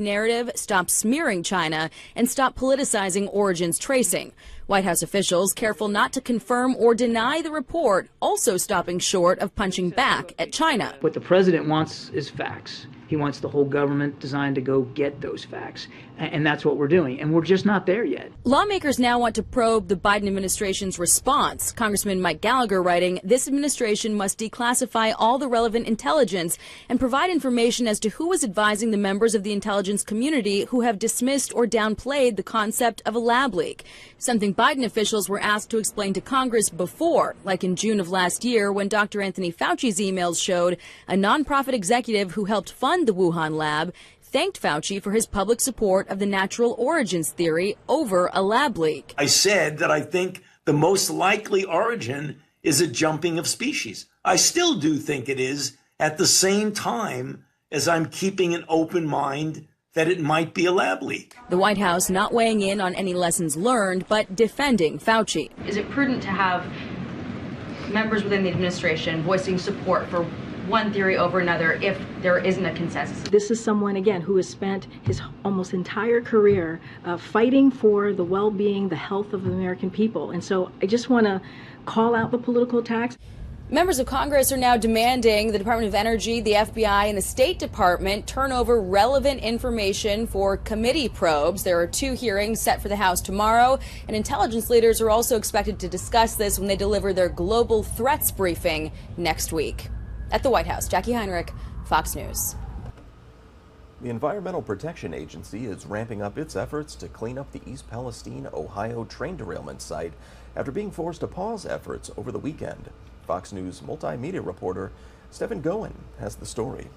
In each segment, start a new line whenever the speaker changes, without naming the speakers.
narrative, stop smearing China, and stop politicizing origins tracing. White House officials careful not to confirm or deny the report, also stopping short of punching back at China.
What the president wants is facts. He wants the whole government designed to go get those facts. And that's what we're doing. And we're just not there yet.
Lawmakers now want to probe the Biden administration's response. Congressman Mike Gallagher writing, this administration must declassify all the relevant intelligence and provide information as to who was advising the members of the intelligence community who have dismissed or downplayed the concept of a lab leak. Something Biden officials were asked to explain to Congress before, like in June of last year when Dr. Anthony Fauci's emails showed a nonprofit executive who helped fund the Wuhan lab thanked Fauci for his public support of the natural origins theory over a lab leak.
I said that I think the most likely origin is a jumping of species. I still do think it is, at the same time as I'm keeping an open mind that it might be a lab leak.
The White House not weighing in on any lessons learned, but defending Fauci.
Is it prudent to have members within the administration voicing support for one theory over another if there isn't a consensus?
This is someone, again, who has spent his almost entire career fighting for the well-being, the health of the American people. And so I just want to call out the political attacks.
Members of Congress are now demanding the Department of Energy, the FBI, and the State Department turn over relevant information for committee probes. There are 2 hearings set for the House tomorrow, and intelligence leaders are also expected to discuss this when they deliver their global threats briefing next week. At the White House, Jackie Heinrich, Fox News.
The Environmental Protection Agency is ramping up its efforts to clean up the East Palestine, Ohio train derailment site after being forced to pause efforts over the weekend. Fox News multimedia reporter Stephen Goen has the story.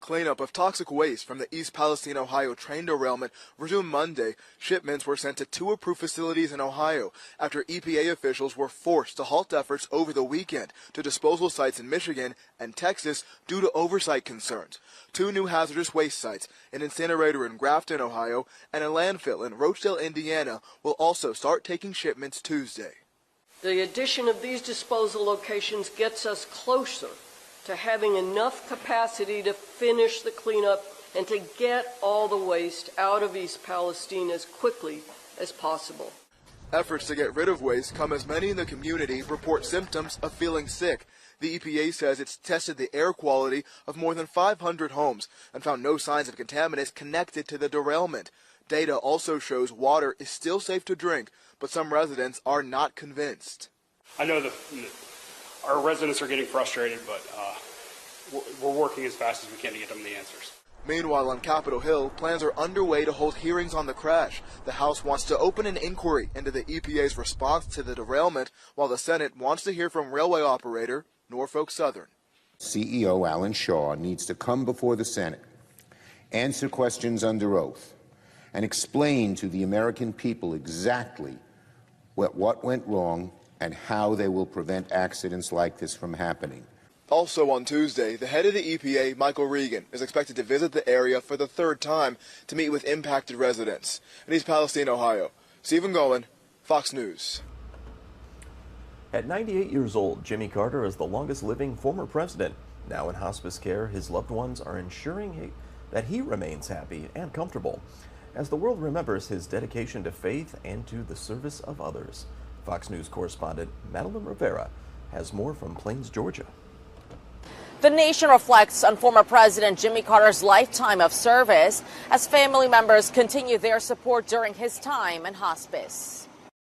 Cleanup of toxic waste from the East Palestine, Ohio train derailment resumed Monday. Shipments were sent to 2 approved facilities in Ohio after EPA officials were forced to halt efforts over the weekend to disposal sites in Michigan and Texas due to oversight concerns. 2 new hazardous waste sites, an incinerator in Grafton, Ohio, and a landfill in Rochdale, Indiana, will also start taking shipments Tuesday.
The addition of these disposal locations gets us closer to having enough capacity to finish the cleanup and to get all the waste out of East Palestine as quickly as possible.
Efforts to get rid of waste come as many in the community report symptoms of feeling sick. The EPA says it's tested the air quality of more than 500 homes and found no signs of contaminants connected to the derailment. Data also shows water is still safe to drink, but some residents are not convinced.
I know that our residents are getting frustrated, but we're working as fast as we can to get them the answers.
Meanwhile, on Capitol Hill, plans are underway to hold hearings on the crash. The House wants to open an inquiry into the EPA's response to the derailment, while the Senate wants to hear from railway operator Norfolk Southern.
CEO Alan Shaw needs to come before the Senate, answer questions under oath, and explain to the American people exactly what went wrong and how they will prevent accidents like this from happening.
Also on Tuesday, the head of the EPA, Michael Regan, is expected to visit the area for the 3rd time to meet with impacted residents. In East Palestine, Ohio, Stephen Goen, Fox News.
At 98 years old, Jimmy Carter is the longest living former president. Now in hospice care, his loved ones are ensuring that he remains happy and comfortable as the world remembers his dedication to faith and to the service of others. Fox News correspondent Madeline Rivera has more from Plains, Georgia.
The nation reflects on former President Jimmy Carter's lifetime of service as family members continue their support during his time in hospice.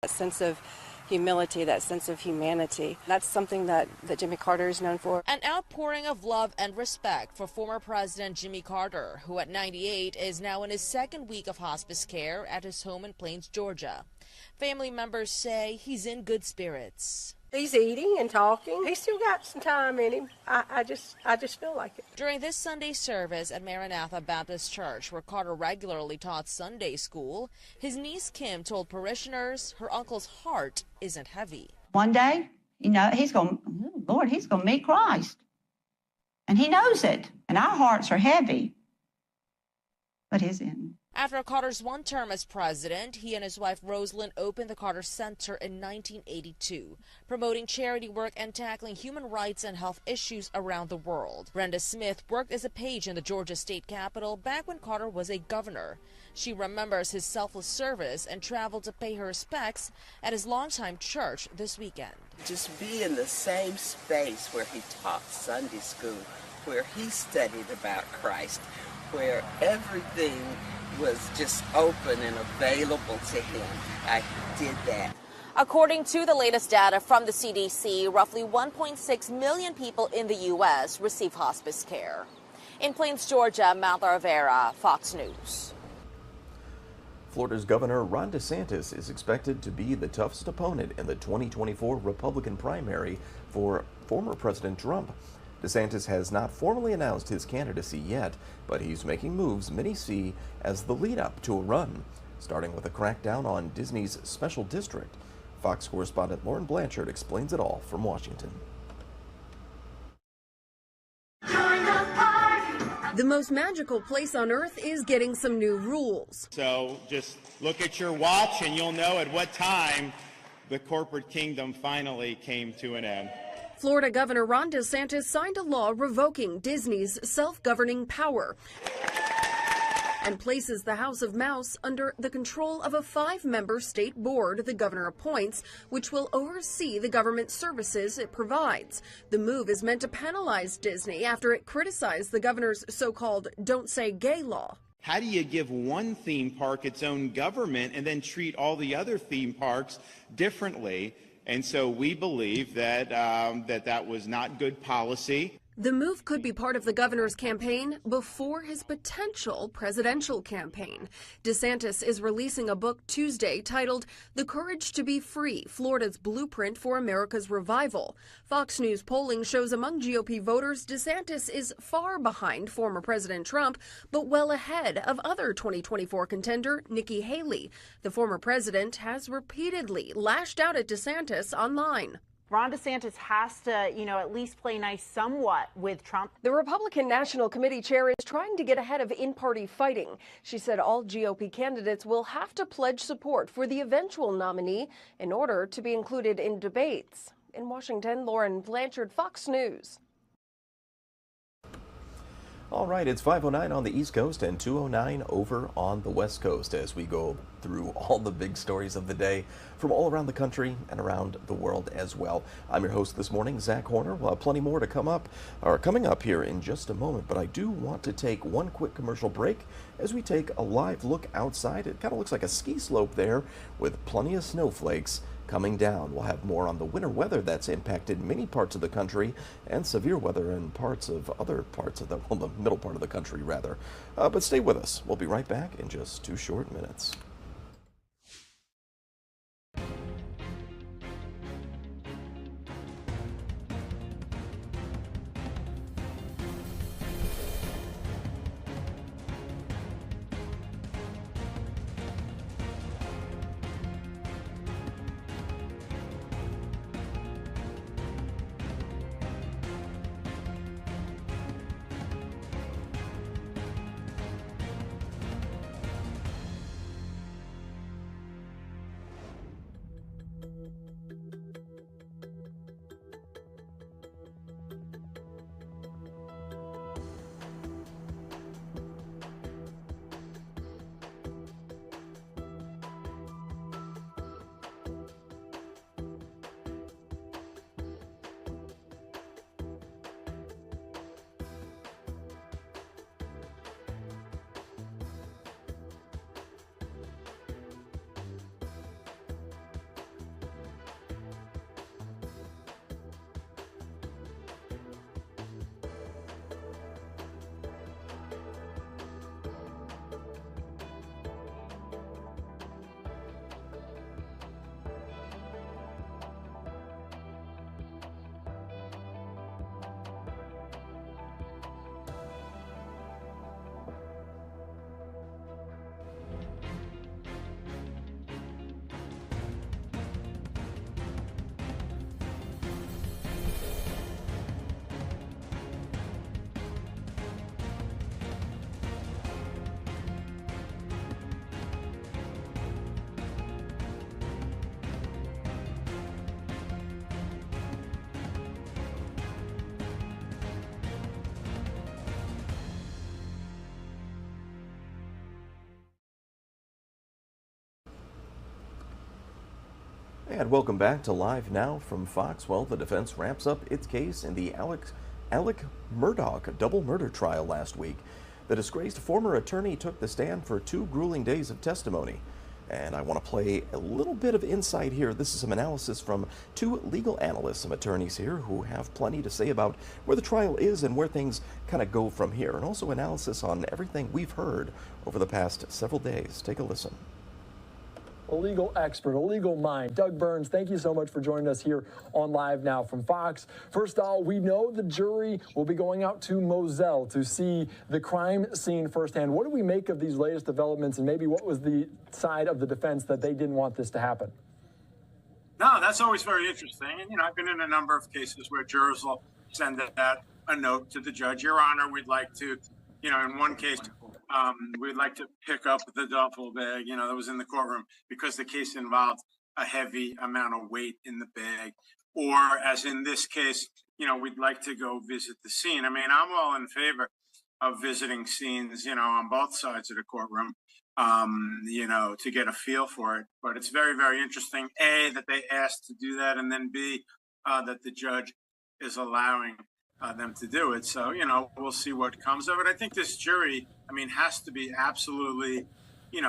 That sense of humility, that sense of humanity, that's something that Jimmy Carter is known for.
An outpouring of love and respect for former President Jimmy Carter, who at 98 is now in his 2nd week of hospice care at his home in Plains, Georgia. Family members say he's in good spirits.
He's eating and talking. He's still got some time in him. I just feel like it.
During this Sunday service at Maranatha Baptist Church, where Carter regularly taught Sunday school, his niece Kim told parishioners her uncle's heart isn't heavy.
One day, he's going to meet Christ. And he knows it. And our hearts are heavy. But his isn't.
After Carter's one term as president, he and his wife Rosalind opened the Carter Center in 1982, promoting charity work and tackling human rights and health issues around the world. Brenda Smith worked as a page in the Georgia state capitol back when Carter was a governor. She remembers his selfless service and traveled to pay her respects at his longtime church this weekend.
Just be in the same space where he taught Sunday school, where he studied about Christ, where everything was just open and available to him. I did that.
According to the latest data from the CDC, roughly 1.6 million people in the U.S. receive hospice care. In Plains, Georgia, Martha Rivera, Fox News.
Florida's Governor Ron DeSantis is expected to be the toughest opponent in the 2024 Republican primary for former President Trump. DeSantis has not formally announced his candidacy yet, but he's making moves many see as the lead-up to a run, starting with a crackdown on Disney's special district. Fox correspondent Lauren Blanchard explains it all from Washington.
The most magical place on earth is getting some new rules.
So just look at your watch and you'll know at what time the corporate kingdom finally came to an end.
Florida Governor Ron DeSantis signed a law revoking Disney's self-governing power and places the House of Mouse under the control of a 5-member state board the governor appoints, which will oversee the government services it provides. The move is meant to penalize Disney after it criticized the governor's so-called Don't Say Gay law.
How do you give one theme park its own government and then treat all the other theme parks differently? And so we believe that that was not good policy.
The move could be part of the governor's campaign before his potential presidential campaign. DeSantis is releasing a book Tuesday titled The Courage to Be Free, Florida's Blueprint for America's Revival. Fox News polling shows among GOP voters, DeSantis is far behind former President Trump, but well ahead of other 2024 contender Nikki Haley. The former president has repeatedly lashed out at DeSantis online.
Ron DeSantis has to, at least play nice somewhat with Trump.
The Republican National Committee chair is trying to get ahead of in-party fighting. She said all GOP candidates will have to pledge support for the eventual nominee in order to be included in debates. In Washington, Lauren Blanchard, Fox News.
All right, it's 5:09 on the East Coast and 2:09 over on the West Coast as we go through all the big stories of the day from all around the country and around the world as well. I'm your host this morning, Zach Horner. We'll have plenty more to coming up here in just a moment, but I do want to take one quick commercial break as we take a live look outside. It kind of looks like a ski slope there with plenty of snowflakes coming down. We'll have more on the winter weather that's impacted many parts of the country and severe weather in other parts of the middle part of the country rather. But stay with us. We'll be right back in just 2 short minutes. And welcome back to Live Now from Fox. Well, the defense wraps up its case in the Alec Murdaugh double murder trial last week. The disgraced former attorney took the stand for 2 grueling days of testimony. And I want to play a little bit of insight here. This is some analysis from 2 legal analysts, some attorneys here who have plenty to say about where the trial is and where things kind of go from here. And also analysis on everything we've heard over the past several days. Take a listen.
A legal expert, a legal mind. Doug Burns, thank you so much for joining us here on Live Now from Fox. First of all, we know the jury will be going out to Moselle to see the crime scene firsthand. What do we make of these latest developments, and maybe what was the side of the defense that they didn't want this to happen?
No, that's always very interesting. And, I've been in a number of cases where jurors will send out a note to the judge. Your Honor, we'd like to, in one case, we'd like to pick up the duffel bag, that was in the courtroom because the case involved a heavy amount of weight in the bag. Or as in this case, we'd like to go visit the scene. I'm all in favor of visiting scenes, on both sides of the courtroom, to get a feel for it. But it's very, very interesting, A, that they asked to do that, and then B, that the judge is allowing them to do it. So, we'll see what comes of it. I think this jury, has to be absolutely,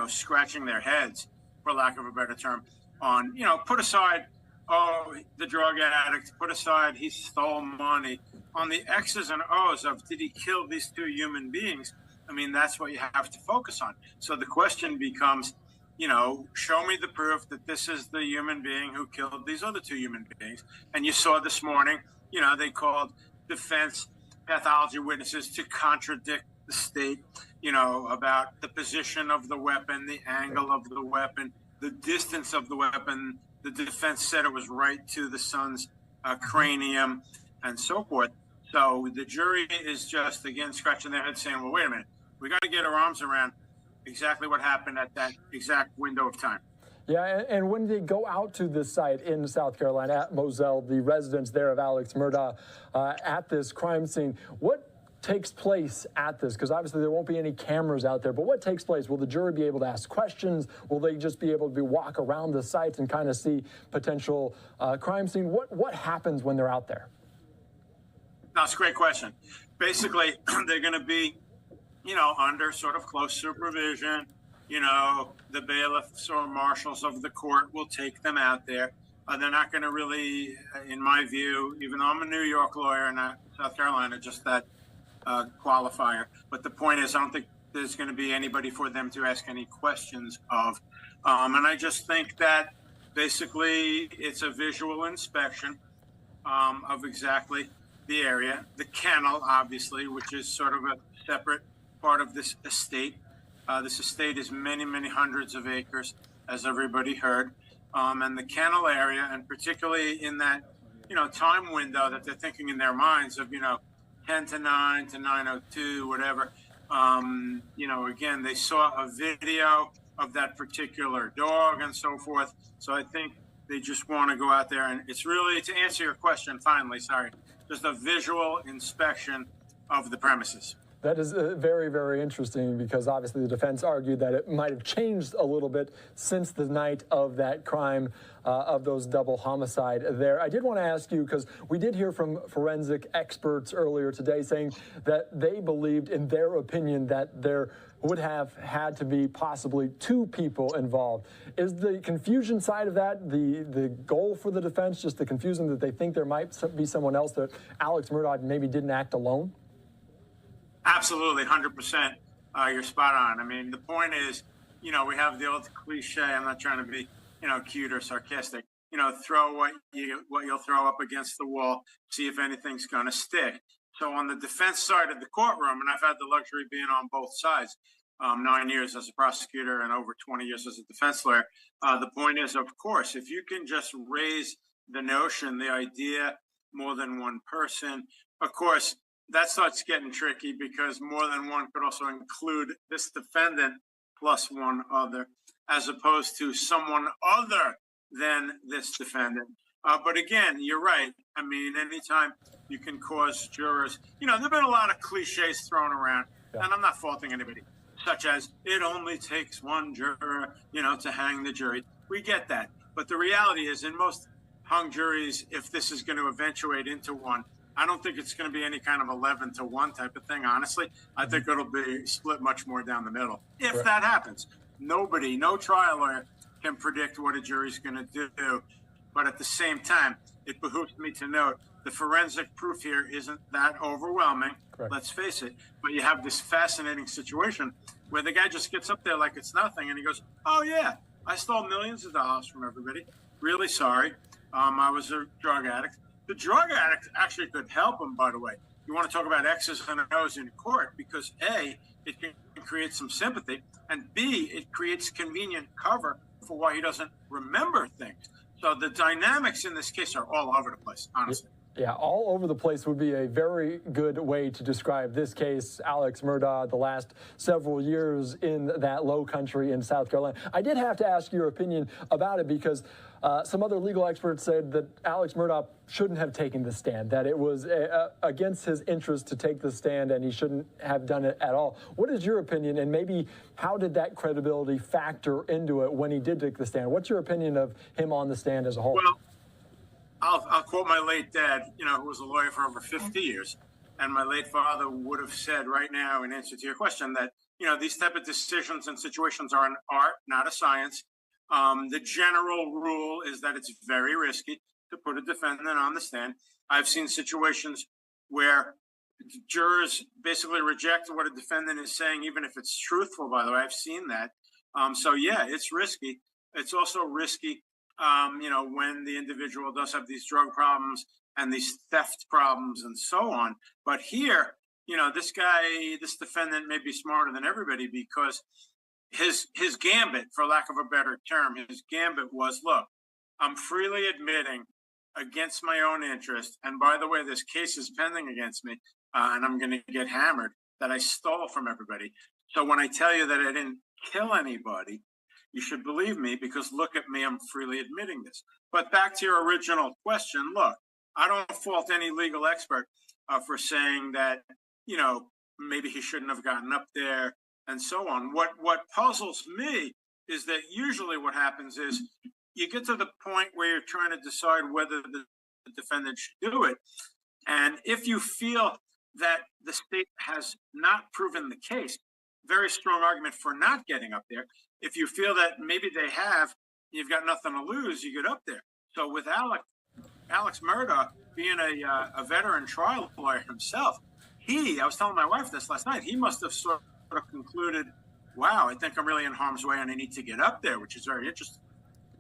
scratching their heads, for lack of a better term, on, put aside, the drug addict, put aside he stole money, on the X's and O's of did he kill these 2 human beings? That's what you have to focus on. So the question becomes, show me the proof that this is the human being who killed these other 2 human beings. And you saw this morning, they called defense pathology witnesses to contradict the state, about the position of the weapon, the angle of the weapon, the distance of the weapon. The defense said it was right to the son's cranium and so forth. So the jury is just, again, scratching their head saying, well, wait a minute, we got to get our arms around exactly what happened at that exact window of time.
Yeah, and when they go out to this site in South Carolina, at Moselle, the residence there of Alec Murdaugh, at this crime scene, what takes place at this? Because obviously there won't be any cameras out there, but what takes place? Will the jury be able to ask questions? Will they just be able to walk around the site and kind of see potential crime scene? What happens when they're out there?
That's a great question. Basically, they're going to be, under sort of close supervision. The bailiffs or marshals of the court will take them out there. They're not going to really, in my view, even though I'm a New York lawyer and not South Carolina, just that qualifier. But the point is, I don't think there's going to be anybody for them to ask any questions of. And I just think that basically it's a visual inspection of exactly the area. The kennel, obviously, which is sort of a separate part of this estate. This estate is many, many hundreds of acres, as everybody heard. And the kennel area, and particularly in that, time window that they're thinking in their minds of, 10 to 9 to 9:02, whatever. Again, they saw a video of that particular dog and so forth. So I think they just want to go out there, and it's really, to answer your question, finally, just a visual inspection of the premises.
That is very, very interesting, because obviously the defense argued that it might have changed a little bit since the night of that crime, of those double homicide there. I did want to ask you, because we did hear from forensic experts earlier today saying that they believed, in their opinion, that there would have had to be possibly 2 people involved. Is the confusion side of that the goal for the defense, just the confusion that they think there might be someone else, that Alec Murdaugh maybe didn't act alone?
Absolutely, 100%. You're spot on. The point is, we have the old cliche. I'm not trying to be, cute or sarcastic. Throw what you'll throw up against the wall, see if anything's going to stick. So on the defense side of the courtroom, and I've had the luxury of being on both sides, 9 years as a prosecutor and over 20 years as a defense lawyer. The point is, of course, if you can just raise the notion, the idea, more than one person, of course, that starts getting tricky, because more than one could also include this defendant plus one other, as opposed to someone other than this defendant. But again, you're right. Anytime you can cause jurors, there have been a lot of cliches thrown around, and I'm not faulting anybody, such as it only takes one juror, to hang the jury. We get that. But the reality is, in most hung juries, if this is going to eventuate into one, I don't think it's going to be any kind of 11-1 type of thing, honestly. I think it'll be split much more down the middle. If that happens, no trial lawyer can predict what a jury's going to do. But at the same time, it behooves me to note the forensic proof here isn't that overwhelming. Correct. Let's face it. But you have this fascinating situation where the guy just gets up there like it's nothing, and he goes, "Oh yeah, I stole millions of dollars from everybody. Really sorry. I was a drug addict." The drug addict actually could help him, by the way. You want to talk about X's and O's in court because A, it can create some sympathy, and B, it creates convenient cover for why he doesn't remember things. So the dynamics in this case are all over the place, honestly.
Yeah, all over the place would be a very good way to describe this case. Alec Murdaugh, the last several years in that low country in South Carolina. I did have to ask your opinion about it because some other legal experts said that Alec Murdaugh shouldn't have taken the stand, that it was against his interest to take the stand and he shouldn't have done it at all. What is your opinion, and maybe how did that credibility factor into it when he did take the stand? What's your opinion of him on the stand as a whole?
Well, I'll quote my late dad, who was a lawyer for over 50 years. And my late father would have said right now, in answer to your question, that, these type of decisions and situations are an art, not a science. The general rule is that it's very risky to put a defendant on the stand. I've seen situations where jurors basically reject what a defendant is saying, even if it's truthful, by the way. I've seen that. So, yeah, it's risky. It's also risky when the individual does have these drug problems and these theft problems and so on. But here, this defendant may be smarter than everybody because his gambit, for lack of a better term, his gambit was, look, I'm freely admitting against my own interest. And by the way, this case is pending against me and I'm going to get hammered that I stole from everybody. So when I tell you that I didn't kill anybody, you should believe me because look at me, I'm freely admitting this. But back to your original question, look, I don't fault any legal expert for saying that, maybe he shouldn't have gotten up there and so on. What puzzles me is that usually what happens is you get to the point where you're trying to decide whether the defendant should do it. And if you feel that the state has not proven the case, very strong argument for not getting up there. If you feel that maybe they have, you've got nothing to lose, you get up there. So with Alec Murdaugh being a veteran trial lawyer himself, I was telling my wife this last night, he must have sort of concluded, wow, I think I'm really in harm's way and I need to get up there, which is very interesting.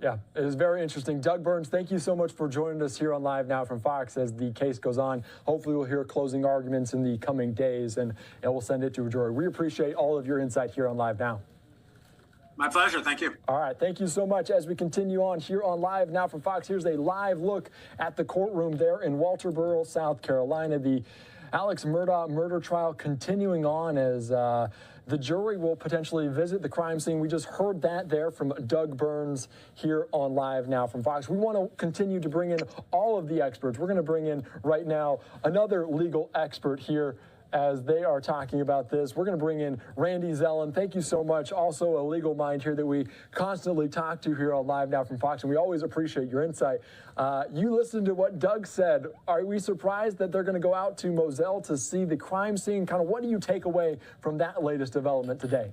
Yeah, it is very interesting. Doug Burns, thank you so much for joining us here on Live Now from Fox as the case goes on. Hopefully we'll hear closing arguments in the coming days and we'll send it to a jury. We appreciate all of your insight here on Live Now.
My pleasure. Thank you.
All right. Thank you so much. As we continue on here on Live Now from Fox, here's a live look at the courtroom there in Walterboro, South Carolina. The Alec Murdaugh murder trial continuing on as the jury will potentially visit the crime scene. We just heard that there from Doug Burns here on Live Now from Fox. We want to continue to bring in all of the experts. We're going to bring in right now another legal expert here as they are talking about this. We're going to bring in Randy Zellin. Thank you so much. Also a legal mind here that we constantly talk to here on Live Now from Fox, and we always appreciate your insight. You listened to what Doug said. Are we surprised that they're going to go out to Moselle to see the crime scene? Kind of what do you take away from that latest development today?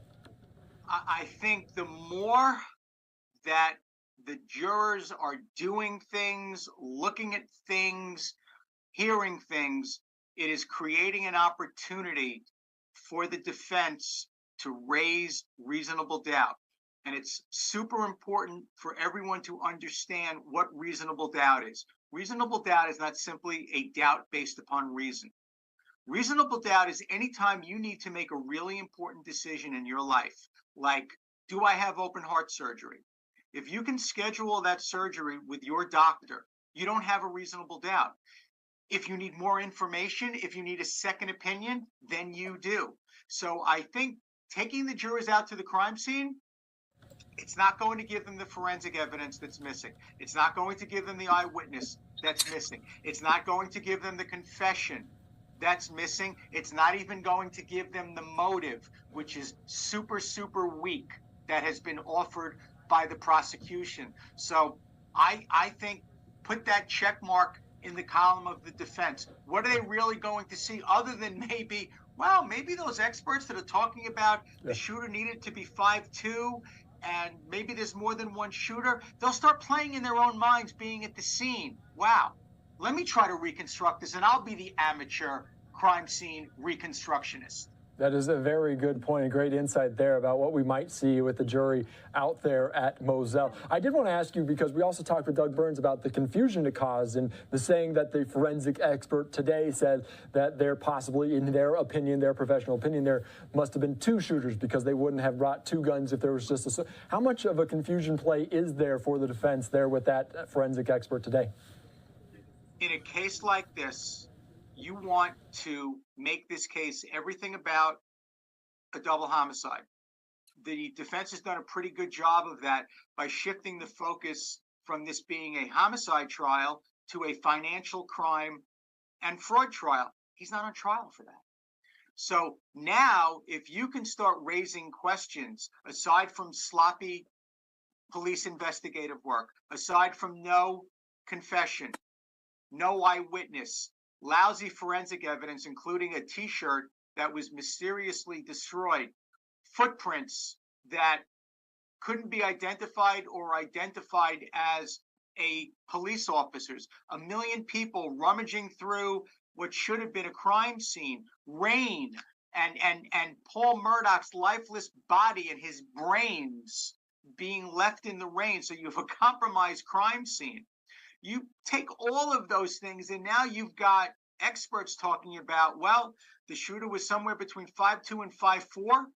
I think the more that the jurors are doing things, looking at things, hearing things, it is creating an opportunity for the defense to raise reasonable doubt. And it's super important for everyone to understand what reasonable doubt is. Reasonable doubt is not simply a doubt based upon reason. Reasonable doubt is anytime you need to make a really important decision in your life, like, do I have open heart surgery? If you can schedule that surgery with your doctor, you don't have a reasonable doubt. If you need more information, if you need a second opinion, then you do. So I think taking the jurors out to the crime scene, it's not going to give them the forensic evidence that's missing. It's not going to give them the eyewitness that's missing. It's not going to give them the confession that's missing. It's not even going to give them the motive, which is super, super weak, that has been offered by the prosecution. So I think put that check mark in the column of the defense. What are they really going to see other than maybe, well, maybe those experts that are talking about the shooter needed to be 5'2", and maybe there's more than one shooter? They'll start playing in their own minds being at the scene. Wow, let me try to reconstruct this, and I'll be the amateur crime scene reconstructionist.
That is a very good point, a great insight there about what we might see with the jury out there at Moselle. I did want to ask you, because we also talked with Doug Burns about the confusion it caused and the saying that the forensic expert today said that there possibly, in their opinion, their professional opinion, there must have been two shooters because they wouldn't have brought two guns if there was just a... How much of a confusion play is there for the defense there with that forensic expert today?
In a case like this, you want to make this case everything about a double homicide. The defense has done a pretty good job of that by shifting the focus from this being a homicide trial to a financial crime and fraud trial. He's not on trial for that. So now, if you can start raising questions, aside from sloppy police investigative work, aside from no confession, no eyewitness, lousy forensic evidence, including a T-shirt that was mysteriously destroyed, footprints that couldn't be identified or identified as a police officer's, 1 million people rummaging through what should have been a crime scene, rain, and Paul Murdaugh's lifeless body and his brains being left in the rain. So you have a compromised crime scene. You take all of those things, and now you've got experts talking about, well, the shooter was somewhere between 5'2" and 5'4".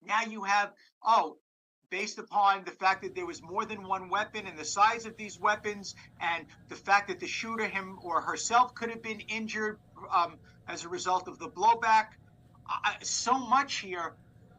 Now you have, based upon the fact that there was more than one weapon and the size of these weapons and the fact that the shooter, him or herself, could have been injured as a result of the blowback. So much here.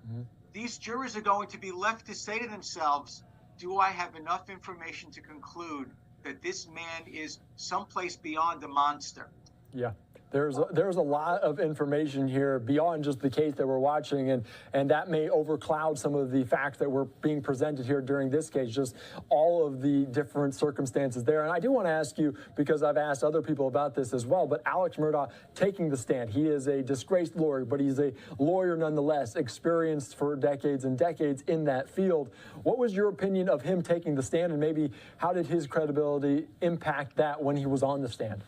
Mm-hmm. These jurors are going to be left to say to themselves, do I have enough information to conclude that this man is someplace beyond a monster?
Yeah. There's a lot of information here beyond just the case that we're watching, and that may overcloud some of the facts that were being presented here during this case, just all of the different circumstances there. And I do want to ask you, because I've asked other people about this as well, but Alec Murdaugh taking the stand. He is a disgraced lawyer, but he's a lawyer nonetheless, experienced for decades and decades in that field. What was your opinion of him taking the stand, and maybe how did his credibility impact that when he was on the stand?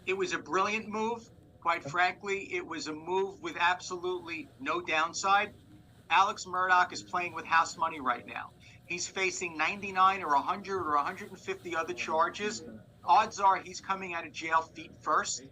It was a brilliant move. Quite frankly, it was a move with absolutely no downside. Alec Murdaugh is playing with house money right now. He's facing 99 or 100 or 150 other charges. Odds are he's coming out of jail feet first,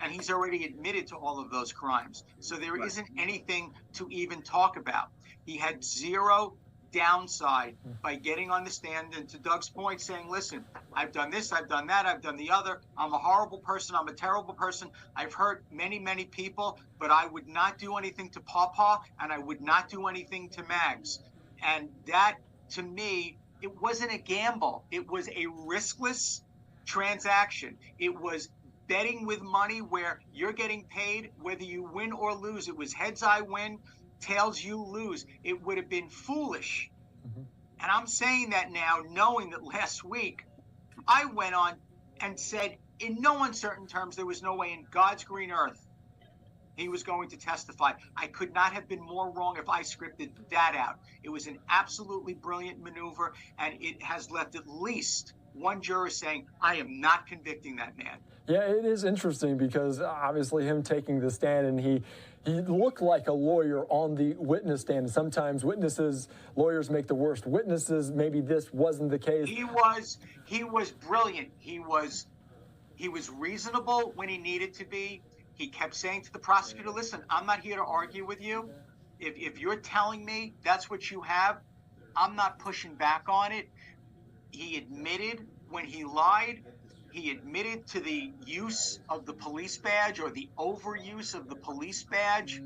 and he's already admitted to all of those crimes. So there isn't anything to even talk about. He had zero downside by getting on the stand, and to Doug's point, saying, listen, I've done this, I've done that, I've done the other. I'm a horrible person. I'm a terrible person. I've hurt many, many people, but I would not do anything to Pawpaw, and I would not do anything to Mags. And that, to me, it wasn't a gamble. It was a riskless transaction. It was betting with money where you're getting paid whether you win or lose. It was heads I win, tails you lose. It would have been foolish. Mm-hmm. And I'm saying that now, knowing that last week I went on and said in no uncertain terms there was no way in God's green earth he was going to testify. I could not have been more wrong if I scripted that out. It was an absolutely brilliant maneuver, and it has left at least one juror saying, I am not convicting that man.
Yeah, it is interesting because obviously him taking the stand, and he looked like a lawyer on the witness stand. Sometimes lawyers make the worst witnesses. Maybe this wasn't the case.
He was brilliant. He was reasonable when he needed to be. He kept saying to the prosecutor, listen, I'm not here to argue with you. If you're telling me that's what you have, I'm not pushing back on it. He admitted when he lied. He admitted to the use of the police badge or the overuse of the police badge.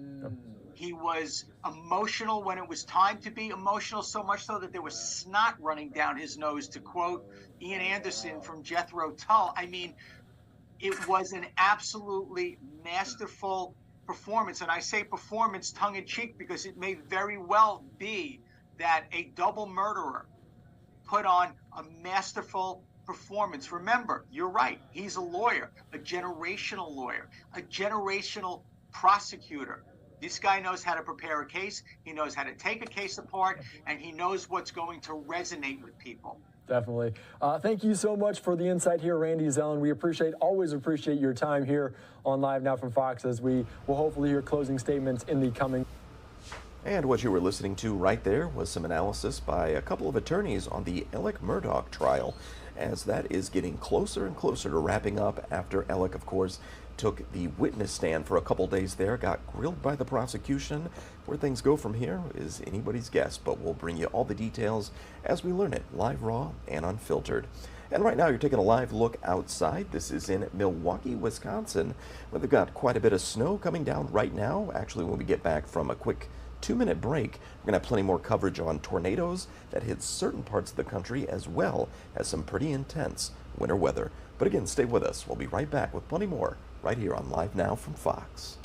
He was emotional when it was time to be emotional, so much so that there was snot running down his nose, to quote Ian Anderson from Jethro Tull. I mean, it was an absolutely masterful performance. And I say performance tongue-in-cheek because it may very well be that a double murderer put on a masterful performance. Remember, you're right. He's a lawyer, a generational lawyer, a generational prosecutor. This guy knows how to prepare a case. He knows how to take a case apart, and he knows what's going to resonate with people.
Definitely. Thank you so much for the insight here, Randy Zellin. We always appreciate your time here on Live Now from Fox, as we will hopefully hear closing statements in the coming.
And what you were listening to right there was some analysis by a couple of attorneys on the Alec Murdaugh trial, as that is getting closer and closer to wrapping up after Alec, of course, took the witness stand for a couple days there, got grilled by the prosecution. Where things go from here is anybody's guess, but we'll bring you all the details as we learn it, live, raw, and unfiltered. And right now you're taking a live look outside. This is in Milwaukee, Wisconsin, where they've got quite a bit of snow coming down right now. Actually, when we get back from a quick 2-minute break, we're going to have plenty more coverage on tornadoes that hit certain parts of the country, as well as some pretty intense winter weather. But again, stay with us. We'll be right back with plenty more right here on Live Now from Fox.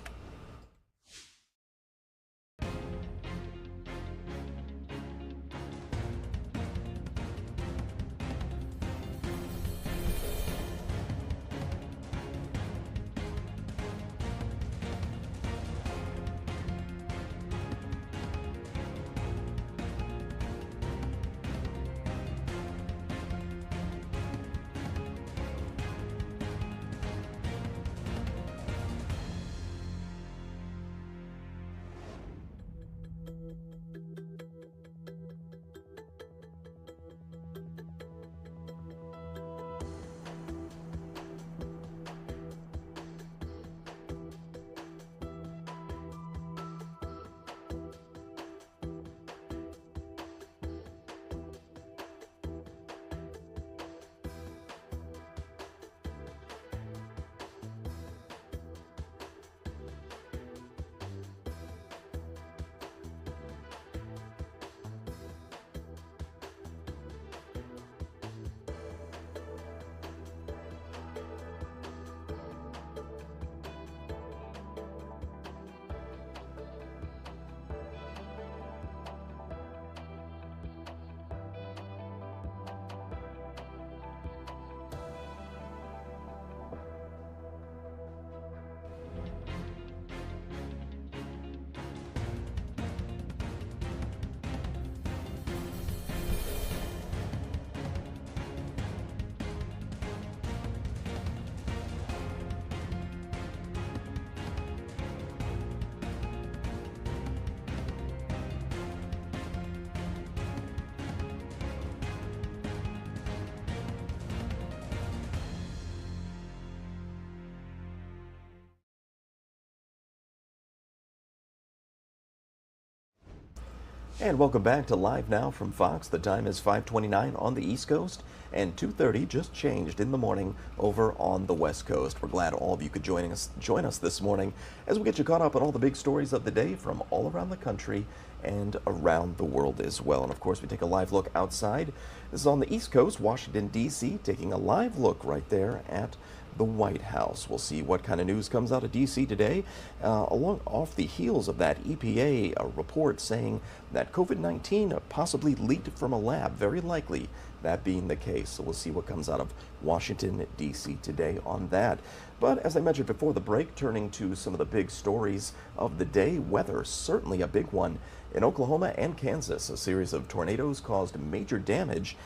And welcome back to Live Now from Fox. The time is 5:29 on the East Coast and 2:30 just changed in the morning over on the West Coast. We're glad all of you could join us this morning as we get you caught up on all the big stories of the day from all around the country and around the world as well. And of course, we take a live look outside. This is on the East Coast, Washington, D.C., taking a live look right there at the White House. We'll see what kind of news comes out of D.C. today, off the heels of that EPA report saying that COVID-19 possibly leaked from a lab, very likely that being the case. So we'll see what comes out of Washington, D.C. today on that. But as I mentioned before the break, turning to some of the big stories of the day, weather, certainly a big one. In Oklahoma and Kansas, a series of tornadoes caused major damage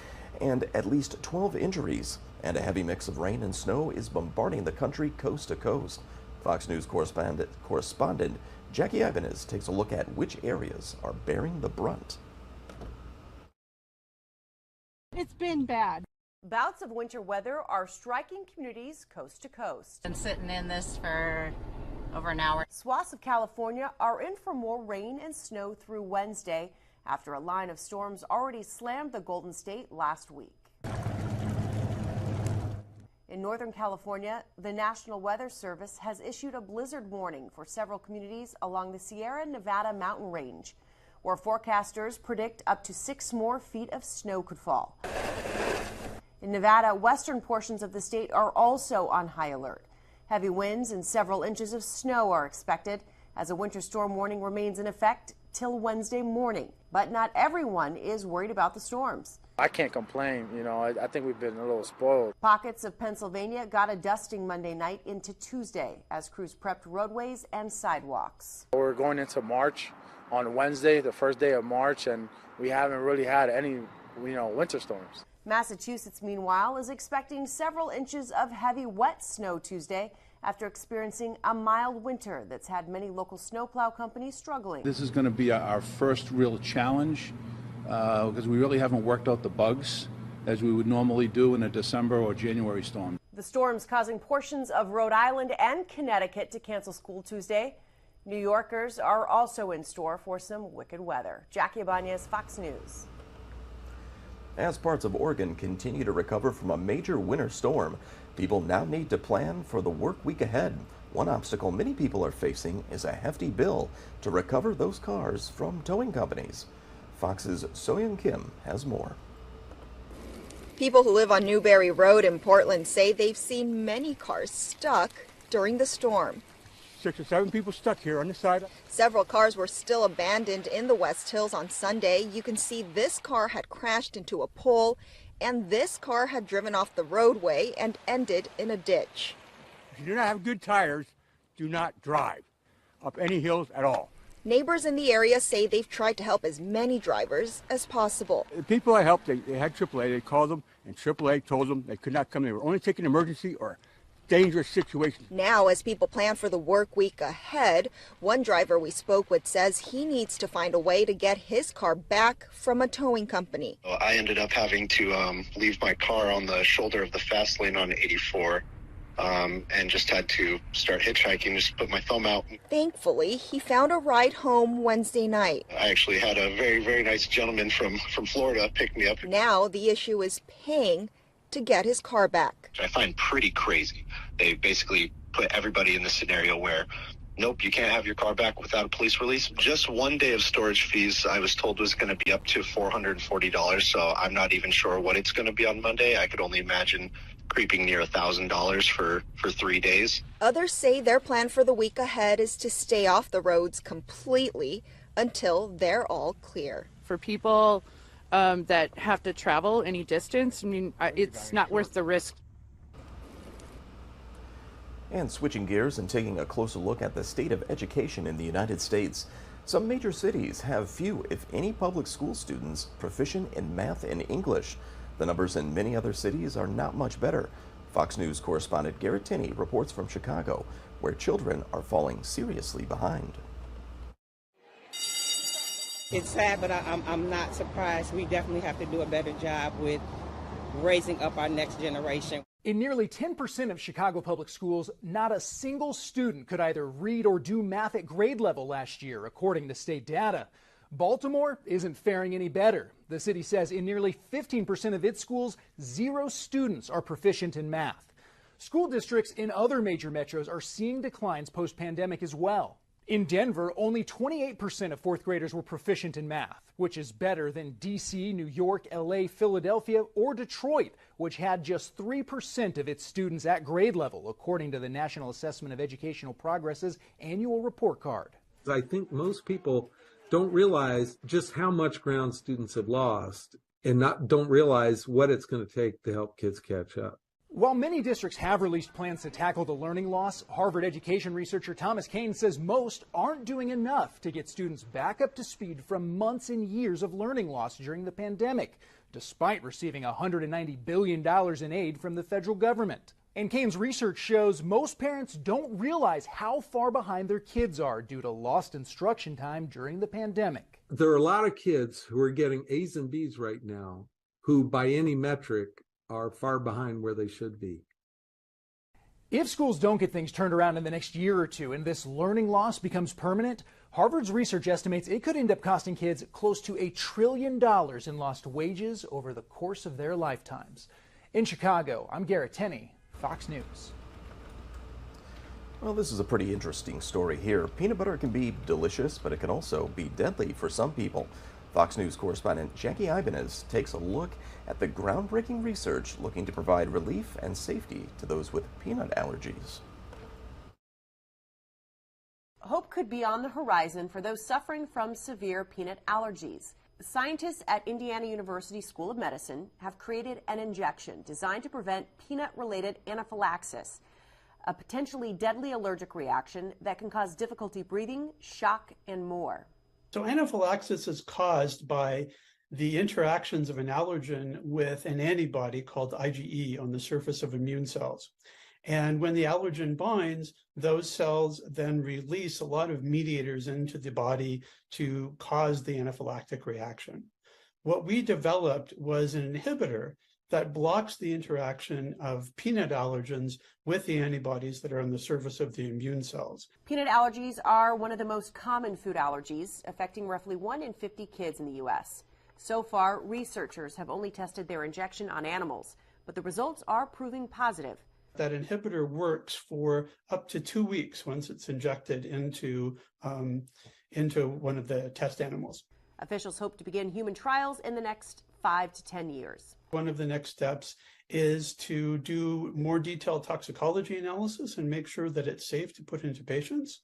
and at least 12 injuries, and a heavy mix of rain and snow is bombarding the country coast to coast. Fox News correspondent Jackie Ibanez takes a look at which areas are bearing the brunt.
It's been bad.
Bouts of winter weather are striking communities coast to coast.
Been sitting in this for over an hour.
Swaths of California are in for more rain and snow through Wednesday after a line of storms already slammed the Golden State last week. In Northern California, the National Weather Service has issued a blizzard warning for several communities along the Sierra Nevada mountain range, where forecasters predict up to 6 more feet of snow could fall. In Nevada, western portions of the state are also on high alert. Heavy winds and several inches of snow are expected as a winter storm warning remains in effect till Wednesday morning. But not everyone is worried about the storms.
I can't complain. You know, I think we've been a little spoiled.
Pockets of Pennsylvania got a dusting Monday night into Tuesday as crews prepped roadways and sidewalks.
We're going into March on Wednesday, the first day of March, and we haven't really had any, winter storms.
Massachusetts, meanwhile, is expecting several inches of heavy, wet snow Tuesday after experiencing a mild winter that's had many local snowplow companies struggling.
This is going to be our first real challenge because we really haven't worked out the bugs as we would normally do in a December or January storm.
The storms causing portions of Rhode Island and Connecticut to cancel school Tuesday. New Yorkers are also in store for some wicked weather. Jackie Ibanez, Fox News.
As parts of Oregon continue to recover from a major winter storm, people now need to plan for the work week ahead. One obstacle many people are facing is a hefty bill to recover those cars from towing companies. Fox's Soyoung Kim has more.
People who live on Newberry Road in Portland say they've seen many cars stuck during the storm.
6 or 7 people stuck here on the side.
Several cars were still abandoned in the West Hills on Sunday. You can see this car had crashed into a pole, and this car had driven off the roadway and ended in a ditch.
If you do not have good tires, do not drive up any hills at all.
Neighbors in the area say they've tried to help as many drivers as possible.
The people I helped, they had AAA. They called them, and AAA told them they could not come. They were only taking emergency or dangerous situations.
Now, as people plan for the work week ahead, one driver we spoke with says he needs to find a way to get his car back from a towing company.
I ended up having to leave my car on the shoulder of the fast lane on 84 and just had to start hitchhiking, just put my thumb out.
Thankfully, he found a ride home Wednesday night.
I actually had a very, very nice gentleman from Florida pick me up.
Now the issue is paying to get his car back.
I find pretty crazy. They basically put everybody in the scenario where, nope, you can't have your car back without a police release. Just one day of storage fees, I was told, was going to be up to $440, so I'm not even sure what it's going to be on Monday. I could only imagine creeping near $1,000 for 3 days.
Others say their plan for the week ahead is to stay off the roads completely until they're all clear.
For people that have to travel any distance, I mean, it's not worth the risk.
And switching gears and taking a closer look at the state of education in the United States. Some major cities have few, if any, public school students proficient in math and English. The numbers in many other cities are not much better. Fox News correspondent Garrett Tinney reports from Chicago, where children are falling seriously behind.
It's sad, but I'm not surprised. We definitely have to do a better job with raising up our next generation.
In nearly 10% of Chicago public schools, not a single student could either read or do math at grade level last year, according to state data. Baltimore isn't faring any better. The city says in nearly 15% of its schools, 0 students are proficient in math. School districts in other major metros are seeing declines post-pandemic as well. In Denver, only 28% of fourth graders were proficient in math, which is better than D.C., New York, L.A., Philadelphia, or Detroit, which had just 3% of its students at grade level, according to the National Assessment of Educational Progress's annual report card.
I think most people don't realize just how much ground students have lost and don't realize what it's going to take to help kids catch up.
While many districts have released plans to tackle the learning loss, Harvard education researcher Thomas Kane says most aren't doing enough to get students back up to speed from months and years of learning loss during the pandemic, despite receiving $190 billion in aid from the federal government. And Kane's research shows most parents don't realize how far behind their kids are due to lost instruction time during the pandemic.
There are a lot of kids who are getting A's and B's right now who, by any metric, are far behind where they should be.
If schools don't get things turned around in the next year or two and this learning loss becomes permanent, Harvard's research estimates it could end up costing kids close to $1 trillion in lost wages over the course of their lifetimes. In Chicago, I'm Garrett Tinney, Fox News.
Well, this is a pretty interesting story here. Peanut butter can be delicious, but it can also be deadly for some people. Fox News correspondent Jackie Ibanez takes a look at the groundbreaking research looking to provide relief and safety to those with peanut allergies.
hope could be on the horizon for those suffering from severe peanut allergies. Scientists at Indiana University School of Medicine have created an injection designed to prevent peanut-related anaphylaxis, a potentially deadly allergic reaction that can cause difficulty breathing, shock, and more.
So anaphylaxis is caused by the interactions of an allergen with an antibody called IgE on the surface of immune cells. And when the allergen binds, those cells then release a lot of mediators into the body to cause the anaphylactic reaction. What we developed was an inhibitor that blocks the interaction of peanut allergens with the antibodies that are on the surface of the immune cells.
Peanut allergies are one of the most common food allergies, affecting roughly 1 in 50 kids in the U.S. So far, researchers have only tested their injection on animals, but the results are proving positive.
That inhibitor works for up to 2 weeks once it's injected into one of the test animals.
Officials hope to begin human trials in the next 5 to 10 years.
One of the next steps is to do more detailed toxicology analysis and make sure that it's safe to put into patients.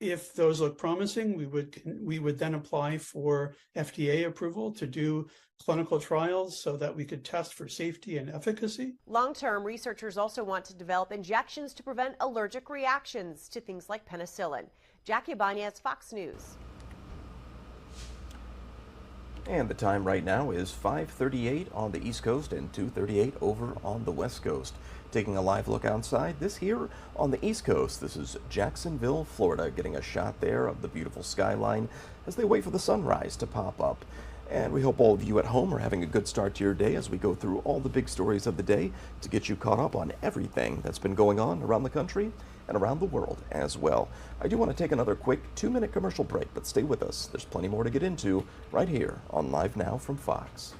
If those look promising, we would then apply for FDA approval to do clinical trials so that we could test for safety and efficacy.
Long-term, researchers also want to develop injections to prevent allergic reactions to things like penicillin. Jackie Ibanez, Fox News.
And the time right now is 5:38 on the East Coast and 2:38 over on the West Coast. Taking a live look outside, this here on the East Coast, this is Jacksonville, Florida, getting a shot there of the beautiful skyline as they wait for the sunrise to pop up. And we hope all of you at home are having a good start to your day as we go through all the big stories of the day to get you caught up on everything that's been going on around the country and around the world as well. I do want to take another quick 2-minute commercial break, but stay with us. There's plenty more to get into right here on Live Now from Fox.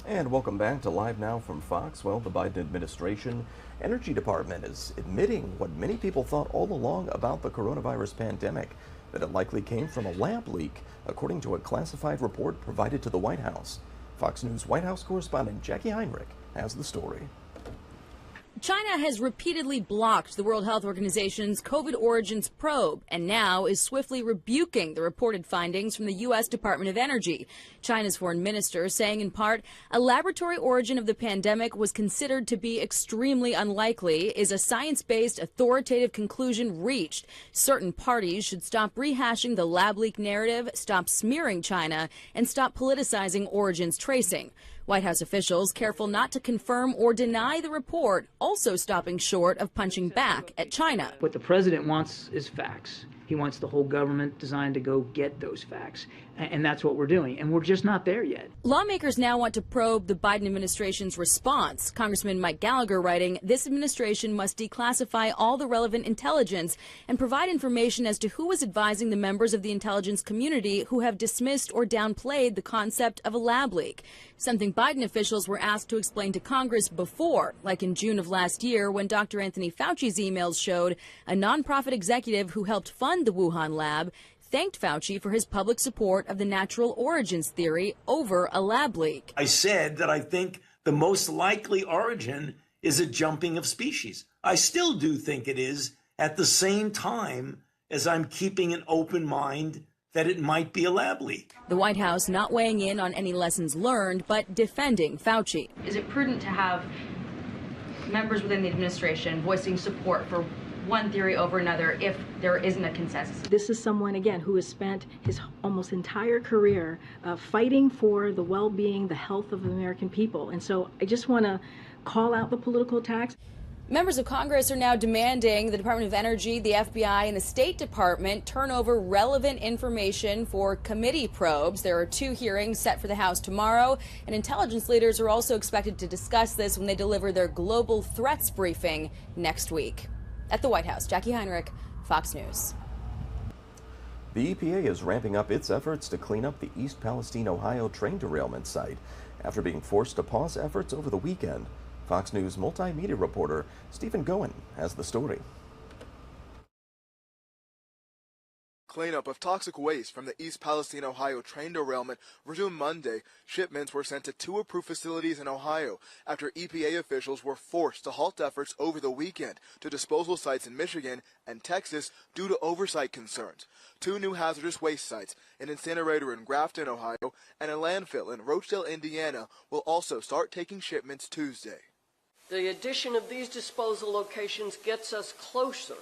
And welcome back to Live Now from Fox. Well, the Biden administration Energy Department is admitting what many people thought all along about the coronavirus pandemic, that it likely came from a lab leak, according to a classified report provided to the White House. Fox News White House correspondent Jackie Heinrich has the story.
China has repeatedly blocked the World Health Organization's COVID origins probe and now is swiftly rebuking the reported findings from the U.S. Department of Energy. China's foreign minister saying in part, a laboratory origin of the pandemic was considered to be extremely unlikely, is a science-based authoritative conclusion reached. Certain parties should stop rehashing the lab leak narrative, stop smearing China, and stop politicizing origins tracing. White House officials careful not to confirm or deny the report, also stopping short of punching back at China.
What the president wants is facts. He wants the whole government designed to go get those facts. And that's what we're doing. And we're just not there yet.
Lawmakers now want to probe the Biden administration's response. Congressman Mike Gallagher writing, this administration must declassify all the relevant intelligence and provide information as to who was advising the members of the intelligence community who have dismissed or downplayed the concept of a lab leak. Something Biden officials were asked to explain to Congress before, like in June of last year when Dr. Anthony Fauci's emails showed a nonprofit executive who helped fund the Wuhan lab thanked Fauci for his public support of the natural origins theory over a lab leak.
I said that I think the most likely origin is a jumping of species. I still do think it is, at the same time as I'm keeping an open mind that it might be a lab leak.
The White House not weighing in on any lessons learned, but defending Fauci.
Is it prudent to have members within the administration voicing support for one theory over another if there isn't a consensus?
This is someone, again, who has spent his almost entire career fighting for the well-being, the health of the American people. And so I just want to call out the political attacks.
Members of Congress are now demanding the Department of Energy, the FBI, and the State Department turn over relevant information for committee probes. There are 2 hearings set for the House tomorrow, and intelligence leaders are also expected to discuss this when they deliver their global threats briefing next week. At the White House, Jackie Heinrich, Fox News.
The EPA is ramping up its efforts to clean up the East Palestine, Ohio train derailment site after being forced to pause efforts over the weekend. Fox News multimedia reporter Stephen Goen has the story.
Cleanup of toxic waste from the East Palestine, Ohio train derailment resumed Monday. Shipments were sent to 2 approved facilities in Ohio after EPA officials were forced to halt efforts over the weekend to disposal sites in Michigan and Texas due to oversight concerns. 2 new hazardous waste sites, an incinerator in Grafton, Ohio, and a landfill in Rochdale, Indiana, will also start taking shipments Tuesday.
The addition of these disposal locations gets us closer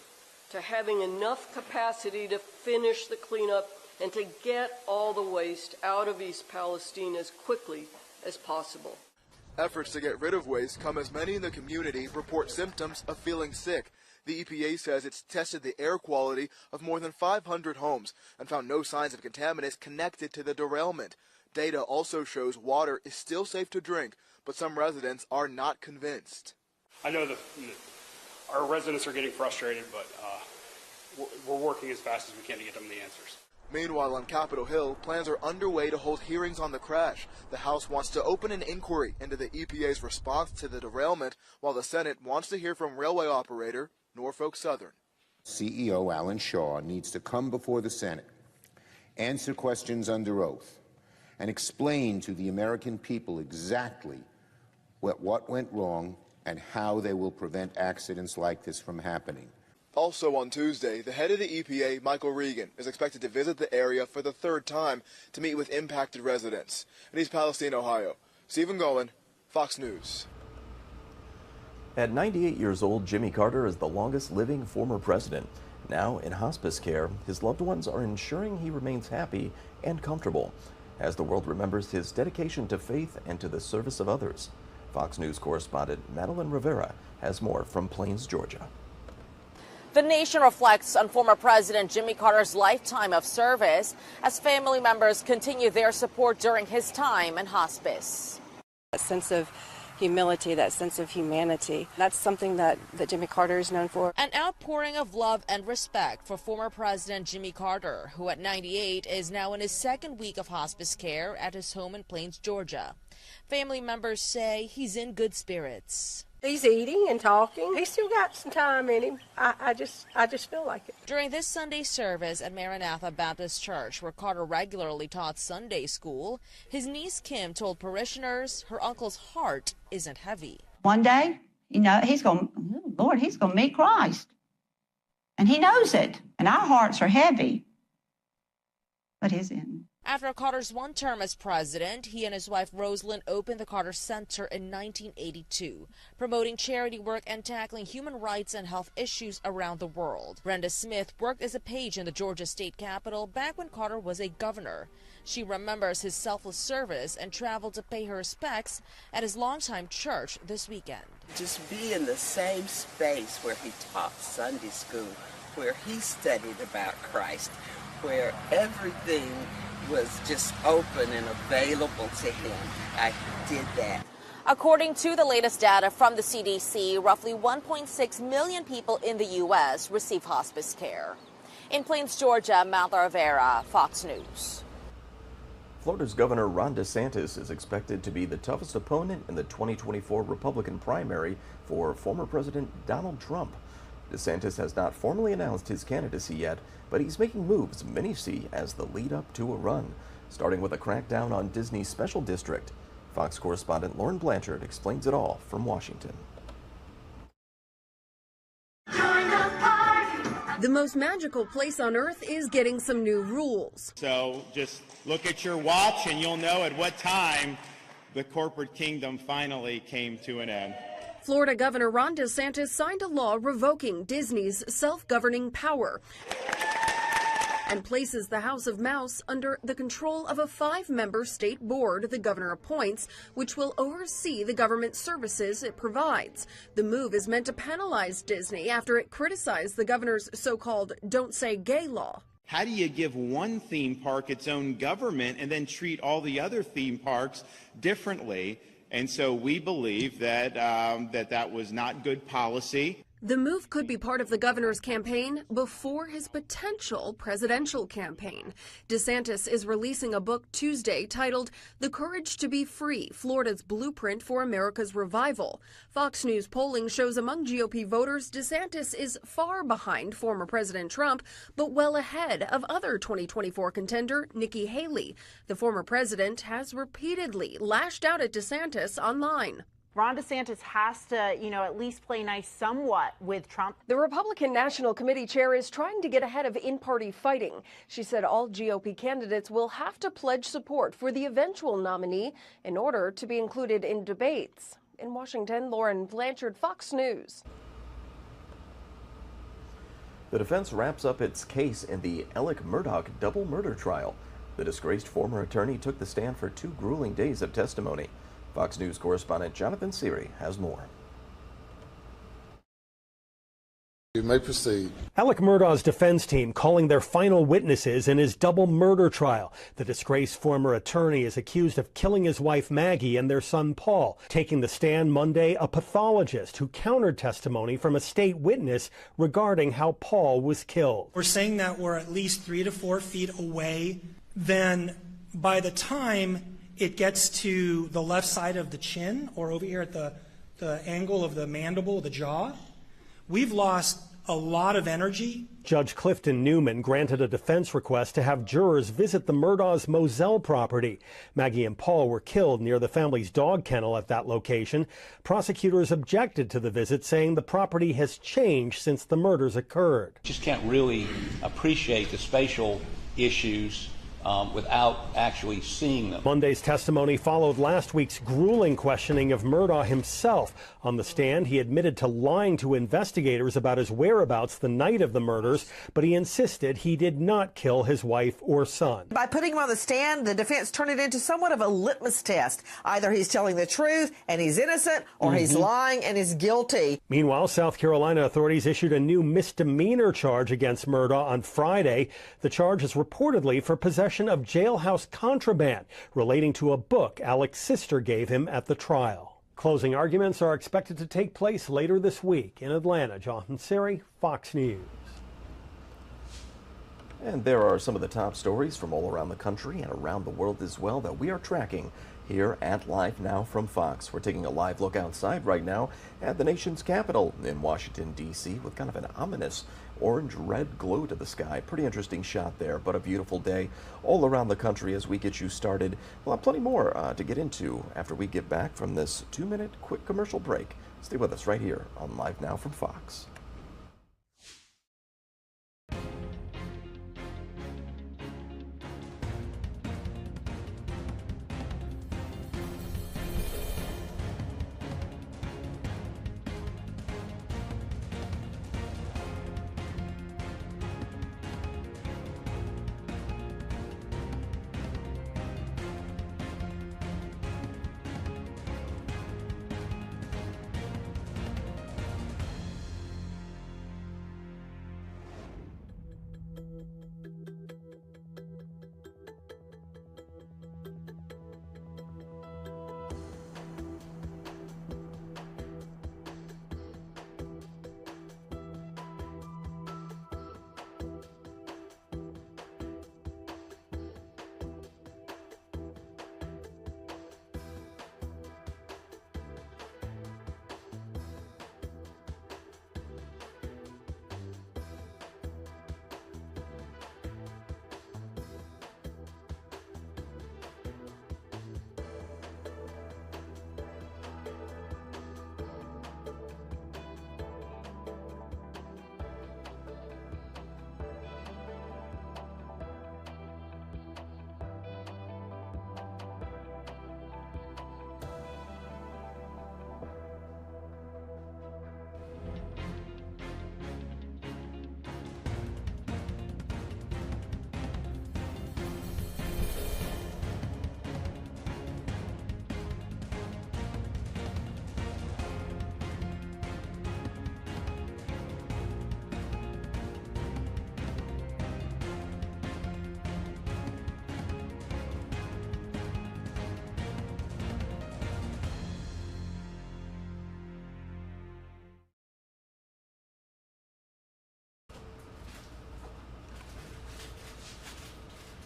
to having enough capacity to finish the cleanup and to get all the waste out of East Palestine as quickly as possible.
Efforts to get rid of waste come as many in the community report symptoms of feeling sick. The EPA says it's tested the air quality of more than 500 homes and found no signs of contaminants connected to the derailment. Data also shows water is still safe to drink, but some residents are not convinced.
I know that our residents are getting frustrated, but we're working as fast as we can to get them the answers.
Meanwhile, on Capitol Hill, plans are underway to hold hearings on the crash. The House wants to open an inquiry into the EPA's response to the derailment, while the Senate wants to hear from railway operator Norfolk Southern.
CEO Alan Shaw needs to come before the Senate, answer questions under oath, and explain to the American people exactly what went wrong and how they will prevent accidents like this from happening.
Also on Tuesday, the head of the EPA, Michael Regan, is expected to visit the area for the 3rd time to meet with impacted residents. In East Palestine, Ohio, Stephen Goen, Fox News.
At 98 years old, Jimmy Carter is the longest living former president. Now in hospice care, his loved ones are ensuring he remains happy and comfortable as the world remembers his dedication to faith and to the service of others. Fox News correspondent Madeline Rivera has more from Plains, Georgia.
The nation reflects on former President Jimmy Carter's lifetime of service as family members continue their support during his time in hospice.
That sense of humility, that sense of humanity, that's something that Jimmy Carter is known for.
An outpouring of love and respect for former President Jimmy Carter, who at 98 is now in his 2nd week of hospice care at his home in Plains, Georgia. Family members say he's in good spirits.
He's eating and talking. He's still got some time in him. I just feel like it.
During this Sunday service at Maranatha Baptist Church, where Carter regularly taught Sunday school, his niece Kim told parishioners her uncle's heart isn't heavy.
One day,
you know, he's going to meet Christ. And he knows it. And our hearts are heavy. But his isn't.
After Carter's one term as president, he and his wife Rosalind opened the Carter Center in 1982, promoting charity work and tackling human rights and health issues around the world. Brenda Smith worked as a page in the Georgia state capitol back when Carter was a governor. She remembers his selfless service and traveled to pay her respects at his longtime church this weekend.
Just be in the same space where he taught Sunday school, where he studied about Christ, where everything was just open and available to him. I did that.
According to the latest data from the CDC, roughly 1.6 million people in the U.S. receive hospice care. In Plains, Georgia, Martha Rivera, Fox News.
Florida's Governor Ron DeSantis is expected to be the toughest opponent in the 2024 Republican primary for former President Donald Trump. DeSantis has not formally announced his candidacy yet, but he's making moves many see as the lead up to a run, starting with a crackdown on Disney's special district. Fox correspondent Lauren Blanchard explains it all from Washington.
The most magical place on earth is getting some new rules.
So just look at your watch and you'll know at what time the corporate kingdom finally came to an end.
Florida Governor Ron DeSantis signed a law revoking Disney's self-governing power and places the House of Mouse under the control of a 5-member state board the governor appoints, which will oversee the government services it provides. The move is meant to penalize Disney after it criticized the governor's so-called Don't Say Gay law.
How do you give one theme park its own government and then treat all the other theme parks differently? And so we believe that that was not good policy.
The move could be part of the governor's campaign before his potential presidential campaign. DeSantis is releasing a book Tuesday titled The Courage to Be Free, Florida's Blueprint for America's Revival. Fox News polling shows among GOP voters, DeSantis is far behind former President Trump, but well ahead of other 2024 contender Nikki Haley. The former president has repeatedly lashed out at DeSantis online.
Ron DeSantis has to, at least play nice somewhat with Trump.
The Republican National Committee chair is trying to get ahead of in-party fighting. She said all GOP candidates will have to pledge support for the eventual nominee in order to be included in debates. In Washington, Lauren Blanchard, Fox News.
The defense wraps up its case in the Alec Murdaugh double murder trial. The disgraced former attorney took the stand for 2 grueling days of testimony. Fox News correspondent Jonathan Siri has more.
You may proceed.
Alec Murdaugh's defense team calling their final witnesses in his double murder trial. The disgraced former attorney is accused of killing his wife Maggie and their son Paul. Taking the stand Monday, a pathologist who countered testimony from a state witness regarding how Paul was killed.
We're saying that we're at least 3 to 4 feet away. Then by the time it gets to the left side of the chin, or over here at the angle of the mandible, the jaw, we've lost a lot of energy.
Judge Clifton Newman granted a defense request to have jurors visit the Murdaugh's Moselle property. Maggie and Paul were killed near the family's dog kennel at that location. Prosecutors objected to the visit, saying the property has changed since the murders occurred.
Just can't really appreciate the spatial issues without actually seeing them.
Monday's testimony followed last week's grueling questioning of Murdaugh himself. On the stand, he admitted to lying to investigators about his whereabouts the night of the murders, but he insisted he did not kill his wife or son.
By putting him on the stand, the defense turned it into somewhat of a litmus test. Either he's telling the truth and he's innocent, or he's lying and is guilty.
Meanwhile, South Carolina authorities issued a new misdemeanor charge against Murdaugh on Friday. The charge is reportedly for possession of jailhouse contraband relating to a book Alec's sister gave him at the trial. Closing arguments are expected to take place later this week in Atlanta. Jonathan Siri, Fox News.
And there are some of the top stories from all around the country and around the world as well that we are tracking here at LiveNOW from Fox. We're taking a live look outside right now at the nation's capital in Washington, D.C. with kind of an ominous orange-red glow to the sky. Pretty interesting shot there, but a beautiful day all around the country as we get you started. We'll have plenty more to get into after we get back from this 2-minute quick commercial break Stay with us right here on Live Now from Fox.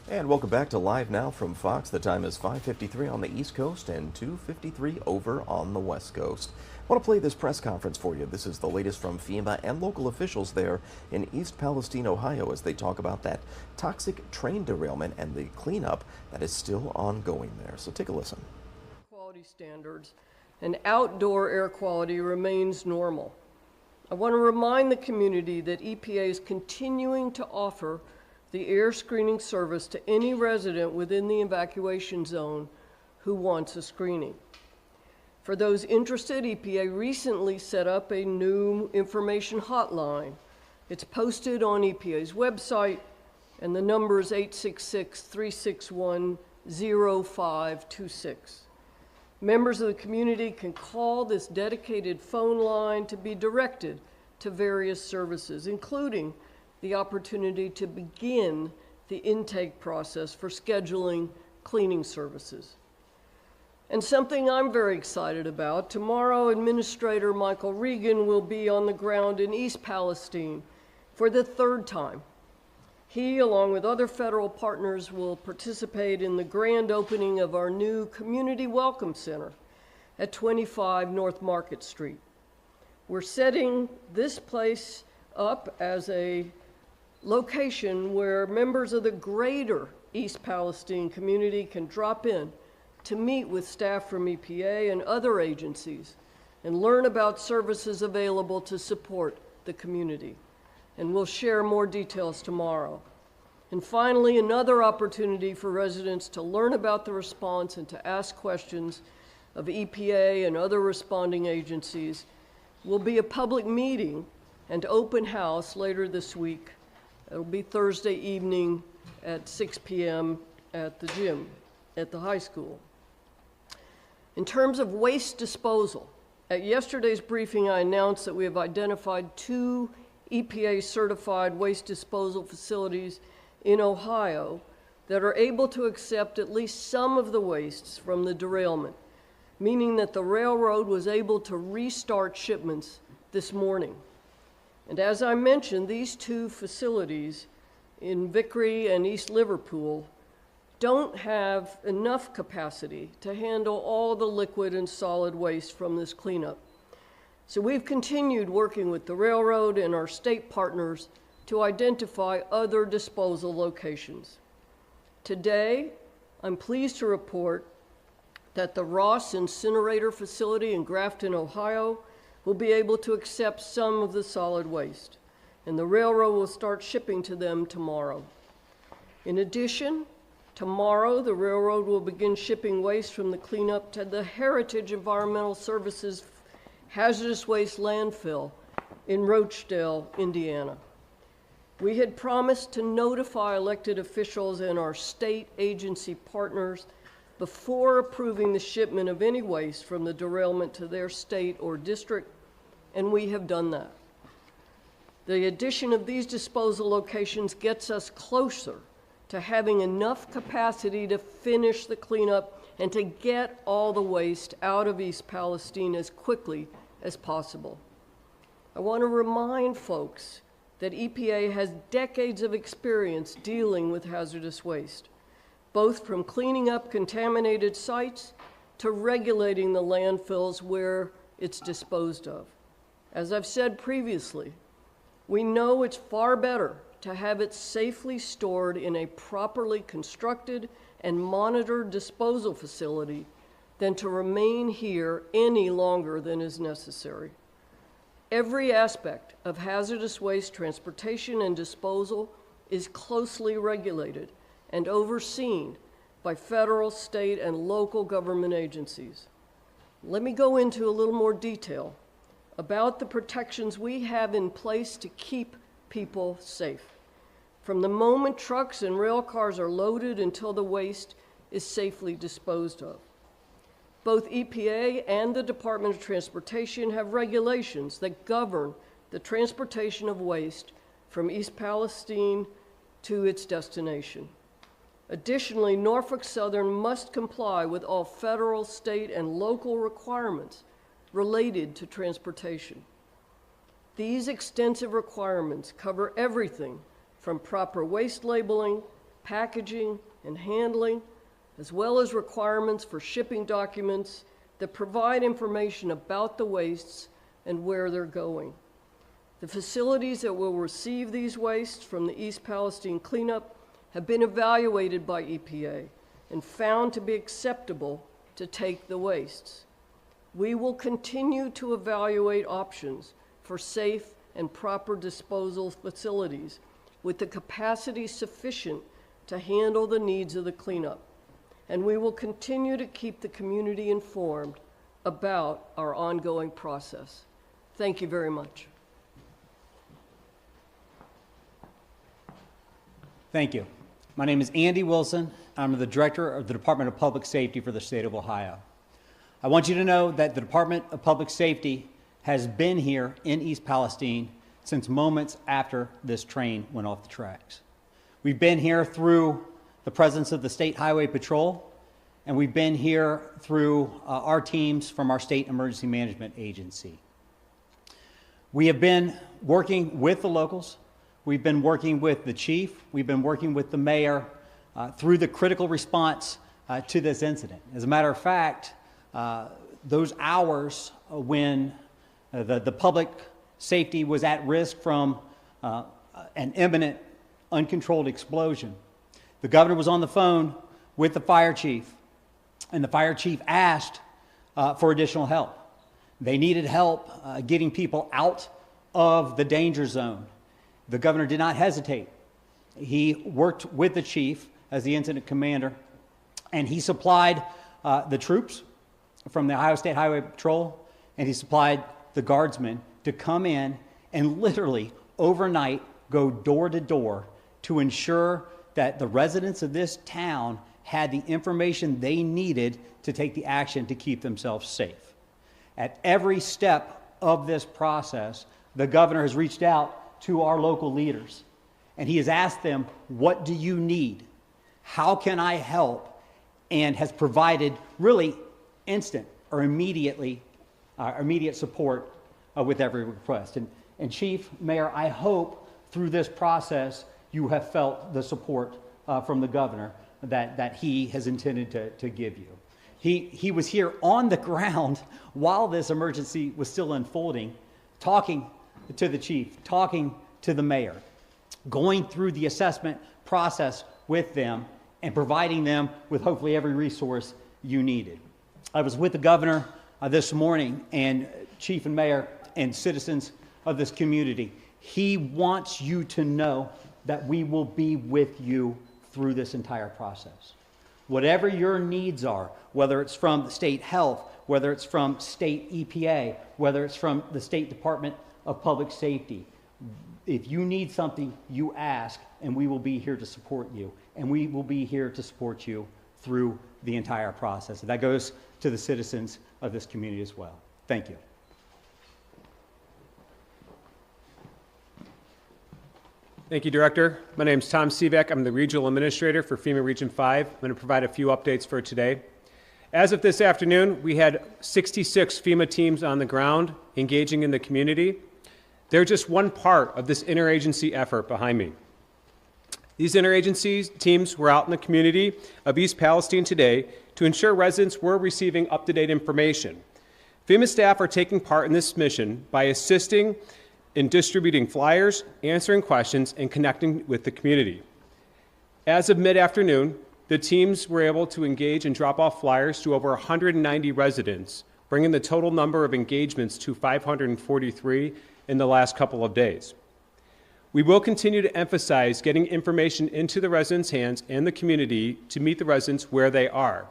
And welcome back to Live Now from Fox. The time is 5:53 on the East Coast and 2:53 over on the West Coast. I want to play this press conference for you. This is the latest from FEMA and local officials there in East Palestine, Ohio, as they talk about that toxic train derailment and the cleanup that is still ongoing there. So take a listen.
Quality standards and outdoor air quality remains normal. I want to remind the community that EPA is continuing to offer the air screening service to any resident within the evacuation zone who wants a screening. For those interested, EPA recently set up a new information hotline. It's posted on EPA's website, and the number is 866-361-0526. Members of the community can call this dedicated phone line to be directed to various services, including the opportunity to begin the intake process for scheduling cleaning services. And something I'm very excited about, tomorrow Administrator Michael Regan will be on the ground in East Palestine for the third time. He, along with other federal partners, will participate in the grand opening of our new Community Welcome Center at 25 North Market Street. We're setting this place up as a location where members of the greater East Palestine community can drop in to meet with staff from EPA and other agencies and learn about services available to support the community. And we'll share more details tomorrow. And finally, another opportunity for residents to learn about the response and to ask questions of EPA and other responding agencies will be a public meeting and open house later this week. It'll be Thursday evening at 6 p.m. at the gym at the high school. In terms of waste disposal, at yesterday's briefing, I announced that we have identified 2 EPA-certified waste disposal facilities in Ohio that are able to accept at least some of the wastes from the derailment, meaning that the railroad was able to restart shipments this morning. And as I mentioned, these 2 facilities in Vickery and East Liverpool don't have enough capacity to handle all the liquid and solid waste from this cleanup. So we've continued working with the railroad and our state partners to identify other disposal locations. Today, I'm pleased to report that the Ross incinerator facility in Grafton, Ohio, will be able to accept some of the solid waste, and the railroad will start shipping to them tomorrow. In addition, tomorrow the railroad will begin shipping waste from the cleanup to the Heritage Environmental Services hazardous waste landfill in Rochdale, Indiana. We had promised to notify elected officials and our state agency partners before approving the shipment of any waste from the derailment to their state or district, and we have done that. The addition of these disposal locations gets us closer to having enough capacity to finish the cleanup and to get all the waste out of East Palestine as quickly as possible. I want to remind folks that EPA has decades of experience dealing with hazardous waste, both from cleaning up contaminated sites to regulating the landfills where it's disposed of. As I've said previously, we know it's far better to have it safely stored in a properly constructed and monitored disposal facility than to remain here any longer than is necessary. Every aspect of hazardous waste transportation and disposal is closely regulated and overseen by federal, state, and local government agencies. Let me go into a little more detail about the protections we have in place to keep people safe, from the moment trucks and rail cars are loaded until the waste is safely disposed of. Both EPA and the Department of Transportation have regulations that govern the transportation of waste from East Palestine to its destination. Additionally, Norfolk Southern must comply with all federal, state, and local requirements related to transportation. These extensive requirements cover everything from proper waste labeling, packaging, and handling, as well as requirements for shipping documents that provide information about the wastes and where they're going. The facilities that will receive these wastes from the East Palestine cleanup have been evaluated by EPA and found to be acceptable to take the wastes. We will continue to evaluate options for safe and proper disposal facilities with the capacity sufficient to handle the needs of the cleanup. And we will continue to keep the community informed about our ongoing process. Thank you very much.
Thank you. My name is Andy Wilson. I'm the Director of the Department of Public Safety for the state of Ohio. I want you to know that the Department of Public Safety has been here in East Palestine since moments after this train went off the tracks. We've been here through the presence of the State Highway Patrol, and we've been here through our teams from our State Emergency Management Agency. We have been working with the locals. We've been working with the chief. We've been working with the mayor through the critical response to this incident. As a matter of fact, those hours when the public safety was at risk from an imminent, uncontrolled explosion, the governor was on the phone with the fire chief, and the fire chief asked for additional help. They needed help getting people out of the danger zone. The governor did not hesitate. He worked with the chief as the incident commander, and he supplied the troops from the Ohio State Highway Patrol, and he supplied the guardsmen to come in and literally overnight go door to door to ensure that the residents of this town had the information they needed to take the action to keep themselves safe. At every step of this process, the governor has reached out to our local leaders, and he has asked them, what do you need? How can I help? And has provided really instant or immediate support with every request. And Chief, Mayor, I hope through this process you have felt the support from the governor that he has intended to give you. He was here on the ground while this emergency was still unfolding, talking to the chief, talking to the mayor, going through the assessment process with them and providing them with hopefully every resource you needed. I was with the governor this morning, and Chief and Mayor and citizens of this community. He wants you to know that we will be with you through this entire process. Whatever your needs are, whether it's from the state health, whether it's from state EPA, whether it's from the State Department of Public Safety, if you need something, you ask, and we will be here to support you. And we will be here to support you through the entire process. And that goes to the citizens of this community as well. Thank you.
Thank you, Director. My name is Tom Sivak. I'm the Regional Administrator for FEMA Region 5. I'm going to provide a few updates for today. As of this afternoon, we had 66 FEMA teams on the ground engaging in the community. They're just one part of this interagency effort behind me. These interagency teams were out in the community of East Palestine today to ensure residents were receiving up-to-date information. FEMA staff are taking part in this mission by assisting in distributing flyers, answering questions, and connecting with the community. As of mid-afternoon, the teams were able to engage and drop off flyers to over 190 residents, bringing the total number of engagements to 543 in the last couple of days. We will continue to emphasize getting information into the residents' hands and the community to meet the residents where they are.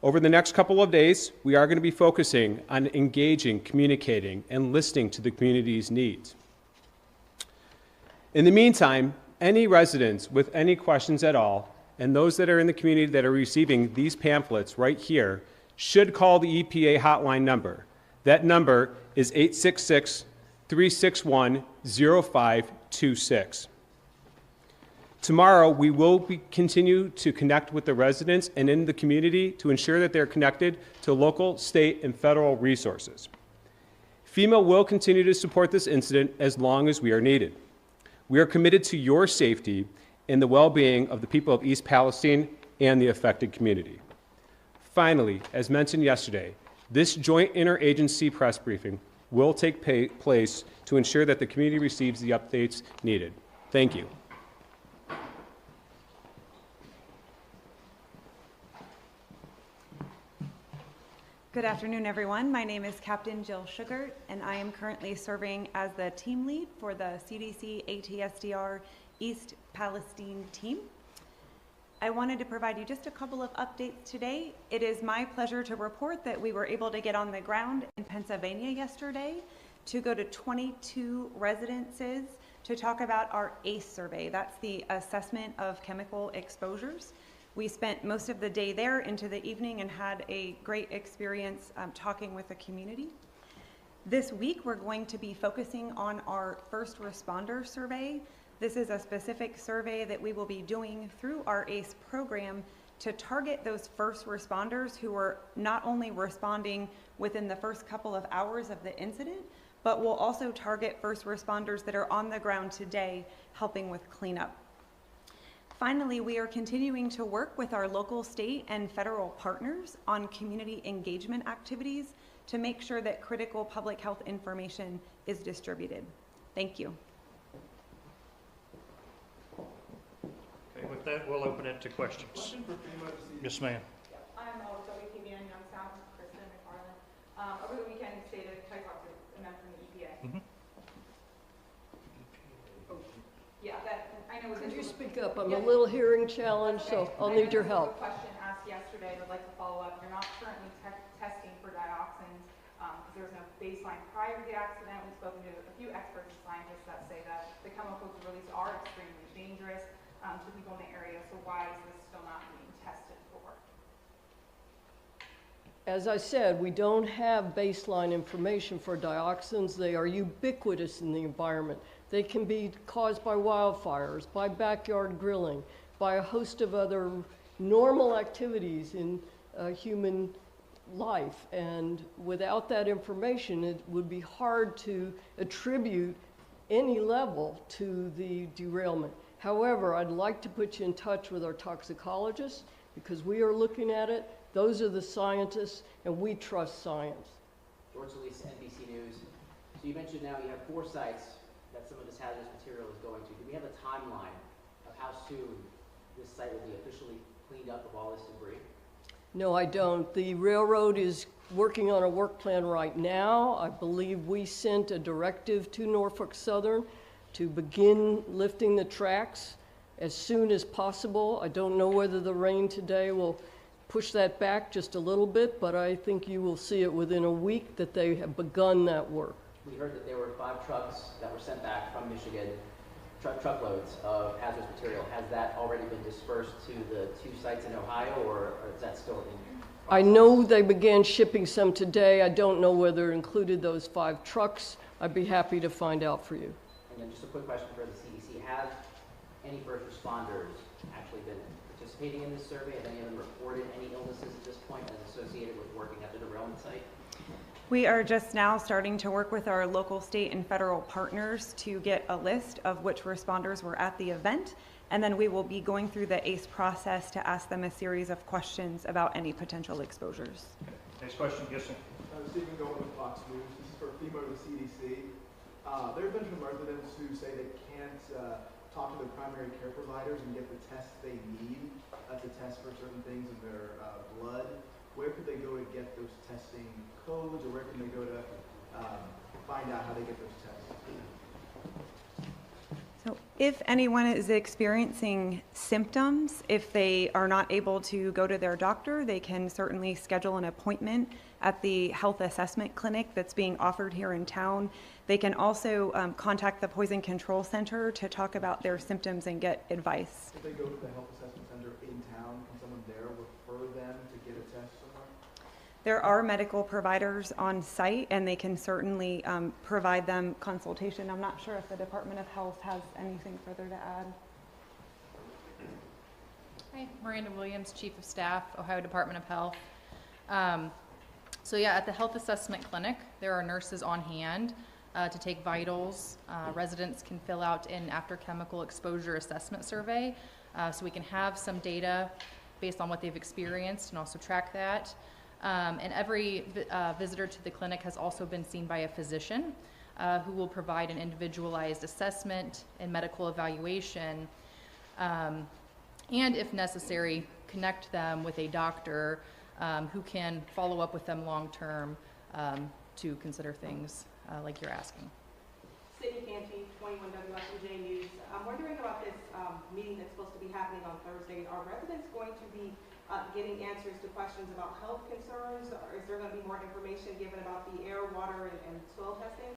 Over the next couple of days, we are going to be focusing on engaging, communicating, and listening to the community's needs. In the meantime, any residents with any questions at all, and those that are in the community that are receiving these pamphlets right here, should call the EPA hotline number. That number is 866-361-0526. Tomorrow, we will continue to connect with the residents and in the community to ensure that they're connected to local, state, and federal resources. FEMA will continue to support this incident as long as we are needed. We are committed to your safety and the well-being of the people of East Palestine and the affected community. Finally, as mentioned yesterday, this joint interagency press briefing will take place to ensure that the community receives the updates needed. Thank you.
Good afternoon, everyone. My name is Captain Jill Sugart, and I am currently serving as the team lead for the CDC ATSDR East Palestine team. I wanted to provide you just a couple of updates today. It is my pleasure to report that we were able to get on the ground in Pennsylvania yesterday to go to 22 residences to talk about our ACE survey. That's the assessment of chemical exposures. We spent most of the day there into the evening and had a great experience talking with the community. This week, we're going to be focusing on our first responder survey. This is a specific survey that we will be doing through our ACE program to target those first responders who are not only responding within the first couple of hours of the incident, but we'll also target first responders that are on the ground today helping with cleanup. Finally, we are continuing to work with our local, state, and federal partners on community engagement activities to make sure that critical public health information is distributed. Thank you.
Okay, with that, we'll open it to questions. Yes, ma'am.
I'm WPBN Youngstown, Kristen McFarland. Over the weekend, the state of Texas met from the EPA. Yeah, that I know.
Could you speak up? I'm a little hearing challenged, so I'll need your help.
A question asked yesterday. I'd like to follow up. You're not currently testing for dioxins because there was no baseline prior to the accident. We've spoken to a few experts and scientists that say that the chemicals released are extremely dangerous to people in the area. So why is this still not being tested for?
As I said, we don't have baseline information for dioxins. They are ubiquitous in the environment. They can be caused by wildfires, by backyard grilling, by a host of other normal activities in human life. And without that information, it would be hard to attribute any level to the derailment. However, I'd like to put you in touch with our toxicologists because we are looking at it. Those are the scientists, and we trust science.
George Solis, NBC News. So you mentioned now you have 4 sites that some of this hazardous material is going to. Do we have a timeline of how soon this site will be officially cleaned up of all this debris?
No, I don't. The railroad is working on a work plan right now. I believe we sent a directive to Norfolk Southern to begin lifting the tracks as soon as possible. I don't know whether the rain today will push that back just a little bit, but I think you will see it within a week that they have begun that work.
We heard that there were 5 trucks that were sent back from Michigan, truckloads of hazardous material. Has that already been dispersed to the 2 sites in Ohio, or is that still in?
I know they began shipping some today. I don't know whether it included those 5 trucks. I'd be happy to find out for you.
And then just a quick question for the CDC. Have any first responders actually been participating in this survey? Have any of them reported any illnesses at this point as associated with working at the derailment site?
We are just now starting to work with our local, state, and federal partners to get a list of which responders were at the event, and then we will be going through the ACE process to ask them a series of questions about any potential exposures.
Next question, Gissing.
Stephen Gold with Fox News. This is for FEMA or the CDC. There have been some residents who say they can't talk to their primary care providers and get the tests they need to test for certain things in their blood. Where could they go to get those testing codes, or where can they go to find out how they get those tests?
So if anyone is experiencing symptoms, if they are not able to go to their doctor, they can certainly schedule an appointment at the health assessment clinic that's being offered here in town. They can also contact the Poison Control Center to talk about their symptoms and get advice.
If they go to the health assessment center in town, can someone there refer them to get a test somewhere?
There are medical providers on site, and they can certainly provide them consultation. I'm not sure if the Department of Health has anything further to add.
Hi, Miranda Williams, Chief of Staff, Ohio Department of Health. So yeah, at the health assessment clinic, there are nurses on hand to take vitals. Residents can fill out an after chemical exposure assessment survey, so we can have some data based on what they've experienced and also track that. And every visitor to the clinic has also been seen by a physician who will provide an individualized assessment and medical evaluation, and if necessary, connect them with a doctor who can follow up with them long term to consider things like you're asking.
Sydney Canty, 21 WSNJ News. I'm wondering about this meeting that's supposed to be happening on Thursday. Are residents going to be getting answers to questions about health concerns, or is there going to be more information given about the air, water, and soil testing?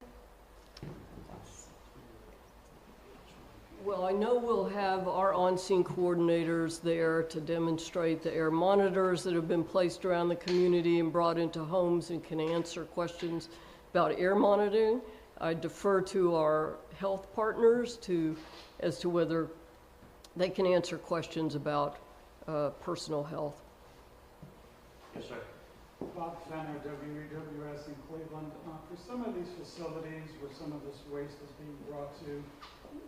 Well, I know we'll have our on-scene coordinators there to demonstrate the air monitors that have been placed around the community and brought into homes and can answer questions about air monitoring. I defer to our health partners as to whether they can answer questions about personal health.
Yes, sir.
Bob Fenner, WEWS in Cleveland. For some of these facilities where some of this waste is being brought to,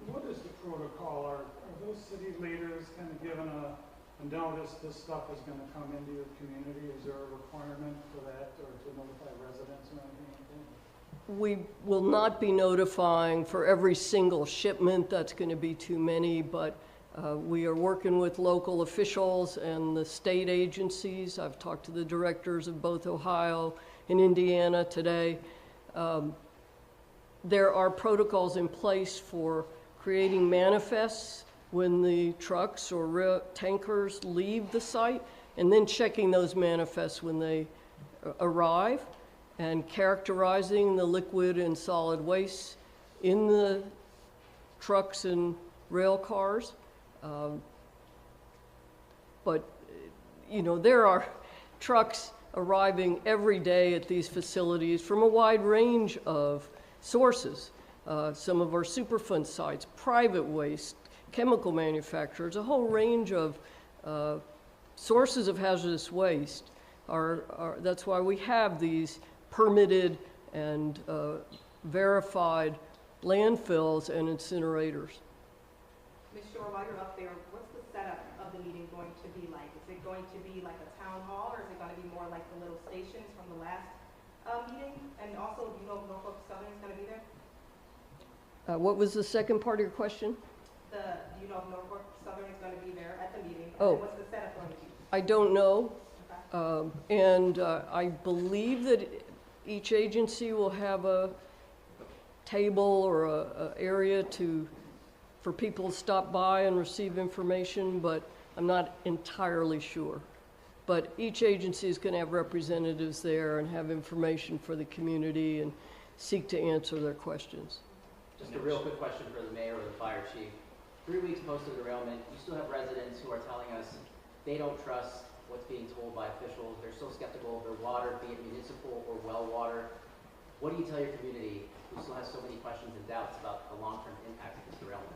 what is the protocol? Are those city leaders kind of given a notice this stuff is going to come into your community? Is there a requirement for that, or to notify residents or anything like that?
We will not be notifying for every single shipment. That's going to be too many, but we are working with local officials and the state agencies. I've talked to the directors of both Ohio and Indiana today. There are protocols in place for creating manifests when the trucks or tankers leave the site, and then checking those manifests when they arrive, and characterizing the liquid and solid waste in the trucks and rail cars. But, you know, there are trucks arriving every day at these facilities from a wide range of sources. Some of our Superfund sites, private waste, chemical manufacturers, a whole range of sources of hazardous waste. That's why we have these permitted and verified landfills and incinerators.
Ms. Shore, while you're up there, what's the setup of the meeting going to be like? Is it going to be like a town hall, or is it going to be more like the little stations from the last meeting? And also, do you know if Norfolk Southern is going to be there?
What was the second part of your question?
Do you know if Norfolk Southern is going to be there at the meeting?
Oh.
And what's the setup going to be?
I don't know.
Okay.
I believe that each agency will have a table or a area for people to stop by and receive information, but I'm not entirely sure. But each agency is going to have representatives there and have information for the community and seek to answer their questions.
Just a real quick question for the mayor or the fire chief. 3 weeks post the derailment, you still have residents who are telling us they don't trust what's being told by officials. They're still skeptical of their water, be it municipal or well water. What do you tell your community who still has so many questions and doubts about the long-term impact of this derailment?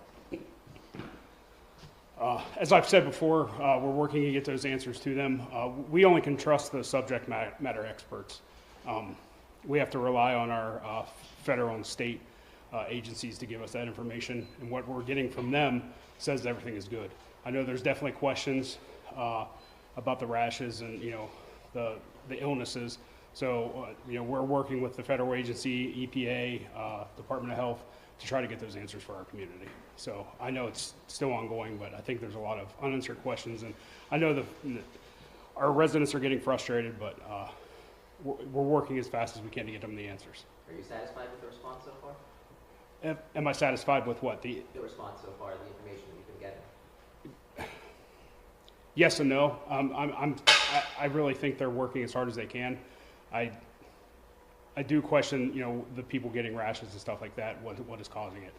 As I've said before, we're working to get those answers to them. We only can trust the subject matter experts. We have to rely on our federal and state agencies to give us that information, and what we're getting from them says everything is good. I know there's definitely questions about the rashes and the illnesses. So we're working with the federal agency, EPA, Department of Health, to try to get those answers for our community. So I know it's still ongoing, but I think there's a lot of unanswered questions, and I know our residents are getting frustrated, but we're working as fast as we can to get them the answers.
Are you satisfied with the response so far?
Am I satisfied with what? The
response so far, the information that you've been getting?
Yes and no. I really think they're working as hard as they can. I do question, the people getting rashes and stuff like that, what is causing it.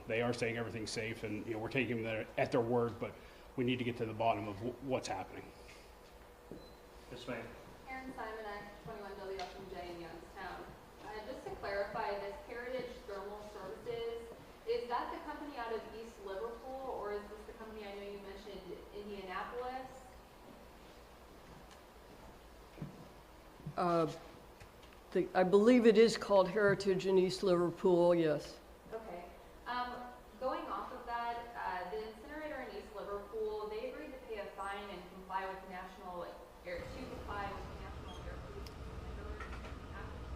They are saying everything's safe, and we're taking them at their word, but we need to get to the bottom of what's happening.
Yes, ma'am.
Aaron Simonek, 21WFMJ in Youngstown. Just to clarify, this Heritage Thermal Services, is that the company out of East Liverpool, or is this the company I know you mentioned, Indianapolis?
I believe it is called Heritage in East Liverpool, yes.
Okay. Going off of that, the incinerator in East Liverpool, they agreed to pay a fine and comply with national air pollution standards.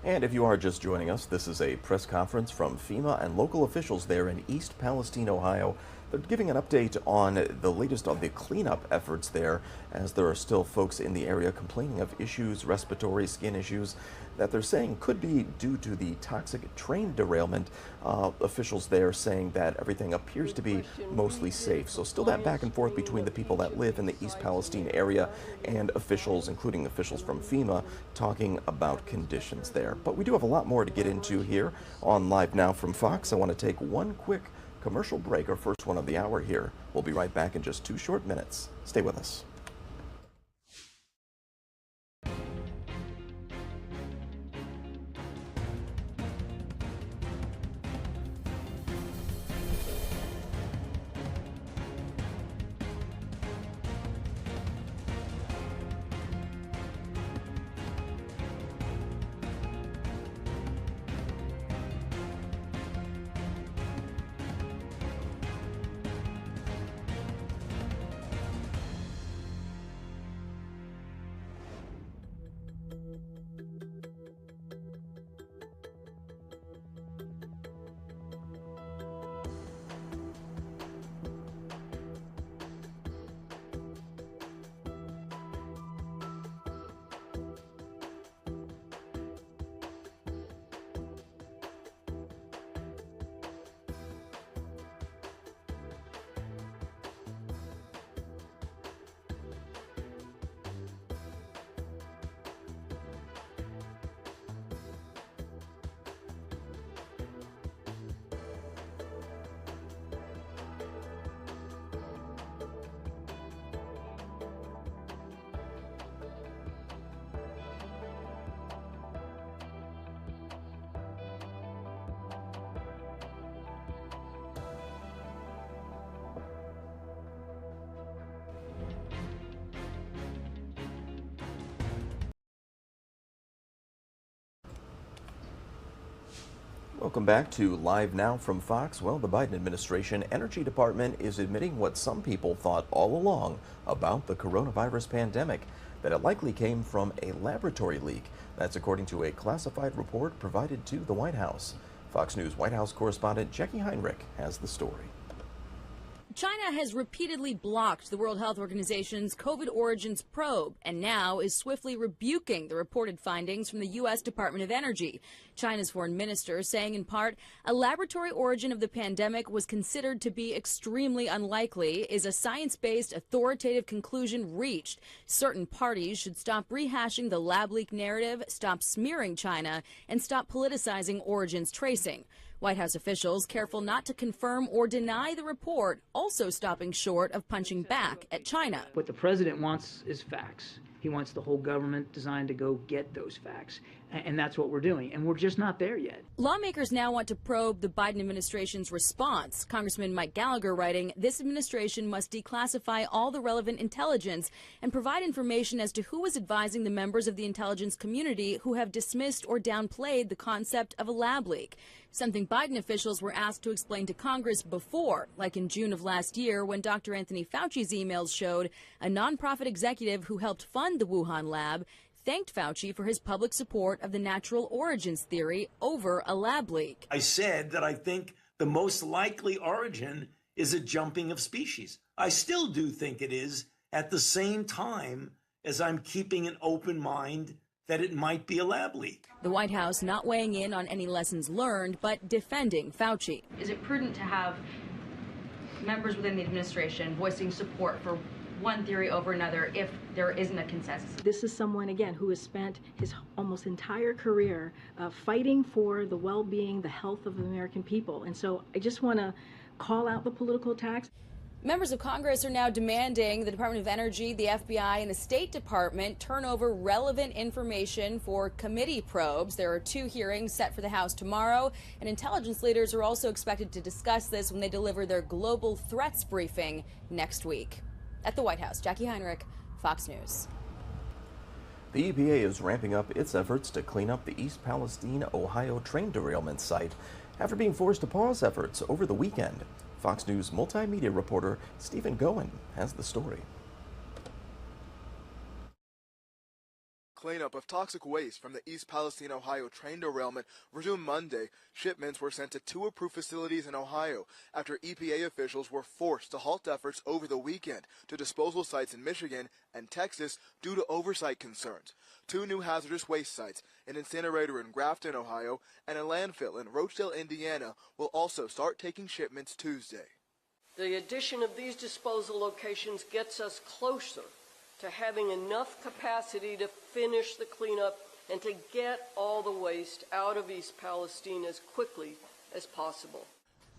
And if you are just joining us, this is a press conference from FEMA and local officials there in East Palestine, Ohio. They're giving an update on the latest of the cleanup efforts there, as there are still folks in the area complaining of issues, respiratory skin issues, that they're saying could be due to the toxic train derailment. Officials there saying that everything appears to be mostly safe. So still that back and forth between the people that live in the East Palestine area and officials, including officials from FEMA, talking about conditions there. But we do have a lot more to get into here on Live Now from Fox. I want to take one quick commercial break, our first one of the hour here. We'll be right back in just 2 short minutes. Stay with us. Welcome back to Live Now from Fox. Well, the Biden administration Energy Department is admitting what some people thought all along about the coronavirus pandemic, that it likely came from a laboratory leak. That's according to a classified report provided to the White House. Fox News White House correspondent Jackie Heinrich has the story.
China has repeatedly blocked the World Health Organization's COVID origins probe and now is swiftly rebuking the reported findings from the U.S. Department of Energy. China's foreign minister saying in part, a laboratory origin of the pandemic was considered to be extremely unlikely, is a science-based authoritative conclusion reached. Certain parties should stop rehashing the lab leak narrative, stop smearing China, and stop politicizing origins tracing. White House officials careful not to confirm or deny the report, also stopping short of punching back at China.
What the president wants is facts. He wants the whole government designed to go get those facts. And that's what we're doing. And we're just not there yet.
Lawmakers now want to probe the Biden administration's response. Congressman Mike Gallagher writing, this administration must declassify all the relevant intelligence and provide information as to who was advising the members of the intelligence community who have dismissed or downplayed the concept of a lab leak. Something Biden officials were asked to explain to Congress before, like in June of last year when Dr. Anthony Fauci's emails showed a nonprofit executive who helped fund the Wuhan lab thanked Fauci for his public support of the natural origins theory over a lab leak.
I said that I think the most likely origin is a jumping of species. I still do think it is, at the same time as I'm keeping an open mind that it might be a lab leak.
The White House not weighing in on any lessons learned, but defending Fauci.
Is it prudent to have members within the administration voicing support for one theory over another if there isn't a consensus?
This is someone, again, who has spent his almost entire career fighting for the well-being, the health of the American people. And so I just want to call out the political attacks.
Members of Congress are now demanding the Department of Energy, the FBI, and the State Department turn over relevant information for committee probes. There are 2 hearings set for the House tomorrow, and intelligence leaders are also expected to discuss this when they deliver their global threats briefing next week. At the White House, Jackie Heinrich, Fox News.
The EPA is ramping up its efforts to clean up the East Palestine, Ohio train derailment site after being forced to pause efforts over the weekend. Fox News multimedia reporter Stephen Goen has the story.
Cleanup of toxic waste from the East Palestine, Ohio train derailment resumed Monday. Shipments were sent to 2 approved facilities in Ohio after EPA officials were forced to halt efforts over the weekend to disposal sites in Michigan and Texas due to oversight concerns. 2 new hazardous waste sites, an incinerator in Grafton, Ohio, and a landfill in Rochdale, Indiana, will also start taking shipments Tuesday.
The addition of these disposal locations gets us closer to having enough capacity to finish the cleanup and to get all the waste out of East Palestine as quickly as possible.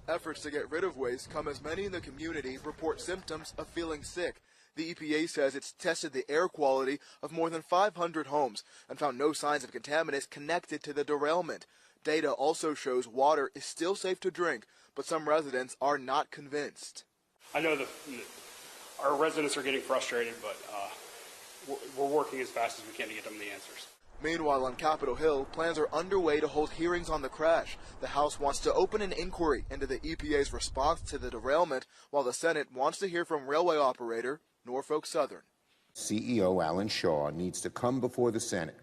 Efforts to get rid of waste come as many in the community report symptoms of feeling sick. The EPA says it's tested the air quality of more than 500 homes and found no signs of contaminants connected to the derailment. Data also shows water is still safe to drink, but some residents are not convinced.
I know that our residents are getting frustrated, but we're working as fast as we can to get them the answers.
Meanwhile, on Capitol Hill, plans are underway to hold hearings on the crash. The House wants to open an inquiry into the EPA's response to the derailment, while the Senate wants to hear from railway operator Norfolk Southern.
CEO Alan Shaw needs to come before the Senate,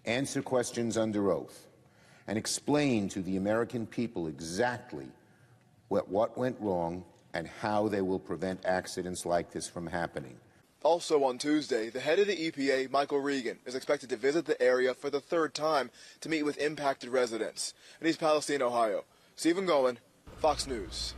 answer questions under oath, and explain to the American people exactly what went wrong and how they will prevent accidents like this from happening.
Also on Tuesday, the head of the EPA, Michael Regan, is expected to visit the area for the 3rd time to meet with impacted residents. In East Palestine, Ohio, Stephen Goen, Fox News.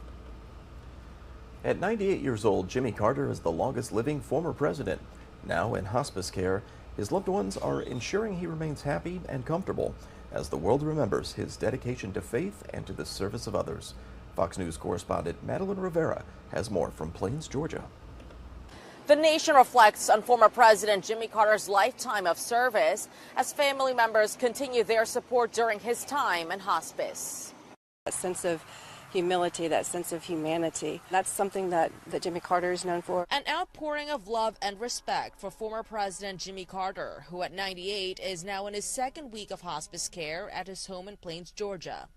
At 98 years old, Jimmy Carter is the longest living former president. Now in hospice care, his loved ones are ensuring he remains happy and comfortable as the world remembers his dedication to faith and to the service of others. Fox News correspondent Madeline Rivera has more from Plains, Georgia.
The nation reflects on former President Jimmy Carter's lifetime of service as family members continue their support during his time in hospice.
That sense of humility, that sense of humanity, that's something that Jimmy Carter is known for.
An outpouring of love and respect for former President Jimmy Carter, who at 98 is now in his 2nd week of hospice care at his home in Plains, Georgia.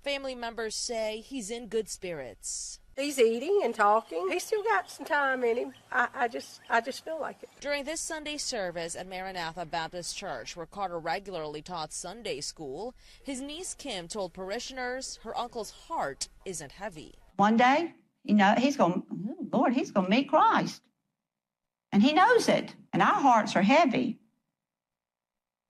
Family members say he's in good spirits.
He's eating and talking. He's still got some time in him. I just feel like it.
During this Sunday service at Maranatha Baptist Church, where Carter regularly taught Sunday school, his niece Kim told parishioners her uncle's heart isn't heavy.
One day,
You know, he's going to meet Christ. And he knows it. And our hearts are heavy.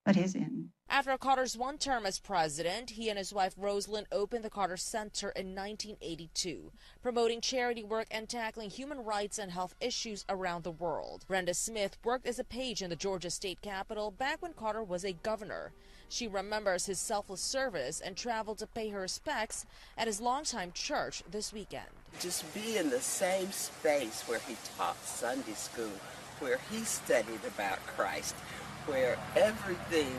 But his isn't.
After Carter's one term as president, he and his wife Rosalind opened the Carter Center in 1982, promoting charity work and tackling human rights and health issues around the world. Brenda Smith worked as a page in the Georgia state capitol back when Carter was a governor. She remembers his selfless service and traveled to pay her respects at his longtime church this weekend.
Just be in the same space where he taught Sunday school, where he studied about Christ, where everything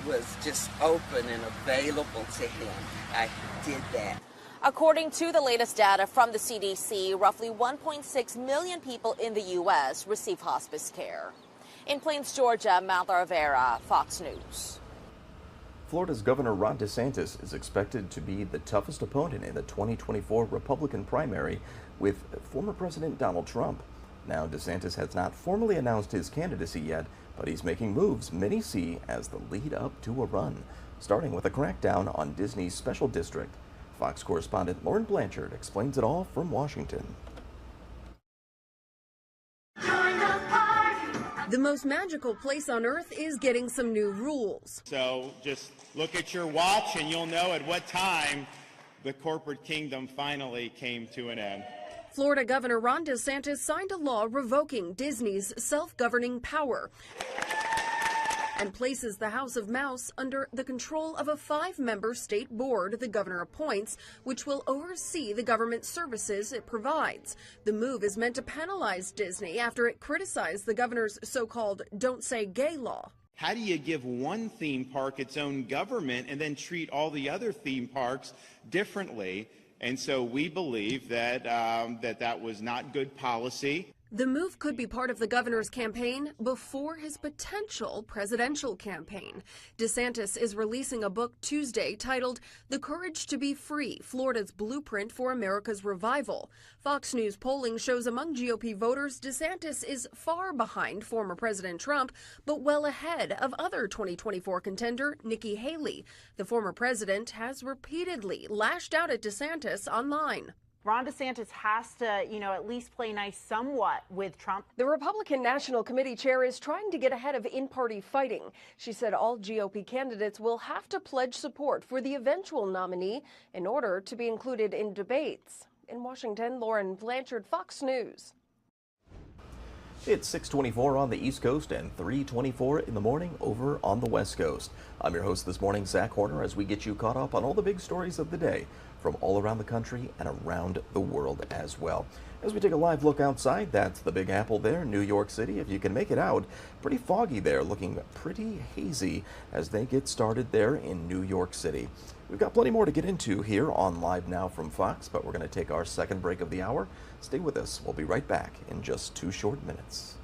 was just open and available to him. I did that.
According to the latest data from the CDC, roughly 1.6 million people in the U.S. receive hospice care. In Plains, Georgia, Martha Rivera, Fox News.
Florida's Governor Ron DeSantis is expected to be the toughest opponent in the 2024 Republican primary with former President Donald Trump. Now, DeSantis has not formally announced his candidacy yet, but he's making moves many see as the lead up to a run, starting with a crackdown on Disney's special district. Fox correspondent Lauren Blanchard explains it all from Washington.
The most magical place on earth is getting some new rules.
So just look at your watch and you'll know at what time the corporate kingdom finally came to an end.
Florida Governor Ron DeSantis signed a law revoking Disney's self-governing power and places the House of Mouse under the control of a 5-member state board the governor appoints, which will oversee the government services it provides. The move is meant to penalize Disney after it criticized the governor's so-called Don't Say Gay law.
How do you give one theme park its own government and then treat all the other theme parks differently? And so we believe that that was not good policy.
The move could be part of the governor's campaign before his potential presidential campaign. DeSantis is releasing a book Tuesday titled The Courage to Be Free, Florida's Blueprint for America's Revival. Fox News polling shows among GOP voters DeSantis is far behind former President Trump, but well ahead of other 2024 contender Nikki Haley. The former president has repeatedly lashed out at DeSantis online.
Ron DeSantis has to, at least play nice somewhat with Trump.
The Republican National Committee chair is trying to get ahead of in-party fighting. She said all GOP candidates will have to pledge support for the eventual nominee in order to be included in debates. In Washington, Lauren Blanchard, Fox News.
It's 6:24 on the East Coast and 3:24 in the morning over on the West Coast. I'm your host this morning, Zach Horner, as we get you caught up on all the big stories of the day from all around the country and around the world as well. As we take a live look outside, that's the Big Apple there, New York City. If you can make it out, pretty foggy there, looking pretty hazy as they get started there in New York City. We've got plenty more to get into here on Live Now from Fox, but we're going to take our second break of the hour. Stay with us. We'll be right back in just 2 short minutes.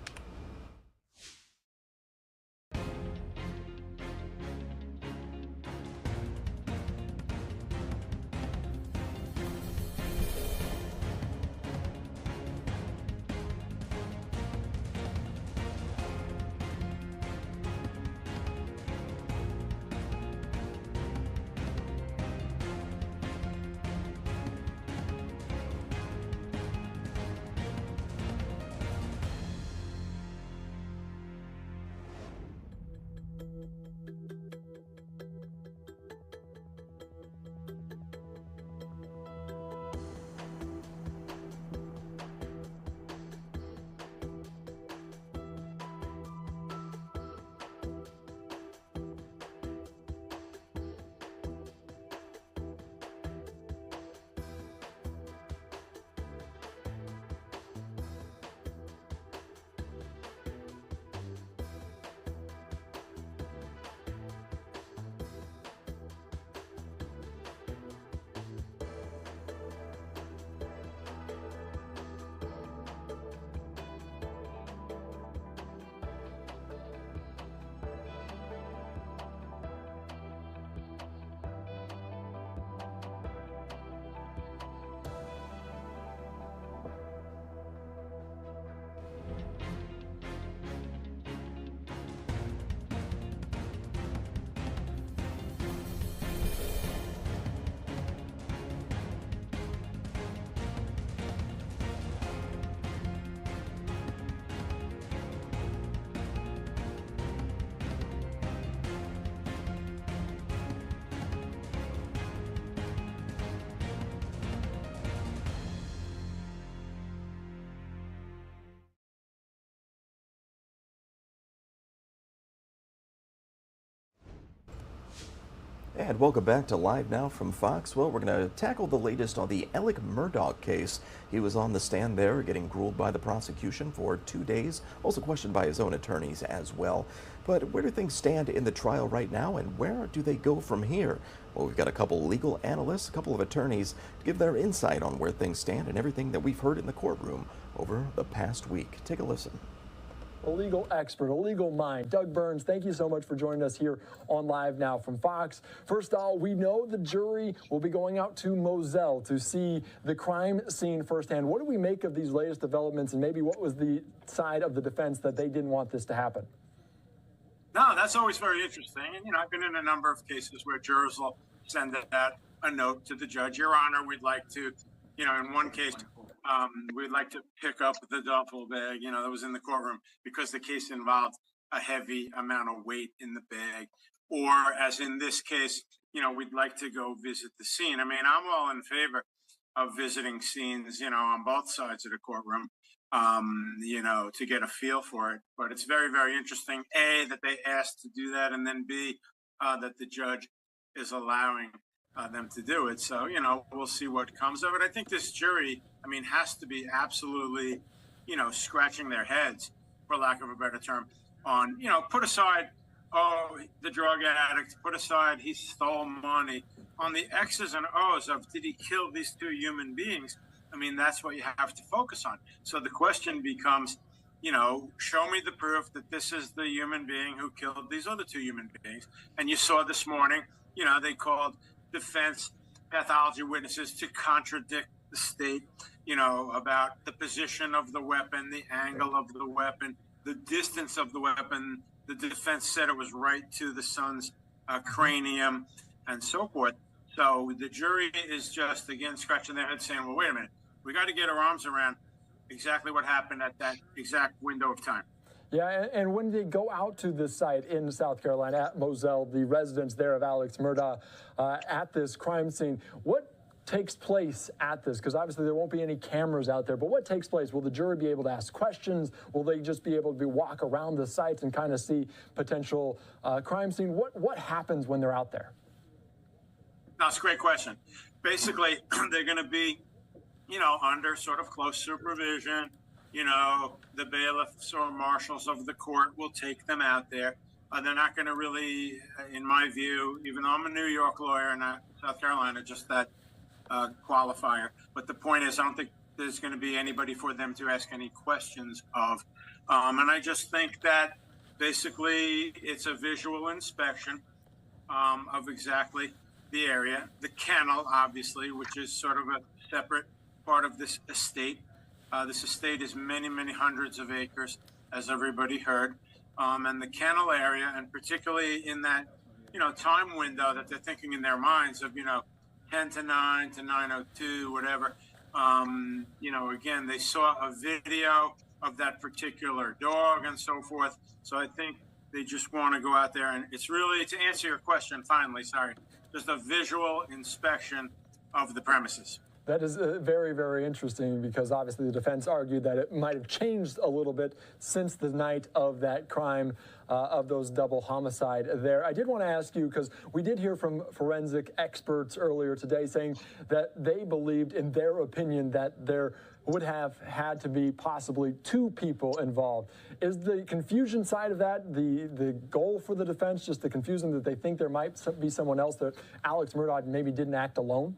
And welcome back to Live Now from Fox. Well, we're going to tackle the latest on the Alec Murdaugh case. He was on the stand there getting grilled by the prosecution for 2 days, also questioned by his own attorneys as well. But where do things stand in the trial right now, and where do they go from here? Well, we've got a couple legal analysts, a couple of attorneys to give their insight on where things stand and everything that we've heard in the courtroom over the past week. Take a listen.
A legal expert, a legal mind. Doug Burns, thank you so much for joining us here on Live Now from Fox. First of all, we know the jury will be going out to Moselle to see the crime scene firsthand. What do we make of these latest developments, and maybe what was the side of the defense that they didn't want this to happen?
No, that's always very interesting. And, I've been in a number of cases where jurors will send out a note to the judge. Your Honor, we'd like to, in one case, we'd like to pick up the duffel bag, that was in the courtroom because the case involved a heavy amount of weight in the bag. Or as in this case, we'd like to go visit the scene. I mean, I'm all in favor of visiting scenes, on both sides of the courtroom, to get a feel for it. But it's very, very interesting, A, that they asked to do that, and then B, that the judge is allowing them to do it. So, we'll see what comes of it. I think this jury, has to be absolutely, scratching their heads, for lack of a better term, on, put aside, the drug addict, put aside he stole money, on the X's and O's of did he kill these two human beings? That's what you have to focus on. So the question becomes, show me the proof that this is the human being who killed these other two human beings. And you saw this morning, they called defense pathology witnesses to contradict the state, about the position of the weapon, the angle of the weapon, the distance of the weapon. The defense said it was right to the son's cranium and so forth. So the jury is just, again, scratching their head saying, well, wait a minute, we got to get our arms around exactly what happened at that exact window of time.
Yeah, and when they go out to this site in South Carolina at Moselle, the residence there of Alec Murdaugh at this crime scene, what takes place at this? Because obviously there won't be any cameras out there, but what takes place? Will the jury be able to ask questions? Will they just be able to walk around the sites and kind of see potential crime scene? What happens when they're out there?
That's a great question. Basically, they're going to be, under sort of close supervision. The bailiffs or marshals of the court will take them out there. They're not going to really, in my view, even though I'm a New York lawyer, not South Carolina, just that qualifier. But the point is, I don't think there's going to be anybody for them to ask any questions of. And I just think that basically it's a visual inspection of exactly the area. The kennel, obviously, which is sort of a separate part of this estate. This estate is many, many hundreds of acres, as everybody heard. And the kennel area, and particularly in that, time window that they're thinking in their minds of, 10 to 9 to 9:02, whatever. Again, they saw a video of that particular dog and so forth. So I think they just want to go out there, and it's really, to answer your question, finally, sorry, just a visual inspection of the premises.
That is very, very interesting, because obviously the defense argued that it might have changed a little bit since the night of that crime, of those double homicide there. I did want to ask you, because we did hear from forensic experts earlier today saying that they believed, in their opinion, that there would have had to be possibly two people involved. Is the confusion side of that the goal for the defense, just the confusion that they think there might be someone else, that Alec Murdaugh maybe didn't act alone?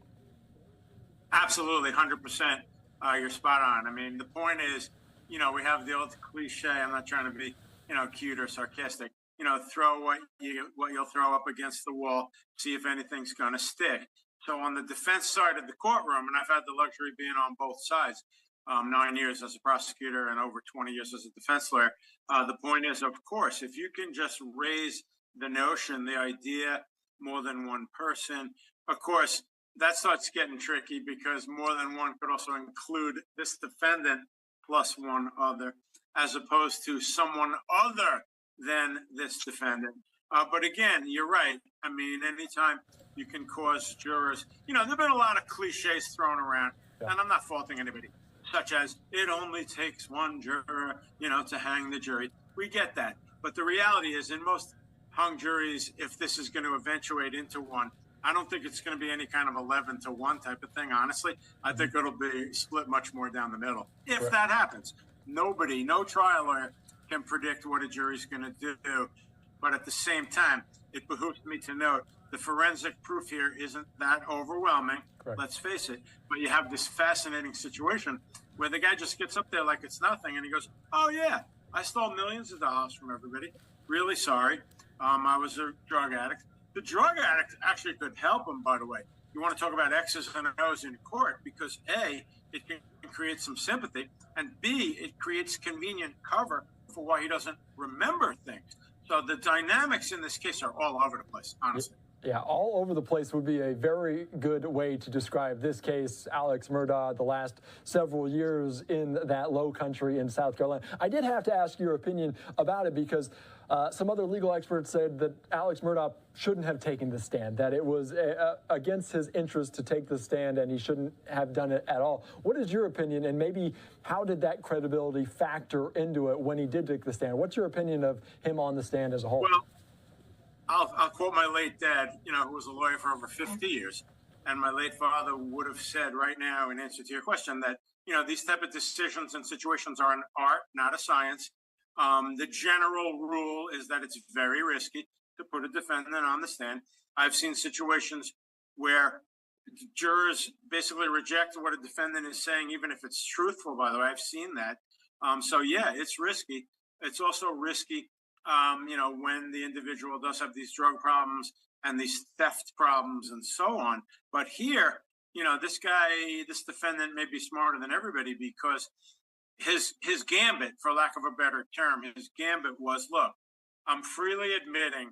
Absolutely, 100%. You're spot on. The point is, we have the old cliche. I'm not trying to be, cute or sarcastic. Throw what you'll throw up against the wall, see if anything's going to stick. So on the defense side of the courtroom, and I've had the luxury of being on both sides, 9 years as a prosecutor and over 20 years as a defense lawyer. The point is, of course, if you can just raise the notion, the idea, more than one person, of course, that starts getting tricky, because more than one could also include this defendant plus one other, as opposed to someone other than this defendant. But again, you're right. Anytime you can cause jurors, there've been a lot of cliches thrown around, and I'm not faulting anybody, such as it only takes one juror, to hang the jury. We get that. But the reality is, in most hung juries if this is going to eventuate into one. I don't think it's going to be any kind of 11-1 type of thing, honestly. I think it'll be split much more down the middle. If that happens, no trial lawyer can predict what a jury's going to do. But at the same time, it behooves me to note the forensic proof here isn't that overwhelming. Let's face it. But you have this fascinating situation where the guy just gets up there like it's nothing and he goes, oh, yeah, I stole millions of dollars from everybody. Really sorry. I was a drug addict. The drug addict actually could help him, by the way. You want to talk about X's and O's in court because A, it can create some sympathy, and B, it creates convenient cover for why he doesn't remember things. So the dynamics in this case are all over the place, honestly.
Yeah, all over the place would be a very good way to describe this case. Alec Murdaugh, the last several years in that low country in South Carolina. I did have to ask your opinion about it because some other legal experts said that Alec Murdaugh shouldn't have taken the stand, that it was against his interest to take the stand and he shouldn't have done it at all. What is your opinion, and maybe how did that credibility factor into it when he did take the stand? What's your opinion of him on the stand as a whole?
Well, I'll quote my late dad, who was a lawyer for over 50 years. And my late father would have said right now, in answer to your question, that, these type of decisions and situations are an art, not a science. The general rule is that it's very risky to put a defendant on the stand. I've seen situations where jurors basically reject what a defendant is saying, even if it's truthful, by the way. I've seen that. So, yeah, it's risky. It's also risky when the individual does have these drug problems and these theft problems and so on. But here, this defendant may be smarter than everybody because his gambit, for lack of a better term, his gambit was, look, I'm freely admitting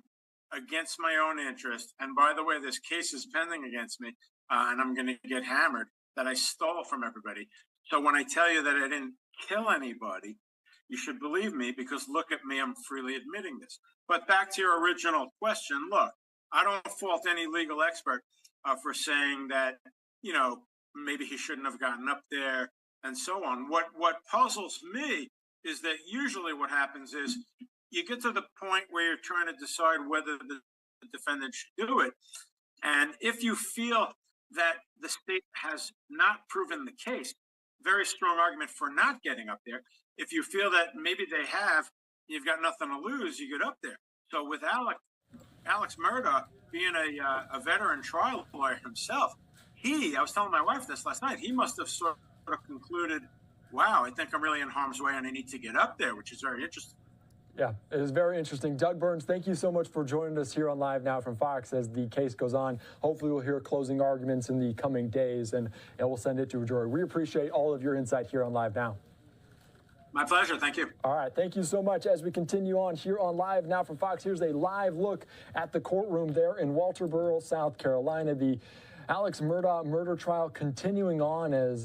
against my own interest. And by the way, this case is pending against me and I'm going to get hammered that I stole from everybody. So when I tell you that I didn't kill anybody, you should believe me because look at me, I'm freely admitting this. But back to your original question, look, I don't fault any legal expert for saying that, maybe he shouldn't have gotten up there and so on. What puzzles me is that usually what happens is you get to the point where you're trying to decide whether the defendant should do it. And if you feel that the state has not proven the case, very strong argument for not getting up there. If you feel that maybe they have, you've got nothing to lose, you get up there. So with Alec Murdaugh being a veteran trial lawyer himself, I was telling my wife this last night, he must have sort of concluded, wow, I think I'm really in harm's way and I need to get up there, which is very interesting.
Yeah, it is very interesting. Doug Burns, thank you so much for joining us here on Live Now from Fox as the case goes on. Hopefully we'll hear closing arguments in the coming days and we'll send it to a jury. We appreciate all of your insight here on Live Now.
My pleasure. Thank you.
All right. Thank you so much. As we continue on here on Live Now from Fox, here's a live look at the courtroom there in Walterboro, South Carolina. The Alec Murdaugh murder trial continuing on as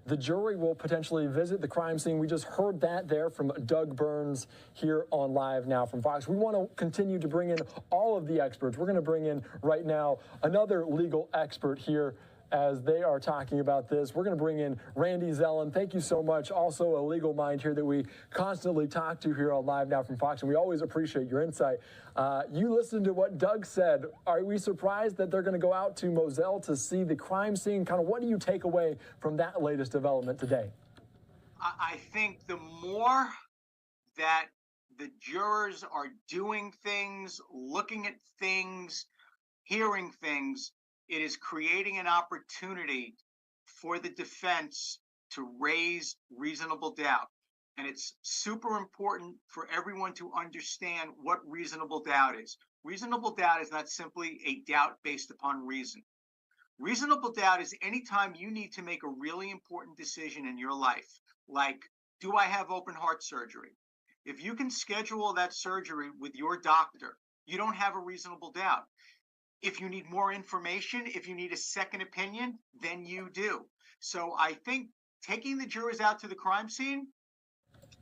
the jury will potentially visit the crime scene. We just heard that there from Doug Burns here on Live Now from Fox. We want to continue to bring in all of the experts. We're going to bring in right now another legal expert here as they are talking about this. We're going to bring in Randy Zellin. Thank you so much. Also a legal mind here that we constantly talk to here on Live Now from Fox, and we always appreciate your insight. You listened to what Doug said. Are we surprised that they're going to go out to Moselle to see the crime scene? Kind of what do you take away from that latest development today?
I think the more that the jurors are doing things, looking at things, hearing things, it is creating an opportunity for the defense to raise reasonable doubt. And it's super important for everyone to understand what reasonable doubt is. Reasonable doubt is not simply a doubt based upon reason. Reasonable doubt is anytime you need to make a really important decision in your life, like, do I have open heart surgery? If you can schedule that surgery with your doctor, you don't have a reasonable doubt. If you need more information, if you need a second opinion, then you do. So I think taking the jurors out to the crime scene,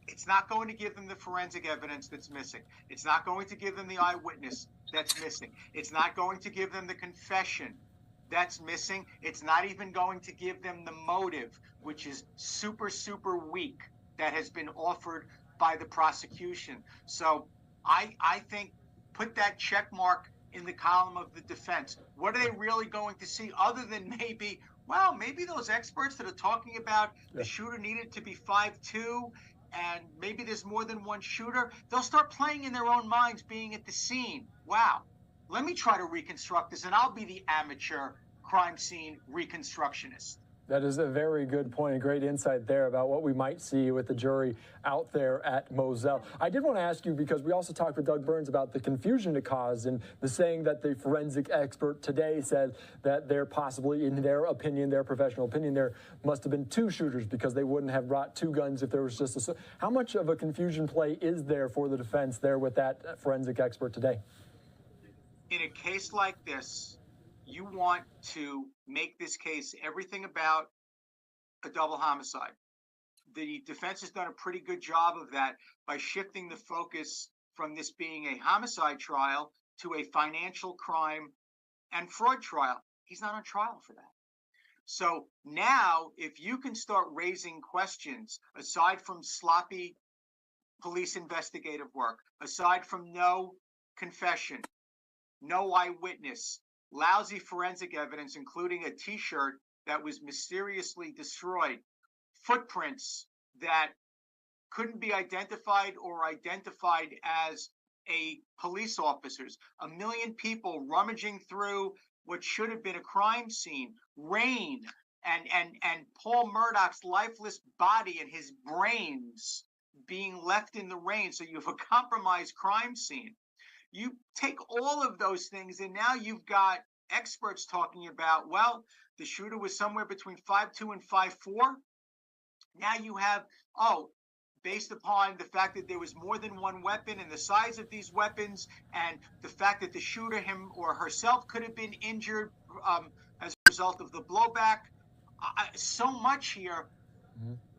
it's not going to give them the forensic evidence that's missing. It's not going to give them the eyewitness that's missing. It's not going to give them the confession that's missing. It's not even going to give them the motive, which is super, super weak, that has been offered by the prosecution. So I think put that check mark in the column of the defense. What are they really going to see other than maybe, well, maybe those experts that are talking about the shooter needed to be 5'2", and maybe there's more than one shooter? They'll start playing in their own minds being at the scene. Wow, let me try to reconstruct this, and I'll be the amateur crime scene reconstructionist.
That is a very good point, a great insight there about what we might see with the jury out there at Moselle. I did want to ask you, because we also talked with Doug Burns about the confusion it caused and the saying that the forensic expert today said that there possibly, in their opinion, their professional opinion, there must have been two shooters because they wouldn't have brought two guns if there was just a... How much of a confusion play is there for the defense there with that forensic expert today?
In a case like this, you want to make this case everything about a double homicide. The defense has done a pretty good job of that by shifting the focus from this being a homicide trial to a financial crime and fraud trial. He's not on trial for that. So now, if you can start raising questions, aside from sloppy police investigative work, aside from no confession, no eyewitness, lousy forensic evidence, including a T-shirt that was mysteriously destroyed, footprints that couldn't be identified or identified as a police officer's, 1 million people rummaging through what should have been a crime scene, rain, and Paul Murdaugh's lifeless body and his brains being left in the rain. So you have a compromised crime scene. You take all of those things, and now you've got experts talking about, well, the shooter was somewhere between 5'2" and 5'4". Now you have, based upon the fact that there was more than one weapon and the size of these weapons and the fact that the shooter, him or herself, could have been injured as a result of the blowback, so much here,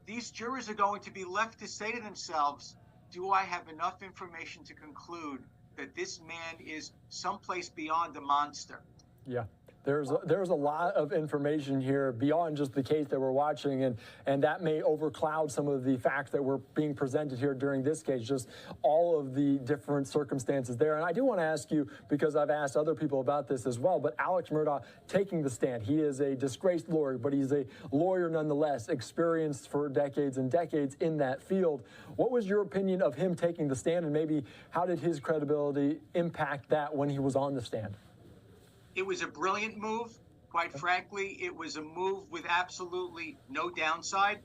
these jurors are going to be left to say to themselves, do I have enough information to conclude that this man is someplace beyond a monster?
Yeah. There's a lot of information here beyond just the case that we're watching, and that may overcloud some of the facts that were being presented here during this case, just all of the different circumstances there. And I do want to ask you, because I've asked other people about this as well, but Alec Murdaugh taking the stand, he is a disgraced lawyer, but he's a lawyer nonetheless, experienced for decades and decades in that field. What was your opinion of him taking the stand, and maybe how did his credibility impact that when he was on the stand?
It was a brilliant move. Quite frankly, it was a move with absolutely no downside.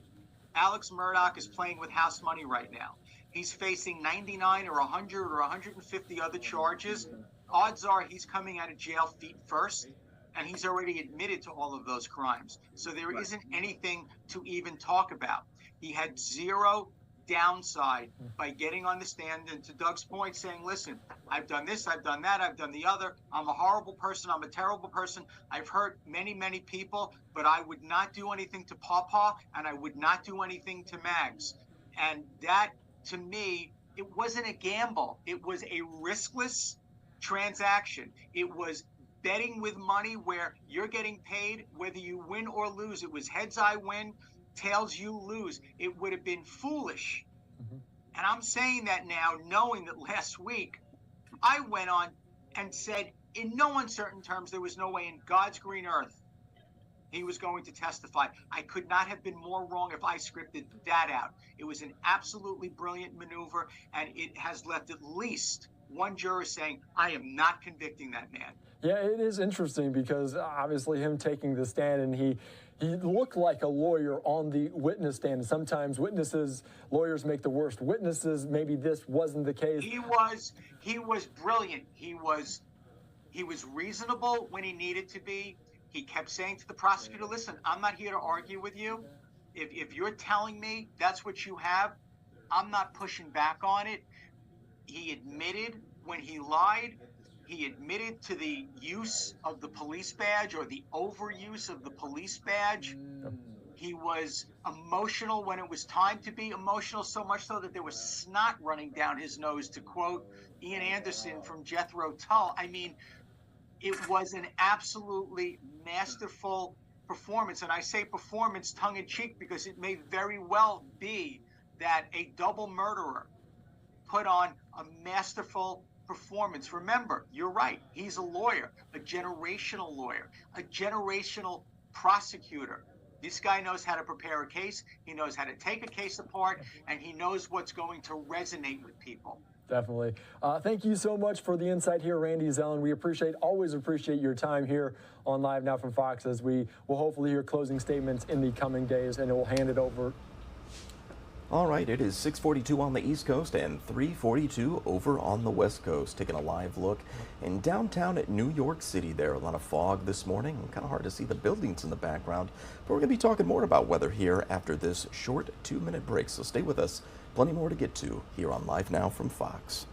Alec Murdaugh is playing with house money right now. He's facing 99 or 100 or 150 other charges. Odds are he's coming out of jail feet first, and he's already admitted to all of those crimes. So there isn't anything to even talk about. He had zero downside by getting on the stand, and to Doug's point, saying, listen, I've done this, I've done that, I've done the other. I'm a horrible person. I'm a terrible person. I've hurt many, many people, but I would not do anything to Pawpaw, and I would not do anything to Mags. And that, to me, it wasn't a gamble. It was a riskless transaction. It was betting with money where you're getting paid whether you win or lose. It was heads I win, tails you lose. It would have been foolish. And I'm saying that now, knowing that last week I went on and said in no uncertain terms there was no way in God's green earth he was going to testify. I could not have been more wrong if I scripted that out. It was an absolutely brilliant maneuver, and it has left at least one juror saying, I am not convicting that man.
Yeah, it is interesting because obviously him taking the stand, and he looked like a lawyer on the witness stand. Sometimes lawyers make the worst witnesses. Maybe this wasn't the case.
He was brilliant. He was reasonable when he needed to be. He kept saying to the prosecutor, listen, I'm not here to argue with you. If you're telling me that's what you have, I'm not pushing back on it. He admitted when he lied. He admitted to the use of the police badge, or the overuse of the police badge. He was emotional when it was time to be emotional, so much so that there was snot running down his nose, to quote Ian Anderson from Jethro Tull. I mean, it was an absolutely masterful performance. And I say performance tongue-in-cheek because it may very well be that a double murderer put on a masterful performance. Remember, you're right. He's a lawyer, a generational prosecutor. This guy knows how to prepare a case. He knows how to take a case apart, and he knows what's going to resonate with people.
Definitely. Thank you so much for the insight here, Randy Zellen. We always appreciate your time here on Live Now from Fox, as we will hopefully hear closing statements in the coming days, and we'll hand it over.
All right, it is 6:42 on the East Coast and 3:42 over on the West Coast. Taking a live look in downtown at New York City there. A lot of fog this morning. Kind of hard to see the buildings in the background. But we're going to be talking more about weather here after this short 2-minute break. So stay with us. Plenty more to get to here on Live Now from Fox.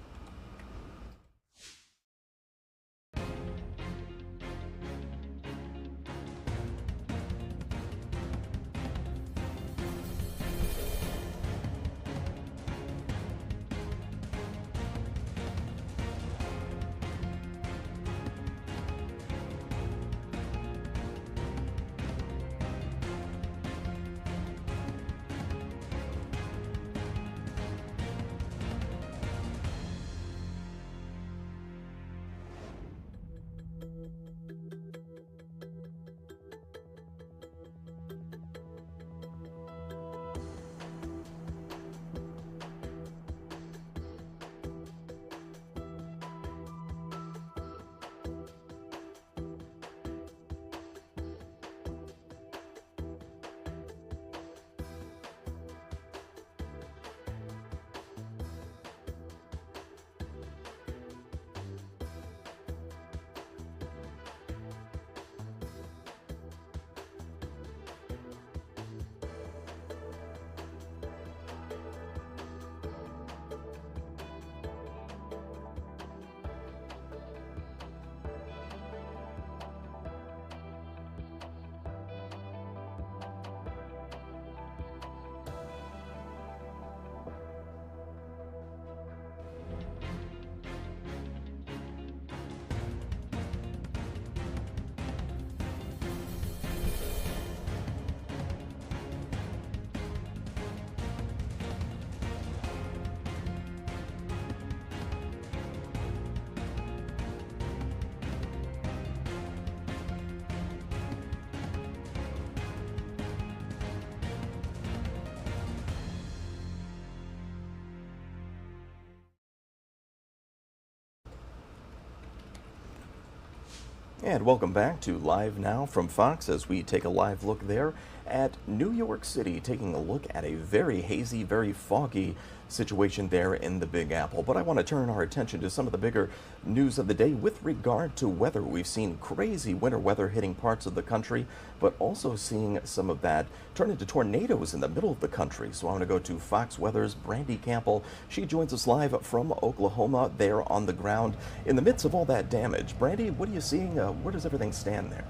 And welcome back to Live Now from Fox as we take a live look there at New York City, taking a look at a very hazy, very foggy situation there in the Big Apple. But I want to turn our attention to some of the bigger news of the day with regard to weather. We've seen crazy winter weather hitting parts of the country, but also seeing some of that turn into tornadoes in the middle of the country. So I want to go to Fox Weather's Brandy Campbell. She joins us live from Oklahoma, there on the ground in the midst of all that damage. Brandy, what are you seeing? Where does everything stand there?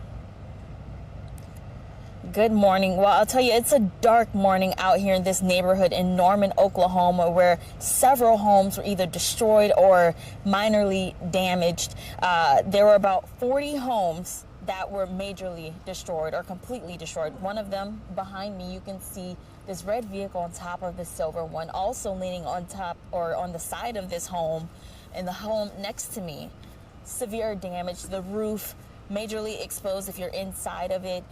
Good morning. Well, I'll tell you, it's a dark morning out here in this neighborhood in Norman, Oklahoma, where several homes were either destroyed or minorly damaged. There were about 40 homes that were majorly destroyed or completely destroyed. One of them behind me, you can see this red vehicle on top of the silver one, also leaning on top or on the side of this home, and the home next to me, severe damage. The roof majorly exposed if you're inside of it.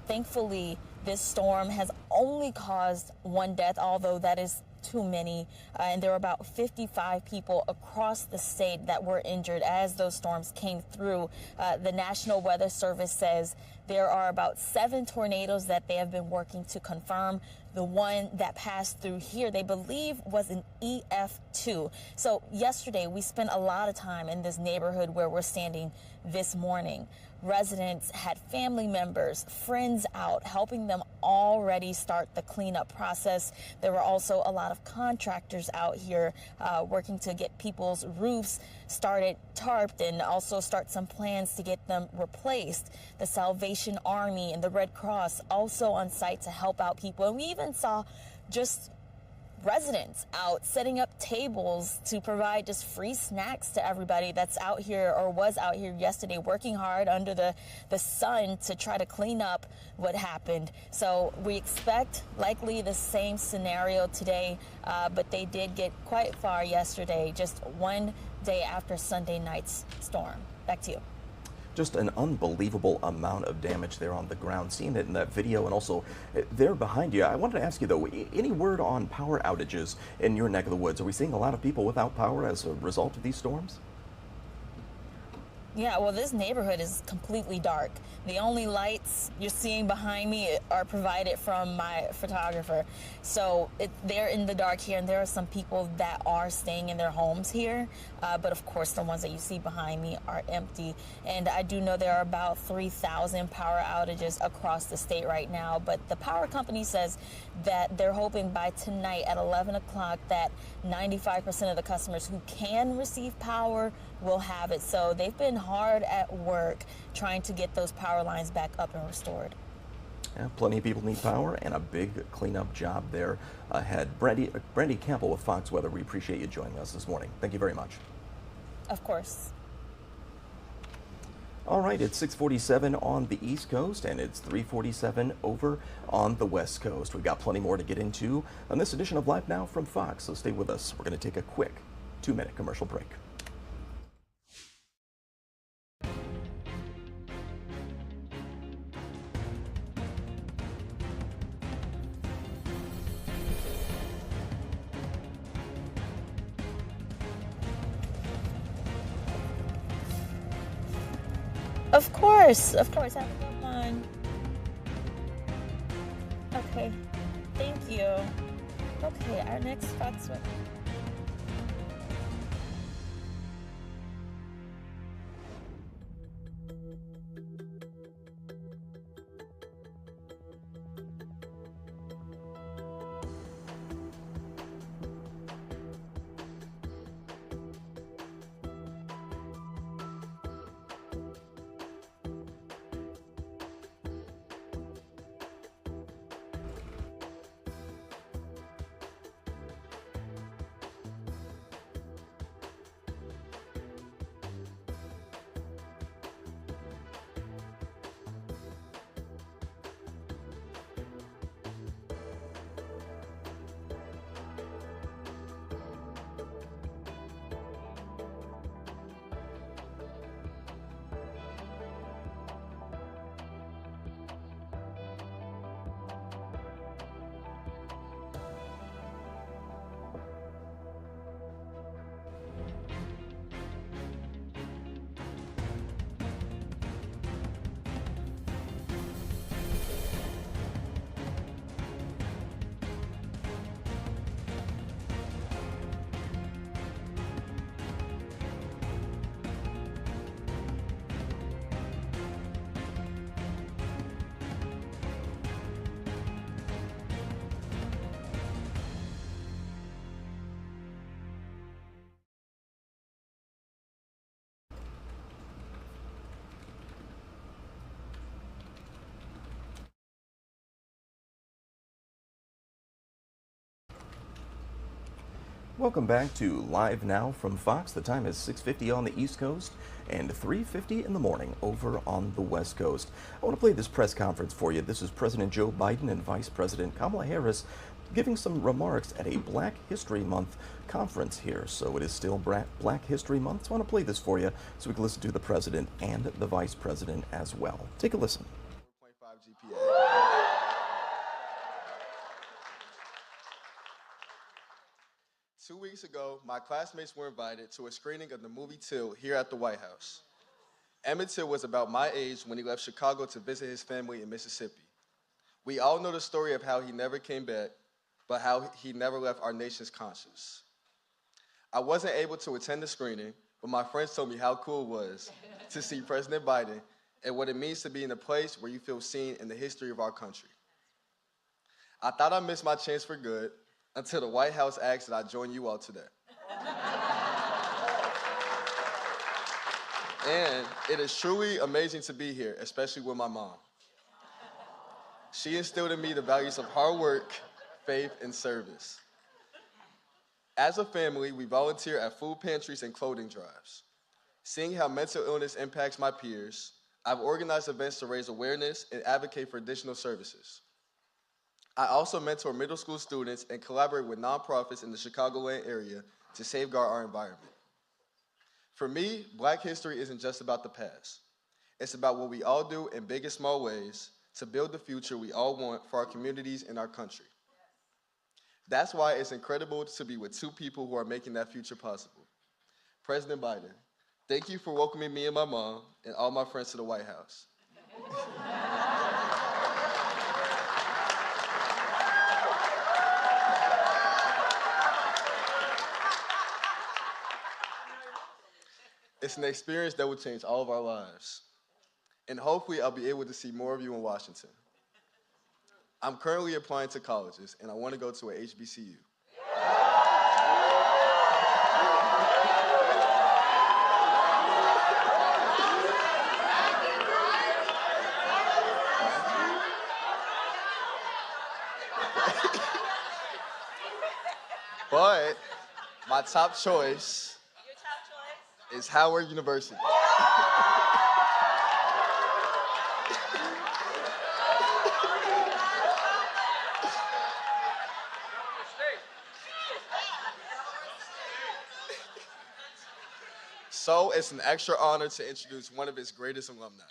Thankfully, this storm has only caused one death, although that is too many. And there were about 55 people across the state that were injured as those storms came through. The National Weather Service says there are about 7 tornadoes that they have been working to confirm. The one that passed through here, they believe, was an EF2. So yesterday, we spent a lot of time in this neighborhood where we're standing this morning. Residents had family members, friends out, helping them already start the cleanup process. There were also a lot of contractors out here working to get people's roofs started tarped and also start some plans to get them replaced. The Salvation Army and the Red Cross also on site to help out people. And we even saw just residents out setting up tables to provide just free snacks to everybody that's out here or was out here yesterday working hard under the sun to try to clean up what happened. So we expect likely the same scenario today, but they did get quite far yesterday. Just one day after Sunday night's storm. Back to you.
Just an unbelievable amount of damage there on the ground. Seeing it in that video and also there behind you. I wanted to ask you though, any word on power outages in your neck of the woods? Are we seeing a lot of people without power as a result of these storms?
Yeah, well, this neighborhood is completely dark. The only lights you're seeing behind me are provided from my photographer. So they're in the dark here, and there are some people that are staying in their homes here. But of course, the ones that you see behind me are empty. And I do know there are about 3,000 power outages across the state right now. But the power company says that they're hoping by tonight at 11 o'clock that 95% of the customers who can receive power will have it. So they've been hard at work trying to get those power lines back up and restored.
Yeah, plenty of people need power and a big cleanup job there ahead. Brandy Campbell with Fox Weather, we appreciate you joining us this morning. Thank you very much.
Of course.
All right, it's 6:47 on the East Coast and it's 3:47 over on the West Coast. We've got plenty more to get into on this edition of Live Now from Fox, so stay with us. We're going to take a quick 2-minute commercial break.
Of course, have a good one. Okay, thank you. Okay, our next Fox Weather.
Welcome back to Live Now from Fox. The time is 6:50 on the East Coast and 3:50 in the morning over on the West Coast. I want to play this press conference for you. This is President Joe Biden and Vice President Kamala Harris giving some remarks at a Black History Month conference here. So it is still Black History Month. So I want to play this for you so we can listen to the President and the Vice President as well. Take a listen.
4.5 GPA. 2 weeks ago, my classmates were invited to a screening of the movie Till here at the White House. Emmett Till was about my age when he left Chicago to visit his family in Mississippi. We all know the story of how he never came back, but how he never left our nation's conscience. I wasn't able to attend the screening, but my friends told me how cool it was to see President Biden and what it means to be in a place where you feel seen in the history of our country. I thought I missed my chance for good, until the White House asked that I join you all today. And it is truly amazing to be here, especially with my mom. She instilled in me the values of hard work, faith, and service. As a family, we volunteer at food pantries and clothing drives. Seeing how mental illness impacts my peers, I've organized events to raise awareness and advocate for additional services. I also mentor middle school students and collaborate with nonprofits in the Chicagoland area to safeguard our environment.
For me, Black history isn't just about the past. It's about what we all do in big and small ways to build the future we all want for our communities and our country. That's why it's incredible to be with two people who are making that future possible. President Biden, thank you for welcoming me and my mom and all my friends to the White House. It's an experience that will change all of our lives. And hopefully I'll be able to see more of you in Washington. I'm currently applying to colleges and I want to go to a HBCU. But my top choice is Howard University. So it's an extra honor to introduce one of its greatest alumni.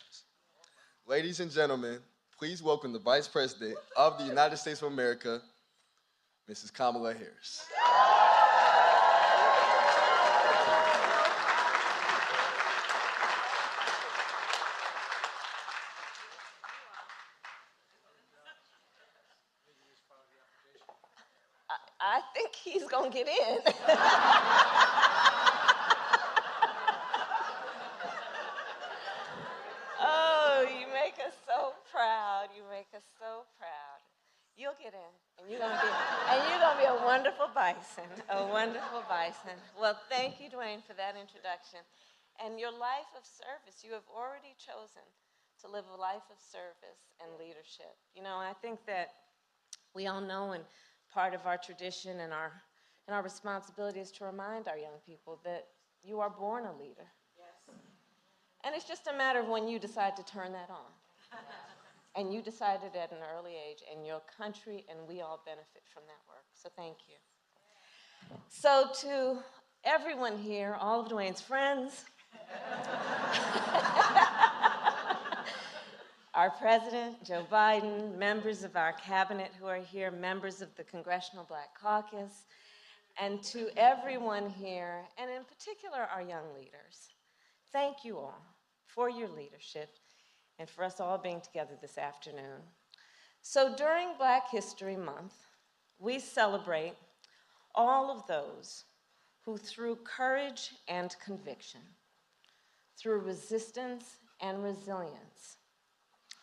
Ladies and gentlemen, please welcome the Vice President of the United States of America, Mrs. Kamala Harris.
I think he's gonna get in. Oh, you make us so proud. You make us so proud. You'll get in, and you're gonna be a wonderful bison, a wonderful bison. Well, thank you, Dwayne, for that introduction. And your life of service, you have already chosen to live a life of service and leadership. You know, I think that we all know, and part of our tradition and our responsibility is to remind our young people that you are born a leader. Yes. And it's just a matter of when you decide to turn that on. And you decided at an early age, and your country and we all benefit from that work. So thank you. So to everyone here, all of Dwayne's friends, our President, Joe Biden, members of our cabinet who are here, members of the Congressional Black Caucus, and to everyone here, and in particular our young leaders, thank you all for your leadership and for us all being together this afternoon. So during Black History Month, we celebrate all of those who through courage and conviction, through resistance and resilience,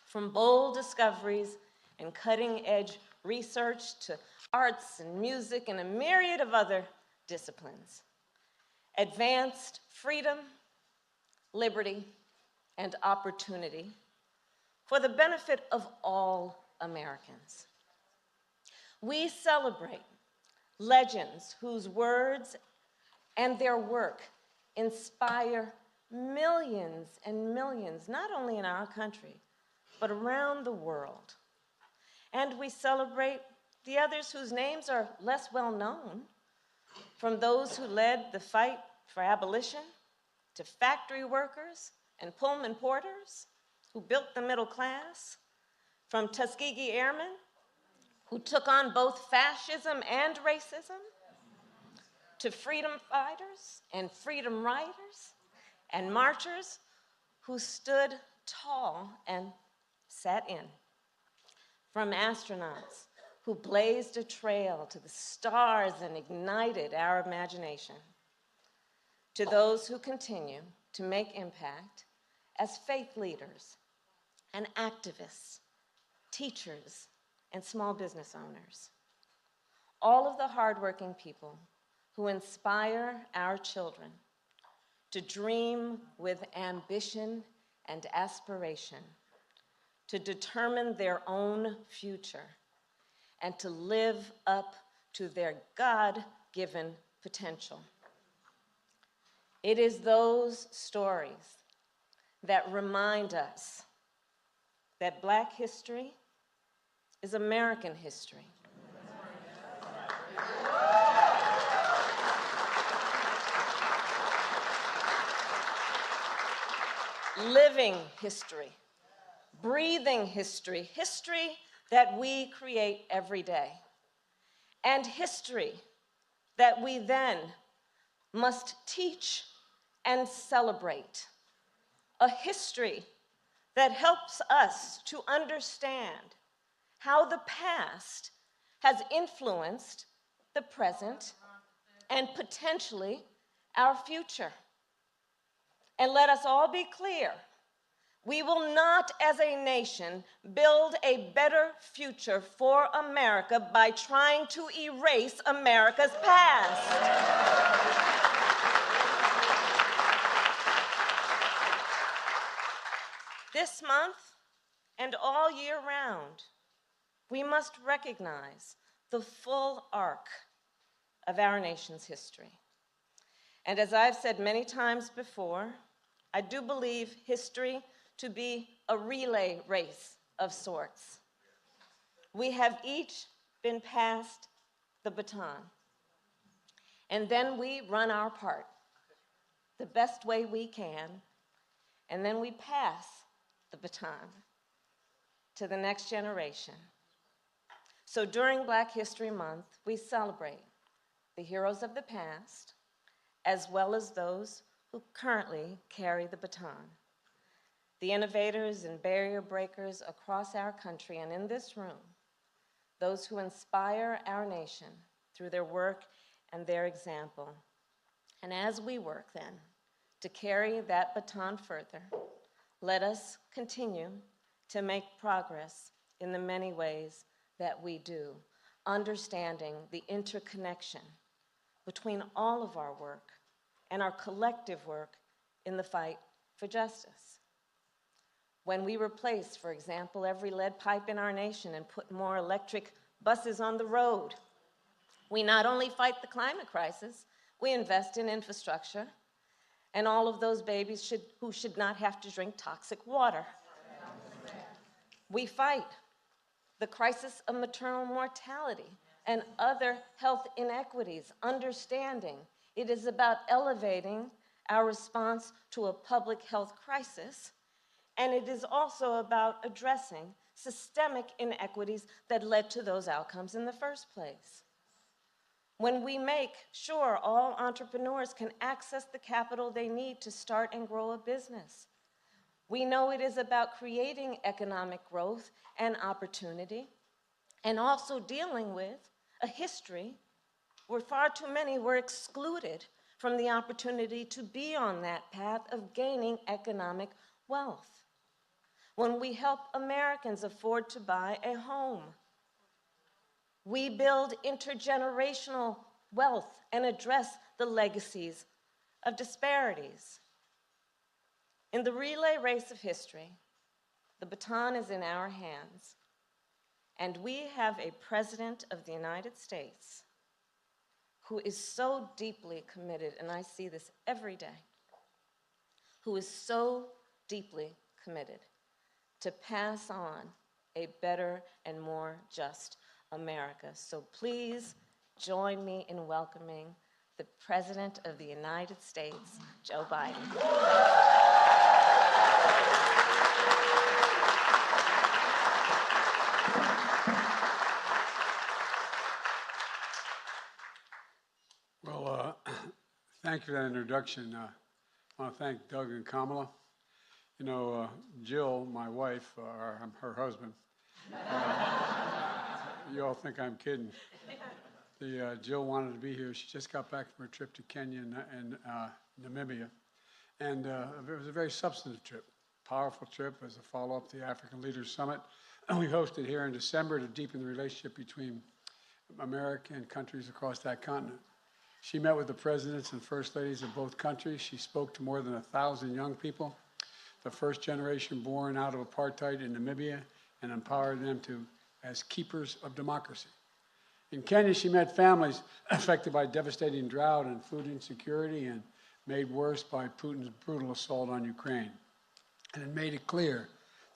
from bold discoveries and cutting-edge research to arts and music and a myriad of other disciplines, advanced freedom, liberty, and opportunity for the benefit of all Americans. We celebrate legends whose words and their work inspire millions and millions, not only in our country, but around the world. And we celebrate the others whose names are less well known, from those who led the fight for abolition, to factory workers and Pullman porters who built the middle class, from Tuskegee Airmen who took on both fascism and racism, to freedom fighters and freedom riders and marchers who stood tall and sat in, from astronauts who blazed a trail to the stars and ignited our imagination, to those who continue to make impact as faith leaders and activists, teachers, and small business owners. All of the hardworking people who inspire our children to dream with ambition and aspiration, to determine their own future, and to live up to their God-given potential. It is those stories that remind us that Black history is American history. living history, breathing history, history that we create every day, and history that we then must teach and celebrate. A history that helps us to understand how the past has influenced the present and potentially our future. And let us all be clear, we will not as a nation build a better future for America by trying to erase America's past. This month and all year round, we must recognize the full arc of our nation's history. And as I've said many times before, I do believe history to be a relay race of sorts. We have each been passed the baton, and then we run our part the best way we can, and then we pass the baton to the next generation. So during Black History Month, we celebrate the heroes of the past, as well as those who currently carry the baton. The innovators and barrier breakers across our country and in this room, those who inspire our nation through their work and their example. And as we work then to carry that baton further, let us continue to make progress in the many ways that we do, understanding the interconnection between all of our work and our collective work in the fight for justice. When we replace, for example, every lead pipe in our nation and put more electric buses on the road, we not only fight the climate crisis, we invest in infrastructure and all of those babies who should not have to drink toxic water. We fight the crisis of maternal mortality and other health inequities, understanding it is about elevating our response to a public health crisis, and it is also about addressing systemic inequities that led to those outcomes in the first place. When we make sure all entrepreneurs can access the capital they need to start and grow a business, we know it is about creating economic growth and opportunity, and also dealing with a history where far too many were excluded from the opportunity to be on that path of gaining economic wealth. When we help Americans afford to buy a home, we build intergenerational wealth and address the legacies of disparities. In the relay race of history, the baton is in our hands, and we have a President of the United States who is so deeply committed, and I see this every day, who is so deeply committed to pass on a better and more just America. So please join me in welcoming the President of the United States, Joe Biden.
Well, thank you for that introduction. I want to thank Doug and Kamala. You know, Jill, my wife, or I'm her husband. You all think I'm kidding. Jill wanted to be here. She just got back from her trip to Kenya and Namibia. And it was a very substantive trip, powerful trip as a follow-up to the African Leaders Summit. We hosted here in December to deepen the relationship between America and countries across that continent. She met with the presidents and first ladies of both countries. She spoke to more than 1,000 young people, the first generation born out of apartheid in Namibia, and empowered them as keepers of democracy. In Kenya, she met families affected by devastating drought and food insecurity and made worse by Putin's brutal assault on Ukraine. And it made it clear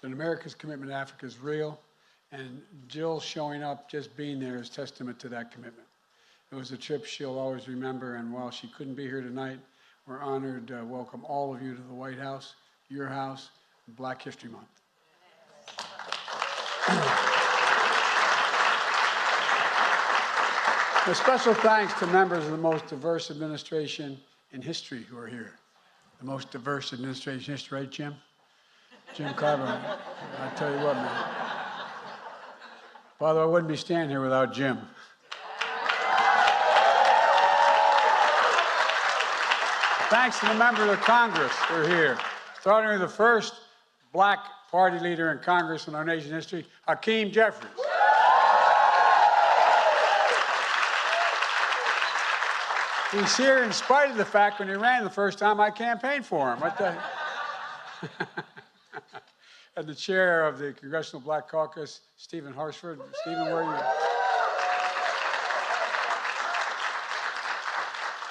that America's commitment to Africa is real, and Jill showing up, just being there, is testament to that commitment. It was a trip she'll always remember, and while she couldn't be here tonight, we're honored to welcome all of you to the White House. your house, Black History Month. A special thanks to members of the most diverse administration in history who are here. The most diverse administration in history, right, Jim? Jim Carver. I tell you what, man. By the way, I wouldn't be standing here without Jim. Thanks to the members of Congress who are here, starting with the first Black party leader in Congress in our nation's history, Hakeem Jeffries. He's here in spite of the fact when he ran the first time I campaigned for him. What the? And the chair of the Congressional Black Caucus, Stephen Harsford. Stephen, where are you?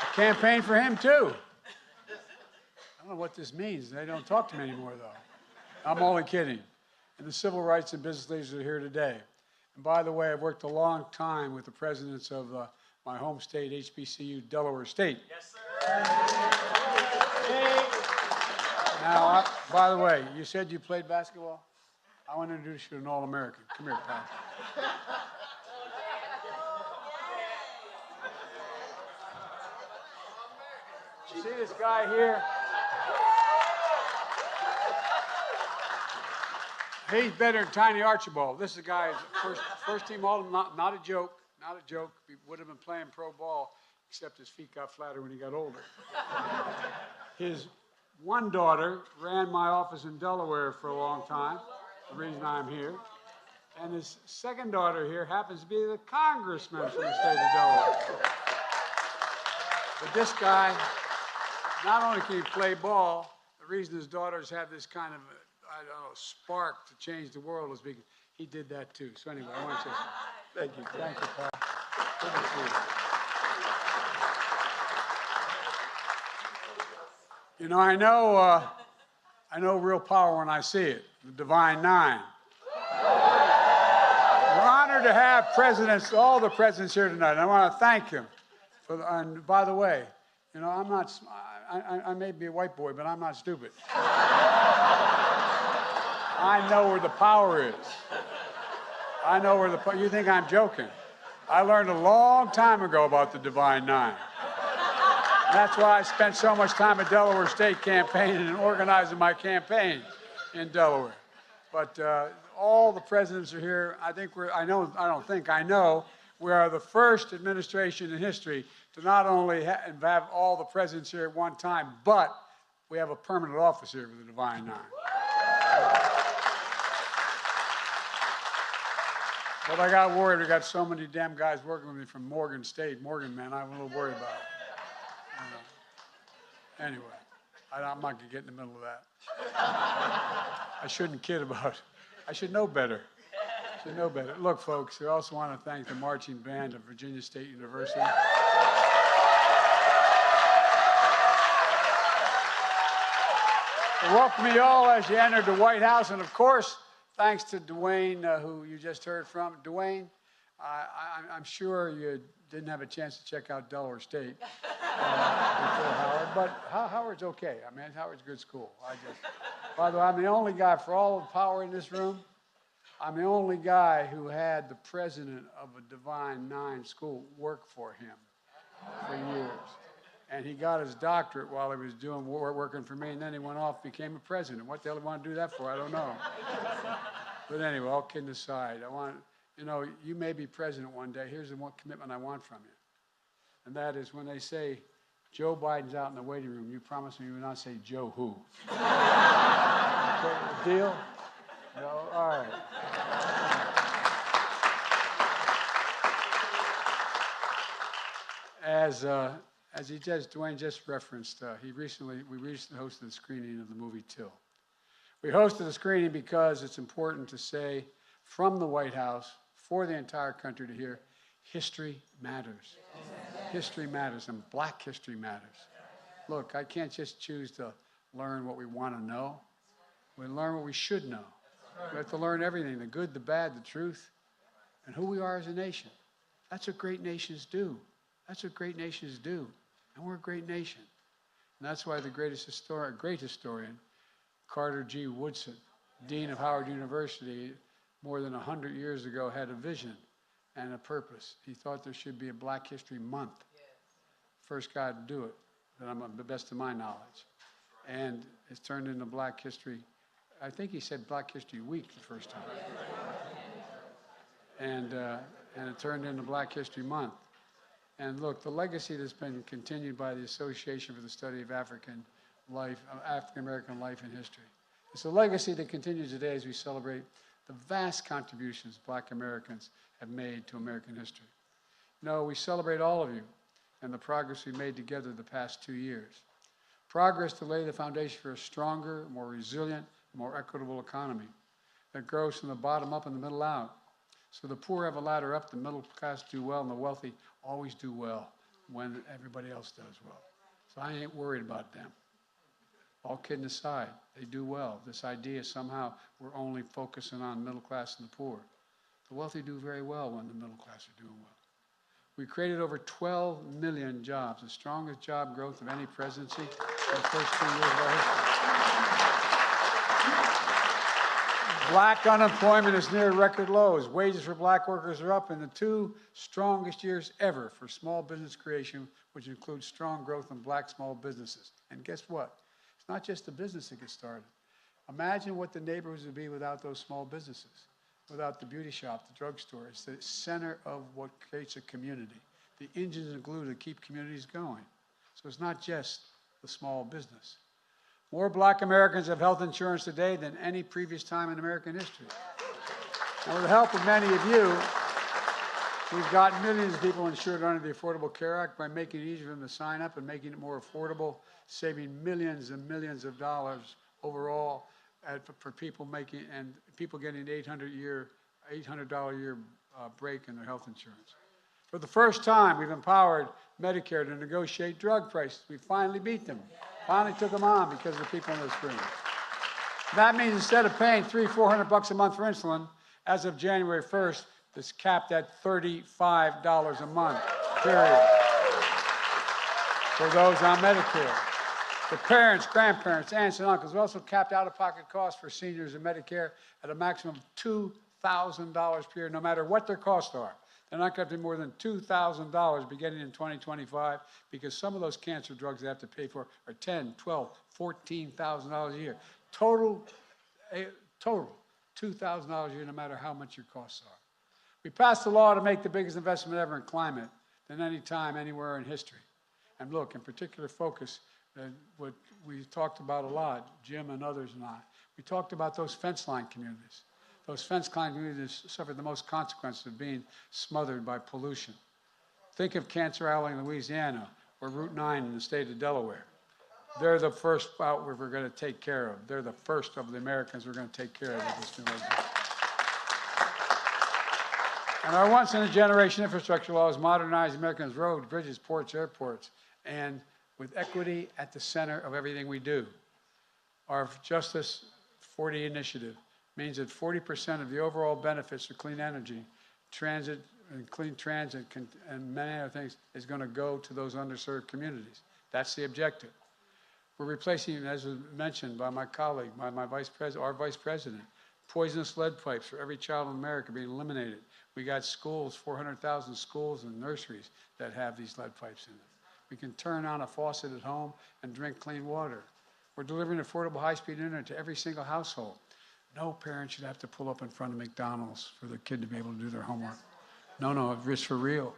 I campaigned for him, too. I don't know what this means. They don't talk to me anymore, though. I'm only kidding. And the civil rights and business leaders are here today. And by the way, I've worked a long time with the presidents of my home state, HBCU, Delaware State. Yes, sir. Now, by the way, you said you played basketball? I want to introduce you to an All-American. Come here, pal. You see this guy here? He's better than Tiny Archibald. This is a guy, first team all, not a joke. Not a joke. He would have been playing pro ball, except his feet got flatter when he got older. His one daughter ran my office in Delaware for a long time, the reason I'm here. And his second daughter here happens to be the congressman from the state of Delaware. But this guy, not only can he play ball, the reason his daughters have this kind of, I don't know, spark to change the world is because he did that too. So anyway, I want to say thank you. Thank you, Paul. Good to see you. You know, I know real power when I see it, the Divine Nine. We're honored to have presidents, all the presidents here tonight. And I want to thank them. And by the way, you know, I may be a white boy, but I'm not stupid. I know where the power is. I know where the power, you think I'm joking. I learned a long time ago about the Divine Nine. That's why I spent so much time at Delaware State campaigning and organizing my campaign in Delaware. But all the presidents are here. I know we are the first administration in history to not only have all the presidents here at one time, but we have a permanent office here with the Divine Nine. But I got worried. We got so many damn guys working with me from Morgan State. Morgan, man, I'm a little worried about it. Anyway, I'm not going to get in the middle of that. I shouldn't kid about it. I should know better. Look, folks, we also want to thank the marching band of Virginia State University. Welcome you all as you entered the White House, and of course, thanks to Dwayne, who you just heard from. Dwayne, I'm sure you didn't have a chance to check out Delaware State before Howard, but Howard's okay. I mean, Howard's a good school. By the way, I'm the only guy, for all the power in this room, I'm the only guy who had the president of a Divine Nine school work for him for years. And he got his doctorate while he was working for me, and then he went off and became a president. What the hell did he want to do that for? I don't know. But anyway, all kidding aside, you may be president one day. Here's the one commitment I want from you. And that is when they say, Joe Biden's out in the waiting room, you promise me you will not say Joe who. Okay, deal? No? All right. As Dwayne just referenced, we recently hosted a screening of the movie Till. We hosted a screening because it's important to say from the White House for the entire country to hear, history matters. History matters, and Black history matters. Look, I can't just choose to learn what we want to know. We learn what we should know. We have to learn everything, the good, the bad, the truth, and who we are as a nation. That's what great nations do. That's what great nations do. And we're a great nation. And that's why the great historian, Carter G. Woodson, Dean of Howard University, more than 100 years ago, had a vision and a purpose. He thought there should be a Black History Month. First guy to do it, to the best of my knowledge. And it's turned into Black History, I think he said Black History Week the first time. And it turned into Black History Month. And look, the legacy that's been continued by the Association for the Study of African American life and history. It's a legacy that continues today as we celebrate the vast contributions Black Americans have made to American history. No, we celebrate all of you and the progress we made together the past 2 years. Progress to lay the foundation for a stronger, more resilient, more equitable economy that grows from the bottom up and the middle out. So the poor have a ladder up, the middle class do well, and the wealthy always do well when everybody else does well. So I ain't worried about them. All kidding aside, they do well. This idea somehow we're only focusing on middle class and the poor. The wealthy do very well when the middle class are doing well. We created over 12 million jobs, the strongest job growth of any presidency in the first 2 years of our history. Black unemployment is near record lows. Wages for black workers are up in the 2 strongest years ever for small business creation, which includes strong growth in black small businesses. And guess what? It's not just the business that gets started. Imagine what the neighborhoods would be without those small businesses, without the beauty shop, the drugstore. It's the center of what creates a community, the engines and glue that keep communities going. So it's not just the small business. More black Americans have health insurance today than any previous time in American history. And with the help of many of you, we've got millions of people insured under the Affordable Care Act by making it easier for them to sign up and making it more affordable, saving millions and millions of dollars overall for people making, and people getting an $800 a year break in their health insurance. For the first time, we've empowered Medicare to negotiate drug prices. We finally beat them. Finally took them on because of the people in this room. That means instead of paying $300-400 a month for insulin, as of January 1st, it's capped at $35 a month, period, for those on Medicare. The parents, grandparents, aunts, and uncles are also capped out-of-pocket costs for seniors in Medicare at a maximum of $2,000 per year, no matter what their costs are. They're not going to be more than $2,000 beginning in 2025 because some of those cancer drugs they have to pay for are $10,000, $12,000, $14,000 a year. Total $2,000 a year, no matter how much your costs are. We passed a law to make the biggest investment ever in climate than any time, anywhere in history. And look, in particular focus, what we talked about a lot, Jim and others and I, we talked about those fence line communities. Those fence line communities suffered the most consequences of being smothered by pollution. Think of Cancer Alley in Louisiana or Route 9 in the state of Delaware. They're the first out we're going to take care of. They're the first of the Americans we're going to take care of with this new legislation. And our once-in-a-generation infrastructure law is modernizing Americans' roads, bridges, ports, airports, and with equity at the center of everything we do. Our Justice 40 initiative means that 40% of the overall benefits for clean energy, transit, and clean transit, and many other things, is going to go to those underserved communities. That's the objective. We're replacing, as was mentioned by my colleague, our vice president, poisonous lead pipes for every child in America being eliminated. We got schools, 400,000 schools and nurseries that have these lead pipes in them. We can turn on a faucet at home and drink clean water. We're delivering affordable high-speed internet to every single household. No parent should have to pull up in front of McDonald's for their kid to be able to do their homework. No, it's for real.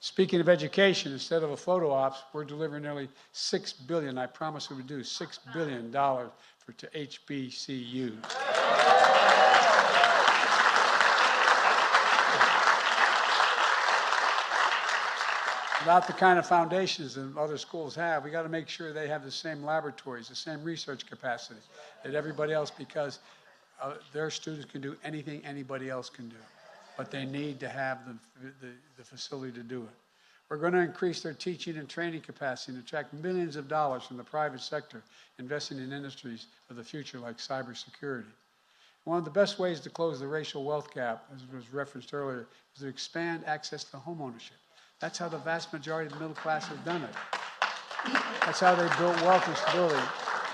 Speaking of education, instead of a photo ops, we're delivering nearly $6 billion. I promise we would do $6 billion to HBCUs. Without the kind of foundations that other schools have, we got to make sure they have the same laboratories, the same research capacity that everybody else, because their students can do anything anybody else can do, but they need to have the facility to do it. We're going to increase their teaching and training capacity and attract millions of dollars from the private sector, investing in industries of the future like cybersecurity. One of the best ways to close the racial wealth gap, as was referenced earlier, is to expand access to homeownership. That's how the vast majority of the middle class has done it. That's how they built wealth and stability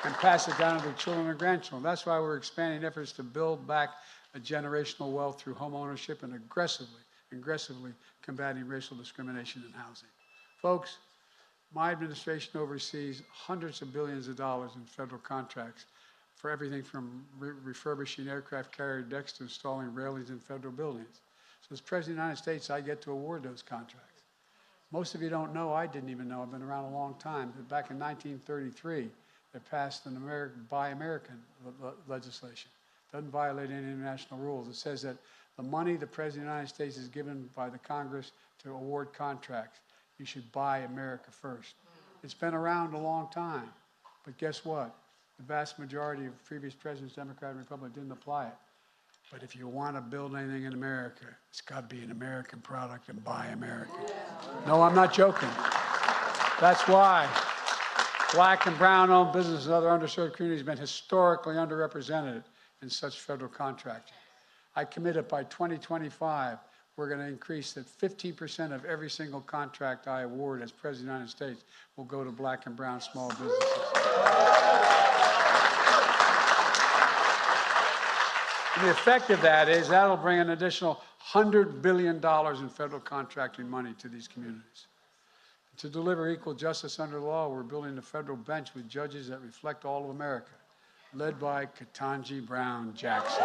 and pass it down to their children and grandchildren. That's why we're expanding efforts to build back a generational wealth through home ownership and aggressively combating racial discrimination in housing. Folks, my administration oversees hundreds of billions of dollars in federal contracts for everything from refurbishing aircraft carrier decks to installing railings in federal buildings. So as President of the United States, I get to award those contracts. Most of you don't know, I didn't even know, I've been around a long time, that back in 1933, they passed an Buy American legislation. It doesn't violate any international rules. It says that the money the President of the United States is given by the Congress to award contracts, you should buy America first. It's been around a long time, but guess what? The vast majority of previous presidents, Democrat and Republican, didn't apply it. But if you want to build anything in America, it's got to be an American product and buy American. No, I'm not joking. That's why black and brown-owned businesses and other underserved communities have been historically underrepresented in such federal contracting. I committed by 2025, we're going to increase that 15% of every single contract I award as President of the United States will go to black and brown small businesses. And the effect of that is that'll bring an additional $100 billion in federal contracting money to these communities. To deliver equal justice under the law, we're building a federal bench with judges that reflect all of America, led by Ketanji Brown Jackson.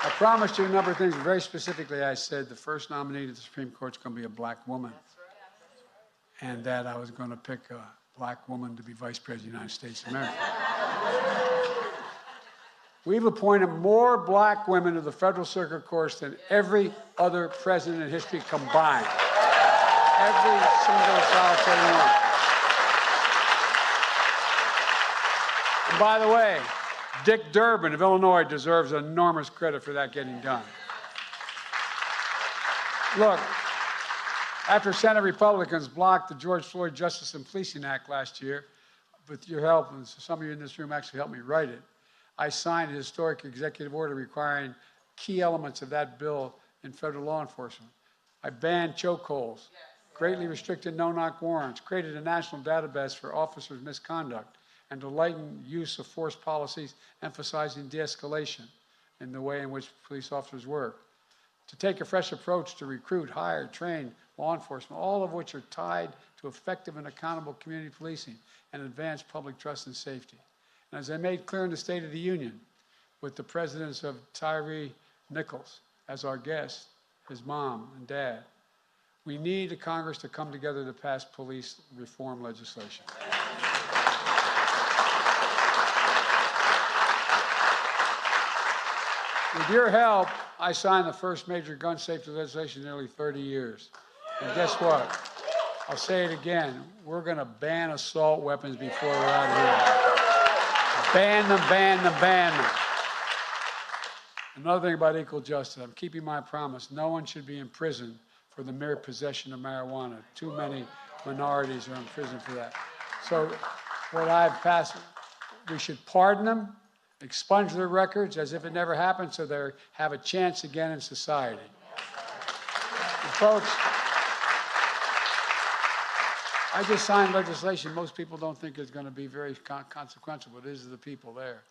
I promised you a number of things. Very specifically, I said the first nominee to the Supreme Court is going to be a black woman, and that I was going to pick a black woman to be Vice President of the United States of America. We've appointed more black women to the Federal Circuit courts than every other president in history combined. Every single solitary one. And by the way, Dick Durbin of Illinois deserves enormous credit for that getting done. Look, after Senate Republicans blocked the George Floyd Justice and Policing Act last year, with your help, and some of you in this room actually helped me write it, I signed a historic executive order requiring key elements of that bill in federal law enforcement. I banned chokeholds, greatly restricted no-knock warrants, created a national database for officers' misconduct, and to lighten use of force policies emphasizing de-escalation in the way in which police officers work. To take a fresh approach to recruit, hire, train law enforcement, all of which are tied to effective and accountable community policing and advance public trust and safety. And as I made clear in the State of the Union, with the presidents of Tyree Nichols as our guests, his mom and dad, we need a Congress to come together to pass police reform legislation. With your help, I signed the first major gun safety legislation in nearly 30 years. And guess what? I'll say it again. We're going to ban assault weapons before we're out of here. Ban them, ban them, ban them. Another thing about equal justice, I'm keeping my promise. No one should be in prison for the mere possession of marijuana. Too many minorities are in prison for that. So what I've passed, we should pardon them, expunge their records as if it never happened so they have a chance again in society. And folks, I just signed legislation most people don't think is going to be very consequential, but it is to the people there.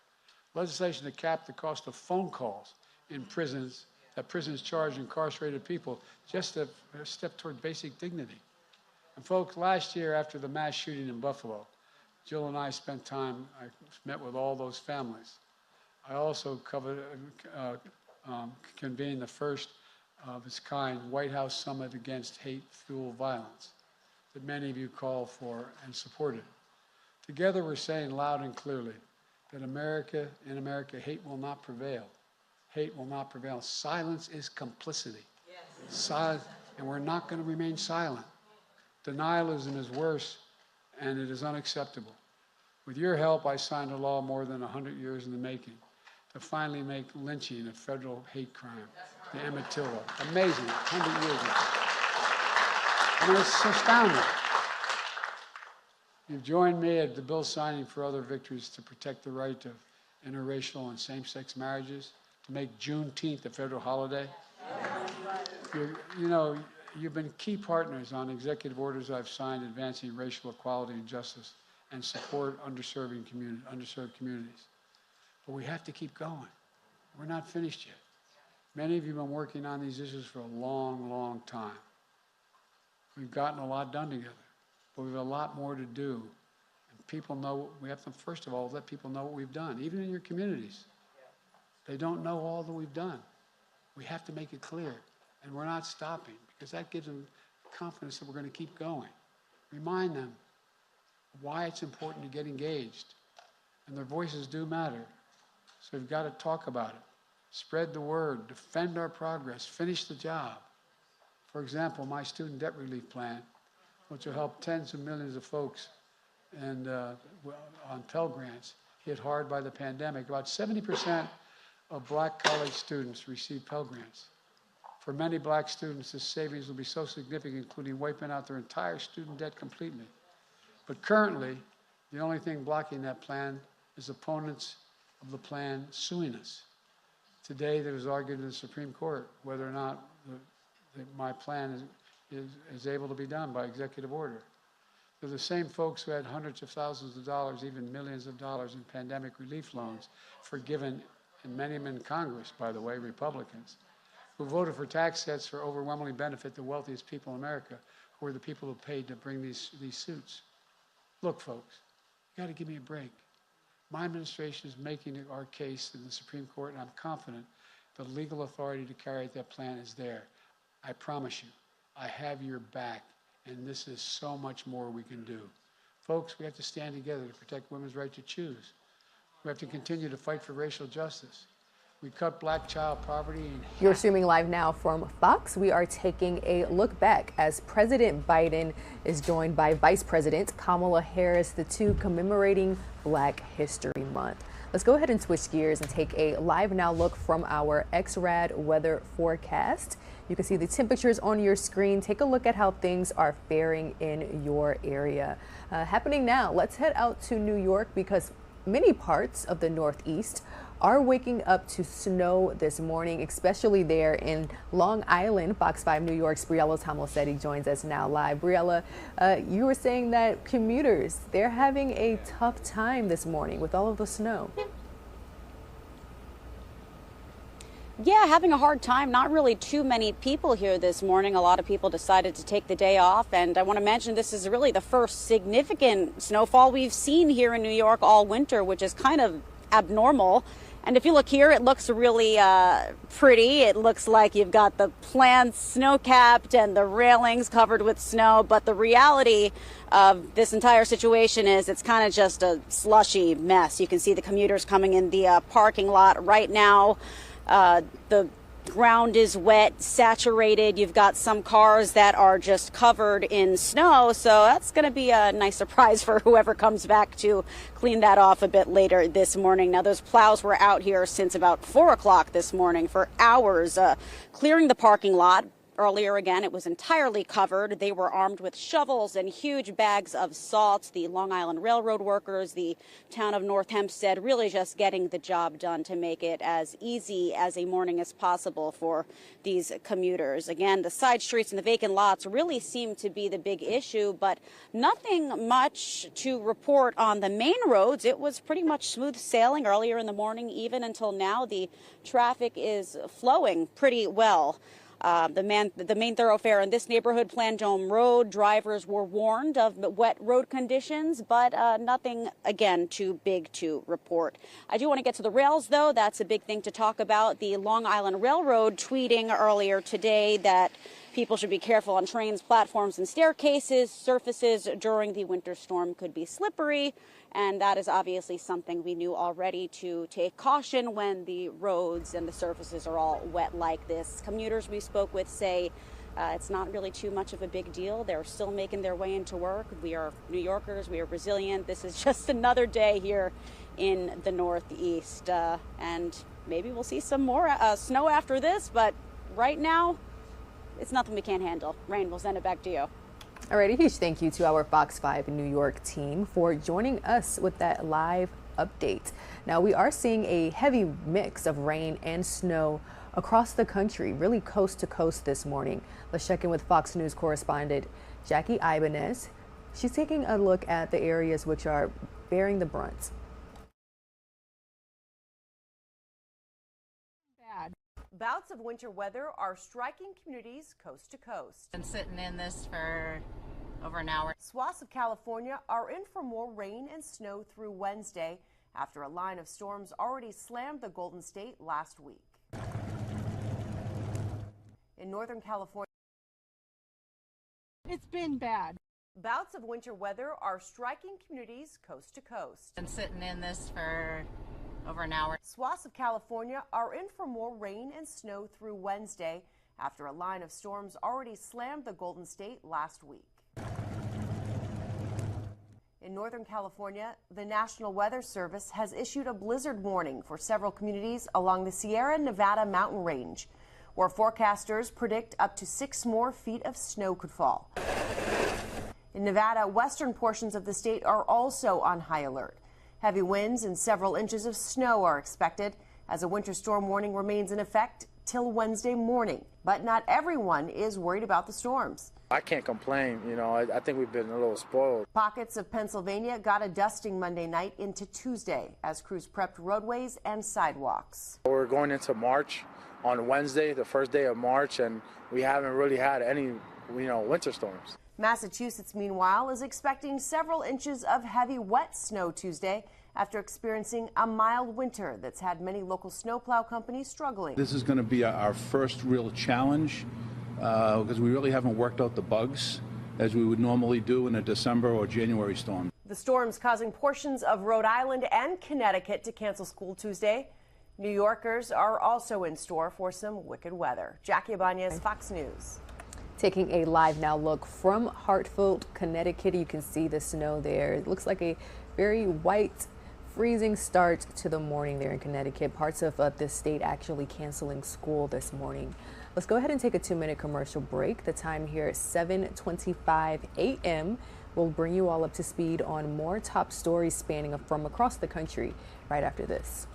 Legislation to cap the cost of phone calls in prisons, that prisons charge incarcerated people, just a step toward basic dignity. And folks, last year after the mass shooting in Buffalo, Jill and I spent time, I met with all those families. I also convened the first of its kind White House Summit Against Hate-Fueled Violence that many of you called for and supported. Together we're saying loud and clearly that in America, hate will not prevail. Hate will not prevail. Silence is complicity. Yes. Silence, and we're not going to remain silent. Denialism is worse, and it is unacceptable. With your help, I signed a law more than 100 years in the making to finally make lynching a federal hate crime, the Emmett Till law. Amazing, 100 years ago. I mean, it's astounding. You've joined me at the bill signing for other victories to protect the right of interracial and same-sex marriages, to make Juneteenth a federal holiday. You know, you've been key partners on executive orders I've signed advancing racial equality and justice and support underserved communities. But we have to keep going. We're not finished yet. Many of you have been working on these issues for a long, long time. We've gotten a lot done together, but we have a lot more to do. And people know, we have to, first of all, let people know what we've done, even in your communities. They don't know all that we've done. We have to make it clear, and we're not stopping, because that gives them confidence that we're going to keep going. Remind them why it's important to get engaged, and their voices do matter. So we've got to talk about it, spread the word, defend our progress, finish the job. For example, my student debt relief plan, which will help tens of millions of folks and on Pell Grants hit hard by the pandemic. About 70% of black college students receive Pell Grants. For many black students, this savings will be so significant, including wiping out their entire student debt completely. But currently, the only thing blocking that plan is opponents of the plan suing us. Today, there was argued in the Supreme Court whether or not my plan is able to be done by executive order. They're the same folks who had hundreds of thousands of dollars, even millions of dollars in pandemic relief loans forgiven, and many of them in Congress, by the way, Republicans, who voted for tax sets for overwhelmingly benefit the wealthiest people in America, who were the people who paid to bring these suits. Look, folks, you got to give me a break. My administration is making our case in the Supreme Court, and I'm confident the legal authority to carry out that plan is there. I promise you, I have your back, and this is so much more we can do. Folks, we have to stand together to protect women's right to choose. We have to continue to fight for racial justice. We cut black child poverty in half.
You're streaming live now from Fox. We are taking a look back as President Biden is joined by Vice President Kamala Harris, the two commemorating Black History Month. Let's go ahead and switch gears and take a live now look from our XRAD weather forecast. You can see the temperatures on your screen. Take a look at how things are faring in your area. Happening now, let's head out to New York because many parts of the Northeast are waking up to snow this morning, especially there in Long Island. Fox 5 New York's Briella Tomosetti joins us now live. Briella, you were saying that commuters, they're having a tough time this morning with all of the snow.
Yeah, having a hard time. Not really too many people here this morning. A lot of people decided to take the day off. And I want to mention this is really the first significant snowfall we've seen here in New York all winter, which is kind of abnormal. And if you look here, it looks really pretty. It looks like you've got the plants snow-capped and the railings covered with snow. But the reality of this entire situation is it's kind of just a slushy mess. You can see the commuters coming in the parking lot right now. The ground is wet, saturated. You've got some cars that are just covered in snow. So that's going to be a nice surprise for whoever comes back to clean that off a bit later this morning. Now, those plows were out here since about 4 o'clock this morning for hours, clearing the parking lot. Earlier, again, it was entirely covered. They were armed with shovels and huge bags of salt. The Long Island Railroad workers, the town of North Hempstead, really just getting the job done to make it as easy as a morning as possible for these commuters. Again, the side streets and the vacant lots really seem to be the big issue, but nothing much to report on the main roads. It was pretty much smooth sailing earlier in the morning, even until now. The traffic is flowing pretty well. The main thoroughfare in this neighborhood, Plandome Road, drivers were warned of wet road conditions, but nothing, again, too big to report. I do want to get to the rails, though. That's a big thing to talk about. The Long Island Railroad tweeting earlier today that people should be careful on trains, platforms, and staircases. Surfaces during the winter storm could be slippery, and that is obviously something we knew already, to take caution when the roads and the surfaces are all wet like this. Commuters we spoke with say it's not really too much of a big deal. They're still making their way into work. We are New Yorkers. We are resilient. This is just another day here in the Northeast, and maybe we'll see some more snow after this, but right now, it's nothing we can't handle. Rain, we'll send it back to you.
Alrighty, huge thank you to our Fox 5 New York team for joining us with that live update. Now, we are seeing a heavy mix of rain and snow across the country, really coast to coast this morning. Let's check in with Fox News correspondent Jackie Ibanez. She's taking a look at the areas which are bearing the brunt.
Bouts of winter weather are striking communities coast to coast.
Been sitting in this for over an hour.
Swaths of California are in for more rain and snow through Wednesday after a line of storms already slammed the Golden State last week. In Northern California,
It's been bad.
bouts of winter weather are striking communities coast to coast.
Been sitting in this for over an hour.
Swaths of California are in for more rain and snow through Wednesday after a line of storms already slammed the Golden State last week. In Northern California, the National Weather Service has issued a blizzard warning for several communities along the Sierra Nevada mountain range, where forecasters predict up to 6 more feet of snow could fall. In Nevada, western portions of the state are also on high alert. Heavy winds and several inches of snow are expected as a winter storm warning remains in effect till Wednesday morning. But not everyone is worried about the storms.
I can't complain. You know, I think we've been a little spoiled.
Pockets of Pennsylvania got a dusting Monday night into Tuesday as crews prepped roadways and sidewalks.
We're going into March on Wednesday, the first day of March, and we haven't really had any, winter storms.
Massachusetts, meanwhile, is expecting several inches of heavy, wet snow Tuesday after experiencing a mild winter that's had many local snowplow companies struggling.
This is going to be our first real challenge because we really haven't worked out the bugs as we would normally do in a December or January storm.
The storms causing portions of Rhode Island and Connecticut to cancel school Tuesday. New Yorkers are also in store for some wicked weather. Jackie Ibanez, Fox News.
Taking a live now look from Hartford, Connecticut. You can see the snow there. It looks like a very white, freezing start to the morning there in Connecticut. Parts of the state actually canceling school this morning. Let's go ahead and take a 2-minute commercial break. The time here is 7:25 a.m. We'll bring you all up to speed on more top stories spanning from across the country right after this.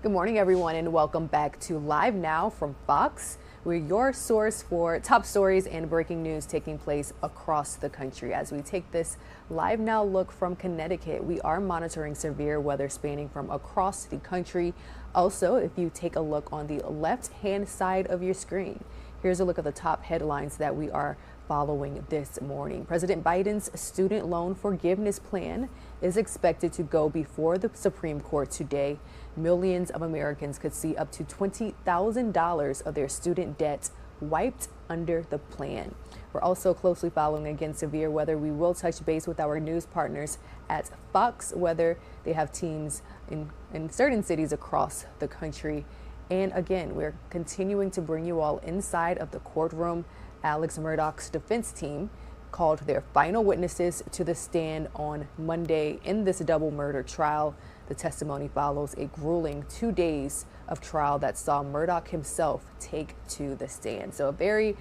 Good morning, everyone, and welcome back to Live Now from Fox. We're your source for top stories and breaking news taking place across the country. As we take this Live Now look from Connecticut, we are monitoring severe weather spanning from across the country. Also, if you take a look on the left-hand side of your screen, here's a look at the top headlines that we are following this morning. President Biden's student loan forgiveness plan is expected to go before the Supreme Court today. Millions of Americans could see up to $20,000 of their student debt wiped under the plan. We're also closely following again severe weather. We will touch base with our news partners at Fox Weather. They have teams in certain cities across the country. And again, we're continuing to bring you all inside of the courtroom. Alec Murdaugh's defense team called their final witnesses to the stand on Monday in this double murder trial. The testimony follows a grueling 2 days of trial that saw Murdaugh himself take to the stand. So a very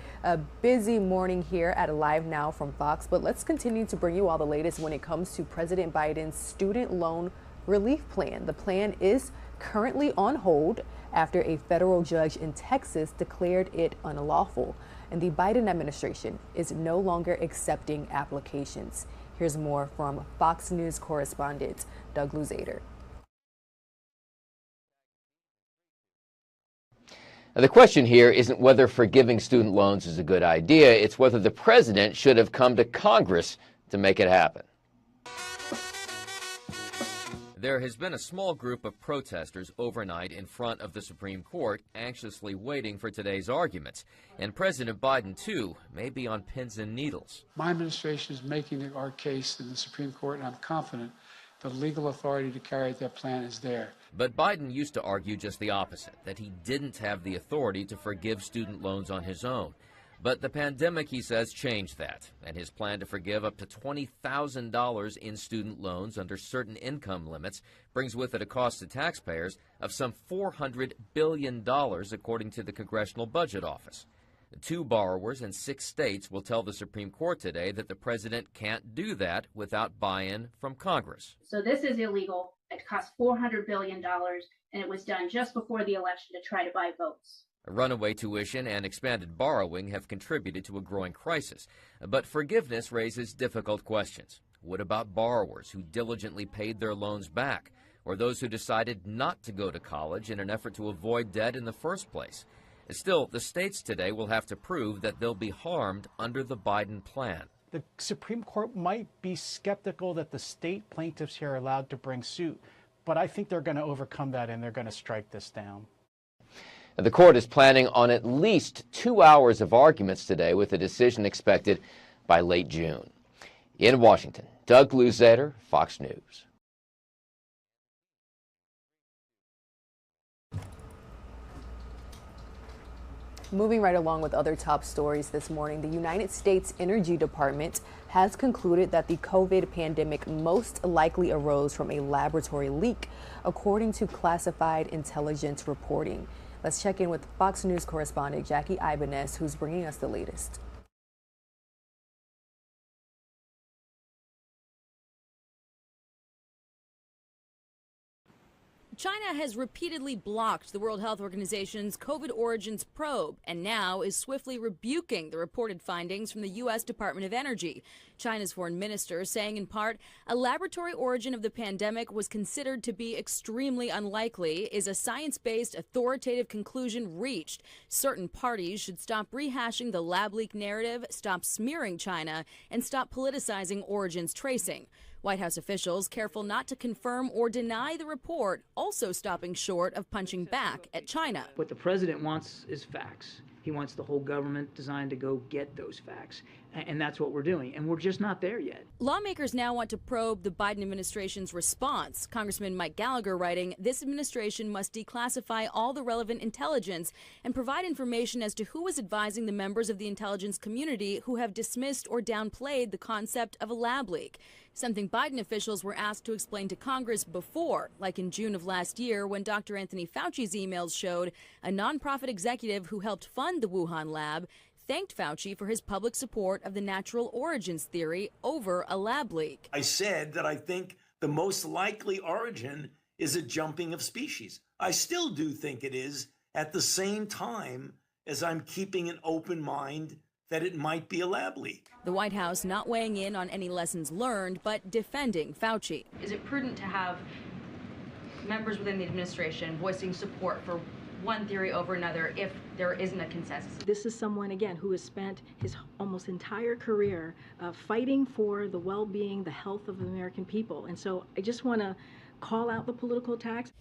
busy morning here at LiveNOW from Fox, but let's continue to bring you all the latest when it comes to President Biden's student loan relief plan. The plan is currently on hold after a federal judge in Texas declared it unlawful, and the Biden administration is no longer accepting applications. Here's more from Fox News correspondent Doug Luzader.
Now, the question here isn't whether forgiving student loans is a good idea, it's whether the president should have come to Congress to make it happen.
There has been a small group of protesters overnight in front of the Supreme Court, anxiously waiting for today's arguments. And President Biden, too, may be on pins and needles.
My administration is making our case in the Supreme Court, and I'm confident the legal authority to carry out that plan is there.
But Biden used to argue just the opposite, that he didn't have the authority to forgive student loans on his own. But the pandemic, he says, changed that, and his plan to forgive up to $20,000 in student loans under certain income limits brings with it a cost to taxpayers of some $400 billion, according to the Congressional Budget Office. 2 borrowers in 6 states will tell the Supreme Court today that the president can't do that without buy-in from Congress.
So this is illegal. It cost $400 billion, and it was done just before the election to try to buy votes.
Runaway tuition and expanded borrowing have contributed to a growing crisis. But forgiveness raises difficult questions. What about borrowers who diligently paid their loans back, or those who decided not to go to college in an effort to avoid debt in the first place? Still, the states today will have to prove that they'll be harmed under the Biden plan.
The Supreme Court might be skeptical that the state plaintiffs here are allowed to bring suit, but I think they're going to overcome that and they're going to strike this down.
The court is planning on at least 2 hours of arguments today, with a decision expected by late June. In Washington, Doug Luzader, Fox News.
Moving right along with other top stories this morning, the United States Energy Department has concluded that the COVID pandemic most likely arose from a laboratory leak, according to classified intelligence reporting. Let's check in with Fox News correspondent Jackie Ibanez, who's bringing us the latest.
China has repeatedly blocked the World Health Organization's COVID origins probe and now is swiftly rebuking the reported findings from the U.S. Department of Energy. China's foreign minister saying in part, a laboratory origin of the pandemic was considered to be extremely unlikely, is a science-based authoritative conclusion reached. Certain parties should stop rehashing the lab leak narrative, stop smearing China, and stop politicizing origins tracing. White House officials careful not to confirm or deny the report, also stopping short of punching back at China.
What the president wants is facts. He wants the whole government designed to go get those facts. And that's what we're doing. And we're just not there yet.
Lawmakers now want to probe the Biden administration's response. Congressman Mike Gallagher writing, this administration must declassify all the relevant intelligence and provide information as to who was advising the members of the intelligence community who have dismissed or downplayed the concept of a lab leak. Something Biden officials were asked to explain to Congress before, like in June of last year when Dr. Anthony Fauci's emails showed a nonprofit executive who helped fund the Wuhan lab thanked Fauci for his public support of the natural origins theory over a lab leak.
I said that I think the most likely origin is a jumping of species. I still do think it is, at the same time as I'm keeping an open mind that it might be a lab leak.
The White House not weighing in on any lessons learned, but defending Fauci.
Is it prudent to have members within the administration voicing support for one theory over another if there isn't a consensus?
This is someone, again, who has spent his almost entire career fighting for the well-being, the health of the American people. And so I just want to call out the political attacks.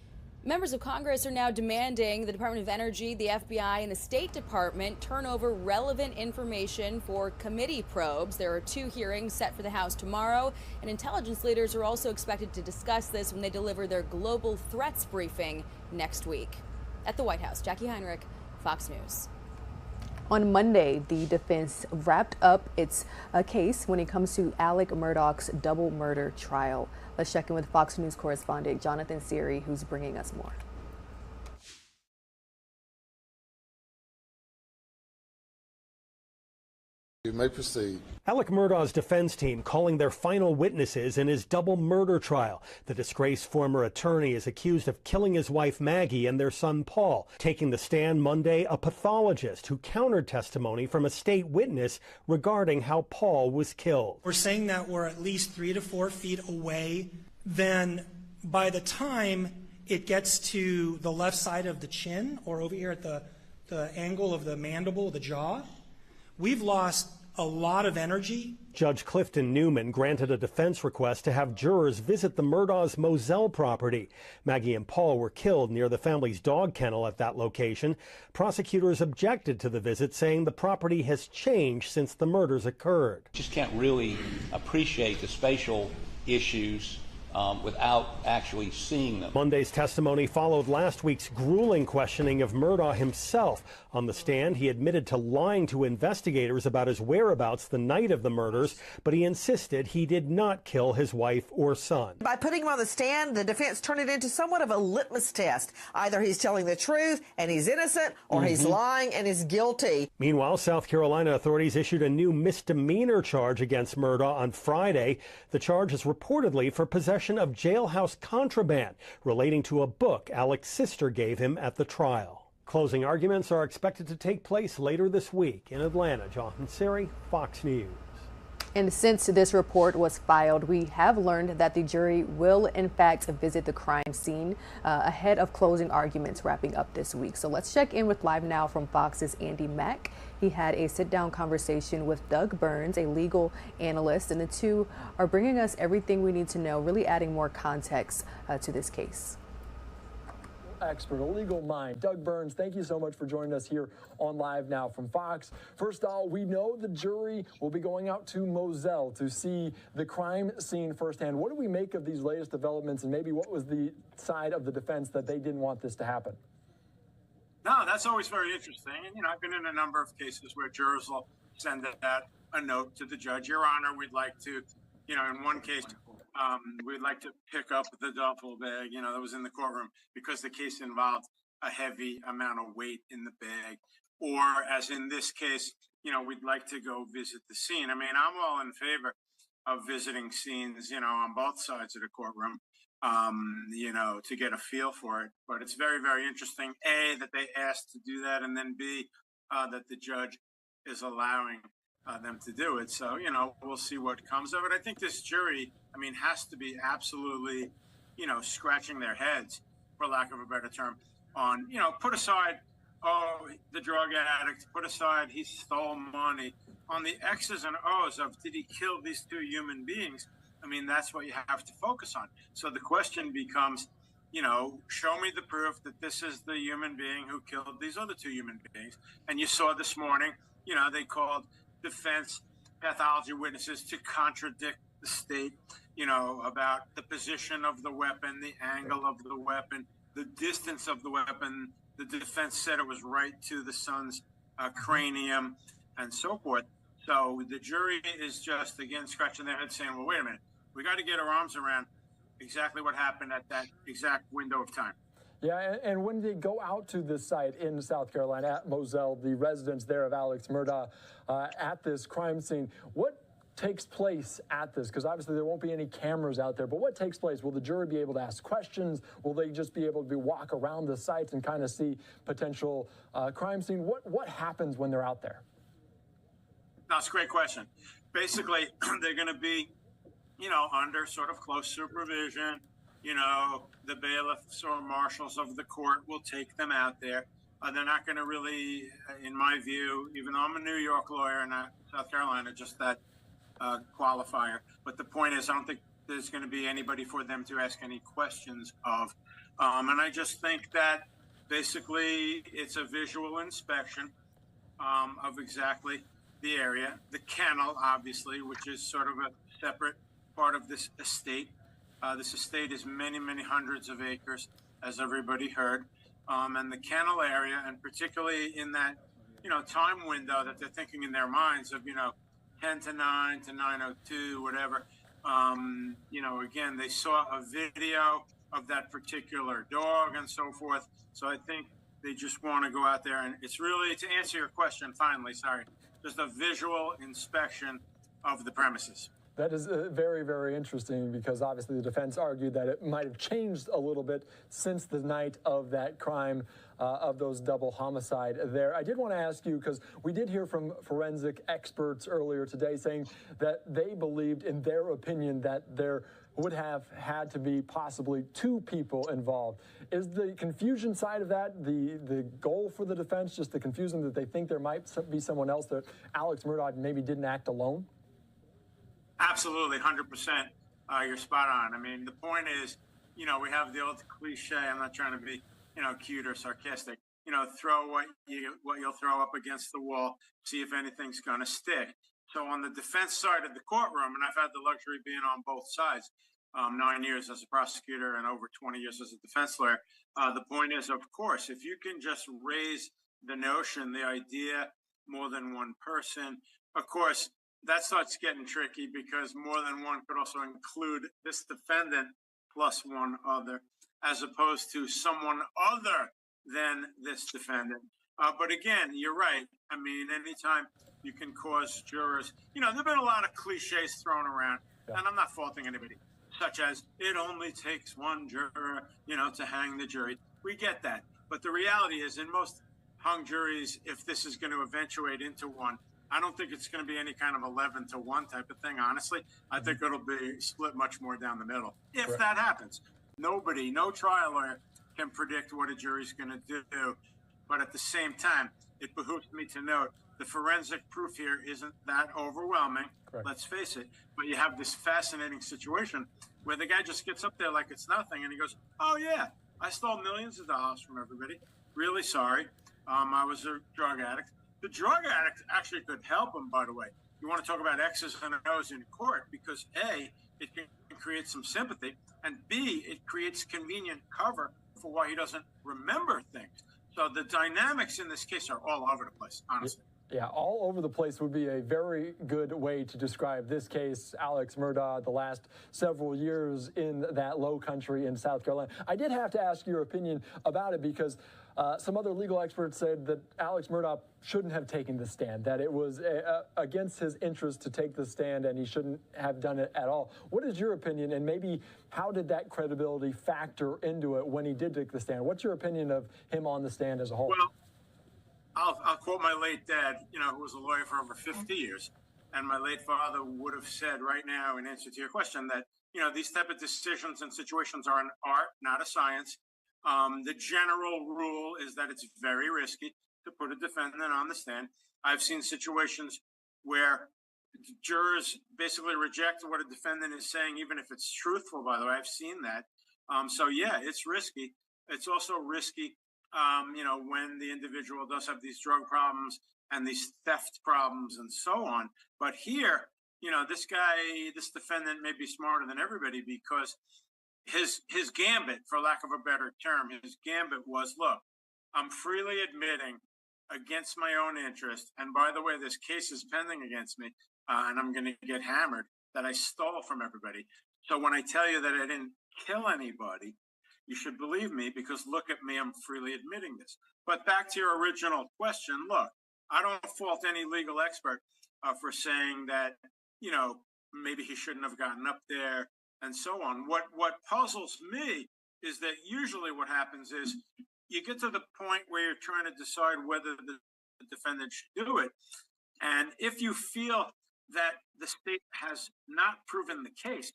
Members of Congress are now demanding the Department of Energy, the FBI, and the State Department turn over relevant information for committee probes. There are 2 hearings set for the House tomorrow, and intelligence leaders are also expected to discuss this when they deliver their global threats briefing next week. At the White House, Jackie Heinrich, Fox News.
On Monday, the defense wrapped up its case when it comes to Alec Murdaugh's double murder trial. Let's check in with Fox News correspondent Jonathan Siri, who's bringing us more.
You may proceed.
Alec Murdaugh's defense team calling their final witnesses in his double murder trial. The disgraced former attorney is accused of killing his wife Maggie and their son Paul. Taking the stand Monday, a pathologist who countered testimony from a state witness regarding how Paul was killed.
We're saying that we're at least 3 to 4 feet away. Then by the time it gets to the left side of the chin or over here at the angle of the mandible, the jaw, we've lost a lot of energy.
Judge Clifton Newman granted a defense request to have jurors visit the Murdaugh's Moselle property. Maggie and Paul were killed near the family's dog kennel at that location. Prosecutors objected to the visit, saying the property has changed since the murders occurred.
Just can't really appreciate the spatial issues without actually seeing them.
Monday's testimony followed last week's grueling questioning of Murdaugh himself. On the stand, he admitted to lying to investigators about his whereabouts the night of the murders, but he insisted he did not kill his wife or son.
By putting him on the stand, the defense turned it into somewhat of a litmus test. Either he's telling the truth and he's innocent, or he's lying and is guilty.
Meanwhile, South Carolina authorities issued a new misdemeanor charge against Murdaugh on Friday. The charge is reportedly for possession of jailhouse contraband relating to a book Alec's sister gave him at the trial. Closing arguments are expected to take place later this week in Atlanta. Jonathan Siri, Fox News.
And since this report was filed, we have learned that the jury will in fact visit the crime scene ahead of closing arguments wrapping up this week. So let's check in with LiveNOW from Fox's Andy Mack. He had a sit-down conversation with Doug Burns, a legal analyst, and the two are bringing us everything we need to know, really adding more context to this case.
Expert, a legal mind. Doug Burns, thank you so much for joining us here on LiveNOW from Fox. First of all, we know the jury will be going out to Moselle to see the crime scene firsthand. What do we make of these latest developments, and maybe what was the side of the defense that they didn't want this to happen?
No, that's always very interesting. And, I've been in a number of cases where jurors will send a note to the judge. Your Honor, we'd like to, in one case, we'd like to pick up the duffel bag, that was in the courtroom because the case involved a heavy amount of weight in the bag. Or as in this case, we'd like to go visit the scene. I mean, I'm all in favor of visiting scenes, on both sides of the courtroom, to get a feel for it. But it's very, very interesting, A, that they asked to do that, and then B, that the judge is allowing them to do it. So, we'll see what comes of it. I think this jury, has to be absolutely, scratching their heads, for lack of a better term, on, put aside, the drug addict, put aside he stole money, on the X's and O's of did he kill these two human beings? That's what you have to focus on. So the question becomes, show me the proof that this is the human being who killed these other two human beings. And you saw this morning, they called defense pathology witnesses to contradict the state, about the position of the weapon, the angle of the weapon, the distance of the weapon. The defense said it was right to the son's cranium and so forth. So the jury is just, again, scratching their head saying, well, wait a minute, we got to get our arms around exactly what happened at that exact window of time.
Yeah, and when they go out to this site in South Carolina, at Moselle, the residence there of Alec Murdaugh, at this crime scene, what takes place at this? Because obviously there won't be any cameras out there, but what takes place? Will the jury be able to ask questions? Will they just be able to walk around the site and kind of see potential crime scene? What happens when they're out there?
That's a great question. Basically, they're going to be, under sort of close supervision. The bailiffs or marshals of the court will take them out there. They're not going to really, in my view, even though I'm a New York lawyer, not South Carolina, just that qualifier. But the point is, I don't think there's going to be anybody for them to ask any questions of. And I just think that basically it's a visual inspection of exactly the area. The kennel, obviously, which is sort of a separate part of this estate. This estate is many, many hundreds of acres, as everybody heard. And the kennel area, and particularly in that time window that they're thinking in their minds of, 10 to 9 to 9:02, whatever. Again, they saw a video of that particular dog and so forth. So I think they just want to go out there, and it's really, to answer your question, finally, sorry, just a visual inspection of the premises.
That is very, very interesting, because obviously the defense argued that it might have changed a little bit since the night of that crime, of those double homicide there. I did want to ask you, because we did hear from forensic experts earlier today saying that they believed, in their opinion, that there would have had to be possibly 2 people involved. Is the confusion side of that the goal for the defense, just the confusion that they think there might be someone else, that Alex Murdaugh maybe didn't act alone?
Absolutely, 100%. You're spot on. I mean, the point is, we have the old cliche. I'm not trying to be, cute or sarcastic. Throw what you'll throw up against the wall, see if anything's going to stick. So on the defense side of the courtroom, and I've had the luxury of being on both sides, 9 years as a prosecutor and over 20 years as a defense lawyer. The point is, of course, if you can just raise the notion, the idea, more than one person, of course, that starts getting tricky, because more than one could also include this defendant plus one other, as opposed to someone other than this defendant. But again, you're right. I mean, anytime you can cause jurors, there have been a lot of cliches thrown around, and I'm not faulting anybody, such as it only takes one juror, to hang the jury. We get that. But the reality is, in most hung juries, if this is going to eventuate into one, I don't think it's going to be any kind of 11 to 1 type of thing, honestly. I think it'll be split much more down the middle, if that happens. No trial lawyer can predict what a jury's going to do. But at the same time, it behooves me to note the forensic proof here isn't that overwhelming. Correct. Let's face it. But you have this fascinating situation where the guy just gets up there like it's nothing, and he goes, oh, yeah, I stole millions of dollars from everybody. Really sorry. I was a drug addict. The drug addict actually could help him, by the way. You want to talk about X's and O's in court, because A, it can create some sympathy, and B, it creates convenient cover for why he doesn't remember things. So the dynamics in this case are all over the place, honestly.
Yeah, all over the place would be a very good way to describe this case. Alex Murdaugh, the last several years in that low country in South Carolina. I did have to ask your opinion about it, because some other legal experts said that Alex Murdaugh shouldn't have taken the stand, that it was against his interest to take the stand, and he shouldn't have done it at all. What is your opinion, and maybe how did that credibility factor into it when he did take the stand? What's your opinion of him on the stand as a whole?
Well, I'll quote my late dad, who was a lawyer for over 50 years. And my late father would have said right now, in answer to your question, that, these type of decisions and situations are an art, not a science. The general rule is that it's very risky to put a defendant on the stand. I've seen situations where jurors basically reject what a defendant is saying, even if it's truthful, by the way. I've seen that. So, yeah, it's risky. It's also risky, when the individual does have these drug problems and these theft problems and so on. But here, this defendant may be smarter than everybody, because his gambit, for lack of a better term, his gambit was, look, I'm freely admitting against my own interest. And by the way, this case is pending against me, and I'm going to get hammered, that I stole from everybody. So when I tell you that I didn't kill anybody, you should believe me, because look at me, I'm freely admitting this. But back to your original question, look, I don't fault any legal expert for saying that, maybe he shouldn't have gotten up there and so on. What puzzles me is that usually what happens is you get to the point where you're trying to decide whether the defendant should do it. And if you feel that the state has not proven the case,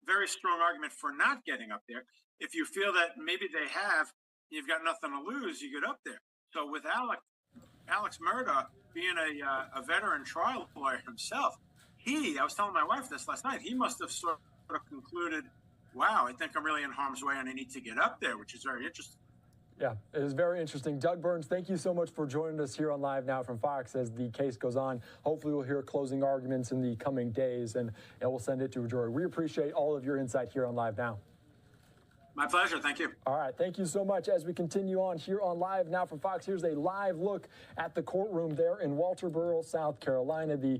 very strong argument for not getting up there. If you feel that maybe they have, you've got nothing to lose, you get up there. So with Alex Murdaugh being a veteran trial lawyer himself, I was telling my wife this last night, he must have sort of concluded, wow, I think I'm really in harm's way and I need to get up there, which is very interesting.
Yeah, it is very interesting. Doug Burns, thank you so much for joining us here on Live Now from Fox as the case goes on. Hopefully we'll hear closing arguments in the coming days, and we'll send it to a jury. We appreciate all of your insight here on Live Now.
My pleasure. Thank you.
All right. Thank you so much. As we continue on here on Live Now from Fox, here's a live look at the courtroom there in Walterboro, South Carolina. The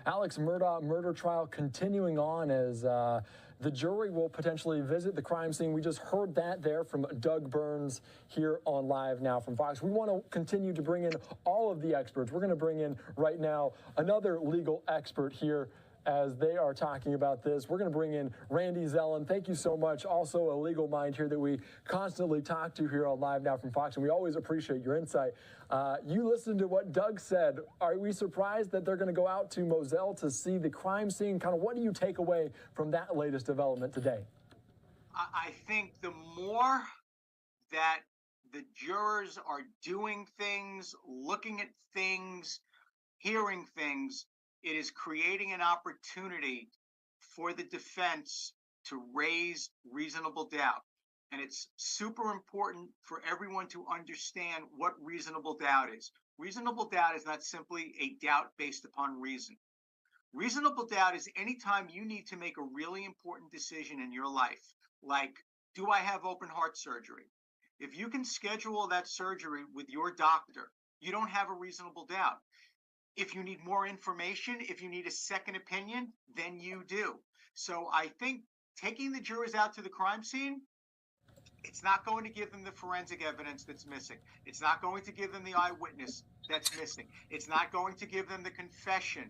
Alec Murdaugh murder trial continuing on as the jury will potentially visit the crime scene. We just heard that there from Doug Burns here on Live Now from Fox. We want to continue to bring in all of the experts. We're going to bring in right now another legal expert here as they are talking about this. We're going to bring in Randy Zellin. Thank you so much. Also a legal mind here that we constantly talk to here on Live Now from Fox, and we always appreciate your insight. You listened to what Doug said. Are we surprised that they're going to go out to Moselle to see the crime scene? Kind of what do you take away from that latest development today?
I think the more that the jurors are doing things, looking at things, hearing things, it is creating an opportunity for the defense to raise reasonable doubt. And it's super important for everyone to understand what reasonable doubt is. Reasonable doubt is not simply a doubt based upon reason. Reasonable doubt is anytime you need to make a really important decision in your life, like, do I have open heart surgery? If you can schedule that surgery with your doctor, you don't have a reasonable doubt. If you need more information, if you need a second opinion, then you do. So I think taking the jurors out to the crime scene, it's not going to give them the forensic evidence that's missing. It's not going to give them the eyewitness that's missing. It's not going to give them the confession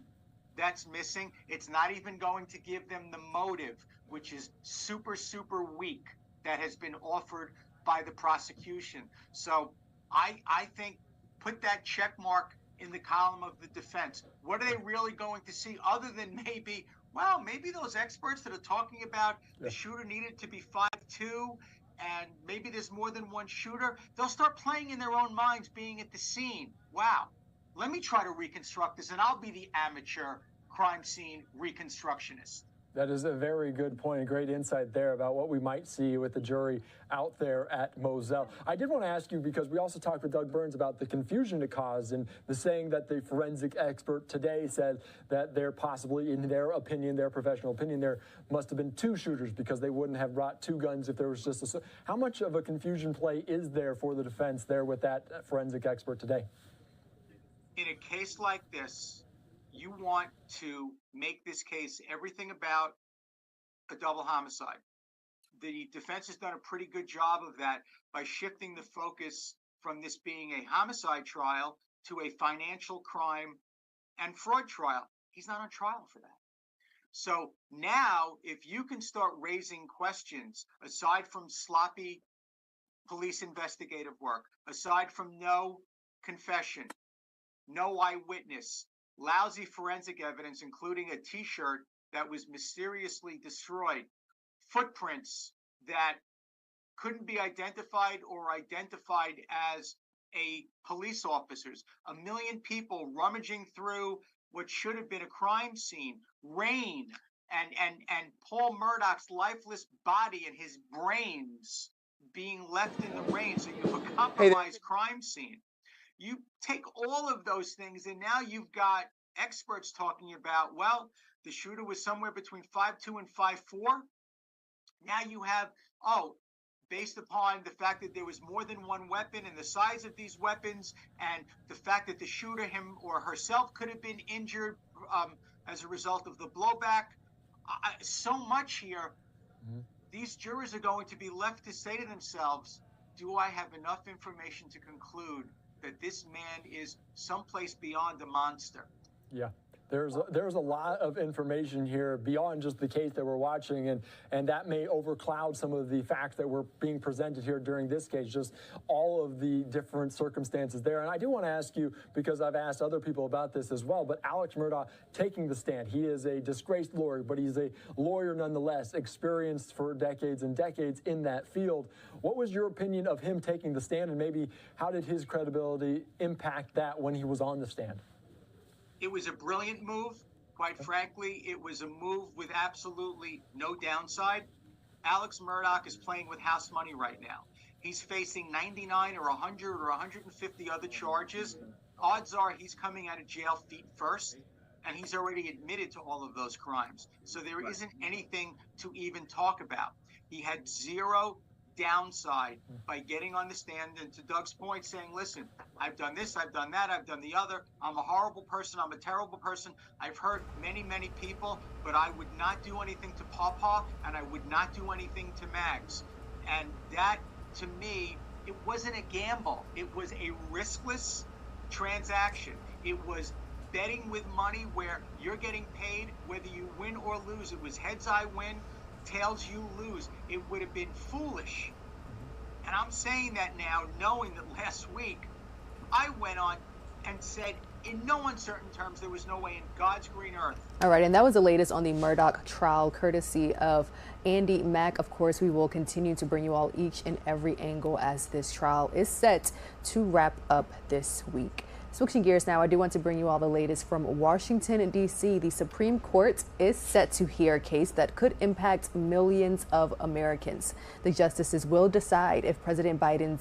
that's missing. It's not even going to give them the motive, which is super, super weak, that has been offered by the prosecution. So I think put that check mark in the column of the defense. What are they really going to see other than maybe, well, maybe those experts that are talking about the shooter needed to be 5'2", and maybe there's more than one shooter. They'll start playing in their own minds being at the scene. Wow, let me try to reconstruct this, and I'll be the amateur crime scene reconstructionist.
That is a very good point, a great insight there about what we might see with the jury out there at Moselle. I did want to ask you, because we also talked with Doug Burns about the confusion it caused and the saying that the forensic expert today said that there possibly, in their opinion, their professional opinion, there must have been two shooters because they wouldn't have brought two guns if there was just a... How much of a confusion play is there for the defense there with that forensic expert today?
In a case like this, you want to make this case everything about a double homicide. The defense has done a pretty good job of that by shifting the focus from this being a homicide trial to a financial crime and fraud trial. He's not on trial for that. So now, if you can start raising questions, aside from sloppy police investigative work, aside from no confession, no eyewitness, lousy forensic evidence, including a T-shirt that was mysteriously destroyed, footprints that couldn't be identified or identified as a police officer's, 1 million people rummaging through what should have been a crime scene, rain, and Paul Murdaugh's lifeless body and his brains being left in the rain. So you have a compromised crime scene. You take all of those things, and now you've got experts talking about, well, the shooter was somewhere between 5'2" and 5'4". Now you have, based upon the fact that there was more than one weapon and the size of these weapons and the fact that the shooter, him or herself, could have been injured as a result of the blowback. So much here. These jurors are going to be left to say to themselves, do I have enough information to conclude that this man is someplace beyond a monster?
Yeah. There's a lot of information here beyond just the case that we're watching, and that may overcloud some of the facts that were being presented here during this case, just all of the different circumstances there. And I do want to ask you, because I've asked other people about this as well, but Alec Murdaugh taking the stand. He is a disgraced lawyer, but he's a lawyer nonetheless, experienced for decades and decades in that field. What was your opinion of him taking the stand, and maybe how did his credibility impact that when he was on the stand?
It was a brilliant move. Quite frankly, it was a move with absolutely no downside. Alec Murdaugh is playing with house money right now. He's facing 99 or 100 or 150 other charges. Odds are he's coming out of jail feet first, and he's already admitted to all of those crimes. So there isn't anything to even talk about. He had zero downside by getting on the stand and, to Doug's point, saying, listen, I've done this, I've done that, I've done the other. I'm a horrible person. I'm a terrible person. I've hurt many, many people, but I would not do anything to Pawpaw, and I would not do anything to Mags. And that, to me, it wasn't a gamble. It was a riskless transaction. It was betting with money where you're getting paid whether you win or lose. It was heads I win, tails you lose. It would have been foolish. And I'm saying that now, knowing that last week I went on and said in no uncertain terms there was no way in God's green earth.
All right, and that was the latest on the Murdaugh trial, courtesy of Andy Mack. Of course, we will continue to bring you all each and every angle as this trial is set to wrap up this week. Switching gears now, I do want to bring you all the latest from Washington, D.C. The Supreme Court is set to hear a case that could impact millions of Americans. The justices will decide if President Biden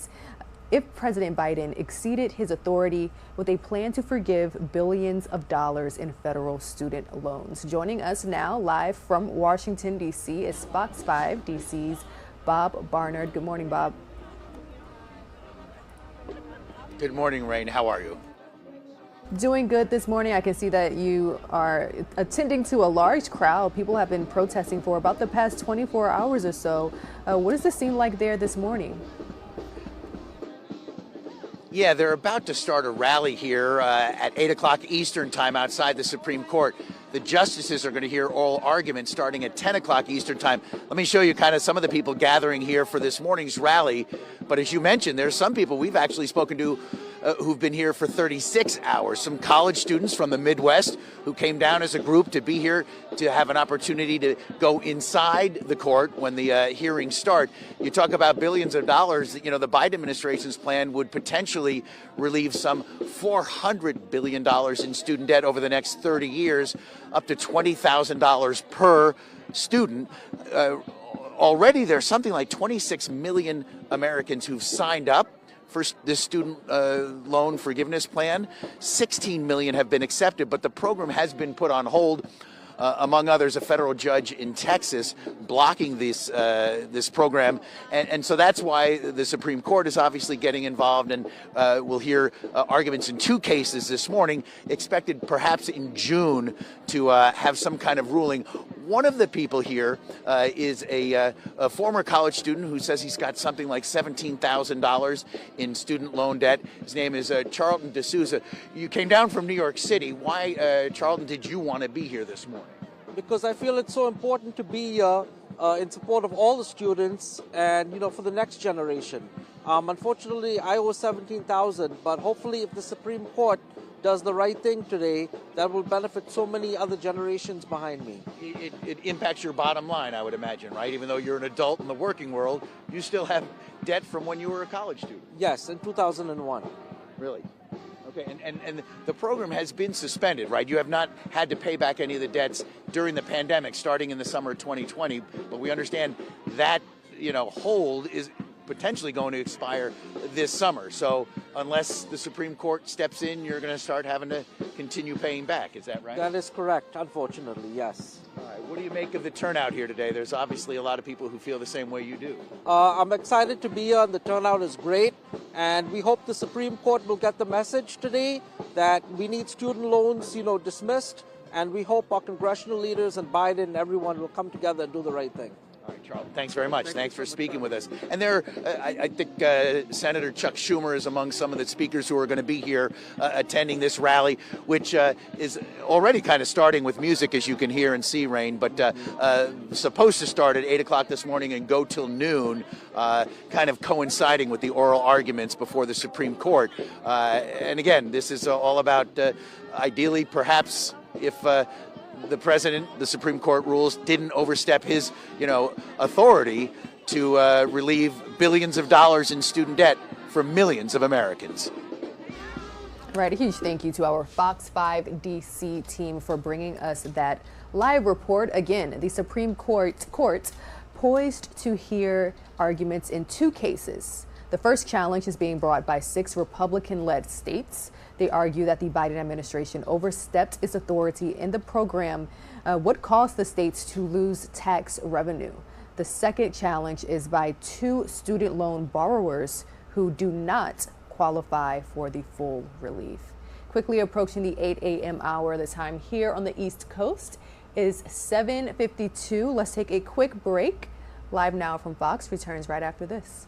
exceeded his authority with a plan to forgive billions of dollars in federal student loans. Joining us now live from Washington, D.C. is Fox 5 DC's Bob Barnard. Good morning, Bob.
Good morning, Rain. How are you?
Doing good this morning. I can see that you are attending to a large crowd. People have been protesting for about the past 24 hours or so. What does this seem like there this morning?
Yeah, they're about to start a rally here at 8 o'clock Eastern time outside the Supreme Court. The justices are going to hear oral arguments starting at 10 o'clock Eastern time. Let me show you kind of some of the people gathering here for this morning's rally. But as you mentioned, there's some people we've actually spoken to who've been here for 36 hours. Some college students from the Midwest who came down as a group to be here to have an opportunity to go inside the court when the hearings start. You talk about billions of dollars. You know, the Biden administration's plan would potentially relieve some $400 billion in student debt over the next 30 years, up to $20,000 per student. Already there's something like 26 million Americans who've signed up for this student loan forgiveness plan. 16 million have been accepted, but the program has been put on hold. Among others, a federal judge in Texas blocking this program. And so that's why the Supreme Court is obviously getting involved, and we'll hear arguments in two cases this morning, expected perhaps in June to have some kind of ruling. One of the people here is a former college student who says he's got something like $17,000 in student loan debt. His name is Charlton D'Souza. You came down from New York City. Why, Charlton, did you want to be here this morning?
Because I feel it's so important to be in support of all the students and, you know, for the next generation. Unfortunately, I owe $17,000, but hopefully if the Supreme Court does the right thing today, that will benefit so many other generations behind me.
It impacts your bottom line, I would imagine, right? Even though you're an adult in the working world, you still have debt from when you were a college student.
Yes, in 2001.
Really? Okay, and the program has been suspended, right? You have not had to pay back any of the debts during the pandemic, starting in the summer of 2020, but we understand that, you know, hold is potentially going to expire this summer. So unless the Supreme Court steps in, you're going to start having to continue paying back. Is that right?
That is correct, unfortunately, yes.
All right. What do you make of the turnout here today? There's obviously a lot of people who feel the same way you do.
I'm excited to be here, and the turnout is great. And we hope the Supreme Court will get the message today that we need student loans, you know, dismissed. And we hope our congressional leaders and Biden and everyone will come together and do the right thing.
All right, Charles, thanks very much. Thanks for speaking with us. And there, I think Senator Chuck Schumer is among some of the speakers who are going to be here attending this rally, which is already kind of starting with music, as you can hear and see, Rain, but supposed to start at 8 o'clock this morning and go till noon, kind of coinciding with the oral arguments before the Supreme Court. And again, this is all about ideally, perhaps, if the president, the Supreme Court rules, didn't overstep his, authority to relieve billions of dollars in student debt for millions of Americans.
Right, a huge thank you to our Fox 5 DC team for bringing us that live report. Again, the Supreme Court poised to hear arguments in two cases. The first challenge is being brought by 6 Republican-led states. They argue that the Biden administration overstepped its authority in the program, what caused the states to lose tax revenue. The second challenge is by 2 student loan borrowers who do not qualify for the full relief. Quickly approaching the 8 a.m. hour, the time here on the East Coast is 7:52. Let's take a quick break. Live Now from Fox returns right after this.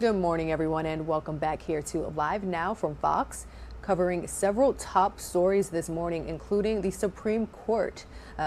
Good morning, everyone, and welcome back here to Live Now from Fox, covering several top stories this morning, including the Supreme Court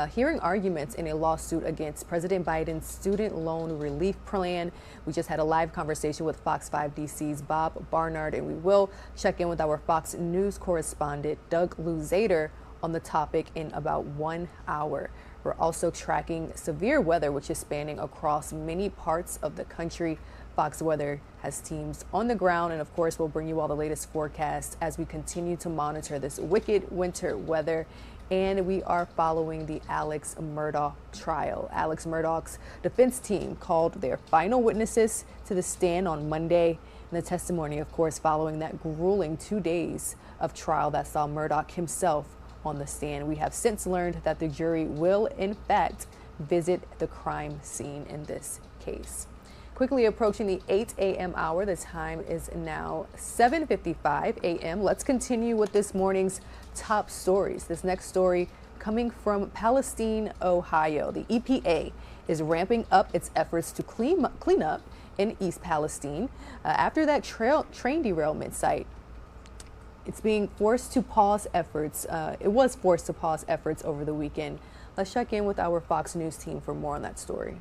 hearing arguments in a lawsuit against President Biden's student loan relief plan. We just had a live conversation with Fox 5 DC's Bob Barnard, and we will check in with our Fox News correspondent, Doug Luzader, on the topic in about 1 hour. We're also tracking severe weather, which is spanning across many parts of the country. Fox Weather has teams on the ground, and of course, we'll bring you all the latest forecasts as we continue to monitor this wicked winter weather. And we are following the Alec Murdaugh trial. Alec Murdaugh's defense team called their final witnesses to the stand on Monday. And the testimony, of course, following that grueling 2 days of trial that saw Murdaugh himself on the stand. We have since learned that the jury will, in fact, visit the crime scene in this case. Quickly approaching the 8 a.m. hour, the time is now 7:55 a.m. Let's continue with this morning's top stories. This next story coming from Palestine, Ohio. The EPA is ramping up its efforts to clean up in East Palestine after that train derailment site. It's being forced to pause efforts. It was forced to pause efforts over the weekend. Let's check in with our Fox News team for more on that story.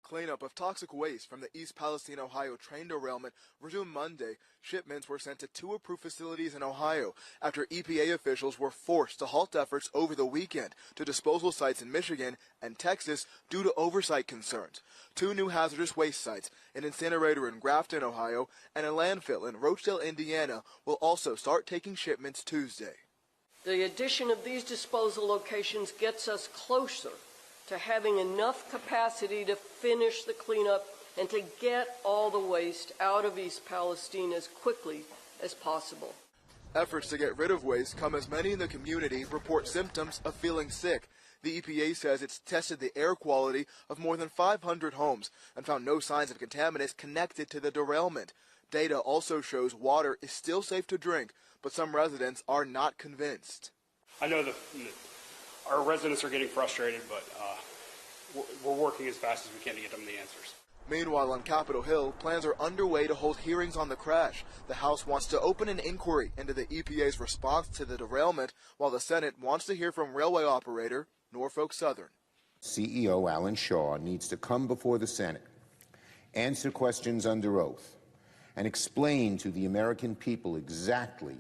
Cleanup of toxic waste from the East Palestine, Ohio train derailment resumed Monday. Shipments were sent to 2 approved facilities in Ohio after EPA officials were forced to halt efforts over the weekend to disposal sites in Michigan and Texas due to oversight concerns. 2 new hazardous waste sites, an incinerator in Grafton, Ohio, and a landfill in Rochdale, Indiana, will also start taking shipments Tuesday.
The addition of these disposal locations gets us closer to having enough capacity to finish the cleanup and to get all the waste out of East Palestine as quickly as possible.
Efforts to get rid of waste come as many in the community report symptoms of feeling sick. The EPA says it's tested the air quality of more than 500 homes and found no signs of contaminants connected to the derailment. Data also shows water is still safe to drink, but some residents are not convinced.
I know that our residents are getting frustrated, but we're working as fast as we can to get them the answers.
Meanwhile, on Capitol Hill, plans are underway to hold hearings on the crash. The House wants to open an inquiry into the EPA's response to the derailment, while the Senate wants to hear from railway operator Norfolk Southern.
CEO Alan Shaw needs to come before the Senate, answer questions under oath, and explain to the American people exactly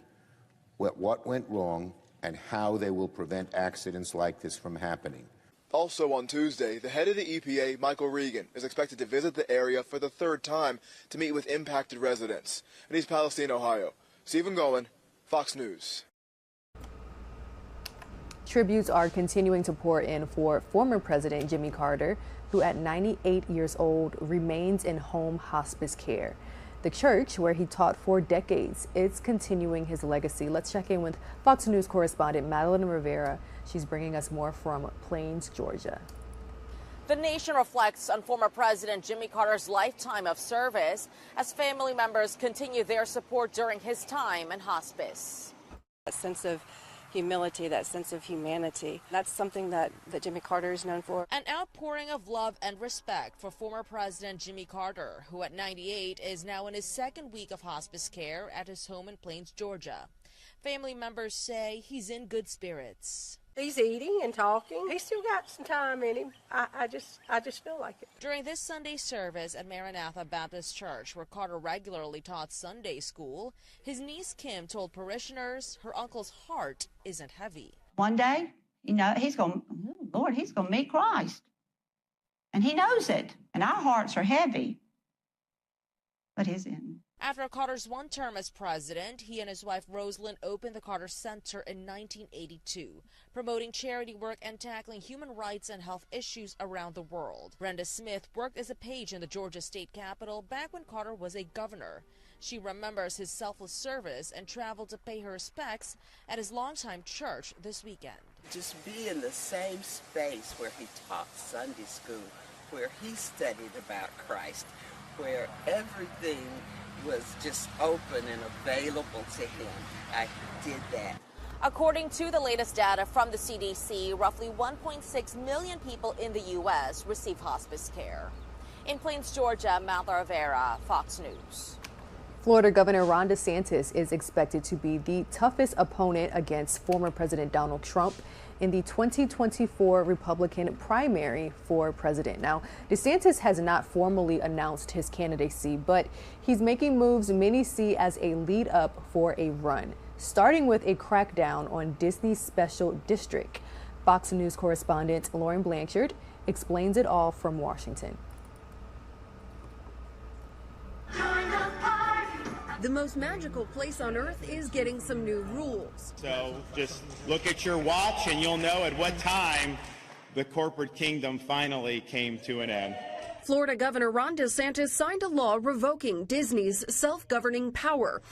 what went wrong and how they will prevent accidents like this from happening.
Also on Tuesday, the head of the EPA, Michael Regan, is expected to visit the area for the third time to meet with impacted residents. In East Palestine, Ohio, Stephen Goen, Fox News.
Tributes are continuing to pour in for former President Jimmy Carter, who at 98 years old remains in home hospice care. The church, where he taught for decades, is continuing his legacy. Let's check in with Fox News correspondent Madeline Rivera. She's bringing us more from Plains, Georgia.
The nation reflects on former President Jimmy Carter's lifetime of service as family members continue their support during his time in hospice.
A sense of humility, that sense of humanity. That's something that Jimmy Carter is known for.
An outpouring of love and respect for former President Jimmy Carter, who at 98 is now in his second week of hospice care at his home in Plains, Georgia. Family members say he's in good spirits.
He's eating and talking. He's still got some time in him. I just feel like it.
During this Sunday service at Maranatha Baptist Church, where Carter regularly taught Sunday school, his niece Kim told parishioners her uncle's heart isn't heavy.
One day, he's going to meet Christ. And he knows it. And our hearts are heavy. But his isn't.
After Carter's one term as president, he and his wife Rosalind opened the Carter Center in 1982, promoting charity work and tackling human rights and health issues around the world. Brenda Smith worked as a page in the Georgia State Capitol back when Carter was a governor. She remembers his selfless service and traveled to pay her respects at his longtime church this weekend.
Just be in the same space where he taught Sunday school, where he studied about Christ, where everything was just open and available to him. I did that.
According to the latest data from the CDC, roughly 1.6 million people in the U.S. receive hospice care. In Plains, Georgia, Madeline Rivera, Fox News.
Florida Governor Ron DeSantis is expected to be the toughest opponent against former President Donald Trump in the 2024 Republican primary for president. Now, DeSantis has not formally announced his candidacy, but he's making moves many see as a lead up for a run, starting with a crackdown on Disney's special district. Fox News correspondent Lauren Blanchard explains it all from Washington.
The most magical place on earth is getting some new rules.
So just look at your watch and you'll know at what time the corporate kingdom finally came to an end.
Florida Governor Ron DeSantis signed a law revoking Disney's self-governing power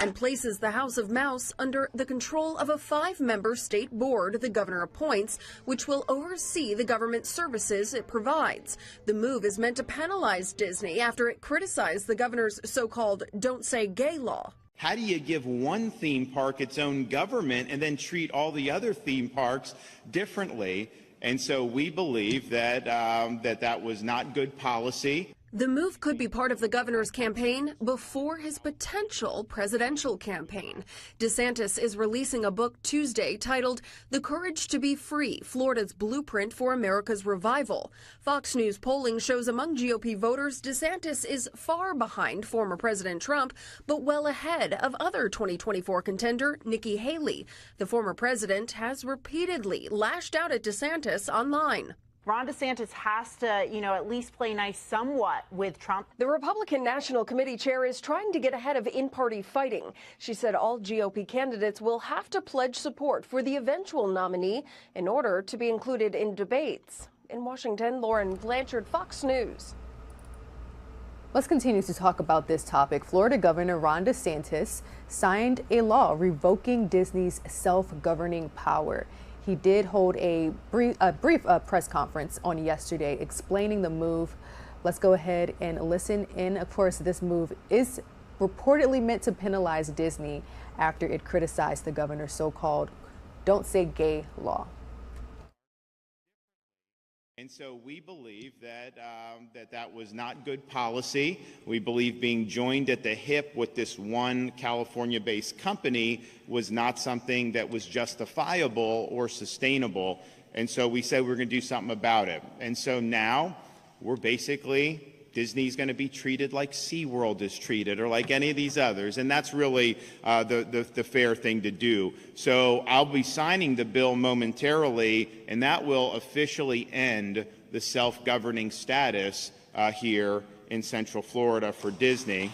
and places the House of Mouse under the control of a 5-member state board the governor appoints, which will oversee the government services it provides. The move is meant to penalize Disney after it criticized the governor's so-called Don't Say Gay law.
How do you give one theme park its own government and then treat all the other theme parks differently? And so we believe that that was not good policy.
The move could be part of the governor's campaign before his potential presidential campaign. DeSantis is releasing a book Tuesday titled The Courage to Be Free, Florida's Blueprint for America's Revival. Fox News polling shows among GOP voters, DeSantis is far behind former President Trump, but well ahead of other 2024 contender Nikki Haley. The former president has repeatedly lashed out at DeSantis online.
Ron DeSantis has to, at least play nice somewhat with Trump.
The Republican National Committee chair is trying to get ahead of in-party fighting. She said all GOP candidates will have to pledge support for the eventual nominee in order to be included in debates. In Washington, Lauren Blanchard, Fox News.
Let's continue to talk about this topic. Florida Governor Ron DeSantis signed a law revoking Disney's self-governing power. He did hold a brief press conference on yesterday explaining the move. Let's go ahead and listen in. Of course, this move is reportedly meant to penalize Disney after it criticized the governor's so-called Don't Say Gay law.
And so we believe that that was not good policy. We believe being joined at the hip with this one California-based company was not something that was justifiable or sustainable. And so we said we're going to do something about it. And so now we're basically, Disney's going to be treated like SeaWorld is treated or like any of these others. And that's really the fair thing to do. So I'll be signing the bill momentarily, and that will officially end the self-governing status here in Central Florida for Disney.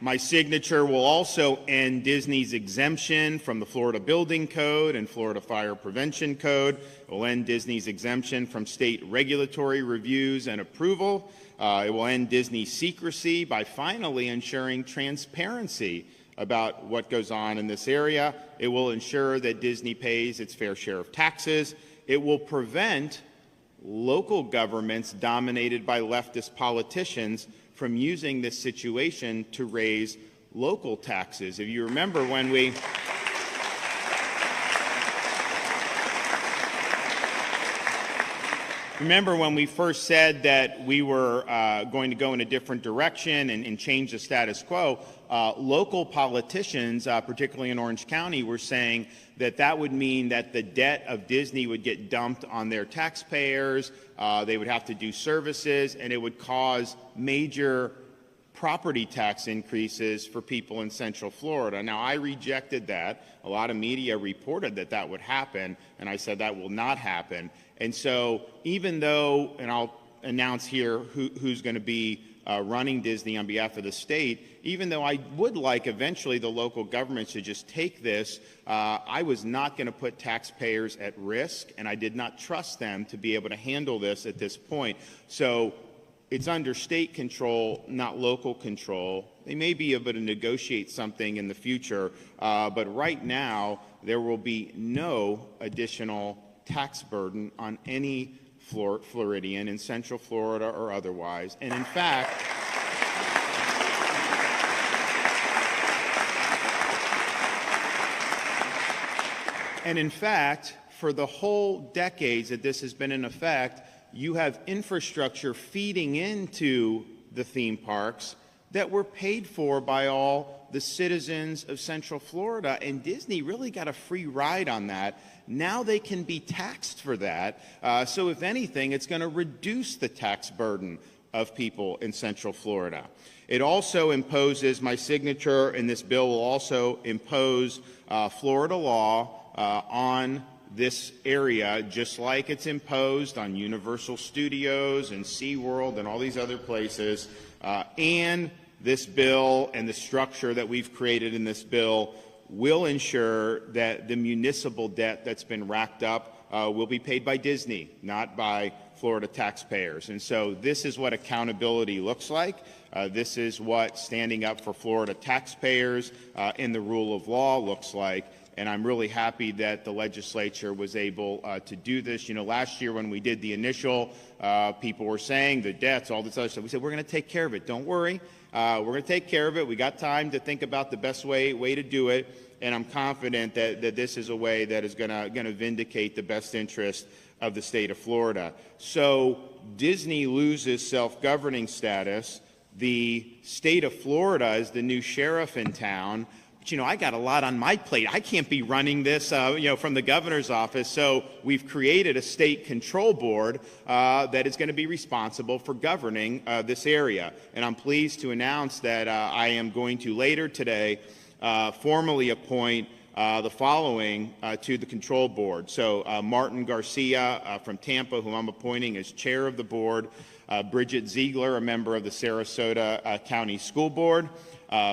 My signature will also end Disney's exemption from the Florida Building Code and Florida Fire Prevention Code. It will end Disney's exemption from state regulatory reviews and approval. It will end Disney's secrecy by finally ensuring transparency about what goes on in this area. It will ensure that Disney pays its fair share of taxes. It will prevent local governments dominated by leftist politicians from using this situation to raise local taxes. If you remember when we first said that we were going to go in a different direction and change the status quo, local politicians, particularly in Orange County, were saying that that would mean that the debt of Disney would get dumped on their taxpayers, they would have to do services, and it would cause major property tax increases for people in Central Florida. Now, I rejected that. A lot of media reported that that would happen, and I said that will not happen. And so even though, and I'll announce here who's going to be running Disney on behalf of the state, even though I would like eventually the local governments to just take this, I was not going to put taxpayers at risk, and I did not trust them to be able to handle this at this point. So it's under state control, not local control. They may be able to negotiate something in the future, but right now there will be no additional tax burden on any Floridian in Central Florida or otherwise. And in fact, for the whole decades that this has been in effect, you have infrastructure feeding into the theme parks that were paid for by all the citizens of Central Florida, and Disney really got a free ride on that. Now they can be taxed for that. So if anything, it's going to reduce the tax burden of people in Central Florida. It also imposes, my signature in this bill will also impose Florida law on this area, just like it's imposed on Universal Studios and SeaWorld and all these other places. And this bill and the structure that we've created in this bill will ensure that the municipal debt that's been racked up will be paid by Disney, not by Florida taxpayers. And so this is what accountability looks like. This is what standing up for Florida taxpayers in the rule of law looks like. And I'm really happy that the legislature was able to do this. You know, last year when we did the initial, people were saying the debts, all this other stuff. We said, we're going to take care of it. Don't worry. We're going to take care of it. We got time to think about the best way to do it. And I'm confident that this is a way that is going to vindicate the best interest of the state of Florida. So Disney loses self-governing status. The state of Florida is the new sheriff in town. But, you know, I got a lot on my plate. I can't be running this, from the governor's office. So we've created a state control board that is going to be responsible for governing this area. And I'm pleased to announce that I am going to later today formally appoint the following to the control board. So Martin Garcia from Tampa, whom I'm appointing as chair of the board. Bridget Ziegler, a member of the Sarasota County School Board.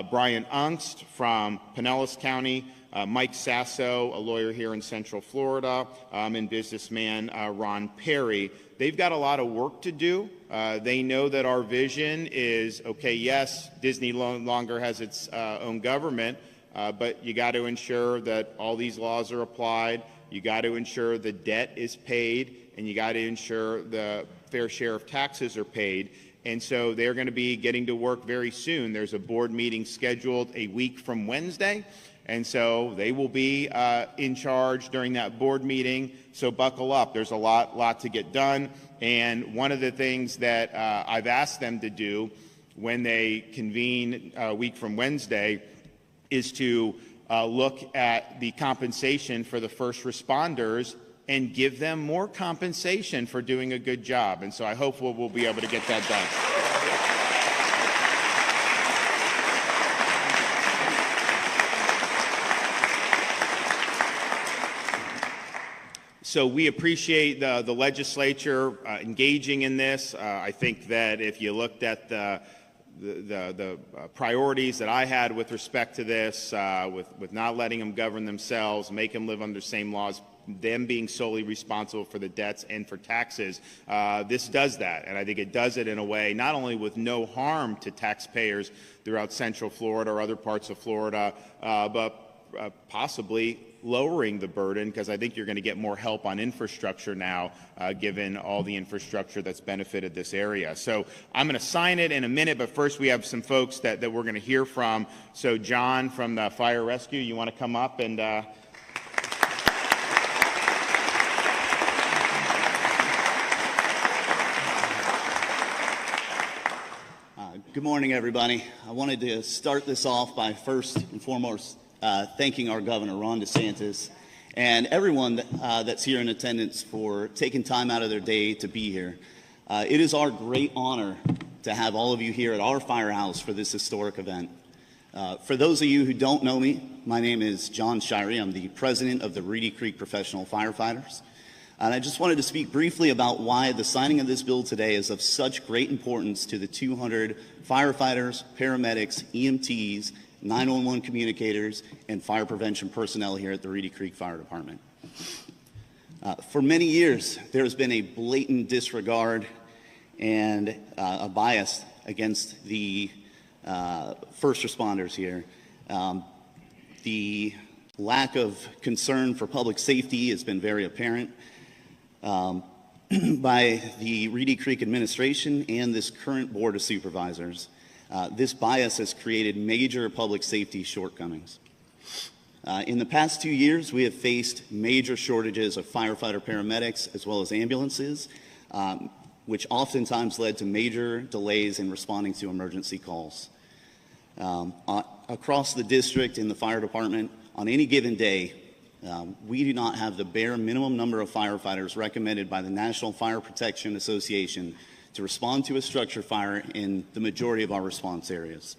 Brian Ungst from Pinellas County, Mike Sasso, a lawyer here in Central Florida, and businessman Ron Perry. They've got a lot of work to do. They know that our vision is, okay, yes, Disney no longer has its own government, but you got to ensure that all these laws are applied. You got to ensure the debt is paid, and you got to ensure the fair share of taxes are paid. And so they're going to be getting to work very soon. There's a board meeting scheduled a week from Wednesday. And so they will be in charge during that board meeting. So buckle up. There's a lot to get done. And one of the things that I've asked them to do when they convene a week from Wednesday is to look at the compensation for the first responders and give them more compensation for doing a good job. And so I hope we'll be able to get that done. So we appreciate the legislature engaging in this. I think that if you looked at the priorities that I had with respect to this, with not letting them govern themselves, make them live under the same laws, them being solely responsible for the debts and for taxes, this does that. And I think it does it in a way not only with no harm to taxpayers throughout Central Florida or other parts of Florida, but possibly lowering the burden, because I think you're going to get more help on infrastructure now, given all the infrastructure that's benefited this area. So I'm going to sign it in a minute, but first we have some folks that we're going to hear from. So John from the Fire Rescue, you want to come up and...
Good morning, everybody. I wanted to start this off by first and foremost thanking our governor, Ron DeSantis, and everyone that's here in attendance for taking time out of their day to be here. It is our great honor to have all of you here at our firehouse for this historic event. For those of you who don't know me, my name is John Shirey. I'm the president of the Reedy Creek Professional Firefighters. And I just wanted to speak briefly about why the signing of this bill today is of such great importance to the 200 firefighters, paramedics, EMTs, 911 communicators, and fire prevention personnel here at the Reedy Creek Fire Department. For many years, there has been a blatant disregard and a bias against the first responders here. The lack of concern for public safety has been very apparent by the Reedy Creek administration and this current board of supervisors. This bias has created major public safety shortcomings. In the past 2 years, we have faced major shortages of firefighter paramedics as well as ambulances, which oftentimes led to major delays in responding to emergency calls. Across the district in the fire department, on any given day, we do not have the bare minimum number of firefighters recommended by the National Fire Protection Association to respond to a structure fire in the majority of our response areas.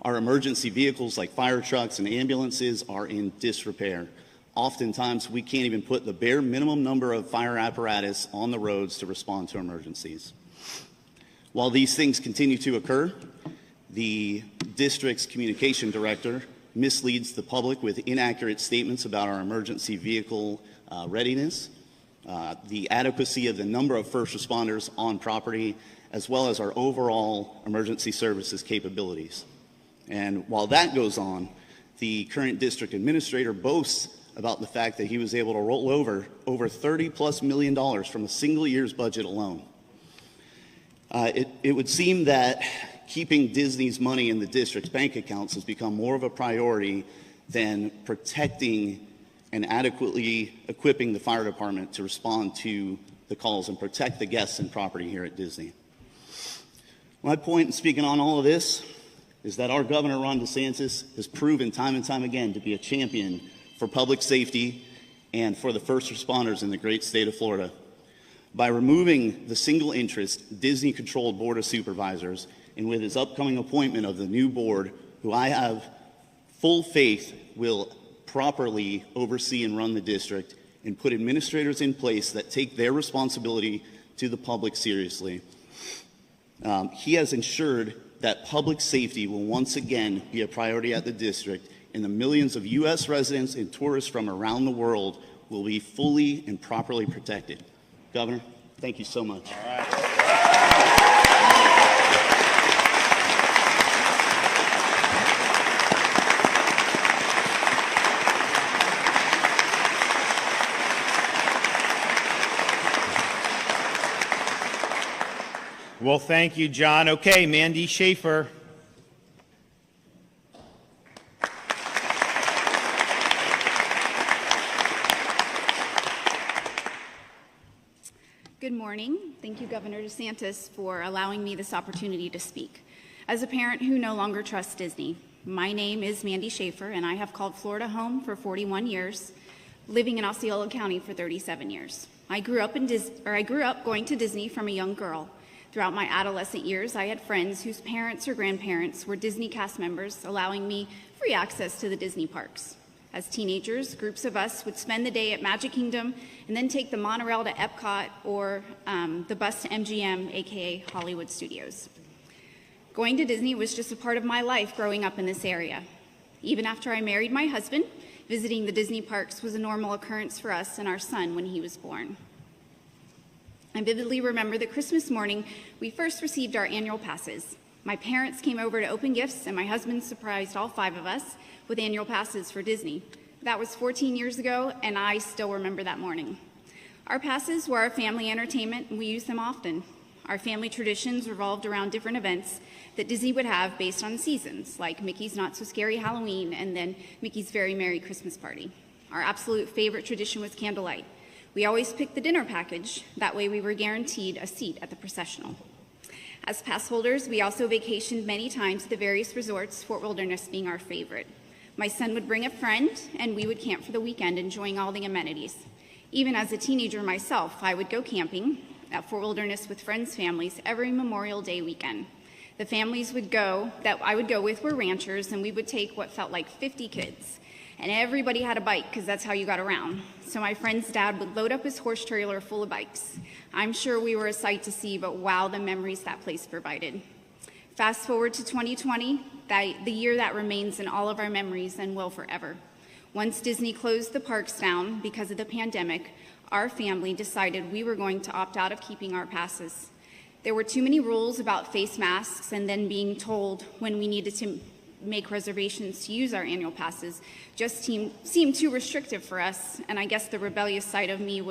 Our emergency vehicles like fire trucks and ambulances are in disrepair. Oftentimes, we can't even put the bare minimum number of fire apparatus on the roads to respond to emergencies. While these things continue to occur, the district's communication director misleads the public with inaccurate statements about our emergency vehicle readiness, the adequacy of the number of first responders on property, as well as our overall emergency services capabilities. And while that goes on, the current district administrator boasts about the fact that he was able to roll over $30+ million from a single year's budget alone. It would seem that keeping Disney's money in the district's bank accounts has become more of a priority than protecting and adequately equipping the fire department to respond to the calls and protect the guests and property here at Disney. My point in speaking on all of this is that our governor, Ron DeSantis, has proven time and time again to be a champion for public safety and for the first responders in the great state of Florida. By removing the single interest Disney-controlled board of supervisors, and with his upcoming appointment of the new board, who I have full faith will properly oversee and run the district and put administrators in place that take their responsibility to the public seriously. He has ensured that public safety will once again be a priority at the district, and the millions of U.S. residents and tourists from around the world will be fully and properly protected. Governor, thank you so much. All right.
Well, Well, thank you, John. Okay, Mandy Schaefer.
Good morning. Thank you, Governor DeSantis, for allowing me this opportunity to speak. As a parent who no longer trusts Disney, my name is Mandy Schaefer, and I have called Florida home for 41 years, living in Osceola County for 37 years. I grew up going to Disney from a young girl. Throughout my adolescent years, I had friends whose parents or grandparents were Disney cast members, allowing me free access to the Disney parks. As teenagers, groups of us would spend the day at Magic Kingdom and then take the monorail to Epcot or the bus to MGM, aka Hollywood Studios. Going to Disney was just a part of my life growing up in this area. Even after I married my husband, visiting the Disney parks was a normal occurrence for us and our son when he was born. I vividly remember the Christmas morning we first received our annual passes. My parents came over to open gifts, and my husband surprised all 5 of us with annual passes for Disney. That was 14 years ago, and I still remember that morning. Our passes were our family entertainment, and we used them often. Our family traditions revolved around different events that Disney would have based on seasons, like Mickey's Not So Scary Halloween and then Mickey's Very Merry Christmas Party. Our absolute favorite tradition was candlelight. We always picked the dinner package. That way we were guaranteed a seat at the processional. As pass holders, we also vacationed many times to the various resorts, Fort Wilderness being our favorite. My son would bring a friend, and we would camp for the weekend, enjoying all the amenities. Even as a teenager myself, I would go camping at Fort Wilderness with friends' families every Memorial Day weekend. The families that I would go with were ranchers, and we would take what felt like 50 kids. And everybody had a bike, because that's how you got around. So my friend's dad would load up his horse trailer full of bikes. I'm sure we were a sight to see, but wow, the memories that place provided. Fast forward to 2020, the year that remains in all of our memories and will forever. Once Disney closed the parks down because of the pandemic, our family decided we were going to opt out of keeping our passes. There were too many rules about face masks, and then being told when we needed to make reservations to use our annual passes just seemed too restrictive for us, and I guess the rebellious side of me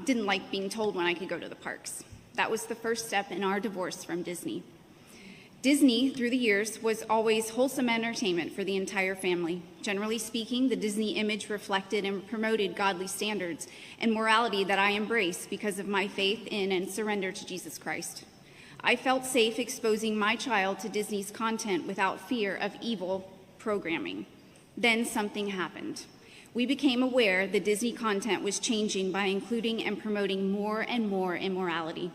didn't like being told when I could go to the parks. That was the first step in our divorce from Disney. Disney, through the years, was always wholesome entertainment for the entire family. Generally speaking, the Disney image reflected and promoted godly standards and morality that I embrace because of my faith in and surrender to Jesus Christ. I felt safe exposing my child to Disney's content without fear of evil programming. Then something happened. We became aware the Disney content was changing by including and promoting more and more immorality.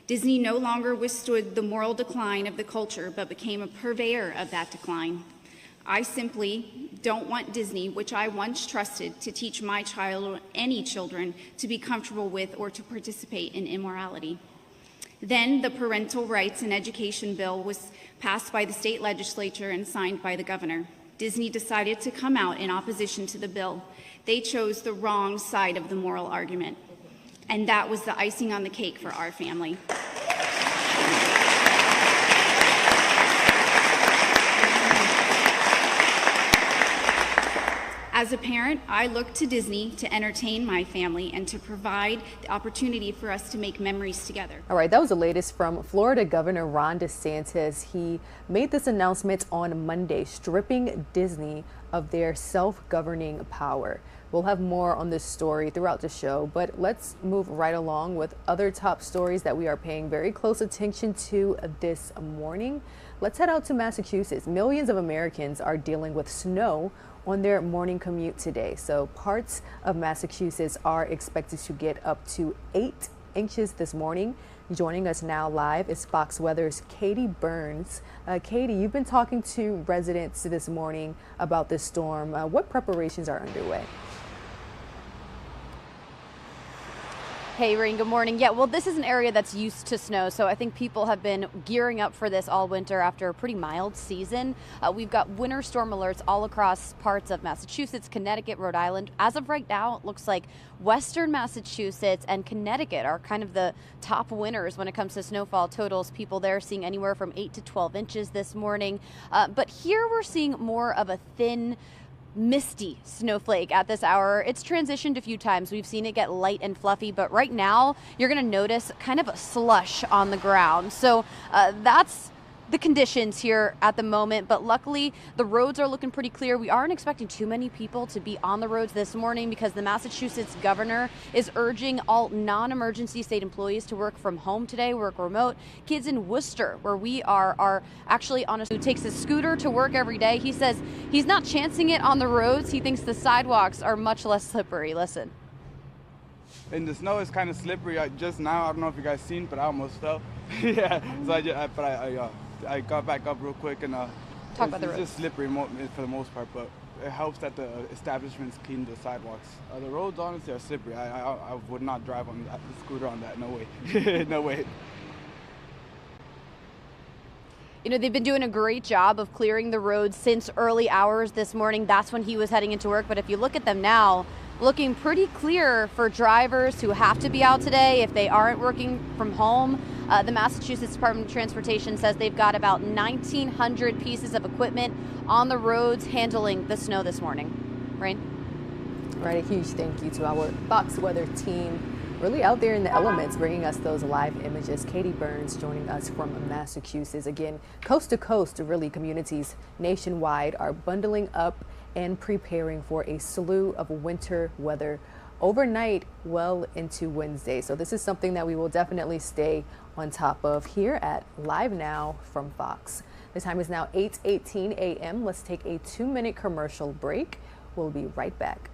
Disney no longer withstood the moral decline of the culture, but became a purveyor of that decline. I simply don't want Disney, which I once trusted, to teach my child or any children to be comfortable with or to participate in immorality. Then the Parental Rights and Education Bill was passed by the state legislature and signed by the governor. Disney decided to come out in opposition to the bill. They chose the wrong side of the moral argument. And that was the icing on the cake for our family. As a parent, I look to Disney to entertain my family and to provide the opportunity for us to make memories together.
All right, that was the latest from Florida Governor Ron DeSantis. He made this announcement on Monday, stripping Disney of their self-governing power. We'll have more on this story throughout the show, but let's move right along with other top stories that we are paying very close attention to this morning. Let's head out to Massachusetts. Millions of Americans are dealing with snow on their morning commute today. So parts of Massachusetts are expected to get up to 8 inches this morning. Joining us now live is Fox Weather's Katie Burns. Katie, you've been talking to residents this morning about this storm. What preparations are underway?
Hey, Rain, good morning. Yeah, well, this is an area that's used to snow, so I think people have been gearing up for this all winter after a pretty mild season. We've got winter storm alerts all across parts of Massachusetts, Connecticut, Rhode Island. As of right now, it looks like Western Massachusetts and Connecticut are kind of the top winners when it comes to snowfall totals. People there seeing anywhere from 8 to 12 inches this morning. But here we're seeing more of a thin misty snowflake at this hour. It's transitioned a few times. We've seen it get light and fluffy, but right now you're going to notice kind of a slush on the ground. So that's the conditions here at the moment, but luckily the roads are looking pretty clear. We aren't expecting too many people to be on the roads this morning because the Massachusetts governor is urging all non-emergency state employees to work from home today, work remote. Kids in Worcester, where we are actually on who takes a scooter to work every day. He says he's not chancing it on the roads. He thinks the sidewalks are much less slippery. Listen.
And the snow is kind of slippery. Just now, I don't know if you guys seen, but I almost fell. Yeah, so I got back up real quick, and it's just slippery for the most part, but it helps that the establishments clean the sidewalks. The roads honestly are slippery. I would not drive on the scooter on that. No way. No way.
You know, they've been doing a great job of clearing the roads since early hours this morning. That's when he was heading into work. But if you look at them now, looking pretty clear for drivers who have to be out today if they aren't working from home. The Massachusetts Department of Transportation says they've got about 1,900 pieces of equipment on the roads handling the snow this morning. Rain?
Right, a huge thank you to our Fox Weather team, really out there in the elements, bringing us those live images. Katie Burns joining us from Massachusetts. Again, coast to coast, really communities nationwide are bundling up and preparing for a slew of winter weather overnight well into Wednesday. So this is something that we will definitely stay on top of here at Live Now from Fox. The time is now 8:18 a.m. Let's take a 2-minute commercial break. We'll be right back.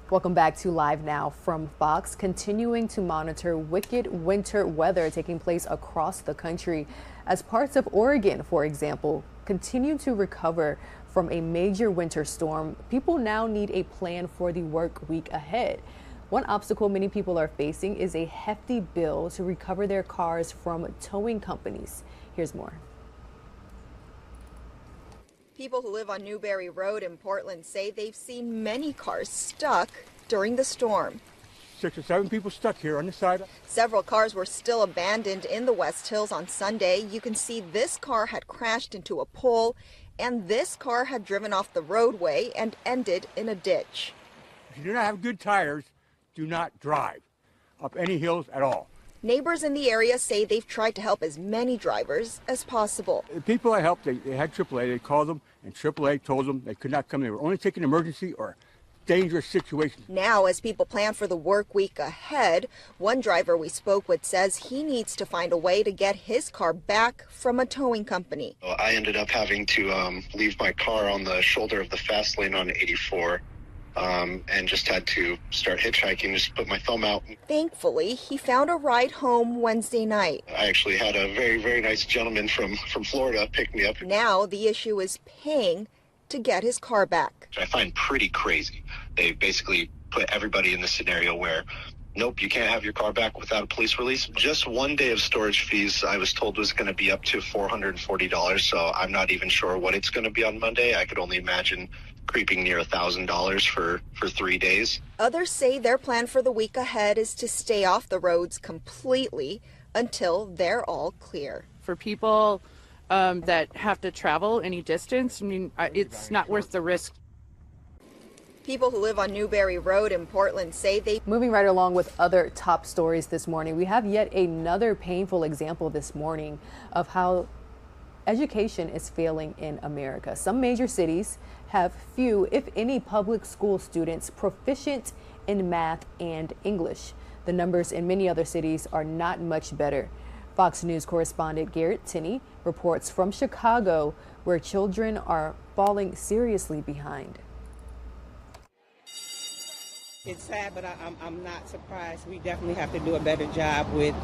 Welcome back to Live Now from Fox, continuing to monitor wicked winter weather taking place across the country as parts of Oregon, for example, continue to recover from a major winter storm. People now need a plan for the work week ahead. One obstacle many people are facing is a hefty bill to recover their cars from towing companies. Here's more.
People who live on Newberry Road in Portland say they've seen many cars stuck during the storm.
6 or 7 people stuck here on the side.
Several cars were still abandoned in the West Hills on Sunday. You can see this car had crashed into a pole, and this car had driven off the roadway and ended in a ditch.
If you do not have good tires, do not drive up any hills at all.
Neighbors in the area say they've tried to help as many drivers as possible.
The people I helped, they had AAA. They called them, and AAA told them they could not come. They were only taking emergency or dangerous situation.
Now, as people plan for the work week ahead, one driver we spoke with says he needs to find a way to get his car back from a towing company.
I ended up having to leave my car on the shoulder of the fast lane on 84 and just had to start hitchhiking, just put my thumb out.
Thankfully, he found a ride home Wednesday night.
I actually had a very, very nice gentleman from Florida pick me up.
Now the issue is paying to get his car back.
I find pretty crazy. They basically put everybody in the scenario where, nope, you can't have your car back without a police release. Just one day of storage fees, I was told, was going to be up to $440, so I'm not even sure what it's going to be on Monday. I could only imagine creeping near $1,000 for 3 days.
Others say their plan for the week ahead is to stay off the roads completely until they're all clear.
For people that have to travel any distance, I mean, it's not worth the risk.
People who live on Newberry Road in Portland say they...
Moving right along with other top stories this morning, we have yet another painful example this morning of how education is failing in America. Some major cities have few, if any, public school students proficient in math and English. The numbers in many other cities are not much better. Fox News correspondent Garrett Tinney reports from Chicago, where children are falling seriously behind.
It's sad, but I'm not surprised. We definitely have to do a better job with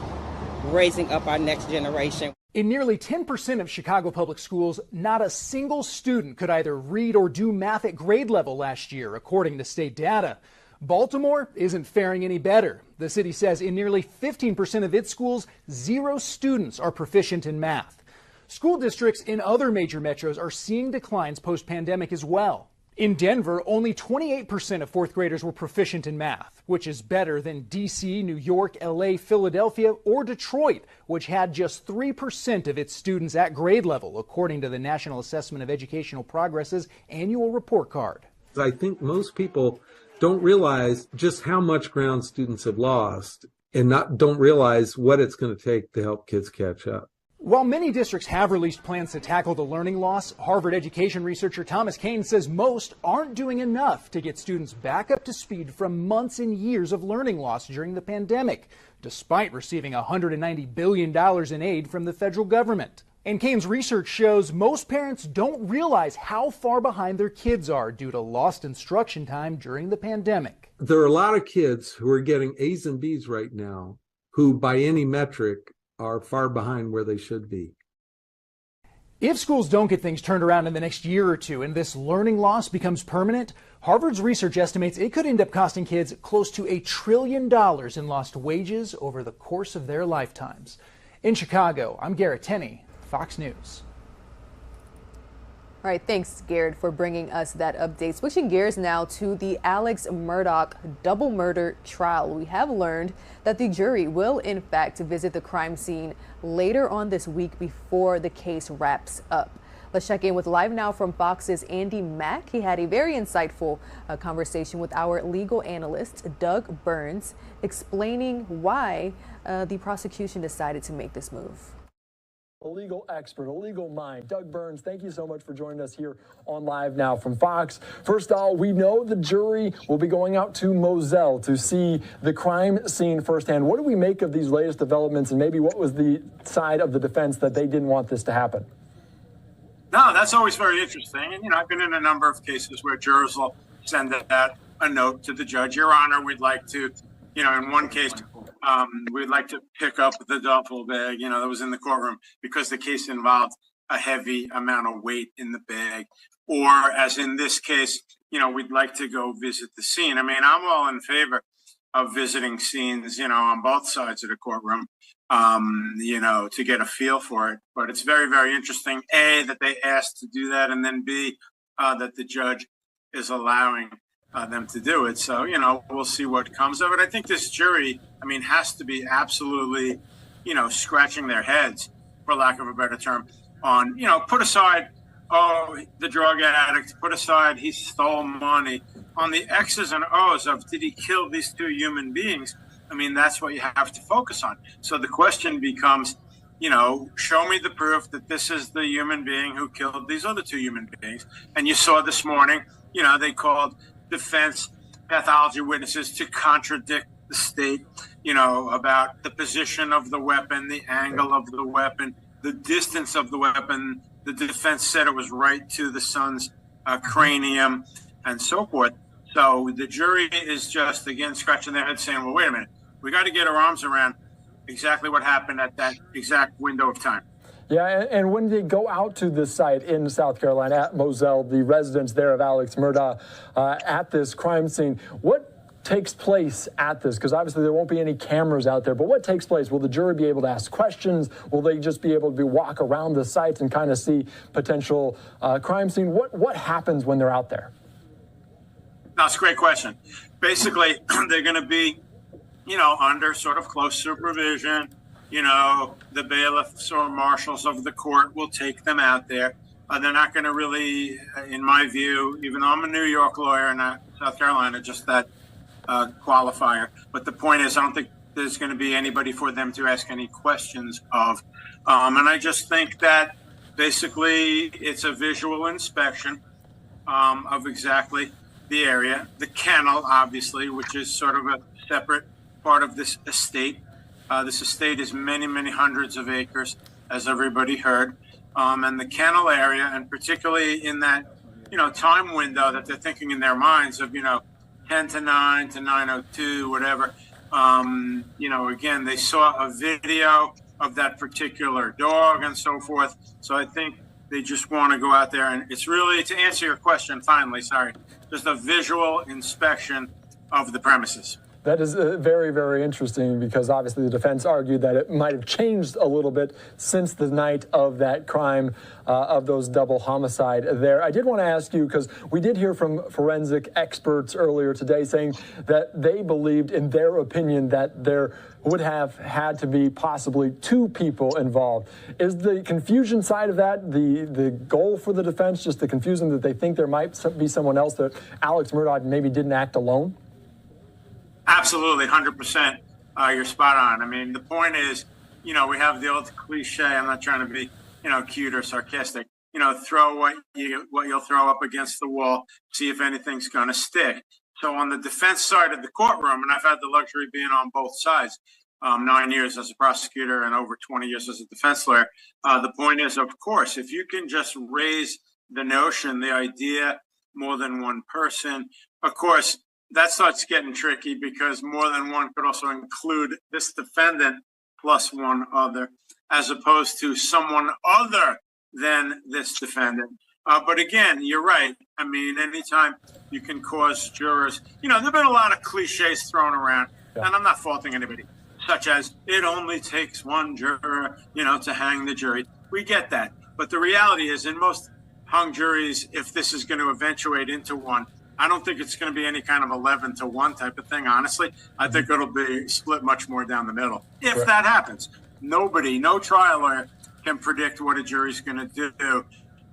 raising up our next generation.
In nearly 10% of Chicago public schools, not a single student could either read or do math at grade level last year, according to state data. Baltimore isn't faring any better. The city says in nearly 15% of its schools, 0 students are proficient in math. School districts in other major metros are seeing declines post-pandemic as well. In Denver, only 28% of fourth graders were proficient in math, which is better than D.C., New York, L.A., Philadelphia, or Detroit, which had just 3% of its students at grade level, according to the National Assessment of Educational Progress's annual report card.
I think most people don't realize just how much ground students have lost and don't realize what it's going to take to help kids catch up.
While many districts have released plans to tackle the learning loss, Harvard education researcher Thomas Kane says most aren't doing enough to get students back up to speed from months and years of learning loss during the pandemic, despite receiving $190 billion in aid from the federal government. And Kane's research shows most parents don't realize how far behind their kids are due to lost instruction time during the pandemic.
There are a lot of kids who are getting A's and B's right now who, by any metric, are far behind where they should be.
If schools don't get things turned around in the next year or two and this learning loss becomes permanent, Harvard's research estimates it could end up costing kids close to $1 trillion in lost wages over the course of their lifetimes. In Chicago, I'm Garrett Tinney, Fox News.
All right, thanks, Garrett, for bringing us that update. Switching gears now to the Alec Murdaugh double murder trial. We have learned that the jury will, in fact, visit the crime scene later on this week before the case wraps up. Let's check in with LiveNOW from Fox's Andy Mack. He had a very insightful conversation with our legal analyst, Doug Burns, explaining why the prosecution decided to make this move.
A legal expert, a legal mind. Doug Burns, thank you so much for joining us here on LiveNOW from Fox. First of all, we know the jury will be going out to Moselle to see the crime scene firsthand. What do we make of these latest developments, and maybe what was the side of the defense that they didn't want this to happen?
No, that's always very interesting. And, I've been in a number of cases where jurors will send a note to the judge. Your Honor, we'd like to, in one case, we'd like to pick up the duffel bag, that was in the courtroom because the case involved a heavy amount of weight in the bag. Or as in this case, we'd like to go visit the scene. I mean, I'm all in favor of visiting scenes, on both sides of the courtroom, to get a feel for it. But it's very, very interesting, A, that they asked to do that, and then B, that the judge is allowing them to do it. So, we'll see what comes of it. I think this jury, has to be absolutely, scratching their heads, for lack of a better term, on, put aside, the drug addict, put aside, he stole money. On the X's and O's of, did he kill these two human beings? That's what you have to focus on. So the question becomes, show me the proof that this is the human being who killed these other two human beings. And you saw this morning, they called defense pathology witnesses to contradict the state, about the position of the weapon, the angle of the weapon, the distance of the weapon. The defense said it was right to the son's cranium and so forth. So the jury is just, again, scratching their head saying, well, wait a minute, we got to get our arms around exactly what happened at that exact window of time.
Yeah, and when they go out to this site in South Carolina at Moselle, the residence there of Alec Murdaugh at this crime scene, what takes place at this? Because obviously there won't be any cameras out there, but what takes place? Will the jury be able to ask questions? Will they just be able to walk around the site and kind of see potential crime scene? What happens when they're out there?
That's a great question. Basically, they're going to be, under sort of close supervision. The bailiffs or marshals of the court will take them out there. They're not going to really, in my view, even though I'm a New York lawyer and not South Carolina, just that qualifier. But the point is, I don't think there's going to be anybody for them to ask any questions of. And I just think that basically it's a visual inspection of exactly the area. The kennel, obviously, which is sort of a separate part of this estate. This estate is many, many hundreds of acres, as everybody heard. And the kennel area, and particularly in that, time window that they're thinking in their minds of, 10 to 9 to 9:02, whatever. Again, they saw a video of that particular dog and so forth. So I think they just want to go out there. And it's really, to answer your question, finally, sorry, just a visual inspection of the premises.
That is very, very interesting because obviously the defense argued that it might have changed a little bit since the night of that crime, of those double homicide there. I did want to ask you, because we did hear from forensic experts earlier today saying that they believed, in their opinion, that there would have had to be possibly two people involved. Is the confusion side of that the goal for the defense, just the confusion that they think there might be someone else, that Alec Murdaugh maybe didn't act alone?
Absolutely, 100%. You're spot on. I mean, the point is, we have the old cliche. I'm not trying to be, cute or sarcastic. Throw what you'll throw up against the wall, see if anything's going to stick. So on the defense side of the courtroom, and I've had the luxury of being on both sides, 9 years as a prosecutor and over 20 years as a defense lawyer. The point is, of course, if you can just raise the notion, the idea, more than one person, of course, that starts getting tricky because more than one could also include this defendant plus one other, as opposed to someone other than this defendant. But again, you're right. I mean, anytime you can cause jurors, there have been a lot of cliches thrown around, and I'm not faulting anybody, such as it only takes one juror, to hang the jury. We get that. But the reality is, in most hung juries, if this is going to eventuate into one, I don't think it's going to be any kind of 11 to 1 type of thing, honestly. I think it'll be split much more down the middle. If that happens, no trial lawyer can predict what a jury's going to do.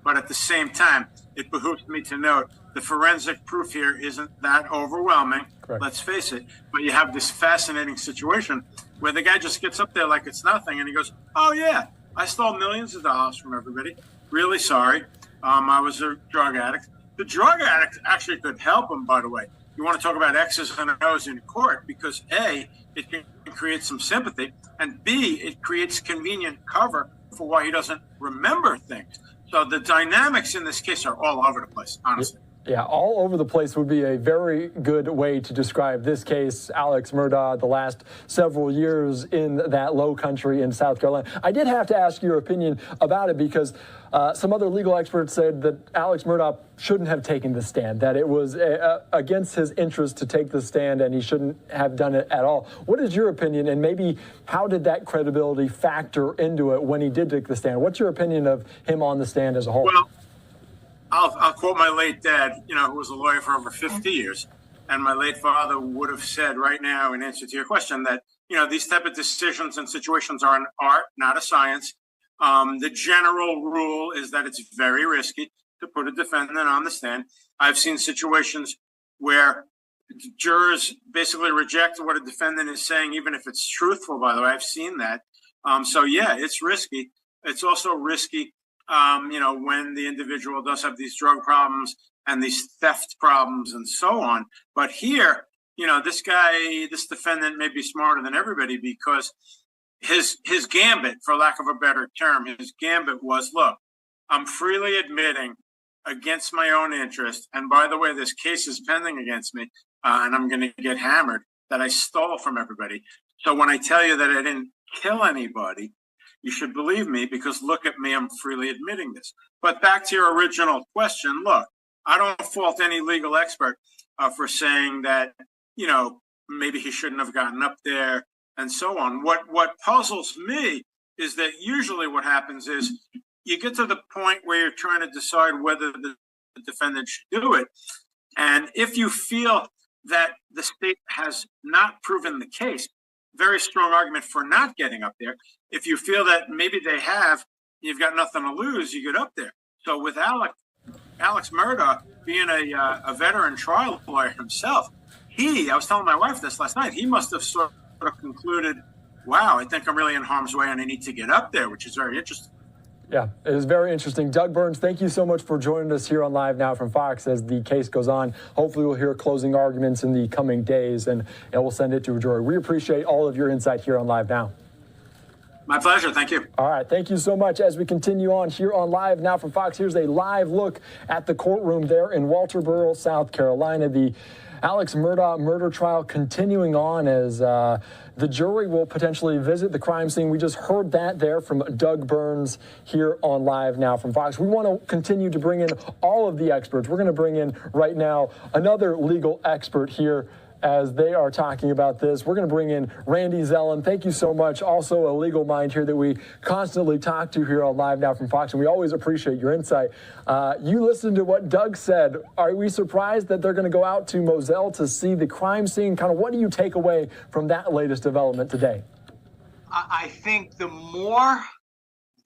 But at the same time, it behooves me to note the forensic proof here isn't that overwhelming. Correct. Let's face it. But you have this fascinating situation where the guy just gets up there like it's nothing and he goes, oh, yeah, I stole millions of dollars from everybody. Really sorry. I was a drug addict. The drug addict actually could help him, by the way. You want to talk about X's and O's in court because A, it can create some sympathy, and B, it creates convenient cover for why he doesn't remember things. So the dynamics in this case are all over the place, honestly.
Yeah, all over the place would be a very good way to describe this case. Alec Murdaugh, the last several years in that low country in South Carolina. I did have to ask your opinion about it because some other legal experts said that Alec Murdaugh shouldn't have taken the stand, that it was against his interest to take the stand and he shouldn't have done it at all. What is your opinion, and maybe how did that credibility factor into it when he did take the stand? What's your opinion of him on the stand as a whole?
Well, I'll quote my late dad, who was a lawyer for over 50 years. And my late father would have said right now, in answer to your question, that, these type of decisions and situations are an art, not a science. The general rule is that it's very risky to put a defendant on the stand. I've seen situations where jurors basically reject what a defendant is saying, even if it's truthful, by the way. I've seen that. So, yeah, it's risky. It's also risky when the individual does have these drug problems and these theft problems and so on. But here, this defendant may be smarter than everybody, because his gambit, for lack of a better term, his gambit was, look, I'm freely admitting against my own interest, and by the way, this case is pending against me, and I'm going to get hammered, that I stole from everybody. So when I tell you that I didn't kill anybody, you should believe me, because look at me, I'm freely admitting this. But back to your original question, look, I don't fault any legal expert for saying that, maybe he shouldn't have gotten up there and so on. What puzzles me is that usually what happens is you get to the point where you're trying to decide whether the defendant should do it. And if you feel that the state has not proven the case, very strong argument for not getting up there. If you feel that maybe they have, you've got nothing to lose, you get up there. So with Alec Murdaugh being a veteran trial lawyer himself, I was telling my wife this last night, he must have sort of concluded, wow, I think I'm really in harm's way and I need to get up there, which is very interesting.
Yeah, it is very interesting. Doug Burns, thank you so much for joining us here on Live Now from Fox as the case goes on. Hopefully we'll hear closing arguments in the coming days, and we'll send it to a jury. We appreciate all of your insight here on Live Now.
My pleasure. Thank you.
All right. Thank you so much. As we continue on here on Live Now from Fox, here's a live look at the courtroom there in Walterboro, South Carolina. The Alec Murdaugh murder trial continuing on as the jury will potentially visit the crime scene. We just heard that there from Doug Burns here on Live Now from Fox. We want to continue to bring in all of the experts. We're going to bring in right now another legal expert here as they are talking about this. We're going to bring in Randy Zellin. Thank you so much. Also a legal mind here that we constantly talk to here on Live Now from Fox, and we always appreciate your insight. You listened to what Doug said. Are we surprised that they're going to go out to Moselle to see the crime scene? Kind of what do you take away from that latest development today?
I think the more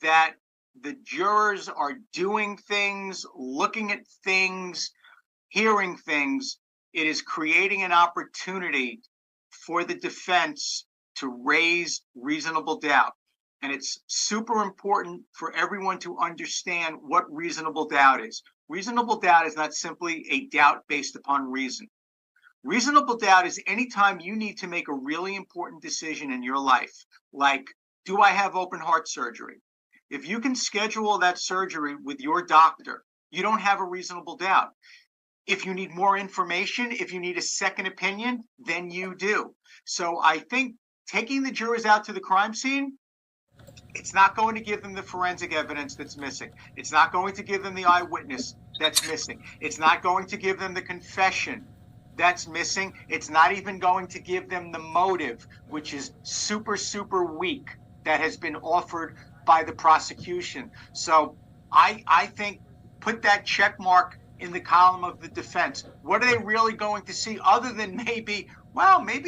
that the jurors are doing things, looking at things, hearing things, it is creating an opportunity for the defense to raise reasonable doubt. And it's super important for everyone to understand what reasonable doubt is. Reasonable doubt is not simply a doubt based upon reason. Reasonable doubt is anytime you need to make a really important decision in your life, like, do I have open heart surgery? If you can schedule that surgery with your doctor, you don't have a reasonable doubt. If you need more information, if you need a second opinion, then you do. So I think taking the jurors out to the crime scene, it's not going to give them the forensic evidence that's missing. It's not going to give them the eyewitness that's missing. It's not going to give them the confession that's missing. It's not even going to give them the motive, which is super, super weak, that has been offered by the prosecution. So I think put that check mark in the column of the defense. What are they really going to see other than maybe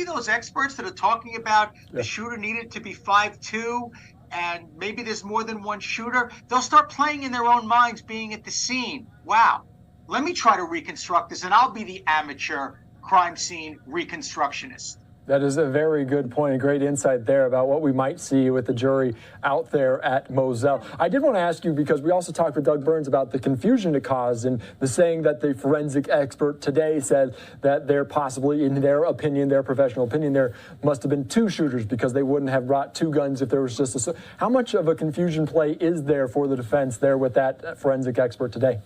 those experts that are talking about the shooter needed to be 5'2", and maybe there's more than one shooter? They'll start playing in their own minds being at the scene. Wow, let me try to reconstruct this, and I'll be the amateur crime scene reconstructionist.
That is a very good point, and great insight there about what we might see with the jury out there at Moselle. I did want to ask you, because we also talked with Doug Burns about the confusion it caused, and the saying that the forensic expert today said that there possibly, in their opinion, their professional opinion, there must have been two shooters because they wouldn't have brought two guns if there was just a... How much of a confusion play is there for the defense there with that forensic expert today?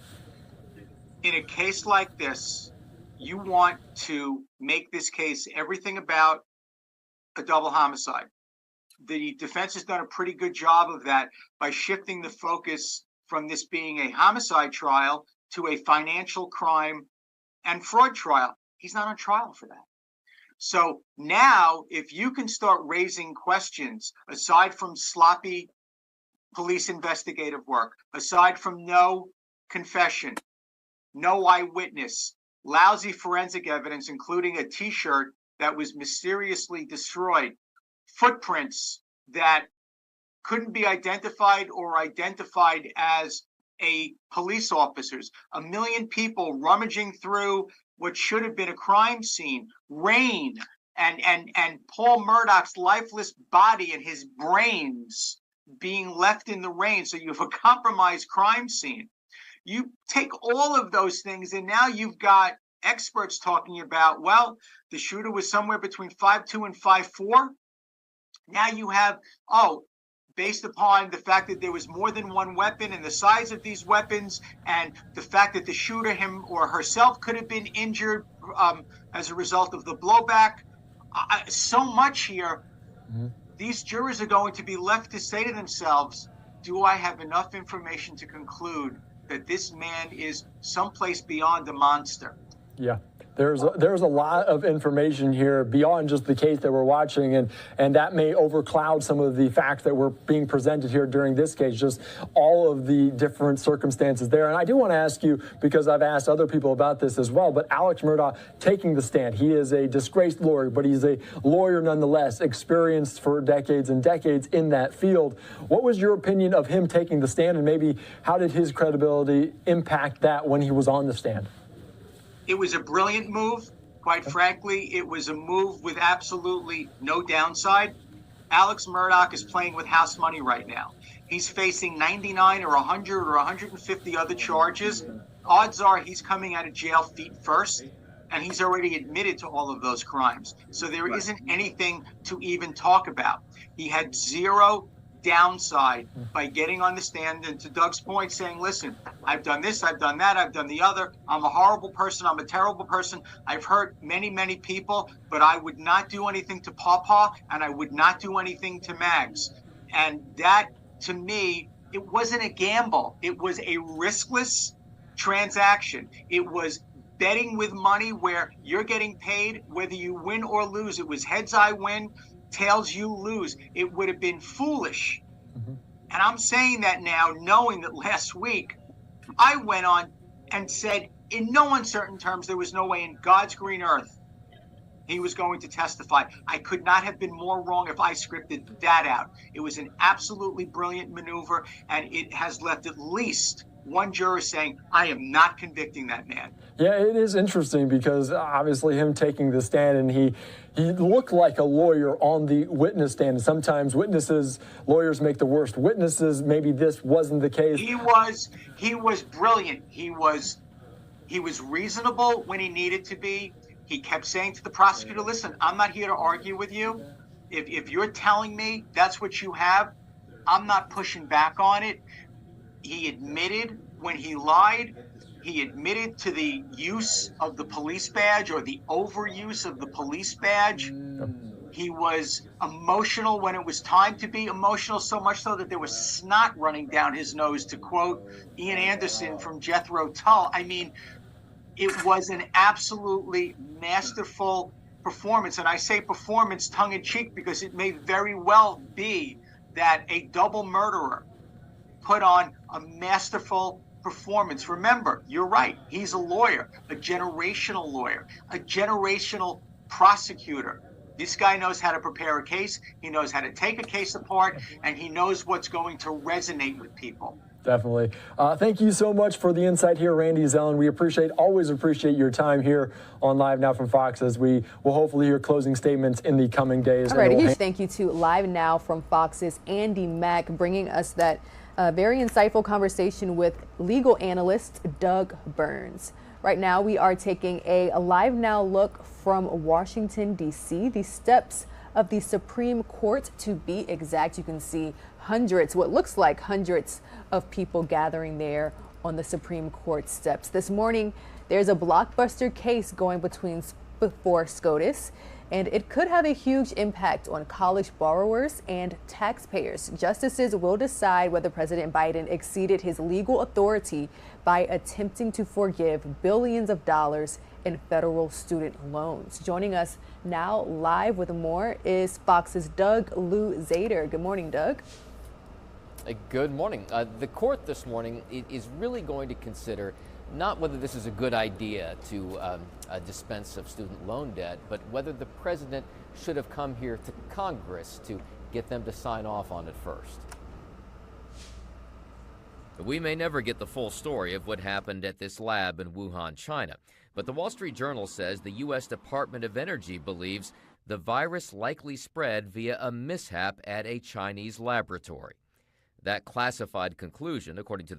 In a case like this, you want to make this case everything about a double homicide. The defense has done a pretty good job of that by shifting the focus from this being a homicide trial to a financial crime and fraud trial. He's not on trial for that. So now, if you can start raising questions, aside from sloppy police investigative work, aside from no confession, no eyewitness, lousy forensic evidence, including a T-shirt that was mysteriously destroyed, footprints that couldn't be identified or identified as a police officer's, 1 million people rummaging through what should have been a crime scene, rain, and Paul Murdaugh's lifeless body and his brains being left in the rain. So you have a compromised crime scene. You take all of those things, and now you've got experts talking about, well, the shooter was somewhere between 5'2" and 5'4". Now you have, based upon the fact that there was more than one weapon and the size of these weapons and the fact that the shooter, him or herself, could have been injured as a result of the blowback. So much here. These jurors are going to be left to say to themselves, do I have enough information to conclude that this man is someplace beyond a monster?
Yeah. There's a lot of information here beyond just the case that we're watching, and that may overcloud some of the facts that were being presented here during this case, just all of the different circumstances there. And I do want to ask you, because I've asked other people about this as well, but Alec Murdaugh taking the stand. He is a disgraced lawyer, but he's a lawyer nonetheless, experienced for decades and decades in that field. What was your opinion of him taking the stand, and maybe how did his credibility impact that when he was on the stand?
It was a brilliant move. Quite frankly, it was a move with absolutely no downside. Alex Murdaugh is playing with house money right now. He's facing 99 or 100 or 150 other charges. Odds are he's coming out of jail feet first, and he's already admitted to all of those crimes. So there isn't anything to even talk about. He had zero downside by getting on the stand, and to Doug's point, saying, listen, I've done this, I've done that, I've done the other. I'm a horrible person. I'm a terrible person. I've hurt many, many people, but I would not do anything to Pawpaw, and I would not do anything to Mags. And that, to me, it wasn't a gamble. It was a riskless transaction. It was betting with money where you're getting paid whether you win or lose. It was heads I win, tails you lose. It would have been foolish. And I'm saying that now, knowing that last week I went on and said in no uncertain terms there was no way in God's green earth he was going to testify. I could not have been more wrong if I scripted that out. It was an absolutely brilliant maneuver, and it has left at least one juror saying, I am not convicting that man.
Yeah, it is interesting because obviously him taking the stand, and he looked like a lawyer on the witness stand. Sometimes lawyers make the worst witnesses. Maybe this wasn't the case.
He was brilliant. He was reasonable when he needed to be. He kept saying to the prosecutor, listen, I'm not here to argue with you. If you're telling me that's what you have, I'm not pushing back on it. He admitted when he lied. He admitted to the use of the police badge, or the overuse of the police badge. He was emotional when it was time to be emotional, so much so that there was snot running down his nose, to quote Ian Anderson from Jethro Tull. I mean, it was an absolutely masterful performance. And I say performance tongue-in-cheek because it may very well be that a double murderer put on a masterful performance. Remember, you're right. He's a lawyer, a generational lawyer, a generational prosecutor. This guy knows how to prepare a case. He knows how to take a case apart, and he knows what's going to resonate with people.
Definitely. Thank you so much for the insight here, Randy Zellin. We always appreciate your time here on Live Now from Fox, as we will hopefully hear closing statements in the coming days.
All right, a huge thank you to Live Now from Fox's Andy Mack, bringing us that very insightful conversation with legal analyst Doug Burns. Right now, we are taking a Live Now look from Washington, D.C., the steps of the Supreme Court, to be exact. You can see what looks like hundreds of people gathering there on the Supreme Court steps. This morning, there's a blockbuster case going before SCOTUS, and it could have a huge impact on college borrowers and taxpayers. Justices will decide whether President Biden exceeded his legal authority by attempting to forgive billions of dollars in federal student loans. Joining us now live with more is Fox's Doug Lou Zader. Good morning, Doug.
Good morning. The court this morning is really going to consider not whether this is a good idea to dispense of student loan debt, but whether the president should have come here to Congress to get them to sign off on it first.
We may never get the full story of what happened at this lab in Wuhan, China, but the Wall Street Journal says the U.S. Department of Energy believes the virus likely spread via a mishap at a Chinese laboratory. That classified conclusion, according to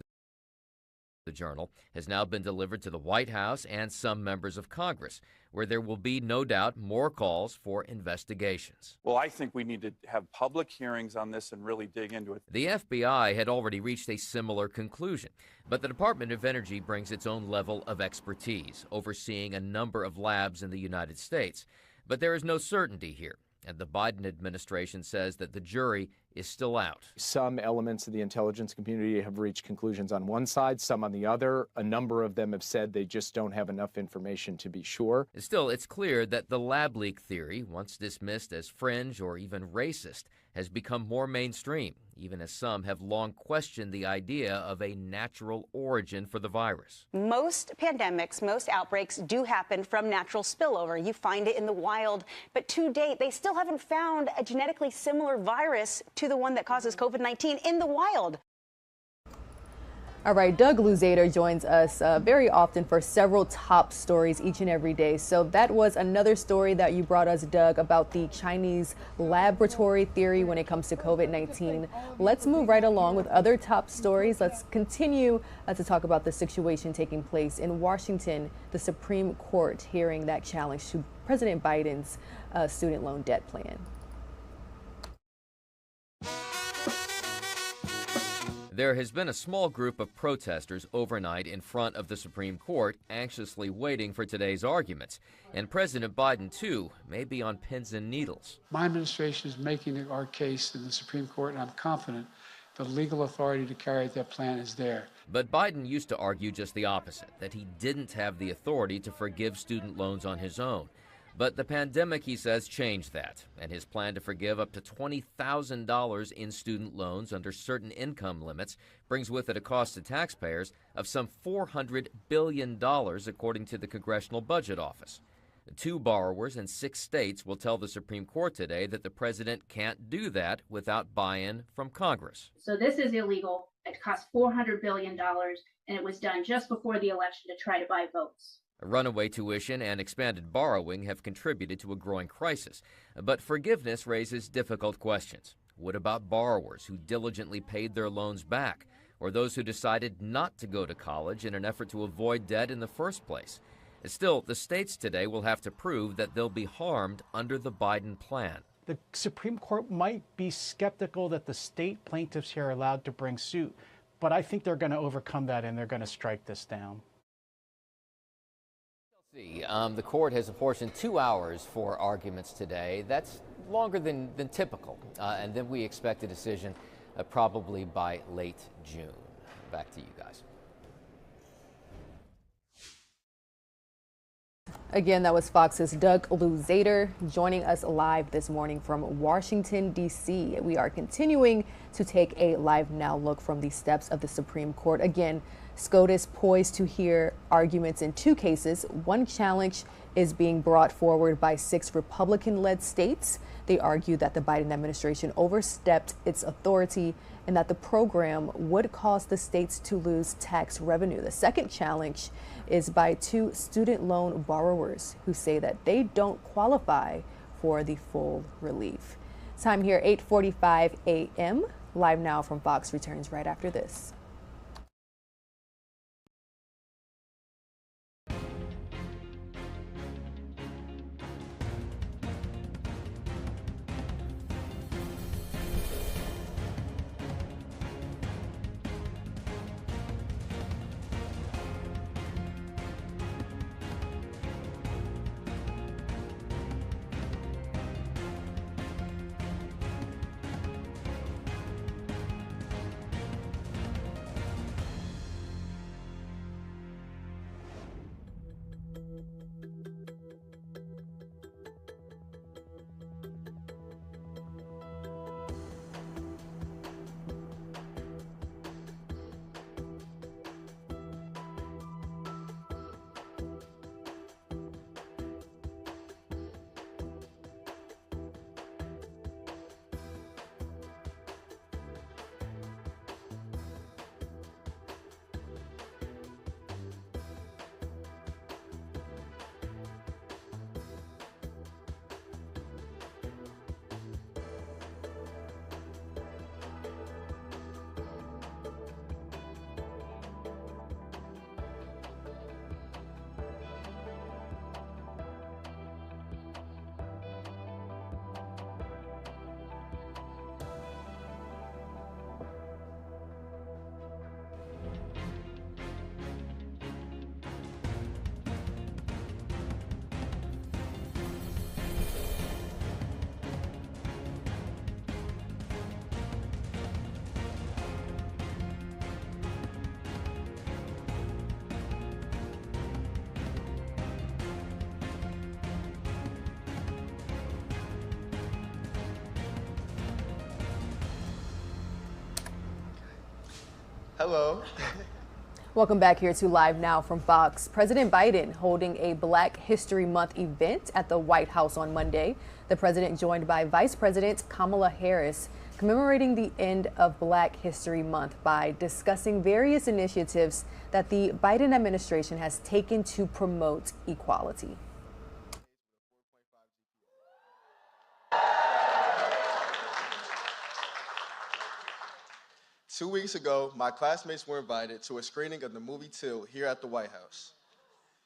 The Journal has now been delivered to the White House and some members of Congress, where there will be, no doubt, more calls for investigations.
Well, I think we need to have public hearings on this and really dig into it.
The FBI had already reached a similar conclusion, but the Department of Energy brings its own level of expertise, overseeing a number of labs in the United States. But there is no certainty here, and the Biden administration says that the jury is still out.
Some elements of the intelligence community have reached conclusions on one side, some on the other. A number of them have said they just don't have enough information to be sure.
Still, it's clear that the lab leak theory, once dismissed as fringe or even racist, has become more mainstream, even as some have long questioned the idea of a natural origin for the virus.
Most pandemics, most outbreaks do happen from natural spillover. You find it in the wild, but to date, they still haven't found a genetically similar virus to the one that causes COVID-19 in the wild.
All right, Doug Luzader joins us very often for several top stories each and every day. So that was another story that you brought us, Doug, about the Chinese laboratory theory when it comes to COVID-19. Let's move right along with other top stories. Let's continue to talk about the situation taking place in Washington, the Supreme Court hearing that challenge to President Biden's student loan debt plan.
There has been a small group of protesters overnight in front of the Supreme Court, anxiously waiting for today's arguments. And President Biden, too, may be on pins and needles.
My administration is making our case in the Supreme Court, and I'm confident the legal authority to carry out that plan is there.
But Biden used to argue just the opposite, that he didn't have the authority to forgive student loans on his own. But the pandemic, he says, changed that, and his plan to forgive up to $20,000 in student loans under certain income limits brings with it a cost to taxpayers of some $400 billion, according to the Congressional Budget Office. 2 borrowers in 6 states will tell the Supreme Court today that the president can't do that without buy-in from Congress.
So this is illegal. It cost $400 billion, and it was done just before the election to try to buy votes.
Runaway tuition and expanded borrowing have contributed to a growing crisis, but forgiveness raises difficult questions. What about borrowers who diligently paid their loans back, or those who decided not to go to college in an effort to avoid debt in the first place? Still, the states today will have to prove that they'll be harmed under the Biden plan.
The Supreme Court might be skeptical that the state plaintiffs here are allowed to bring suit, but I think they're going to overcome that and they're going to strike this down.
The court has apportioned 2 hours for arguments today. That's longer than typical. And then we expect a decision probably by late June. Back to you guys.
Again, that was Fox's Doug Luzader joining us live this morning from Washington, D.C. We are continuing to take a live now look from the steps of the Supreme Court. Again, SCOTUS poised to hear arguments in 2 cases. One challenge is being brought forward by 6 Republican-led states. They argue that the Biden administration overstepped its authority and that the program would cause the states to lose tax revenue. The second challenge is by 2 student loan borrowers who say that they don't qualify for the full relief. Time here, 8:45 a.m. Live Now from Fox returns right after this.
Hello.
Welcome back here to Live Now from Fox. President Biden holding a Black History Month event at the White House on Monday. The president joined by Vice President Kamala Harris, commemorating the end of Black History Month by discussing various initiatives that the Biden administration has taken to promote equality.
Two weeks ago, my classmates were invited to a screening of the movie Till here at the White House.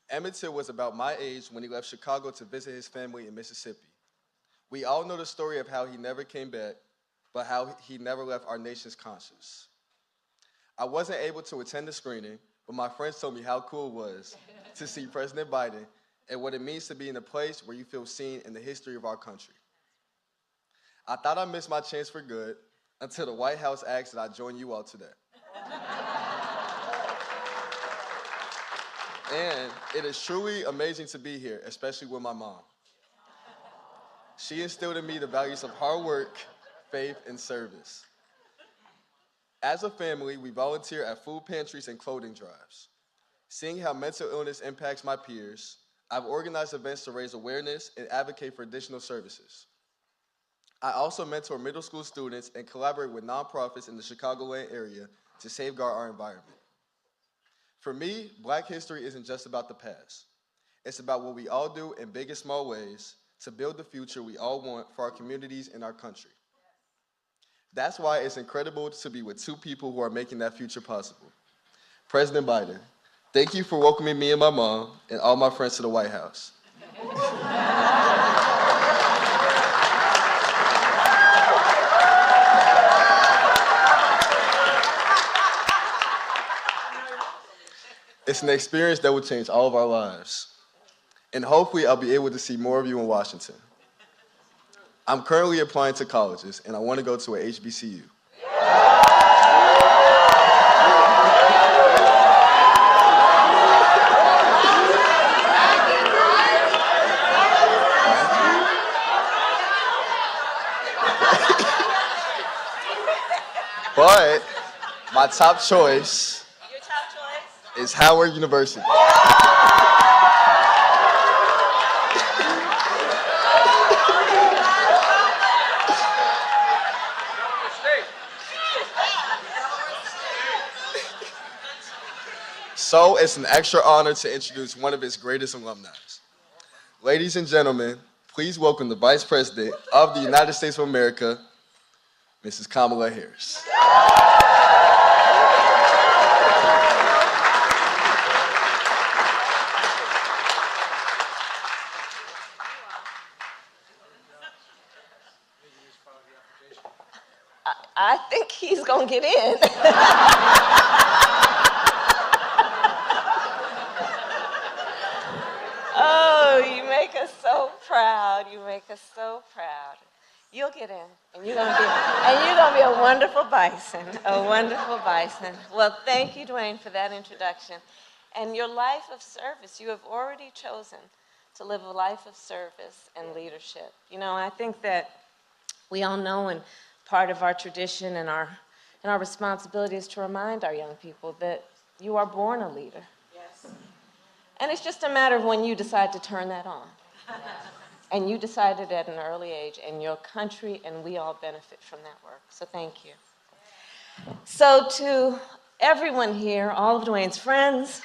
Emmett Till was about my age when he left Chicago to visit his family in Mississippi. We all know the story of how he never came back, but how he never left our nation's conscience. I wasn't able to attend the screening, but my friends told me how cool it was to see President Biden and what it means to be in a place where you feel seen in the history of our country. I thought I missed my chance for good until the White House asked that I join you all today. And it is truly amazing to be here, especially with my mom. She instilled in me the values of hard work, faith, and service. As a family, we volunteer at food pantries and clothing drives. Seeing how mental illness impacts my peers, I've organized events to raise awareness and advocate for additional services. I also mentor middle school students and collaborate with nonprofits in the Chicagoland area to safeguard our environment. For me, Black history isn't just about the past. It's about what we all do in big and small ways to build the future we all want for our communities and our country. That's why it's incredible to be with two people who are making that future possible. President Biden, thank you for welcoming me and my mom and all my friends to the White House. It's an experience that will change all of our lives. And hopefully I'll be able to see more of you in Washington. I'm currently applying to colleges and I want to go to a HBCU. But my top choice is Howard University. So it's an extra honor to introduce one of its greatest alumni. Ladies and gentlemen, please welcome the Vice President of the United States of America, Mrs. Kamala Harris.
I think he's gonna get in. Oh, you make us so proud. You make us so proud. You'll get in, and you're gonna be a wonderful bison, a wonderful bison. Well, thank you, Dwayne, for that introduction. And your life of service, you have already chosen to live a life of service and leadership. You know, I think that we all know, and part of our tradition and our responsibility is to remind our young people that you are born a leader. Yes. And it's just a matter of when you decide to turn that on. And you decided at an early age, and your country and we all benefit from that work. So thank you. So to everyone here, all of Dwayne's friends,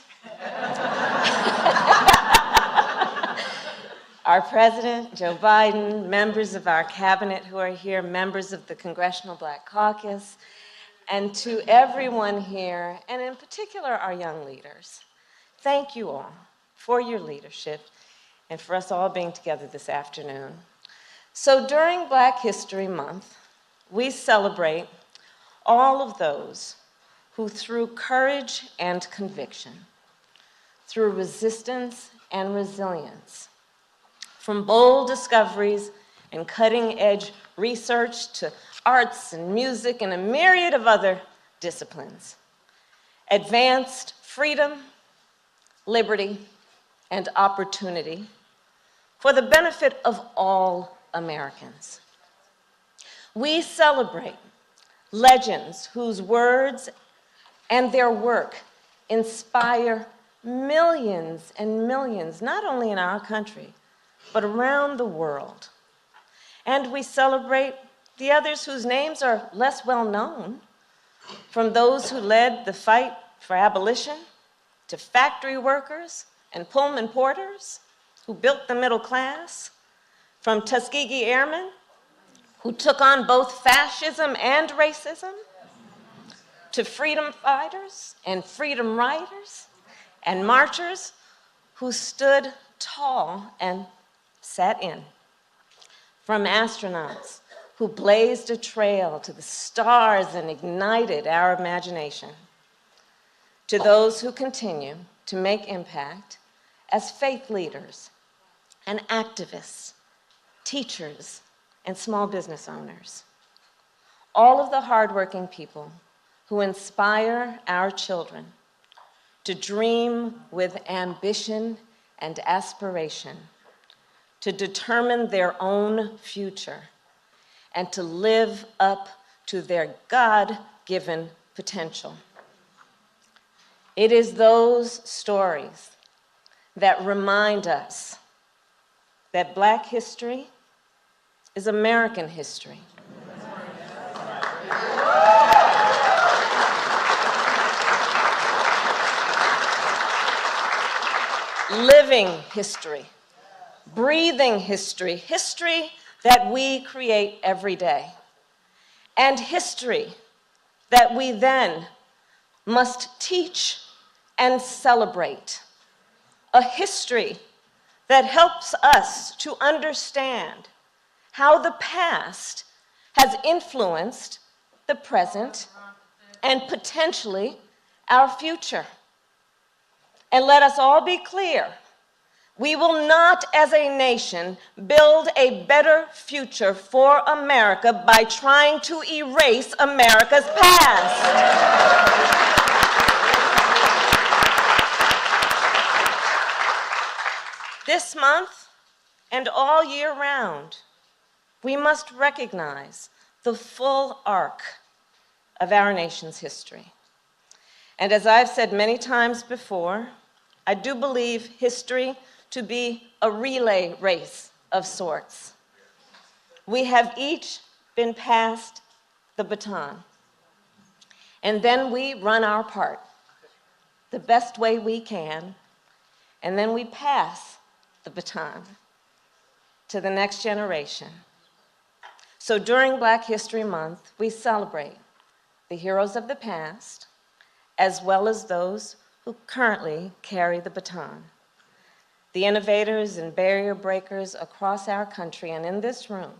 our President, Joe Biden, members of our cabinet who are here, members of the Congressional Black Caucus, and to everyone here, and in particular our young leaders, thank you all for your leadership and for us all being together this afternoon. So during Black History Month, we celebrate all of those who through courage and conviction, through resistance and resilience, from bold discoveries and cutting-edge research to arts and music and a myriad of other disciplines, advanced freedom, liberty, and opportunity for the benefit of all Americans. We celebrate legends whose words and their work inspire millions and millions, not only in our country, but around the world. And we celebrate the others whose names are less well known, from those who led the fight for abolition, to factory workers and Pullman porters who built the middle class, from Tuskegee Airmen who took on both fascism and racism, to freedom fighters and freedom riders and marchers who stood tall and sat in, from astronauts who blazed a trail to the stars and ignited our imagination, to those who continue to make impact as faith leaders and activists, teachers, and small business owners. All of the hardworking people who inspire our children to dream with ambition and aspiration, to determine their own future, and to live up to their God-given potential. It is those stories that remind us that Black history is American history. Living history, breathing history, history that we create every day, and history that we then must teach and celebrate. A history that helps us to understand how the past has influenced the present and potentially our future. And let us all be clear, we will not as a nation build a better future for America by trying to erase America's past. This month and all year round, we must recognize the full arc of our nation's history. And as I've said many times before, I do believe history to be a relay race of sorts. We have each been passed the baton, and then we run our part the best way we can, and then we pass the baton to the next generation. So during Black History Month, we celebrate the heroes of the past, as well as those who currently carry the baton. The innovators and barrier breakers across our country and in this room,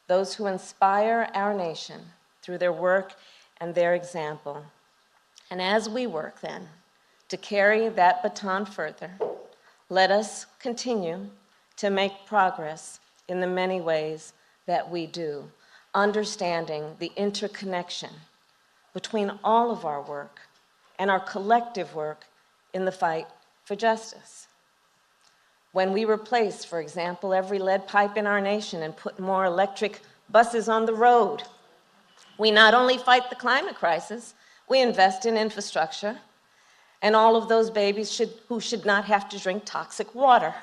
those who inspire our nation through their work and their example. And as we work then to carry that baton further, let us continue to make progress in the many ways that we do, understanding the interconnection between all of our work and our collective work in the fight for justice. When we replace, for example, every lead pipe in our nation and put more electric buses on the road, we not only fight the climate crisis, we invest in infrastructure and all of those babies who should not have to drink toxic water.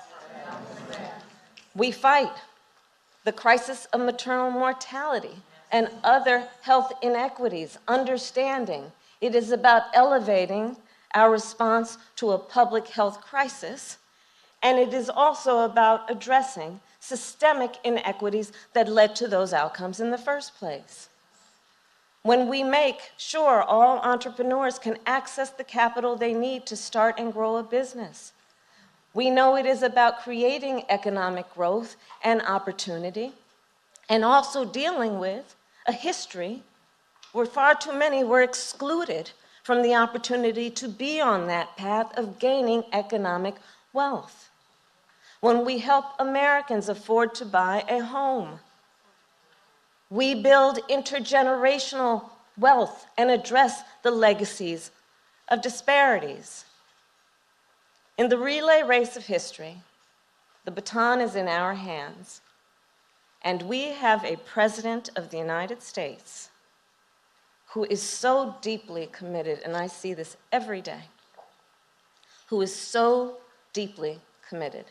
We fight the crisis of maternal mortality and other health inequities, understanding it is about elevating our response to a public health crisis, and it is also about addressing systemic inequities that led to those outcomes in the first place. When we make sure all entrepreneurs can access the capital they need to start and grow a business, we know it is about creating economic growth and opportunity, and also dealing with a history where far too many were excluded from the opportunity to be on that path of gaining economic wealth. When we help Americans afford to buy a home, we build intergenerational wealth and address the legacies of disparities. In the relay race of history, the baton is in our hands, and we have a President of the United States who is so deeply committed, and I see this every day, who is so deeply committed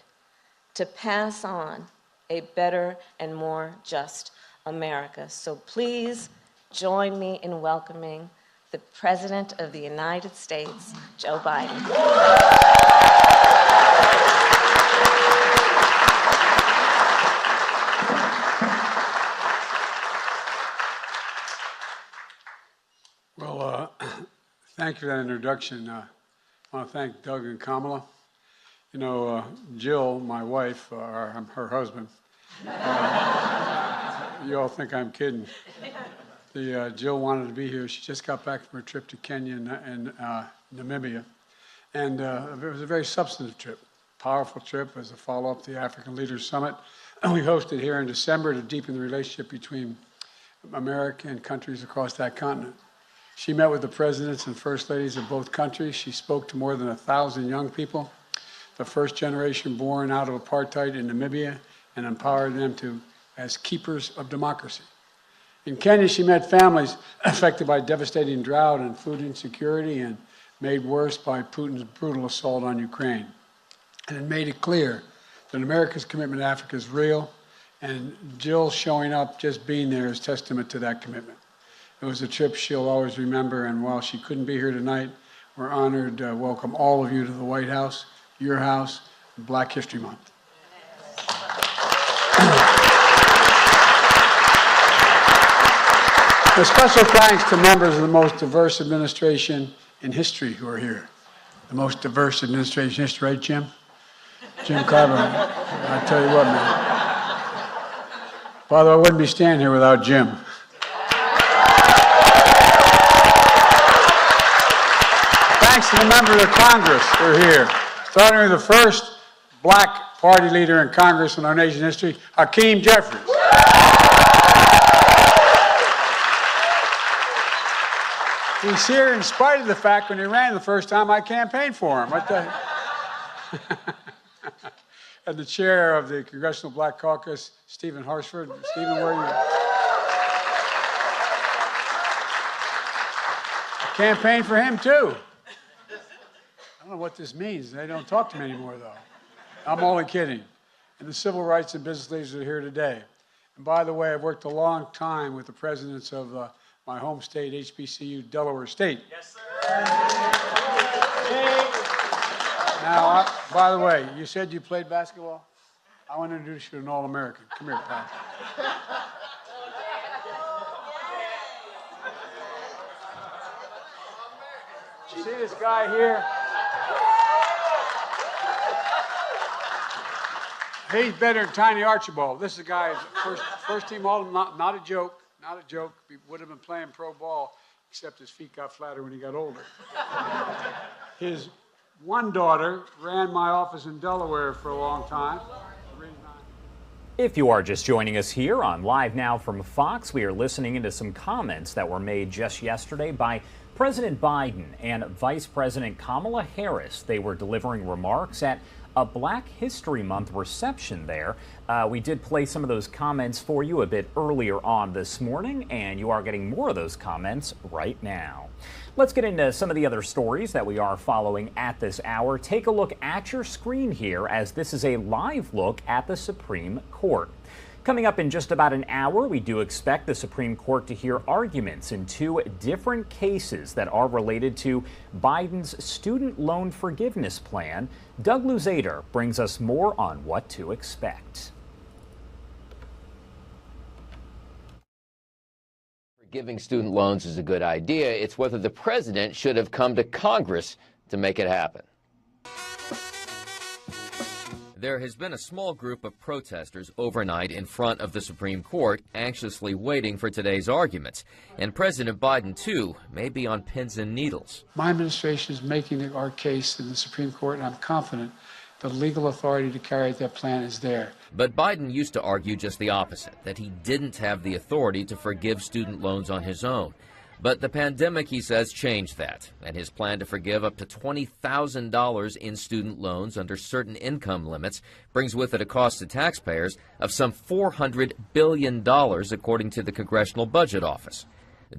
to pass on a better and more just America. So please join me in welcoming the President of the United States, Joe Biden.
Well, thank you for that introduction. I want to thank Doug and Kamala. You know, Jill, my wife, I'm her husband. You all think I'm kidding. Jill wanted to be here. She just got back from her trip to Kenya and Namibia. And it was a very substantive trip, powerful trip as a follow-up to the African Leaders Summit. We hosted here in December to deepen the relationship between America and countries across that continent. She met with the presidents and first ladies of both countries. She spoke to more than 1,000 young people, the first generation born out of apartheid in Namibia, and empowered them as keepers of democracy. In Kenya, she met families affected by devastating drought and food insecurity and made worse by Putin's brutal assault on Ukraine. And it made it clear that America's commitment to Africa is real, and Jill showing up, just being there, is testament to that commitment. It was a trip she'll always remember, and while she couldn't be here tonight, we're honored to welcome all of you to the White House, your house, Black History Month. A special thanks to members of the most diverse administration in history who are here. The most diverse administration in history, right, Jim? Jim Carver. I tell you what, man. By the way, I wouldn't be standing here without Jim. Thanks to the members of Congress who are here, starting with the first Black party leader in Congress in our nation's history, Hakeem Jeffries. He's here in spite of the fact when he ran the first time I campaigned for him. And the chair of the Congressional Black Caucus, Stephen Harsford. Stephen, where are you? I campaigned for him too. I don't know what this means. They don't talk to me anymore, though. I'm only kidding. And the civil rights and business leaders are here today. And by the way, I've worked a long time with the presidents of my home state, HBCU, Delaware State. Yes, sir. Now, by the way, you said you played basketball? I want to introduce you to an All-American. Come here, pal. You see this guy here? He's better than Tiny Archibald. This is a guy, first team All, not a joke, not a joke. He would have been playing pro ball, except his feet got flatter when he got older. His one daughter ran my office in Delaware for a long time.
If you are just joining us here on Live Now from Fox, we are listening into some comments that were made just yesterday by President Biden and Vice President Kamala Harris. They were delivering remarks at a Black History Month reception there. We did play some of those comments for you a bit earlier on this morning, and you are getting more of those comments right now. Let's get into some of the other stories that we are following at this hour. Take a look at your screen here, as this is a live look at the Supreme Court. Coming up in just about an hour, we do expect the Supreme Court to hear arguments in two different cases that are related to Biden's student loan forgiveness plan. Doug Luzader brings us more on what to expect.
Giving student loans is a good idea. It's whether the president should have come to Congress to make it happen. There has been a small group of protesters overnight in front of the Supreme Court, anxiously waiting for today's arguments. And President Biden, too, may be on pins and needles.
My administration is making our case in the Supreme Court, and I'm confident the legal authority to carry out that plan is there.
But Biden used to argue just the opposite, that he didn't have the authority to forgive student loans on his own. But the pandemic, he says, changed that, and his plan to forgive up to $20,000 in student loans under certain income limits brings with it a cost to taxpayers of some $400 billion, according to the Congressional Budget Office.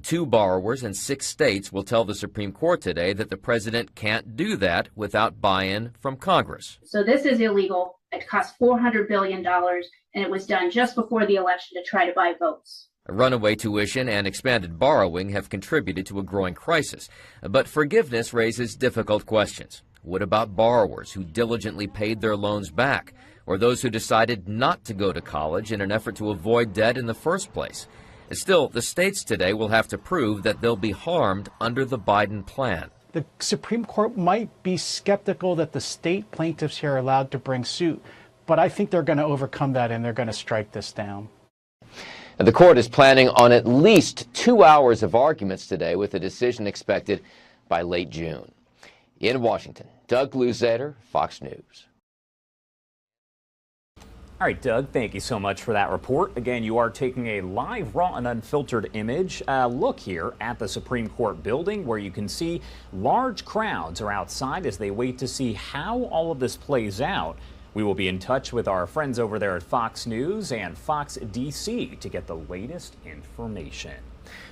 2 borrowers in 6 states will tell the Supreme Court today that the president can't do that without buy-in from Congress.
So this is illegal. It cost $400 billion, and it was done just before the election to try to buy votes.
Runaway tuition and expanded borrowing have contributed to a growing crisis, but forgiveness raises difficult questions. What about borrowers who diligently paid their loans back, or those who decided not to go to college in an effort to avoid debt in the first place? Still, the states today will have to prove that they'll be harmed under the Biden plan.
The Supreme Court might be skeptical that the state plaintiffs here are allowed to bring suit, but I think they're going to overcome that and they're going to strike this down.
The court is planning on at least 2 hours of arguments today, with a decision expected by late June. In Washington, Doug Luzader, Fox News.
All right, Doug, thank you so much for that report. Again, you are taking a live, raw, and unfiltered image look here at the Supreme Court building, where you can see large crowds are outside as they wait to see how all of this plays out. We will be in touch with our friends over there at Fox News and Fox DC to get the latest information.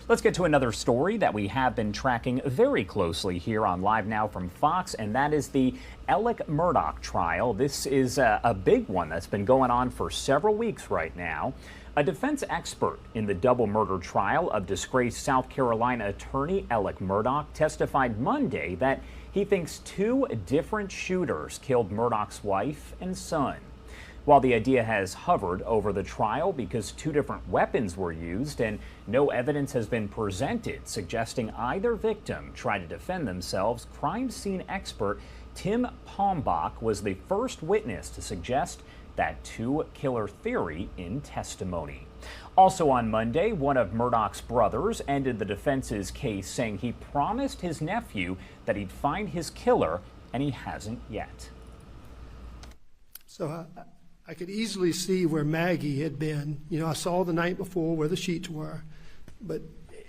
Let's get to another story that we have been tracking very closely here on Live Now from Fox, and that is the Alec Murdaugh trial. This is a big one that's been going on for several weeks right now. A defense expert in the double murder trial of disgraced South Carolina attorney Alec Murdaugh testified Monday that he thinks 2 different shooters killed Murdaugh's wife and son. While the idea has hovered over the trial because 2 different weapons were used and no evidence has been presented suggesting either victim tried to defend themselves, crime scene expert Tim Palmbach was the first witness to suggest that 2-killer theory in testimony. Also on Monday, one of Murdaugh's brothers ended the defense's case, saying he promised his nephew that he'd find his killer, and he hasn't yet.
So I could easily see where Maggie had been. You know, I saw the night before where the sheets were,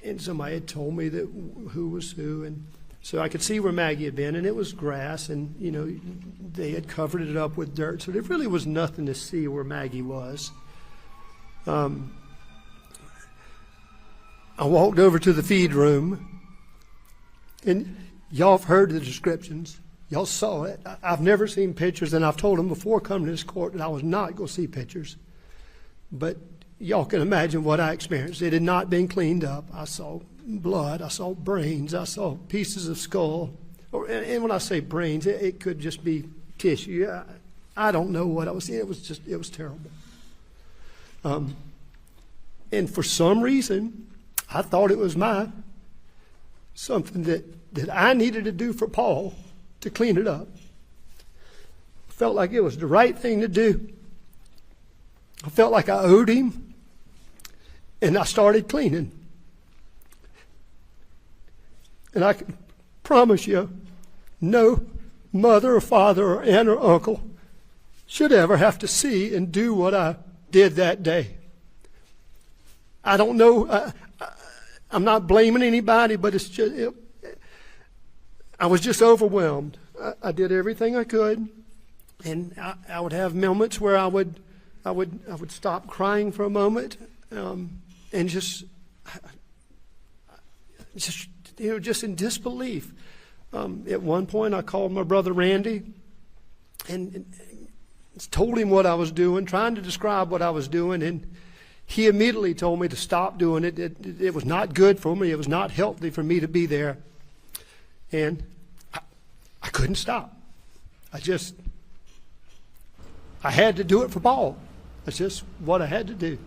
and somebody had told me that who was who, and so I could see where Maggie had been, and it was grass, and you know, they had covered it up with dirt, so there really was nothing to see where Maggie was. I walked over to the feed room, and y'all have heard the descriptions. Y'all saw it. I've never seen pictures, and I've told them before coming to this court that I was not going to see pictures. But y'all can imagine what I experienced. It had not been cleaned up. I saw blood. I saw brains. I saw pieces of skull. And when I say brains, it could just be tissue. I don't know what I was seeing. It was terrible. And for some reason, I thought it was something that I needed to do for Paul to clean it up. I felt like it was the right thing to do. I felt like I owed him, and I started cleaning. And I can promise you, no mother or father or aunt or uncle should ever have to see and do what I did that day. I don't know, I'm not blaming anybody, but it's just, I was just overwhelmed. I did everything I could, and I would have moments where I would stop crying for a moment, and just in disbelief. At one point, I called my brother Randy, and told him what I was doing, trying to describe what I was doing, and he immediately told me to stop doing it. It was not good for me. It was not healthy for me to be there. And I couldn't stop. I had to do it for Paul. That's just what I had to do.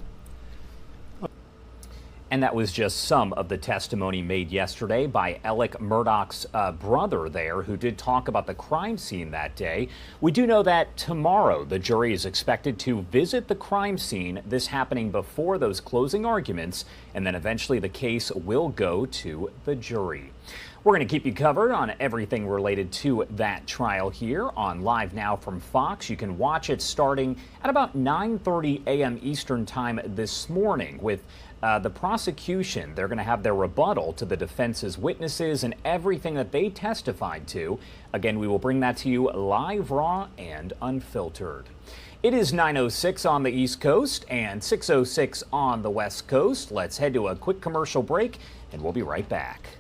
And that was just some of the testimony made yesterday by Alec Murdaugh's brother there, who did talk about the crime scene that day. We do know that tomorrow the jury is expected to visit the crime scene, this happening before those closing arguments, and then eventually the case will go to the jury. We're going to keep you covered on everything related to that trial here on Live Now from Fox. You can watch it starting at about 9:30 a.m. Eastern Time this morning with the prosecution. They're going to have their rebuttal to the defense's witnesses and everything that they testified to. Again, we will bring that to you live, raw, and unfiltered. It is 9:06 on the East Coast and 6:06 on the West Coast. Let's head to a quick commercial break, and we'll be right back.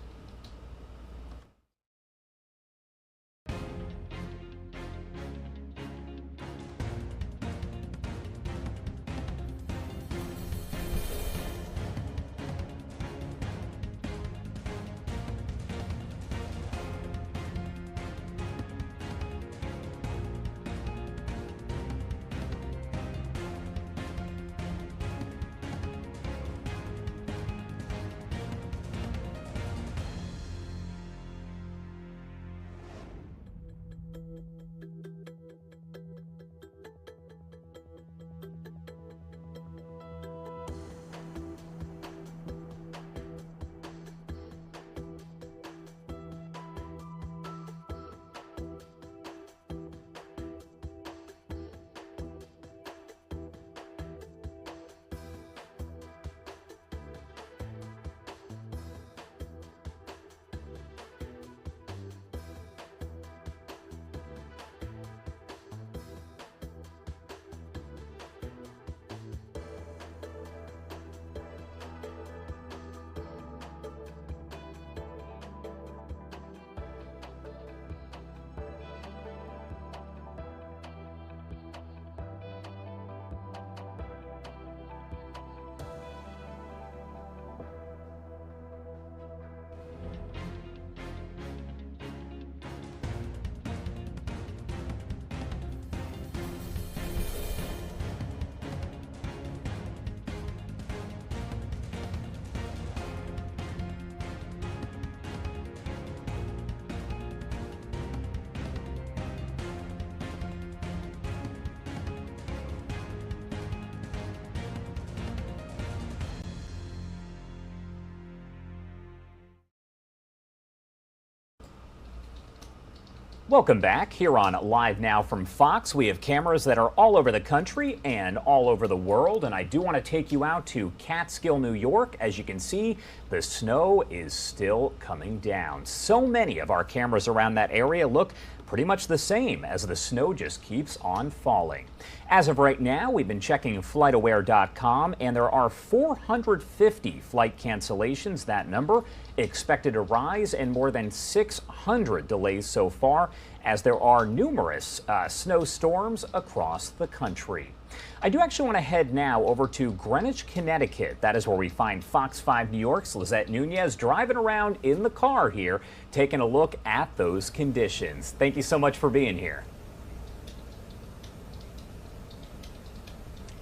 Welcome back. Here on Live Now from Fox, we have cameras that are all over the country and all over the world, and I do want to take you out to Catskill, New York. As you can see, the snow is still coming down. So many of our cameras around that area look pretty much the same as the snow just keeps on falling. As of right now, we've been checking FlightAware.com, and there are 450 flight cancellations. That number expected to rise, and more than 600 delays so far, as there are numerous snowstorms across the country. I do actually want to head now over to Greenwich, Connecticut. That is where we find Fox 5 New York's Lizette Nunez driving around in the car here, taking a look at those conditions. Thank you so much for being here.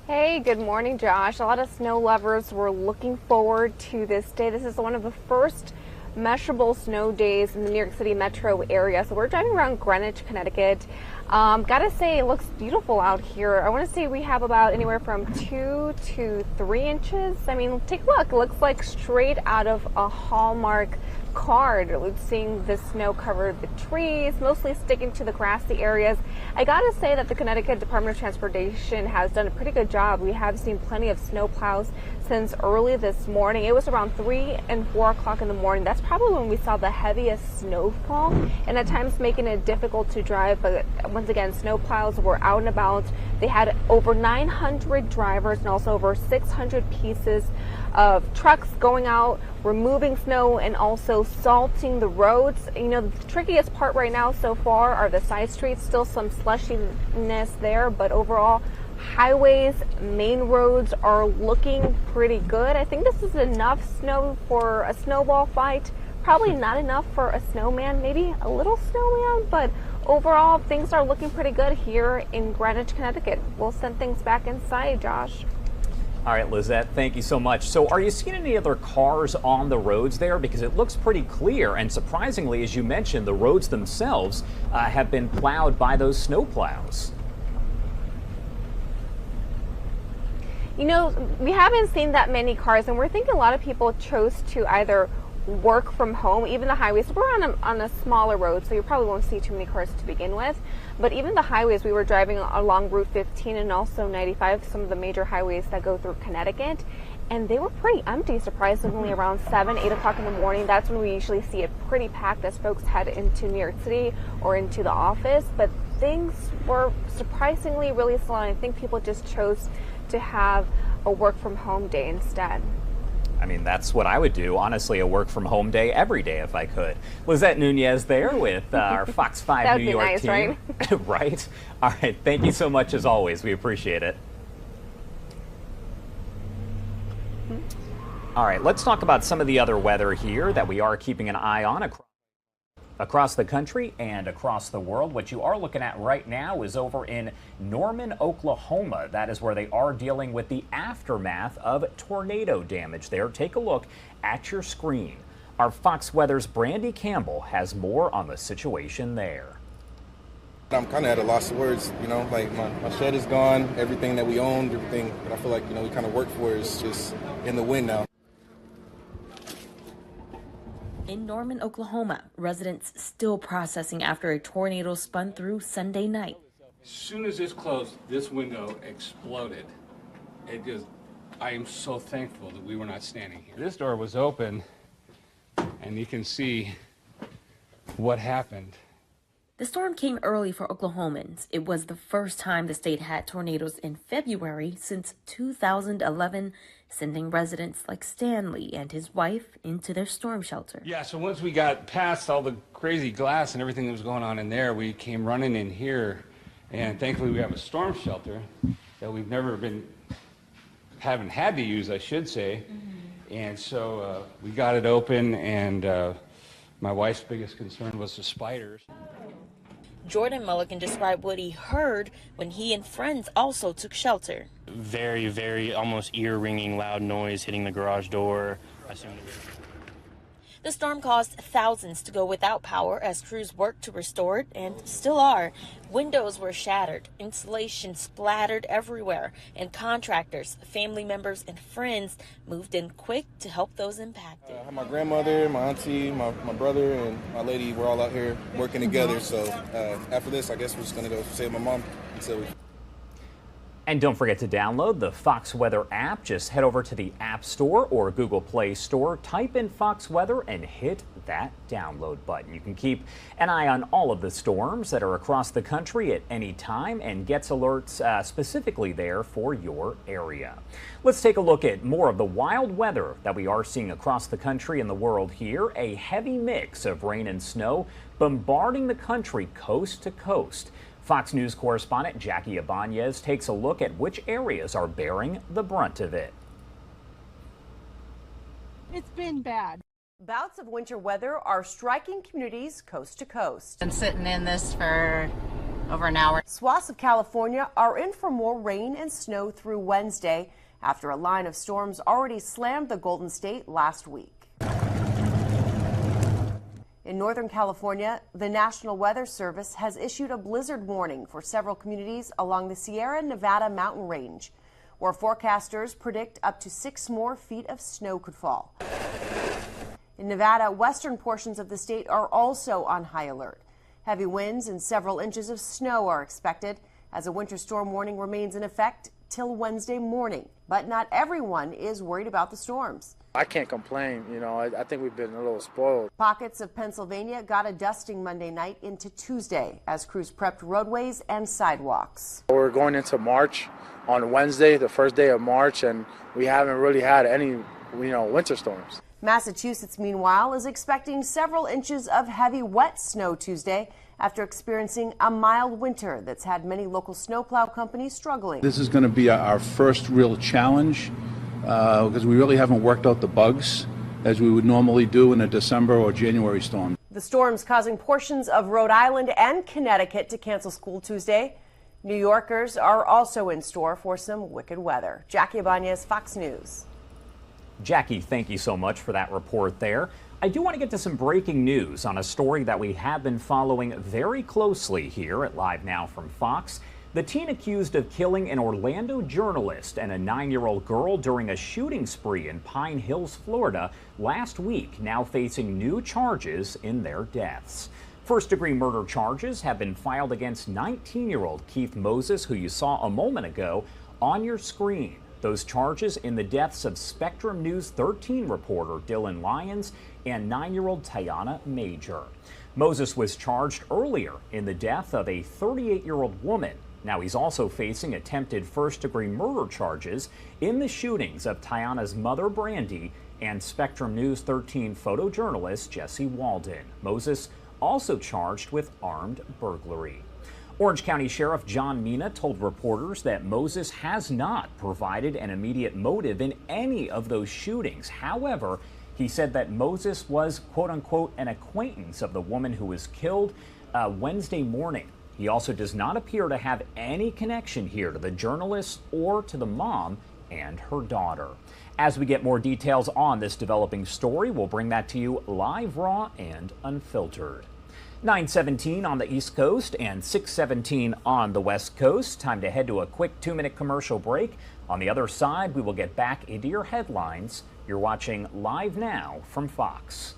Hey, good morning, Josh. A lot of snow lovers were looking forward to this day. This is one of the first measurable snow days in the New York City metro area. So we're driving around Greenwich, Connecticut. Gotta say, it looks beautiful out here. I want to say we have about anywhere from 2 to 3 inches. I mean, take a look. It looks like straight out of a Hallmark card. We're seeing the snow cover the trees, mostly sticking to the grassy areas. I gotta say that the Connecticut Department of Transportation has done a pretty good job. We have seen plenty of snow plows since early this morning. It was around 3 and 4 o'clock in the morning. That's probably when we saw the heaviest snowfall, and at times making it difficult to drive. But once again, snow plows were out and about. They had over 900 drivers and also over 600 pieces of trucks going out, removing snow and also salting the roads. You know, the trickiest part right now so far are the side streets. Still some slushiness there, but overall, highways, main roads are looking pretty good. I think this is enough snow for a snowball fight. Probably not enough for a snowman, maybe a little snowman, but overall, things are looking pretty good here in Greenwich, Connecticut. We'll send things back inside, Josh.
All right, Lizette, thank you so much. So are you seeing any other cars on the roads there? Because it looks pretty clear, and surprisingly, as you mentioned, the roads themselves have been plowed by those snow plows.
You know, we haven't seen that many cars, and we're thinking a lot of people chose to either work from home. Even the highways, we're on a smaller road, so you probably won't see too many cars to begin with. But even the highways, we were driving along Route 15 and also 95, some of the major highways that go through Connecticut, And they were pretty empty, surprisingly, around 7, 8 o'clock in the morning. That's when we usually see it pretty packed as folks head into New York City or into the office. But things were surprisingly really slow. I think people just chose to have a work from home day instead.
I mean, that's what I would do. Honestly, a work from home day every day if I could. Lizette Nunez there with our Fox 5 New York
nice,
team.
right?
Right? All right. Thank you so much as always. We appreciate it. All right, let's talk about some of the other weather here that we are keeping an eye on across the country and across the world. What you are looking at right now is over in Norman, Oklahoma. That is where they are dealing with the aftermath of tornado damage there. Take a look at your screen. Our Fox Weather's Brandy Campbell has more on the situation there.
I'm kind of at a loss of words, you know, like my shed is gone, everything that we owned, everything that I feel like, you know, we kind of worked for is just in the wind now.
In Norman, Oklahoma, residents still processing after a tornado spun through Sunday night.
As soon as this closed, this window exploded. I am so thankful that we were not standing here. This door was open, and you can see what happened.
The storm came early for Oklahomans. It was the first time the state had tornadoes in February since 2011, sending residents like Stanley and his wife into their storm shelter.
Yeah, so once we got past all the crazy glass and everything that was going on in there, we came running in here, and thankfully we have a storm shelter that we've haven't had to use, I should say. And so we got it open, and my wife's biggest concern was the spiders.
Jordan Mulligan described what he heard when he and friends also took shelter.
Very, very almost ear-ringing loud noise hitting the garage door.
The storm caused thousands to go without power as crews worked to restore it and still are. Windows were shattered, insulation splattered everywhere, and contractors, family members, and friends moved in quick to help those impacted.
My grandmother, my auntie, my brother, and my lady were all out here working together. So after this, I guess we're just going to go save my mom until we...
And don't forget to download the Fox Weather app. Just head over to the App Store or Google Play Store, type in Fox Weather, and hit that download button. You can keep an eye on all of the storms that are across the country at any time and gets alerts specifically there for your area. Let's take a look at more of the wild weather that we are seeing across the country and the world here. A heavy mix of rain and snow bombarding the country coast to coast. Fox News correspondent Jackie Ibanez takes a look at which areas are bearing the brunt of it.
It's been bad.
Bouts of winter weather are striking communities coast to coast.
Been sitting in this for over an hour.
Swaths of California are in for more rain and snow through Wednesday after a line of storms already slammed the Golden State last week. In Northern California, the National Weather Service has issued a blizzard warning for several communities along the Sierra Nevada mountain range, where forecasters predict up to 6 more feet of snow could fall. In Nevada, western portions of the state are also on high alert. Heavy winds and several inches of snow are expected as a winter storm warning remains in effect till Wednesday morning. But not everyone is worried about the storms.
I can't complain, you know, I think we've been a little spoiled.
Pockets of Pennsylvania got a dusting Monday night into Tuesday as crews prepped roadways and sidewalks.
We're going into March on Wednesday, the first day of March, and we haven't really had any, winter storms.
Massachusetts, meanwhile, is expecting several inches of heavy, wet snow Tuesday after experiencing a mild winter that's had many local snowplow companies struggling.
This is going to be our first real challenge because we really haven't worked out the bugs as we would normally do in a December or January storm.
The storms causing portions of Rhode Island and Connecticut to cancel school Tuesday. New Yorkers are also in store for some wicked weather. Jackie Ibanez, Fox News.
Jackie, thank you so much for that report there. I do want to get to some breaking news on a story that we have been following very closely here at Live Now from Fox. The teen accused of killing an Orlando journalist and a 9-year-old girl during a shooting spree in Pine Hills, Florida last week, now facing new charges in their deaths. First-degree murder charges have been filed against 19-year-old Keith Moses, who you saw a moment ago on your screen. Those charges in the deaths of Spectrum News 13 reporter Dylan Lyons and 9-year-old Tiana Major. Moses was charged earlier in the death of a 38-year-old woman. Now he's also facing attempted first-degree murder charges in the shootings of Tiana's mother, Brandy, and Spectrum News 13 photojournalist Jesse Walden. Moses also charged with armed burglary. Orange County Sheriff John Mina told reporters that Moses has not provided an immediate motive in any of those shootings. However, he said that Moses was, quote-unquote, an acquaintance of the woman who was killed Wednesday morning. He also does not appear to have any connection here to the journalist or to the mom and her daughter. As we get more details on this developing story, we'll bring that to you live, raw, and unfiltered. 9:17 on the East Coast and 6:17 on the West Coast. Time to head to a quick 2-minute commercial break. On the other side, we will get back into your headlines. You're watching Live Now from Fox.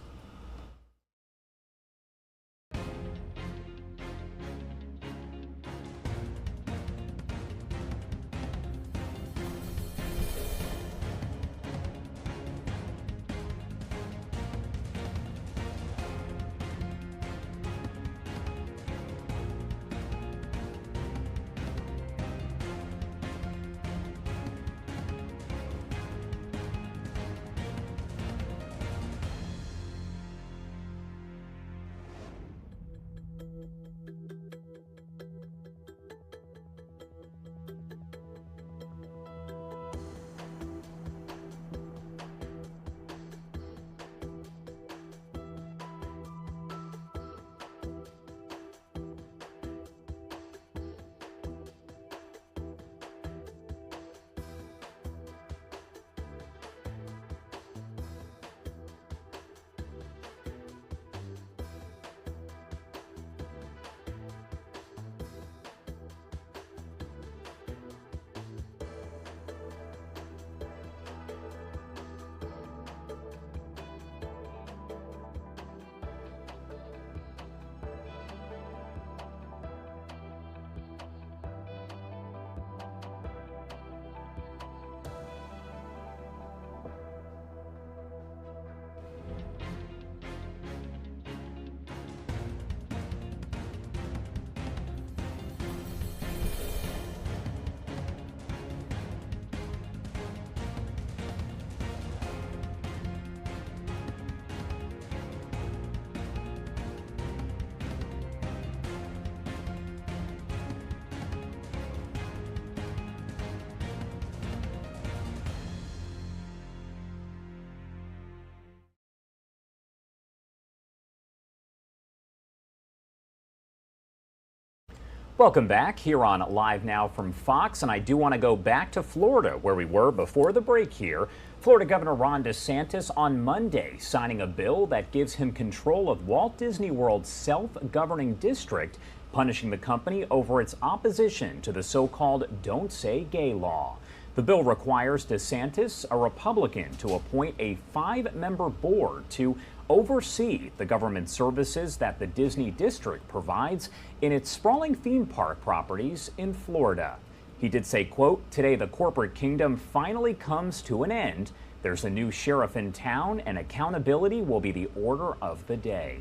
Welcome back here on Live Now from Fox, and I do want to go back to Florida where we were before the break here. Florida Governor Ron DeSantis on Monday signing a bill that gives him control of Walt Disney World's self-governing district, punishing the company over its opposition to the so-called Don't Say Gay law. The bill requires DeSantis, a Republican, to appoint a 5-member board to oversee the government services that the Disney District provides in its sprawling theme park properties in Florida. He did say, quote, "Today the corporate kingdom finally comes to an end. There's a new sheriff in town and accountability will be the order of the day."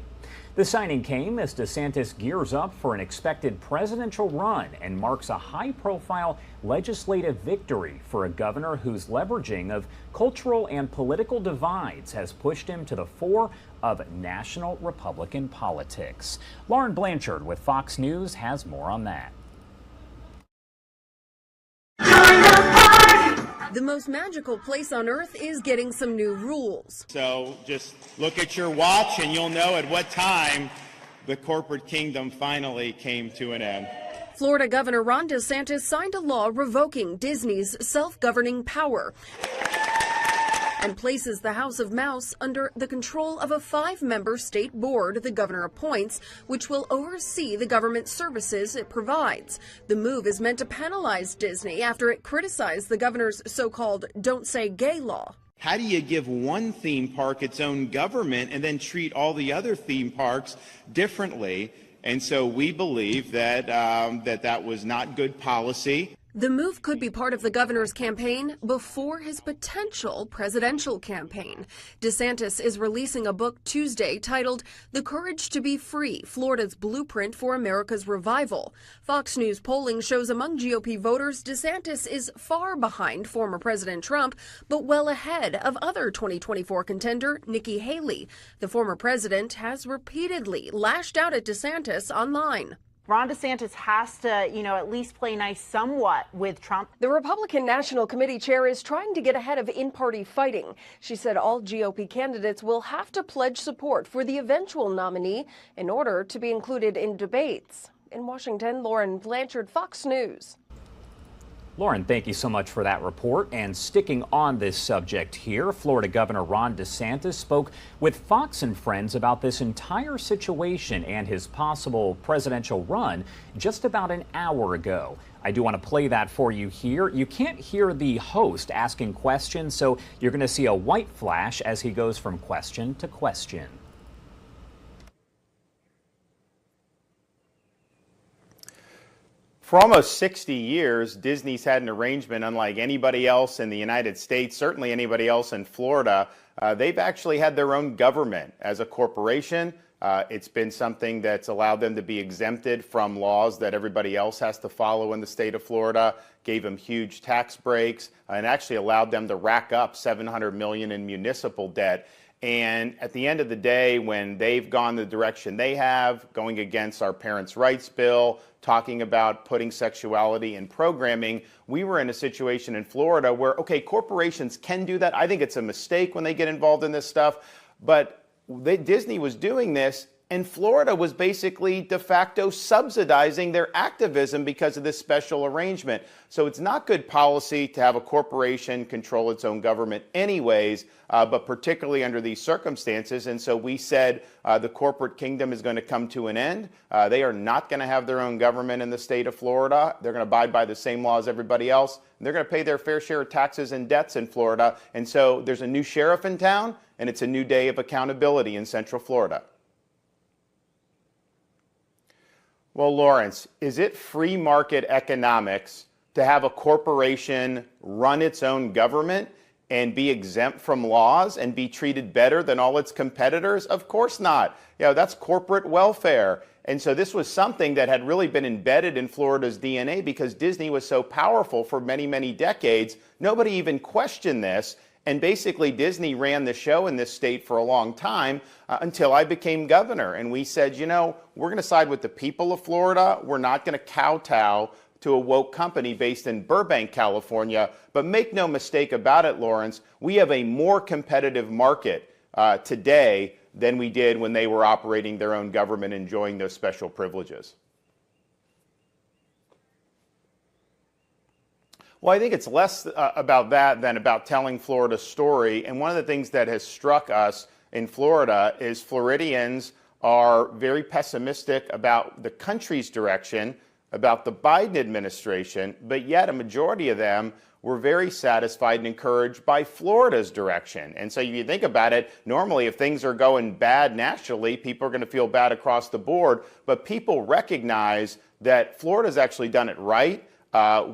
The signing came as DeSantis gears up for an expected presidential run and marks a high-profile legislative victory for a governor whose leveraging of cultural and political divides has pushed him to the fore of national Republican politics. Lauren Blanchard with Fox News has more on that.
The most magical place on earth is getting some new rules.
So just look at your watch and you'll know at what time the corporate kingdom finally came to an end.
Florida Governor Ron DeSantis signed a law revoking Disney's self-governing power and places the House of Mouse under the control of a 5-member state board the governor appoints, which will oversee the government services it provides. The move is meant to penalize Disney after it criticized the governor's so-called Don't Say Gay law.
How do you give one theme park its own government and then treat all the other theme parks differently? And so we believe that that was not good policy.
The move could be part of the governor's campaign before his potential presidential campaign. DeSantis is releasing a book Tuesday titled The Courage to Be Free, Florida's Blueprint for America's Revival. Fox News polling shows among GOP voters, DeSantis is far behind former President Trump, but well ahead of other 2024 contender Nikki Haley. The former president has repeatedly lashed out at DeSantis online.
Ron DeSantis has to, at least play nice somewhat with Trump.
The Republican National Committee chair is trying to get ahead of in-party fighting. She said all GOP candidates will have to pledge support for the eventual nominee in order to be included in debates. In Washington, Lauren Blanchard, Fox News.
Lauren, thank you so much for that report. And sticking on this subject here, Florida Governor Ron DeSantis spoke with Fox and Friends about this entire situation and his possible presidential run just about an hour ago. I do want to play that for you here. You can't hear the host asking questions, so you're going to see a white flash as he goes from question to question.
For almost 60 years, Disney's had an arrangement unlike anybody else in the United States, certainly anybody else in Florida. They've actually had their own government as a corporation. It's been something that's allowed them to be exempted from laws that everybody else has to follow in the state of Florida, gave them huge tax breaks, and actually allowed them to rack up $700 million in municipal debt. And at the end of the day, when they've gone the direction they have, going against our Parents' Rights Bill, talking about putting sexuality in programming, we were in a situation in Florida where, okay, corporations can do that. I think it's a mistake when they get involved in this stuff, but Disney was doing this, and Florida was basically de facto subsidizing their activism because of this special arrangement. So it's not good policy to have a corporation control its own government anyways, but particularly under these circumstances. And so we said the corporate kingdom is going to come to an end. They are not going to have their own government in the state of Florida. They're going to abide by the same laws as everybody else. They're going to pay their fair share of taxes and debts in Florida. And so there's a new sheriff in town, and it's a new day of accountability in Central Florida. Well, Lawrence, is it free market economics to have a corporation run its own government and be exempt from laws and be treated better than all its competitors? Of course not. That's corporate welfare. And so this was something that had really been embedded in Florida's DNA because Disney was so powerful for many, many decades. Nobody even questioned this. And basically, Disney ran the show in this state for a long time until I became governor. And we said, we're going to side with the people of Florida. We're not going to kowtow to a woke company based in Burbank, California. But make no mistake about it, Lawrence, we have a more competitive market today than we did when they were operating their own government, enjoying those special privileges. Well, I think it's less about that than about telling Florida's story. And one of the things that has struck us in Florida is Floridians are very pessimistic about the country's direction, about the Biden administration, but yet a majority of them were very satisfied and encouraged by Florida's direction. And so if you think about it, normally if things are going bad nationally, people are going to feel bad across the board. But people recognize that Florida's actually done it right.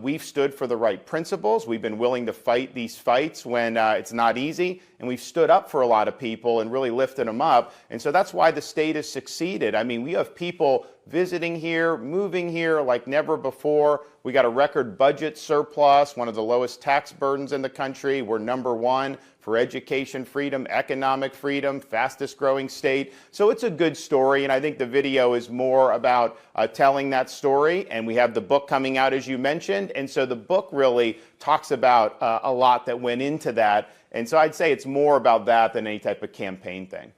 We've stood for the right principles. We've been willing to fight these fights when it's not easy. And we've stood up for a lot of people and really lifted them up. And so that's why the state has succeeded. I mean, we have people visiting here, moving here like never before. We got a record budget surplus, one of the lowest tax burdens in the country. We're #1 for education freedom, economic freedom, fastest growing state. So it's a good story, and I think the video is more about telling that story. And we have the book coming out, as you mentioned, and so the book really talks about a lot that went into that. And so I'd say it's more about that than any type of campaign thing.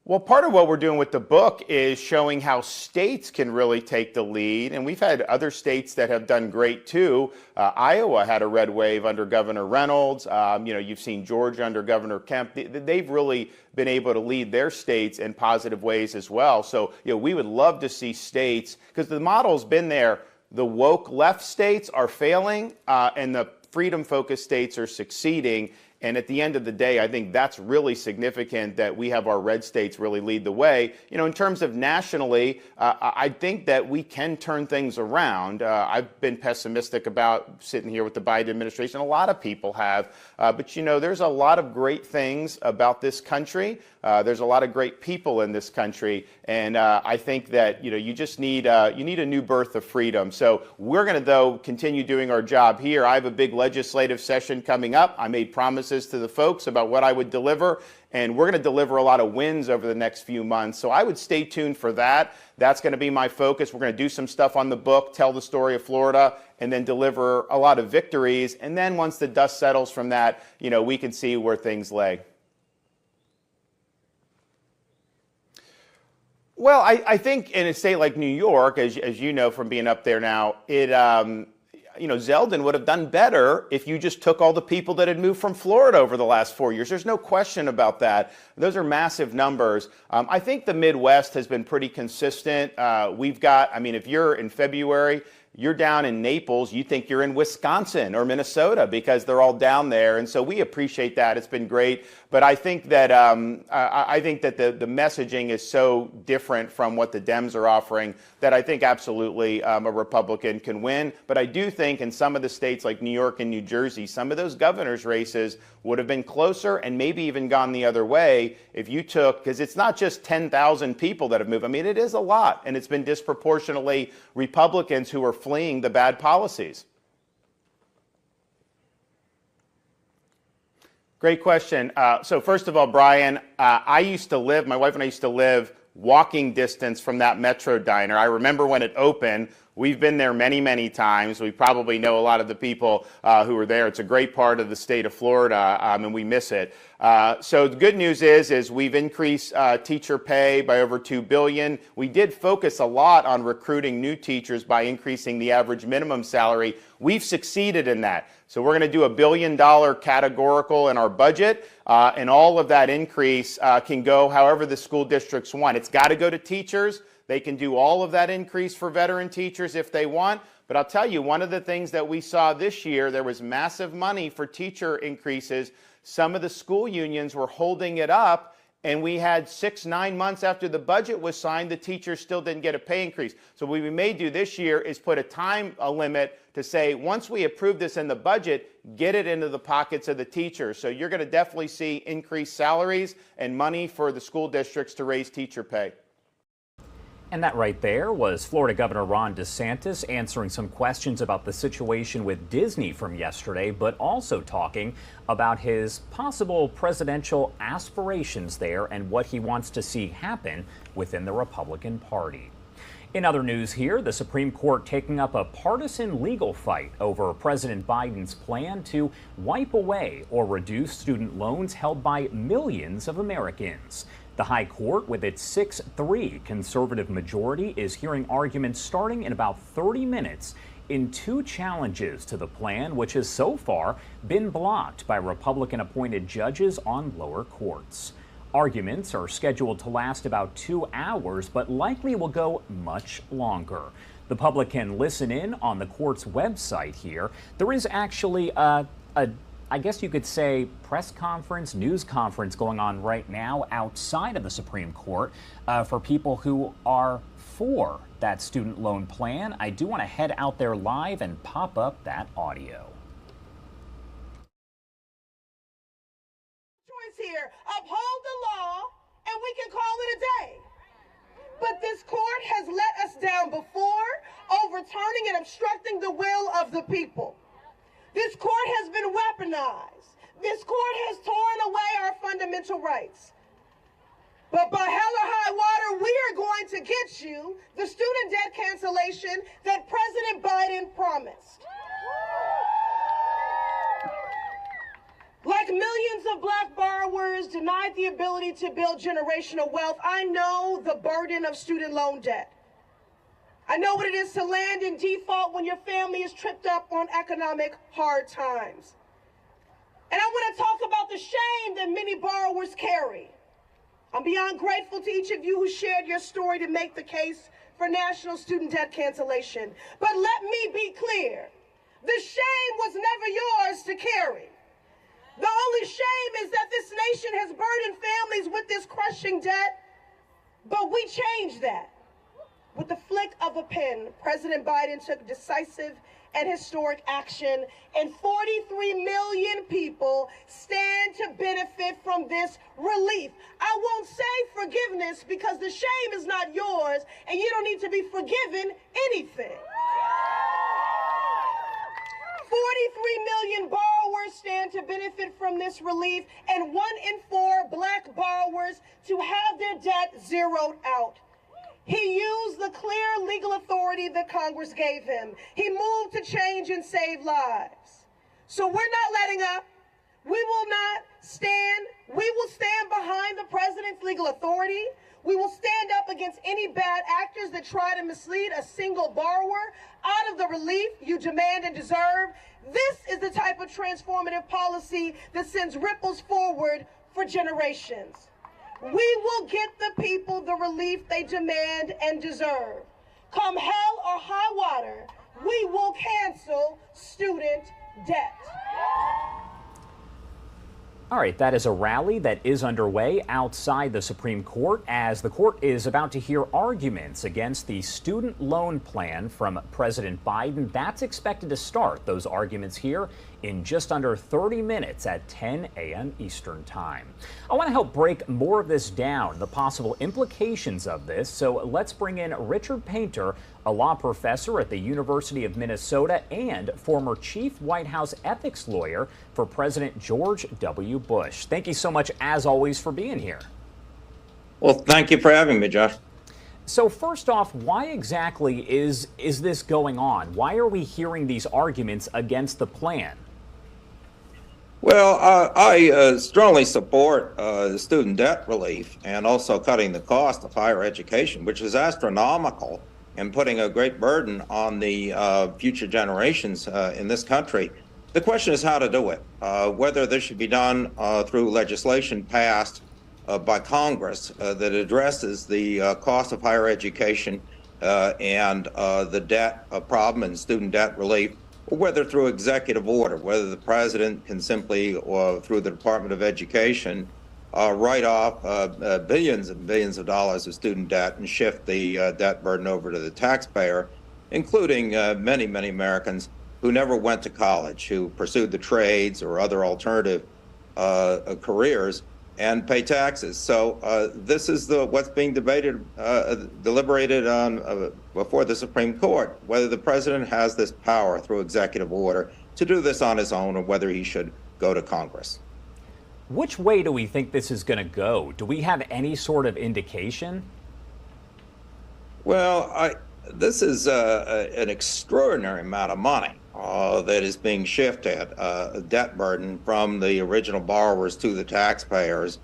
Well, part of what we're doing with the book is showing how states can really take the lead. And we've had other states that have done great, too. Iowa had a red wave under Governor Reynolds. You've seen Georgia under Governor Kemp. They've really been able to lead their states in positive ways as well. So, we would love to see states, because the model's been there. The woke left states are failing, and the freedom-focused states are succeeding. And at the end of the day, I think that's really significant that we have our red states really lead the way. You know, in terms of nationally, I think that we can turn things around. I've been pessimistic about sitting here with the Biden administration. A lot of people have. But, you know, there's a lot of great things about this country. There's a lot of great people in this country. And I think that, you know, you just need a new birth of freedom. So we're going to, though, continue doing our job here. I have a big legislative session coming up. I made promises to the folks about what I would deliver, and we're going to deliver a lot of wins over the next few months. So I would stay tuned for that. That's going to be my focus. We're going to do some stuff on the book, tell the story of Florida, and then deliver a lot of victories. And then once the dust settles from that, you know, we can see where things lay. Well, I think in a state like New York, as you know from being up there now, you know, Zeldin would have done better if you just took all the people that had moved from Florida over the last 4 years. There's no question about that. Those are massive numbers. I think the Midwest has been pretty consistent. We've got, I mean, if you're in February, you're down in Naples, you think you're in Wisconsin or Minnesota because they're all down there. And so we appreciate that. It's been great. But I think that the messaging is so different from what the Dems are offering that I think absolutely a Republican can win. But I do think in some of the states like New York and New Jersey, some of those governor's races would have been closer and maybe even gone the other way if you took, because it's not just 10,000 people that have moved. I mean, it is a lot, and it's been disproportionately Republicans who are fleeing the bad policies. Great question. So first of all, Brian, my wife and I used to live walking distance from that Metro diner. I remember when it opened. We've been there many, many times. We probably know a lot of the people who are there. It's a great part of the state of Florida, and we miss it. So the good news is we've increased teacher pay by over $2 billion. We did focus a lot on recruiting new teachers by increasing the average minimum salary. We've succeeded in that. So we're going to do a $1 billion categorical in our budget, and all of that increase can go however the school districts want. It's got to go to teachers. They can do all of that increase for veteran teachers if they want. But I'll tell you, one of the things that we saw this year, there was massive money for teacher increases. Some of the school unions were holding it up, and we had 6-9 months after the budget was signed, the teachers still didn't get a pay increase. So what we may do this year is put a limit to say, once we approve this in the budget, get it into the pockets of the teachers. So you're going to definitely see increased salaries and money for the school districts to raise teacher pay.
And that right there was Florida Governor Ron DeSantis answering some questions about the situation with Disney from yesterday, but also talking about his possible presidential aspirations there and what he wants to see happen within the Republican Party. In other news here, the Supreme Court taking up a partisan legal fight over President Biden's plan to wipe away or reduce student loans held by millions of Americans. The High Court, with its 6-3 conservative majority, is hearing arguments starting in about 30 minutes in 2 challenges to the plan, which has so far been blocked by Republican-appointed judges on lower courts. Arguments are scheduled to last about 2 hours, but likely will go much longer. The public can listen in on the court's website here. There is actually I guess you could say, press conference, news conference going on right now outside of the Supreme Court for people who are for that student loan plan. I do want to head out there live and pop up that audio.
Choice here, uphold the law, and we can call it a day. But this court has let us down before, overturning and obstructing the will of the people. This court has been weaponized. This court has torn away our fundamental rights. But by hell or high water, we are going to get you the student debt cancellation that President Biden promised. Like millions of black borrowers denied the ability to build generational wealth, I know the burden of student loan debt. I know what it is to land in default when your family is tripped up on economic hard times. And I want to talk about the shame that many borrowers carry. I'm beyond grateful to each of you who shared your story to make the case for national student debt cancellation. But let me be clear, the shame was never yours to carry. The only shame is that this nation has burdened families with this crushing debt, but we changed that. With the flick of a pen, President Biden took decisive and historic action, and 43 million people stand to benefit from this relief. I won't say forgiveness because the shame is not yours, and you don't need to be forgiven anything. 43 million borrowers stand to benefit from this relief, and 1 in 4 black borrowers to have their debt zeroed out. He used the clear legal authority that Congress gave him. He moved to change and save lives. So we're not letting up. We will not stand. We will stand behind the president's legal authority. We will stand up against any bad actors that try to mislead a single borrower out of the relief you demand and deserve. This is the type of transformative policy that sends ripples forward for generations. We will get the people the relief they demand and deserve. Come hell or high water, we will cancel student debt.
All right, that is a rally that is underway outside the Supreme Court as the court is about to hear arguments against the student loan plan from President Biden. That's expected to start those arguments here in just under 30 minutes at 10 a.m. Eastern Time. I want to help break more of this down, the possible implications of this. So let's bring in Richard Painter, a law professor at the University of Minnesota and former chief White House ethics lawyer for President George W. Bush. Thank you so much, as always, for being here.
Well, thank you for having me, Josh.
So first off, why exactly is this going on? Why are we hearing these arguments against the plan?
Well, I strongly support student debt relief and also cutting the cost of higher education, which is astronomical and putting a great burden on the future generations in this country. The question is how to do it, whether this should be done through legislation passed by Congress that addresses the cost of higher education and the debt problem and student debt relief, or whether through executive order, whether the president can simply, or through the Department of Education, write off billions and billions of dollars of student debt and shift the debt burden over to the taxpayer, including many, many Americans who never went to college, who pursued the trades or other alternative careers and pay taxes. So this is what's being deliberated on before the Supreme Court, whether the president has this power through executive order to do this on his own or whether he should go to Congress.
Which way do we think this is going to go? Do we have any sort of indication?
Well, this is an extraordinary amount of money that is being shifted, a debt burden from the original borrowers to the taxpayers.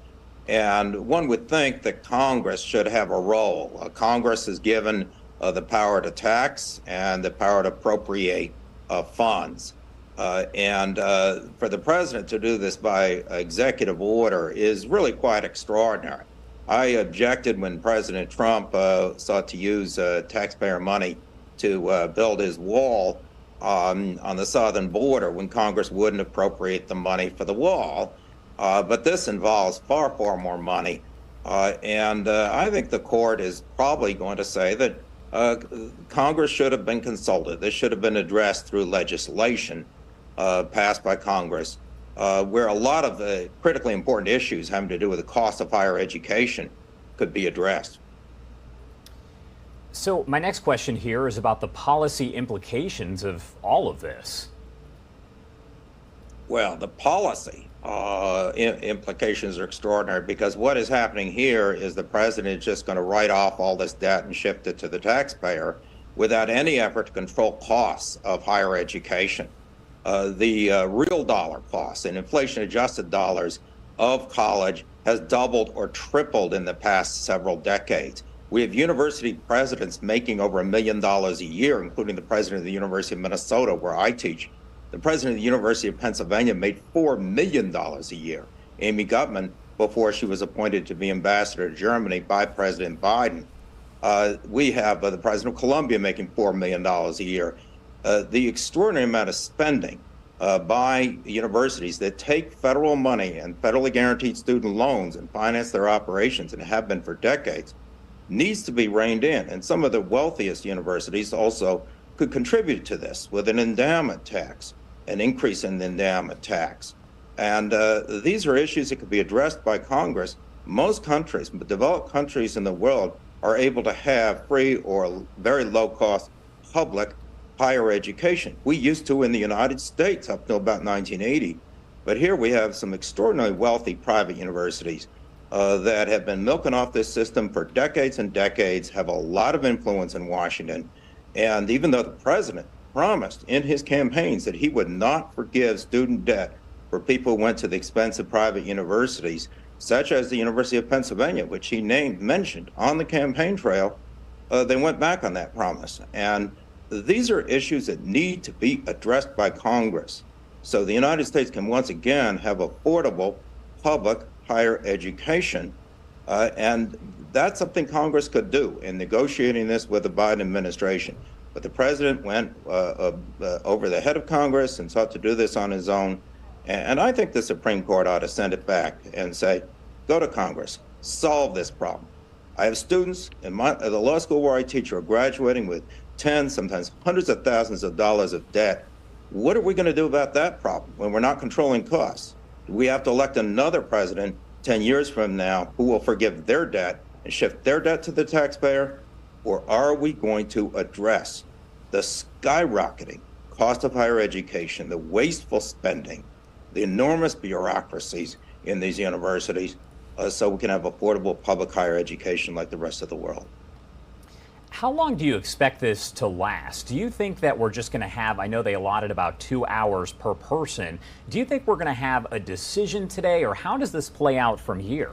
And one would think that Congress should have a role. Congress is given the power to tax and the power to appropriate funds. And for the president to do this by executive order is really quite extraordinary. I objected when President Trump sought to use taxpayer money to build his wall on the southern border when Congress wouldn't appropriate the money for the wall. But this involves far, far more money. And I think the court is probably going to say that Congress should have been consulted. This should have been addressed through legislation passed by Congress, where a lot of the critically important issues having to do with the cost of higher education could be addressed.
So my next question here is about the policy implications of all of this.
Well, the policy implications are extraordinary because what is happening here is the president is just going to write off all this debt and shift it to the taxpayer without any effort to control costs of higher education. The real dollar costs and inflation-adjusted dollars of college has doubled or tripled in the past several decades. We have university presidents making over $1 million a year, including the president of the University of Minnesota, where I teach. The president of the University of Pennsylvania made $4 million a year. Amy Gutmann, before she was appointed to be ambassador to Germany by President Biden. We have the president of Columbia making $4 million a year. The extraordinary amount of spending by universities that take federal money and federally guaranteed student loans and finance their operations, and have been for decades, needs to be reined in. And some of the wealthiest universities also could contribute to this with an endowment tax, an increase in the endowment tax. And these are issues that could be addressed by Congress. Most countries, developed countries in the world, are able to have free or very low-cost public higher education. We used to in the United States up till about 1980, but here we have some extraordinarily wealthy private universities that have been milking off this system for decades and decades, have a lot of influence in Washington. And even though the president promised in his campaigns that he would not forgive student debt for people who went to the expensive private universities, such as the University of Pennsylvania, which he mentioned on the campaign trail, they went back on that promise. And these are issues that need to be addressed by Congress so the United States can once again have affordable public higher education. And that's something Congress could do in negotiating this with the Biden administration. But the president went over the head of Congress and sought to do this on his own. And I think the Supreme Court ought to send it back and say, go to Congress, solve this problem. I have students in the law school where I teach who are graduating with tens, sometimes hundreds of thousands of dollars of debt. What are we going to do about that problem when we're not controlling costs? Do we have to elect another president 10 years from now who will forgive their debt and shift their debt to the taxpayer? Or are we going to address the skyrocketing cost of higher education, the wasteful spending, the enormous bureaucracies in these universities, so we can have affordable public higher education like the rest of the world?
How long do you expect this to last? Do you think that we're just going to have, I know they allotted about 2 hours per person. Do you think we're going to have a decision today, or how does this play out from here?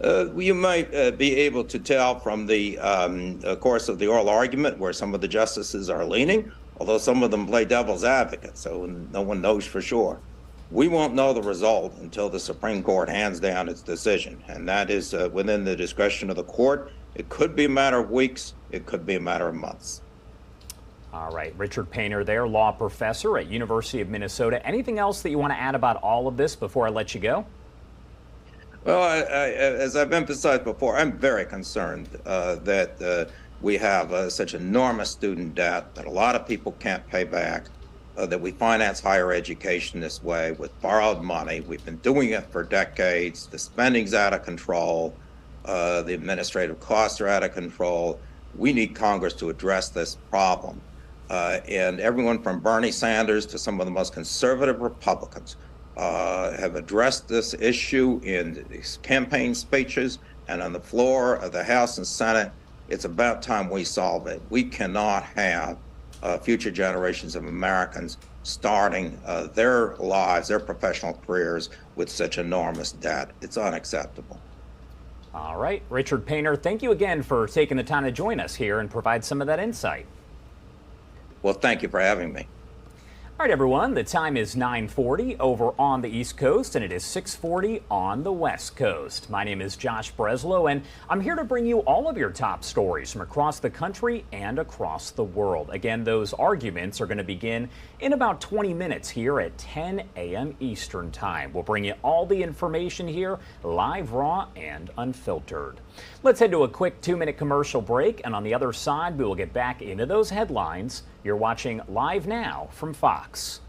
You might be able to tell from the course of the oral argument where some of the justices are leaning, although some of them play devil's advocate, so no one knows for sure. We won't know the result until the Supreme Court hands down its decision, and that is within the discretion of the court. It could be a matter of weeks. It could be a matter of months.
All right, Richard Painter there, law professor at University of Minnesota. Anything else that you want to add about all of this before I let you go?
Well, as I've emphasized before, I'm very concerned that we have such enormous student debt that a lot of people can't pay back, that we finance higher education this way with borrowed money. We've been doing it for decades. The spending's out of control. The administrative costs are out of control. We need Congress to address this problem. And everyone from Bernie Sanders to some of the most conservative Republicans have addressed this issue in campaign speeches and on the floor of the House and Senate. It's about time we solve it. We cannot have future generations of Americans starting their lives, their professional careers with such enormous debt. It's unacceptable.
All right, Richard Painter, thank you again for taking the time to join us here and provide some of that insight.
Well, thank you for having me.
All right, everyone, the time is 9:40 over on the East Coast, and it is 6:40 on the West Coast. My name is Josh Breslow, and I'm here to bring you all of your top stories from across the country and across the world. Again, those arguments are going to begin in about 20 minutes here at 10 a.m. Eastern Time. We'll bring you all the information here, live, raw, and unfiltered. Let's head to a quick 2-minute commercial break, and on the other side, we will get back into those headlines. You're watching Live Now from Fox.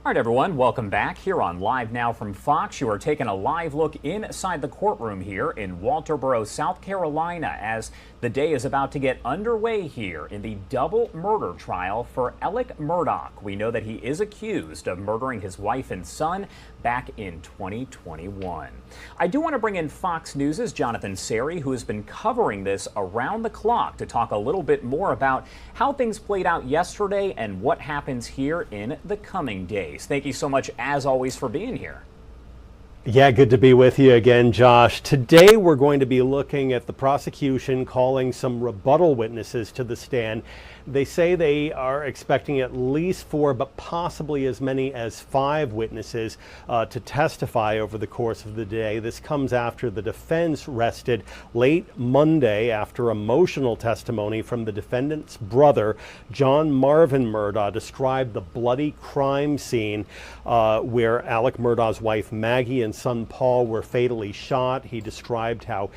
All right, everyone, welcome back here on Live Now from Fox. You are taking a live look inside the courtroom here in Walterboro, South Carolina, as the day is about to get underway here in the double murder trial for Alec Murdaugh. We know that he is accused of murdering his wife and son back in 2021. I do want to bring in Fox News' Jonathan Seri, who has been covering this around the clock, to talk a little bit more about how things played out yesterday and what happens here in the coming days. Thank you so much, as always, for being here.
Yeah, good to be with you again, Josh. Today we're going to be looking at the prosecution calling some rebuttal witnesses to the stand. They say they are expecting at least 4, but possibly as many as 5 witnesses to testify over the course of the day. This comes after the defense rested late Monday after emotional testimony from the defendant's brother, John Marvin Murdaugh, described the bloody crime scene where Alec Murdaugh's wife Maggie and son Paul were fatally shot. He described how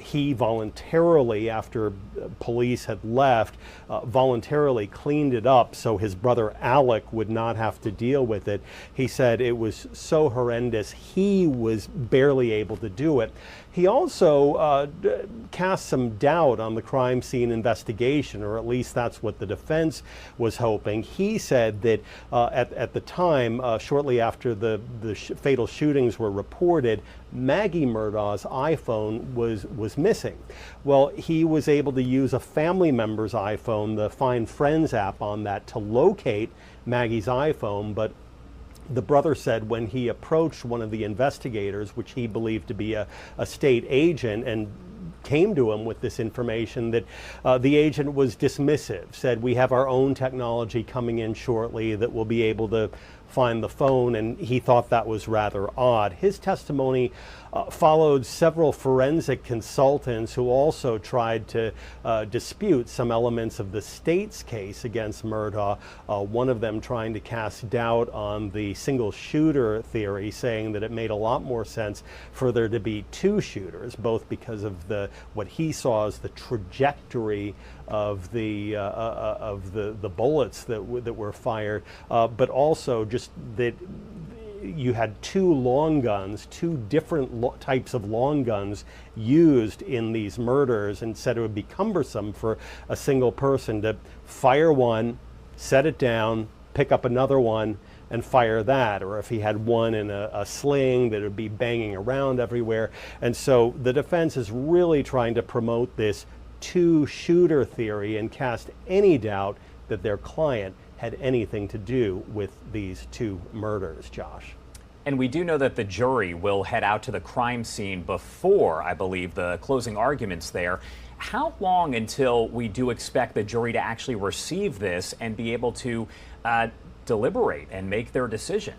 he voluntarily, after police had left, voluntarily cleaned it up so his brother Alec would not have to deal with it. He said it was so horrendous he was barely able to do it. He also cast some doubt on the crime scene investigation, or at least that's what the defense was hoping. He said that at the time, shortly after the fatal shootings were reported, Maggie Murdaugh's iPhone was missing. Well, he was able to use a family member's iPhone, the Find Friends app on that, to locate Maggie's iPhone, but the brother said when he approached one of the investigators, which he believed to be a state agent, and came to him with this information, that the agent was dismissive, said, "We have our own technology coming in shortly that will be able to find the phone," and he thought that was rather odd. His testimony followed several forensic consultants who also tried to dispute some elements of the state's case against Murdaugh, one of them trying to cast doubt on the single shooter theory, saying that it made a lot more sense for there to be 2 shooters, both because of what he saw as the trajectory of the bullets that were fired, but also just that you had 2 long guns, 2 different types of long guns used in these murders, and said it would be cumbersome for a single person to fire one, set it down, pick up another one, and fire that. Or if he had one in a sling, that it would be banging around everywhere. And so the defense is really trying to promote this 2-shooter theory and cast any doubt that their client had anything to do with these 2 murders, Josh.
And we do know that the jury will head out to the crime scene before, I believe, the closing arguments there. How long until we do expect the jury to actually receive this and be able to deliberate and make their decision?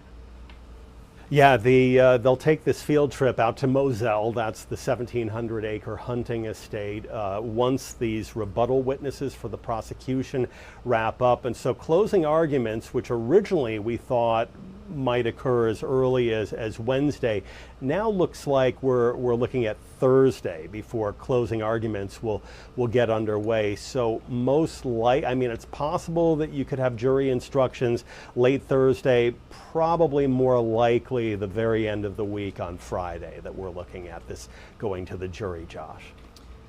Yeah, they'll take this field trip out to Moselle. That's the 1,700-acre hunting estate once these rebuttal witnesses for the prosecution wrap up. And so closing arguments, which originally we thought might occur as early as Wednesday, now looks like we're looking at Thursday before closing arguments will get underway. So it's possible that you could have jury instructions late Thursday, probably more likely the very end of the week on Friday that we're looking at this going to the jury, Josh.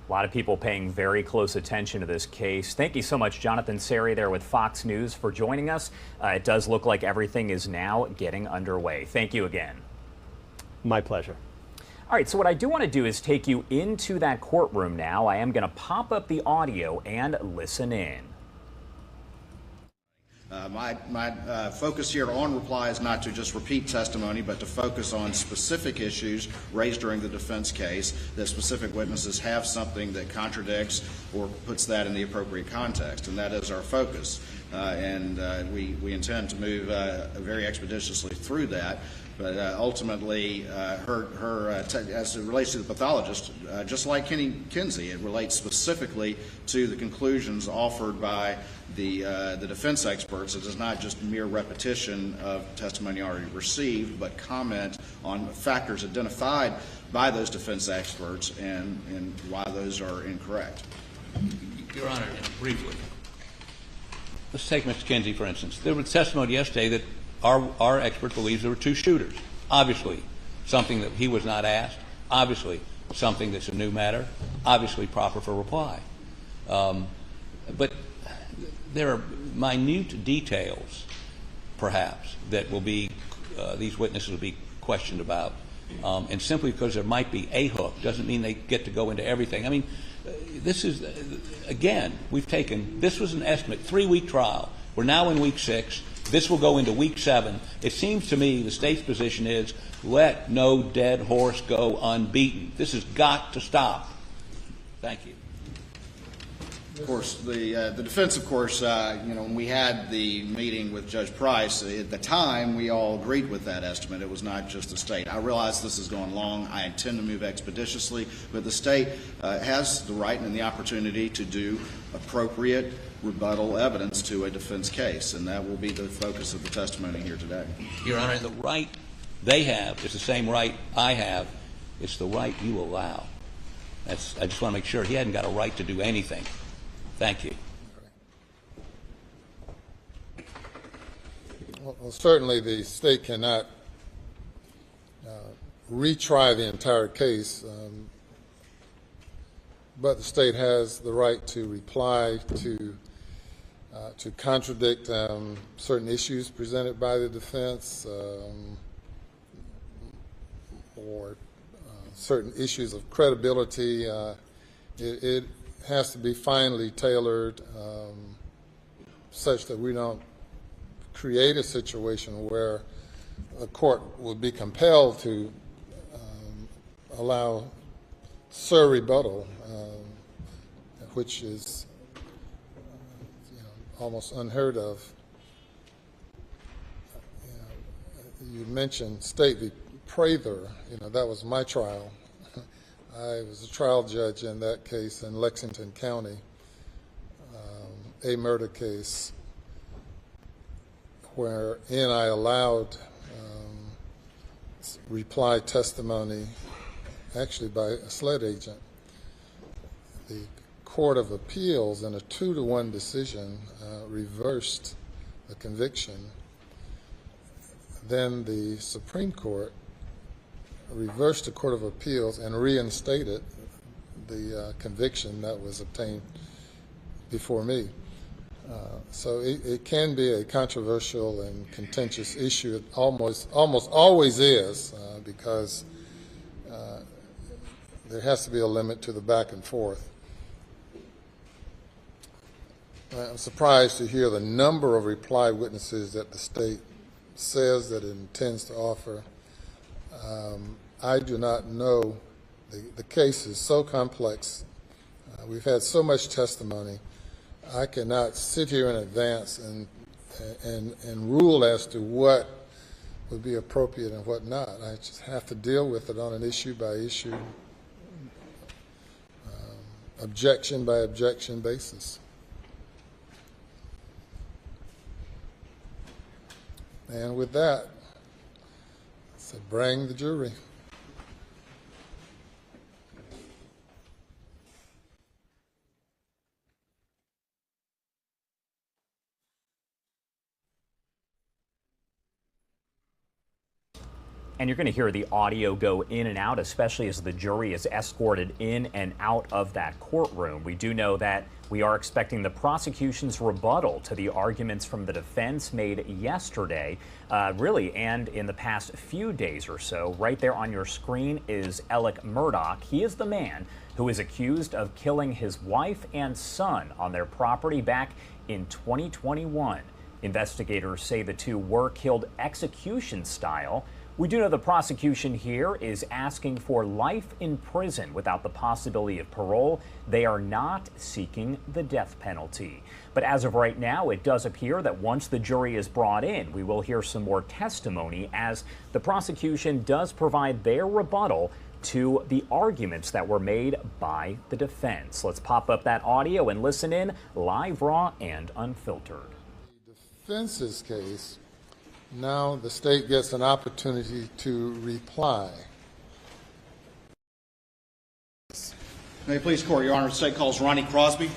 A lot of people paying very close attention to this case. Thank you so much, Jonathan Seri, there with Fox News, for joining us. It does look like everything is now getting underway. Thank you again.
My pleasure.
All right, so what I do want to do is take you into that courtroom now. I am going to pop up the audio and listen in.
My focus here on reply is not to just repeat testimony, but to focus on specific issues raised during the defense case, that specific witnesses have something that contradicts or puts that in the appropriate context, and that is our focus. We intend to move very expeditiously through that. But ultimately, as it relates to the pathologist, just like Kinsey, it relates specifically to the conclusions offered by the defense experts. It is not just mere repetition of testimony already received, but comment on factors identified by those defense experts and why those are incorrect.
Your Honor, briefly. Let's take Mr. Kinsey, for instance. There was testimony yesterday that
our expert believes there were two shooters. Obviously, something that he was not asked. Obviously, something that's a new matter. Obviously, proper for reply. But there are minute details, perhaps, that will be these witnesses will be questioned about. And simply because there might be a hook doesn't mean they get to go into everything. I mean, this is, again, this was an estimate, 3-week trial. We're now in week 6. This will go into week 7. It seems to me the state's position is let no dead horse go unbeaten. This has got to stop. Thank you.
Of course, the defense, of course, when we had the meeting with Judge Price, at the time we all agreed with that estimate. It was not just the state. I realize this has gone long. I intend to move expeditiously, but the state has the right and the opportunity to do appropriate rebuttal evidence to a defense case, and that will be the focus of the testimony here today.
Your Honor, the right they have is the same right I have. It's the right you allow. I just want to make sure he hadn't got a right to do anything. Thank you.
Well, certainly the state cannot retry the entire case, but the state has the right to reply to contradict certain issues presented by the defense or certain issues of credibility. It has to be finely tailored such that we don't create a situation where a court will be compelled to allow rebuttal, which is almost unheard of. You mentioned State v. Prather. That was my trial. I was a trial judge in that case in Lexington County, a murder case wherein I allowed reply testimony actually by a SLED agent. The Court of Appeals in a 2-to-1 decision reversed the conviction. Then the Supreme Court reversed the Court of Appeals and reinstated the conviction that was obtained before me. So it can be a controversial and contentious issue. It almost always is, because there has to be a limit to the back and forth. I'm surprised to hear the number of reply witnesses that the state says that it intends to offer. I do not know. The case is so complex. We've had so much testimony. I cannot sit here in advance and rule as to what would be appropriate and what not. I just have to deal with it on an issue-by-issue, objection-by-objection basis. And with that, so bring the jury.
And you're going to hear the audio go in and out, especially as the jury is escorted in and out of that courtroom. We do know that we are expecting the prosecution's rebuttal to the arguments from the defense made yesterday, really, and in the past few days or so. Right there on your screen is Alec Murdaugh. He is the man who is accused of killing his wife and son on their property back in 2021. Investigators say the two were killed execution style. We do know the prosecution here is asking for life in prison without the possibility of parole. They are not seeking the death penalty. But as of right now, it does appear that once the jury is brought in, we will hear some more testimony as the prosecution does provide their rebuttal to the arguments that were made by the defense. Let's pop up that audio and listen in live, raw, and unfiltered.
The defense's case. Now the state gets an opportunity to reply.
May it please the court, Your Honor, the state calls Ronnie Crosby.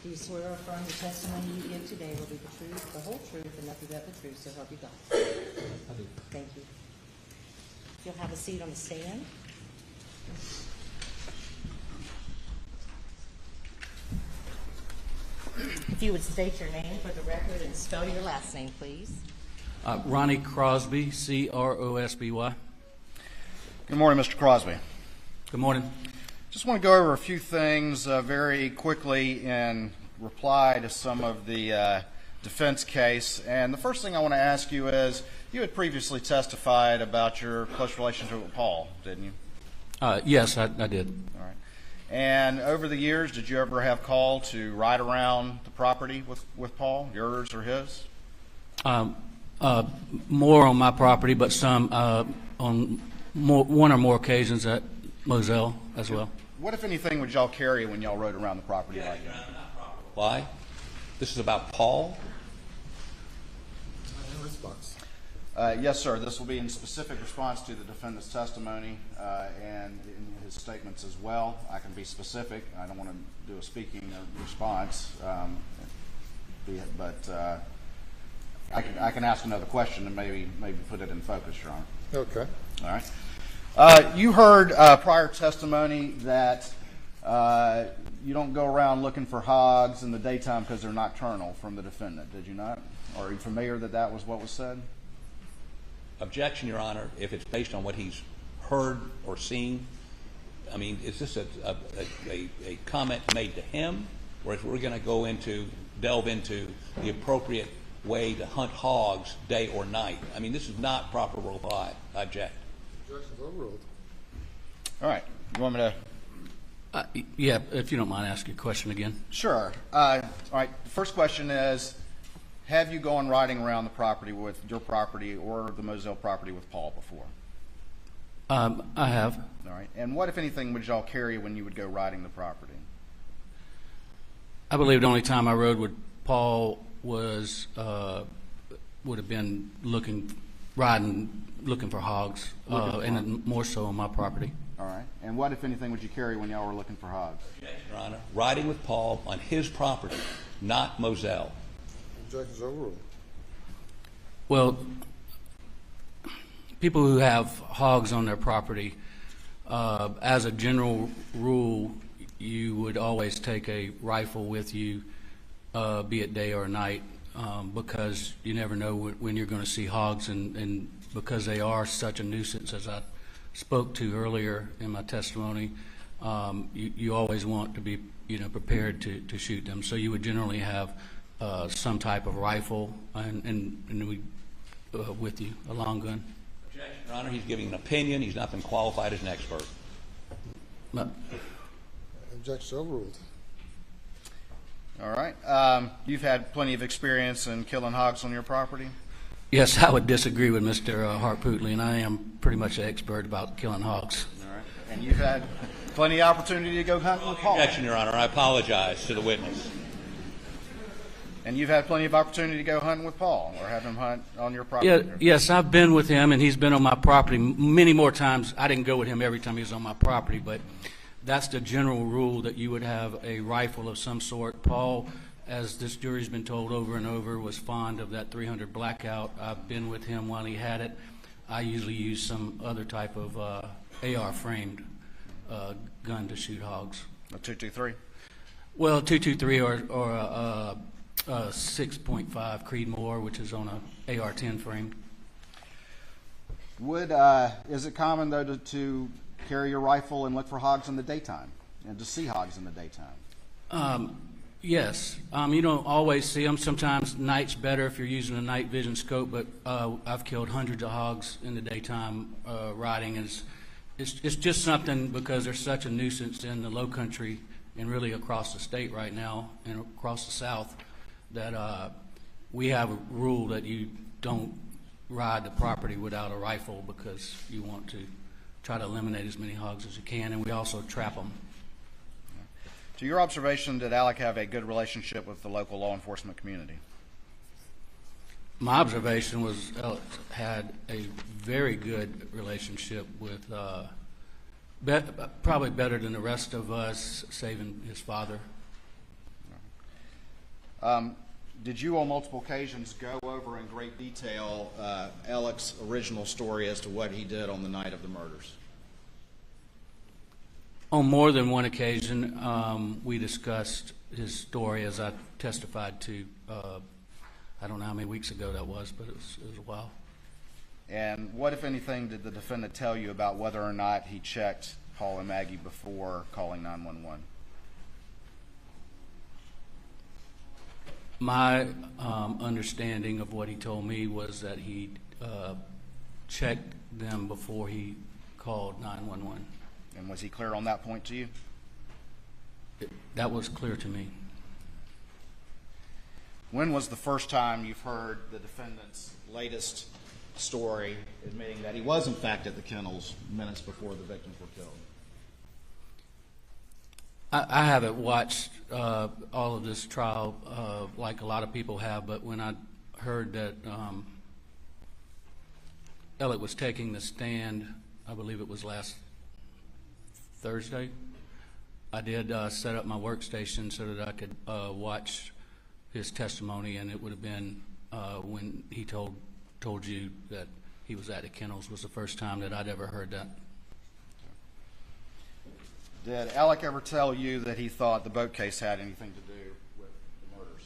Do you swear or affirm the testimony you give today will be the truth, the whole truth, and nothing but the truth, so help you God? I do. Thank you. You'll have a seat on the stand. If you would state your name for the record and spell your last name, please.
Ronnie Crosby, C-R-O-S-B-Y.
Good morning, Mr. Crosby.
Good morning.
Just want to go over a few things very quickly in reply to some of the defense case. And the first thing I want to ask you is, you had previously testified about your close relationship with Paul, didn't you?
Yes, I did.
All right. And over the years, did you ever have call to ride around the property with Paul, yours or his?
More on my property, but some on one or more occasions at Moselle as well.
What, if anything, would y'all carry when y'all rode around the property like that?
Why? This is about Paul?
In response. Yes, sir. This will be in specific response to the defendant's testimony and in his statements as well. I can be specific. I don't want to do a speaking response, but I can ask another question and maybe put it in focus, Your Honor.
Okay.
All right. You heard prior testimony that you don't go around looking for hogs in the daytime because they're nocturnal from the defendant, did you not? Or are you familiar that was what was said?
Objection, Your Honor, if it's based on what he's heard or seen. I mean, is this a comment made to him, or if we're going to delve into the appropriate way to hunt hogs day or night? I mean, this is not proper reply. I object.
Objection's overruled.
All right. You want me to?
Yeah, if you don't mind asking a question again.
Sure. All right. The first question is, have you gone riding around the property with your property or the Moselle property with Paul before?
I have.
All right. And what, if anything, would y'all carry when you would go riding the property?
I believe the only time I rode with Paul was would have been looking for hogs, and more so on my property.
All right. And what, if anything, would you carry when y'all were looking for hogs?
Yes, Your Honor. Riding with Paul on his property, not Moselle.
Objection's overruled.
Well, people who have hogs on their property, as a general rule, you would always take a rifle with you, be it day or night, because you never know when you're going to see hogs, and because they are such a nuisance, as I spoke to earlier in my testimony, you always want to be prepared to shoot them. So you would generally have some type of rifle and with you, a long gun.
Objection, Your Honor. He's giving an opinion. He's not been qualified as an expert.
Objection's overruled.
All right. You've had plenty of experience in killing hogs on your property?
Yes, I would disagree with Mr. Harpootli, and I am pretty much an expert about killing hogs.
All right. And you've had plenty of opportunity to go hunting with Paul?
Objection, Your Honor. I apologize to the witness.
And you've had plenty of opportunity to go hunting with Paul or have him hunt on your property?
Yeah, yes, I've been with him, and he's been on my property many more times. I didn't go with him every time he was on my property, but that's the general rule, that you would have a rifle of some sort. Paul, as this jury's been told over and over, was fond of that .300 Blackout. I've been with him while he had it. I usually use some other type of AR-framed gun to shoot hogs.
A .223?
Well, .223 or a 6.5 Creedmoor, which is on a AR-10 frame.
Is it common, though, to carry your rifle and look for hogs in the daytime and to see hogs in the daytime?
Yes. You don't always see them. Sometimes night's better if you're using a night vision scope, but I've killed hundreds of hogs in the daytime riding. And it's just something, because there's such a nuisance in the low country and really across the state right now and across the South, that we have a rule that you don't ride the property without a rifle, because you want to try to eliminate as many hogs as you can, and we also trap them.
To your observation, did Alec have a good relationship with the local law enforcement community?
My observation was Alec had a very good relationship with, probably better than the rest of us, saving his father.
Did you on multiple occasions go over in great detail Alec's original story as to what he did on the night of the murders?
On more than one occasion, we discussed his story as I testified to, I don't know how many weeks ago that was, but it was a while.
And what, if anything, did the defendant tell you about whether or not he checked Paul and Maggie before calling 911?
My understanding of what he told me was that he checked them before he called 911.
And was he clear on that point to you?
That was clear to me.
When was the first time you've heard the defendant's latest story admitting that he was in fact at the kennels minutes before the victims were killed?
I haven't watched all of this trial like a lot of people have, but when I heard that Alec was taking the stand, I believe it was last Thursday, I did set up my workstation so that I could watch his testimony, and it would have been when he told you that he was at the kennels was the first time that I'd ever heard that.
Did Alec ever tell you that he thought the boat case had anything to do with the murders?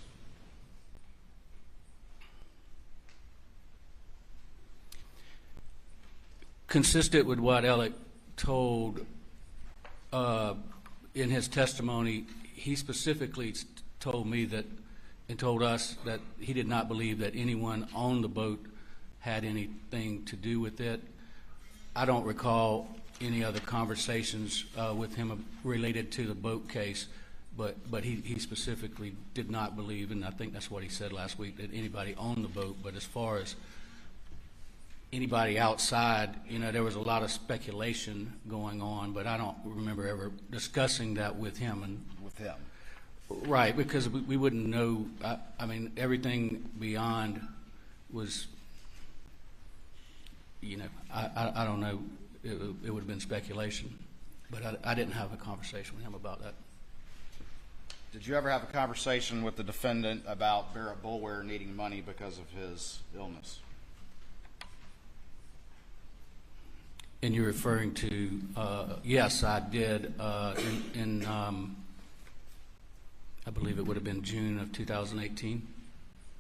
Consistent with what Alec told in his testimony, he specifically told me that and told us that he did not believe that anyone on the boat had anything to do with it. I don't recall any other conversations with him related to the boat case, but he specifically did not believe, and I think that's what he said last week, that anybody on the boat. But as far as anybody outside, you know, there was a lot of speculation going on, but I don't remember ever discussing that with him. And
with him,
right? Because we wouldn't know. I mean, everything beyond was, you know, I don't know. It would have been speculation, but I didn't have a conversation with him about that.
Did you ever have a conversation with the defendant about Barrett Boulware needing money because of his illness?
And you're referring to, yes, I did in I believe it would have been June of 2018.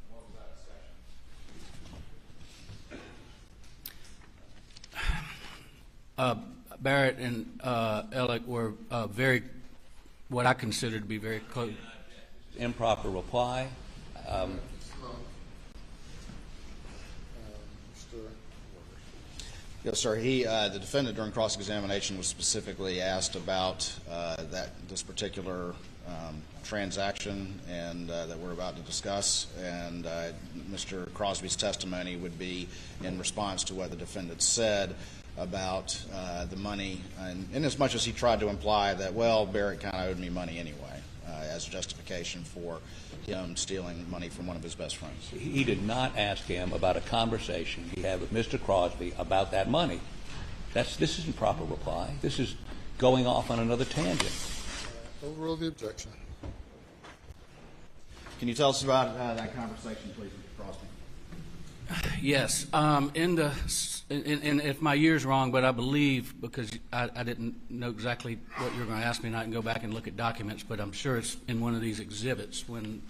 What was
that session? Barrett and Alec were very, what I consider to be very close.
Improper reply.
Yes, sir. The defendant during cross-examination was specifically asked about this particular transaction and that we're about to discuss, and Mr. Crosby's testimony would be in response to what the defendant said about the money, and in as much as he tried to imply that, well, Barrett kind of owed me money anyway, as justification for him stealing money from one of his best friends.
He did not ask him about a conversation he had with Mr. Crosby about that money. This isn't proper reply. This is going off on another tangent.
Overrule the objection.
Can you tell us about that conversation, please, Mr. Crosby?
Yes. And if my year's wrong, but I believe, because I didn't know exactly what you were going to ask me, and I can go back and look at documents, but I'm sure it's in one of these exhibits when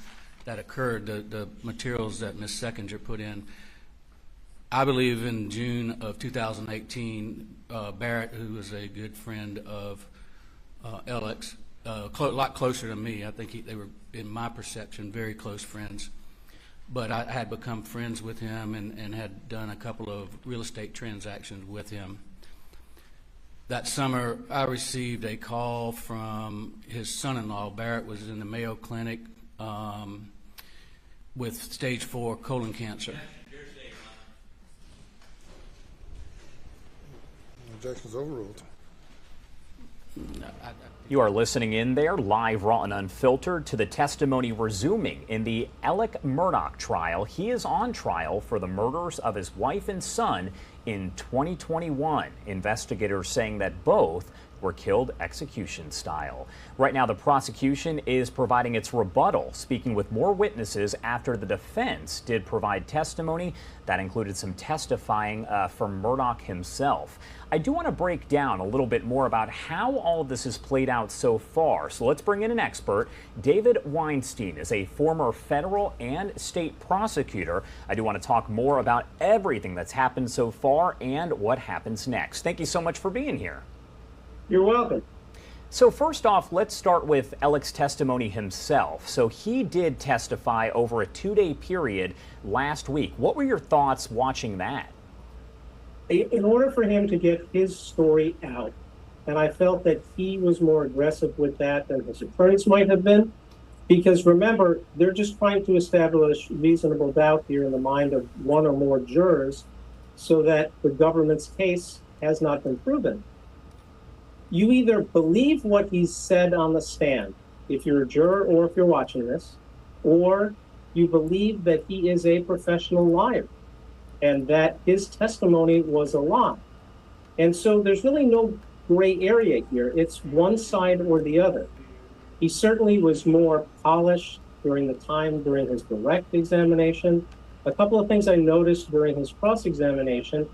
that occurred, the materials that Ms. Seckinger put in. I believe in June of 2018, Barrett, who was a good friend of Alec's, a lot closer to me. I think they were, in my perception, very close friends. But I had become friends with him and had done a couple of real estate transactions with him. That summer, I received a call from his son-in-law. Barrett was in the Mayo Clinic with stage 4 colon cancer.
Objection's overruled.
You are listening in there, live, raw, and unfiltered, to the testimony resuming in the Alec Murdaugh trial. He is on trial for the murders of his wife and son in 2021. Investigators saying that both were killed execution style. Right now, the prosecution is providing its rebuttal, speaking with more witnesses after the defense did provide testimony that included some testifying from Murdaugh himself. I do want to break down a little bit more about how all of this has played out so far. So let's bring in an expert. David Weinstein is a former federal and state prosecutor. I do want to talk more about everything that's happened so far and what happens next. Thank you so much for being here.
You're welcome.
So first off, let's start with Alec's testimony himself. So he did testify over a 2-day period last week. What were your thoughts watching that?
In order for him to get his story out, and I felt that he was more aggressive with that than his attorneys might have been, because remember, they're just trying to establish reasonable doubt here in the mind of one or more jurors so that the government's case has not been proven. You either believe what he's said on the stand, if you're a juror or if you're watching this, or you believe that he is a professional liar and that his testimony was a lie. And so there's really no gray area here. It's one side or the other. He certainly was more polished during his direct examination. A couple of things I noticed during his cross-examination,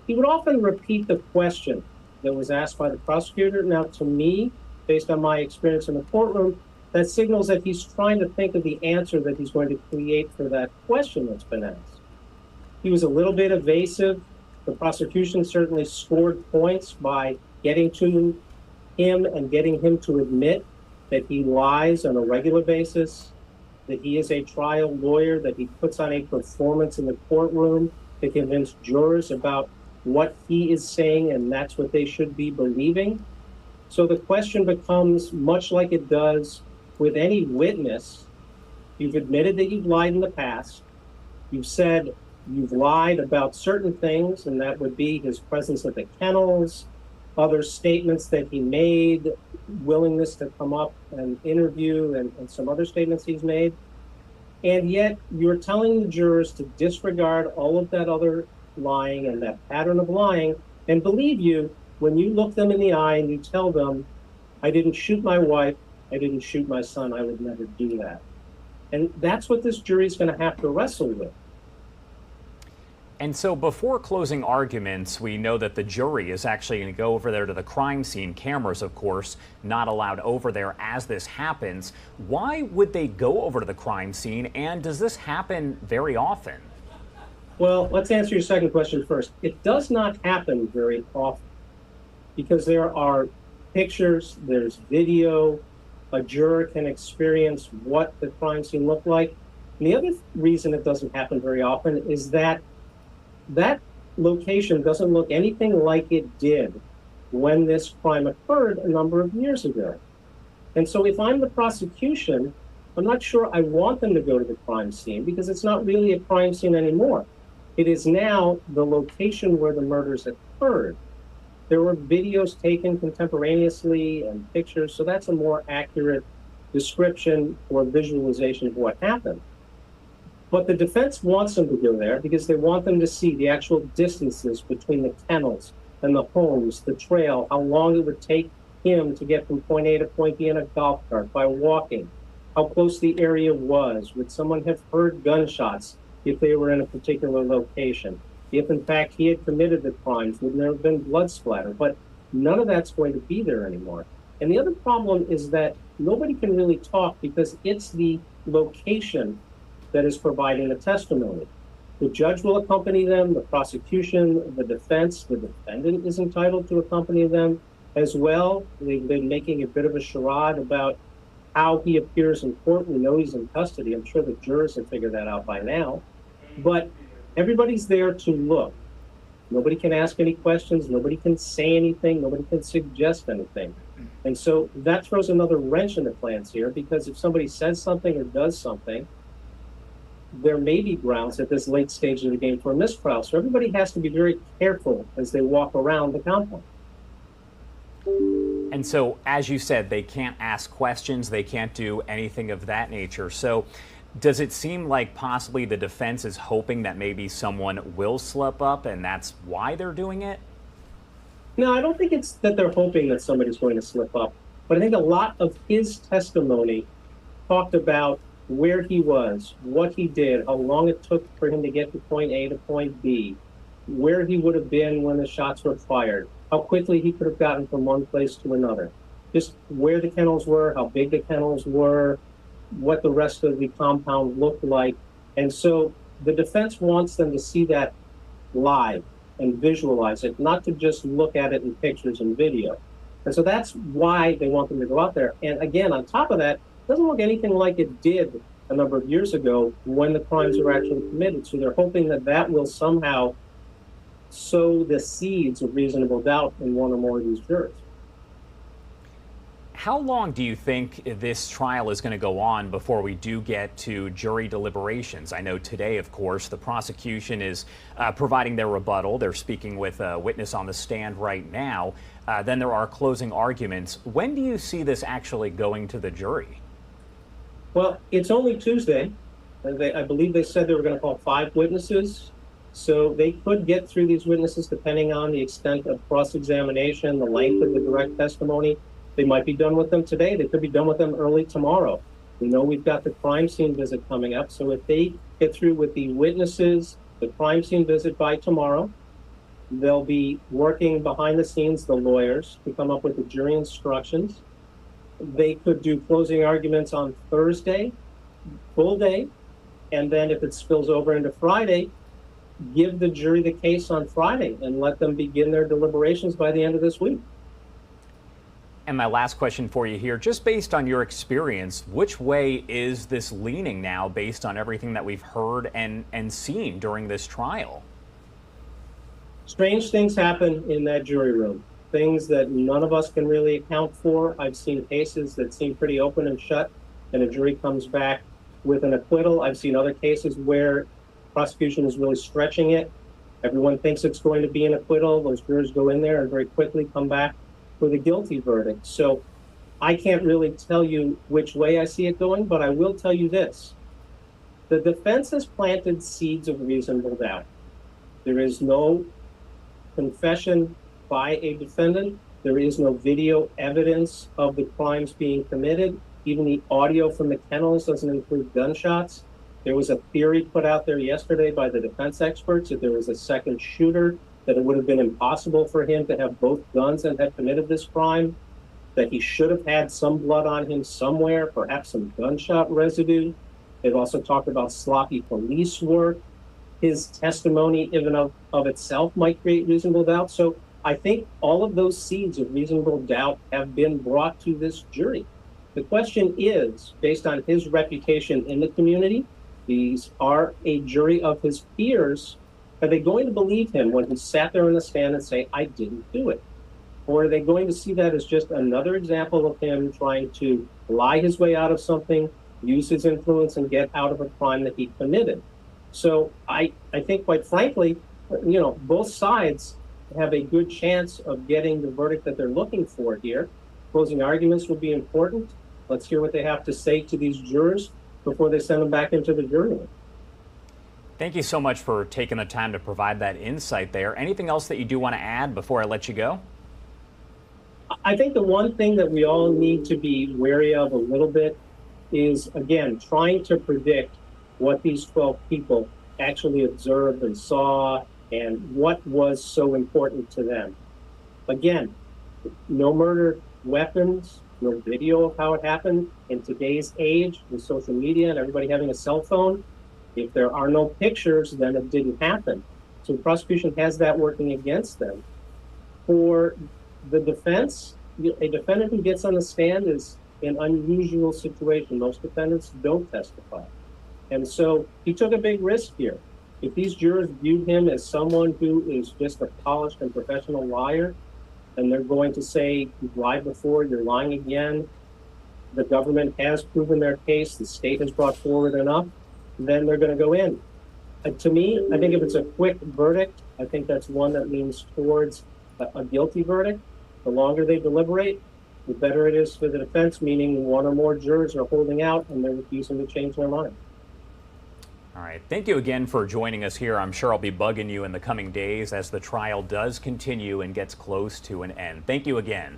he would often repeat the question that was asked by the prosecutor. Now, to me, based on my experience in the courtroom, that signals that he's trying to think of the answer that he's going to create for that question that's been asked. He was a little bit evasive. The prosecution certainly scored points by getting to him and getting him to admit that he lies on a regular basis, that he is a trial lawyer, that he puts on a performance in the courtroom to convince jurors about what he is saying, and that's what they should be believing. So the question becomes much like it does with any witness. You've admitted that you've lied in the past. You've said you've lied about certain things, and that would be his presence at the kennels, other statements that he made, willingness to come up and interview, and some other statements he's made. And yet you're telling the jurors to disregard all of that other lying and that pattern of lying and believe you when you look them in the eye and you tell them, I didn't shoot my wife, I didn't shoot my son, I would never do that. And that's what this jury is going to have to wrestle with.
And so before closing arguments, we know that the jury is actually going to go over there to the crime scene. Cameras, of course, not allowed over there as this happens. Why would they go over to the crime scene, and does this happen very often?
Well, let's answer your second question first. It does not happen very often because there are pictures, there's video, a juror can experience what the crime scene looked like. And the other reason it doesn't happen very often is that that location doesn't look anything like it did when this crime occurred a number of years ago. And so if I'm the prosecution, I'm not sure I want them to go to the crime scene because it's not really a crime scene anymore. It is now the location where the murders occurred. There were videos taken contemporaneously and pictures, so that's a more accurate description or visualization of what happened. But the defense wants them to go there because they want them to see the actual distances between the kennels and the homes, the trail, how long it would take him to get from point A to point B in a golf cart by walking, how close the area was, would someone have heard gunshots if they were in a particular location, if in fact he had committed the crimes, would there have been blood splatter? But none of that's going to be there anymore. And the other problem is that nobody can really talk because it's the location that is providing the testimony. The judge will accompany them, the prosecution, the defense, the defendant is entitled to accompany them as well. They've been making a bit of a charade about how he appears in court. We know he's in custody. I'm sure the jurors have figured that out by now. But everybody's there to look. Nobody can ask any questions. Nobody can say anything. Nobody can suggest anything. And so that throws another wrench in the plans here, because if somebody says something or does something, there may be grounds at this late stage of the game for a mistrial. So everybody has to be very careful as they walk around the compound.
And so, as you said, they can't ask questions. They can't do anything of that nature. So does it seem like possibly the defense is hoping that maybe someone will slip up and that's why they're doing it?
No, I don't think it's that they're hoping that somebody's going to slip up, but I think a lot of his testimony talked about where he was, what he did, how long it took for him to get to point A to point B, where he would have been when the shots were fired, how quickly he could have gotten from one place to another, just where the kennels were, how big the kennels were, what the rest of the compound looked like. And so the defense wants them to see that live and visualize it, not to just look at it in pictures and video. And so that's why they want them to go out there. And again, on top of that, it doesn't look anything like it did a number of years ago when the crimes were actually committed. So they're hoping that that will somehow sow the seeds of reasonable doubt in one or more of these jurors.
How long do you think this trial is going to go on before we do get to jury deliberations? I know today, of course, the prosecution is providing their rebuttal. They're speaking with a witness on the stand right now. Then there are closing arguments. When do you see this actually going to the jury?
Well, it's only Tuesday. I believe they said they were going to call 5 witnesses. So they could get through these witnesses depending on the extent of cross-examination, the length of the direct testimony. They might be done with them today. They could be done with them early tomorrow. We know we've got the crime scene visit coming up. So if they get through with the witnesses, the crime scene visit by tomorrow, they'll be working behind the scenes, the lawyers, to come up with the jury instructions. They could do closing arguments on Thursday, full day, and then if it spills over into Friday, give the jury the case on Friday and let them begin their deliberations by the end of this week.
And my last question for you here, just based on your experience, which way is this leaning now based on everything that we've heard and seen during this trial?
Strange things happen in that jury room, things that none of us can really account for. I've seen cases that seem pretty open and shut, and a jury comes back with an acquittal. I've seen other cases where prosecution is really stretching it. Everyone thinks it's going to be an acquittal. Those jurors go in there and very quickly come back with a guilty verdict. So I can't really tell you which way I see it going, but I will tell you this. The defense has planted seeds of reasonable doubt. There is no confession by a defendant. There is no video evidence of the crimes being committed. Even the audio from the kennels doesn't include gunshots. There was a theory put out there yesterday by the defense experts that there was a second shooter, that it would have been impossible for him to have both guns and have committed this crime, that he should have had some blood on him somewhere, perhaps some gunshot residue. They've also talked about sloppy police work. His testimony, even of itself, might create reasonable doubt. So I think all of those seeds of reasonable doubt have been brought to this jury. The question is, based on his reputation in the community, these are a jury of his peers. Are they going to believe him when he sat there in the stand and say, I didn't do it? Or are they going to see that as just another example of him trying to lie his way out of something, use his influence, and get out of a crime that he committed? So I think, quite frankly, both sides have a good chance of getting the verdict that they're looking for here. Closing arguments will be important. Let's hear what they have to say to these jurors before they send them back into the jury room.
Thank you so much for taking the time to provide that insight there. Anything else that you do want to add before I let you go?
I think the one thing that we all need to be wary of a little bit is, again, trying to predict what these 12 people actually observed and saw and what was so important to them. Again, no murder weapons, no video of how it happened. In today's age, with social media and everybody having a cell phone, if there are no pictures, then it didn't happen. So the prosecution has that working against them. For the defense, a defendant who gets on the stand is an unusual situation. Most defendants don't testify. And so he took a big risk here. If these jurors viewed him as someone who is just a polished and professional liar, and they're going to say, you've lied before, you're lying again, the government has proven their case, the state has brought forward enough, then they're going to go in. To me, I think if it's a quick verdict, I think that's one that leans towards a guilty verdict. The longer they deliberate, the better it is for the defense, meaning one or more jurors are holding out and they're refusing to change their mind.
All right. Thank you again for joining us here. I'm sure I'll be bugging you in the coming days as the trial does continue and gets close to an end. Thank you again.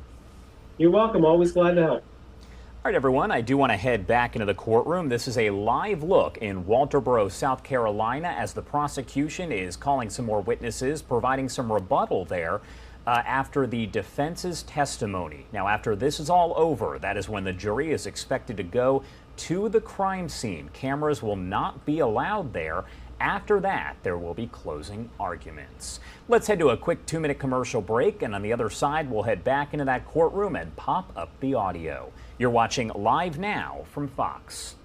You're welcome. Always glad to help.
All right, everyone, I do want to head back into the courtroom. This is a live look in Walterboro, South Carolina, as the prosecution is calling some more witnesses, providing some rebuttal there after the defense's testimony. Now, after this is all over, that is when the jury is expected to go to the crime scene. Cameras will not be allowed there. After that, there will be closing arguments. Let's head to a quick 2-minute commercial break, and on the other side, we'll head back into that courtroom and pop up the audio. You're watching Live Now from Fox.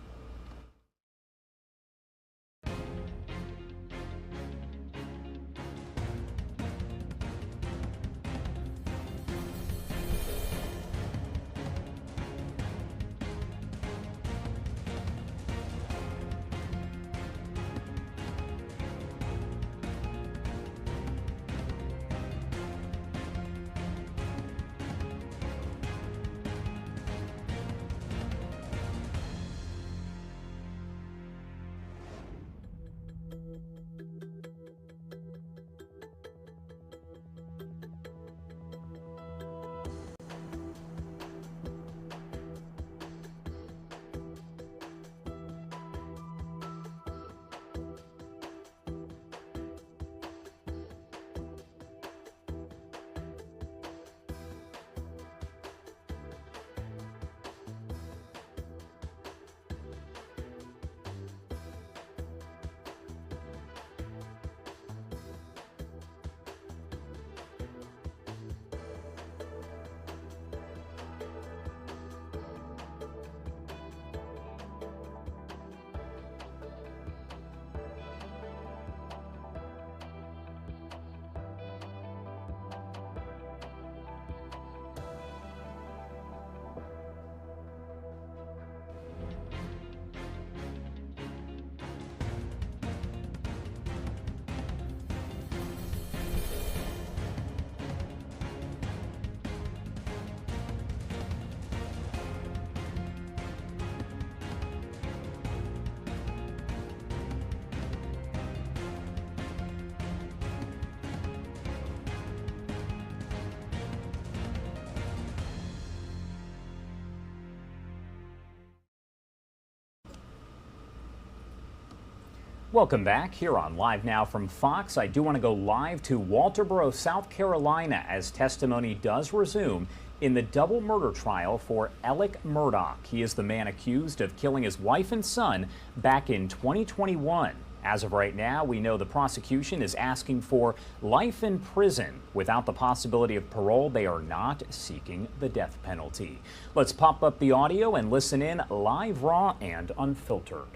Welcome back here on Live Now from Fox. I do want to go live to Walterboro, South Carolina, as testimony does resume in the double murder trial for Alec Murdaugh. He is the man accused of killing his wife and son back in 2021. As of right now, we know the prosecution is asking for life in prison. Without the possibility of parole, they are not seeking the death penalty. Let's pop up the audio and listen in live, raw, and unfiltered.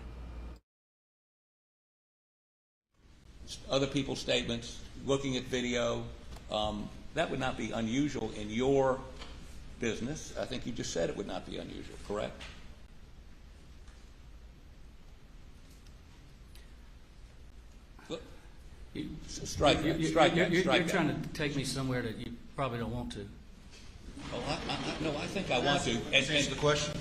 Other people's statements, looking at video, that would not be unusual in your business. I think you just said it would not be unusual, correct? Strike that. You're
trying to take me somewhere that you probably don't want to.
Oh, no, I think I want to.
Answer the question.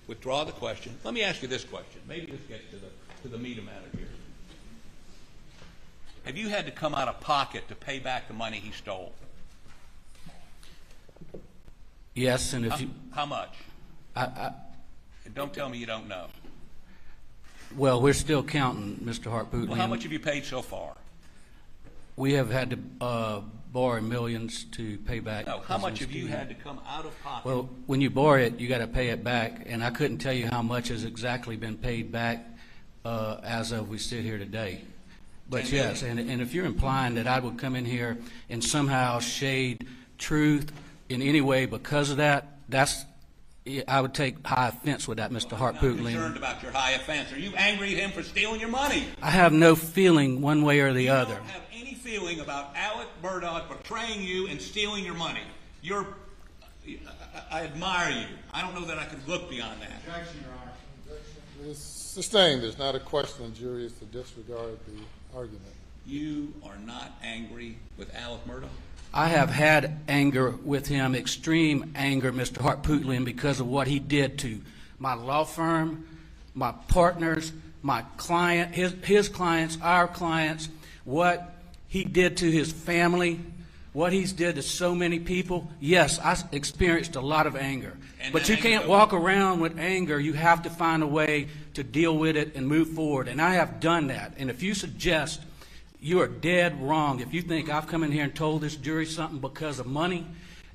Withdraw the question. Let me ask you this question. Maybe this gets to the meat of matter here. Have you had to come out of pocket to pay back the money he stole?
Yes, and if you...
How much? Don't tell me you don't know.
Well, we're still counting, Mr. Harpootlian.
Well, how much have you paid so far?
We have had to borrow millions to pay back.
No, how much have you had to come out of pocket?
Well, when you borrow it, you got to pay it back, and I couldn't tell you how much has exactly been paid back as of we sit here today. But yes, and if you're implying that I would come in here and somehow shade truth in any way because of that, I would take high offense with that, Mr. Harpootlian.
I'm concerned about your high offense. Are you angry at him for stealing your money?
I have no feeling one way or the other.
You don't have any feeling about Alec Murdaugh betraying you and stealing your money. I admire you. I don't know that I could look beyond that.
Objection, Your Honor. Objection. It's sustained. There's not a question. The jury is to disregard the argument.
You are not angry with Alec Murdaugh?
I have had anger with him, extreme anger, Mr. Harpootlian, because of what he did to my law firm, my partners, my client, his clients, our clients, what he did to his family, what he's did to so many people. Yes, I experienced a lot of anger. But you can't walk around with anger. You have to find a way to deal with it and move forward. And I have done that. And if you suggest, you are dead wrong if you think I've come in here and told this jury something because of money.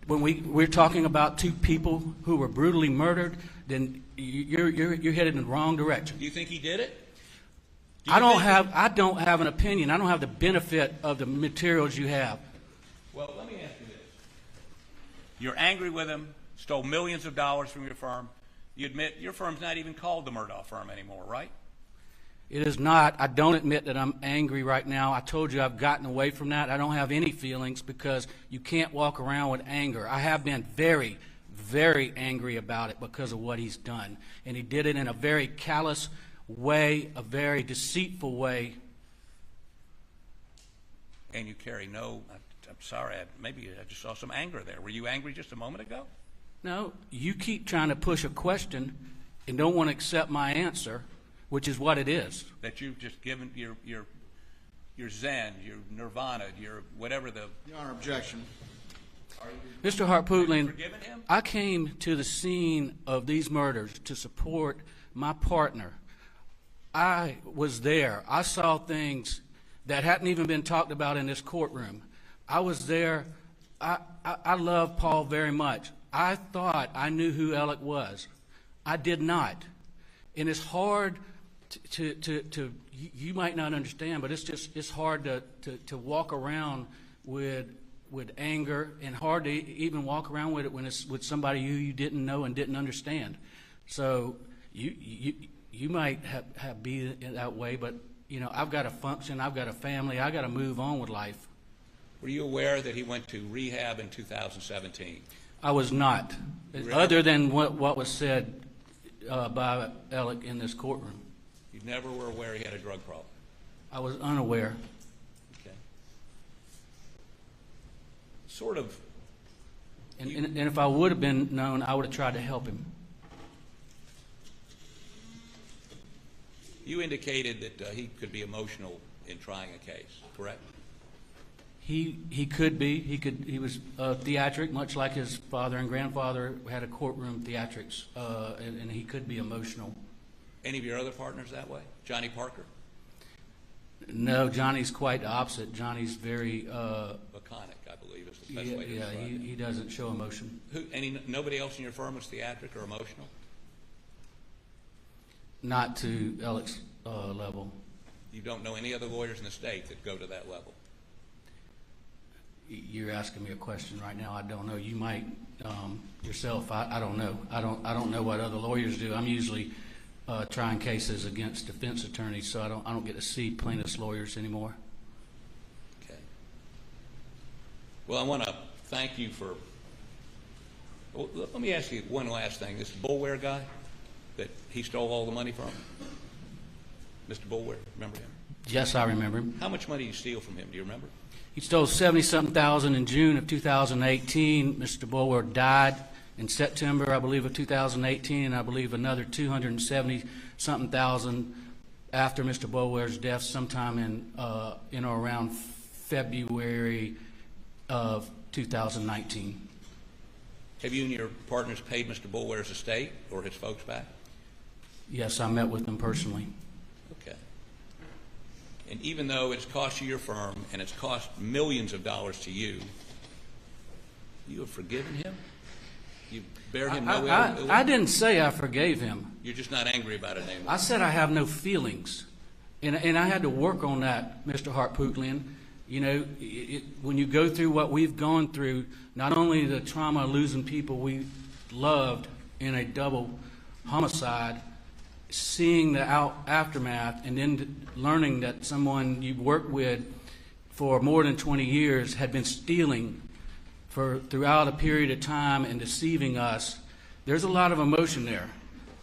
When we're talking about two people who were brutally murdered, then you're headed in the wrong direction.
Do you think he did it?
I don't have an opinion. I don't have the benefit of the materials you have.
Well, let me ask you this. You're angry with him, stole millions of dollars from your firm. You admit your firm's not even called the Murdaugh firm anymore, right?
It is not. I don't admit that I'm angry right now. I told you I've gotten away from that. I don't have any feelings because you can't walk around with anger. I have been very, very angry about it because of what he's done. And he did it in a very callous way, a very deceitful way.
And you carry no, I'm sorry, maybe I just saw some anger there. Were you angry just a moment ago?
No, you keep trying to push a question and don't want to accept my answer, which is what it is.
That you've just given your Zen, your Nirvana, your whatever the...
Your Honor, objection.
Mr. Harpootlian, I came to the scene of these murders to support my partner. I was there. I saw things that hadn't even been talked about in this courtroom. I was there. I love Paul very much. I thought I knew who Alec was. I did not. And it's hard to you might not understand, but it's hard to walk around with anger, and hard to even walk around with it when it's with somebody who you didn't know and didn't understand. So you might have be that way, but you know, I've got to function, I've got a family, I've got to move on with life.
Were you aware that he went to rehab in 2017?
I was not,
Really?
other than what was said by Alec in this courtroom.
You never were aware he had a drug problem?
I was unaware.
Okay. Sort of.
And if I would have been known, I would have tried to help him.
You indicated that he could be emotional in trying a case, correct?
He could be. He was theatric, much like his father and grandfather had a courtroom theatrics, and he could be emotional.
Any of your other partners that way? Johnny Parker?
No, Johnny's quite the opposite. Johnny's very
Laconic, I believe, is the best way to describe it.
He doesn't show emotion.
Nobody else in your firm was theatric or emotional?
Not to Alec's level.
You don't know any other lawyers in the state that go to that level?
You're asking me a question right now. I don't know. You might yourself. I don't know. I don't know what other lawyers do. I'm usually trying cases against defense attorneys, so I don't get to see plaintiffs' lawyers anymore.
Okay. Well, I want to thank you for. Well, let me ask you one last thing. This Boulware guy that he stole all the money from, Mr. Boulware, remember him?
Yes, I remember him.
How much money did you steal from him? Do you remember?
He stole $70-something thousand in June of 2018. Mr. Boulware died in September, I believe, of 2018, and I believe another $270-something thousand after Mr. Boulware's death, sometime in or around February of 2019.
Have you and your partners paid Mr. Boulware's estate or his folks back?
Yes, I met with them personally.
Okay. And even though it's cost you your firm and it's cost millions of dollars to you, you have forgiven him? You bear him no ill?
I didn't say I forgave him.
You're just not angry about it anymore?
I said I have no feelings. And I had to work on that, Mr. Harpootlian. You know, when you go through what we've gone through, not only the trauma of losing people we loved in a double homicide, seeing the aftermath, and then learning that someone you've worked with for more than 20 years had been stealing throughout a period of time and deceiving us, there's a lot of emotion there.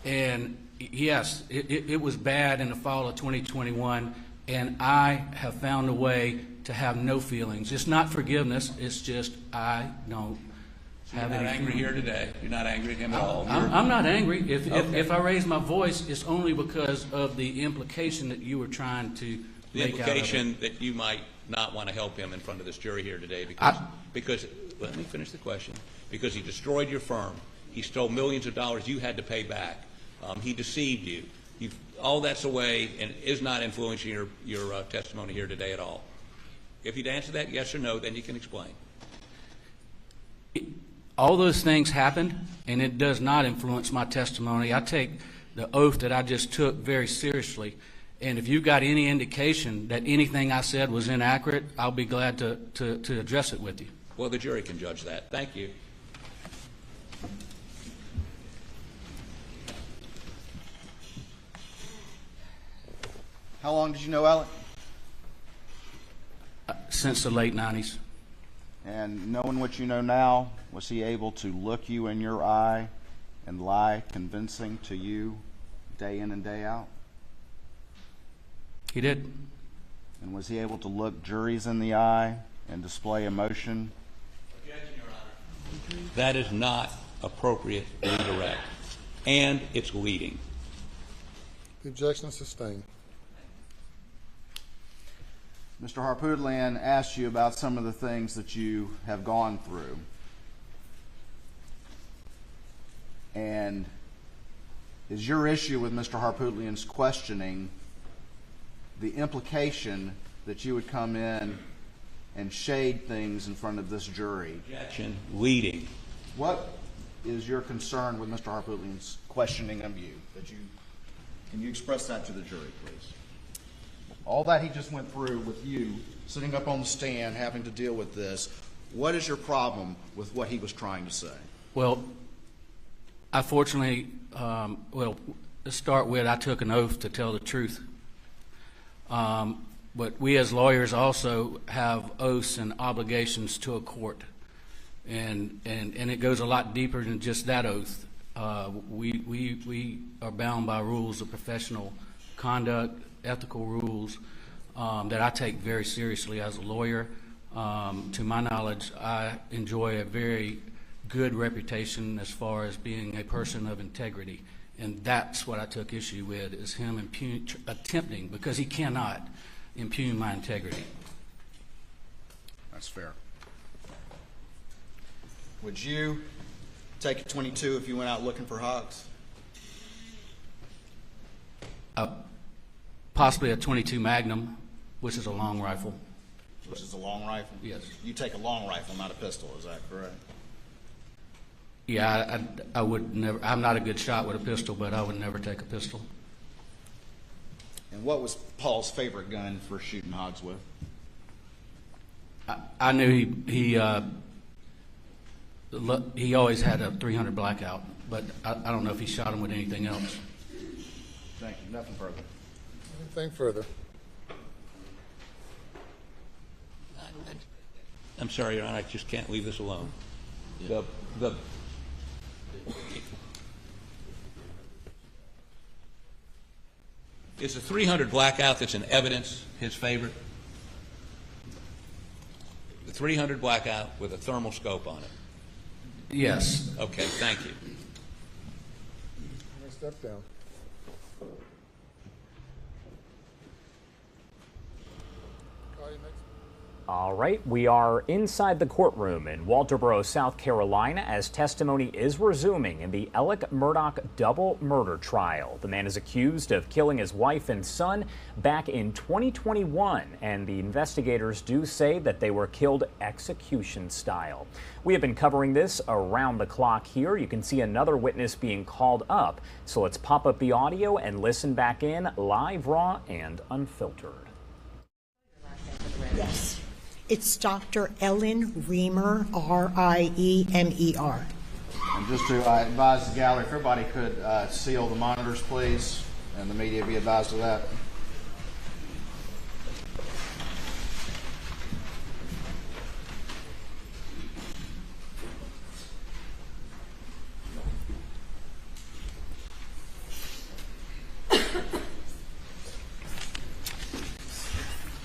And yes, it was bad in the fall of 2021, and I have found a way to have no feelings. It's not forgiveness, it's just I don't
You're not angry here today. You're not angry at him at all.
I'm not angry. If I raise my voice, it's only because of the implication that you were trying to
The
make
implication
out of it.
that you might not want to help him in front of this jury here today because let me finish the question, because he destroyed your firm. He stole millions of dollars you had to pay back. He deceived you. All that's away and is not influencing your testimony here today at all. If you'd answer that yes or no, then you can explain.
All those things happened, and it does not influence my testimony. I take the oath that I just took very seriously, and if you've got any indication that anything I said was inaccurate, I'll be glad to address it with you.
Well, the jury can judge that. Thank you.
How long did you know Alec?
Since the late 90s.
And knowing what you know now, was he able to look you in your eye and lie convincing to you day in and day out?
He did.
And was he able to look juries in the eye and display emotion?
Objection, Your Honor. That is not appropriate redirect, and it's leading.
The objection is sustained.
Mr. Harpootlian asked you about some of the things that you have gone through. And is your issue with Mr. Harpootlian's questioning the implication that you would come in and shade things in front of this jury?
Objection, leading.
What is your concern with Mr. Harpootlian's questioning of you? Can you express that to the jury, please? All that he just went through with you, sitting up on the stand, having to deal with this, what is your problem with what he was trying to say?
Well, I fortunately, to start with, I took an oath to tell the truth. But we as lawyers also have oaths and obligations to a court. And it goes a lot deeper than just that oath. We are bound by rules of professional conduct, ethical rules that I take very seriously as a lawyer. To my knowledge, I enjoy a very good reputation as far as being a person of integrity. And that's what I took issue with, is him attempting, because he cannot impugn my integrity.
That's fair. Would you take a .22 if you went out looking for hogs?
Possibly a .22 Magnum, which is a long rifle.
Which is a long rifle?
Yes.
You take a long rifle, not a pistol, is that correct?
Yeah, I would never. I'm not a good shot with a pistol, but I would never take a pistol.
And what was Paul's favorite gun for shooting hogs with?
I knew he always had a .300 Blackout, but I don't know if he shot him with anything else.
Thank you. Nothing further.
Anything further?
I'm sorry, Your Honor, I just can't leave this alone. Is the .300 Blackout that's in evidence his favorite? The .300 Blackout with a thermal scope on it?
Yes.
Okay, thank you.
I'm going to step down.
All right, we are inside the courtroom in Walterboro, South Carolina, as testimony is resuming in the Alec Murdaugh double murder trial. The man is accused of killing his wife and son back in 2021, and the investigators do say that they were killed execution style. We have been covering this around the clock here. You can see another witness being called up, so let's pop up the audio and listen back in live, raw, and unfiltered.
Yes. It's Dr. Ellen Reamer, R-I-E-M-E-R.
And just to advise the gallery, if everybody could seal the monitors, please, and the media be advised of that.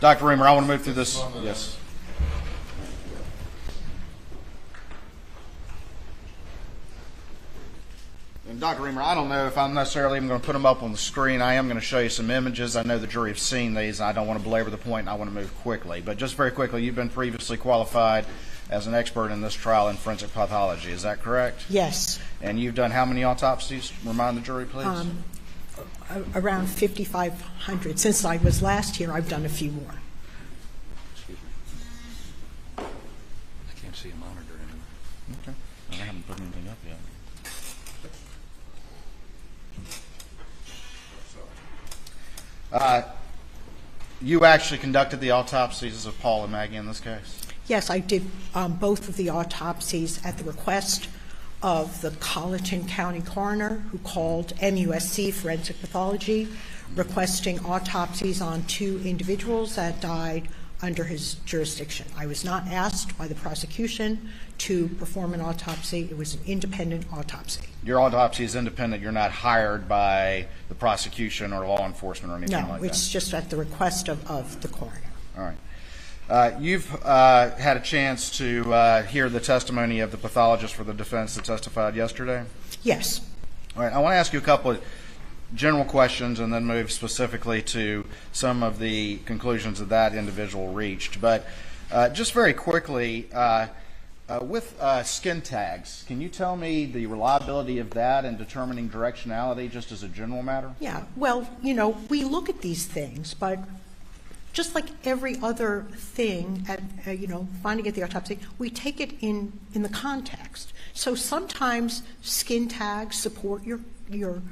Dr. Reamer, I want to move through this. Yes. Dr. Reamer, I don't know if I'm necessarily even going to put them up on the screen. I am going to show you some images. I know the jury have seen these, and I don't want to belabor the point, and I want to move quickly. But just very quickly, you've been previously qualified as an expert in this trial in forensic pathology. Is that correct?
Yes.
And you've done how many autopsies? Remind the jury, please.
Around 5,500. Since I was last here, I've done a few more.
Excuse me. I can't see a monitor anymore.
Okay. I haven't put anything up yet. You actually conducted the autopsies of Paul and Maggie in this case?
Yes, I did both of the autopsies at the request of the Colleton County coroner, who called MUSC Forensic Pathology, requesting autopsies on 2 individuals that died under his jurisdiction. I was not asked by the prosecution to perform an autopsy. It was an independent autopsy.
Your autopsy is independent. You're not hired by the prosecution or law enforcement or anything like that?
No, it's just at the request of the coroner.
All right. You've had a chance to hear the testimony of the pathologist for the defense that testified yesterday?
Yes.
All right. I want to ask you a couple of general questions and then move specifically to some of the conclusions that individual reached. But just very quickly, with skin tags, can you tell me the reliability of that in determining directionality just as a general matter?
Yeah. Well, you know, we look at these things, but just like every other thing at, finding at the autopsy, we take it in the context. So sometimes skin tags support your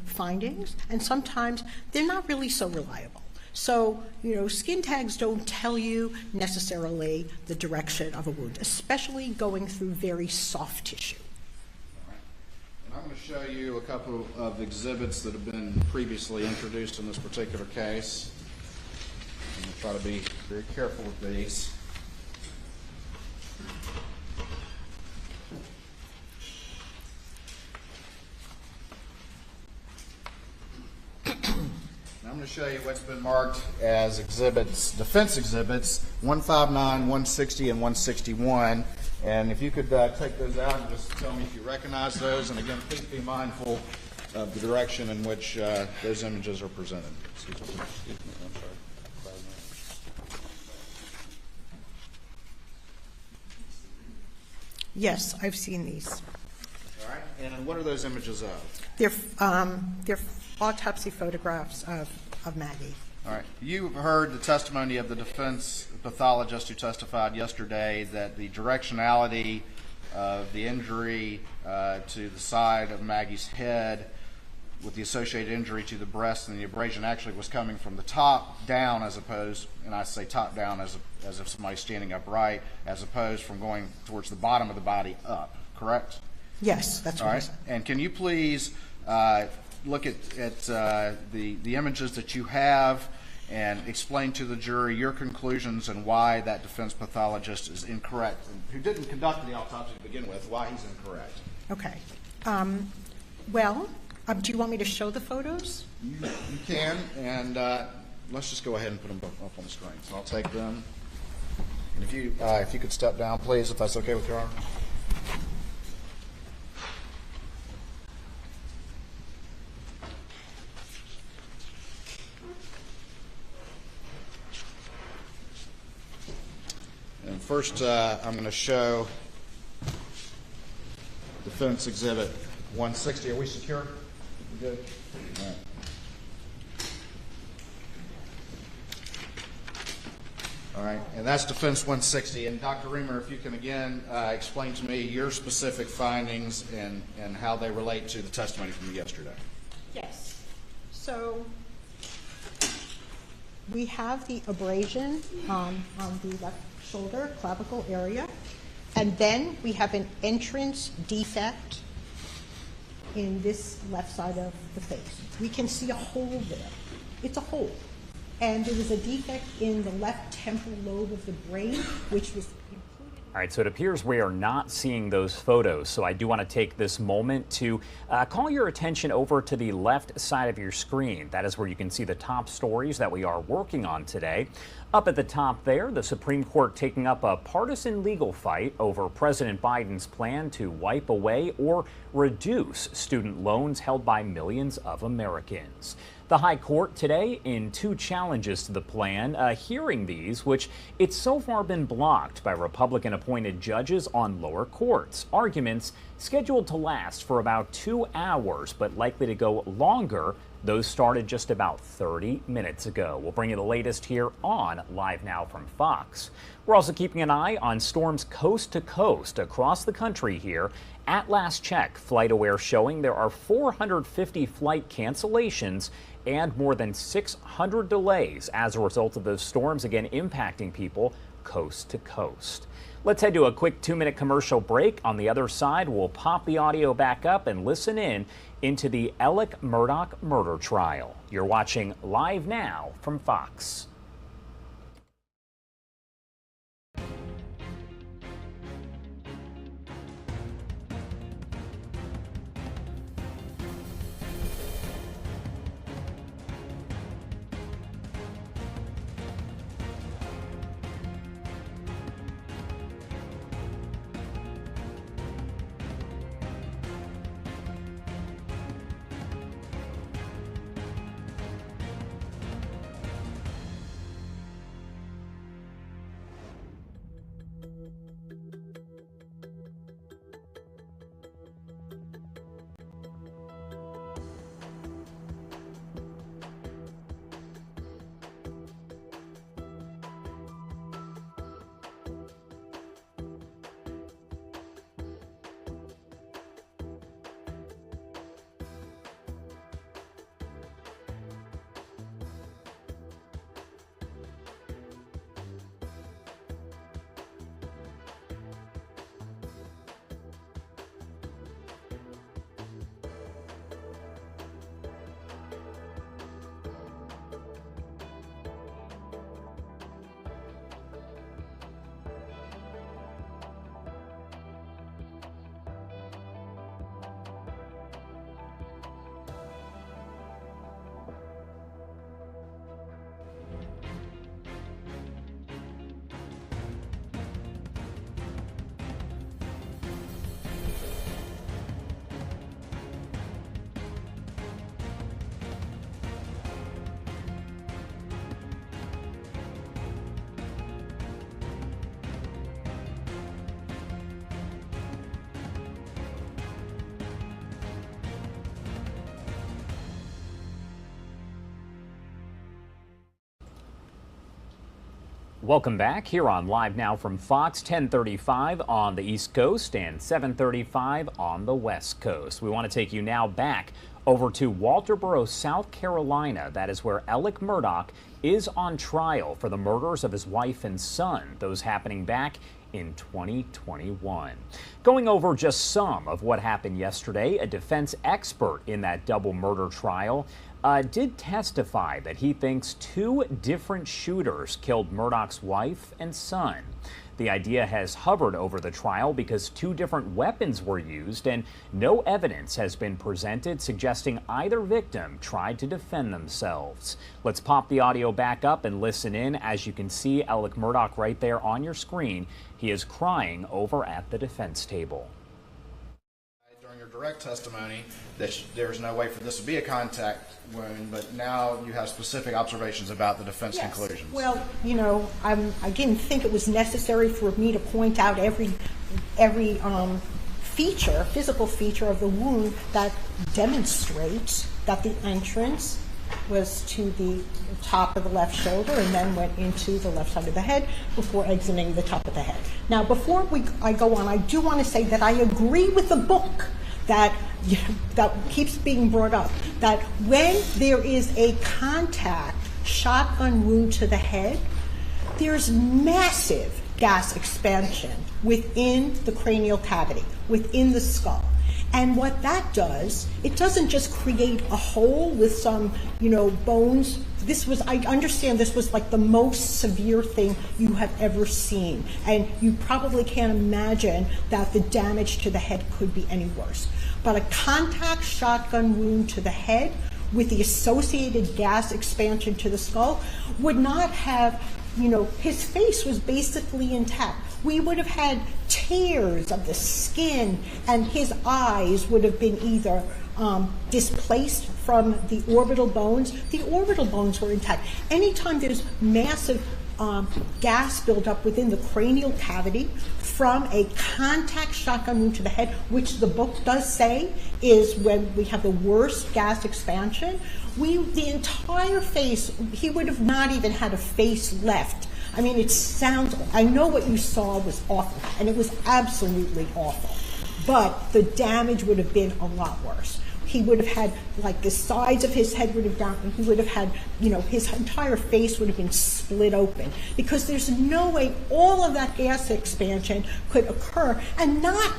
findings, and sometimes they're not really so reliable. So, skin tags don't tell you necessarily the direction of a wound, especially going through very soft tissue.
All right. And I'm going to show you a couple of exhibits that have been previously introduced in this particular case. I'm going to try to be very careful with these. I'm going to show you what's been marked as exhibits, defense exhibits, 159, 160, and 161. And if you could take those out and just tell me if you recognize those. And again, please be mindful of the direction in which those images are presented. Excuse me. I'm sorry.
Yes, I've seen these.
All right. And what are those images of?
They're autopsy photographs of Maggie.
All right. You heard the testimony of the defense pathologist who testified yesterday that the directionality of the injury to the side of Maggie's head with the associated injury to the breast and the abrasion actually was coming from the top down as opposed, and I say top down as if somebody's standing upright, as opposed from going towards the bottom of the body up, correct?
Yes, that's what I said.
And can you please look at the images that you have and explain to the jury your conclusions and why that defense pathologist is incorrect, and who didn't conduct the autopsy to begin with, why he's incorrect?
Okay. Do you want me to show the photos?
You can, and let's just go ahead and put them up on the screen. So I'll take them. And if you could step down, please, if that's okay with your honor. And first, I'm going to show Defense Exhibit 160. Are we secure? We good? All right. All right, and that's Defense 160. And Dr. Reamer, if you can again explain to me your specific findings and how they relate to the testimony from yesterday.
Yes. So we have the abrasion on the left shoulder, clavicle area, and then we have an entrance defect in this left side of the face. We can see a hole there. It's a hole. And there was a defect in the left temporal lobe of the brain, which was included
All right, so it appears we are not seeing those photos, so I do want to take this moment to call your attention over to the left side of your screen. That is where you can see the top stories that we are working on today. Up at the top there, the Supreme Court taking up a partisan legal fight over President Biden's plan to wipe away or reduce student loans held by millions of Americans. The High Court today in 2 challenges to the plan, hearing these, which it's so far been blocked by Republican-appointed judges on lower courts. Arguments scheduled to last for about 2 hours, but likely to go longer. Those started just about 30 minutes ago. We'll bring you the latest here on Live Now from Fox. We're also keeping an eye on storms coast to coast across the country here. At last check, FlightAware showing there are 450 flight cancellations and more than 600 delays as a result of those storms, again impacting people coast to coast. Let's head to a quick 2-minute commercial break. On the other side, we'll pop the audio back up and listen into the Alec Murdaugh murder trial. You're watching Live Now from Fox. Welcome back here on Live Now from Fox, 10:35 on the East Coast and 7:35 on the West Coast. We want to take you now back over to Walterboro, South Carolina. That is where Alec Murdaugh is on trial for the murders of his wife and son, those happening back in 2021. Going over just some of what happened yesterday, a defense expert in that double murder trial did testify that he thinks 2 different shooters killed Murdaugh's wife and son. The idea has hovered over the trial because 2 different weapons were used and no evidence has been presented suggesting either victim tried to defend themselves. Let's pop the audio back up and listen in. As you can see, Alec Murdaugh right there on your screen. He is crying over at the defense table.
During your direct testimony that there's no way for this to be a contact wound, but now you have specific observations about the defense conclusions.
Well, you know, I didn't think it was necessary for me to point out every feature, physical feature of the wound that demonstrates that the entrance was to the top of the left shoulder and then went into the left side of the head before exiting the top of the head. Now, before I go on, I do want to say that I agree with the book that keeps being brought up, that when there is a contact shotgun wound to the head, there's massive gas expansion within the cranial cavity, within the skull. And what that does, it doesn't just create a hole with some, bones this was, I understand this was like the most severe thing you have ever seen. And you probably can't imagine that the damage to the head could be any worse. But a contact shotgun wound to the head with the associated gas expansion to the skull would not have, his face was basically intact. We would have had tears of the skin, and his eyes would have been either displaced from the orbital bones. The orbital bones were intact. Anytime there's massive gas buildup within the cranial cavity from a contact shotgun wound to the head, which the book does say is when we have the worst gas expansion, the entire face, he would have not even had a face left. I mean, I know what you saw was awful, and it was absolutely awful, but the damage would have been a lot worse. He would have had, like, the sides of his head would have down, and he would have had, his entire face would have been split open, because there's no way all of that gas expansion could occur and not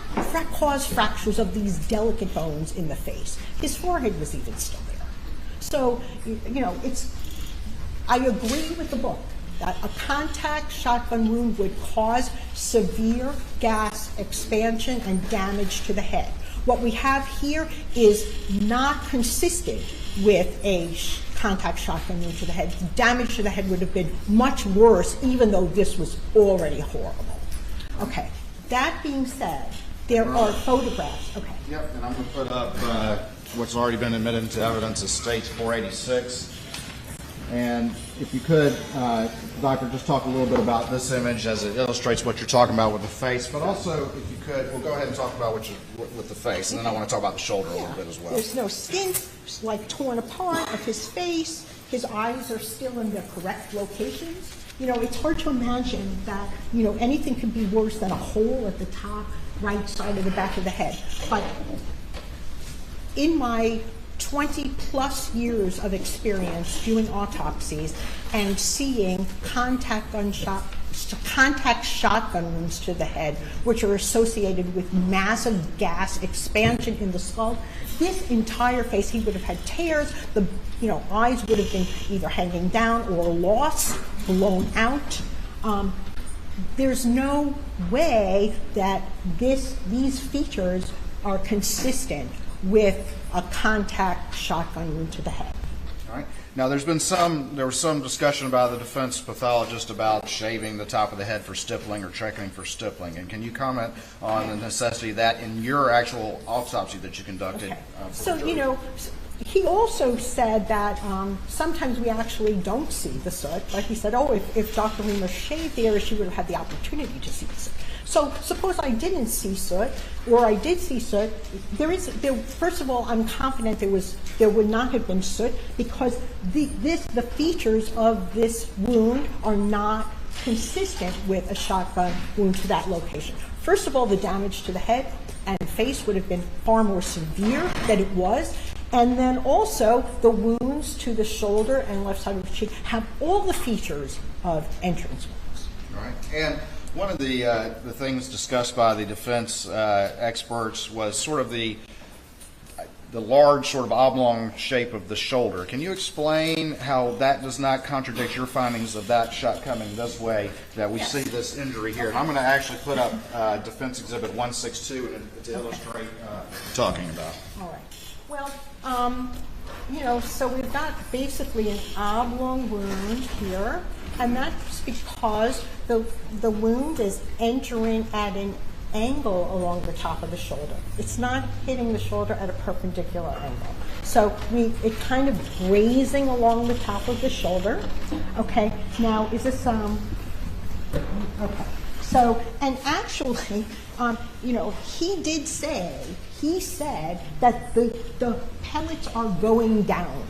cause fractures of these delicate bones in the face. His forehead was even still there. So, I agree with the book that a contact shotgun wound would cause severe gas expansion and damage to the head. What we have here is not consistent with a contact shotgun wound to the head. The damage to the head would have been much worse, even though this was already horrible. Okay, that being said, there are photographs. Okay.
Yep, and I'm going to put up what's already been admitted into evidence as Stage 486. And if you could, Doctor, just talk a little bit about this image as it illustrates what you're talking about with the face, but also, if you could, we'll go ahead and talk about with the face, and then I want to talk about the shoulder a little bit as well.
There's no skin, like, torn apart of his face. His eyes are still in their correct locations. It's hard to imagine that, anything could be worse than a hole at the top right side of the back of the head. But in my 20-plus years of experience doing autopsies and seeing contact shotgun wounds to the head, which are associated with massive gas expansion in the skull, this entire face, he would have had tears. The eyes would have been either hanging down or lost, blown out. There's no way that these features are consistent with a contact shotgun wound to the head.
All right. Now, there was some discussion by the defense pathologist about shaving the top of the head for stippling or checking for stippling. And can you comment on the necessity of that in your actual autopsy that you conducted?
Okay. So, he also said that sometimes we actually don't see the soot. Like he said, if Dr. Reamer shaved the area, she would have had the opportunity to see the soot. So suppose I didn't see soot, or I did see soot. First of all, I'm confident there would not have been soot, because the features of this wound are not consistent with a shotgun wound to that location. First of all, the damage to the head and face would have been far more severe than it was. And then also, the wounds to the shoulder and left side of the cheek have all the features of entrance wounds.
All right. And one of the things discussed by the defense experts was sort of the large sort of oblong shape of the shoulder. Can you explain how that does not contradict your findings of that shot coming this way, that we see this injury here? And I'm going to actually put up Defense Exhibit 162 to illustrate what we're talking about.
All right. Well, so we've got basically an oblong wound here, and that's because the wound is entering at an angle along the top of the shoulder. It's not hitting the shoulder at a perpendicular angle. So it kind of grazing along the top of the shoulder. Okay, now is this, okay. So, and actually, he said that the pellets are going down.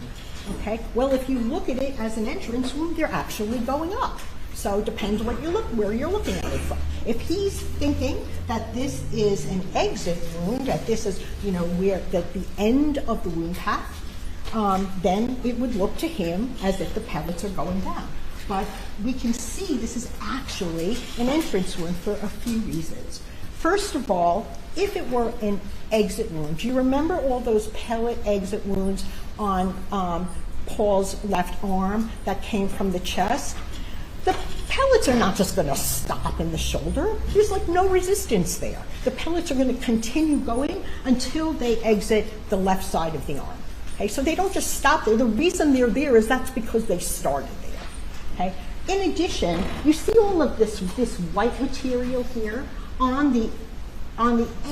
Okay, well, if you look at it as an entrance wound, they're actually going up. So it depends where you're looking at it from. If he's thinking that this is an exit wound, that this is, that the end of the wound path, then it would look to him as if the pellets are going down. But we can see this is actually an entrance wound for a few reasons. First of all, if it were an exit wound, do you remember all those pellet exit wounds on Paul's left arm that came from the chest. The pellets are not just going to stop in the shoulder. There's like no resistance there. The pellets are going to continue going until they exit the left side of the arm. Okay, so they don't just stop there. The reason they're there is that's because they started there. Okay. In addition, you see all of this white material here on the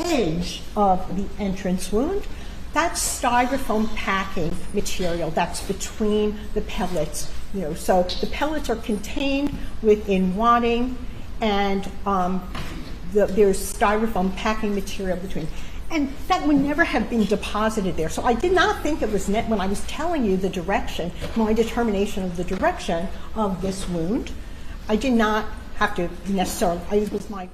edge of the entrance wound. That's styrofoam packing material that's between the pellets. So the pellets are contained within wadding, and there's styrofoam packing material between. And that would never have been deposited there. So I did not think it was when I was telling you the direction, my determination of the direction of this wound. I did not have to necessarily, it was my...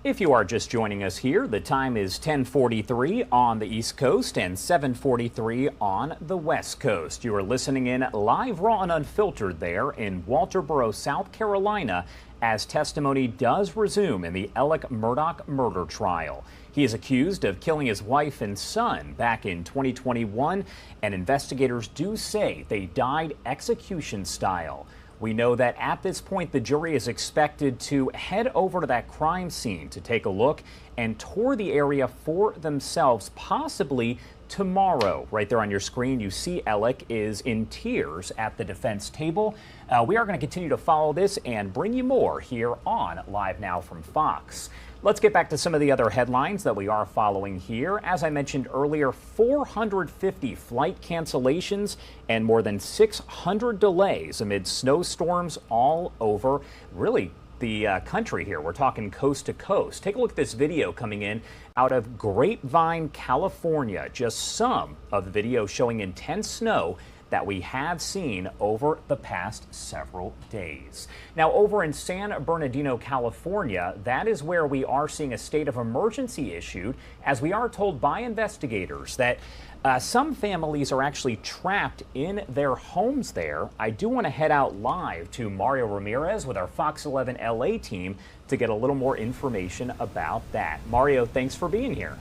If you are just joining us here, the time is 10:43 on the East Coast and 7:43 on the West Coast. You are listening in live, raw, and unfiltered there in Walterboro, South Carolina, as testimony does resume in the Alec Murdaugh murder trial. He is accused of killing his wife and son back in 2021, and investigators do say they died execution style. We know that at this point, the jury is expected to head over to that crime scene to take a look and tour the area for themselves, possibly tomorrow. Right there on your screen, you see Alec is in tears at the defense table. We are going to continue to follow this and bring you more here on Live Now from Fox. Let's get back to some of the other headlines that we are following here. As I mentioned earlier, 450 flight cancellations and more than 600 delays amid snowstorms all over, really, the country here. We're talking coast to coast. Take a look at this video coming in out of Grapevine, California. Just some of the video showing intense snow that we have seen over the past several days. Now, over in San Bernardino, California, that is where we are seeing a state of emergency issued, as we are told by investigators that some families are actually trapped in their homes there. I do want to head out live to Mario Ramirez with our Fox 11 LA team to get a little more information about that. Mario, thanks for being here.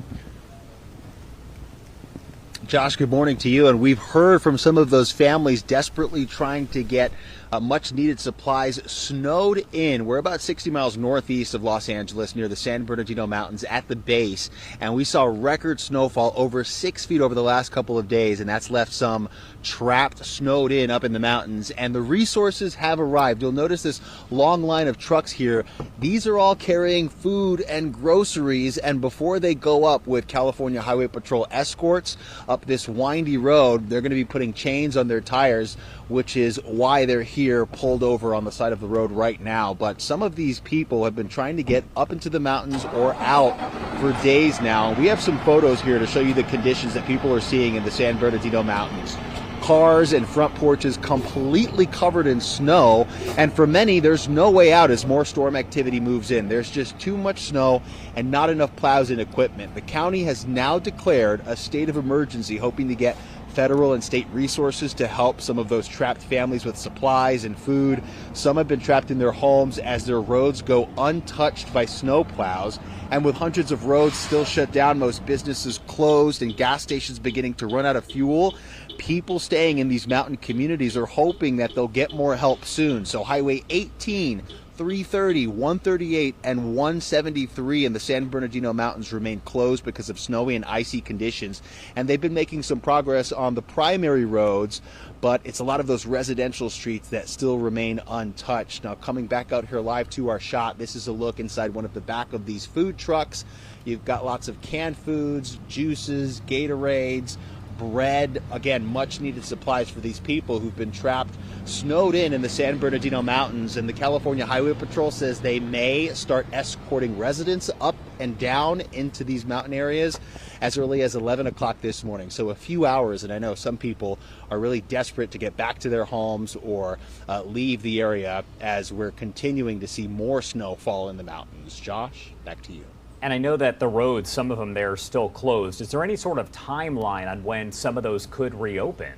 Josh, good morning to you. And we've heard from some of those families desperately trying to get much needed supplies snowed in. We're about 60 miles northeast of Los Angeles near the San Bernardino Mountains at the base. And we saw record snowfall over 6 feet over the last couple of days. And that's left some trapped, snowed in up in the mountains. And the resources have arrived. You'll notice this long line of trucks here. These are all carrying food and groceries. And before they go up with California Highway Patrol escorts up this windy road, they're going to be putting chains on their tires, which is why they're here pulled over on the side of the road right now. But some of these people have been trying to get up into the mountains or out for days now. We have some photos here to show you the conditions that people are seeing in the San Bernardino Mountains. Cars and front porches completely covered in snow, and for many there's no way out as more storm activity moves in. There's just too much snow and not enough plows and equipment. The county has now declared a state of emergency, hoping to get federal and state resources to help some of those trapped families with supplies and food. Some have been trapped in their homes as their roads go untouched by snow plows. And with hundreds of roads still shut down, most businesses closed, and gas stations beginning to run out of fuel, people staying in these mountain communities are hoping that they'll get more help soon. So Highway 18, 330, 138, and 173 in the San Bernardino Mountains remain closed because of snowy and icy conditions. And they've been making some progress on the primary roads, but it's a lot of those residential streets that still remain untouched. Now, coming back out here live to our shot, this is a look inside one of the back of these food trucks. You've got lots of canned foods, juices, Gatorades, bread, again, much needed supplies for these people who've been trapped, snowed in the San Bernardino Mountains. And the California Highway Patrol says they may start escorting residents up and down into these mountain areas as early as 11 o'clock this morning. So a few hours, and I know some people are really desperate to get back to their homes or leave the area as we're continuing to see more snow fall in the mountains. Josh, back to you.
And I know that the roads, some of them there are still closed. Is there any sort of timeline on when some of those could reopen?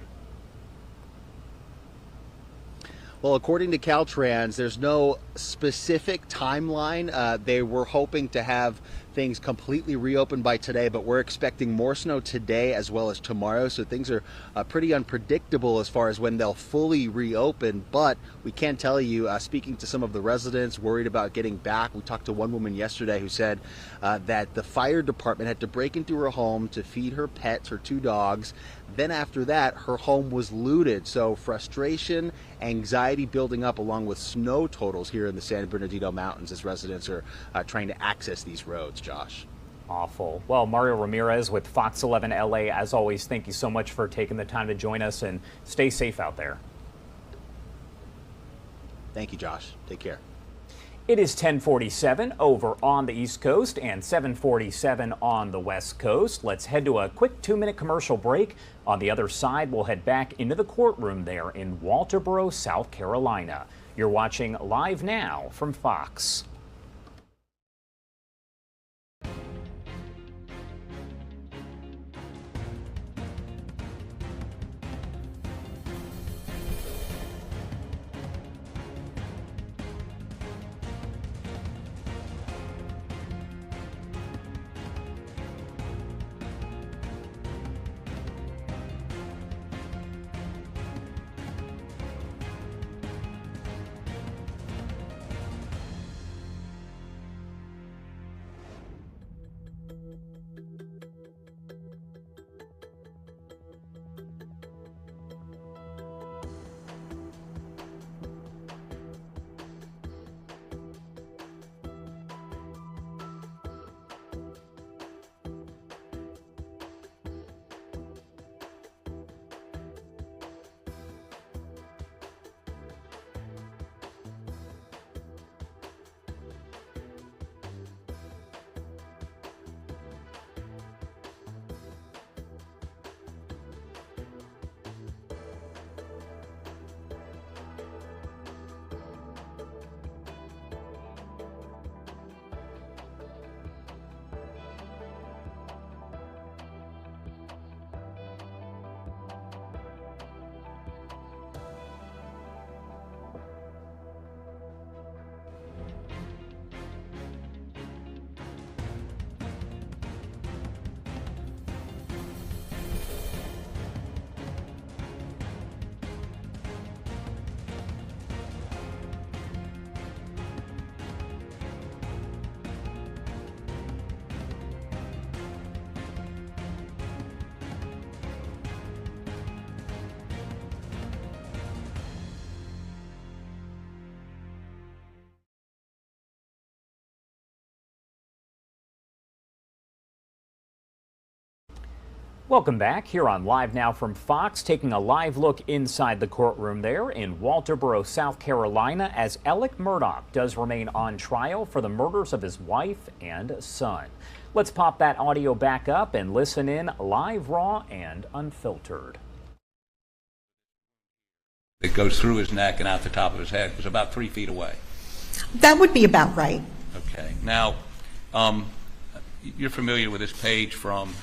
Well, according to Caltrans, there's no specific timeline. They were hoping to have things completely reopen by today, but we're expecting more snow today as well as tomorrow, so things are pretty unpredictable as far as when they'll fully reopen. But we can tell you, speaking to some of the residents worried about getting back, we talked to one woman yesterday who said that the fire department had to break into her home to feed her pets, her 2 dogs. Then after that, her home was looted. So frustration, anxiety building up along with snow totals here in the San Bernardino Mountains as residents are trying to access these roads, Josh.
Awful. Well, Mario Ramirez with Fox 11 LA, as always, thank you so much for taking the time to join us, and stay safe out there.
Thank you, Josh. Take care.
It is 10:47 over on the East Coast and 7:47 on the West Coast. Let's head to a quick 2-minute commercial break. On the other side, we'll head back into the courtroom there in Walterboro, South Carolina. You're watching Live Now from Fox. Welcome back here on Live Now from Fox, taking a live look inside the courtroom there in Walterboro, South Carolina, as Alec Murdaugh does remain on trial for the murders of his wife and son. Let's pop that audio back up and listen in live, raw, and unfiltered.
It goes through his neck and out the top of his head. It was about 3 feet away.
That would be about right.
Okay. Now, you're familiar with this page from,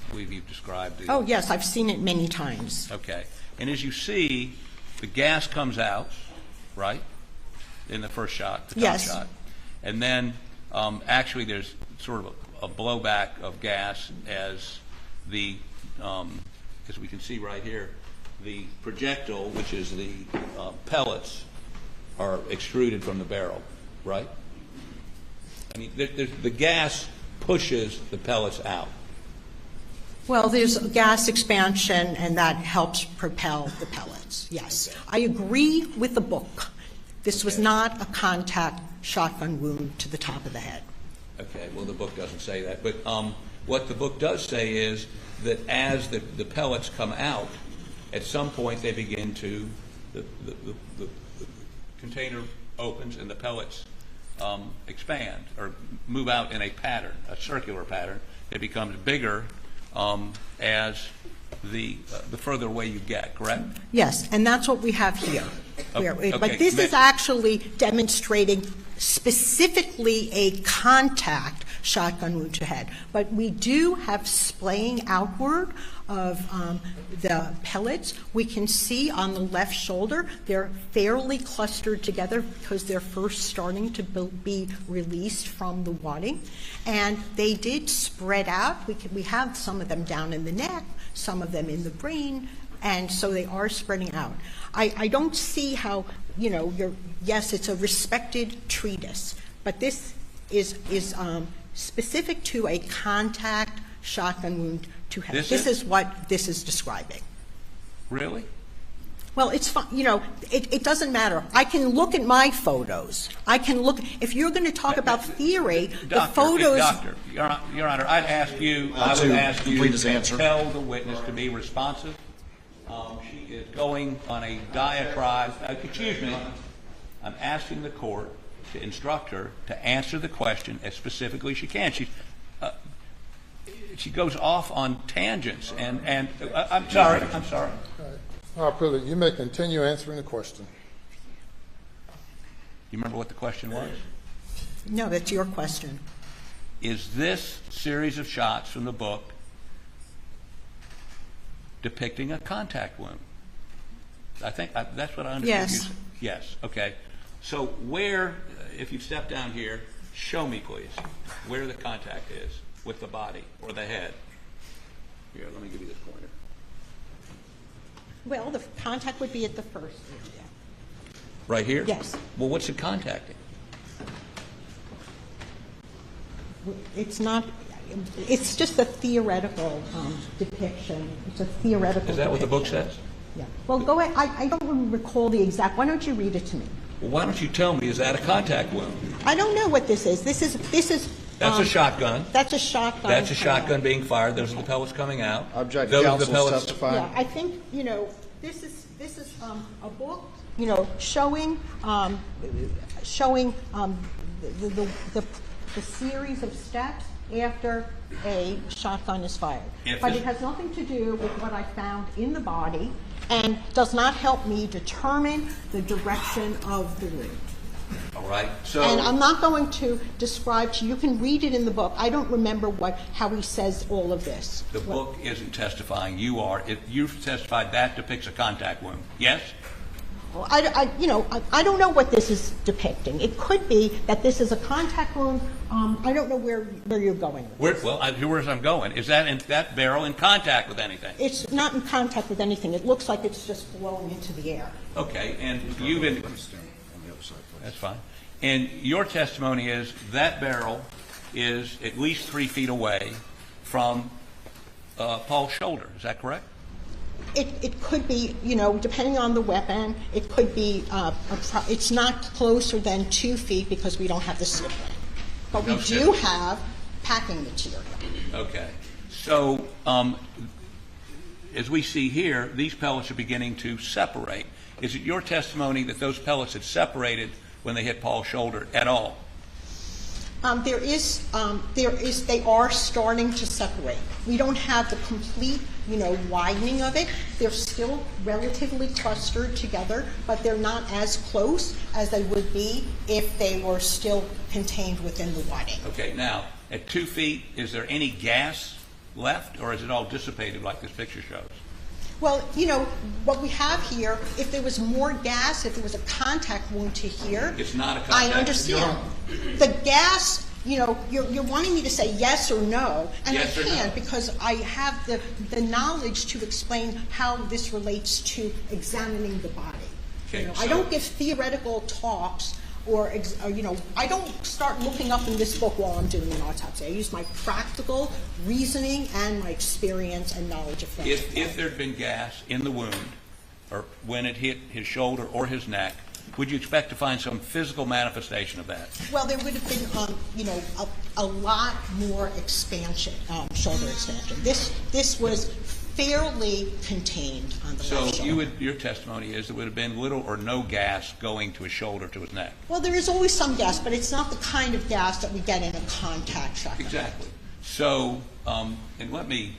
I believe you've described it.
Oh, yes, I've seen it many times.
Okay. And as you see, the gas comes out, right, in the first shot, the top
Yes.
shot. And then actually there's sort of a blowback of gas as the, as we can see right here, the projectile, which is the pellets, are extruded from the barrel, right? I mean, the gas pushes the pellets out.
Well, there's gas expansion, and that helps propel the pellets, yes. I agree with the book. This was not a contact shotgun wound to the top of the head.
Okay, well, the book doesn't say that. But what the book does say is that as the pellets come out, at some point they begin to, the container opens and the pellets expand or move out in a pattern, a circular pattern. It becomes bigger as the further away you get, correct?
Yes, and that's what we have here.
Okay.
But this is actually demonstrating specifically a contact shotgun wound to head. But we do have splaying outward of the pellets. We can see on the left shoulder, they're fairly clustered together because they're first starting to be released from the wadding. And they did spread out. We have some of them down in the neck, some of them in the brain, and so they are spreading out. I don't see how, yes, it's a respected treatise, but this is specific to a contact shotgun wound to head. This is what this is describing.
Really?
Well, it's fine. It doesn't matter. I can look at my photos. I can look. If you're going to talk about theory, the photos.
Doctor, Your Honor, I'd ask you. I would ask you to tell the witness to be responsive. She is going on a diatribe. Excuse me. I'm asking the court to instruct her to answer the question as specifically as she can. She goes off on tangents, and I'm sorry. I'm sorry.
All right, Pruitt, you may continue answering the question.
You remember what the question was?
No, that's your question.
Is this series of shots from the book depicting a contact wound? I think that's what I understood.
Yes.
Yes. Okay. So where, if you step down here, show me, please, where the contact is with the body or the head. Here, let me give you this pointer.
Well, the contact would be at the first area.
Right here?
Yes.
Well, what's it contacting?
It's not. It's just a theoretical depiction. It's a theoretical.
Is that
depiction.
what the book says?
Yeah. Well, go ahead. I don't recall the exact. Why don't you read it to me?
Well, why don't you tell me? Is that a contact wound?
I don't know what this is. This is.
That's a shotgun.
That's a shotgun.
That's a shotgun being fired. Those are the pellets coming out.
Object
Those are the
counsel
pellets.
testifying.
Yeah, I think this is a book showing the series of steps after a shotgun is fired. But it has nothing to do with what I found in the body and does not help me determine the direction of the wound.
All right. So.
And I'm not going to describe to you. You can read it in the book. I don't remember how he says all of this.
The book isn't testifying. You are. You've testified that depicts a contact wound. Yes?
Well, I don't know what this is depicting. It could be that this is a contact wound. I don't know where you're going with this.
Well, here's where I'm going. Is that barrel in contact with anything?
It's not in contact with anything. It looks like it's just blowing into the air.
Okay, and you've been. That's fine. And your testimony is that barrel is at least 3 feet away from Paul's shoulder. Is that correct?
It could be, depending on the weapon, it could be, it's not closer than 2 feet because we don't have the sibling. But we do have packing material.
Okay. So, as we see here, these pellets are beginning to separate. Is it your testimony that those pellets had separated when they hit Paul's shoulder at all?
They are starting to separate. We don't have the complete, widening of it. They're still relatively clustered together, but they're not as close as they would be if they were still contained within the wadding.
Okay, now, at 2 feet, is there any gas left, or is it all dissipated like this picture shows?
Well, what we have here, if there was more gas, if there was a contact wound to here,
it's not a contact.
I understand. The gas, you're wanting me to say yes or no, and yes I can't because I have the knowledge to explain how this relates to examining the body.
Okay,
I don't give theoretical talks or I don't start looking up in this book while I'm doing an autopsy. I use my practical reasoning and my experience and knowledge of things.
If there'd been gas in the wound, or when it hit his shoulder or his neck, would you expect to find some physical manifestation of that?
Well, there would have been, a lot more expansion, shoulder expansion. This was fairly contained on the left shoulder.
Your testimony is there would have been little or no gas going to his shoulder, to his neck.
Well, there is always some gas, but it's not the kind of gas that we get in a contact shotgun.
Exactly. So, and you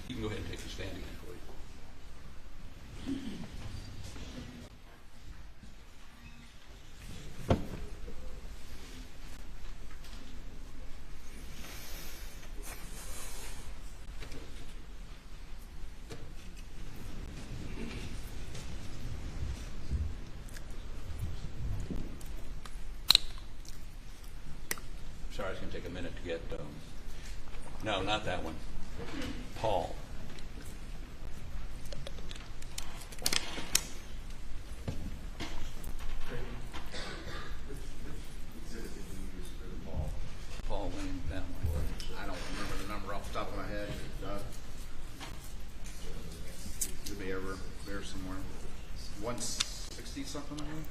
can go ahead and take the stand again, please. sorry, it's going to take a minute to get, no, not that one. Paul. Paul Lane, that one.
I don't remember the number off the top of my head. Could be over there somewhere. 160 something, I think.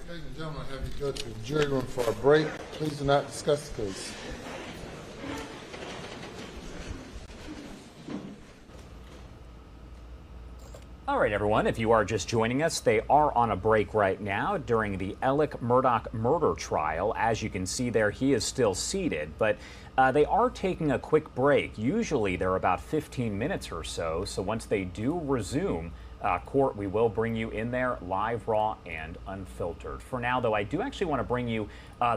Ladies and gentlemen, have you go to the jury room for a break. Please do not discuss the case.
All right, everyone, if you are just joining us, they are on a break right now during the Alec Murdaugh murder trial. As you can see there, he is still seated, but they are taking a quick break. Usually they're about 15 minutes or so, so once they do resume court, we will bring you in there live, raw, and unfiltered. For now, though, I do actually want to bring you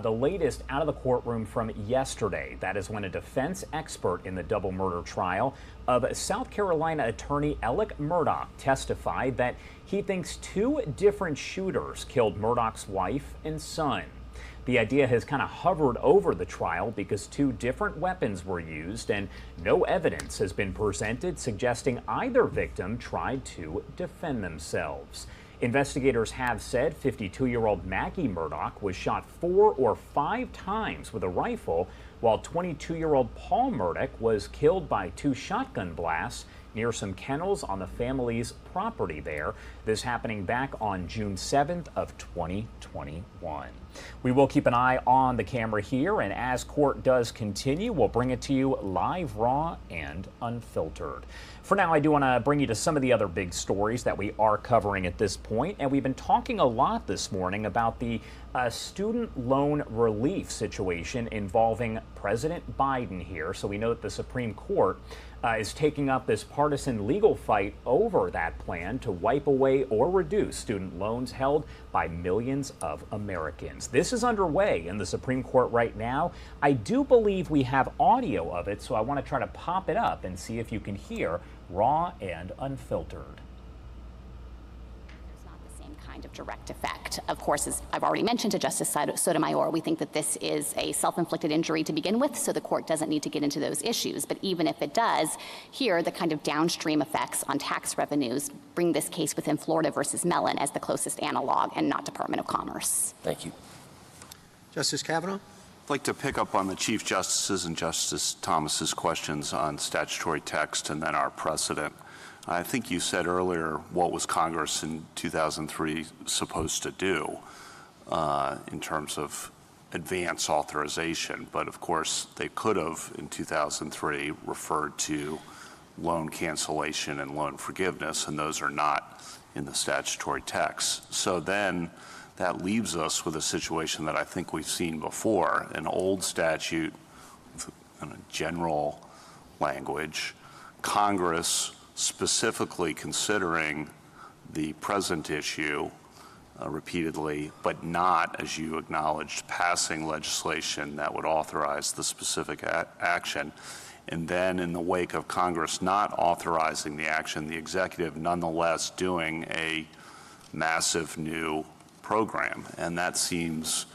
the latest out of the courtroom from yesterday. That is when a defense expert in the double murder trial of South Carolina attorney Alec Murdaugh testified that he thinks 2 different shooters killed Murdaugh's wife and son. The idea has kind of hovered over the trial because 2 different weapons were used and no evidence has been presented suggesting either victim tried to defend themselves. Investigators have said 52-year-old Maggie Murdaugh was shot 4 or 5 times with a rifle, while 22-year-old Paul Murdaugh was killed by 2 shotgun blasts near some kennels on the family's property there. This happening back on June 7th of 2021. We will keep an eye on the camera here, and as court does continue, we'll bring it to you live, raw, and unfiltered. For now, I do want to bring you to some of the other big stories that we are covering at this point, and we've been talking a lot this morning about the student loan relief situation involving President Biden here. So we know that the Supreme Court is taking up this partisan legal fight over that plan to wipe away or reduce student loans held by millions of Americans. This is underway in the Supreme Court right now. I do believe we have audio of it, so I want to try to pop it up and see if you can hear raw and unfiltered.
Kind of direct effect. Of course, as I've already mentioned to Justice Sotomayor, we think that this is a self-inflicted injury to begin with, so the court doesn't need to get into those issues. But even if it does, here the kind of downstream effects on tax revenues bring this case within Florida versus Mellon as the closest analog and not Department of Commerce.
Thank you.
Justice Kavanaugh?
I'd like to pick up on the Chief Justice's and Justice Thomas's questions on statutory text and then our precedent. I think you said earlier, what was Congress in 2003 supposed to do in terms of advance authorization? But of course, they could have in 2003 referred to loan cancellation and loan forgiveness, and those are not in the statutory text. So then that leaves us with a situation that I think we've seen before, an old statute with general language, Congress specifically considering the present issue repeatedly, but not, as you acknowledged, passing legislation that would authorize the specific action. And then in the wake of Congress not authorizing the action, the executive nonetheless doing a massive new program. And that seems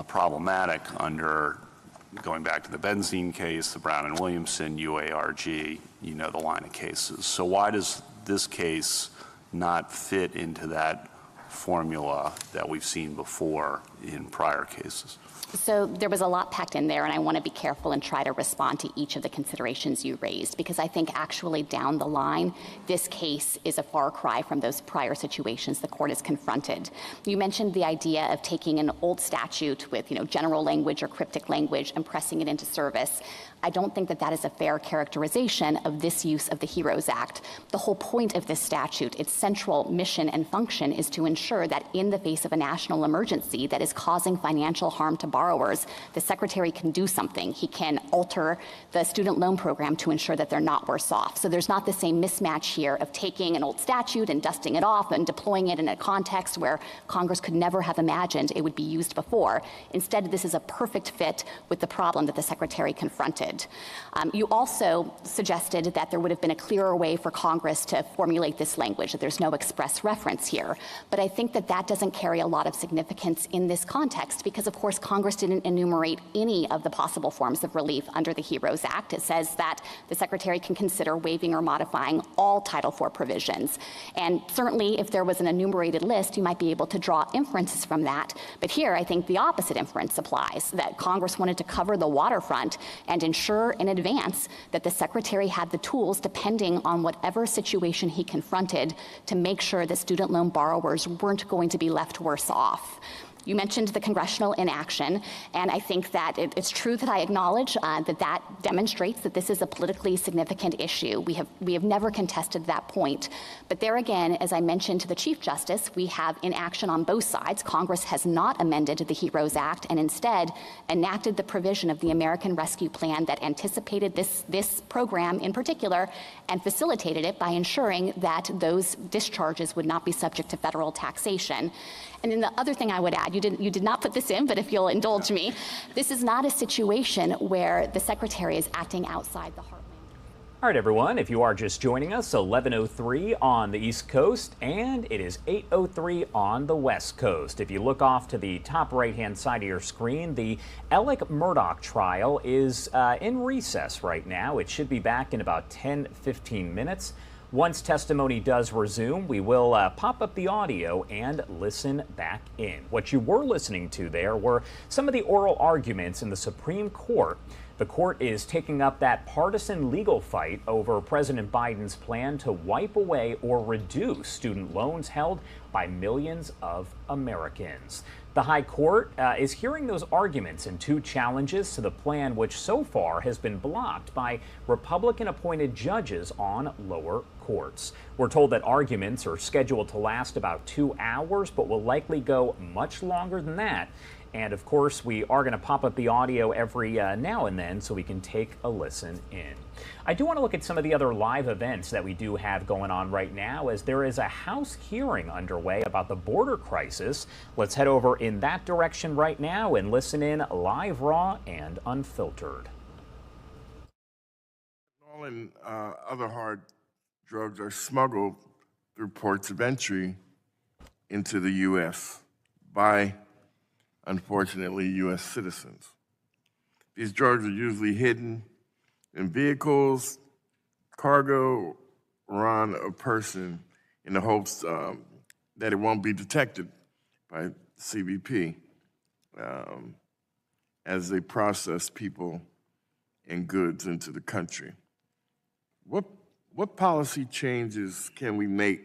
problematic under, going back to the benzene case, the Brown and Williamson, UARG, you know the line of cases. So why does this case not fit into that formula that we've seen before in prior cases?
So there was a lot packed in there, and I want to be careful and try to respond to each of the considerations you raised, because I think actually down the line, this case is a far cry from those prior situations the court has confronted. You mentioned the idea of taking an old statute with, general language or cryptic language and pressing it into service. I don't think that that is a fair characterization of this use of the HEROES Act. The whole point of this statute, its central mission and function, is to ensure that in the face of a national emergency that is causing financial harm to borrowers, the Secretary can do something. He can alter the student loan program to ensure that they're not worse off. So there's not the same mismatch here of taking an old statute and dusting it off and deploying it in a context where Congress could never have imagined it would be used before. Instead, this is a perfect fit with the problem that the Secretary confronted. You also suggested that there would have been a clearer way for Congress to formulate this language, that there's no express reference here. But I think that that doesn't carry a lot of significance in this context because, of course, Congress didn't enumerate any of the possible forms of relief under the HEROES Act. It says that the Secretary can consider waiving or modifying all Title IV provisions. And certainly, if there was an enumerated list, you might be able to draw inferences from that. But here, I think the opposite inference applies, that Congress wanted to cover the waterfront and ensure in advance that the Secretary had the tools, depending on whatever situation he confronted, to make sure that student loan borrowers weren't going to be left worse off. You mentioned the congressional inaction, and I think that it's true that I acknowledge that demonstrates that this is a politically significant issue. We have never contested that point. But there again, as I mentioned to the Chief Justice, we have inaction on both sides. Congress has not amended the HEROES Act and instead enacted the provision of the American Rescue Plan that anticipated this program in particular and facilitated it by ensuring that those discharges would not be subject to federal taxation. And then the other thing I would add, you did not put this in, but if you'll indulge me, this is not a situation where the Secretary is acting outside the heartland.
All right, everyone, if you are just joining us, 11:03 on the East Coast, and it is 8:03 on the West Coast. If you look off to the top right-hand side of your screen, the Alec Murdaugh trial is in recess right now. It should be back in about 10-15 minutes. Once testimony does resume, we will pop up the audio and listen back in. What you were listening to there were some of the oral arguments in the Supreme Court. The court is taking up that partisan legal fight over President Biden's plan to wipe away or reduce student loans held by millions of Americans. The High Court is hearing those arguments in two challenges to the plan, which so far has been blocked by Republican-appointed judges on lower courts. We're told that arguments are scheduled to last about 2 hours, but will likely go much longer than that. And of course, we are going to pop up the audio every now and then so we can take a listen in. I do want to look at some of the other live events that we do have going on right now, as there is a House hearing underway about the border crisis. Let's head over in that direction right now and listen in live, raw, and unfiltered.
All and other hard drugs are smuggled through ports of entry into the U.S. by, unfortunately, U.S. citizens. These drugs are usually hidden in vehicles, cargo, or on a person in the hopes that it won't be detected by CBP as they process people and goods into the country. What policy changes can we make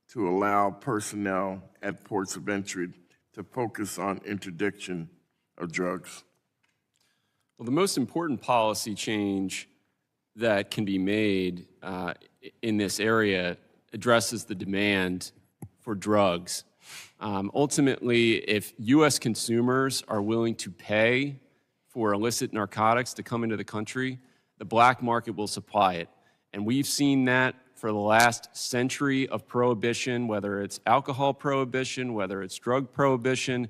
to allow personnel at ports of entry to focus on interdiction of drugs?
Well, the most important policy change that can be made in this area addresses the demand for drugs. Ultimately, if U.S. consumers are willing to pay for illicit narcotics to come into the country, the black market will supply it. And we've seen that for the last century of prohibition, whether it's alcohol prohibition, whether it's drug prohibition,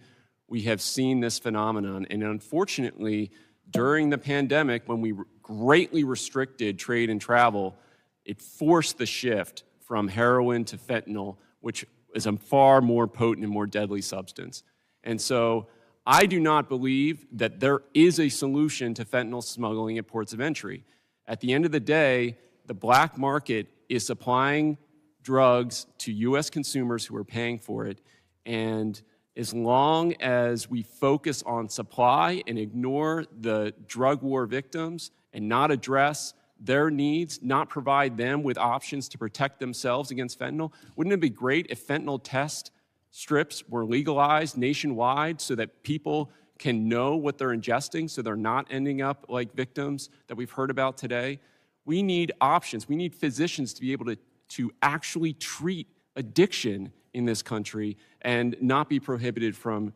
we have seen this phenomenon. And unfortunately, during the pandemic, when we greatly restricted trade and travel, it forced the shift from heroin to fentanyl, which is a far more potent and more deadly substance. And so I do not believe that there is a solution to fentanyl smuggling at ports of entry. At the end of the day, the black market is supplying drugs to U.S. consumers who are paying for it. And as long as we focus on supply and ignore the drug war victims and not address their needs, not provide them with options to protect themselves against fentanyl, wouldn't it be great if fentanyl test strips were legalized nationwide so that people can know what they're ingesting so they're not ending up like victims that we've heard about today? We need options. We need physicians to be able to actually treat addiction in this country and not be prohibited from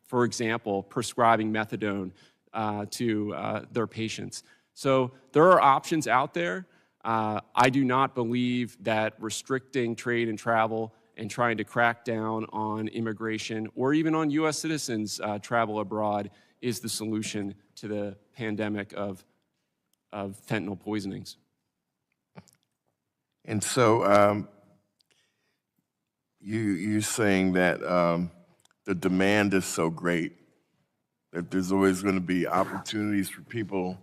for example, prescribing methadone to their patients. So there are options out there. I do not believe that restricting trade and travel and trying to crack down on immigration or even on U.S. citizens travel abroad is the solution to the pandemic of fentanyl poisonings.
And so you're saying that the demand is so great that there's always going to be opportunities for people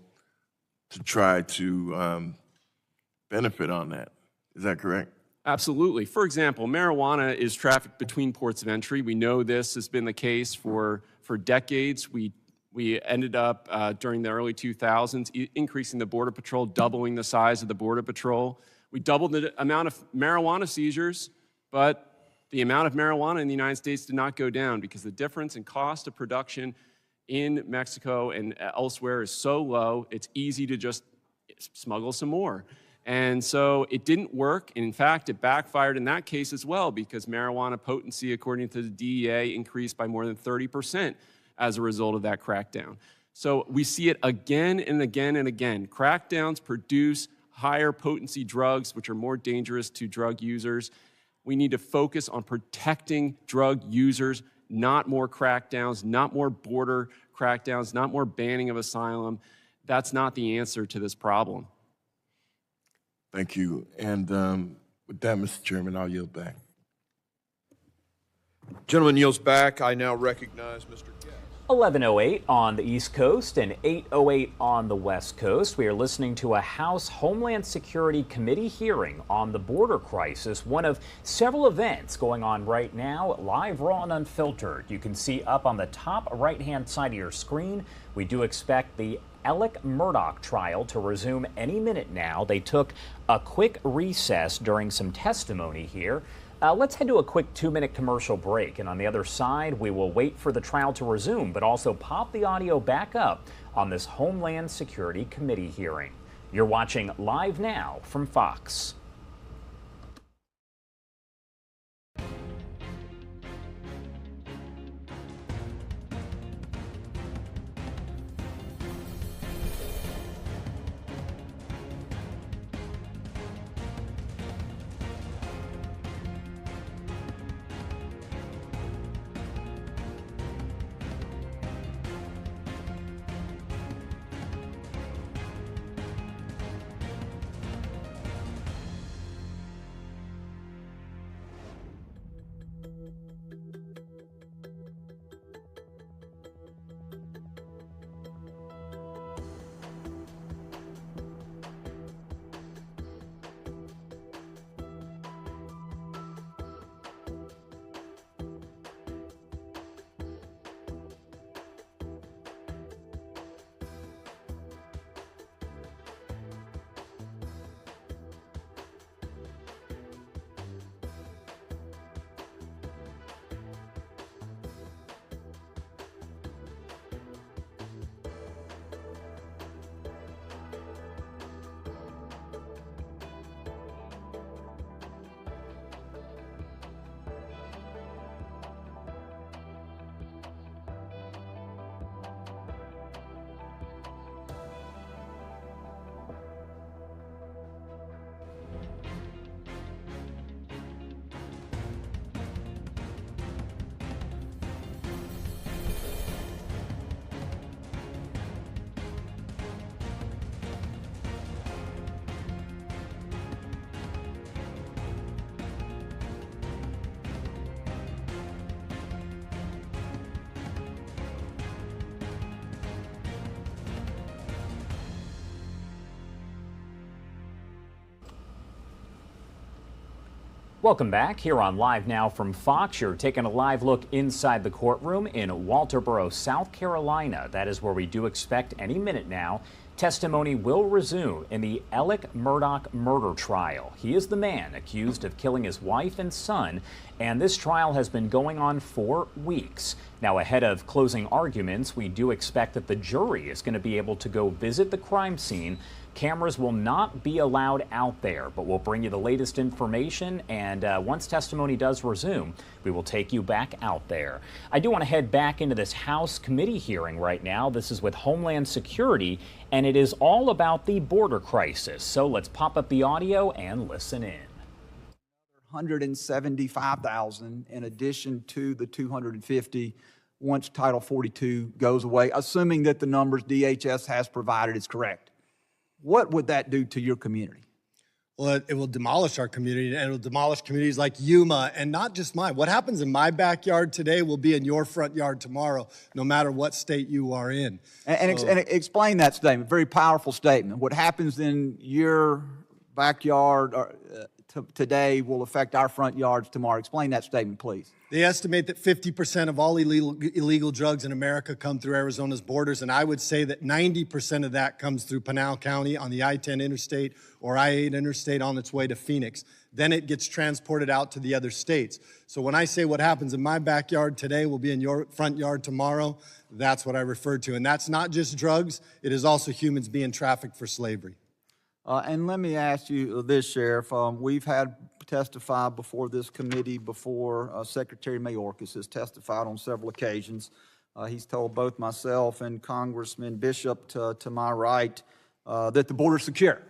to try to benefit on that. Is that correct?
Absolutely. For example, marijuana is trafficked between ports of entry. We know this has been the case for decades. We ended up during the early 2000s increasing the Border Patrol, doubling the size of the Border Patrol. We doubled the amount of marijuana seizures, but the amount of marijuana in the United States did not go down because the difference in cost of production in Mexico and elsewhere is so low, it's easy to just smuggle some more. And so it didn't work. In fact, it backfired in that case as well because marijuana potency, according to the DEA, increased by more than 30% as a result of that crackdown. So we see it again and again and again. Crackdowns produce higher potency drugs, which are more dangerous to drug users. We need to focus on protecting drug users, not more crackdowns, not more border crackdowns, not more banning of asylum. That's not the answer to this problem.
Thank you. And with that, Mr. Chairman, I'll yield back.
Gentleman yields back. I now recognize Mr.
11:08 on the East Coast and 8:08 on the West Coast. We are listening to a House Homeland Security Committee hearing on the border crisis, one of several events going on right now, live, raw, and unfiltered. You can see up on the top right-hand side of your screen, we do expect the Alec Murdaugh trial to resume any minute now. They took a quick recess during some testimony here. Let's head to a quick 2-minute commercial break, and on the other side, we will wait for the trial to resume, but also pop the audio back up on this Homeland Security Committee hearing. You're watching Live Now from Fox. Welcome back here on Live Now from Fox. You're taking a live look inside the courtroom in Walterboro, South Carolina. That is where we do expect any minute now testimony will resume in the Alec Murdaugh murder trial. He is the man accused of killing his wife and son, and this trial has been going on for weeks. Now, ahead of closing arguments, we do expect that the jury is going to be able to go visit the crime scene. Cameras will not be allowed out there, but we'll bring you the latest information, and once testimony does resume, we will take you back out there. I do want to head back into this House committee hearing right now. This is with Homeland Security, and it is all about the border crisis. So let's pop up the audio and listen in.
175,000 in addition to the 250 once Title 42 goes away, assuming that the numbers DHS has provided is correct. What would that do to your community?
Well, it will demolish our community, and it will demolish communities like Yuma, and not just mine. What happens in my backyard today will be in your front yard tomorrow, no matter what state you are in.
And explain that statement, very powerful statement. What happens in your backyard today will affect our front yards tomorrow. Explain that statement, please.
They estimate that 50% of all illegal drugs in America come through Arizona's borders, and I would say that 90% of that comes through Pinal County on the I-10 interstate or I-8 interstate on its way to Phoenix. Then it gets transported out to the other states. So when I say what happens in my backyard today will be in your front yard tomorrow, that's what I refer to. And that's not just drugs, it is also humans being trafficked for slavery.
And let me ask you this, Sheriff. We've had testify before this committee before. Secretary Mayorkas has testified on several occasions. He's told both myself and Congressman Bishop to my right that the border's secure.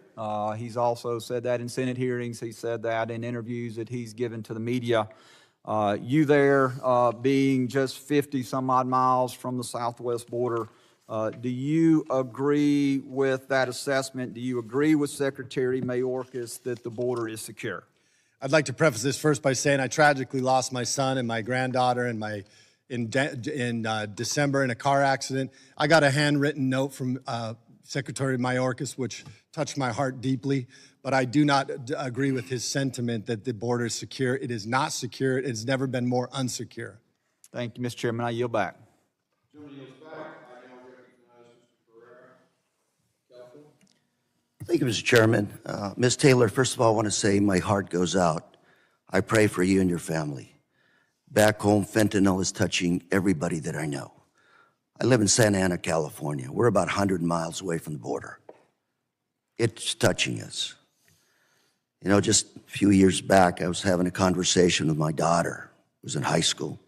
He's also said that in Senate hearings. He said that in interviews that he's given to the media. You there being just 50 some odd miles from the southwest border, do you agree with that assessment? Do you agree with Secretary Mayorkas that the border is secure?
I'd like to preface this first by saying I tragically lost my son and my granddaughter in December in a car accident. I got a handwritten note from Secretary Mayorkas, which touched my heart deeply, but I do not agree with his sentiment that the border is secure. It is not secure. It has never been more unsecure.
Thank you, Mr. Chairman. I yield back.
Thank you, Mr. Chairman. Ms. Taylor, first of all, I want to say my heart goes out. I pray for you and your family. Back home, fentanyl is touching everybody that I know. I live in Santa Ana, California. We're about 100 miles away from the border. It's touching us. You know, just a few years back, I was having a conversation with my daughter, who was in high school.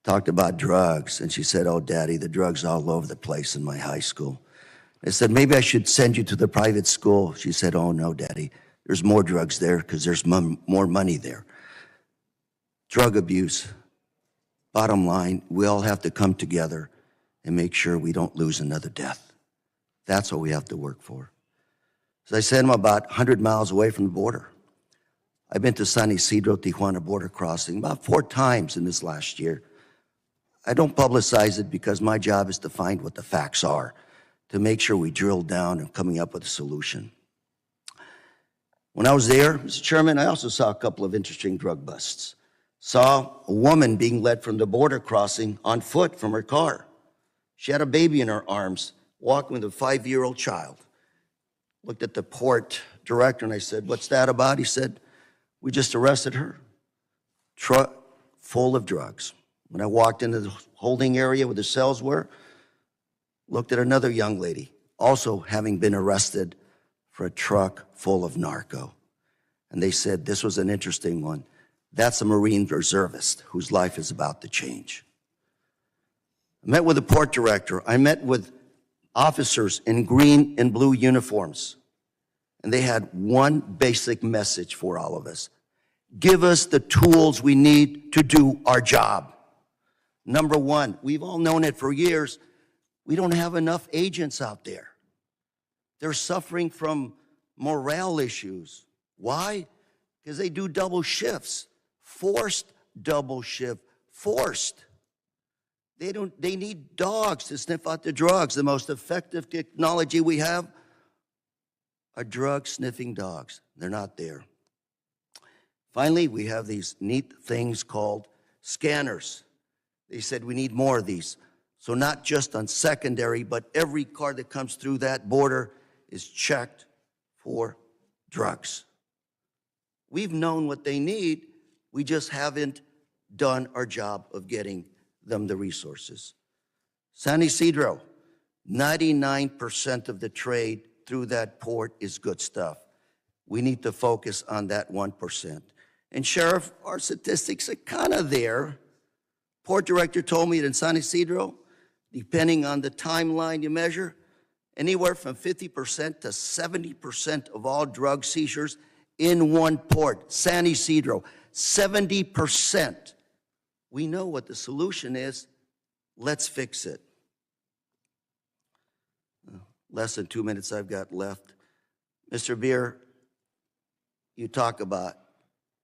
Talked about drugs, and she said, "Oh, Daddy, the drugs are all over the place in my high school." I said, "Maybe I should send you to the private school." She said, "Oh, no, Daddy, there's more drugs there because there's more money there." Drug abuse. Bottom line, we all have to come together and make sure we don't lose another death. That's what we have to work for. As I said, I'm about 100 miles away from the border. I've been to San Isidro, Tijuana border crossing about 4 times in this last year. I don't publicize it because my job is to find what the facts are, to make sure we drill down and coming up with a solution. When I was there, Mr. Chairman, I also saw a couple of interesting drug busts. Saw a woman being led from the border crossing on foot from her car. She had a baby in her arms, walking with a 5-year-old child. Looked at the port director and I said, "What's that about?" He said, "We just arrested her. Truck full of drugs." When I walked into the holding area where the cells were, looked at another young lady, also having been arrested for a truck full of narco. And they said, this was an interesting one. That's a Marine reservist whose life is about to change. I met with the port director. I met with officers in green and blue uniforms. And they had one basic message for all of us. Give us the tools we need to do our job. Number one, we've all known it for years. We don't have enough agents out there. They're suffering from morale issues. Why? Because they do double shifts. Forced double shift. Forced. They need dogs to sniff out the drugs. The most effective technology we have are drug-sniffing dogs. They're not there. Finally, we have these neat things called scanners. They said we need more of these. So not just on secondary, but every car that comes through that border is checked for drugs. We've known what they need. We just haven't done our job of getting them the resources. San Isidro, 99% of the trade through that port is good stuff. We need to focus on that 1%. And Sheriff, our statistics are kind of there. Port director told me that in San Isidro, depending on the timeline you measure, anywhere from 50% to 70% of all drug seizures in one port, San Isidro, 70%. We know what the solution is. Let's fix it. Less than 2 minutes I've got left. Mr. Beer, you talk about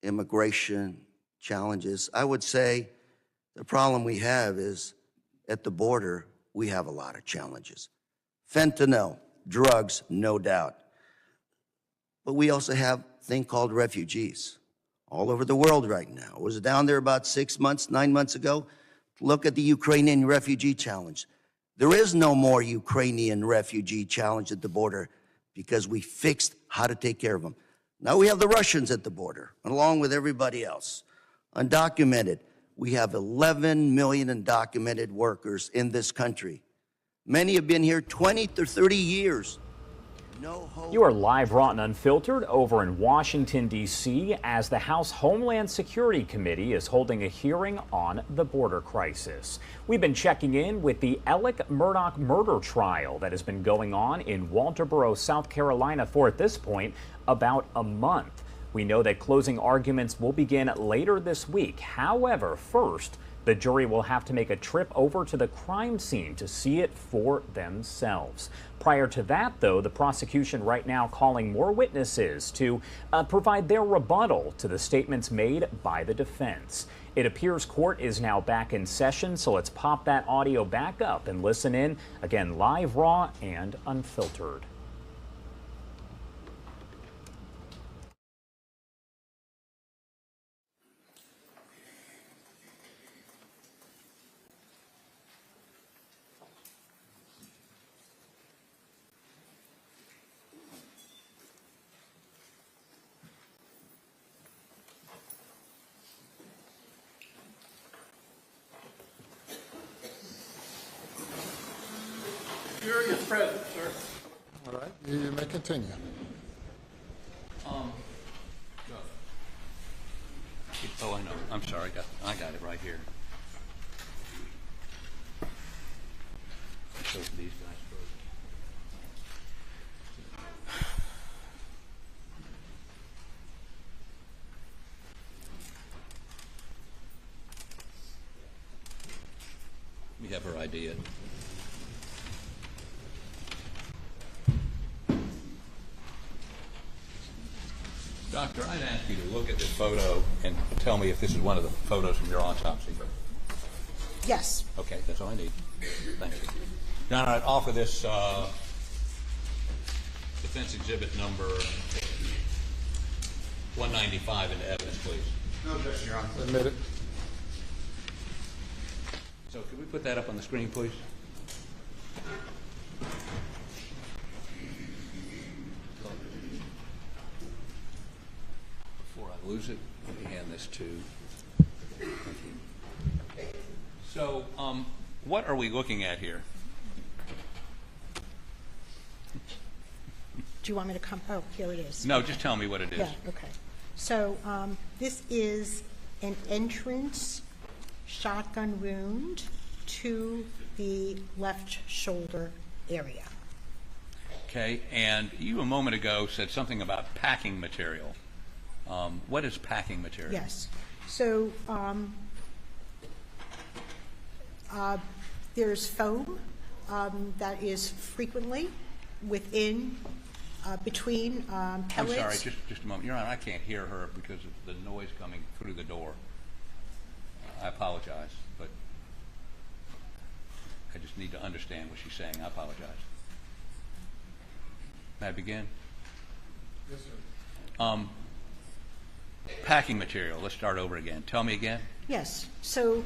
immigration challenges. I would say the problem we have is at the border, we have a lot of challenges. Fentanyl, drugs, no doubt. But we also have a thing called refugees all over the world right now. I was down there about 6 months, 9 months ago. Look at the Ukrainian refugee challenge. There is no more Ukrainian refugee challenge at the border because we fixed how to take care of them. Now we have the Russians at the border, along with everybody else. Undocumented, we have 11 million undocumented workers in this country. Many have been here 20 to 30 years. No hope.
You are live, raw, and unfiltered over in Washington, D.C. as the House Homeland Security Committee is holding a hearing on the border crisis. We've been checking in with the Alec Murdaugh murder trial that has been going on in Walterboro, South Carolina for, at this point, about a month. We know that closing arguments will begin later this week. However, first, the jury will have to make a trip over to the crime scene to see it for themselves. Prior to that, though, the prosecution right now calling more witnesses to provide their rebuttal to the statements made by the defense. It appears court is now back in session, so let's pop that audio back up and listen in. Again, live, raw, and unfiltered.
Jury is present, sir.
All right, you may continue.
Oh, I know. I'm sorry. I got it right here. So these guys first. We have her idea. Doctor, I'd ask you to look at this photo and tell me if this is one of the photos from your autopsy.
Yes.
Okay, that's all I need. Thank you. Now, I'd offer this defense exhibit number 195 into evidence, please.
No objection, Your Honor. Admit it.
So could we put that up on the screen, please? Before I lose it, let me hand this to. So, what are we looking at here?
Do you want me to come? Oh, here it is.
No, just tell me what it is.
Yeah, okay. So this is an entrance shotgun wound to the left shoulder area.
Okay, and you a moment ago said something about packing material. What is packing material?
Yes. So there's foam that is frequently within, between pellets.
I'm sorry, just a moment. Your Honor, I can't hear her because of the noise coming through the door. I apologize, but I just need to understand what she's saying. I apologize. May I begin?
Yes, sir.
Packing material. Let's start over again. Tell me again.
Yes. So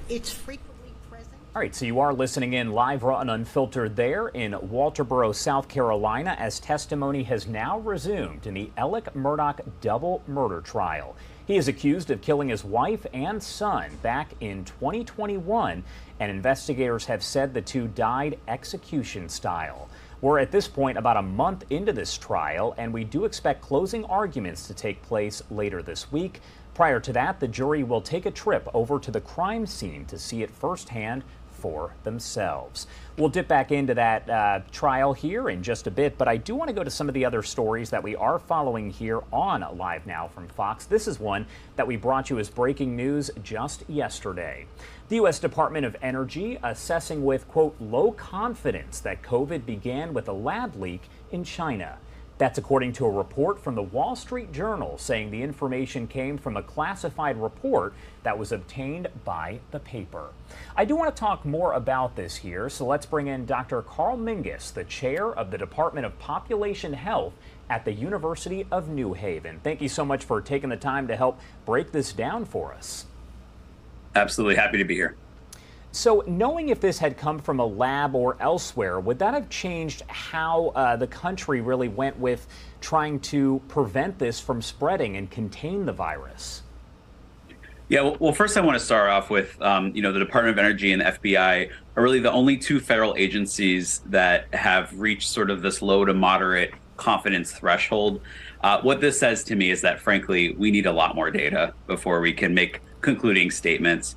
it's frequently present.
All right, so you are listening in live, raw, and unfiltered there in Walterboro, South Carolina, as testimony has now resumed in the Alec Murdaugh double murder trial. He is accused of killing his wife and son back in 2021, and investigators have said the two died execution style. We're at this point about a month into this trial, and we do expect closing arguments to take place later this week. Prior to that, the jury will take a trip over to the crime scene to see it firsthand for themselves. We'll dip back into that trial here in just a bit, but I do want to go to some of the other stories that we are following here on Live Now from Fox. This is one that we brought you as breaking news just yesterday. The U.S. Department of Energy assessing with, quote, low confidence that COVID began with a lab leak in China. That's according to a report from the Wall Street Journal saying the information came from a classified report that was obtained by the paper. I do want to talk more about this here, so let's bring in Dr. Carl Mingus, the chair of the Department of Population Health at the University of New Haven. Thank you so much for taking the time to help break this down for us.
Absolutely happy to be here.
So knowing if this had come from a lab or elsewhere, would that have changed how the country really went with trying to prevent this from spreading and contain the virus?
Yeah, well, first I want to start off with, the Department of Energy and the FBI are really the only two federal agencies that have reached sort of this low to moderate confidence threshold. What this says to me is that, frankly, we need a lot more data before we can make concluding statements.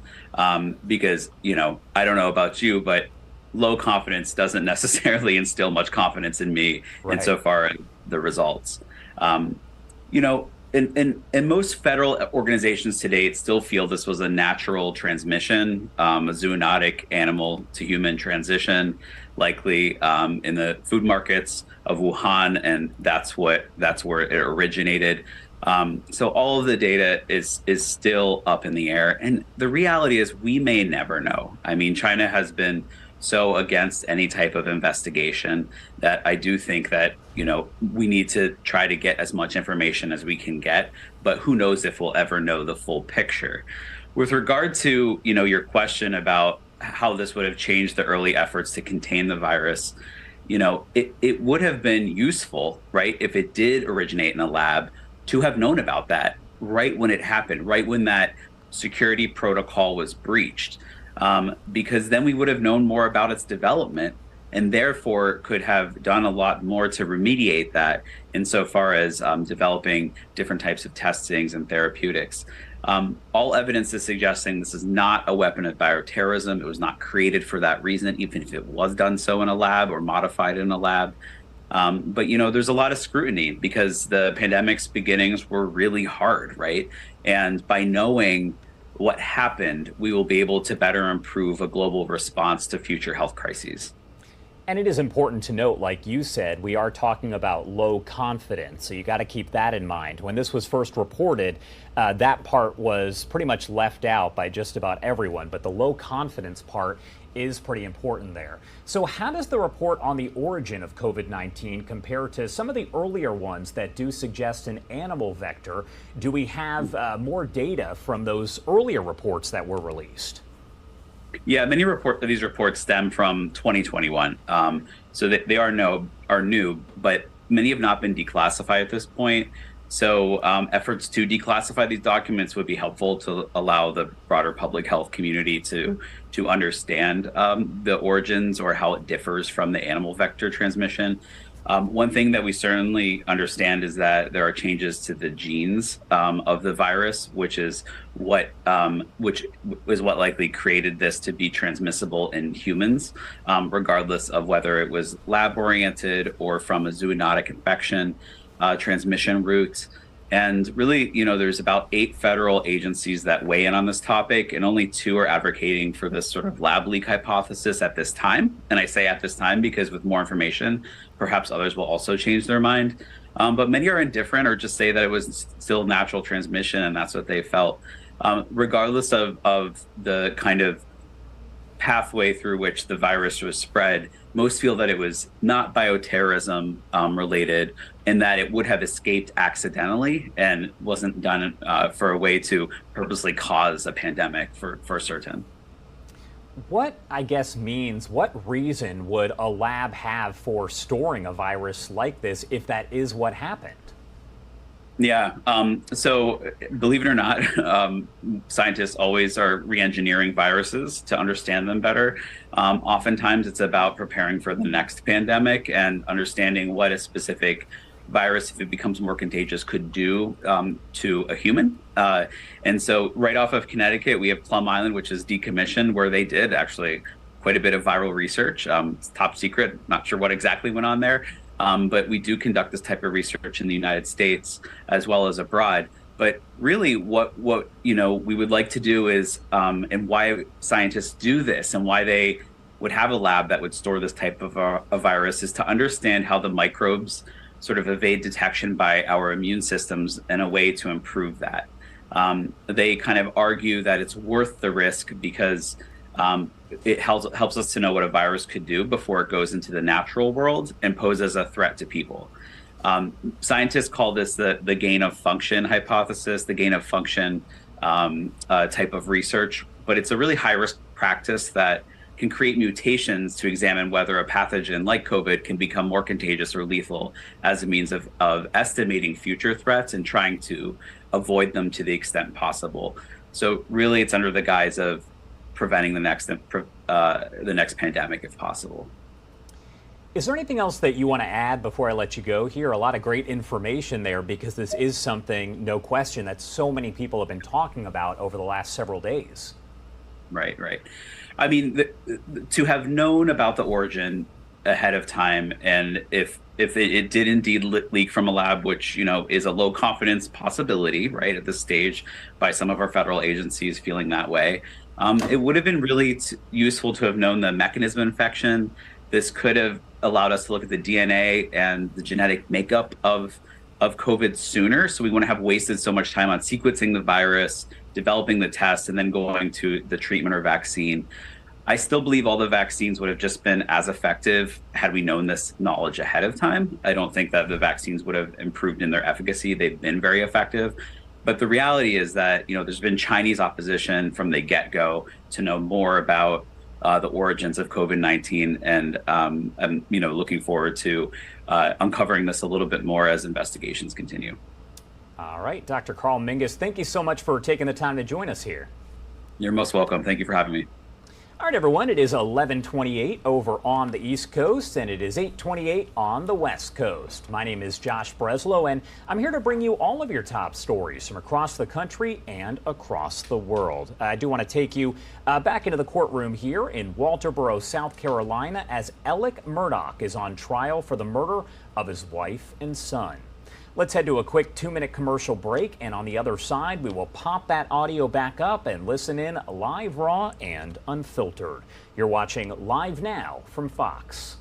Because, I don't know about you, but low confidence doesn't necessarily instill much confidence in me insofar as the results. In most federal organizations to date still feel this was a natural transmission, a zoonotic animal to human transition, likely in the food markets of Wuhan, and that's where it originated. So all of the data is still up in the air. And the reality is we may never know. I mean, China has been so against any type of investigation that I do think that, we need to try to get as much information as we can get, but who knows if we'll ever know the full picture. With regard to, your question about how this would have changed the early efforts to contain the virus, it would have been useful, right, if it did originate in a lab, to have known about that right when it happened, right when that security protocol was breached, because then we would have known more about its development and therefore could have done a lot more to remediate that insofar as developing different types of testings and therapeutics. All evidence is suggesting this is not a weapon of bioterrorism. It was not created for that reason, even if it was done so in a lab or modified in a lab. But, there's a lot of scrutiny because the pandemic's beginnings were really hard, right? And by knowing what happened, we will be able to better improve a global response to future health crises.
And it is important to note, like you said, we are talking about low confidence. So you got to keep that in mind. When this was first reported, that part was pretty much left out by just about everyone. But the low confidence part is pretty important there. So how does the report on the origin of COVID-19 compare to some of the earlier ones that do suggest an animal vector? Do we have more data from those earlier reports that were released?
Yeah, many of these reports stem from 2021, so they are new, but many have not been declassified at this point. So efforts to declassify these documents would be helpful to allow the broader public health community to understand the origins or how it differs from the animal vector transmission. One thing that we certainly understand is that there are changes to the genes of the virus, which is what likely created this to be transmissible in humans, regardless of whether it was lab-oriented or from a zoonotic infection transmission route. And really, there's about 8 federal agencies that weigh in on this topic, and only 2 are advocating for this sort of lab leak hypothesis at this time. And I say at this time because with more information, perhaps others will also change their mind. But many are indifferent or just say that it was still natural transmission and that's what they felt. Regardless of the kind of pathway through which the virus was spread, most feel that it was not bioterrorism related and that it would have escaped accidentally and wasn't done for a way to purposely cause a pandemic for certain.
What, I guess, what reason would a lab have for storing a virus like this if that is what happened?
Yeah, so believe it or not, scientists always are re-engineering viruses to understand them better. Oftentimes it's about preparing for the next pandemic and understanding what a specific virus, if it becomes more contagious, could do to a human. And so right off of Connecticut, we have Plum Island, which is decommissioned, where they did actually quite a bit of viral research. It's top secret, not sure what exactly went on there. But we do conduct this type of research in the United States as well as abroad. But really what we would like to do is, and why scientists do this and why they would have a lab that would store this type of a virus, is to understand how the microbes sort of evade detection by our immune systems in a way to improve that. They kind of argue that it's worth the risk because it helps us to know what a virus could do before it goes into the natural world and poses a threat to people. Scientists call this the gain of function hypothesis, the gain of function type of research, but it's a really high-risk practice that can create mutations to examine whether a pathogen like COVID can become more contagious or lethal as a means of estimating future threats and trying to avoid them to the extent possible. So really, it's under the guise of preventing the next pandemic if possible.
Is there anything else that you want to add before I let you go here? A lot of great information there, because this is something, no question, that so many people have been talking about over the last several days.
Right. I mean, to have known about the origin ahead of time, and if it did indeed leak from a lab, which, you know, is a low confidence possibility, right, at this stage by some of our federal agencies feeling that way, it would have been really useful to have known the mechanism of infection. This could have allowed us to look at the DNA and the genetic makeup of COVID sooner, so we wouldn't have wasted so much time on sequencing the virus, developing the test, and then going to the treatment or vaccine. I still believe all the vaccines would have just been as effective had we known this knowledge ahead of time. I don't think that the vaccines would have improved in their efficacy. They've been very effective. But the reality is that, you know, there's been Chinese opposition from the get-go to know more about the origins of COVID-19, and I'm, you know, looking forward to uncovering this a little bit more as investigations continue.
All right, Dr. Carl Mingus, thank you so much for taking the time to join us here.
You're most welcome. Thank you for having me.
All right, everyone, it is 11:28 over on the East Coast, and it is 8:28 on the West Coast. My name is Josh Breslow, and I'm here to bring you all of your top stories from across the country and across the world. I do want to take you back into the courtroom here in Walterboro, South Carolina, as Alec Murdaugh is on trial for the murder of his wife and son. Let's head to a quick 2-minute commercial break, and on the other side, we will pop that audio back up and listen in live, raw, and unfiltered. You're watching Live Now from Fox.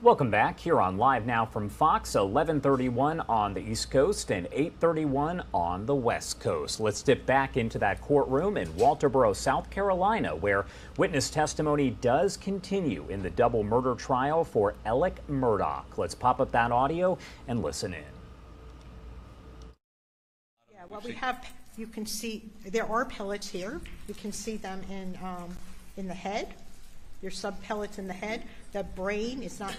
Welcome back here on Live Now from Fox, 11:31 on the East Coast and 8:31 on the West Coast. Let's dip back into that courtroom in Walterboro, South Carolina, where witness testimony does continue in the double murder trial for Alec Murdaugh. Let's pop up that audio and listen in.
Yeah, well, we have, you can see, there are pellets here. You can see them in the head. There's some pellets in the head. The brain is not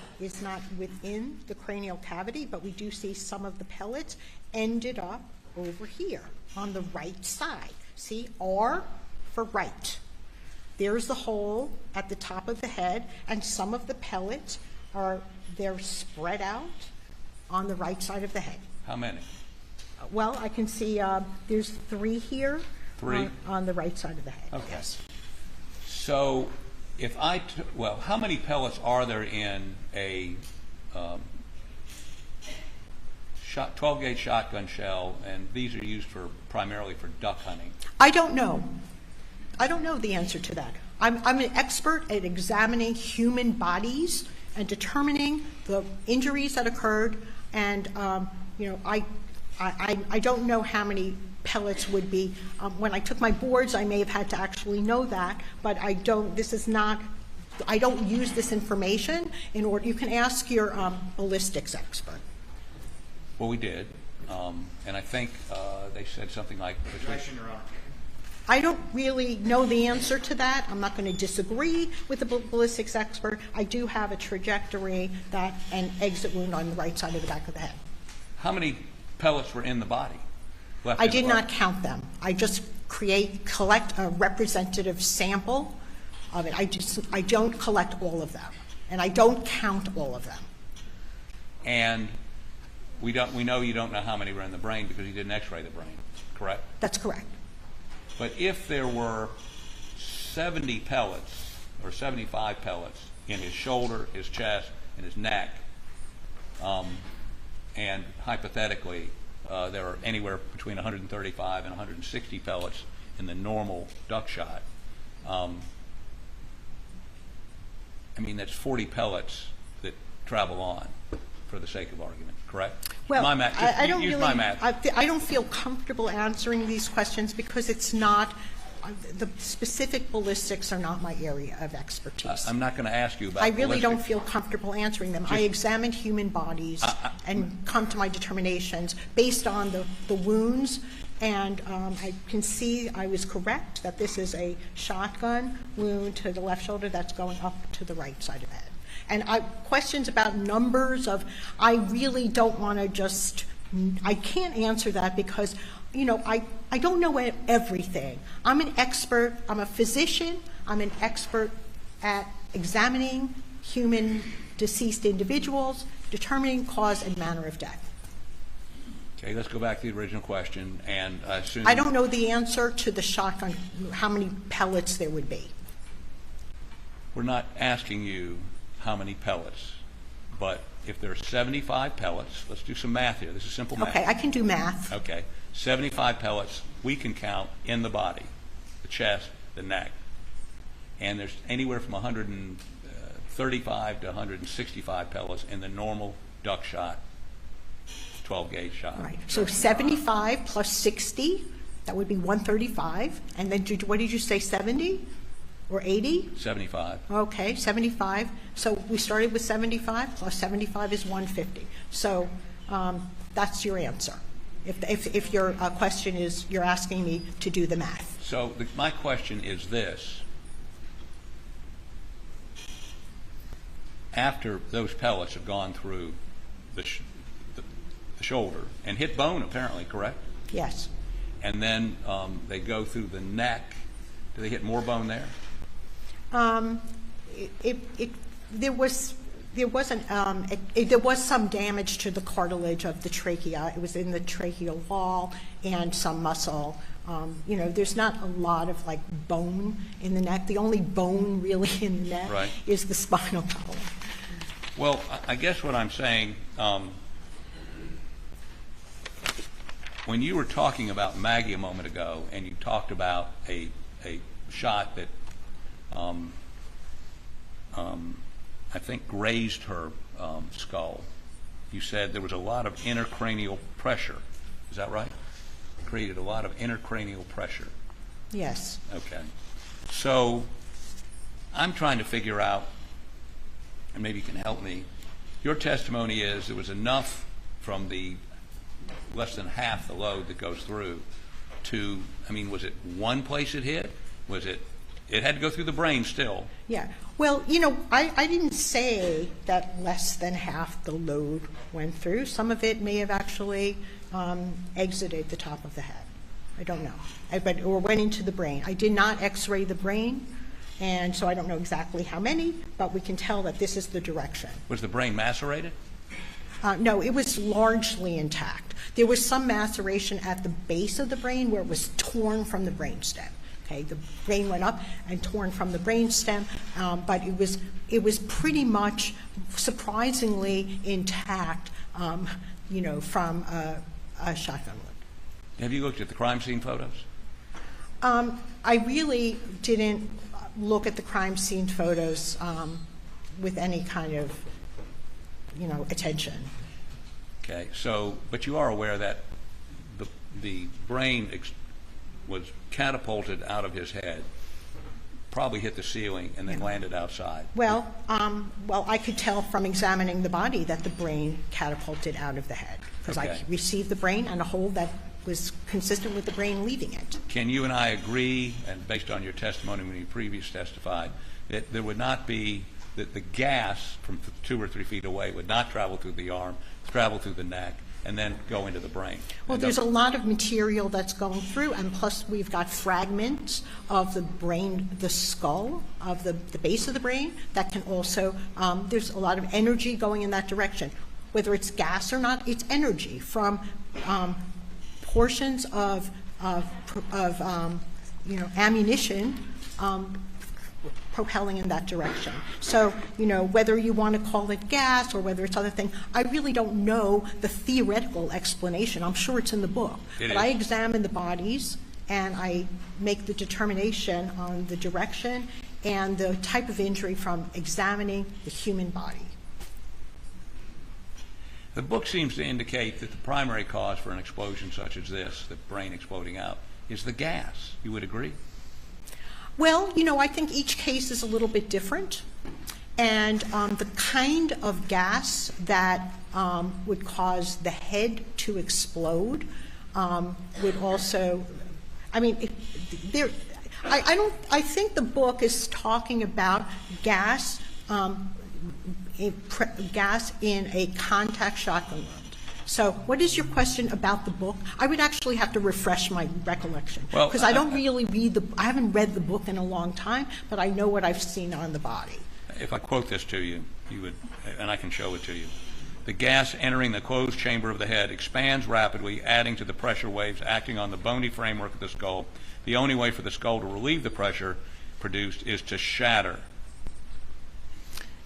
within the cranial cavity, but we do see some of the pellets ended up over here on the right side. See, R for right. There's the hole at the top of the head, and some of the pellets they're spread out on the right side of the head.
How many?
Well, I can see there's 3 here.
3?
On the right side of the head.
Okay.
Yes.
So if how many pellets are there in a 12-gauge shotgun shell, and these are used primarily for duck hunting?
I don't know. I don't know the answer to that. I'm an expert at examining human bodies and determining the injuries that occurred, and I don't know how many pellets would be. When I took my boards, I may have had to actually know that, but I don't. I don't use this information in order. You can ask your ballistics expert.
Well, we did, and I think they said something like.
Objection, Your Honor.
I don't really know the answer to that. I'm not going to disagree with the ballistics expert. I do have a trajectory an exit wound on the right side of the back of the head.
How many pellets were in the body?
I did not count them. I just collect a representative sample of it. I don't collect all of them, and I don't count all of them.
And we know you don't know how many were in the brain because you didn't X-ray the brain, correct?
That's correct.
But if there were 70 pellets or 75 pellets in his shoulder, his chest, and his neck, and hypothetically there are anywhere between 135 and 160 pellets in the normal duck shot, that's 40 pellets that travel on, for the sake of argument, correct?
Well,
my math.
I don't
use
really,
my math.
I don't feel comfortable answering these questions because it's not, the specific ballistics are not my area of expertise.
I'm not going to ask you about
I really
ballistics.
don't feel comfortable answering them. I examine human bodies and come to my determinations based on the wounds, and I can see I was correct that this is a shotgun wound to the left shoulder that's going up to the right side of the head. And questions about numbers I really don't want to I can't answer that because, I don't know everything. I'm an expert, I'm a physician, I'm an expert at examining human deceased individuals, determining cause and manner of death.
Okay, let's go back to the original question, and assume.
I don't know the answer to the shotgun, how many pellets there would be.
We're not asking you how many pellets, but if there are 75 pellets, let's do some math here. This is simple math.
Okay, I can do math.
Okay, 75 pellets we can count in the body, the chest, the neck, and there's anywhere from 135 to 165 pellets in the normal duck shot, 12-gauge shot.
Right. So 75 plus 60, that would be 135. And then what did you say, 70 or 80?
75.
Okay, 75. So we started with 75 plus 75 is 150. So that's your answer. If your question is you're asking me to do the math.
So my question is this. After those pellets have gone through the shoulder and hit bone, apparently, correct?
Yes.
And then they go through the neck. Do they hit more bone there?
There was some damage to the cartilage of the trachea. It was in the tracheal wall and some muscle. There's not a lot of bone in the neck. The only bone really in the neck is the spinal column.
Well, I guess what I'm saying, when you were talking about Maggie a moment ago, and you talked about a shot that I think grazed her skull, you said there was a lot of intracranial pressure. Is that right? Created a lot of intracranial pressure.
Yes.
Okay. So I'm trying to figure out, and maybe you can help me, your testimony is there was enough from the less than half the load that goes through to, was it one place it hit? Was it It had to go through the brain still.
Yeah. Well, you know, I didn't say that less than half the load went through. Some of it may have actually exited the top of the head. I don't know. Or went into the brain. I did not x-ray the brain, and so I don't know exactly how many, but we can tell that this is the direction.
Was the brain macerated?
No, it was largely intact. There was some maceration at the base of the brain where it was torn from the brainstem. Okay, the brain went up and torn from the brainstem, but it was pretty much surprisingly intact, you know, from a shotgun wound.
Have you looked at the crime scene photos?
I really didn't look at the crime scene photos with any kind of, you know, attention.
Okay, so, but you are aware that the brain was catapulted out of his head, probably hit the ceiling, and then landed outside.
Well, I could tell from examining the body that the brain catapulted out of the head, because I received the brain and a hole that was consistent with the brain leaving it.
Can you and I agree, and based on your testimony when you previously testified, that there would not be, that the gas from 2 or 3 feet away would not travel through the arm, travel through the neck, and then go into the brain?
Well, there's a lot of material that's going through, and plus we've got fragments of the brain, the skull, of the base of the brain, that can also, there's a lot of energy going in that direction. Whether it's gas or not, it's energy from portions of you know, ammunition propelling in that direction. So, you know, whether you want to call it gas or whether it's other thing, I really don't know the theoretical explanation. I'm sure it's in the book. But I examine the bodies and I make the determination on the direction and the type of injury from examining the human body.
The book seems to indicate that the primary cause for an explosion such as this, the brain exploding out, is the gas. You would agree?
Well, you know, I think each case is a little bit different. And the kind of gas that would cause the head to explode would also, I mean, I think the book is talking about gas, gas in a contact shotgun wound. So what is your question about the book? I would actually have to refresh my recollection, because I don't really read I haven't read the book in a long time, but I know what I've seen on the body.
If I quote this to you, you would, and I can show it to you. The gas entering the closed chamber of the head expands rapidly, adding to the pressure waves acting on the bony framework of the skull. The only way for the skull to relieve the pressure produced is to shatter.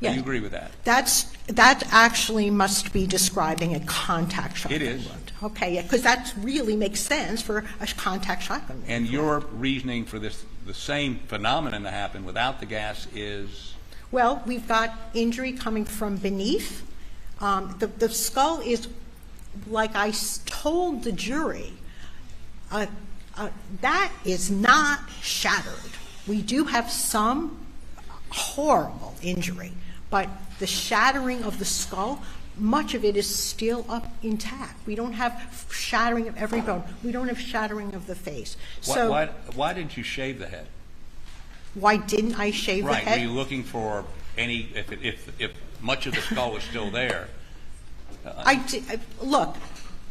Do you agree with that?
That actually must be describing a contact shotgun wound.
It is.
Okay, because that really makes sense for a contact shotgun wound.
And your reasoning for this, the same phenomenon to happen without the gas is?
Well, we've got injury coming from beneath. The skull is, like I told the jury, that is not shattered. We do have some horrible injury, but the shattering of the skull, much of it is still up intact. We don't have shattering of every bone. We don't have shattering of the face. So
why didn't you shave the head?
Why didn't I shave the head?
Right. Were you looking for any, if much of the skull was still there?
Look,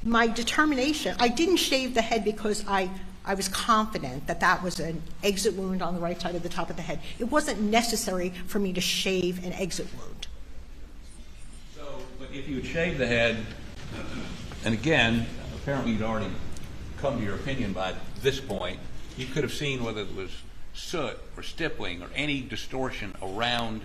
my determination, I didn't shave the head because I was confident that that was an exit wound on the right side of the top of the head. It wasn't necessary for me to shave an exit wound.
So, but if you had shaved the head, and again, apparently you'd already come to your opinion by this point, you could have seen whether it was soot or stippling or any distortion around,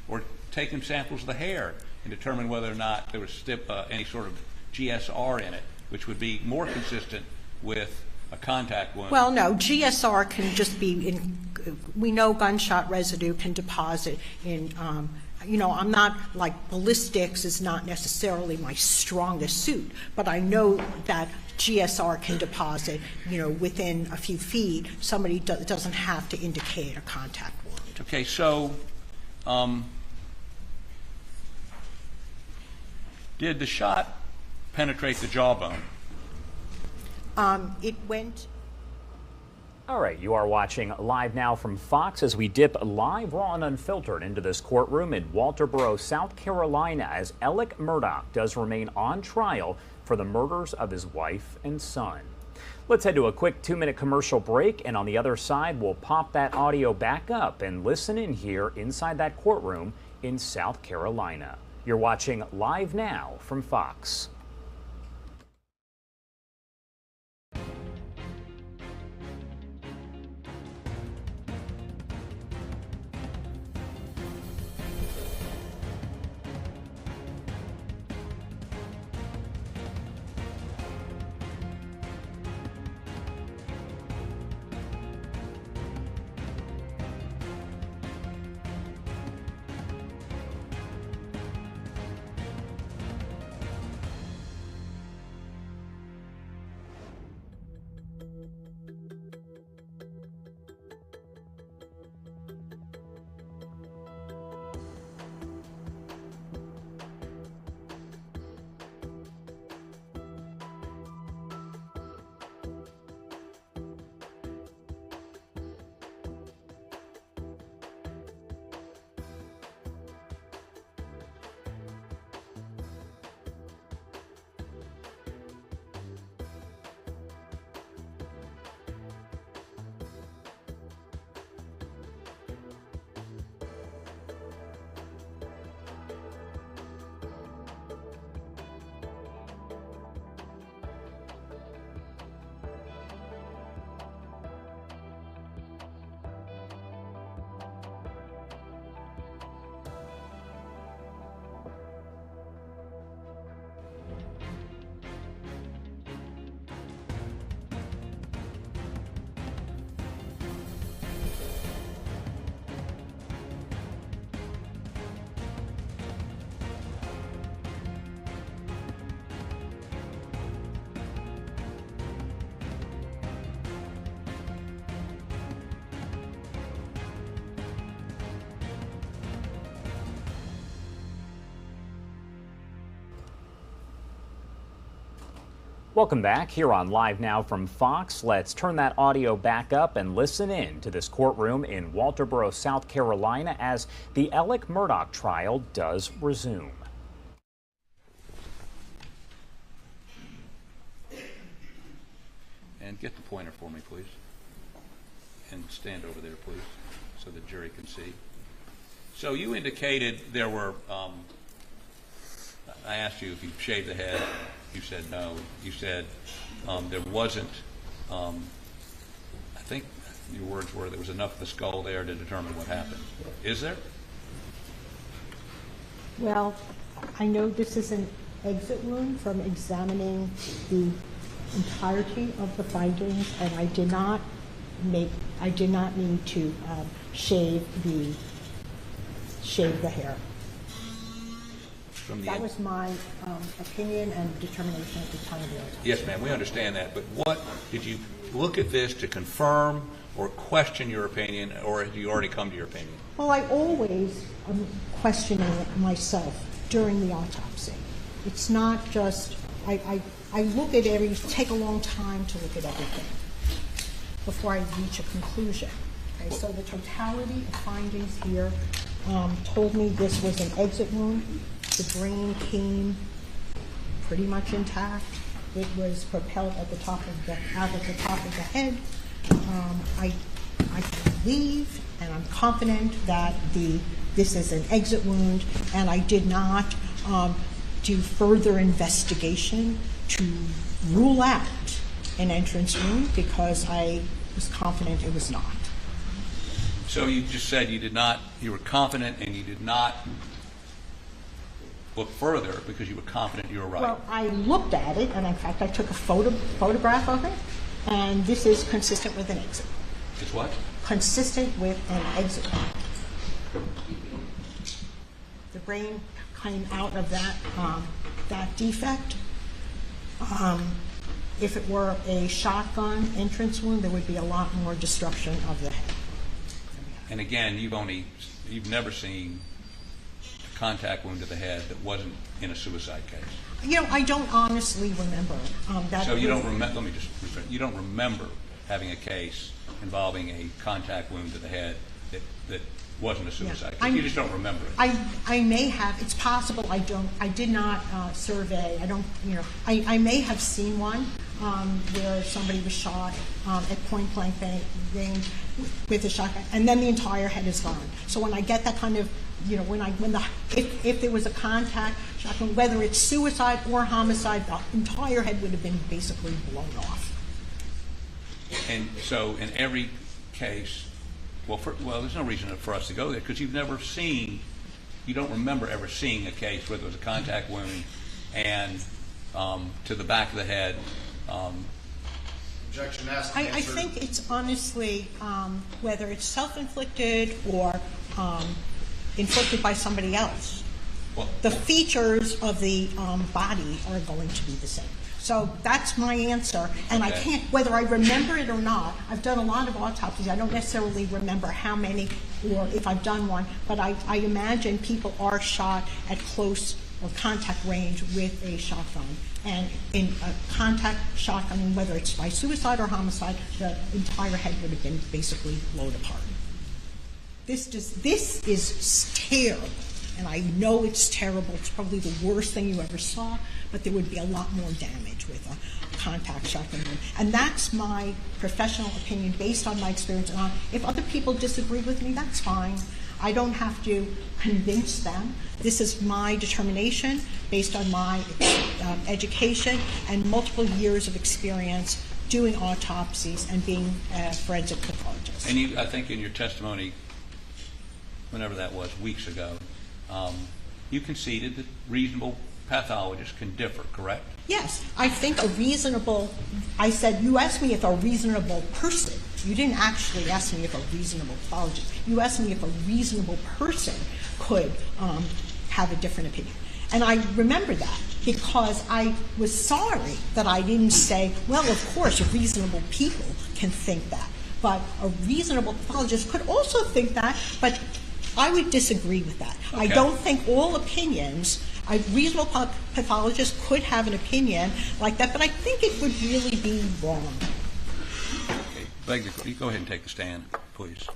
or taken samples of the hair and determine whether or not there was any sort of GSR in it, which would be more consistent with a contact wound.
Well, no, GSR can just be we know gunshot residue can deposit in, you know, I'm not, like, ballistics is not necessarily my strongest suit, but I know that GSR can deposit, you know, within a few feet. Somebody doesn't have to indicate a contact wound.
Okay, so did the shot penetrate the jawbone?
It went,
All right, you are watching Live Now from Fox as we dip live, raw, and unfiltered into this courtroom in Walterboro, South Carolina, as Alec Murdaugh does remain on trial for the murders of his wife and son. Let's head to a quick 2-minute commercial break, and on the other side, we'll pop that audio back up and listen in here inside that courtroom in South Carolina. You're watching Live Now from Fox. Welcome back here on Live Now from Fox. Let's turn that audio back up and listen in to this courtroom in Walterboro, South Carolina, as the Alec Murdaugh trial does resume.
And get the pointer for me, please. And stand over there, please, so the jury can see. So you indicated there were, I asked you if you shaved the head. You said no. You said there wasn't, I think your words were there was enough of the skull there to determine what happened. Is there?
Well, I know this is an exit wound from examining the entirety of the findings, and I did not need to shave the hair. That was my opinion and determination at the time of the autopsy.
Yes, ma'am, we understand that. But what did you look at this to confirm or question your opinion, or had you already come to your opinion?
Well, I always am questioning it myself during the autopsy. It's not just, I look at take a long time to look at everything before I reach a conclusion. Okay, so the totality of findings here told me this was an exit wound. The brain came pretty much intact. It was propelled out of the top of the head. I believe and I'm confident that this is an exit wound, and I did not do further investigation to rule out an entrance wound because I was confident it was not.
So you just said you were confident and you did not look further because you were confident you were right.
Well, I looked at it, and in fact I took a photograph of it, and this is consistent with an exit.
It's what?
Consistent with an exit. The brain came out of that defect. If it were a shotgun entrance wound, there would be a lot more destruction of the head.
And again, you've never seen a contact wound to the head that wasn't in a suicide case.
You know, I don't honestly remember.
So you don't remember? Let me just rephrase. You don't remember having a case involving a contact wound to the head that wasn't a suicide.
Yeah.
You just don't remember it.
I may have. It's possible. I did not survey. I don't. I may have seen one where somebody was shot at point blank range with a shotgun, and then the entire head is gone. So when I get that kind of, if there was a contact shotgun, whether it's suicide or homicide, the entire head would have been basically blown off.
And so in every case, well, there's no reason for us to go there because you don't remember ever seeing a case where there was a contact wound and to the back of the head.
Objection asked.
I think it's honestly whether it's self-inflicted or inflicted by somebody else. The features of the body are going to be the same. So that's my answer, and I can't, whether I remember it or not, I've done a lot of autopsies. I don't necessarily remember how many or if I've done one, but I imagine people are shot at close or contact range with a shotgun. And in a contact shotgun, whether it's by suicide or homicide, the entire head would have been basically blown apart. This is terrible. And I know it's terrible. It's probably the worst thing you ever saw, but there would be a lot more damage with a contact shotgun. And that's my professional opinion based on my experience. And if other people disagree with me, that's fine. I don't have to convince them. This is my determination based on my education and multiple years of experience doing autopsies and being a forensic pathologist.
And I think in your testimony, whenever that was, weeks ago, you conceded that reasonable pathologists can differ, correct?
Yes, I think I said, you asked me if a reasonable person, you didn't actually ask me if a reasonable pathologist, you asked me if a reasonable person could have a different opinion. And I remember that because I was sorry that I didn't say, well, of course, reasonable people can think that. But a reasonable pathologist could also think that, but I would disagree with that. Okay. I don't think all opinions, a reasonable pathologist could have an opinion like that, but I think it would really be wrong.
Okay, you go ahead and take the stand, please.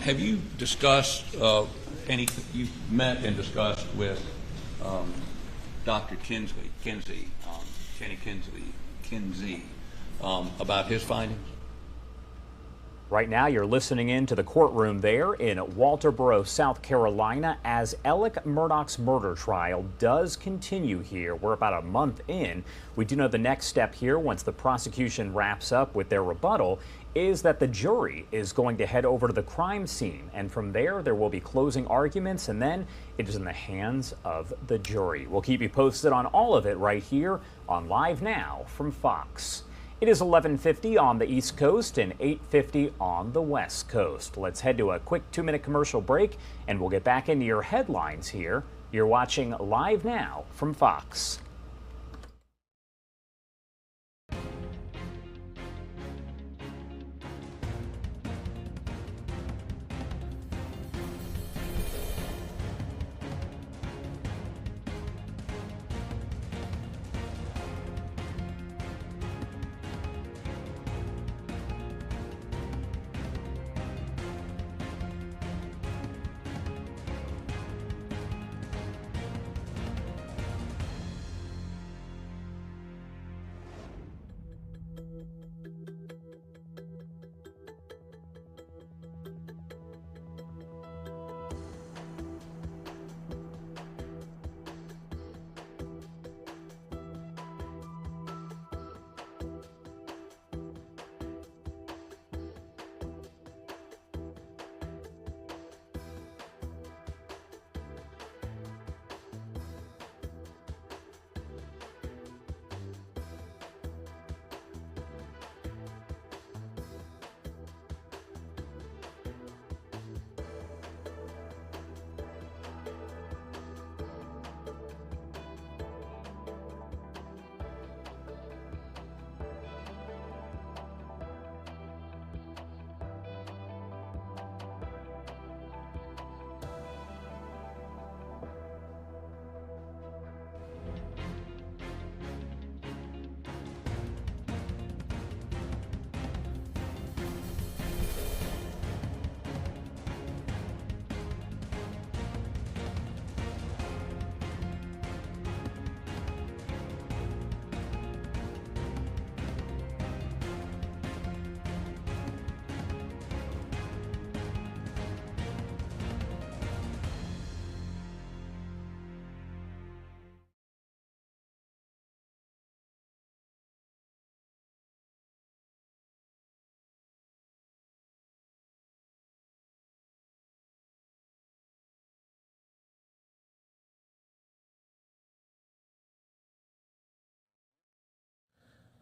Have you discussed anything you've met and discussed with Dr. Kinsey, Kenny Kinsey, about his findings?
Right now, you're listening in to the courtroom there in Walterboro, South Carolina, as Alec Murdaugh's murder trial does continue here. We're about a month in. We do know the next step here, once the prosecution wraps up with their rebuttal, is that the jury is going to head over to the crime scene. And from there will be closing arguments, and then it is in the hands of the jury. We'll keep you posted on all of it right here on Live Now from Fox. It is 11:50 on the East Coast and 8:50 on the West Coast. Let's head to a quick 2-minute commercial break, and we'll get back into your headlines here. You're watching Live Now from Fox.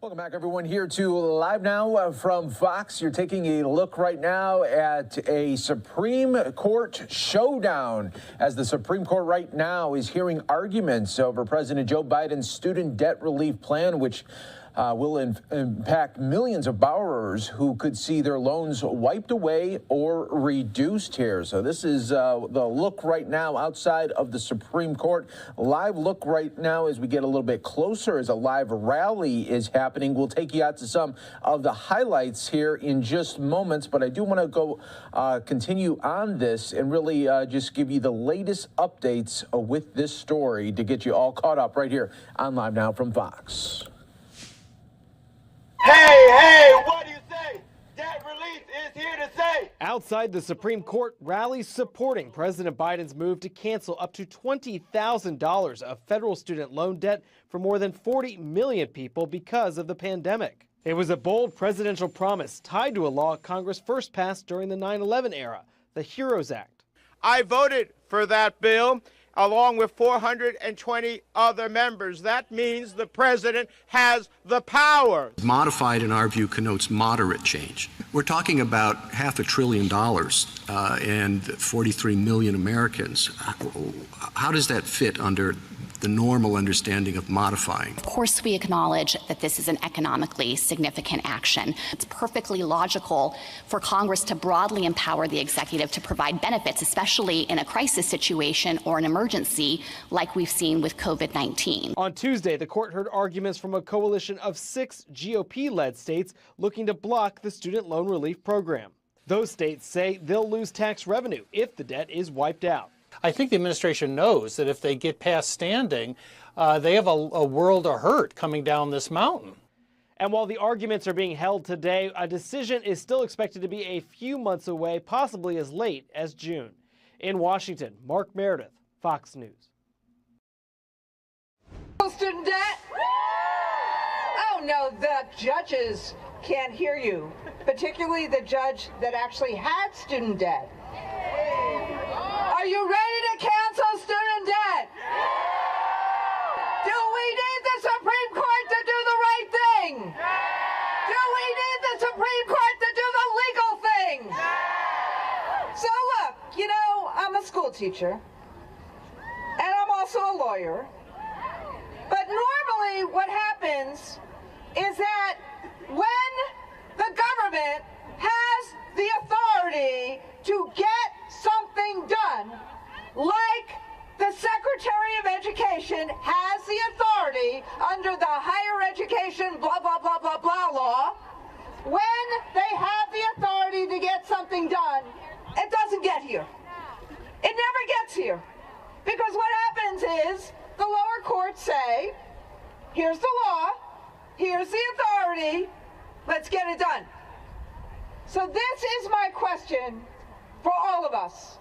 Welcome back, everyone, here to Live Now from Fox. You're taking a look right now at a Supreme Court showdown as the Supreme Court right now is hearing arguments over President Joe Biden's student debt relief plan, which will impact millions of borrowers who could see their loans wiped away or reduced here. So this is the look right now outside of the Supreme Court. Live look right now as we get a little bit closer as a live rally is happening. We'll take you out to some of the highlights here in just moments, but I do want to go continue on this and really just give you the latest updates with this story to get you all caught up right here on Live Now from Fox.
Hey, what do you say? Debt relief is here to say.
Outside the Supreme Court, rallies supporting President Biden's move to cancel up to $20,000 of federal student loan debt for more than 40 million people because of the pandemic. It was a bold presidential promise tied to a law Congress first passed during the 9/11 era, the HEROES Act.
I voted for that bill along with 420 other members. That means the president has the power.
Modified, in our view, connotes moderate change. We're talking about $500 billion and 43 million Americans. How does that fit under the normal understanding of modifying?
Of course, we acknowledge that this is an economically significant action. It's perfectly logical for Congress to broadly empower the executive to provide benefits, especially in a crisis situation or an emergency like we've seen with COVID-19.
On Tuesday, the court heard arguments from a coalition of 6 GOP-led states looking to block the student loan relief program. Those states say they'll lose tax revenue if the debt is wiped out.
I think the administration knows that if they get past standing, they have a world of hurt coming down this mountain.
And while the arguments are being held today, a decision is still expected to be a few months away, possibly as late as June. In Washington, Mark Meredith, Fox News.
Student debt? Oh no, the judges can't hear you, particularly the judge that actually had student debt. Are you ready to cancel student debt? Do we need the Supreme Court to do the right thing? Do we need the Supreme Court to do the legal thing? So look, you know, I'm a school teacher, and I'm also a lawyer, but normally what happens is that when the government has the authority to get something done, like the Secretary of Education has the authority under the Higher Education blah, blah, blah, blah, blah law, when they have the authority to get something done, it doesn't get here. It never gets here. Because what happens is the lower courts say, here's the law, here's the authority, let's get it done. So this is my question for all of us.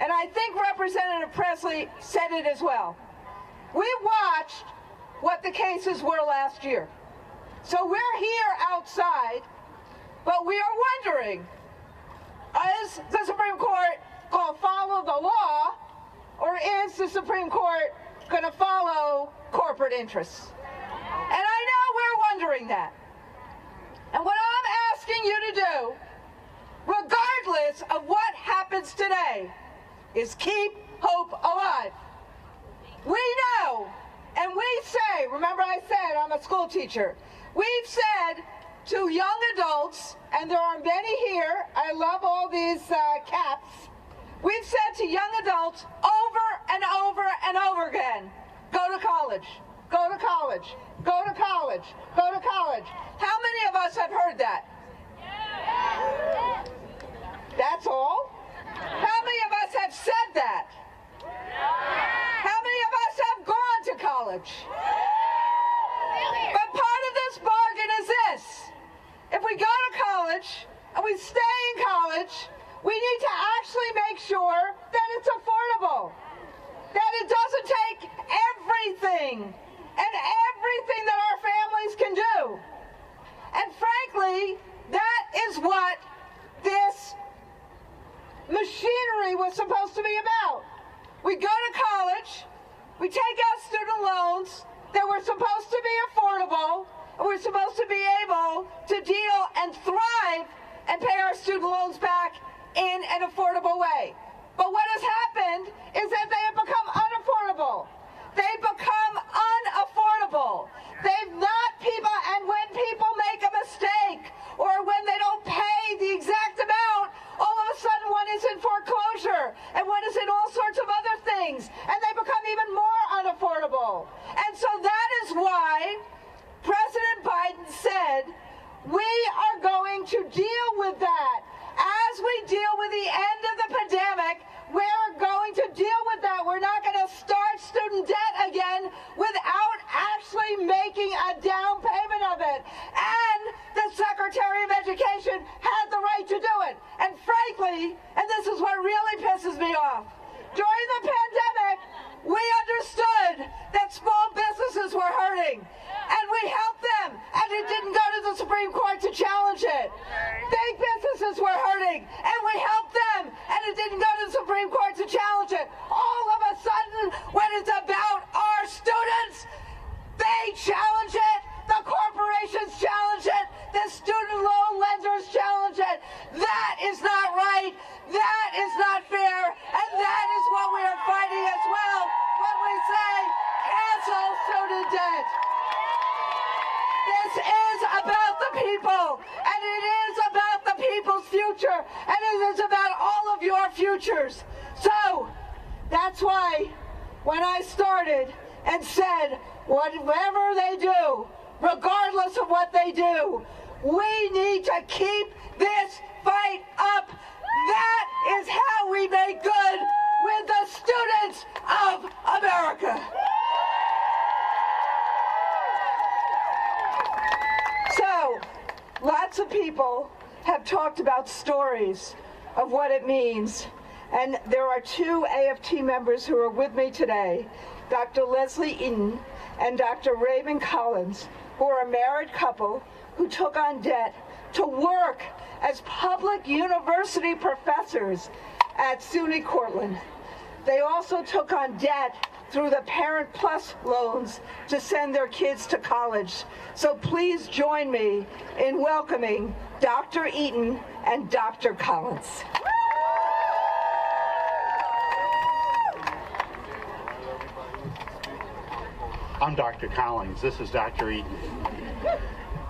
And I think Representative Presley said it as well. We watched what the cases were last year. So we're here outside, but we are wondering, is the Supreme Court going to follow the law, or is the Supreme Court going to follow corporate interests? And I know we're wondering that. And what I'm asking you to do, regardless of what happens today, is keep hope alive. We know, and we say, remember I said I'm a school teacher, we've said to young adults, and there are many here, I love all these caps, we've said to young adults over and over and over again, go to college, go to college, go to college, go to college. How many of us have heard that? That's all? How many of us have said that? How many of us have gone to college? But part of this bargain is this. If we go to college and we stay in college, we need to actually make sure that it's affordable, that it doesn't take everything and everything that our families can do. And frankly, that is what this machinery was supposed to be about. We go to college, we take out student loans that were supposed to be affordable, and we're supposed to be able to deal and thrive and pay our student loans back in an affordable way. But what has happened is that they have become unaffordable. They've become unaffordable. They've not people, and when people make a mistake or when they don't pay the exact amount, all of a sudden one is in foreclosure and one is in all sorts of other things, and they become even more unaffordable. And so that is why President Biden said, we are going to deal with that. As we deal with the end of the pandemic, we're going to deal with that. We're not going to start student debt again without actually making a down payment of it. And the Secretary of Education had the right to do it. And frankly, and this is what really pisses me off, during the pandemic, we understood that small businesses were hurting, and we helped them, and it didn't go to the Supreme Court to challenge it. Big businesses were hurting, and we helped them, and it didn't go to the Supreme Court to challenge it. All of a sudden, when it's about our students, they challenge it, the corporations challenge it, the student loan lenders challenge it. That is not right, that is not fair, and that is what we are fighting as well when we say cancel student debt. This is about the people, and it is about the people's future, and it is about all of your futures. So that's why when I started and said, whatever they do, regardless of what they do, we need to keep this fight up. That is how we make good with the students of America. So, lots of people have talked about stories of what it means. And there are two AFT members who are with me today, Dr. Leslie Eaton and Dr. Raymond Collins, who are a married couple who took on debt to work as public university professors at SUNY Cortland. They also took on debt through the Parent Plus loans to send their kids to college. So please join me in welcoming Dr. Eaton and Dr. Collins.
I'm Dr. Collins. This is Dr. Eaton.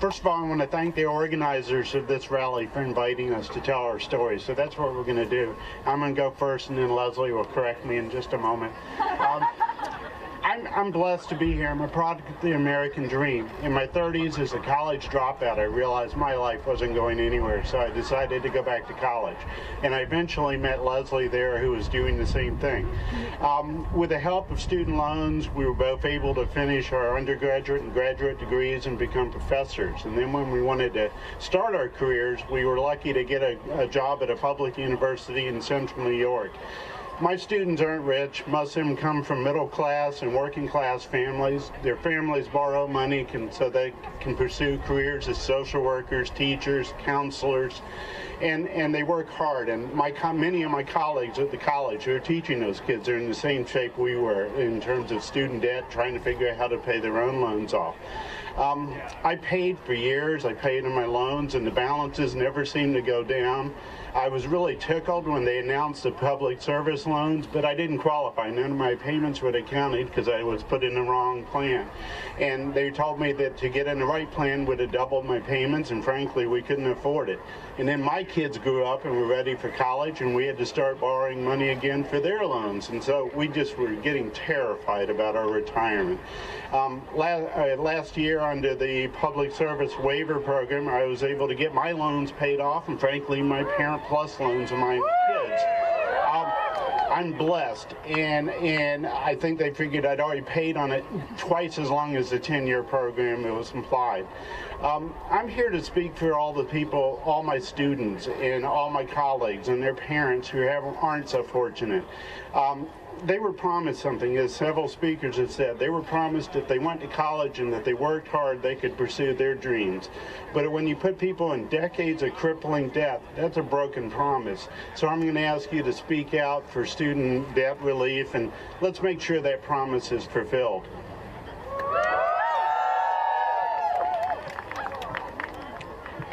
First of all, I want to thank the organizers of this rally for inviting us to tell our story. So that's what we're going to do. I'm going to go first, and then Leslie will correct me in just a moment. I'm blessed to be here. I'm a product of the American dream. In my 30s, as a college dropout, I realized my life wasn't going anywhere, so I decided to go back to college. And I eventually met Leslie there, who was doing the same thing. With the help of student loans, we were both able to finish our undergraduate and graduate degrees and become professors. And then when we wanted to start our careers, we were lucky to get a job at a public university in central New York. My students aren't rich. Most of them come from middle class and working class families. Their families borrow money so they can pursue careers as social workers, teachers, counselors, and they work hard. And many of my colleagues at the college who are teaching those kids are in the same shape we were in terms of student debt, trying to figure out how to pay their own loans off. I paid for years. I paid on my loans, and the balances never seemed to go down. I was really tickled when they announced the public service loans, but I didn't qualify. None of my payments would have counted because I was put in the wrong plan. And they told me that to get in the right plan would have doubled my payments, and frankly, we couldn't afford it. And then my kids grew up and were ready for college, and we had to start borrowing money again for their loans. And so we just were getting terrified about our retirement. Last year, under the Public Service Waiver Program, I was able to get my loans paid off, and frankly, my Parent Plus loans of my kids. I'm blessed, and I think they figured I'd already paid on it twice as long as the 10-year program it was implied. I'm here to speak for all the people, all my students, and all my colleagues and their parents who aren't so fortunate. They were promised something, as several speakers have said. They were promised if they went to college and that they worked hard, they could pursue their dreams. But when you put people in decades of crippling debt, that's a broken promise. So I'm going to ask you to speak out for student debt relief, and let's make sure that promise is fulfilled.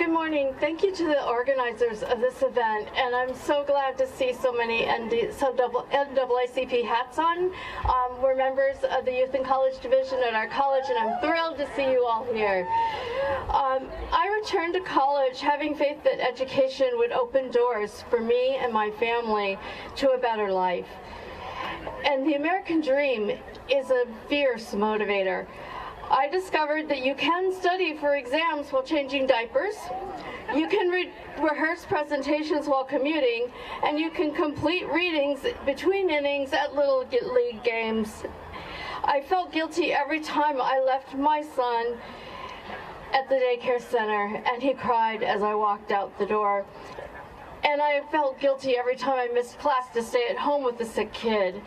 Good morning. Thank you to the organizers of this event, and I'm so glad to see so many NAACP hats on. We're members of the Youth and College Division at our college, and I'm thrilled to see you all here. I returned to college having faith that education would open doors for me and my family to a better life. And the American dream is a fierce motivator. I discovered that you can study for exams while changing diapers, you can rehearse presentations while commuting, and you can complete readings between innings at Little League games. I felt guilty every time I left my son at the daycare center, and he cried as I walked out the door. And I felt guilty every time I missed class to stay at home with a sick kid.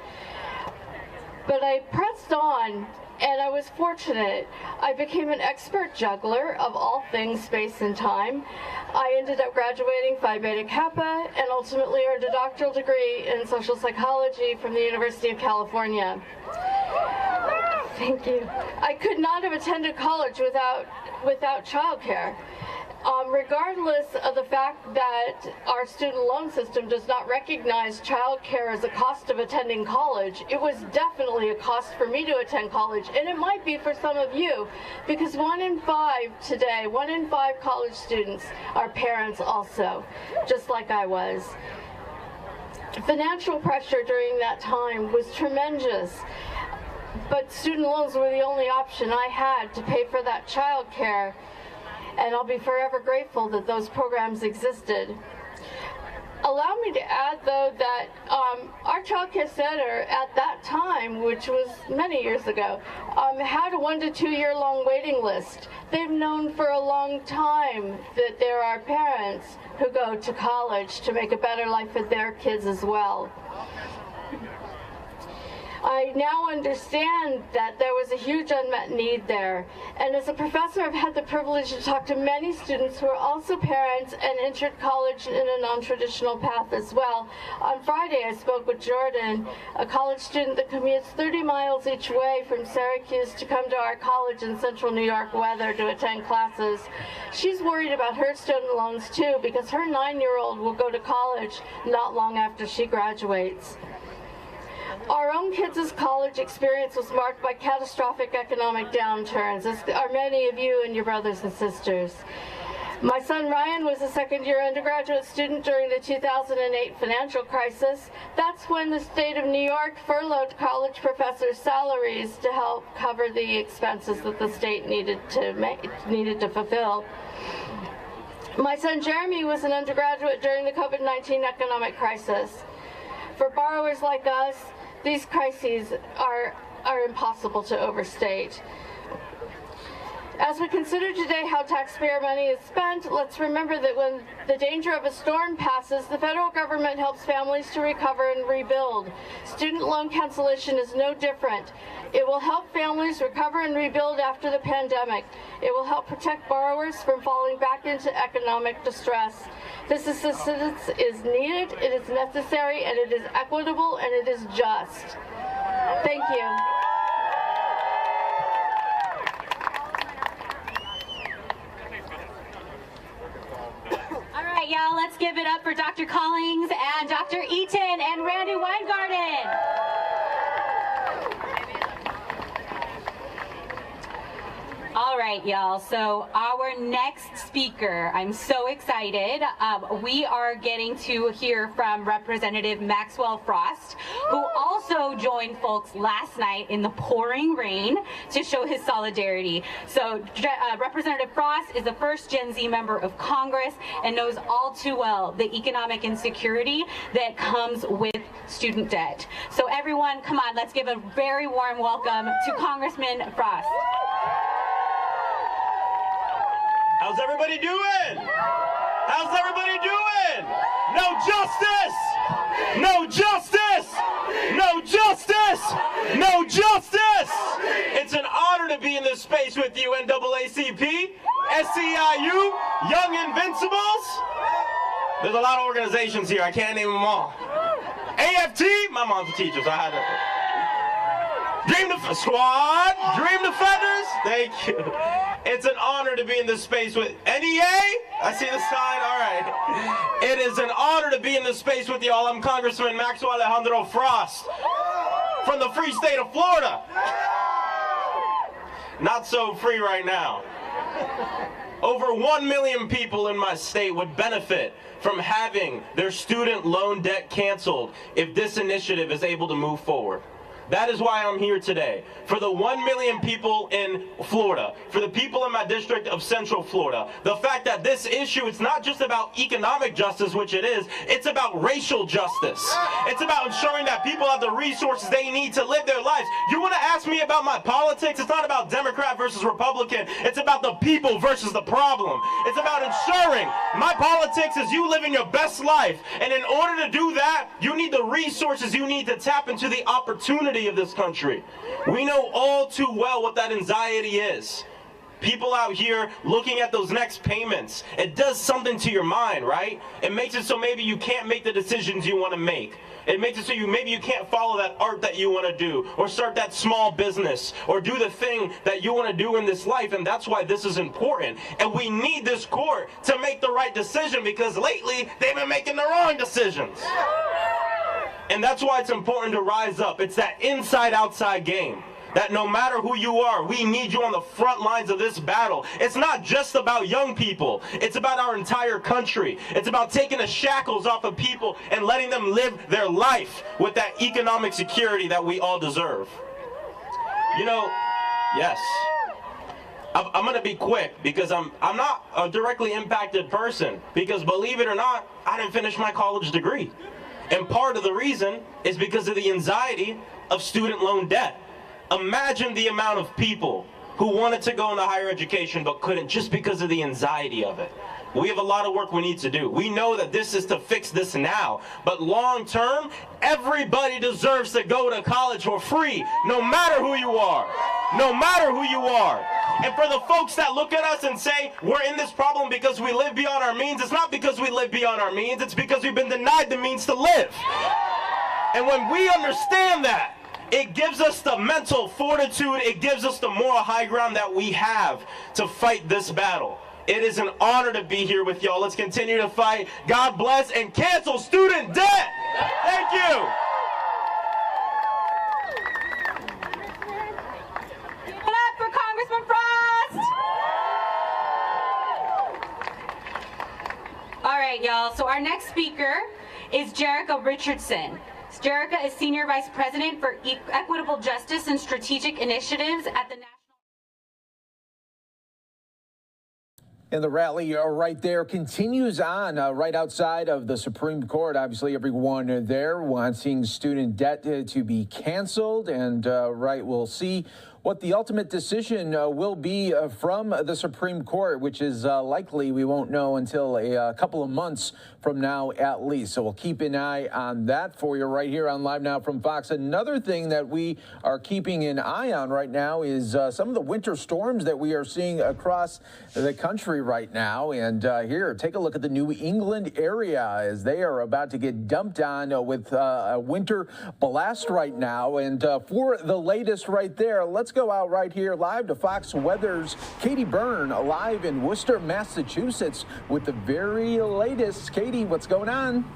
But I pressed on, and I was fortunate. I became an expert juggler of all things space and time. I ended up graduating Phi Beta Kappa and ultimately earned a doctoral degree in social psychology from the University of California. Thank you. I could not have attended college without childcare. Regardless of the fact that our student loan system does not recognize childcare as a cost of attending college, it was definitely a cost for me to attend college, and it might be for some of you, because 1 in 5 today, 1 in 5 college students are parents also, just like I was. Financial pressure during that time was tremendous, but student loans were the only option I had to pay for that childcare. And I'll be forever grateful that those programs existed. Allow me to add, though, that our child care center at that time, which was many years ago, had a 1 to 2 year long waiting list. They've known for a long time that there are parents who go to college to make a better life for their kids as well. I now understand that there was a huge unmet need there. And as a professor, I've had the privilege to talk to many students who are also parents and entered college in a non-traditional path as well. On Friday, I spoke with Jordan, a college student that commutes 30 miles each way from Syracuse to come to our college in central New York weather to attend classes. She's worried about her student loans too, because her 9-year-old will go to college not long after she graduates. Our own kids' college experience was marked by catastrophic economic downturns, as are many of you and your brothers and sisters. My son Ryan was a second-year undergraduate student during the 2008 financial crisis. That's when the state of New York furloughed college professors' salaries to help cover the expenses that the state needed to fulfill. My son Jeremy was an undergraduate during the COVID-19 economic crisis. For borrowers like us, these crises are impossible to overstate. As we consider today how taxpayer money is spent, let's remember that when the danger of a storm passes, the federal government helps families to recover and rebuild. Student loan cancellation is no different. It will help families recover and rebuild after the pandemic. It will help protect borrowers from falling back into economic distress. This assistance is needed, it is necessary, and it is equitable, and it is just. Thank you.
All right, y'all, let's give it up for Dr. Collings and Dr. Eaton and Randy Weingarten. All right, y'all, so our next speaker, I'm so excited. We are getting to hear from Representative Maxwell Frost, who also joined folks last night in the pouring rain to show his solidarity. So Representative Frost is the first Gen Z member of Congress and knows all too well the economic insecurity that comes with student debt. So everyone, come on, let's give a very warm welcome to Congressman Frost.
How's everybody doing? How's everybody doing? No justice! No justice! No justice! No justice! It's an honor to be in this space with you, NAACP, SEIU, Young Invincibles. There's a lot of organizations here. I can't name them all. AFT, my mom's a teacher, so I had to. Dream Squad, Dream Defenders, thank you. It's an honor to be in this space with NEA, I see the sign. All right. It is an honor to be in this space with y'all. I'm Congressman Maxwell Alejandro Frost from the free state of Florida. Not so free right now. Over 1 million people in my state would benefit from having their student loan debt canceled if this initiative is able to move forward. That is why I'm here today. For the 1 million people in Florida, for the people in my district of Central Florida, the fact that this issue, it's not just about economic justice, which it is, it's about racial justice. It's about ensuring that people have the resources they need to live their lives. You want to ask me about my politics? It's not about Democrat versus Republican. It's about the people versus the problem. It's about ensuring my politics is you living your best life. And in order to do that, you need the resources you need to tap into the opportunity of this country. We know all too well what that anxiety is. People out here looking at those next payments, it does something to your mind, right? It makes it so maybe you can't make the decisions you want to make. It makes it so maybe you can't follow that art that you want to do, or start that small business, or do the thing that you want to do in this life, and that's why this is important. And we need this court to make the right decision, because lately they've been making the wrong decisions. And that's why it's important to rise up. It's that inside-outside game. That no matter who you are, we need you on the front lines of this battle. It's not just about young people. It's about our entire country. It's about taking the shackles off of people and letting them live their life with that economic security that we all deserve. You know, yes. I'm going to be quick because I'm not a directly impacted person, because believe it or not, I didn't finish my college degree. And part of the reason is because of the anxiety of student loan debt. Imagine the amount of people who wanted to go into higher education but couldn't, just because of the anxiety of it. We have a lot of work we need to do. We know that this is to fix this now, but long term, everybody deserves to go to college for free, no matter who you are. No matter who you are. And for the folks that look at us and say, we're in this problem because we live beyond our means, it's not because we live beyond our means, it's because we've been denied the means to live. And when we understand that, it gives us the mental fortitude, it gives us the moral high ground that we have to fight this battle. It is an honor to be here with y'all. Let's continue to fight. God bless, and cancel student debt. Thank you.
All right, y'all. So our next speaker is Jerica Richardson. Jerica is Senior Vice President for Equitable Justice and Strategic Initiatives at the National.
And the rally right there continues on right outside of the Supreme Court. Obviously, everyone there wanting student debt to be canceled. And we'll see what the ultimate decision will be from the Supreme Court, which is likely we won't know until a couple of months from now at least. So we'll keep an eye on that for you right here on Live Now from Fox. Another thing that we are keeping an eye on right now is some of the winter storms that we are seeing across the country right now. And here, take a look at the New England area as they are about to get dumped on with a winter blast right now. And for the latest right there, let's go out right here live to Fox Weather's Katie Byrne, live in Worcester, Massachusetts, with the very latest. Katie, what's going on?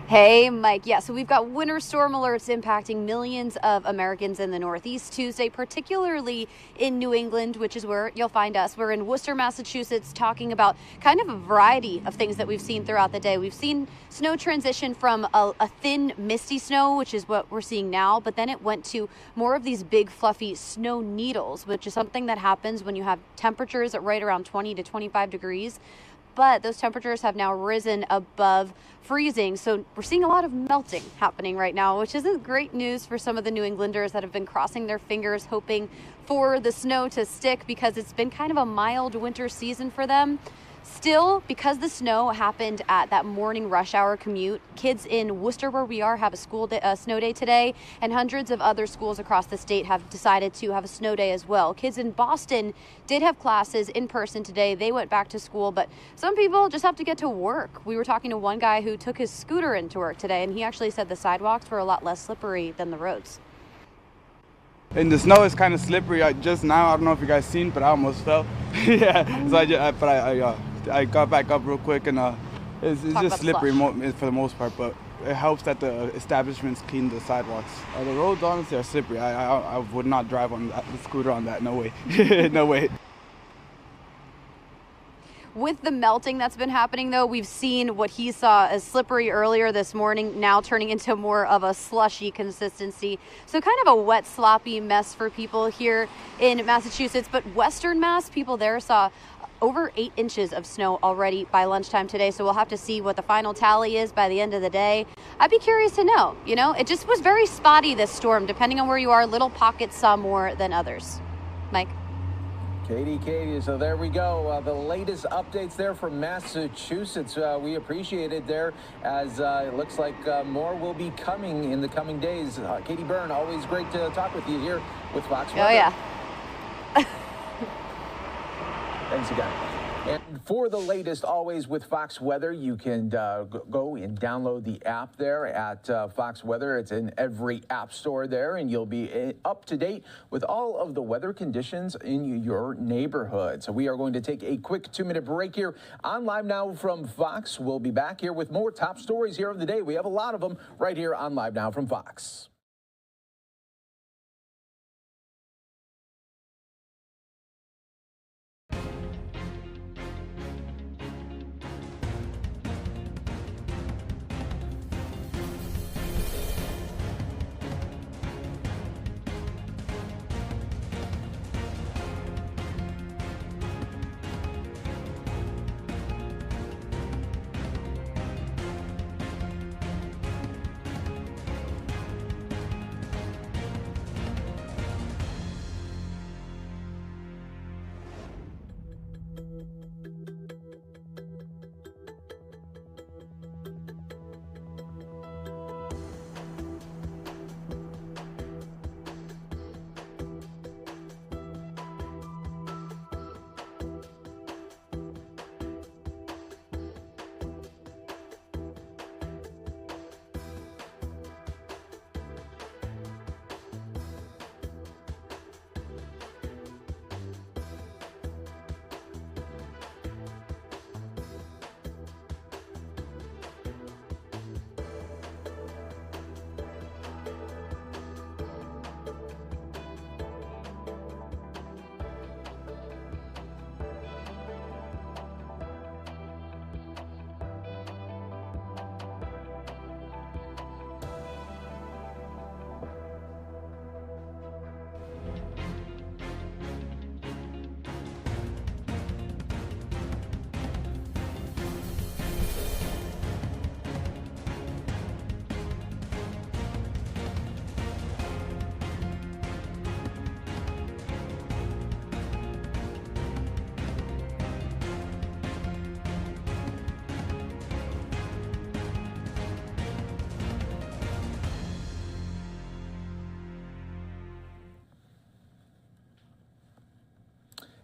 Hey, Mike. Yeah, so we've got winter storm alerts impacting millions of Americans in the Northeast Tuesday, particularly in New England, which is where you'll find us. We're in Worcester, Massachusetts, talking about kind of a variety of things that we've seen throughout the day. We've seen snow transition from a thin, misty snow, which is what we're seeing now, but then it went to more of these big, fluffy snow needles, which is something that happens when you have temperatures at right around 20 to 25 degrees. But those temperatures have now risen above freezing. So we're seeing a lot of melting happening right now, which isn't great news for some of the New Englanders that have been crossing their fingers, hoping for the snow to stick, because it's been kind of a mild winter season for them. Still, because the snow happened at that morning rush hour commute, kids in Worcester, where we are, have a snow day today, and hundreds of other schools across the state have decided to have a snow day as well. Kids in Boston did have classes in person today. They went back to school, but some people just have to get to work. We were talking to one guy who took his scooter into work today, and he actually said the sidewalks were a lot less slippery than the roads.
And the snow is kind of slippery. Just now, I don't know if you guys seen, but I almost fell. Yeah, so I got back up real quick, and it's just slippery for the most part, but it helps that the establishments clean the sidewalks. The roads honestly are slippery. I would not drive on the scooter on that, no way, no way.
With the melting that's been happening, though, we've seen what he saw as slippery earlier this morning, now turning into more of a slushy consistency. So kind of a wet, sloppy mess for people here in Massachusetts. But Western Mass, people there saw over 8 inches of snow already by lunchtime today. So we'll have to see what the final tally is by the end of the day. I'd be curious to know, you know, it just was very spotty, this storm, depending on where you are. Little pockets saw more than others. Mike?
Katie, so there we go. The latest updates there from Massachusetts. We appreciate it there, as it looks like more will be coming in the coming days. Katie Byrne, always great to talk with you here with Fox Weather.
Oh, yeah.
Thanks again. And for the latest, always with Fox Weather, you can go and download the app there at Fox Weather. It's in every app store there, and you'll be up to date with all of the weather conditions in your neighborhood. So we are going to take a quick 2-minute break here on Live Now from Fox. We'll be back here with more top stories here of the day. We have a lot of them right here on Live Now from Fox.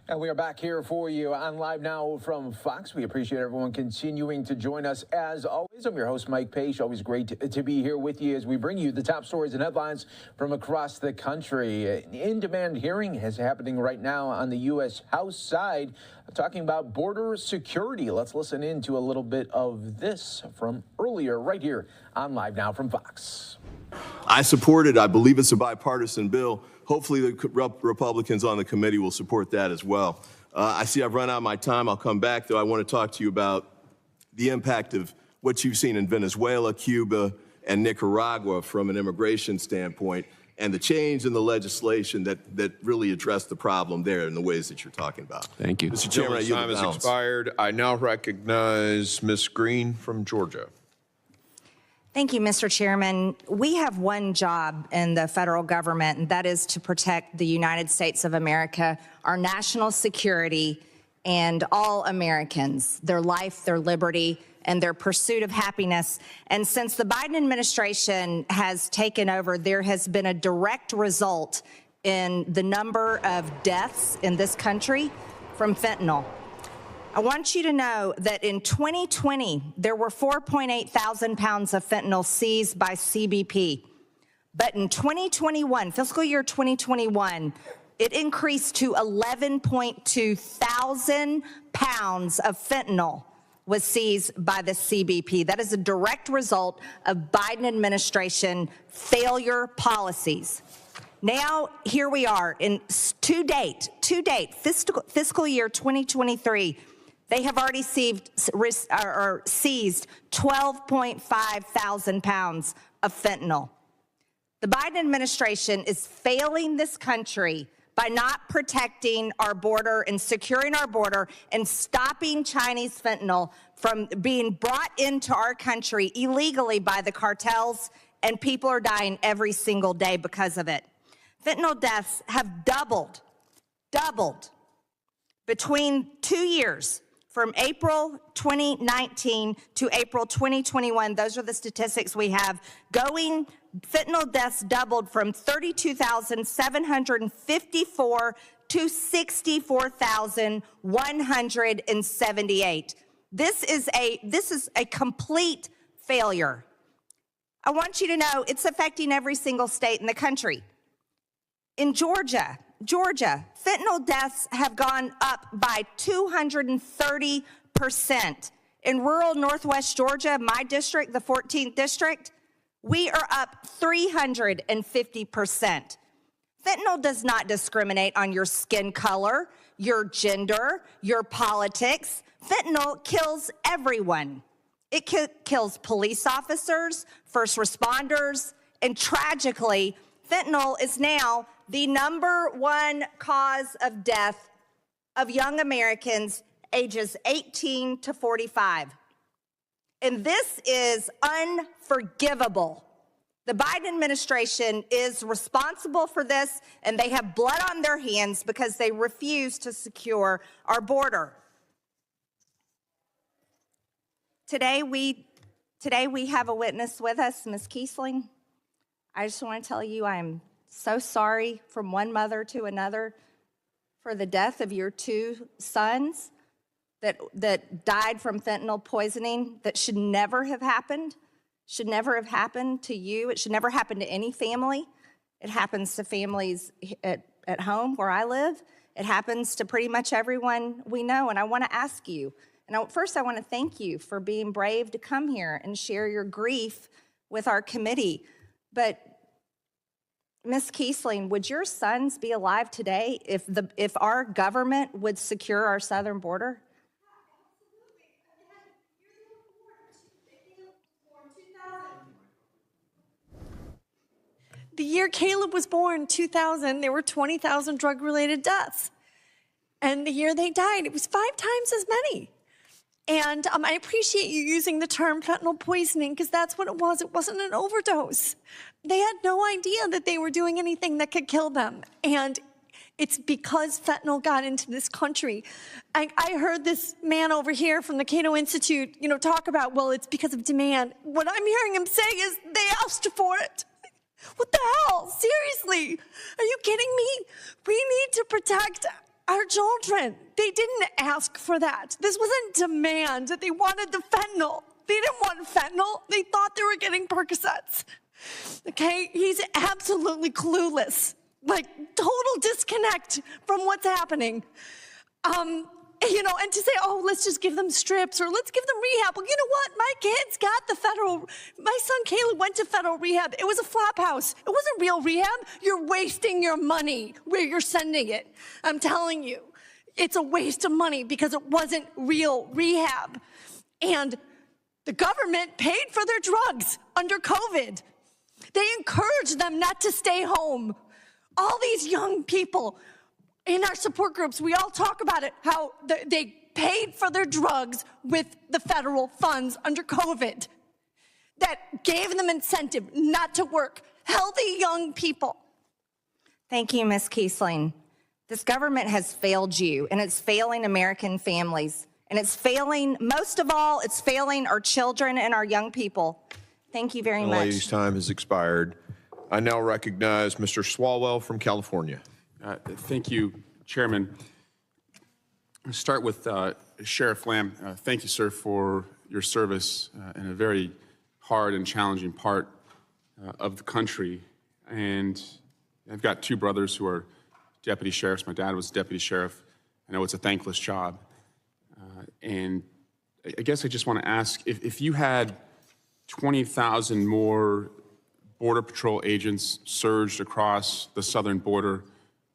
And we are back here for you on Live Now from Fox. We appreciate everyone continuing to join us as always. I'm your host, Mike Page. Always great to be here with you as we bring you the top stories and headlines from across the country. An in-demand hearing is happening right now on the U.S. House side, talking about border security. Let's listen in to a little bit of this from earlier right here on Live Now from Fox.
I support it. I believe it's a bipartisan bill. Hopefully the Republicans on the committee will support that as well. I see I've run out of my time. I'll come back, though. I want to talk to you about the impact of what you've seen in Venezuela, Cuba, and Nicaragua from an immigration standpoint, and the change in the legislation that really addressed the problem there in the ways that you're talking about.
Thank you.
Mr. Chairman, I yield the balance.
Time has expired. I now recognize Ms. Green from Georgia.
Thank you, Mr. Chairman. We have one job in the federal government, and that is to protect the United States of America, our national security, and all Americans, their life, their liberty, and their pursuit of happiness. And since the Biden administration has taken over, there has been a direct result in the number of deaths in this country from fentanyl. I want you to know that in 2020, there were 4.8 thousand pounds of fentanyl seized by CBP. But in 2021, fiscal year 2021, it increased to 11.2 thousand pounds of fentanyl was seized by the CBP. That is a direct result of Biden administration failure policies. Now, here we are in to date, fiscal year 2023, they have already seized 12.5 thousand pounds of fentanyl. The Biden administration is failing this country by not protecting our border and securing our border and stopping Chinese fentanyl from being brought into our country illegally by the cartels, and people are dying every single day because of it. Fentanyl deaths have doubled between 2 years, from April 2019 to April 2021. Those are the statistics we have. Fentanyl deaths doubled from 32,754 to 64,178. This is a complete failure. I want you to know it's affecting every single state in the country. In Georgia, fentanyl deaths have gone up by 230%. In rural Northwest Georgia, my district, the 14th district, we are up 350%. Fentanyl does not discriminate on your skin color, your gender, your politics. Fentanyl kills everyone. It kills police officers, first responders, and tragically, fentanyl is now the #1 cause of death of young Americans ages 18 to 45. And this is unforgivable. The Biden administration is responsible for this, and they have blood on their hands because they refuse to secure our border. Today we have a witness with us, Ms. Kiesling. I just want to tell you I am so sorry from one mother to another for the death of your 2 sons that died from fentanyl poisoning. That should never have happened. Should never have happened to you. It should never happen to any family. It happens to families at home where I live. It happens to pretty much everyone we know. And I want to ask you, first I want to thank you for being brave to come here and share your grief with our committee. But Ms. Kiesling, would your sons be alive today if our government would secure our southern border?
The year Caleb was born, 2000, there were 20,000 drug-related deaths. And the year they died, it was 5 times as many. And I appreciate you using the term fentanyl poisoning, because that's what it was. It wasn't an overdose. They had no idea that they were doing anything that could kill them. And it's because fentanyl got into this country. I heard this man over here from the Cato Institute, talk about, well, it's because of demand. What I'm hearing him say is they asked for it. What the hell? Seriously? Are you kidding me? We need to protect our children. They didn't ask for that. This wasn't demand. They wanted the fentanyl. They didn't want fentanyl. They thought they were getting Percocets. Okay? He's absolutely clueless. Like, total disconnect from what's happening. And to say, oh, let's just give them strips or let's give them rehab. Well, you know what? My kids got my son Caleb went to federal rehab. It was a flop house. It wasn't real rehab. You're wasting your money where you're sending it. I'm telling you, it's a waste of money because it wasn't real rehab. And the government paid for their drugs under COVID. They encouraged them not to stay home. All these young people in our support groups, we all talk about it, how they paid for their drugs with the federal funds under COVID that gave them incentive not to work. Healthy young people.
Thank you, Ms. Kiesling. This government has failed you, and it's failing American families. And it's failing, most of all, it's failing our children and our young people. Thank you very much.
The lady's time has expired. I now recognize Mr. Swalwell from California.
Thank you, Chairman. I'll start with Sheriff Lamb. Thank you, sir, for your service in a very hard and challenging part of the country. and I've got two brothers who are deputy sheriffs. My dad was a deputy sheriff. I know it's a thankless job. And I guess I just want to ask, if you had 20,000 more Border Patrol agents surged across the southern border,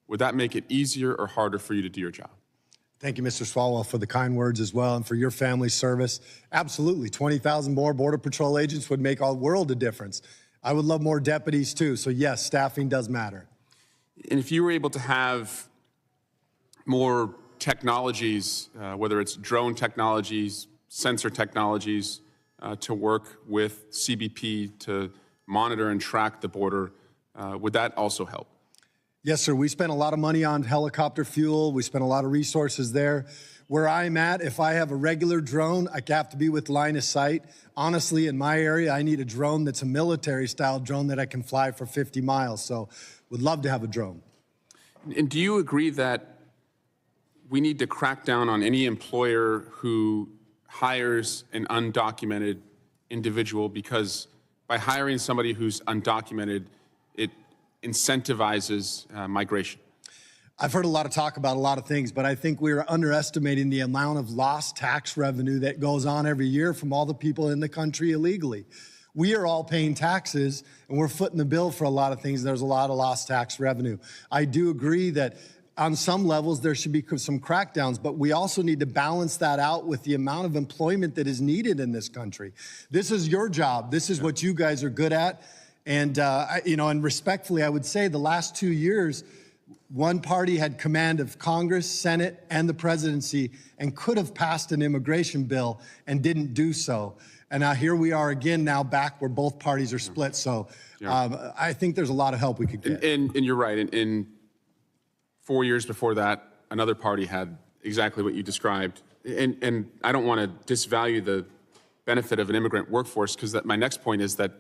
would that make it easier or harder for you to do your job?
Thank you, Mr. Swalwell, for the kind words as well, and for your family's service. Absolutely, 20,000 more Border Patrol agents would make a world of difference. I would love more deputies too, so yes, staffing does matter.
And if you were able to have more technologies, whether it's drone technologies, sensor technologies, to work with CBP to monitor and track the border, would that also help?
Yes, sir. We spent a lot of money on helicopter fuel. We spent a lot of resources there. Where I'm at, if I have a regular drone, I have to be with line of sight. Honestly, in my area, I need a drone that's a military-style drone that I can fly for 50 miles. So would love to have a drone.
And do you agree that we need to crack down on any employer who hires an undocumented individual, because by hiring somebody who's undocumented, it incentivizes migration?
I've heard a lot of talk about a lot of things, but I think we're underestimating the amount of lost tax revenue that goes on every year from all the people in the country illegally. We are all paying taxes, and we're footing the bill for a lot of things. There's a lot of lost tax revenue. I do agree that on some levels there should be some crackdowns, but we also need to balance that out with the amount of employment that is needed in this country. This is your job. This is what you guys are good at. And, and respectfully, I would say the last 2 years, one party had command of Congress, Senate, and the presidency, and could have passed an immigration bill and didn't do so. And now here we are again now back where both parties are split. So I think there's a lot of help we could get.
And you're right. In 4 years before that, another party had exactly what you described. And I don't want to disvalue the benefit of an immigrant workforce, because my next point is that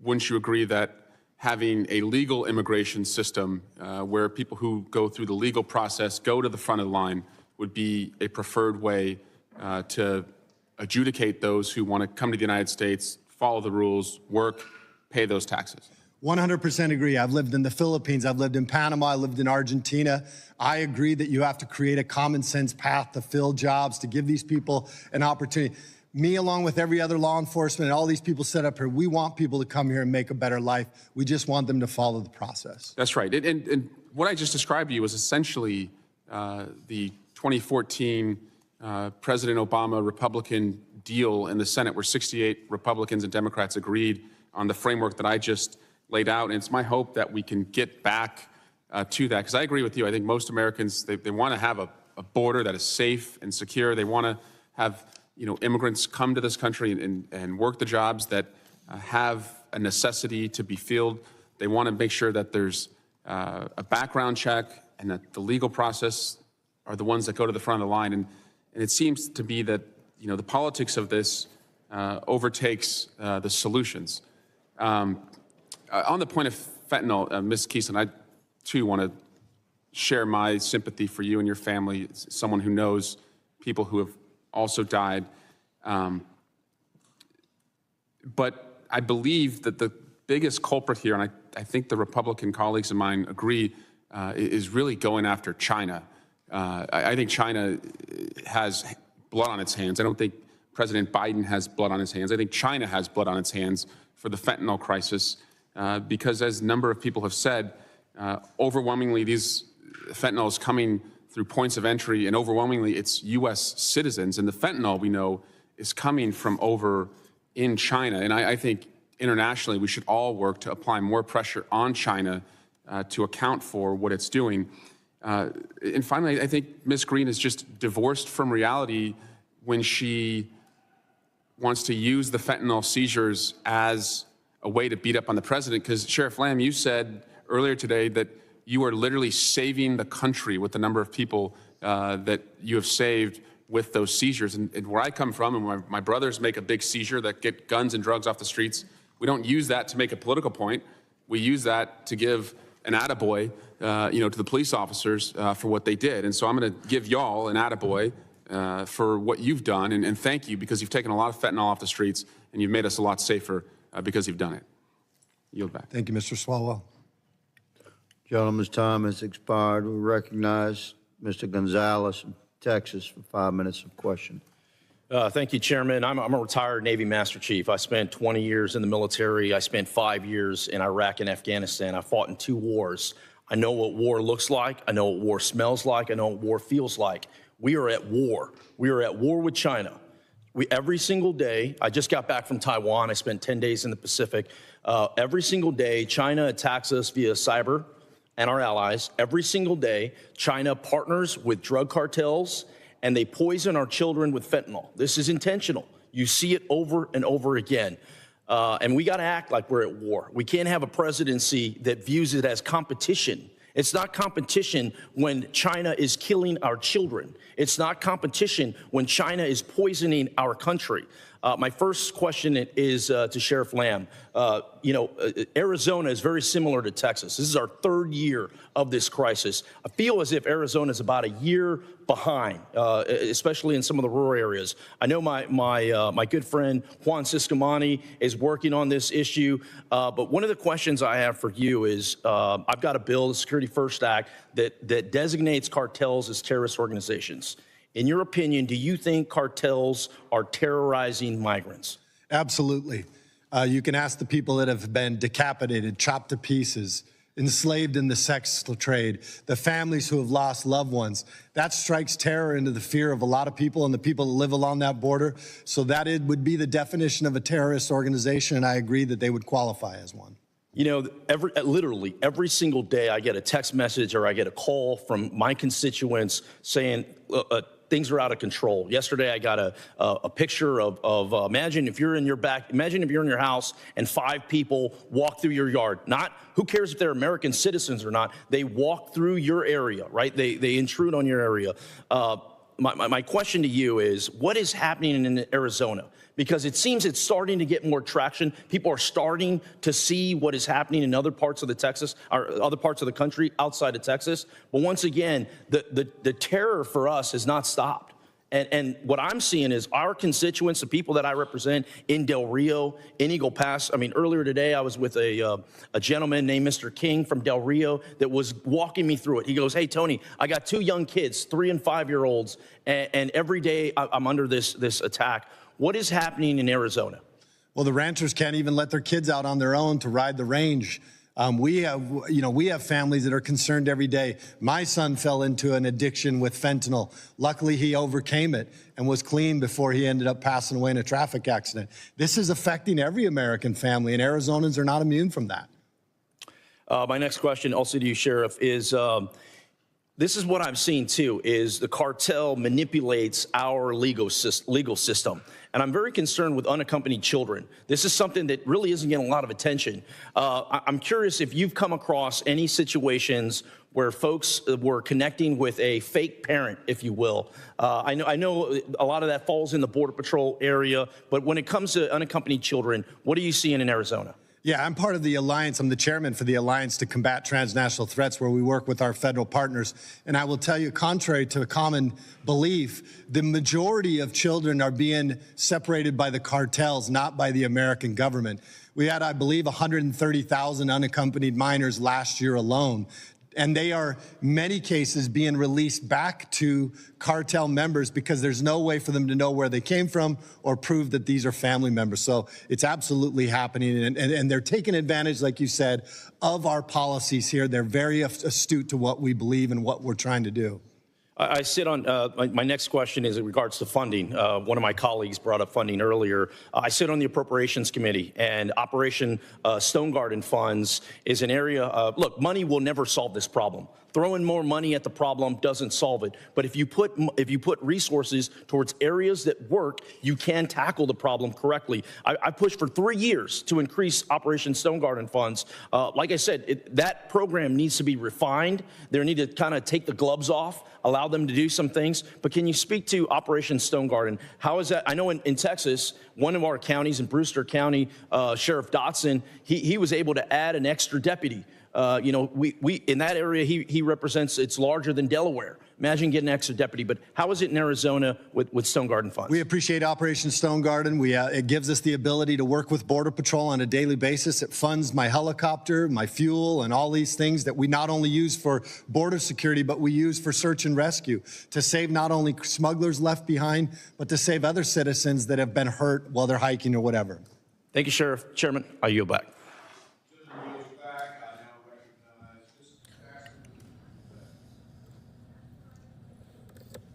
wouldn't you agree that having a legal immigration system where people who go through the legal process go to the front of the line would be a preferred way to adjudicate those who want to come to the United States, follow the rules, work, pay those taxes?
100% agree. I've lived in the Philippines. I've lived in Panama. I lived in Argentina. I agree that you have to create a common sense path to fill jobs, to give these people an opportunity. Me, along with every other law enforcement and all these people set up here, we want people to come here and make a better life. We just want them to follow the process.
That's right. And what I just described to you was essentially the 2014 President Obama Republican deal in the Senate, where 68 Republicans and Democrats agreed on the framework that I just laid out. And it's my hope that we can get back to that, because I agree with you. I think most Americans, they want to have a border that is safe and secure. They want to have immigrants come to this country and work the jobs that have a necessity to be filled. They want to make sure that there's a background check and that the legal process are the ones that go to the front of the line. And it seems to be that the politics of this overtakes the solutions. On the point of fentanyl, Ms. Keeson, I too want to share my sympathy for you and your family, someone who knows people who have also died. But I believe that the biggest culprit here, and I think the Republican colleagues of mine agree, is really going after China. I think China has blood on its hands. I don't think President Biden has blood on his hands. I think China has blood on its hands for the fentanyl crisis, because as a number of people have said, overwhelmingly these fentanyl is coming through points of entry, and overwhelmingly it's U.S. citizens. And the fentanyl, we know, is coming from over in China. And I think internationally we should all work to apply more pressure on China to account for what it's doing. And finally, I think Ms. Green is just divorced from reality when she wants to use the fentanyl seizures as a way to beat up on the president. Because Sheriff Lamb, you said earlier today that you are literally saving the country with the number of people that you have saved with those seizures. And where I come from, and my brothers make a big seizure that get guns and drugs off the streets, we don't use that to make a political point. We use that to give an attaboy, to the police officers for what they did. And so I'm going to give y'all an attaboy for what you've done, and thank you, because you've taken a lot of fentanyl off the streets and you've made us a lot safer because you've done it. Yield back.
Thank you, Mr. Swalwell.
Gentleman's time has expired. We recognize Mr. Gonzalez from Texas for 5 minutes of question.
Thank you, Chairman. I'm a retired Navy Master Chief. I spent 20 years in the military. I spent 5 years in Iraq and Afghanistan. I fought in 2 wars. I know what war looks like. I know what war smells like. I know what war feels like. We are at war. We are at war with China. Every single day, I just got back from Taiwan. I spent 10 days in the Pacific. Every single day, China attacks us via cyber and our allies. Every single day, China partners with drug cartels, and they poison our children with fentanyl. This is intentional. You see it over and over again. And we got to act like we're at war. We can't have a presidency that views it as competition. It's not competition when China is killing our children. It's not competition when China is poisoning our country. My first question is to Sheriff Lamb. Arizona is very similar to Texas. This is our 3rd year of this crisis. I feel as if Arizona is about a year behind, especially in some of the rural areas. I know my good friend Juan Ciscomani is working on this issue, but one of the questions I have for you is I've got a bill, the Security First Act, that designates cartels as terrorist organizations. In your opinion, do you think cartels are terrorizing migrants?
Absolutely. You can ask the people that have been decapitated, chopped to pieces, enslaved in the sex trade, the families who have lost loved ones. That strikes terror into the fear of a lot of people and the people that live along that border. So that it would be the definition of a terrorist organization, and I agree that they would qualify as one.
You know, literally every single day I get a text message or I get a call from my constituents saying things are out of control. Yesterday I got a picture of imagine if you're in your house and 5 people walk through your yard. Not who cares if they're American citizens or not. They walk through your area, right? They intrude on your area. My question to you is, what is happening in Arizona? Because it seems it's starting to get more traction. People are starting to see what is happening in other parts of other parts of the country outside of Texas. But once again, the terror for us has not stopped. And what I'm seeing is our constituents, the people that I represent in Del Rio, in Eagle Pass. I mean, earlier today, I was with a gentleman named Mr. King from Del Rio that was walking me through it. He goes, "Hey, Tony, I got 2 young kids, 3 and 5-year-olds, and every day I'm under this attack." What is happening in Arizona?
Well, the ranchers can't even let their kids out on their own to ride the range. We have families that are concerned every day. My son fell into an addiction with fentanyl. Luckily, he overcame it and was clean before he ended up passing away in a traffic accident. This is affecting every American family, and Arizonans are not immune from that.
My next question, also to you, Sheriff, is this is what I'm seeing, too, is the cartel manipulates our legal system. And I'm very concerned with unaccompanied children. This is something that really isn't getting a lot of attention. I'm curious if you've come across any situations where folks were connecting with a fake parent, if you will. I know a lot of that falls in the Border Patrol area, but when it comes to unaccompanied children, what are you seeing in Arizona?
Yeah, I'm part of the Alliance. I'm the chairman for the Alliance to Combat Transnational Threats, where we work with our federal partners. And I will tell you, contrary to a common belief, the majority of children are being separated by the cartels, not by the American government. We had, I believe, 130,000 unaccompanied minors last year alone. And they are, in many cases, being released back to cartel members because there's no way for them to know where they came from or prove that these are family members. So it's absolutely happening. And they're taking advantage, like you said, of our policies here. They're very astute to what we believe and what we're trying to do.
I sit on, my next question is in regards to funding. One of my colleagues brought up funding earlier. I sit on the Appropriations Committee, and Operation Stone Garden funds is an area, look, money will never solve this problem. Throwing more money at the problem doesn't solve it. But if you put resources towards areas that work, you can tackle the problem correctly. I pushed for 3 years to increase Operation Stone Garden funds. Like I said, that program needs to be refined. They need to kind of take the gloves off, allow them to do some things. But can you speak to Operation Stone Garden? How is that? I know in Texas, one of our counties in Brewster County, Sheriff Dotson, he was able to add an extra deputy. We in that area, he represents, it's larger than Delaware. Imagine getting an extra deputy, but how is it in Arizona with Stone Garden funds?
We appreciate Operation Stone Garden. It gives us the ability to work with Border Patrol on a daily basis. It funds my helicopter, my fuel, and all these things that we not only use for border security, but we use for search and rescue to save not only smugglers left behind, but to save other citizens that have been hurt while they're hiking or whatever.
Thank you, Sheriff. Chairman, I yield back.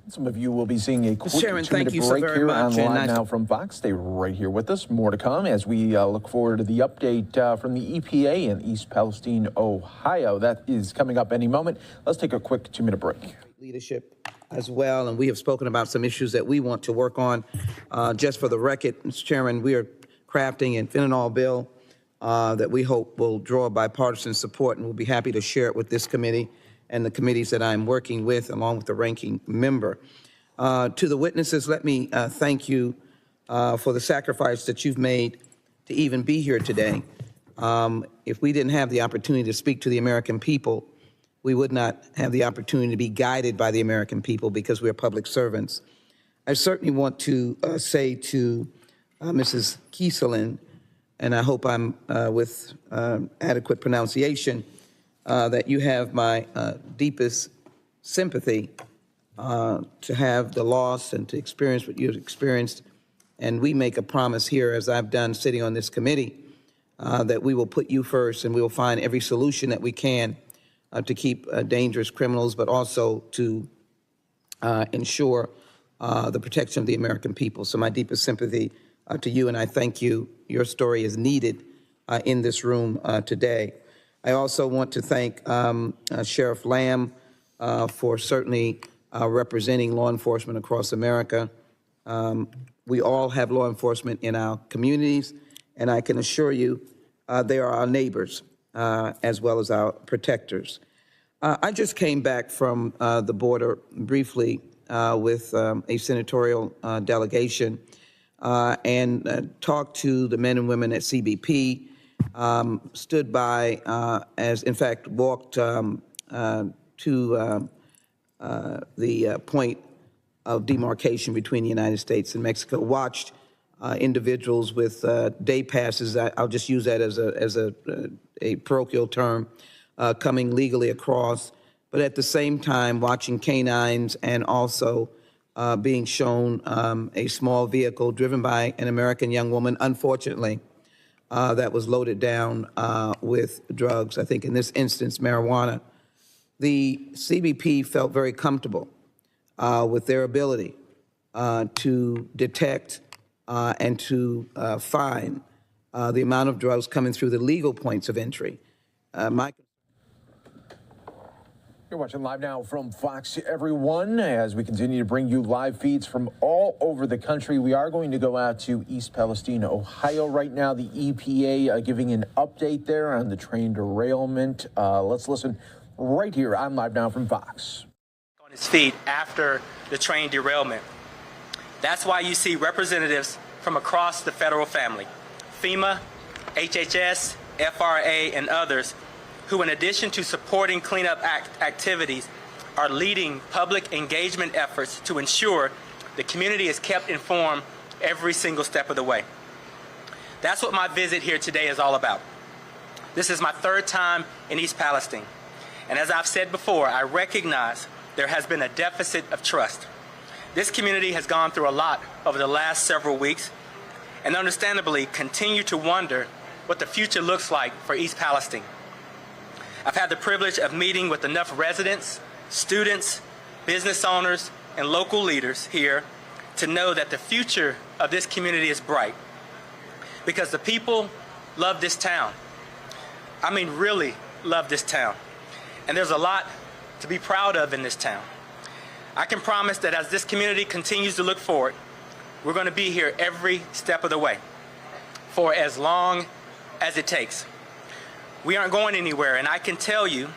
Some of you will be seeing a quick
Chairman, thank you so
break
very
here
much.
on Live Now from Fox. Stay right here with us. More to come as we look forward to the update from the EPA in East Palestine, Ohio. That is coming up any moment. Let's take a quick 2-minute break.
Leadership as well, and we have spoken about some issues that we want to work on. Just for the record, Mr. Chairman, we are crafting a fentanyl bill that we hope will draw bipartisan support, and we'll be happy to share it with this committee and the committees that I'm working with, along with the ranking member. To the witnesses, let me thank you for the sacrifice that you've made to even be here today. If we didn't have the opportunity to speak to the American people, we would not have the opportunity to be guided by the American people because we're public servants. I certainly want to say to Mrs. Kieselin, and I hope I'm with adequate pronunciation, that you have my deepest sympathy to have the loss and to experience what you've experienced. And we make a promise here, as I've done sitting on this committee, that we will put you first and we will find every solution that we can to keep dangerous criminals, but also to ensure the protection of the American people. So my deepest sympathy to you, and I thank you. Your story is needed in this room today. I also want to thank Sheriff Lamb for certainly representing law enforcement across America. We all have law enforcement in our communities, and I can assure you they are our neighbors as well as our protectors. I just came back from the border briefly with a senatorial delegation and talked to the men and women at CBP. Stood by, as in fact walked to the point of demarcation between the United States and Mexico, watched individuals with day passes, I'll just use that as a parochial term, coming legally across, but at the same time watching canines and also being shown a small vehicle driven by an American young woman, unfortunately, that was loaded down with drugs, I think in this instance, marijuana. The CBP felt very comfortable with their ability to detect and to find the amount of drugs coming through the legal points of entry.
You're watching Live Now from Fox, everyone. As we continue to bring you live feeds from all over the country, we are going to go out to East Palestine, Ohio right now. The EPA giving an update there on the train derailment. Let's listen right here on Live Now from Fox.
On his feet after the train derailment. That's why you see representatives from across the federal family, FEMA, HHS, FRA, and others, who in addition to supporting cleanup activities are leading public engagement efforts to ensure the community is kept informed every single step of the way. That's what my visit here today is all about. This is my third time in East Palestine, and as I've said before, I recognize there has been a deficit of trust. This community has gone through a lot over the last several weeks and understandably continue to wonder what the future looks like for East Palestine. I've had the privilege of meeting with enough residents, students, business owners, and local leaders here to know that the future of this community is bright because the people love this town. I mean, really love this town. And there's a lot to be proud of in this town. I can promise that as this community continues to look forward, we're going to be here every step of the way for as long as it takes. We aren't going anywhere, and I can tell you,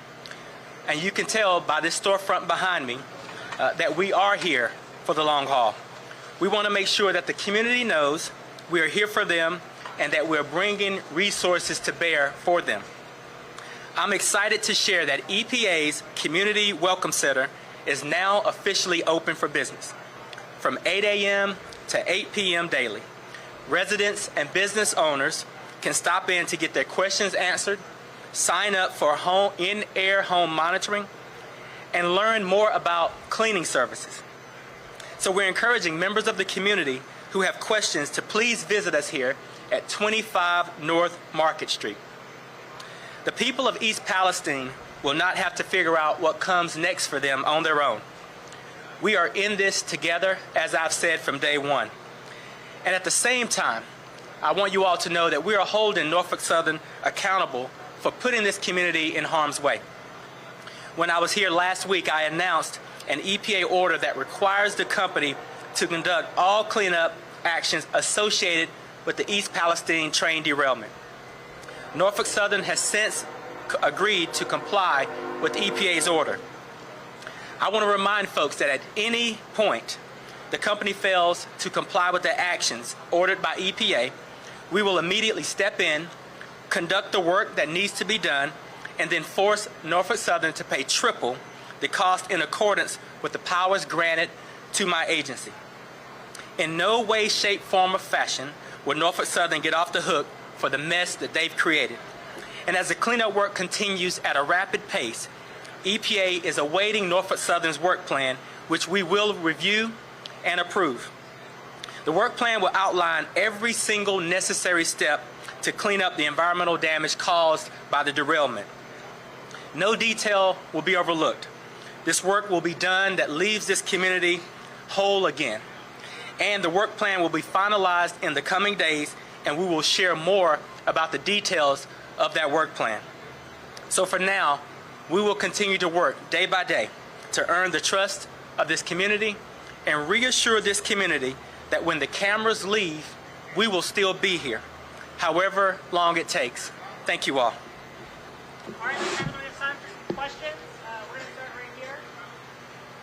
and you can tell by this storefront behind me, that we are here for the long haul. We want to make sure that the community knows we are here for them and that we're bringing resources to bear for them. I'm excited to share that EPA's Community Welcome Center is now officially open for business from 8 a.m. to 8 p.m. daily. Residents and business owners can stop in to get their questions answered, sign up for in-air home monitoring, and learn more about cleaning services. So we're encouraging members of the community who have questions to please visit us here at 25 North Market Street. The people of East Palestine will not have to figure out what comes next for them on their own. We are in this together, as I've said from day one. And at the same time, I want you all to know that we are holding Norfolk Southern accountable for putting this community in harm's way. When I was here last week, I announced an EPA order that requires the company to conduct all cleanup actions associated with the East Palestine train derailment. Norfolk Southern has since agreed to comply with EPA's order. I want to remind folks that at any point the company fails to comply with the actions ordered by EPA, we will immediately step in, conduct the work that needs to be done, and then force Norfolk Southern to pay triple the cost in accordance with the powers granted to my agency. In no way, shape, form, or fashion will Norfolk Southern get off the hook for the mess that they've created. And as the cleanup work continues at a rapid pace, EPA is awaiting Norfolk Southern's work plan, which we will review and approve. The work plan will outline every single necessary step to clean up the environmental damage caused by the derailment. No detail will be overlooked. This work will be done that leaves this community whole again. And the work plan will be finalized in the coming days, and we will share more about the details of that work plan. So for now, we will continue to work day by day to earn the trust of this community and reassure this community that when the cameras leave, we will still be here, however long it takes. Thank you all.
All right, we have time for some questions. We're going to start right here.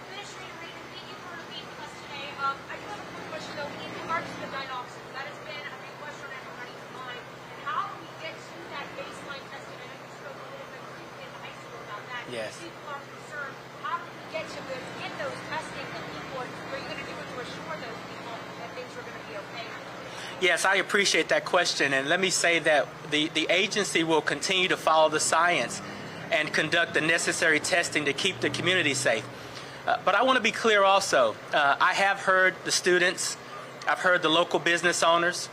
Administrator Reagan, thank you for being with us today. I do have a quick question, though, in regards to the dioxin. That has been a big question on everybody's mind. And how do we get to that baseline testing? I know you spoke a little bit in high school about that.
Yes.
People are concerned. How do we get to get those testing that people are you going to do it to assure those people that things are going to be okay?
Yes, I appreciate that question, and let me say that the agency will continue to follow the science and conduct the necessary testing to keep the community safe. But I want to be clear also. I have heard the students, I've heard the local business owners.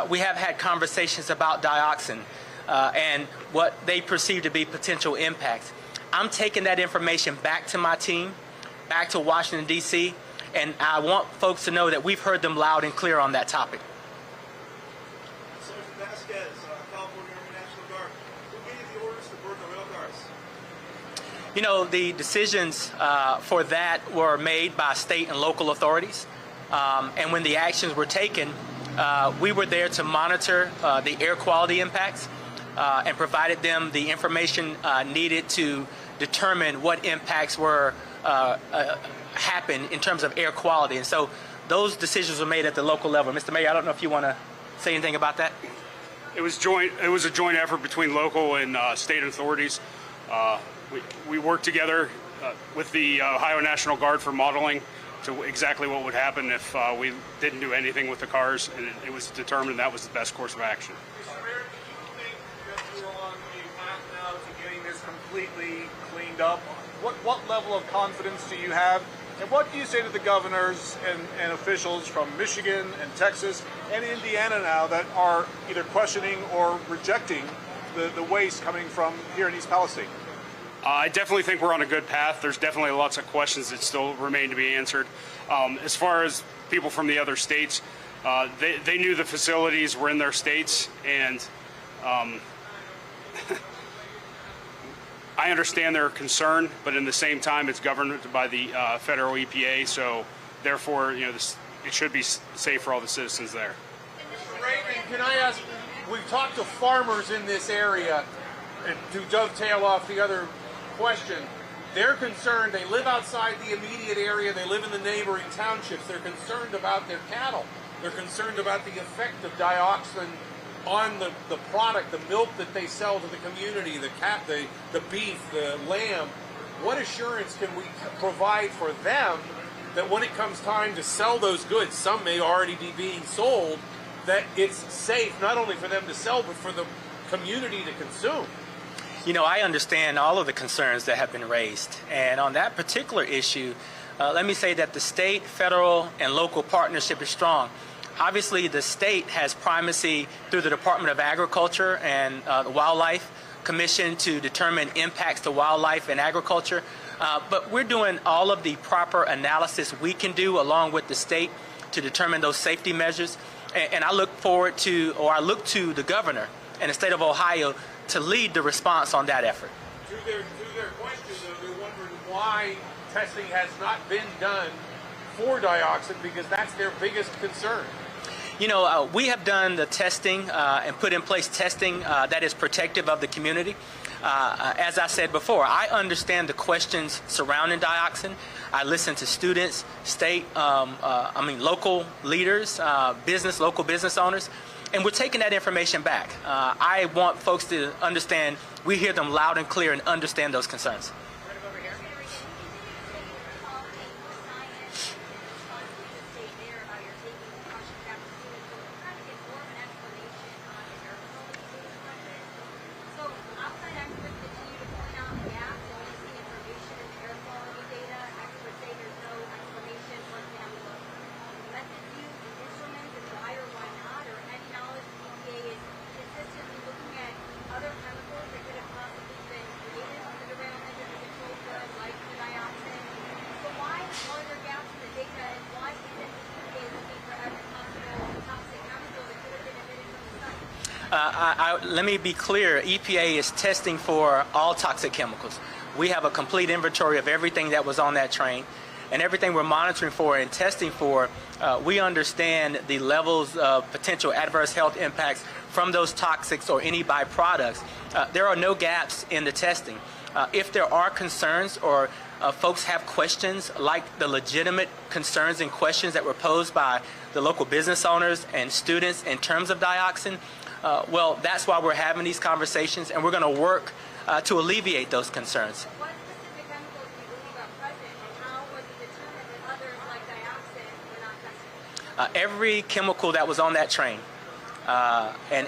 We have had conversations about dioxin and what they perceive to be potential impacts. I'm taking that information back to my team, back to Washington, D.C., and I want folks to know that we've heard them loud and clear on that topic. You know, the decisions for that were made by state and local authorities. And when the actions were taken, we were there to monitor the air quality impacts and provided them the information needed to determine what impacts were happen in terms of air quality. And so those decisions were made at the local level. Mr. Mayor, I don't know if you want to say anything about that.
It was a joint effort between local and state authorities. We worked together with the Ohio National Guard for modeling to exactly what would happen if we didn't do anything with the cars, and it was determined that was the best course of action.
Mr. Mayor, do you think that you're on a path now to getting this completely cleaned up? What level of confidence do you have? And what do you say to the governors and officials from Michigan and Texas and Indiana now that are either questioning or rejecting the waste coming from here in East Palestine?
I definitely think we're on a good path. There's definitely lots of questions that still remain to be answered. As far as people from the other states, they knew the facilities were in their states, and I understand their concern, but in the same time, it's governed by the federal EPA, so therefore, it should be safe for all the citizens there.
Mr. Reagan, can I ask, we've talked to farmers in this area, and to dovetail off the other question, they're concerned, they live outside the immediate area, they live in the neighboring townships, they're concerned about their cattle, they're concerned about the effect of dioxin
on the product, the milk that they sell to the community, the beef, the lamb, what assurance can we provide for them that when it comes time to sell those goods, some may already be being sold, that it's safe not only for them to sell, but for the community to consume?
You know, I understand all of the concerns that have been raised. And on that particular issue, let me say that the state, federal, and local partnership is strong. Obviously, the state has primacy through the Department of Agriculture and the Wildlife Commission to determine impacts to wildlife and agriculture. But we're doing all of the proper analysis we can do along with the state to determine those safety measures. And I look forward to, or I look to the governor and the state of Ohio to lead the response on that effort.
To their question, though, they're wondering why testing has not been done for dioxin, because that's their biggest concern.
You know, we have done the testing and put in place testing that is protective of the community. As I said before, I understand the questions surrounding dioxin. I listen to students, local leaders, local business owners, and we're taking that information back. I want folks to understand we hear them loud and clear and understand those concerns. Let me be clear, EPA is testing for all toxic chemicals. We have a complete inventory of everything that was on that train, and everything we're monitoring for and testing for, we understand the levels of potential adverse health impacts from those toxics or any byproducts. There are no gaps in the testing. If there are concerns or folks have questions like the legitimate concerns and questions that were posed by the local business owners and students in terms of dioxin, well, that's why we're having these conversations, and we're going to work to alleviate those concerns.
What specific chemicals do you believe are present, and how was it determined that others like dioxin were not tested?
Every chemical that was on that train, and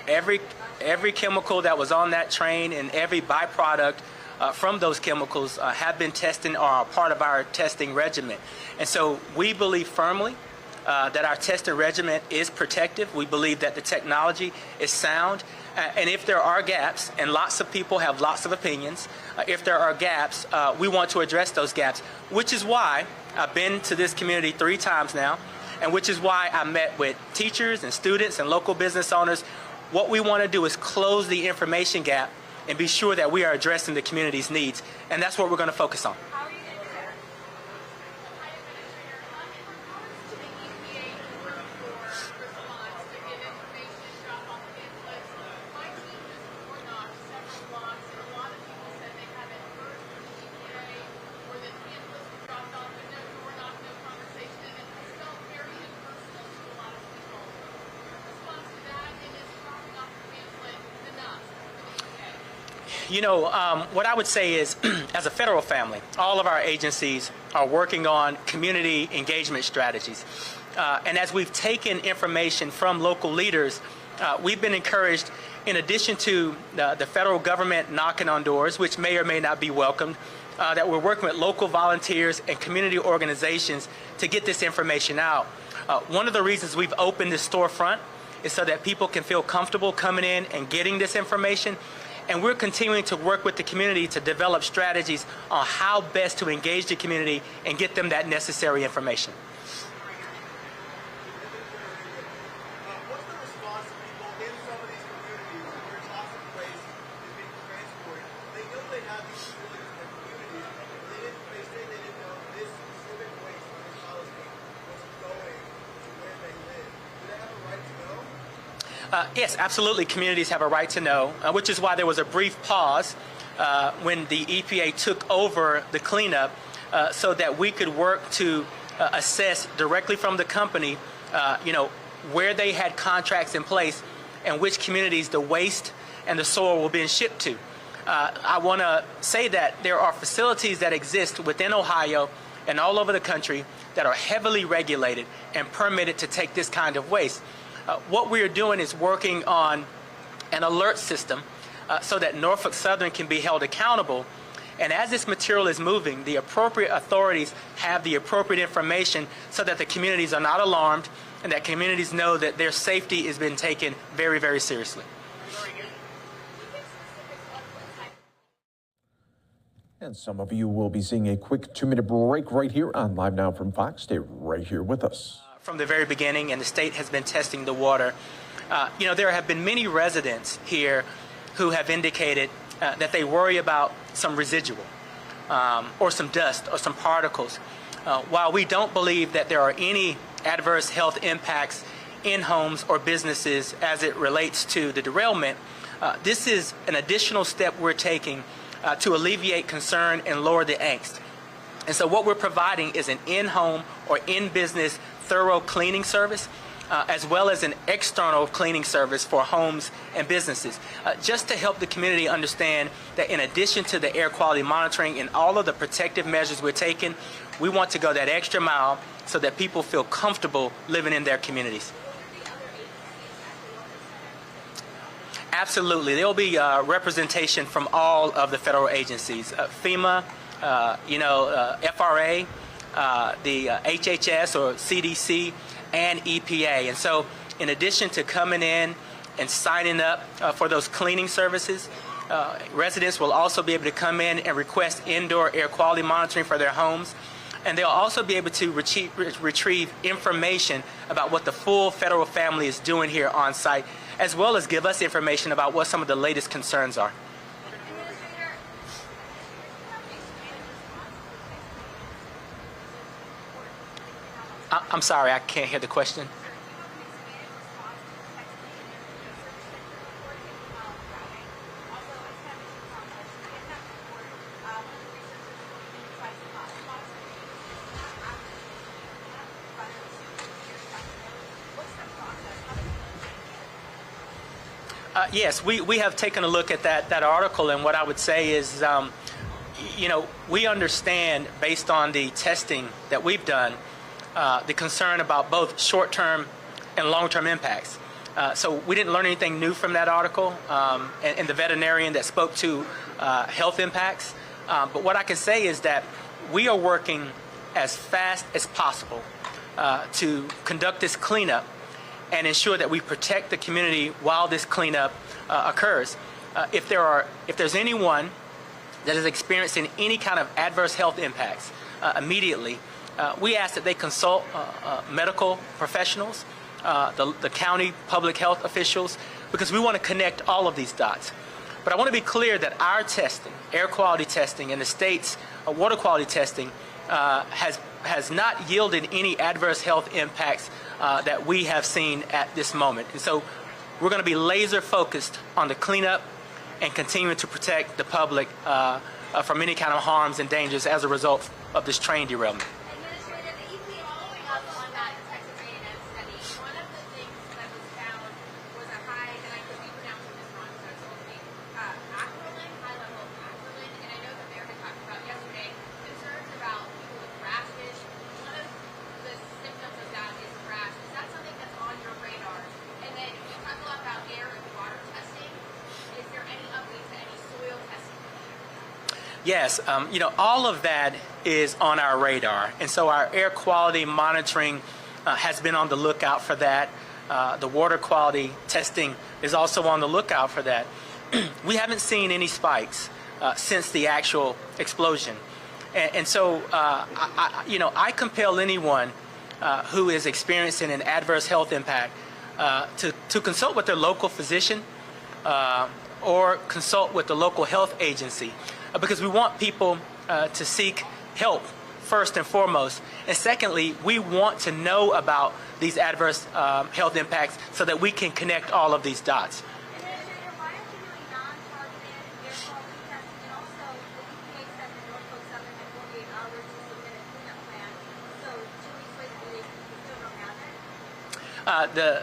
every chemical that was on that train and every byproduct from those chemicals have been tested or are part of our testing regimen. And so we believe firmly that our testing regimen is protective. We believe that the technology is sound. And if there are gaps, and lots of people have lots of opinions, if there are gaps, we want to address those gaps, which is why I've been to this community 3 times now, and which is why I met with teachers and students and local business owners. What we want to do is close the information gap and be sure that we are addressing the community's needs. And that's what we're going to focus on. You know, what I would say is, as a federal family, all of our agencies are working on community engagement strategies. And as we've taken information from local leaders, we've been encouraged, in addition to the federal government knocking on doors, which may or may not be welcomed, that we're working with local volunteers and community organizations to get this information out. One of the reasons we've opened this storefront is so that people can feel comfortable coming in and getting this information. And we're continuing to work with the community to develop strategies on how best to engage the community and get them that necessary information. Yes, absolutely. Communities have a right to know, which is why there was a brief pause when the EPA took over the cleanup so that we could work to assess directly from the company, where they had contracts in place and which communities the waste and the soil were being shipped to. I want to say that there are facilities that exist within Ohio and all over the country that are heavily regulated and permitted to take this kind of waste. What we are doing is working on an alert system so that Norfolk Southern can be held accountable. And as this material is moving, the appropriate authorities have the appropriate information so that the communities are not alarmed and that communities know that their safety is being taken very, very seriously.
And some of you will be seeing a quick 2-minute break right here on Live Now from Fox. Stay right here with us.
From the very beginning, and the state has been testing the water. There have been many residents here who have indicated that they worry about some residual or some dust or some particles. While we don't believe that there are any adverse health impacts in homes or businesses as it relates to the derailment, this is an additional step we're taking to alleviate concern and lower the angst. And so what we're providing is an in-home or in-business thorough cleaning service, as well as an external cleaning service for homes and businesses, just to help the community understand that in addition to the air quality monitoring and all of the protective measures we're taking, we want to go that extra mile so that people feel comfortable living in their communities. Absolutely. There will be representation from all of the federal agencies, FEMA, FRA, the HHS or CDC, and EPA. And so in addition to coming in and signing up for those cleaning services, residents will also be able to come in and request indoor air quality monitoring for their homes. And they'll also be able to retrieve information about what the full federal family is doing here on site, as well as give us information about what some of the latest concerns are. I'm sorry, I can't hear the question. Yes, we have taken a look at that article, and what I would say is, we understand based on the testing that we've done, the concern about both short-term and long-term impacts. So we didn't learn anything new from that article and the veterinarian that spoke to health impacts. But what I can say is that we are working as fast as possible to conduct this cleanup and ensure that we protect the community while this cleanup occurs. If there's anyone that is experiencing any kind of adverse health impacts immediately, we ask that they consult medical professionals, the county public health officials, because we want to connect all of these dots. But I want to be clear that our testing, air quality testing, and the state's water quality testing has not yielded any adverse health impacts that we have seen at this moment. And so we're going to be laser focused on the cleanup and continuing to protect the public from any kind of harms and dangers as a result of this train derailment. Yes, all of that is on our radar. And so our air quality monitoring has been on the lookout for that. The water quality testing is also on the lookout for that. We haven't seen any spikes since the actual explosion. And so, I compel anyone who is experiencing an adverse health impact to consult with their local physician or consult with the local health agency. Because we want people to seek help first and foremost. And secondly, we want to know about these adverse health impacts so that we can connect all of these dots. The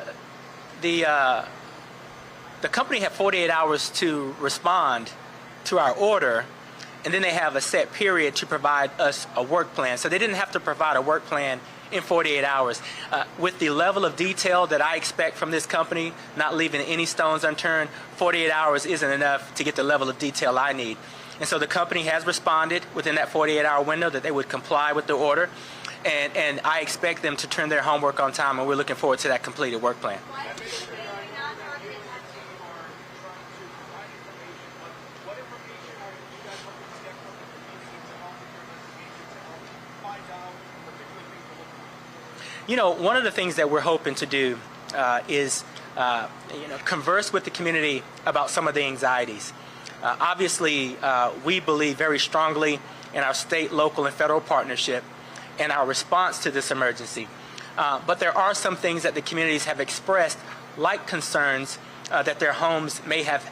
company had 48 hours to respond to our order, and then they have a set period to provide us a work plan. So they didn't have to provide a work plan in 48 hours. With the level of detail that I expect from this company, not leaving any stones unturned, 48 hours isn't enough to get the level of detail I need. And so the company has responded within that 48-hour window that they would comply with the order, and I expect them to turn their homework on time, and we're looking forward to that completed work plan. You know, one of the things that we're hoping to do is converse with the community about some of the anxieties. Obviously, we believe very strongly in our state, local, and federal partnership and our response to this emergency. But there are some things that the communities have expressed, like concerns that their homes may have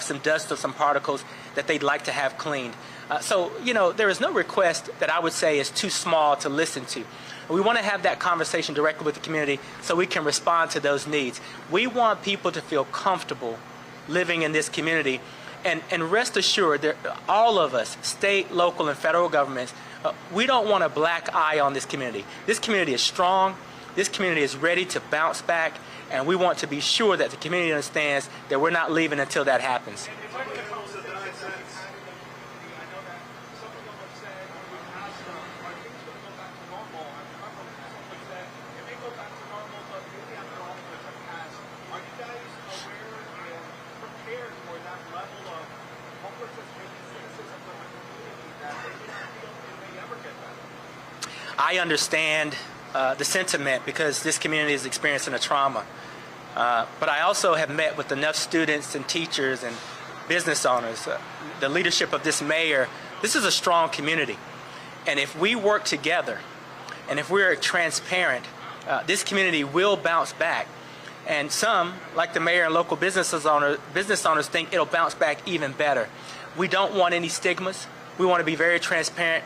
some dust or some particles that they'd like to have cleaned. So, there is no request that I would say is too small to listen to. We want to have that conversation directly with the community so we can respond to those needs. We want people to feel comfortable living in this community. And rest assured, that all of us, state, local, and federal governments, we don't want a black eye on this community. This community is strong. This community is ready to bounce back. And we want to be sure that the community understands that we're not leaving until that happens. I understand the sentiment because this community is experiencing a trauma. But I also have met with enough students and teachers and business owners, the leadership of this mayor. This is a strong community. And if we work together and if we're transparent, this community will bounce back. And some, like the mayor and local business owners think it'll bounce back even better. We don't want any stigmas. We want to be very transparent.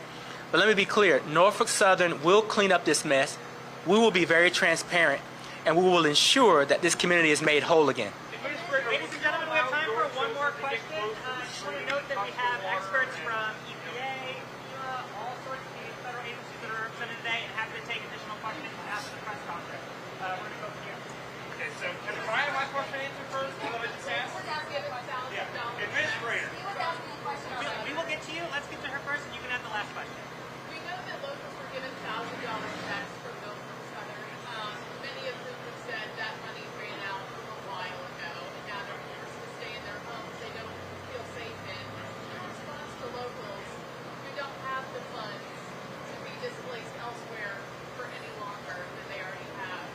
But let me be clear, Norfolk Southern will clean up this mess. We will be very transparent, and we will ensure that this community is made whole again.
Ladies and gentlemen, we have time for one more question. Just want to note that we have experts from EPA, FEMA, all sorts of federal agencies that are represented today, and happy to take additional questions after the press conference. We're going to go from here. Okay, so can I have my question answered first? Yeah. Administrator. We will get to you. Let's get to her first, and you can have the last question.
We know that locals were given $1,000 checks from Norfolk Southern. Many of them have said that money ran out a while ago, and now they're forced to stay in their homes they don't feel safe in. In response to locals who don't have the funds to be displaced elsewhere for any longer than they already have,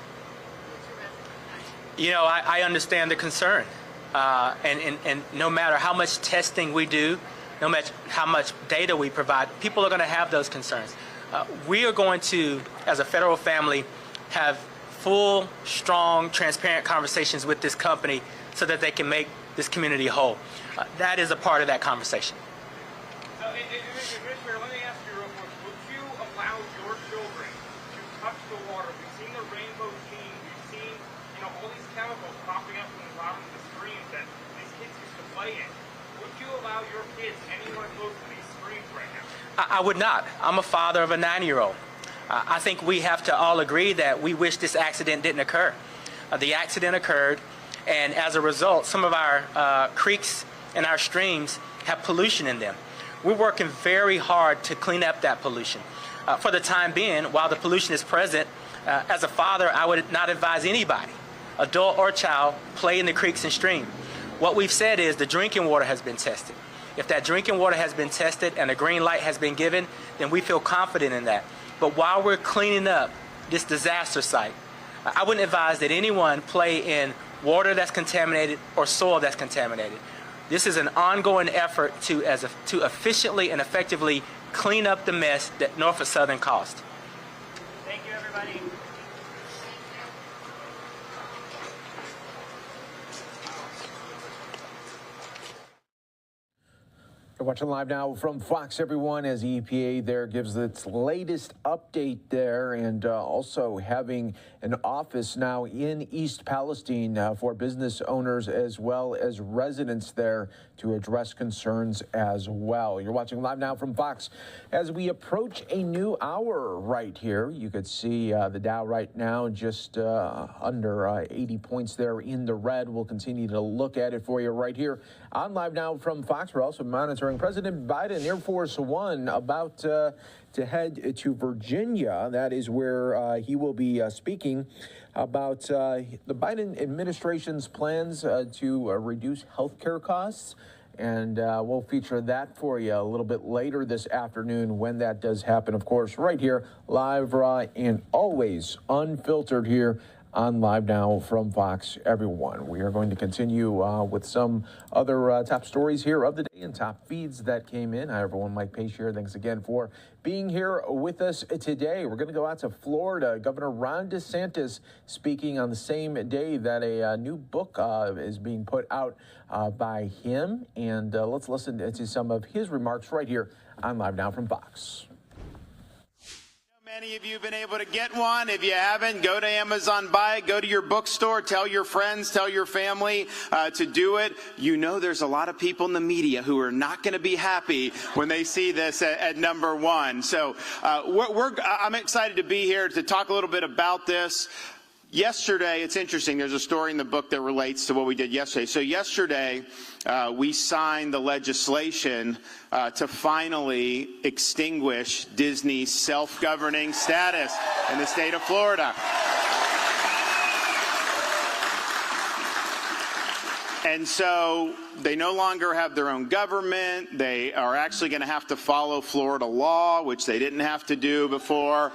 what's your message?
I understand the concern. And no matter how much testing we do, no matter how much data we provide, people are going to have those concerns. We are going to, as a federal family, have full, strong, transparent conversations with this company so that they can make this community whole. That is a part of that conversation.
So, Administrator, let me ask you real quick. Would you allow your children to touch the water? We've seen the rainbow team. We've seen, all these chemicals popping up from the bottom of the streams that these kids used to play in. Would you allow your kids anywhere close to these streams right now?
I would not. I'm a father of a 9-year-old. I think we have to all agree that we wish this accident didn't occur. The accident occurred, and as a result, some of our creeks and our streams have pollution in them. We're working very hard to clean up that pollution. For the time being, while the pollution is present, as a father, I would not advise anybody, adult or child, play in the creeks and streams. What we've said is the drinking water has been tested. If that drinking water has been tested and a green light has been given, then we feel confident in that. But while we're cleaning up this disaster site, I wouldn't advise that anyone play in water that's contaminated or soil that's contaminated. This is an ongoing effort to efficiently and effectively clean up the mess that Norfolk Southern caused.
Thank you, everybody.
You're watching live now from Fox, everyone, as the EPA there gives its latest update there, and also having an office now in East Palestine for business owners as well as residents there to address concerns as well. You're watching live now from Fox. As we approach a new hour right here, you could see the Dow right now just under 80 points there in the red. We'll continue to look at it for you right here on Live Now from Fox. We're also monitoring President Biden, Air Force One, about to head to Virginia. That is where he will be speaking about the Biden administration's plans to reduce health care costs. And we'll feature that for you a little bit later this afternoon when that does happen. Of course, right here, live, raw, and always unfiltered here on Live Now from Fox, everyone. We are going to continue with some other top stories here of the day and top feeds that came in. Hi, everyone. Mike Pace here. Thanks again for being here with us today. We're going to go out to Florida. Governor Ron DeSantis speaking on the same day that a new book is being put out by him. And let's listen to some of his remarks right here on Live Now from Fox.
Many of you have been able to get one. If you haven't, go to Amazon, buy it, go to your bookstore, tell your friends, tell your family to do it. You know there's a lot of people in the media who are not going to be happy when they see this at number one. So I'm excited to be here to talk a little bit about this. Yesterday, it's interesting, there's a story in the book that relates to what we did yesterday. So yesterday, we signed the legislation to finally extinguish Disney's self-governing status in the state of Florida. And so they no longer have their own government. They are actually going to have to follow Florida law, which they didn't have to do before.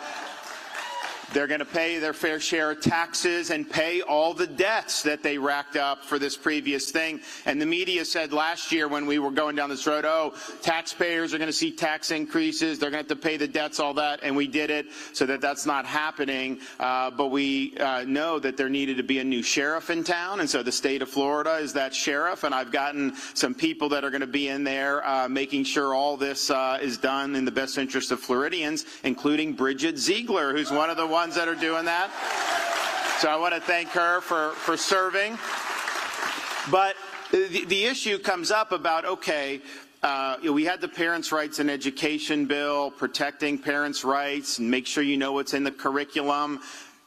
They're going to pay their fair share of taxes and pay all the debts that they racked up for this previous thing. And the media said last year when we were going down this road, oh, taxpayers are going to see tax increases. They're going to have to pay the debts, all that. And we did it so that that's not happening. But we know that there needed to be a new sheriff in town. And so the state of Florida is that sheriff. And I've gotten some people that are going to be in there making sure all this is done in the best interest of Floridians, including Bridget Ziegler, who's one of the ones that are doing that. So I want to thank her for serving. But the issue comes up about, okay, we had the Parents' Rights in Education bill, protecting parents' rights, and make sure you know what's in the curriculum,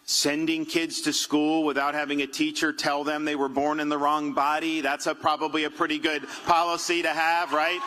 sending kids to school without having a teacher tell them they were born in the wrong body. That's probably a pretty good policy to have, right?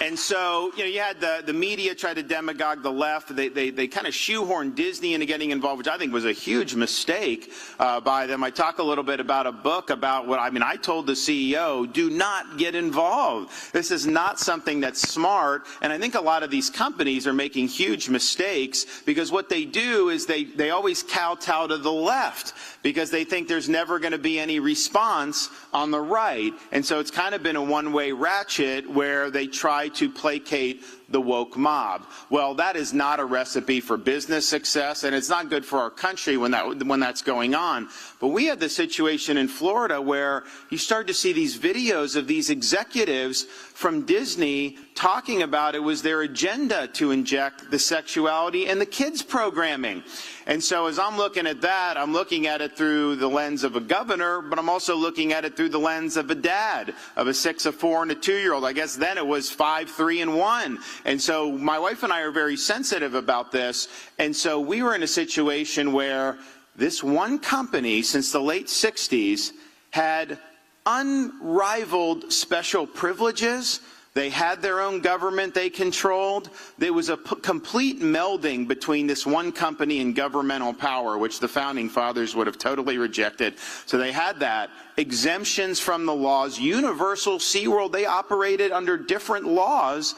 And so, you had the media try to demagogue the left. They kind of shoehorned Disney into getting involved, which I think was a huge mistake by them. I talk a little bit about a book about I told the CEO, do not get involved. This is not something that's smart. And I think a lot of these companies are making huge mistakes because what they do is they always kowtow to the left because they think there's never going to be any response on the right. And so it's kind of been a one-way ratchet where they try to placate the woke mob. Well, that is not a recipe for business success, and it's not good for our country when that's going on. But we had the situation in Florida where you start to see these videos of these executives from Disney talking about it was their agenda to inject the sexuality in the kids' programming. And so as I'm looking at that, I'm looking at it through the lens of a governor, but I'm also looking at it through the lens of a dad, of a 6, a 4, and a 2-year-old. I guess then it was 5, 3, and 1. And so my wife and I are very sensitive about this. And so we were in a situation where this one company, since the late 60s, had unrivaled special privileges. They had their own government they controlled. There was a complete melding between this one company and governmental power, which the founding fathers would have totally rejected. So they had that. Exemptions from the laws. Universal SeaWorld, they operated under different laws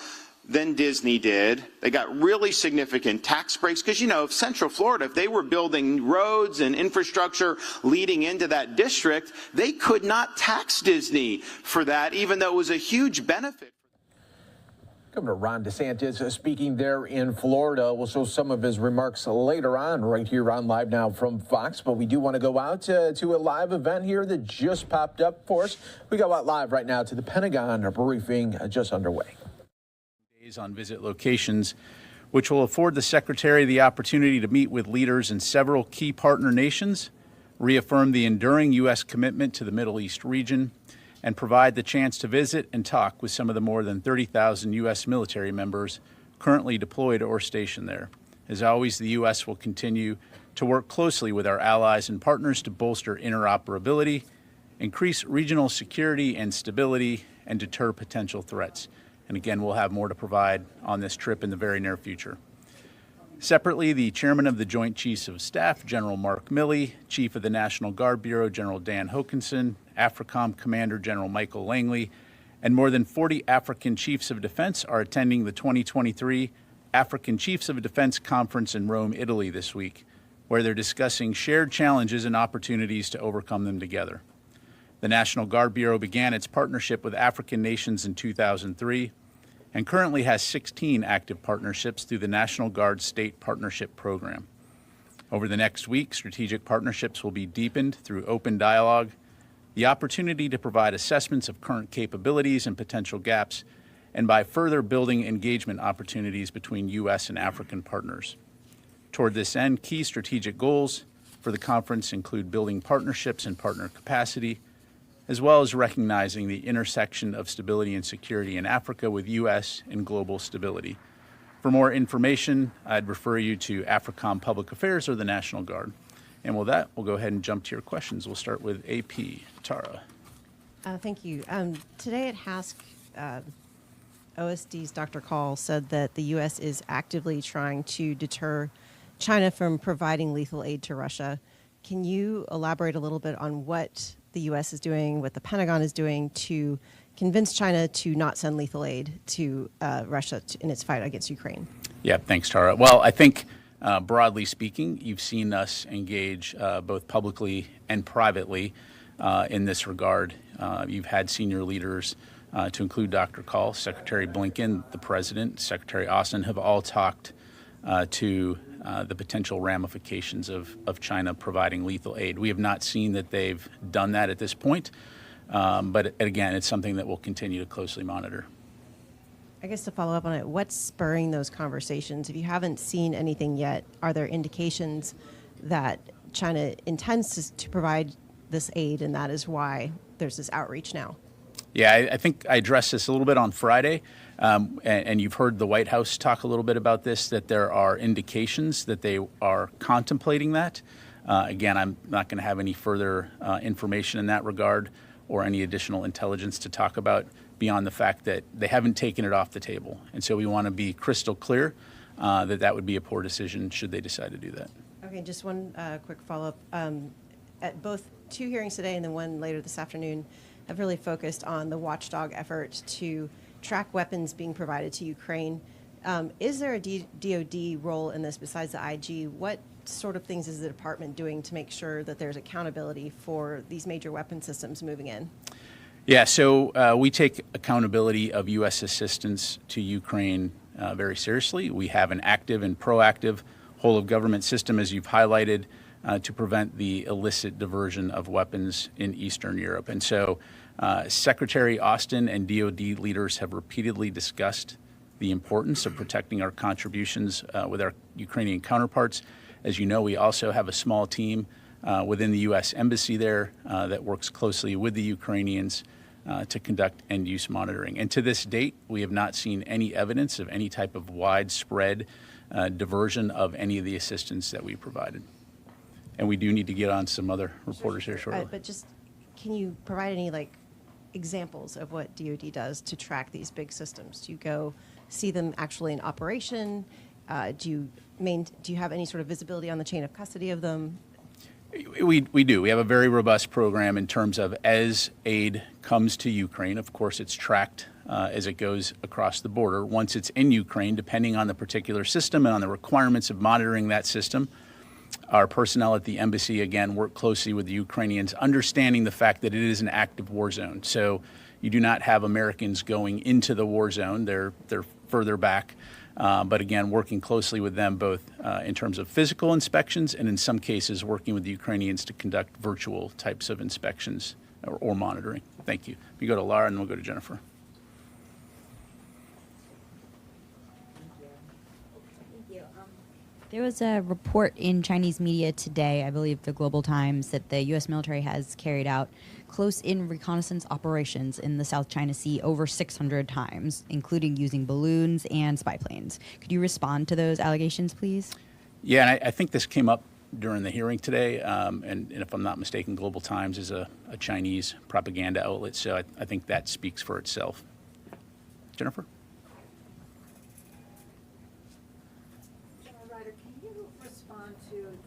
than Disney did. They got really significant tax breaks because, if Central Florida, if they were building roads and infrastructure leading into that district, they could not tax Disney for that, even though it was a huge benefit.
Governor Ron DeSantis speaking there in Florida. We'll show some of his remarks later on right here on Live Now from Fox. But we do want to go out to a live event here that just popped up for us. We go out live right now to the Pentagon, a briefing just underway.
Days on visit locations, which will afford the Secretary the opportunity to meet with leaders in several key partner nations, reaffirm the enduring U.S. commitment to the Middle East region, and provide the chance to visit and talk with some of the more than 30,000 U.S. military members currently deployed or stationed there. As always, the U.S. will continue to work closely with our allies and partners to bolster interoperability, increase regional security and stability, and deter potential threats. And again, we'll have more to provide on this trip in the very near future. Separately, the Chairman of the Joint Chiefs of Staff, General Mark Milley, Chief of the National Guard Bureau, General Dan Hokanson, AFRICOM Commander General Michael Langley, and more than 40 African Chiefs of Defense are attending the 2023 African Chiefs of Defense Conference in Rome, Italy this week, where they're discussing shared challenges and opportunities to overcome them together. The National Guard Bureau began its partnership with African nations in 2003 and currently has 16 active partnerships through the National Guard State Partnership Program. Over the next week, strategic partnerships will be deepened through open dialogue, the opportunity to provide assessments of current capabilities and potential gaps, and by further building engagement opportunities between U.S. and African partners. Toward this end, key strategic goals for the conference include building partnerships and partner capacity, as well as recognizing the intersection of stability and security in Africa with U.S. and global stability. For more information, I'd refer you to AFRICOM Public Affairs or the National Guard. And with that, we'll go ahead and jump to your questions. We'll start with AP. Tara.
Thank you. Today at HASC, OSD's Dr. Call said that the U.S. is actively trying to deter China from providing lethal aid to Russia. Can you elaborate a little bit on what the U.S. is doing, what the Pentagon is doing to convince China to not send lethal aid to Russia in its fight against Ukraine?
Yeah, thanks, Tara. Well, I think broadly speaking, you've seen us engage both publicly and privately in this regard. You've had senior leaders, to include Dr. Call, Secretary Blinken, the President, Secretary Austin, have all talked to the potential ramifications of China providing lethal aid. We have not seen that they've done that at this point, but again, it's something that we'll continue to closely monitor.
I guess to follow up on it, what's spurring those conversations? If you haven't seen anything yet, are there indications that China intends to provide this aid, and that is why there's this outreach now?
Yeah, I think I addressed this a little bit on Friday, and you've heard the White House talk a little bit about this, that there are indications that they are contemplating that. Again, I'm not going to have any further information in that regard or any additional intelligence to talk about beyond the fact that they haven't taken it off the table. And so we want to be crystal clear that that would be a poor decision should they decide to do that.
Okay, just one quick follow-up. At both two hearings today and then one later this afternoon, have really focused on the watchdog effort to track weapons being provided to Ukraine. Is there a DoD role in this besides the IG? What sort of things is the department doing to make sure that there's accountability for these major weapon systems moving in?
Yeah, so we take accountability of U.S. assistance to Ukraine very seriously. We have an active and proactive whole-of-government system, as you've highlighted, to prevent the illicit diversion of weapons in Eastern Europe. And so Secretary Austin and DoD leaders have repeatedly discussed the importance of protecting our contributions with our Ukrainian counterparts. As you know, we also have a small team within the U.S. Embassy there that works closely with the Ukrainians to conduct end-use monitoring. And to this date, we have not seen any evidence of any type of widespread diversion of any of the assistance that we provided. And we do need to get on some other reporters here shortly.
But just, can you provide any examples of what DoD does to track these big systems? Do you go see them actually in operation? Do you have any sort of visibility on the chain of custody of them?
We do. We have a very robust program in terms of as aid comes to Ukraine. Of course, it's tracked as it goes across the border. Once it's in Ukraine, depending on the particular system and on the requirements of monitoring that system, our personnel at the embassy, again, work closely with the Ukrainians, understanding the fact that it is an active war zone. So you do not have Americans going into the war zone. They're further back. But again, working closely with them both in terms of physical inspections and in some cases working with the Ukrainians to conduct virtual types of inspections or monitoring. Thank you. We go to Laura and we'll go to Jennifer.
There was a report in Chinese media today, I believe the Global Times, that the U.S. military has carried out close-in reconnaissance operations in the South China Sea over 600 times, including using balloons and spy planes. Could you respond to those allegations, please?
Yeah, and I think this came up during the hearing today, and if I'm not mistaken, Global Times is a Chinese propaganda outlet, so I think that speaks for itself. Jennifer?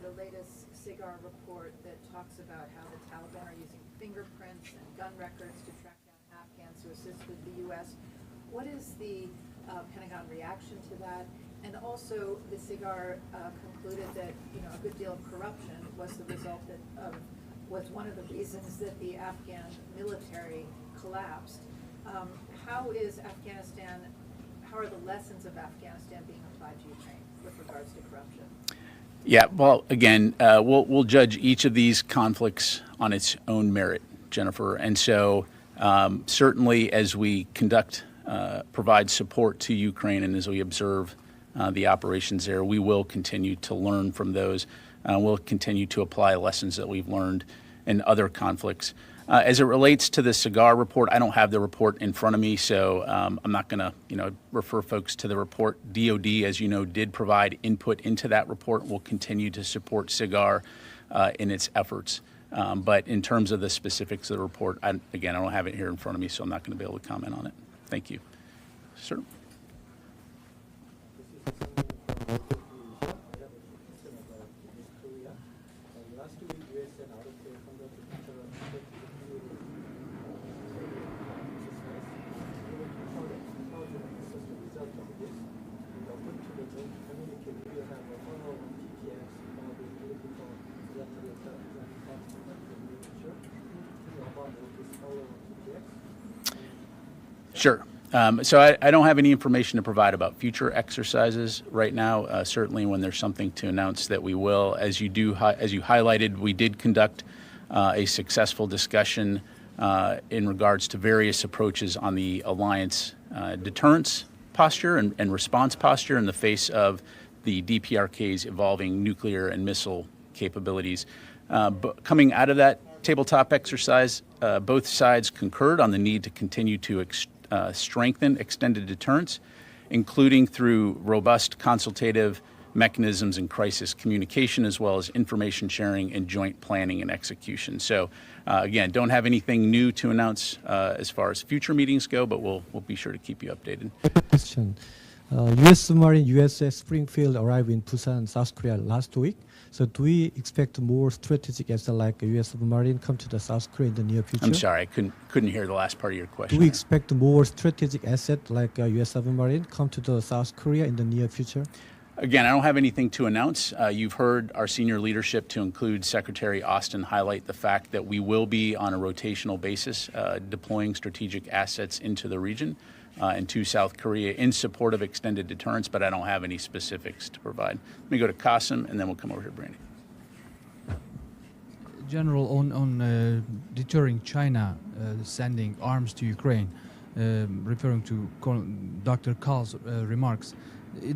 The latest SIGAR report that talks about how the Taliban are using fingerprints and gun records to track down Afghans who assist with the U.S. What is the Pentagon reaction to that? And also, the SIGAR concluded that a good deal of corruption was the result was one of the reasons that the Afghan military collapsed. How are the lessons of Afghanistan being applied to Ukraine with regards to corruption?
Yeah, well, again, we'll judge each of these conflicts on its own merit, Jennifer. And so certainly as we provide support to Ukraine and as we observe the operations there, we will continue to learn from those. We'll continue to apply lessons that we've learned in other conflicts. As it relates to the SIGAR report, I don't have the report in front of me, so I'm not going to, refer folks to the report. DOD, as you know, did provide input into that report. We'll continue to support SIGAR in its efforts. But in terms of the specifics of the report, I don't have it here in front of me, so I'm not going to be able to comment on it. Thank you. Sir? Sure. So I don't have any information to provide about future exercises right now. Certainly when there's something to announce that we will. As you highlighted, we did conduct a successful discussion in regards to various approaches on the alliance deterrence posture and response posture in the face of the DPRK's evolving nuclear and missile capabilities. But coming out of that tabletop exercise, both sides concurred on the need to continue to strengthen extended deterrence, including through robust consultative mechanisms and crisis communication, as well as information sharing and joint planning and execution. So again, don't have anything new to announce as far as future meetings go, but we'll be sure to keep you updated.
Question. U.S. submarine USS Springfield arrived in Busan, South Korea last week. So do we expect more strategic asset like a U.S. submarine come to the South Korea in the near future?
I'm sorry, I couldn't hear the last part of your question.
Do we expect more strategic asset like a U.S. submarine come to the South Korea in the near future?
Again, I don't have anything to announce. You've heard our senior leadership, to include Secretary Austin, highlight the fact that we will be on a rotational basis deploying strategic assets into the region and to South Korea in support of extended deterrence, but I don't have any specifics to provide. Let me go to Qasim, and then we'll come over here to Brandy.
General, on deterring China sending arms to Ukraine, referring to Dr. Kahl's remarks,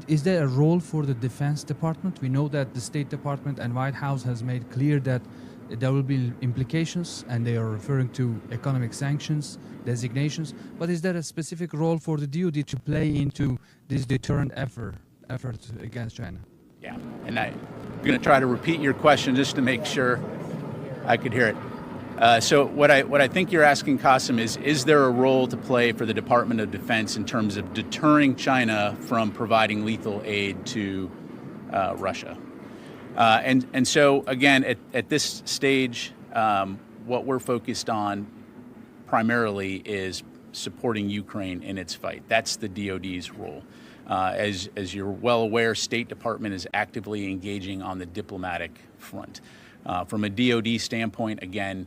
is there a role for the Defense Department? We know that the State Department and White House has made clear that there will be implications, and they are referring to economic sanctions, designations. But is there a specific role for the DoD to play into this deterrent effort against China?
Yeah, and I'm going to try to repeat your question just to make sure I could hear it. So what I think you're asking, Qasim, is there a role to play for the Department of Defense in terms of deterring China from providing lethal aid to Russia? And so, again, at this stage, what we're focused on primarily is supporting Ukraine in its fight. That's the DoD's role. As you're well aware, State Department is actively engaging on the diplomatic front. From a DoD standpoint, again,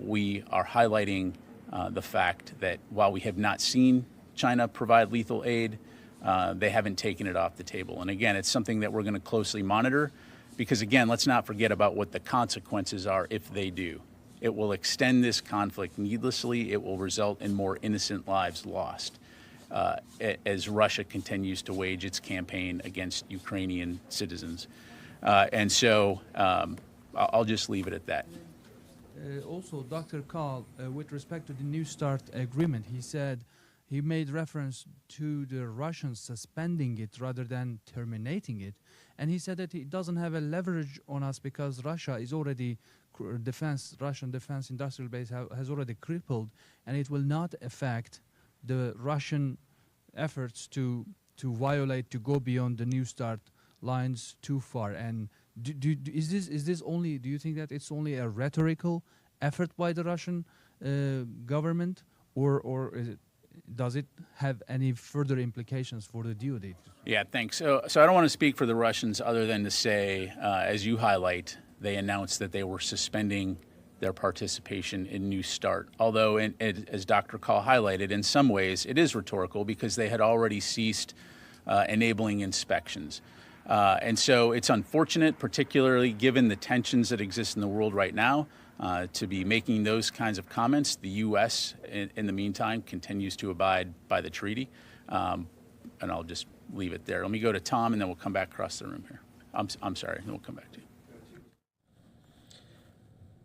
we are highlighting the fact that while we have not seen China provide lethal aid, they haven't taken it off the table. And again, it's something that we're going to closely monitor because, again, let's not forget about what the consequences are if they do. It will extend this conflict needlessly. It will result in more innocent lives lost as Russia continues to wage its campaign against Ukrainian citizens. And so I'll just leave it at that.
Also, Dr. Kahl, with respect to the New START agreement, he said he made reference to the Russians suspending it rather than terminating it. And he said that it doesn't have a leverage on us because Russia is already Russian defense industrial base has already crippled, and it will not affect the Russian efforts to violate, to go beyond the New START lines too far. And is this only? Do you think that it's only a rhetorical effort by the Russian government, or does it have any further implications for the DoD?
Yeah, thanks. So I don't want to speak for the Russians other than to say, as you highlight, they announced that they were suspending their participation in New START. Although, as Dr. Kahl highlighted, in some ways it is rhetorical because they had already ceased enabling inspections. And so it's unfortunate, particularly given the tensions that exist in the world right now, to be making those kinds of comments. The U.S., in the meantime, continues to abide by the treaty. And I'll just leave it there. Let me go to Tom, and then we'll come back across the room here. I'm sorry, and then we'll come back to you.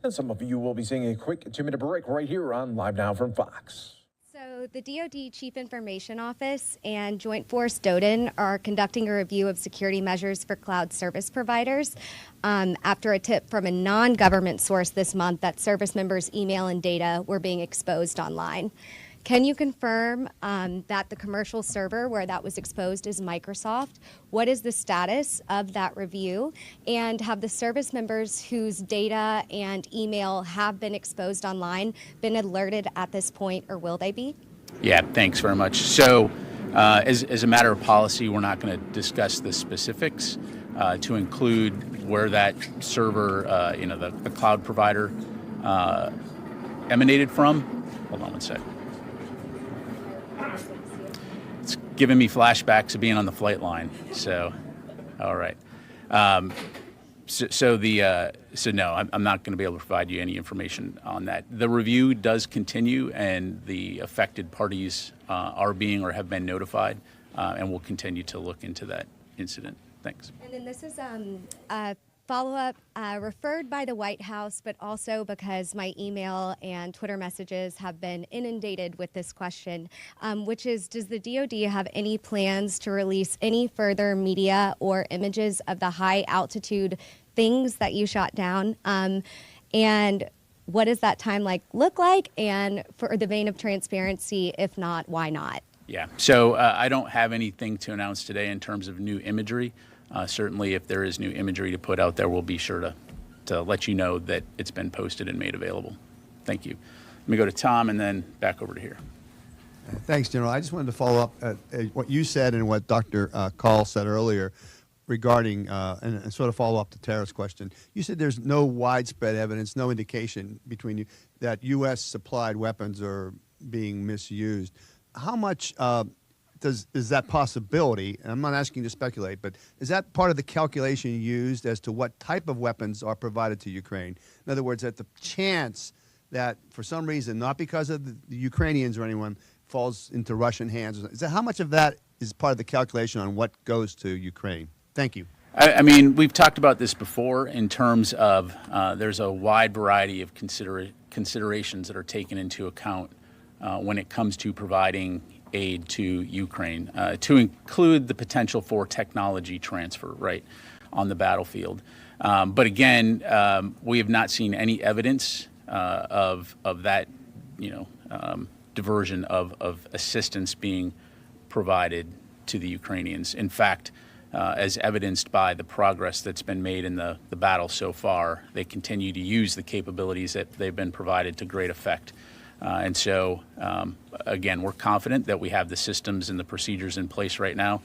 And some of you will be seeing a quick 2-minute break right here on Live Now from Fox.
So the DoD Chief Information Office and Joint Force DODIN are conducting a review of security measures for cloud service providers after a tip from a non-government source this month that service members' email and data were being exposed online. Can you confirm that the commercial server where that was exposed is Microsoft? What is the status of that review? And have the service members whose data and email have been exposed online been alerted at this point, or will they be?
Yeah, thanks very much. So as a matter of policy, we're not going to discuss the specifics to include where that server, the cloud provider emanated from. Hold on one second. It's giving me flashbacks of being on the flight line. So, all right. So no, I'm not going to be able to provide you any information on that. The review does continue, and the affected parties are being or have been notified, and we'll continue to look into that incident. Thanks.
And then this is a follow-up referred by the White House, but also because my email and Twitter messages have been inundated with this question, which is, does the DoD have any plans to release any further media or images of the high-altitude things that you shot down? And what does that timeline look like? And for the vein of transparency, if not, why not?
Yeah, so I don't have anything to announce today in terms of new imagery. Certainly, if there is new imagery to put out there, we'll be sure to let you know that it's been posted and made available. Thank you. Let me go to Tom and then back over to here.
Thanks, General. I just wanted to follow up what you said and what Dr. Kahl said earlier regarding, and sort of follow up to Tara's question. You said there's no widespread evidence, no indication between you that U.S. supplied weapons are being misused. How much is that possibility, and I'm not asking you to speculate, but is that part of the calculation used as to what type of weapons are provided to Ukraine? In other words, that the chance that for some reason, not because of the Ukrainians or anyone, falls into Russian hands, is that how much of that is part of the calculation on what goes to Ukraine? Thank you.
I mean, we've talked about this before in terms of there's a wide variety of considerations that are taken into account when it comes to providing aid to Ukraine, to include the potential for technology transfer, right, on the battlefield. But again, we have not seen any evidence of that, diversion of assistance being provided to the Ukrainians. In fact, as evidenced by the progress that's been made in the battle so far, they continue to use the capabilities that they've been provided to great effect. And so, again, we're confident that we have the systems and the procedures in place right now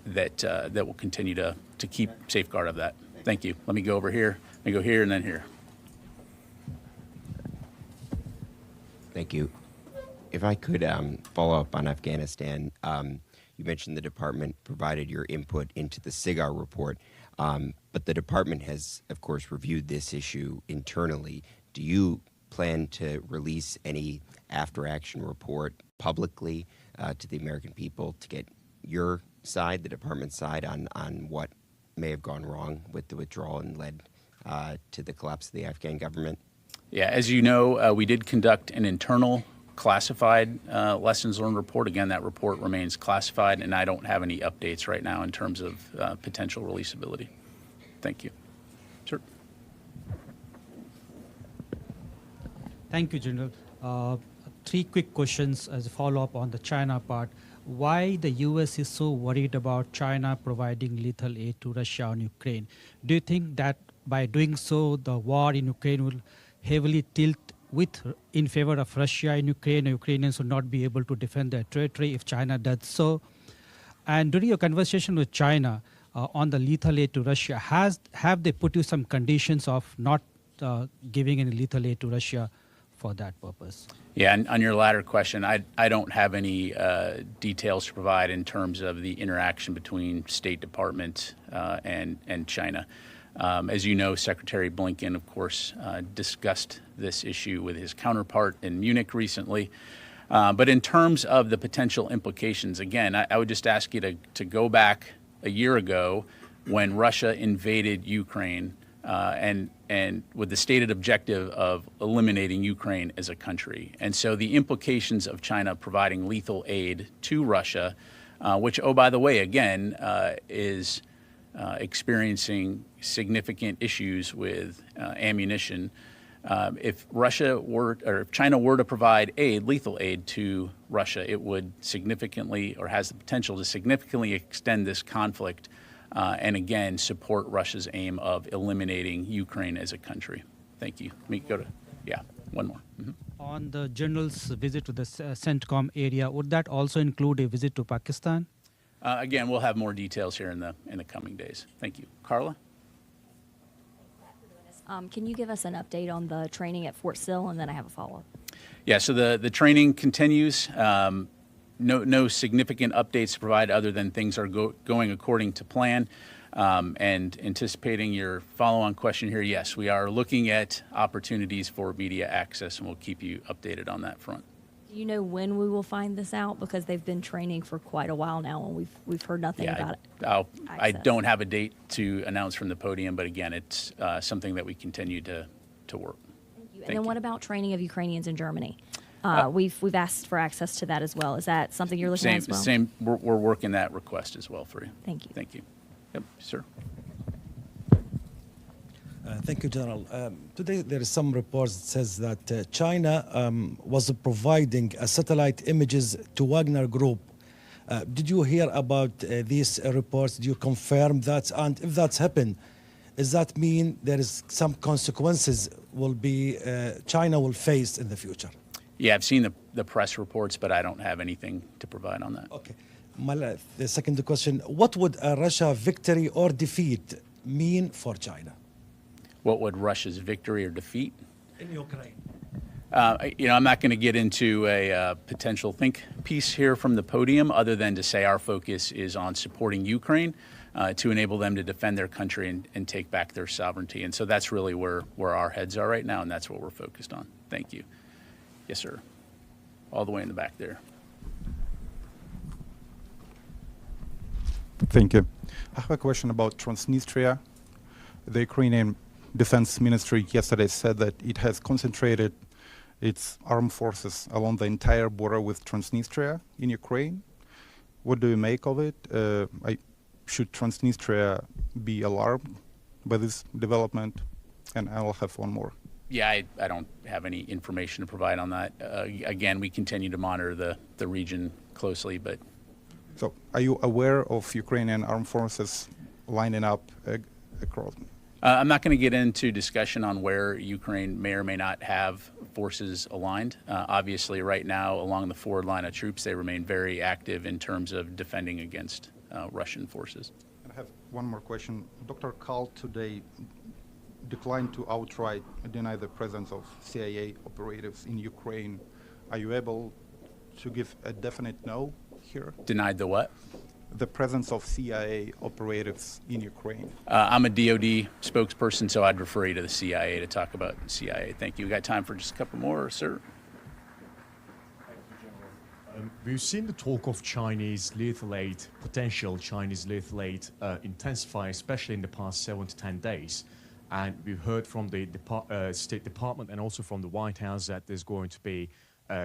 that will continue to keep safeguard of that. Thank you. Let me go over here. Let me go here and then here.
Thank you.
if I could follow up on Afghanistan, you mentioned the department provided your input into the SIGAR report, but the department has, of course, reviewed this issue internally. Do you plan to release any after-action report publicly to the American people to get your side, the department's side, on what may have gone wrong with the withdrawal and led to the collapse of the Afghan government?
Yeah, as you know, we did conduct an internal classified lessons learned report. Again, that report remains classified, and I don't have any updates right now in terms of potential releasability. Thank you. Sir.
Thank you, General. 3 quick questions as a follow-up on the China part. Why the U.S. is so worried about China providing lethal aid to Russia and Ukraine? Do you think that by doing so, the war in Ukraine will heavily tilt in favor of Russia and Ukraine? Ukrainians will not be able to defend their territory if China does so. And during your conversation with China on the lethal aid to Russia, have they put you some conditions of not giving any lethal aid to Russia for that purpose?
Yeah, and on your latter question, I don't have any details to provide in terms of the interaction between State Department and China. As you know, Secretary Blinken, of course, discussed this issue with his counterpart in Munich recently. But in terms of the potential implications, again, I would just ask you to go back a year ago when Russia invaded Ukraine and with the stated objective of eliminating Ukraine as a country. And so the implications of China providing lethal aid to Russia, which, oh, by the way, again, is experiencing significant issues with ammunition. If China were to provide lethal aid to Russia, it would significantly, or has the potential to significantly extend this conflict and again support Russia's aim of eliminating Ukraine as a country. Thank you. Let me go to, one more. Mm-hmm.
On the General's visit to the CENTCOM area, would that also include a visit to Pakistan?
Again, we'll have more details here in the coming days. Thank you. Carla?
Can you give us an update on the training at Fort Sill, and then I have a follow-up?
Yeah, so the training continues. No significant updates to provide other than things are going according to plan. And anticipating your follow-on question here, yes, we are looking at opportunities for media access, and we'll keep you updated on that front.
Do you know when we will find this out? Because they've been training for quite a while now, and we've heard nothing about it.
I don't have a date to announce from the podium, but again, it's something that we continue to work.
Thank you. And then what about training of Ukrainians in Germany? We've asked for access to that as well. Is that something you're looking at as well?
We're working that request as well for you.
Thank you.
Thank you. Yep, sir.
Thank you, General. Today there is some reports that says that China was providing satellite images to Wagner Group. Did you hear about these reports? Do you confirm that? And if that's happened, does that mean there is some consequences China will face in the future?
Yeah, I've seen the press reports, but I don't have anything to provide on that.
Okay. The second question, what would a Russia victory or defeat mean for China?
What would Russia's victory or defeat?
In Ukraine.
I'm not going to get into a potential think piece here from the podium other than to say our focus is on supporting Ukraine to enable them to defend their country and take back their sovereignty. And so that's really where our heads are right now, and that's what we're focused on. Thank you. Yes, sir. All the way in the back there.
Thank you. I have a question about Transnistria. The Ukrainian Defense Ministry yesterday said that it has concentrated its armed forces along the entire border with Transnistria in Ukraine. What do you make of it? Should Transnistria be alarmed by this development? And I will have one more.
Yeah, I don't have any information to provide on that. Again, we continue to monitor the region closely, but...
So, are you aware of Ukrainian armed forces lining up across?
I'm not going to get into discussion on where Ukraine may or may not have forces aligned. Obviously, right now, along the forward line of troops, they remain very active in terms of defending against Russian forces.
I have one more question. Dr. Kahl today declined to outright deny the presence of CIA operatives in Ukraine. Are you able to give a definite no here?
Denied the what?
The presence of CIA operatives in Ukraine.
I'm a DoD spokesperson, so I'd refer you to the CIA to talk about CIA. Thank you. We got time for just a couple more, sir.
We've seen the talk of Chinese lethal aid, potential Chinese lethal aid, intensify, especially in the past 7 to 10 days. And we've heard from the State Department and also from the White House that there's going to be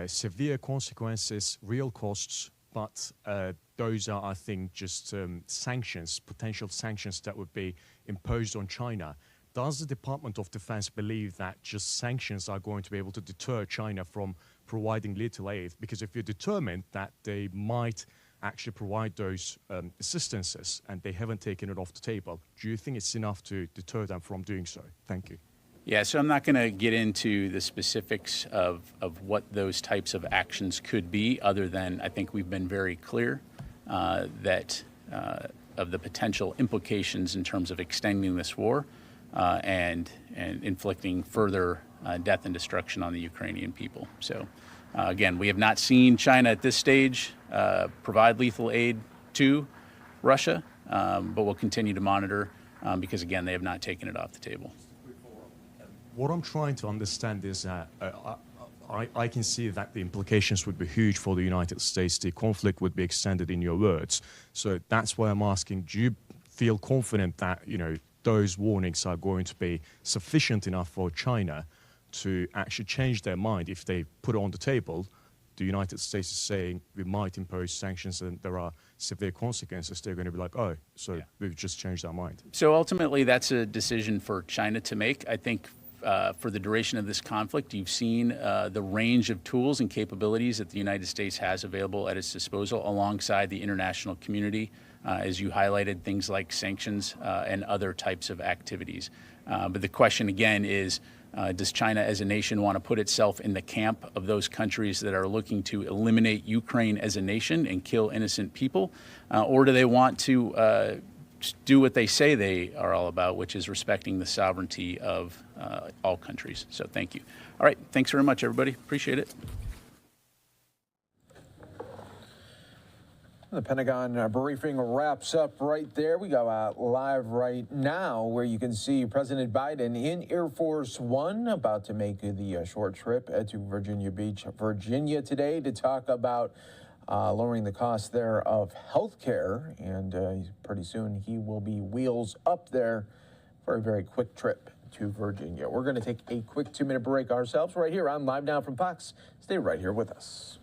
severe consequences, real costs, but those are, I think, just sanctions, potential sanctions that would be imposed on China. Does the Department of Defense believe that just sanctions are going to be able to deter China from providing lethal aid? Because if you're determined that they might actually provide those assistances and they haven't taken it off the table, do you think it's enough to deter them from doing so? Thank you.
Yeah, so I'm not going to get into the specifics of what those types of actions could be, other than I think we've been very clear that of the potential implications in terms of extending this war and inflicting further death and destruction on the Ukrainian people. So again, we have not seen China at this stage provide lethal aid to Russia, but we'll continue to monitor because, again, they have not taken it off the table.
What I'm trying to understand is that I can see that the implications would be huge for the United States. The conflict would be extended, in your words. So that's why I'm asking, do you feel confident that, those warnings are going to be sufficient enough for China to actually change their mind? If they put it on the table, the United States is saying we might impose sanctions and there are severe consequences, they're going to be like, oh, so we've just changed our mind.
So ultimately, that's a decision for China to make. I think for the duration of this conflict, you've seen the range of tools and capabilities that the United States has available at its disposal alongside the international community, as you highlighted, things like sanctions and other types of activities. But the question again is, does China as a nation want to put itself in the camp of those countries that are looking to eliminate Ukraine as a nation and kill innocent people? Or do they want to do what they say they are all about, which is respecting the sovereignty of all countries? So thank you. All right. Thanks very much, everybody. Appreciate it.
The Pentagon briefing wraps up right there. We go live right now where you can see President Biden in Air Force One about to make the short trip to Virginia Beach, Virginia today to talk about lowering the cost there of health care. And pretty soon he will be wheels up there for a very quick trip to Virginia. We're going to take a quick 2-minute break ourselves right here on Live Now from Fox. Stay right here with us.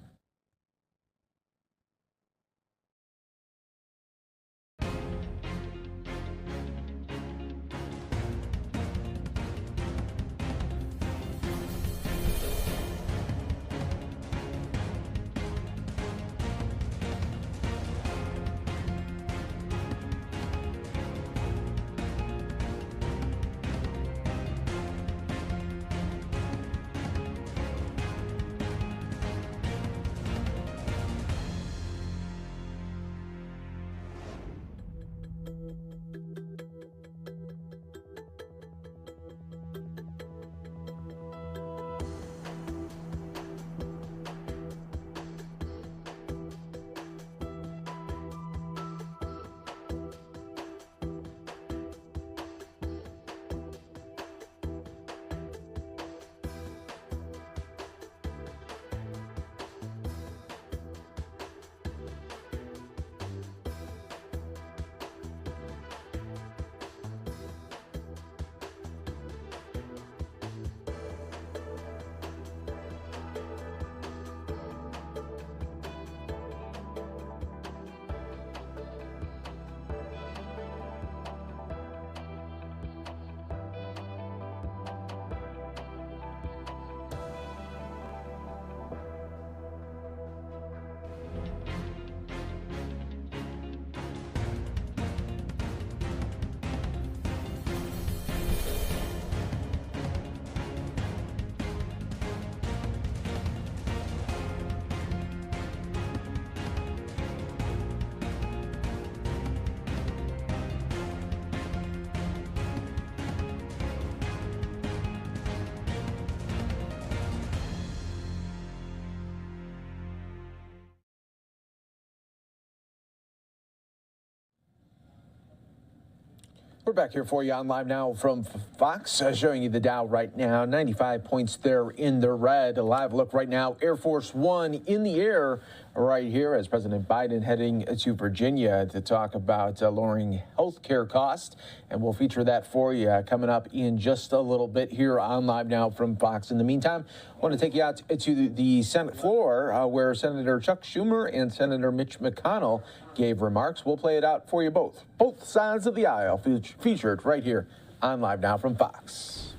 We're back here for you on Live Now from Fox, showing you the Dow right now. 95 points there in the red. A live look right now. Air Force One in the air right here as President Biden heading to Virginia to talk about lowering health care costs. And we'll feature that for you coming up in just a little bit here on Live Now from Fox. In the meantime, I want to take you out to the Senate floor where Senator Chuck Schumer and Senator Mitch McConnell gave remarks. We'll play it out for you both. Both sides of the aisle featured right here on Live Now from Fox.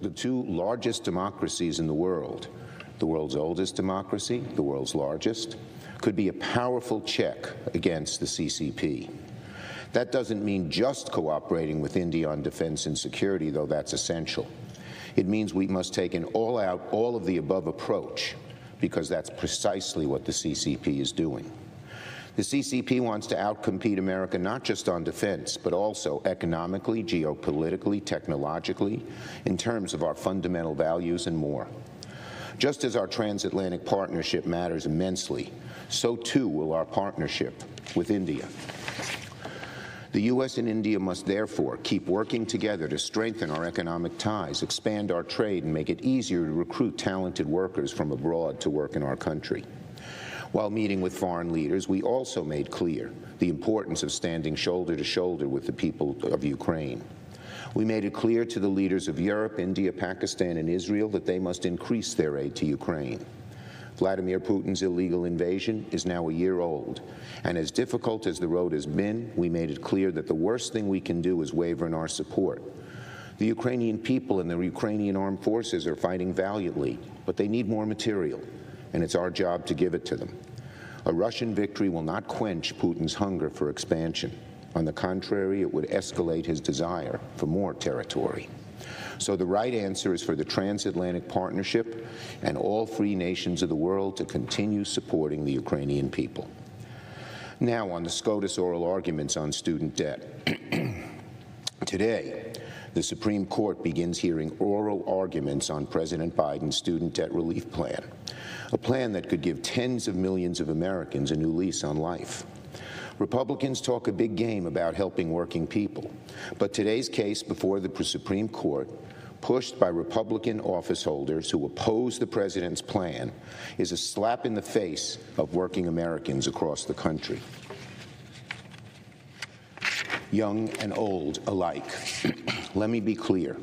The two largest democracies in the world's oldest democracy, the world's largest, could be a powerful check against the CCP. That doesn't mean just cooperating with India on defense and security, though that's essential. It means we must take an all-out, all-of-the-above approach, because that's precisely what the CCP is doing. The CCP wants to outcompete America not just on defense, but also economically, geopolitically, technologically, in terms of our fundamental values and more. Just as our transatlantic partnership matters immensely, so too will our partnership with India. The U.S. and India must therefore keep working together to strengthen our economic ties, expand our trade, and make it easier to recruit talented workers from abroad to work in our country. While meeting with foreign leaders, we also made clear the importance of standing shoulder to shoulder with the people of Ukraine. We made it clear to the leaders of Europe, India, Pakistan, and Israel that they must increase their aid to Ukraine. Vladimir Putin's illegal invasion is now a year old, and as difficult as the road has been, we made it clear that the worst thing we can do is waver in our support. The Ukrainian people and the Ukrainian armed forces are fighting valiantly, but they need more material, and it's our job to give it to them. A Russian victory will not quench Putin's hunger for expansion. On the contrary, it would escalate his desire for more territory. So the right answer is for the transatlantic partnership and all free nations of the world to continue supporting the Ukrainian people. Now on the SCOTUS oral arguments on student debt. Today, the Supreme Court begins hearing oral arguments on President Biden's student debt relief plan, a plan that could give tens of millions of Americans a new lease on life. Republicans talk a big game about helping working people, but today's case before the Supreme Court, pushed by Republican office holders who oppose the president's plan, is a slap in the face of working Americans across the country. Young and old alike. Let me be clear.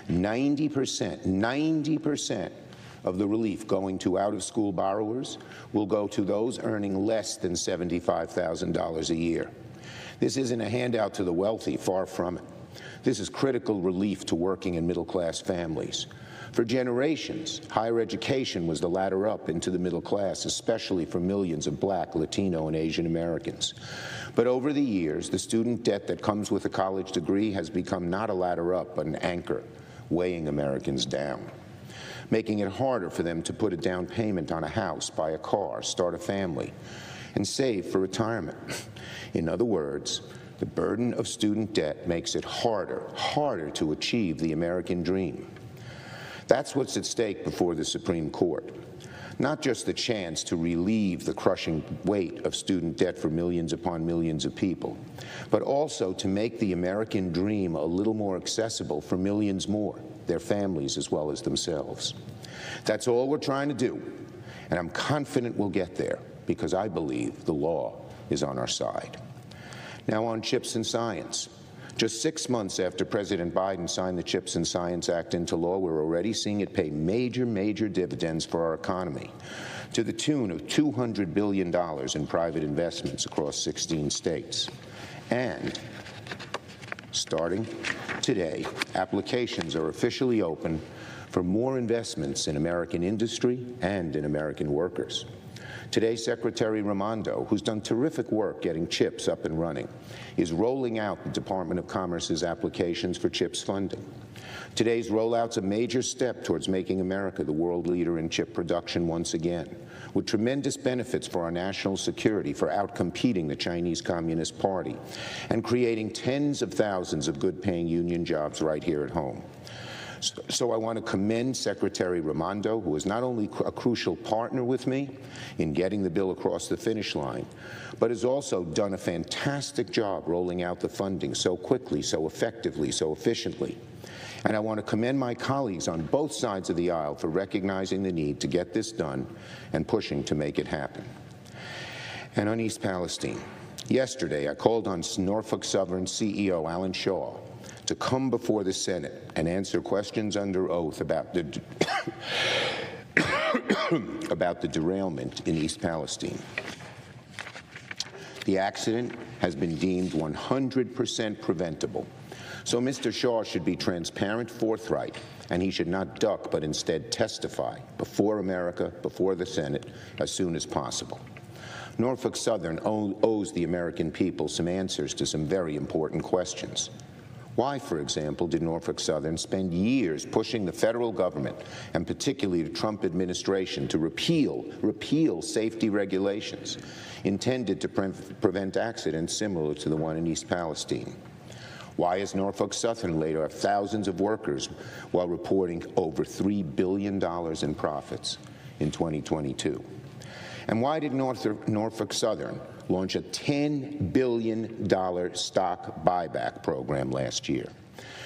90% of the relief going to out-of-school borrowers will go to those earning less than $75,000 a year. This isn't a handout to the wealthy, far from it. This is critical relief to working and middle-class families. For generations, higher education was the ladder up into the middle class, especially for millions of Black, Latino, and Asian Americans. But over the years, the student debt that comes with a college degree has become not a ladder up, but an anchor, weighing Americans down, making it harder for them to put a down payment on a house, buy a car, start a family, and save for retirement. In other words, the burden of student debt makes it harder to achieve the American dream. That's what's at stake before the Supreme Court. Not just the chance to relieve the crushing weight of student debt for millions upon millions of people, but also to make the American dream a little more accessible for millions more, their families as well as themselves. That's all we're trying to do, and I'm confident we'll get there because I believe the law is on our side. Now on CHIPS and science. Just 6 months after President Biden signed the CHIPS and Science Act into law, we're already seeing it pay major dividends for our economy, to the tune of $200 billion in private investments across 16 states. And starting today, applications are officially open for more investments in American industry and in American workers. Today, Secretary Raimondo, who's done terrific work getting CHIPS up and running, is rolling out the Department of Commerce's applications for CHIPS funding. Today's rollout's a major step towards making America the world leader in chip production once again, with tremendous benefits for our national security, for outcompeting the Chinese Communist Party, and creating tens of thousands of good-paying union jobs right here at home. So I want to commend Secretary Raimondo, who is not only a crucial partner with me in getting the bill across the finish line, but has also done a fantastic job rolling out the funding so quickly, so effectively, so efficiently. And I want to commend my colleagues on both sides of the aisle for recognizing the need to get this done and pushing to make it happen. And on East Palestine, yesterday I called on Norfolk Southern CEO Alan Shaw to come before the Senate and answer questions under oath about the about the derailment in East Palestine. The accident has been deemed 100% preventable. So Mr. Shaw should be transparent, forthright, and he should not duck, but instead testify before America, before the Senate, as soon as possible. Norfolk Southern owes the American people some answers to some very important questions. Why, for example, did Norfolk Southern spend years pushing the federal government, and particularly the Trump administration, to repeal safety regulations intended to prevent accidents similar to the one in East Palestine? Why has Norfolk Southern laid off thousands of workers while reporting over $3 billion in profits in 2022? And why did Norfolk Southern launch a $10 billion stock buyback program last year,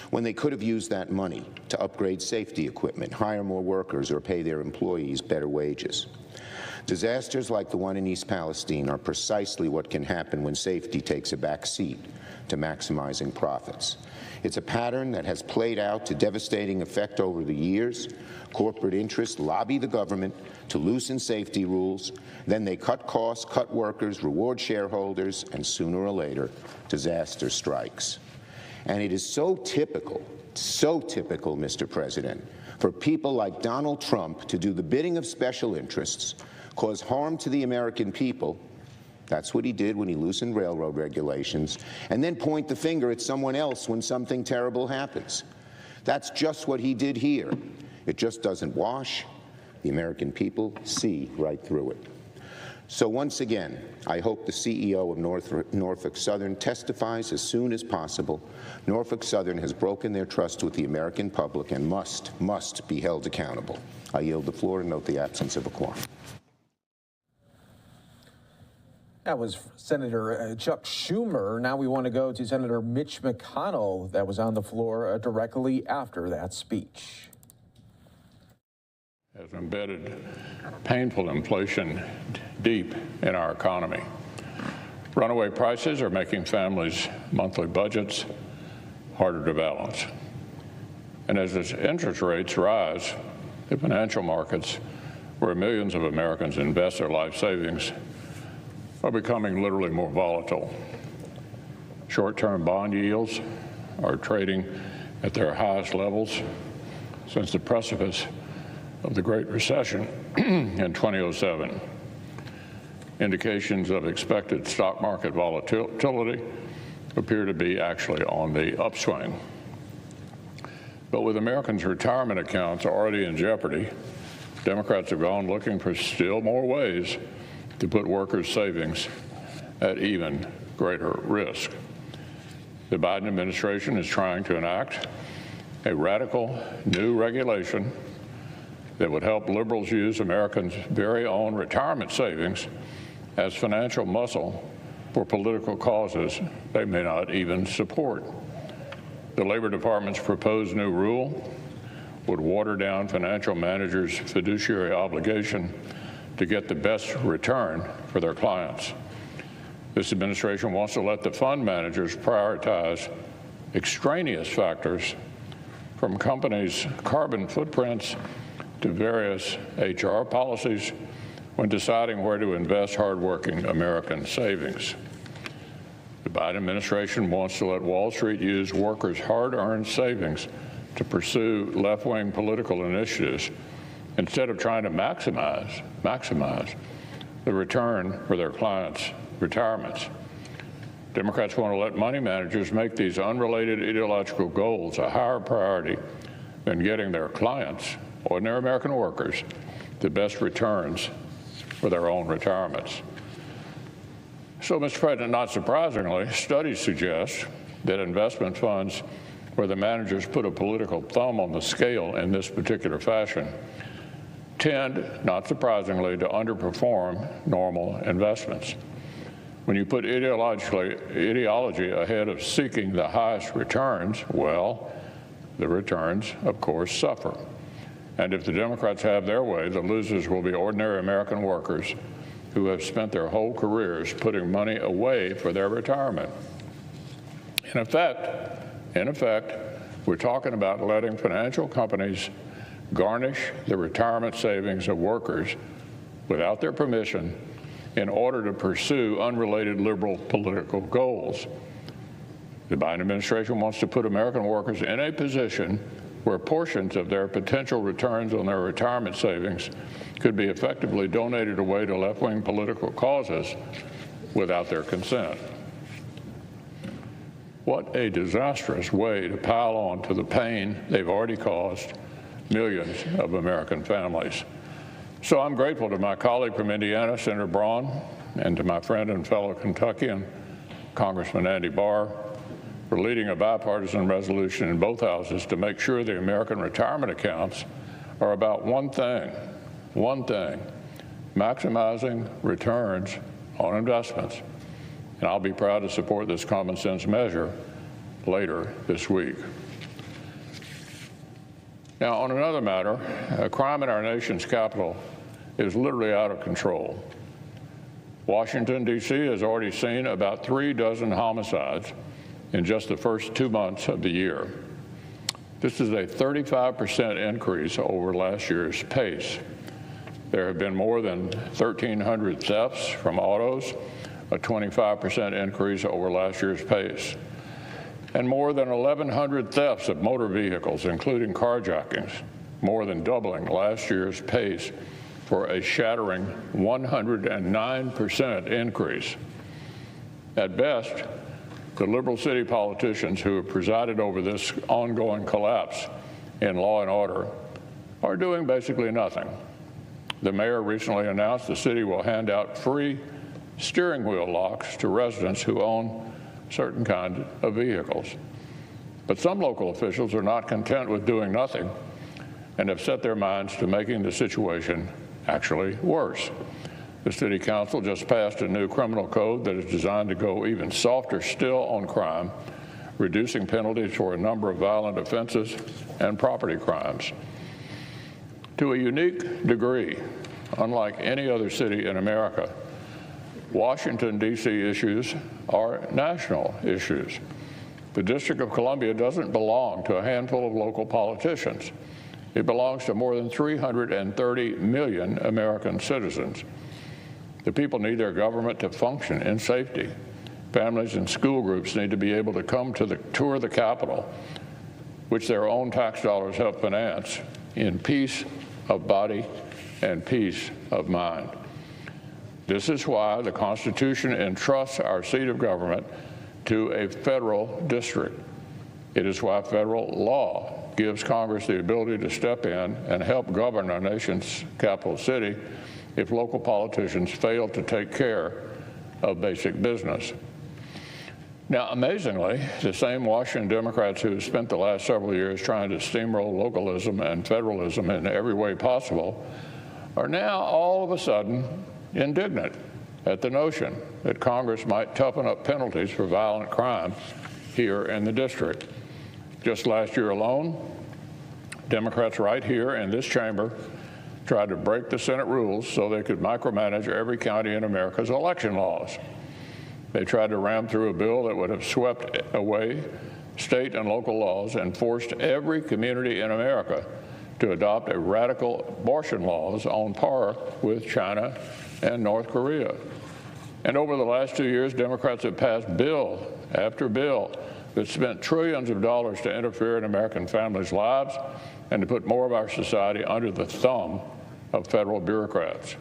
when they could have used that money to upgrade safety equipment, hire more workers, or pay their employees better wages? Disasters like the one in East Palestine are precisely what can happen when safety takes a back seat to maximizing profits. It's a pattern that has played out to devastating effect over the years. Corporate interests lobby the government to loosen safety rules, then they cut costs, cut workers, reward shareholders, and sooner or later, disaster strikes. And it is so typical, Mr. President, for people like Donald Trump to do the bidding of special interests, cause harm to the American people. That's what he did when he loosened railroad regulations, and then point the finger at someone else when something terrible happens. That's just what he did here. It just doesn't wash. The American people see right through it. So once again, I hope the CEO of Norfolk Southern testifies as soon as possible. Norfolk Southern has broken their trust with the American public and must be held accountable. I yield the floor and note the absence of a quorum.
That was Senator Chuck Schumer. Now we want to go to Senator Mitch McConnell, that was on the floor directly after that speech.
Has embedded painful inflation deep in our economy. Runaway prices are making families' monthly budgets harder to balance. And as interest rates rise, the financial markets, where millions of Americans invest their life savings, are becoming literally more volatile. Short-term bond yields are trading at their highest levels since the precipice of the Great Recession in 2007. Indications of expected stock market volatility appear to be actually on the upswing. But with Americans' retirement accounts already in jeopardy, Democrats have gone looking for still more ways to put workers' savings at even greater risk. The Biden administration is trying to enact a radical new regulation that would help liberals use Americans' very own retirement savings as financial muscle for political causes they may not even support. The Labor Department's proposed new rule would water down financial managers' fiduciary obligation to get the best return for their clients. This administration wants to let the fund managers prioritize extraneous factors, from companies' carbon footprints to various HR policies, when deciding where to invest hardworking American savings. The Biden administration wants to let Wall Street use workers' hard-earned savings to pursue left-wing political initiatives instead of trying to maximize the return for their clients' retirements. Democrats want to let money managers make these unrelated ideological goals a higher priority than getting their clients, ordinary American workers, the best returns for their own retirements. So, Mr. President, not surprisingly, studies suggest that investment funds where the managers put a political thumb on the scale in this particular fashion, tend, not surprisingly, to underperform normal investments. When you put ideology ahead of seeking the highest returns, well, the returns, of course, suffer. And if the Democrats have their way, the losers will be ordinary American workers who have spent their whole careers putting money away for their retirement. In effect, we're talking about letting financial companies garnish the retirement savings of workers without their permission in order to pursue unrelated liberal political goals. The Biden administration wants to put American workers in a position where portions of their potential returns on their retirement savings could be effectively donated away to left-wing political causes without their consent. What a disastrous way to pile on to the pain they've already caused millions of American families. So I'm grateful to my colleague from Indiana, Senator Braun, and to my friend and fellow Kentuckian, Congressman Andy Barr, for leading a bipartisan resolution in both houses to make sure the American retirement accounts are about one thing, maximizing returns on investments. And I'll be proud to support this common sense measure later this week. Now, on another matter, crime in our nation's capital is literally out of control. Washington, D.C. has already seen about 36 homicides in just the first 2 months of the year. This is a 35% increase over last year's pace. There have been more than 1,300 thefts from autos, a 25% increase over last year's pace, and more than 1,100 thefts of motor vehicles, including carjackings, more than doubling last year's pace for a shattering 109% increase. At best, the liberal city politicians who have presided over this ongoing collapse in law and order are doing basically nothing. The mayor recently announced the city will hand out free steering wheel locks to residents who own certain kinds of vehicles. But some local officials are not content with doing nothing and have set their minds to making the situation actually worse. The City Council just passed a new criminal code that is designed to go even softer still on crime, reducing penalties for a number of violent offenses and property crimes. To a unique degree, unlike any other city in America, Washington, D.C. issues are national issues. The District of Columbia doesn't belong to a handful of local politicians. It belongs to more than 330 million American citizens. The people need their government to function in safety. Families and school groups need to be able to come to tour the Capitol, which their own tax dollars help finance, in peace of body and peace of mind. This is why the Constitution entrusts our seat of government to a federal district. It is why federal law gives Congress the ability to step in and help govern our nation's capital city if local politicians fail to take care of basic business. Now, amazingly, the same Washington Democrats who have spent the last several years trying to steamroll localism and federalism in every way possible are now all of a sudden indignant at the notion that Congress might toughen up penalties for violent crime here in the district. Just last year alone, Democrats right here in this chamber tried to break the Senate rules so they could micromanage every county in America's election laws. They tried to ram through a bill that would have swept away state and local laws and forced every community in America to adopt a radical abortion laws on par with China and North Korea. And over the last 2 years, Democrats have passed bill after bill that spent trillions of dollars to interfere in American families' lives and to put more of our society under the thumb of federal bureaucrats.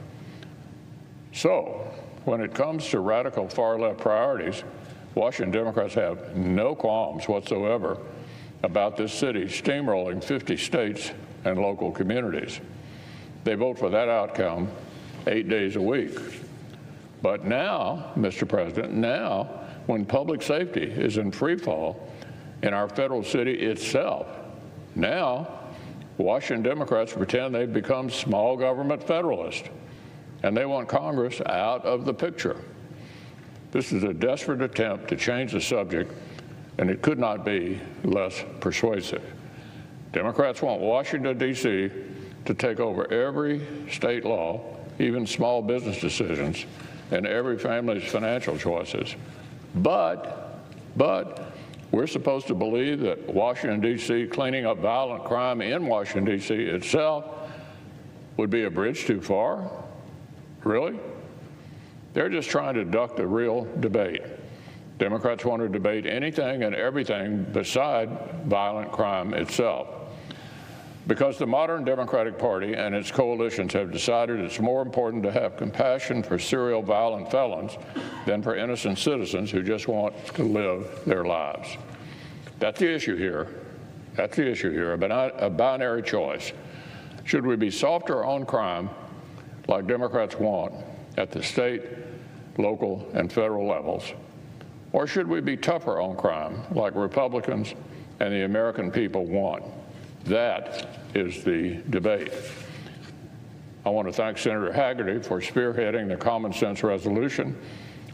So, when it comes to radical far-left priorities, Washington Democrats have no qualms whatsoever about this city steamrolling 50 states and local communities. They vote for that outcome 8 days a week. But now, Mr. President, now, when public safety is in free fall, in our federal city itself. Now, Washington Democrats pretend they've become small government federalists, and they want Congress out of the picture. This is a desperate attempt to change the subject, and it could not be less persuasive. Democrats want Washington, D.C. to take over every state law, even small business decisions, and every family's financial choices. But we're supposed to believe that Washington, D.C. cleaning up violent crime in Washington, D.C. itself would be a bridge too far? Really? They're just trying to duck the real debate. Democrats want to debate anything and everything beside violent crime itself. Because the modern Democratic Party and its coalitions have decided it's more important to have compassion for serial violent felons than for innocent citizens who just want to live their lives. That's the issue here. That's the issue here, a binary choice. Should we be softer on crime, like Democrats want, at the state, local, and federal levels? Or should we be tougher on crime, like Republicans and the American people want? That is the debate. I want to thank Senator Hagerty for spearheading the common sense resolution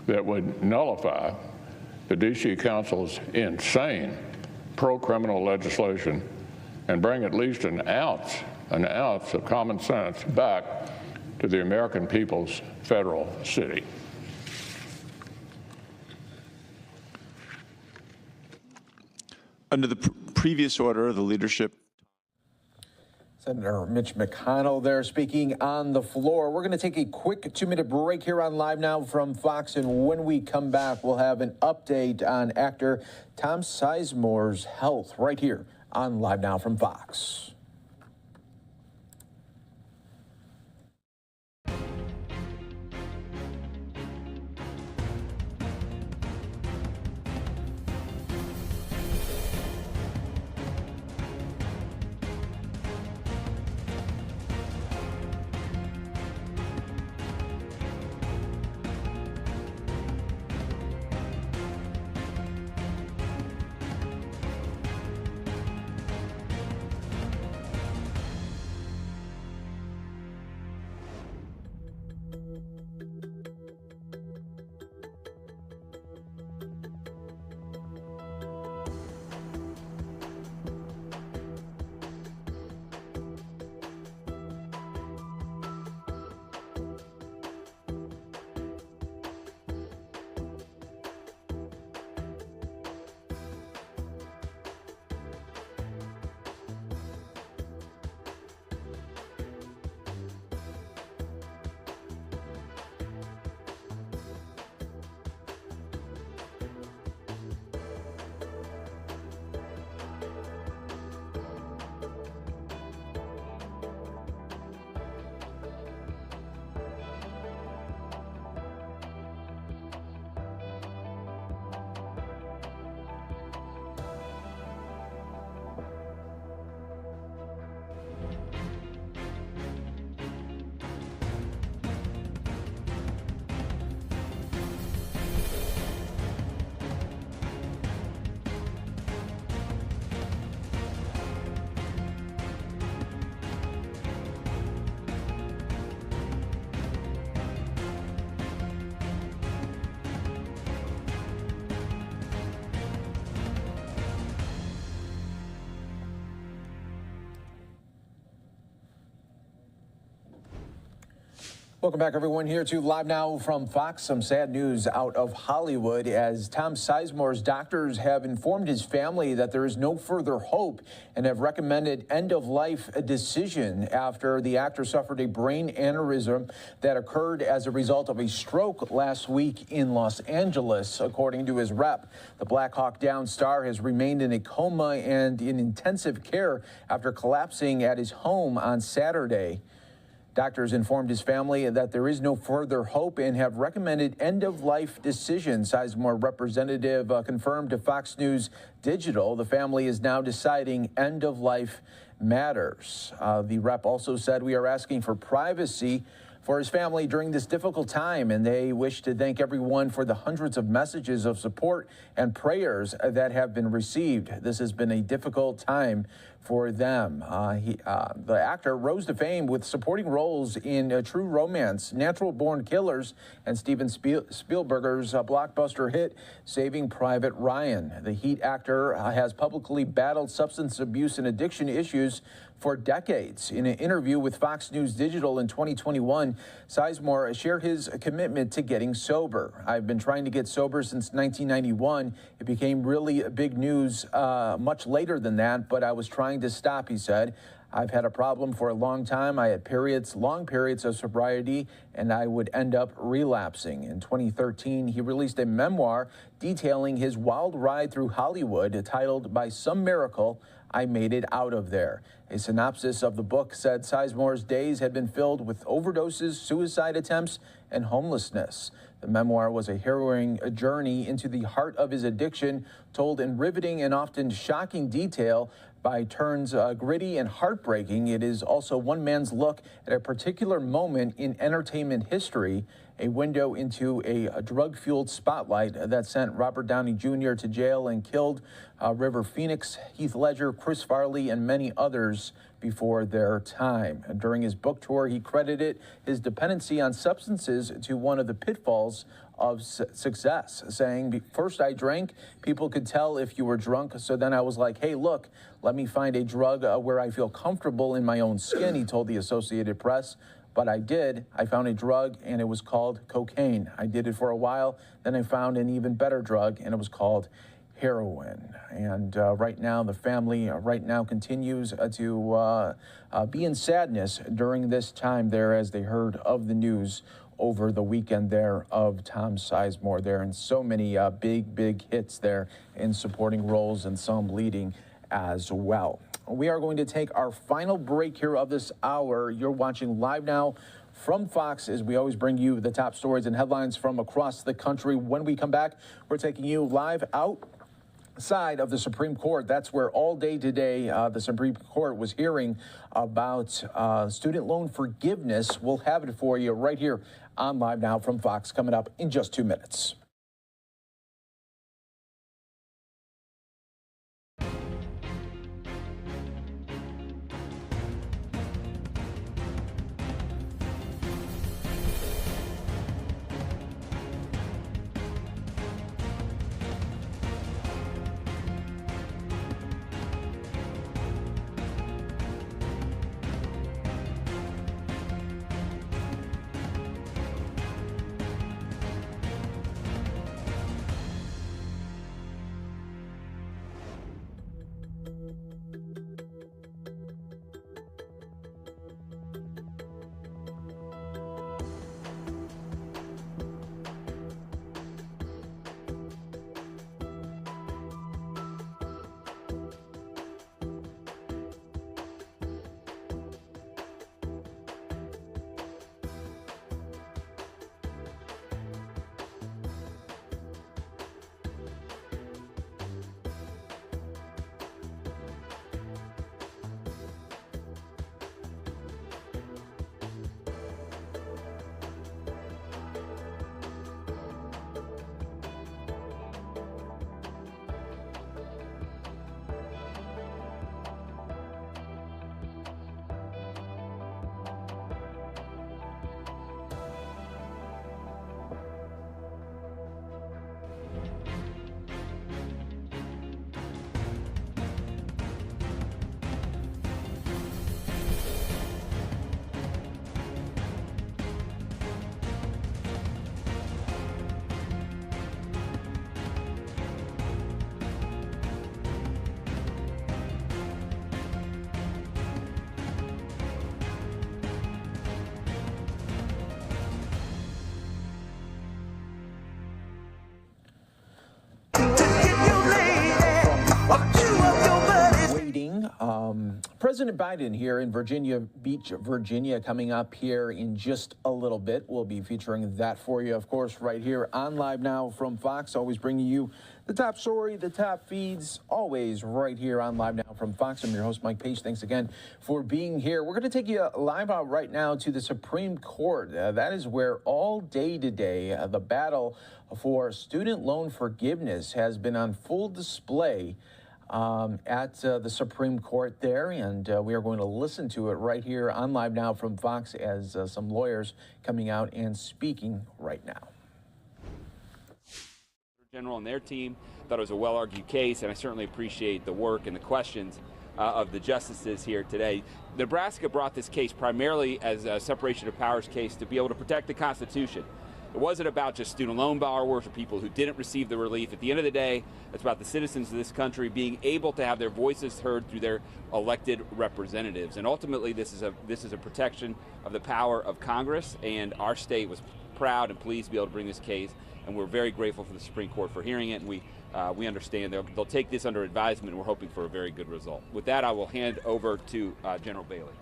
that would nullify the D.C. Council's insane pro-criminal legislation and bring at least an ounce of common sense back to the American people's federal city.
Under the previous order, the leadership.
Senator Mitch McConnell there speaking on the floor. We're going to take a quick 2-minute break here on Live Now from Fox, and when we come back, we'll have an update on actor Tom Sizemore's health right here on Live Now from Fox. Welcome back, everyone, here to Live Now from Fox. Some sad news out of Hollywood as Tom Sizemore's doctors have informed his family that there is no further hope and have recommended end-of-life decision after the actor suffered a brain aneurysm that occurred as a result of a stroke last week in Los Angeles. According to his rep, the Black Hawk Down star has remained in a coma and in intensive care after collapsing at his home on Saturday. Doctors informed his family that there is no further hope and have recommended end-of-life decision. Sizemore representative confirmed to Fox News Digital the family is now deciding end-of-life matters. The rep also said, "We are asking for privacy for his family during this difficult time, and they wish to thank everyone for the hundreds of messages of support and prayers that have been received. This has been a difficult time for them. The actor rose to fame with supporting roles in True Romance, Natural Born Killers, and Steven Spielberg's blockbuster hit Saving Private Ryan. The Heat actor has publicly battled substance abuse and addiction issues for decades. In an interview with Fox News Digital in 2021, Sizemore shared his commitment to getting sober. I've been trying to get sober since 1991. It became really big news much later than that, but I was trying to stop, he said. I've had a problem for a long time. I had long periods of sobriety, and I would end up relapsing. In 2013, he released a memoir detailing his wild ride through Hollywood titled By Some Miracle, I Made It Out of There. A synopsis of the book said Sizemore's days had been filled with overdoses, suicide attempts, and homelessness. The memoir was a harrowing journey into the heart of his addiction, told in riveting and often shocking detail, by turns gritty and heartbreaking. It is also one man's look at a particular moment in entertainment history, a window into a drug-fueled spotlight that sent Robert Downey Jr. to jail and killed River Phoenix, Heath Ledger, Chris Farley, and many others before their time. During his book tour, he credited his dependency on substances to one of the pitfalls of success, saying, first I drank, people could tell if you were drunk, so then I was like, hey, look, let me find a drug where I feel comfortable in my own skin, he told the Associated Press. But I did. I found a drug, and it was called cocaine. I did it for a while, then I found an even better drug, and it was called heroin. And right now, the family continues to be in sadness during this time there as they heard of the news over the weekend there of Tom Sizemore there, and so many big hits there in supporting roles and some leading as well. We are going to take our final break here of this hour. You're watching Live Now from Fox, as we always bring you the top stories and headlines from across the country. When we come back, we're taking you live outside of the Supreme Court. That's where all day today the Supreme Court was hearing about student loan forgiveness. We'll have it for you right here on Live Now from Fox, coming up in just 2 minutes. President Biden here in Virginia Beach, Virginia, coming up here in just a little bit. We'll be featuring that for you, of course, right here on Live Now from Fox, always bringing you The top story, the top feeds, always right here on Live Now from Fox. I'm your host, Mike Page. Thanks again for being here. We're going to take you live out right now to the Supreme Court. That is where all day today, the battle for student loan forgiveness has been on full display at the Supreme Court there, and we are going to listen to it right here on Live Now from Fox as some lawyers coming out and speaking right now.
General and their team thought it was a well-argued case, and I certainly appreciate the work and the questions of the justices here today. Nebraska brought this case primarily as a separation of powers case to be able to protect the Constitution. It wasn't about just student loan borrowers or people who didn't receive the relief. At the end of the day, it's about the citizens of this country being able to have their voices heard through their elected representatives. And ultimately, this is a protection of the power of Congress, and our state was proud and pleased to be able to bring this case, and we're very grateful for the Supreme Court for hearing it, and we understand they'll take this under advisement, and we're hoping for a very good result. With that, I will hand over to General Bailey.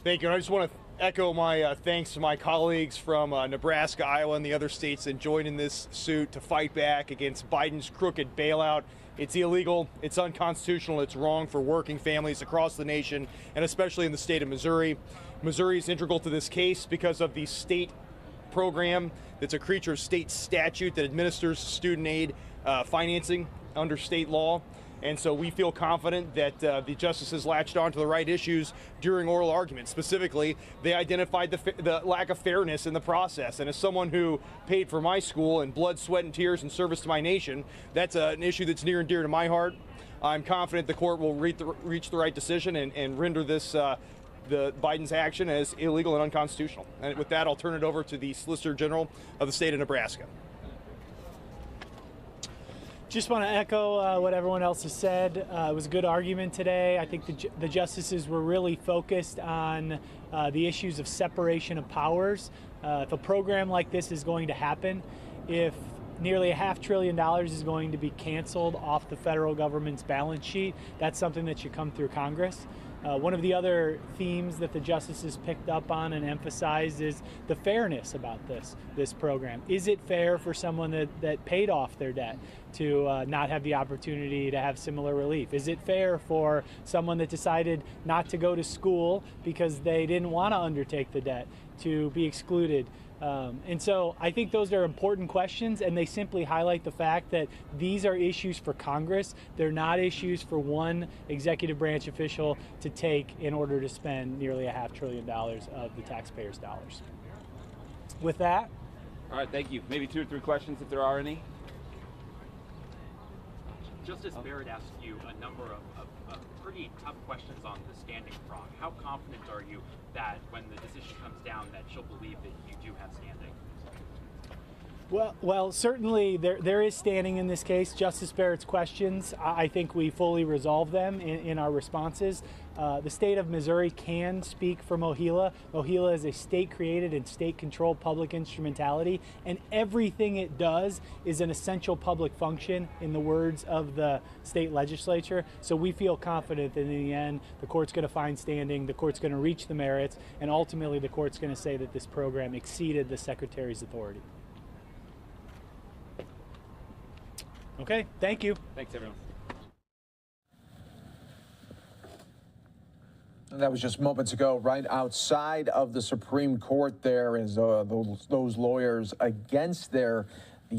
Thank you. And I just want to echo my thanks to my colleagues from Nebraska, Iowa, and the other states that joined in this suit to fight back against Biden's crooked bailout. It's illegal, it's unconstitutional, it's wrong for working families across the nation, and especially in the state of Missouri. Missouri is integral to this case because of the state program that's a creature of state statute that administers student aid financing under state law. And so we feel confident that the justices latched on to the right issues during oral arguments. Specifically, they identified the lack of fairness in the process. And as someone who paid for my school in blood, sweat, and tears in service to my nation, that's an issue that's near and dear to my heart. I'm confident the court will reach the right decision and render this the Biden's action as illegal and unconstitutional. And with that, I'll turn it over to the Solicitor General of the state of Nebraska.
Just want to echo what everyone else has said. It was a good argument today. I think the justices were really focused on the issues of separation of powers. If a program like this is going to happen, if nearly $500 billion is going to be canceled off the federal government's balance sheet, that's something that should come through Congress. One of the other themes that the justices picked up on and emphasized is the fairness about this program. Is it fair for someone that paid off their debt to not have the opportunity to have similar relief? Is it fair for someone that decided not to go to school because they didn't want to undertake the debt to be excluded? And so I think those are important questions, and they simply highlight the fact that these are issues for Congress. They're not issues for one executive branch official to take in order to spend nearly $500 billion of the taxpayers' dollars. With that.
All right, thank you. Maybe 2 or 3 questions if there are any.
Justice Barrett asked you a number of pretty tough questions on the standing frog. How confident are you that when the decision comes down that she'll believe that you do have standing?
Well, certainly there is standing in this case. Justice Barrett's questions, I think we fully resolve them in our responses. The state of Missouri can speak for MOHELA. MOHELA is a state-created and state-controlled public instrumentality, and everything it does is an essential public function in the words of the state legislature. So we feel confident that in the end, the court's going to find standing, the court's going to reach the merits, and ultimately the court's going to say that this program exceeded the Secretary's authority. Okay, thank you.
Thanks, everyone.
And that was just moments ago, right outside of the Supreme Court there, as those lawyers against the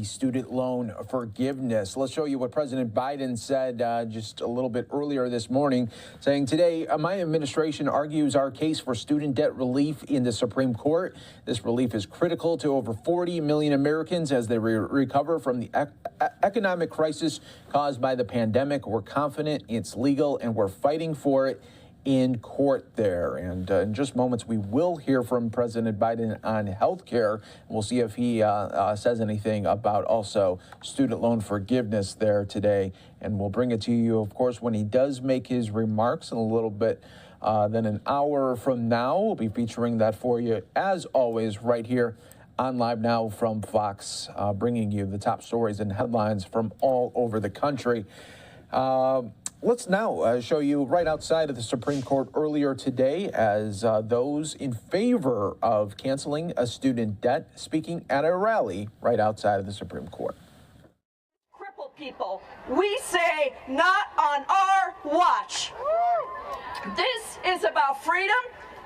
student loan forgiveness. Let's show you what President Biden said just a little bit earlier this morning, saying today, my administration argues our case for student debt relief in the Supreme Court. This relief is critical to over 40 million Americans as they recover from the economic crisis caused by the pandemic. We're confident it's legal and we're fighting for it in court there. And in just moments, we will hear from President Biden on health care. We'll see if he says anything about also student loan forgiveness there today. And we'll bring it to you, of course, when he does make his remarks in a little bit. Then an hour from now, we'll be featuring that for you, as always, right here on Live Now from Fox, bringing you the top stories and headlines from all over the country. Let's now show you right outside of the Supreme Court earlier today as those in favor of canceling a student debt speaking at a rally right outside of the Supreme Court.
Crippled people, we say not on our watch. This is about freedom,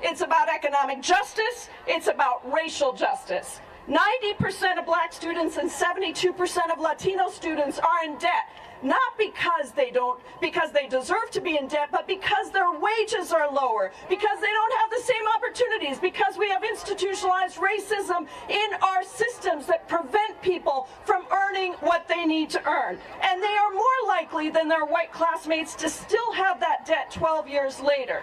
it's about economic justice, it's about racial justice. 90% of black students and 72% of Latino students are in debt. Not because they deserve to be in debt, but because their wages are lower, because they don't have the same opportunities, because we have institutionalized racism in our systems that prevent people from earning what they need to earn. And they are more likely than their white classmates to still have that debt 12 years later.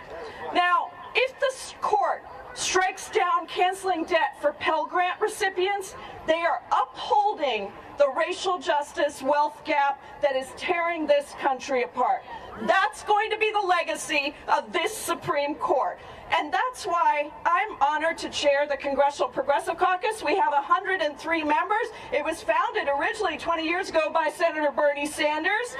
Now, if the court strikes down canceling debt for Pell Grant recipients, they are upholding the racial justice wealth gap that is tearing this country apart. That's going to be the legacy of this Supreme Court. And that's why I'm honored to chair the Congressional Progressive Caucus. We have 103 members. It was founded originally 20 years ago by Senator Bernie Sanders.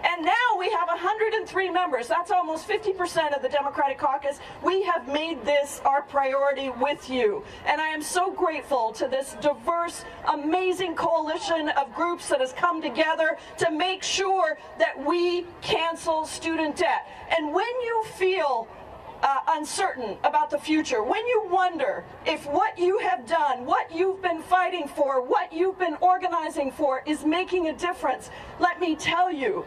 And now we have 103 members. That's almost 50% of the Democratic caucus. We have made this our priority with you. And I am so grateful to this diverse, amazing coalition of groups that has come together to make sure that we cancel student debt. And when you feel uncertain about the future, when you wonder if what you have done, what you've been fighting for, what you've been organizing for is making a difference, let me tell you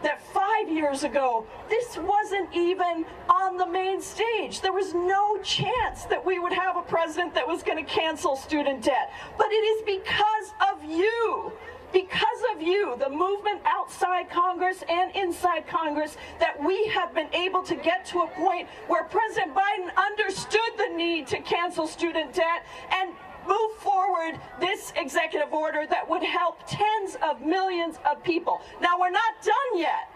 that 5 years ago, this wasn't even on the main stage. There was no chance that we would have a president that was going to cancel student debt. But it is because of you. Because of you, the movement outside Congress and inside Congress, that we have been able to get to a point where President Biden understood the need to cancel student debt and move forward this executive order that would help tens of millions of people. Now, we're not done yet,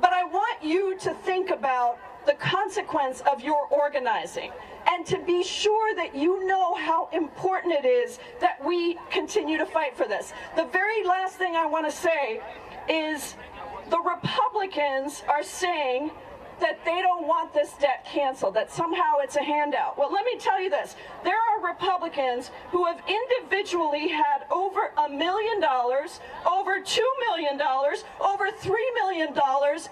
but I want you to think about the consequence of your organizing and to be sure that you know how important it is that we continue to fight for this. The very last thing I want to say is the Republicans are saying that they don't want this debt canceled, that somehow it's a handout. Well, let me tell you this. There are Republicans who have individually had over $1 million, over $2 million, over $3 million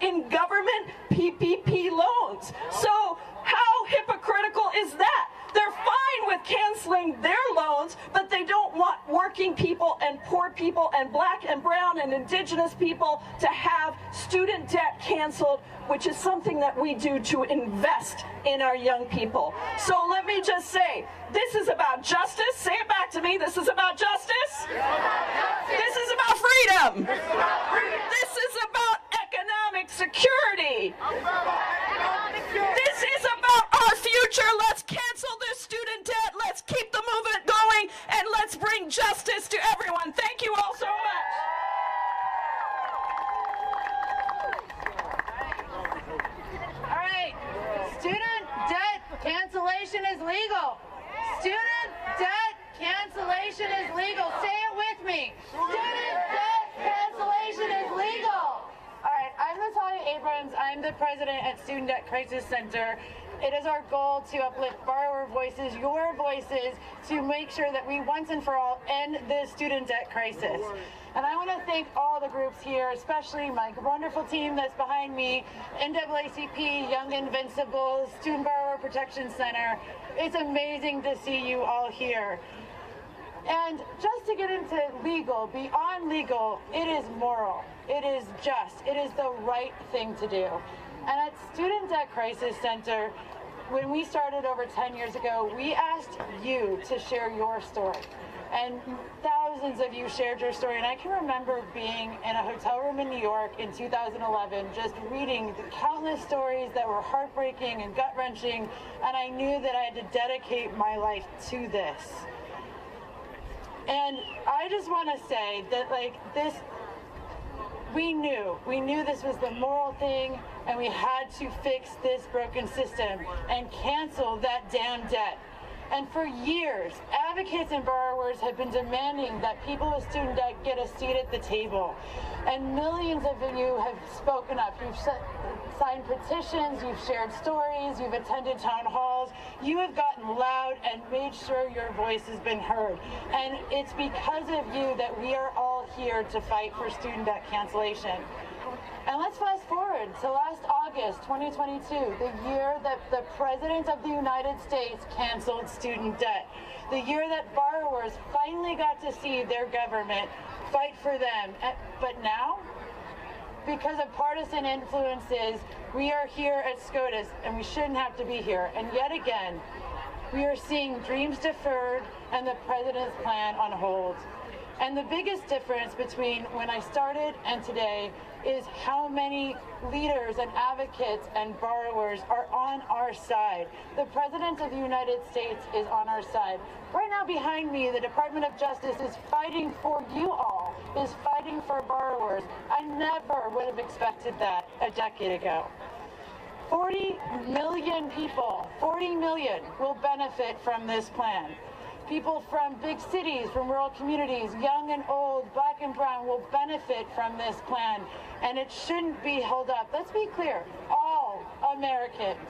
in government PPP loans. So how hypocritical is that? They're fine with canceling their loans, but they don't want working people and poor people and black and brown and indigenous people to have student debt canceled, which is something that we do to invest in our young people. So let me just say, this is about justice. Say it back to me. This is about justice. This is about freedom. This is about economic security. This is about our future. Let's cancel this student debt. Let's keep the movement going, and let's bring justice to everyone. Thank you all so much.
All right, student debt cancellation is legal. Student debt cancellation is legal. Say it with me. Student debt cancellation is legal. All right, I'm Natalia Abrams. I'm the president at Student Debt Crisis Center. It is our goal to uplift borrower voices, your voices, to make sure that we once and for all end the student debt crisis. And I want to thank all the groups here, especially my wonderful team that's behind me, NAACP, Young Invincibles, Student Borrower Protection Center. It's amazing to see you all here. And just to get into legal, beyond legal, it is moral, it is just, it is the right thing to do. And at Student Debt Crisis Center, when we started over 10 years ago, we asked you to share your story. And thousands of you shared your story. And I can remember being in a hotel room in New York in 2011, just reading the countless stories that were heartbreaking and gut-wrenching. And I knew that I had to dedicate my life to this. And I just want to say that, like, this, we knew this was the moral thing, and we had to fix this broken system and cancel that damn debt. And for years, advocates and borrowers have been demanding that people with student debt get a seat at the table. And millions of you have spoken up. You've signed petitions, you've shared stories, you've attended town halls. You have gotten loud and made sure your voice has been heard. And it's because of you that we are all here to fight for student debt cancellation. And let's fast forward to last August 2022, the year that the President of the United States canceled student debt, the year that borrowers finally got to see their government fight for them. But now, because of partisan influences, we are here at SCOTUS, and we shouldn't have to be here. And yet again, we are seeing dreams deferred and the President's plan on hold. And the biggest difference between when I started and today is how many leaders and advocates and borrowers are on our side. The President of the United States is on our side. Right now behind me, the Department of Justice is fighting for you all, is fighting for borrowers. I never would have expected that a decade ago. 40 million people, 40 million will benefit from this plan. People from big cities, from rural communities, young and old, black and brown, will benefit from this plan, and it shouldn't be held up. Let's be clear, all Americans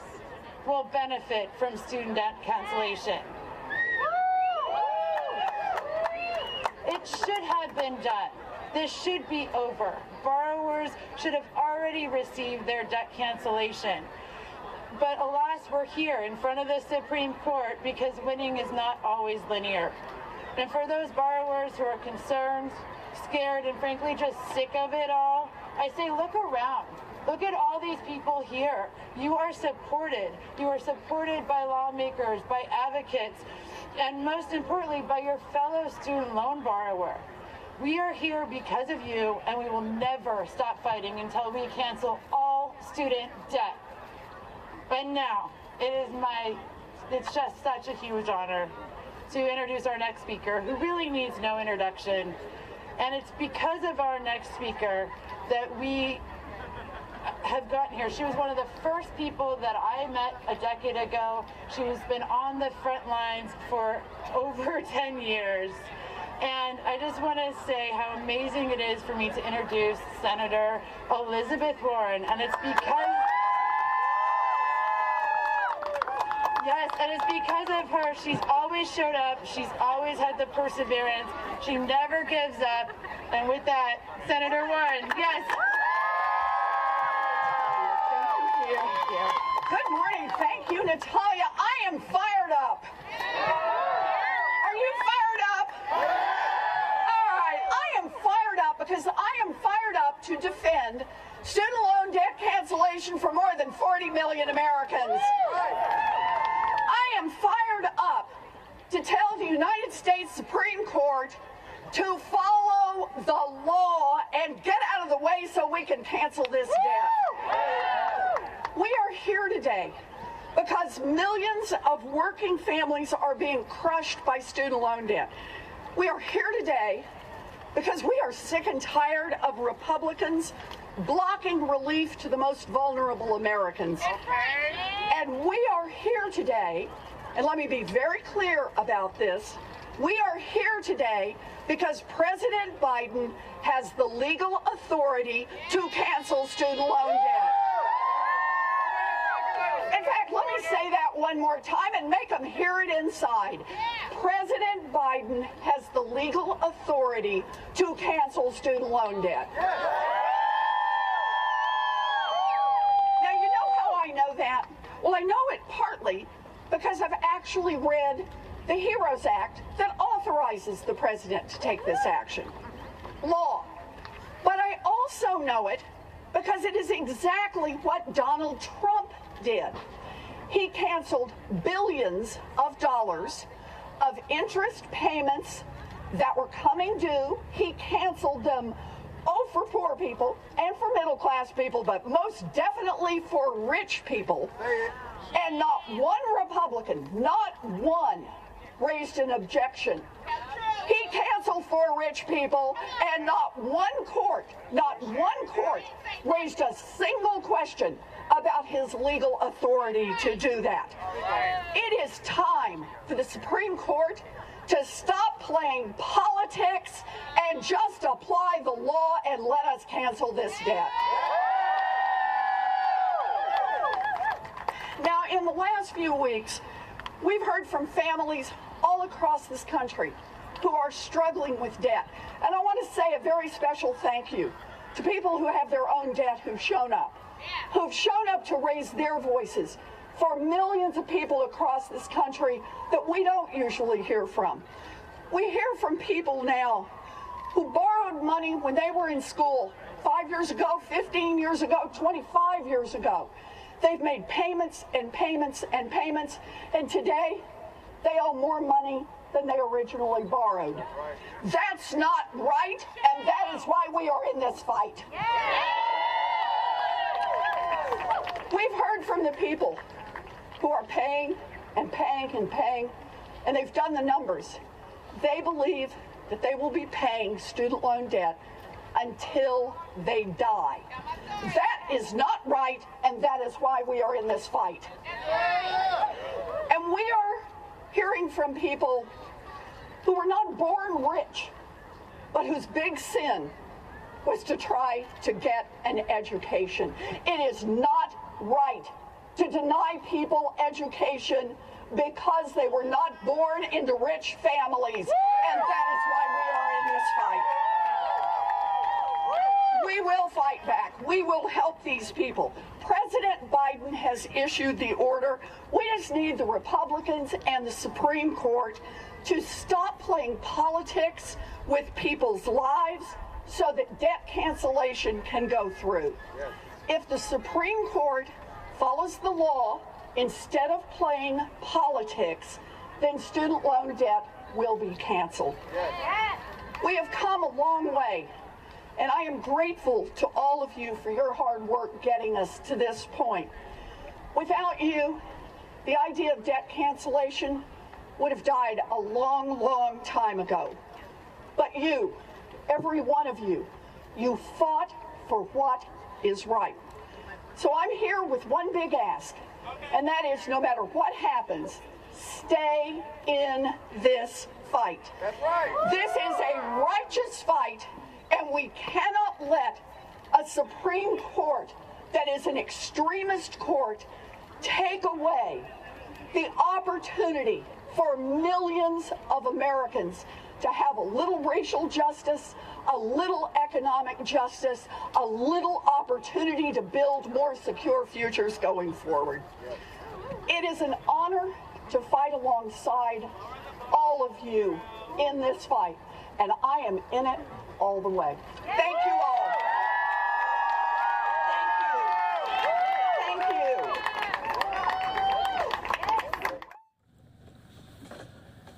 will benefit from student debt cancellation. It should have been done. This should be over. Borrowers should have already received their debt cancellation. But alas, we're here in front of the Supreme Court because winning is not always linear. And for those borrowers who are concerned, scared, and frankly just sick of it all, I say look around. Look at all these people here. You are supported. You are supported by lawmakers, by advocates, and most importantly, by your fellow student loan borrower. We are here because of you, and we will never stop fighting until we cancel all student debt. And now, it's just such a huge honor to introduce our next speaker, who really needs no introduction. And it's because of our next speaker that we have gotten here. She was one of the first people that I met a decade ago. She's been on the front lines for over 10 years. And I just want to say how amazing it is for me to introduce Senator Elizabeth Warren. And it's because... Yes, and it's because of her. She's always showed up. She's always had the perseverance. She never gives up. And with that, Senator Warren, yes.
Thank you. Good morning. Thank you, Natalia. I am fired up. Are you fired up? All right. I am fired up because I am fired up to defend student loan debt cancellation for more than 40 million Americans. I am fired up to tell the United States Supreme Court to follow the law and get out of the way so we can cancel this debt. We are here today because millions of working families are being crushed by student loan debt. We are here today because we are sick and tired of Republicans blocking relief to the most vulnerable Americans. And we are here today, and let me be very clear about this, we are here today because President Biden has the legal authority to cancel student loan debt. In fact, let me say that one more time and make them hear it inside. President Biden has the legal authority to cancel student loan debt. Now, you know how I know that? Well, I know it partly because I've actually read the HEROES Act that authorizes the president to take this action. Law. But I also know it because it is exactly what Donald Trump did. He canceled billions of dollars of interest payments that were coming due. He canceled them for poor people and for middle class people, but most definitely for rich people. And not one Republican, not one, raised an objection. He canceled for rich people, and not one court raised a single question about his legal authority to do that. It is time for the Supreme Court to stop playing politics and just apply the law and let us cancel this debt. Now, in the last few weeks, we've heard from families all across this country who are struggling with debt. And I want to say a very special thank you to people who have their own debt who've shown up to raise their voices for millions of people across this country that we don't usually hear from. We hear from people now who borrowed money when they were in school 5 years ago, 15 years ago, 25 years ago. They've made payments and payments and payments, and today they owe more money than they originally borrowed. That's not right, and that is why we are in this fight. We've heard from the people who are paying and paying and paying, and they've done the numbers. They believe that they will be paying student loan debt until they die. That is not right, and that is why we are in this fight. And we are hearing from people who were not born rich, but whose big sin was to try to get an education. It is not right to deny people education because they were not born into rich families, and that is why we are in this fight. We will fight back. We will help these people. President Biden has issued the order. We just need the Republicans and the Supreme Court to stop playing politics with people's lives so that debt cancellation can go through. If the Supreme Court follows the law instead of playing politics, then student loan debt will be canceled. We have come a long way, and I am grateful to all of you for your hard work getting us to this point. Without you, the idea of debt cancellation would have died a long, long time ago. But you, every one of you, you fought for what is right. So I'm here with one big ask, and that is no matter what happens, stay in this fight. That's right. This is a righteous fight, and we cannot let a Supreme Court that is an extremist court take away the opportunity for millions of Americans to have a little racial justice, a little economic justice, a little opportunity to build more secure futures going forward. It is an honor to fight alongside all of you in this fight, and I am in it all the way. Thank you all. Thank you.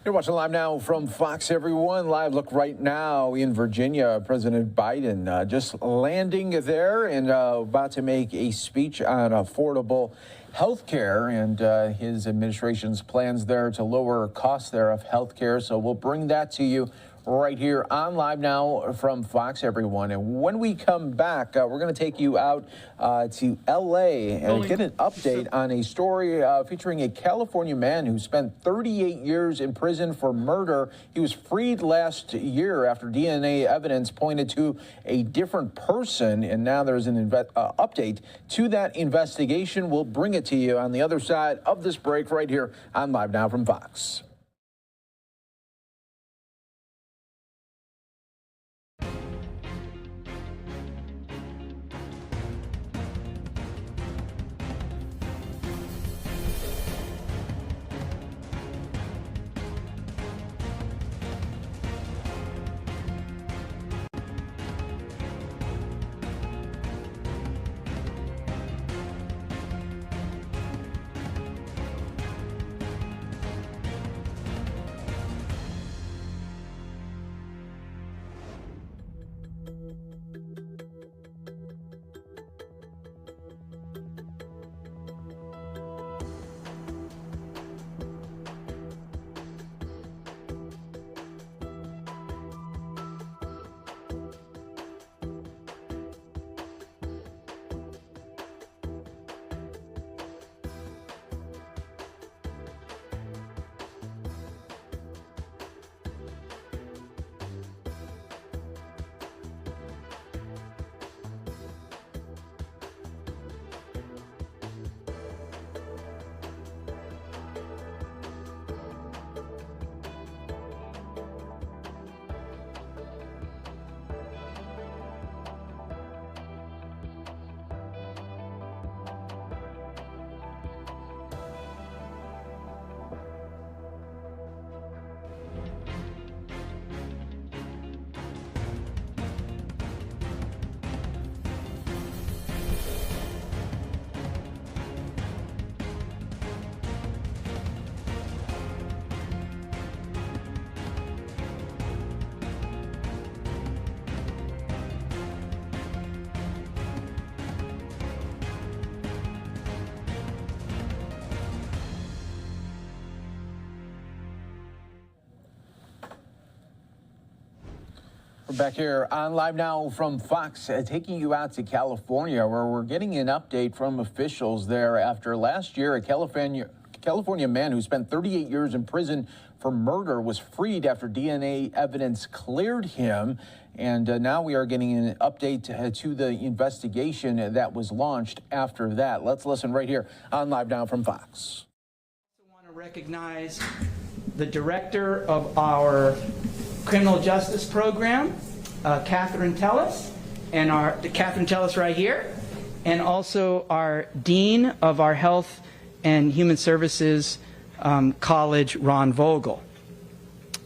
You're watching Live Now from Fox, everyone. Live look right now in Virginia. President Biden just landing there and about to make a speech on affordable health care and his administration's plans there to lower costs there of health care. So we'll bring that to you right here on Live Now from Fox, everyone. And when we come back, we're going to take you out to L.A. and get an update on a story featuring a California man who spent 38 years in prison for murder. He was freed last year after DNA evidence pointed to a different person, and now there's an update to that investigation. We'll bring it to you on the other side of this break right here on Live Now from Fox. We're back here on Live Now from Fox, taking you out to California, where we're getting an update from officials there after last year. A California man who spent 38 years in prison for murder was freed after DNA evidence cleared him. And now we are getting an update to the investigation that was launched after that. Let's listen right here on Live Now from Fox.
I want to recognize the director of our criminal justice program, Catherine Tellis, and Catherine Tellis right here, and also our dean of our health and human services college, Ron Vogel.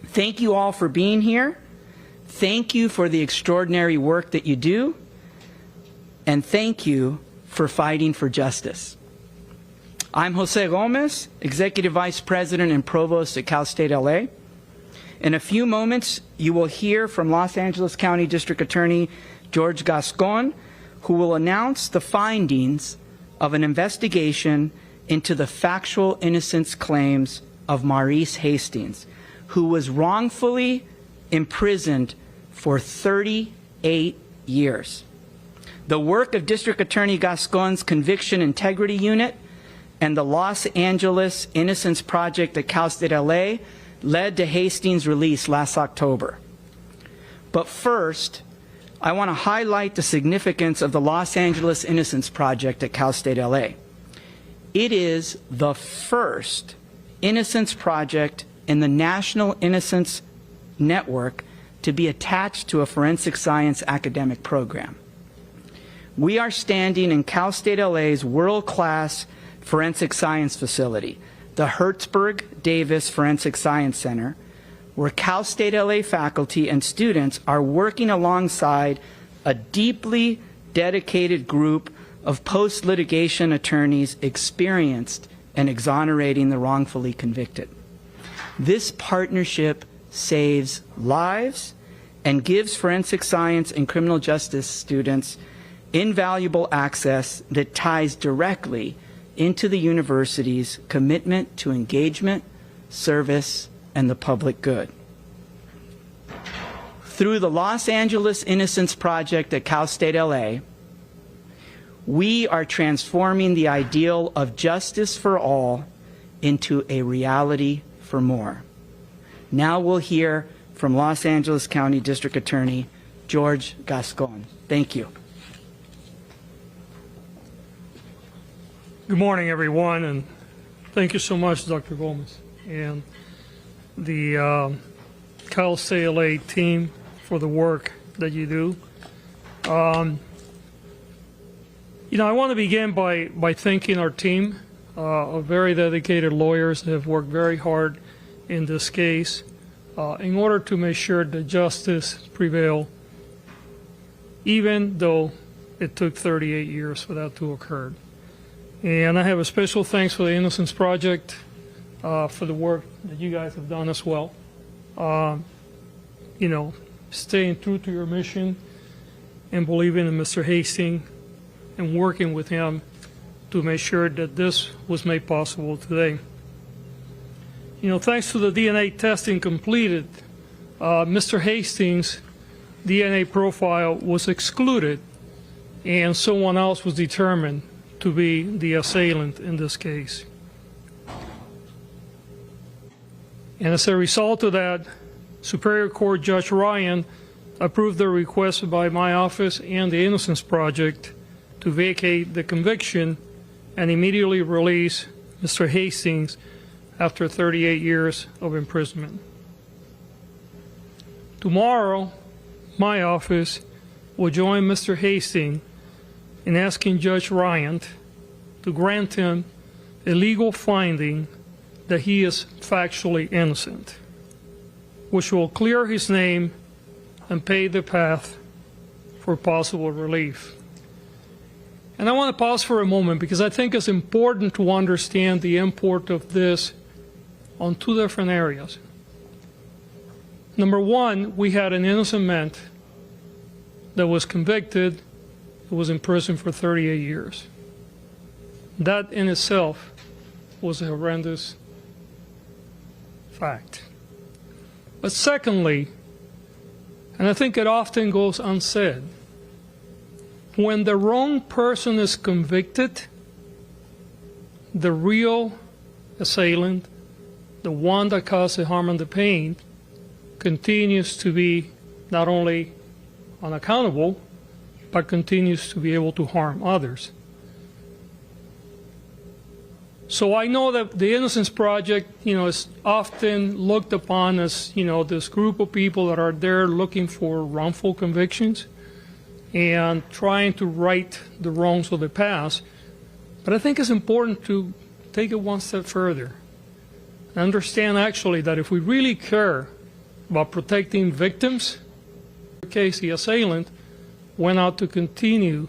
Thank you all for being here. Thank you for the extraordinary work that you do, and thank you for fighting for justice. I'm Jose Gomez, Executive Vice President and Provost at Cal State LA. In a few moments, you will hear from Los Angeles County District Attorney George Gascon, who will announce the findings of an investigation into the factual innocence claims of Maurice Hastings, who was wrongfully imprisoned for 38 years. The work of District Attorney Gascon's Conviction Integrity Unit and the Los Angeles Innocence Project at Cal State LA led to Hastings' release last October. But first, I want to highlight the significance of the Los Angeles Innocence Project at Cal State LA. It is the first Innocence Project in the National Innocence Network to be attached to a forensic science academic program. We are standing in Cal State LA's world-class forensic science facility, the Hertzberg Davis Forensic Science Center, where Cal State LA faculty and students are working alongside a deeply dedicated group of post-litigation attorneys experienced in exonerating the wrongfully convicted. This partnership saves lives and gives forensic science and criminal justice students invaluable access that ties directly into the university's commitment to engagement, service, and the public good. Through the Los Angeles Innocence Project at Cal State LA, we are transforming the ideal of justice for all into a reality for more. Now we'll hear from Los Angeles County District Attorney George Gascon. Thank you.
Good morning, everyone, and thank you so much, Dr. Gomez, and the Cal State LA team for the work that you do. You know, I want to begin by thanking our team of very dedicated lawyers that have worked very hard in this case in order to make sure that justice prevail, even though it took 38 years for that to occur. And I have a special thanks for the Innocence Project for the work that you guys have done as well. You know, staying true to your mission and believing in Mr. Hastings and working with him to make sure that this was made possible today. You know, thanks to the DNA testing completed, Mr. Hastings' DNA profile was excluded and someone else was determined to be the assailant in this case. And as a result of that, Superior Court Judge Ryan approved the request by my office and the Innocence Project to vacate the conviction and immediately release Mr. Hastings after 38 years of imprisonment. Tomorrow, my office will join Mr. Hastings in asking Judge Ryan to grant him a legal finding that he is factually innocent, which will clear his name and pave the path for possible relief. And I want to pause for a moment because I think it's important to understand the import of this on two different areas. Number one, we had an innocent man that was convicted, who was in prison for 38 years. That in itself was a horrendous fact. But secondly, And I think it often goes unsaid. When the wrong person is convicted, the real assailant, the one that caused the harm and the pain, continues to be not only unaccountable, but continues to be able to harm others. So I know that the Innocence Project, is often looked upon as, this group of people that are there looking for wrongful convictions and trying to right the wrongs of the past. But I think it's important to take it one step further and understand actually that if we really care about protecting victims, in the case the assailant went out to continue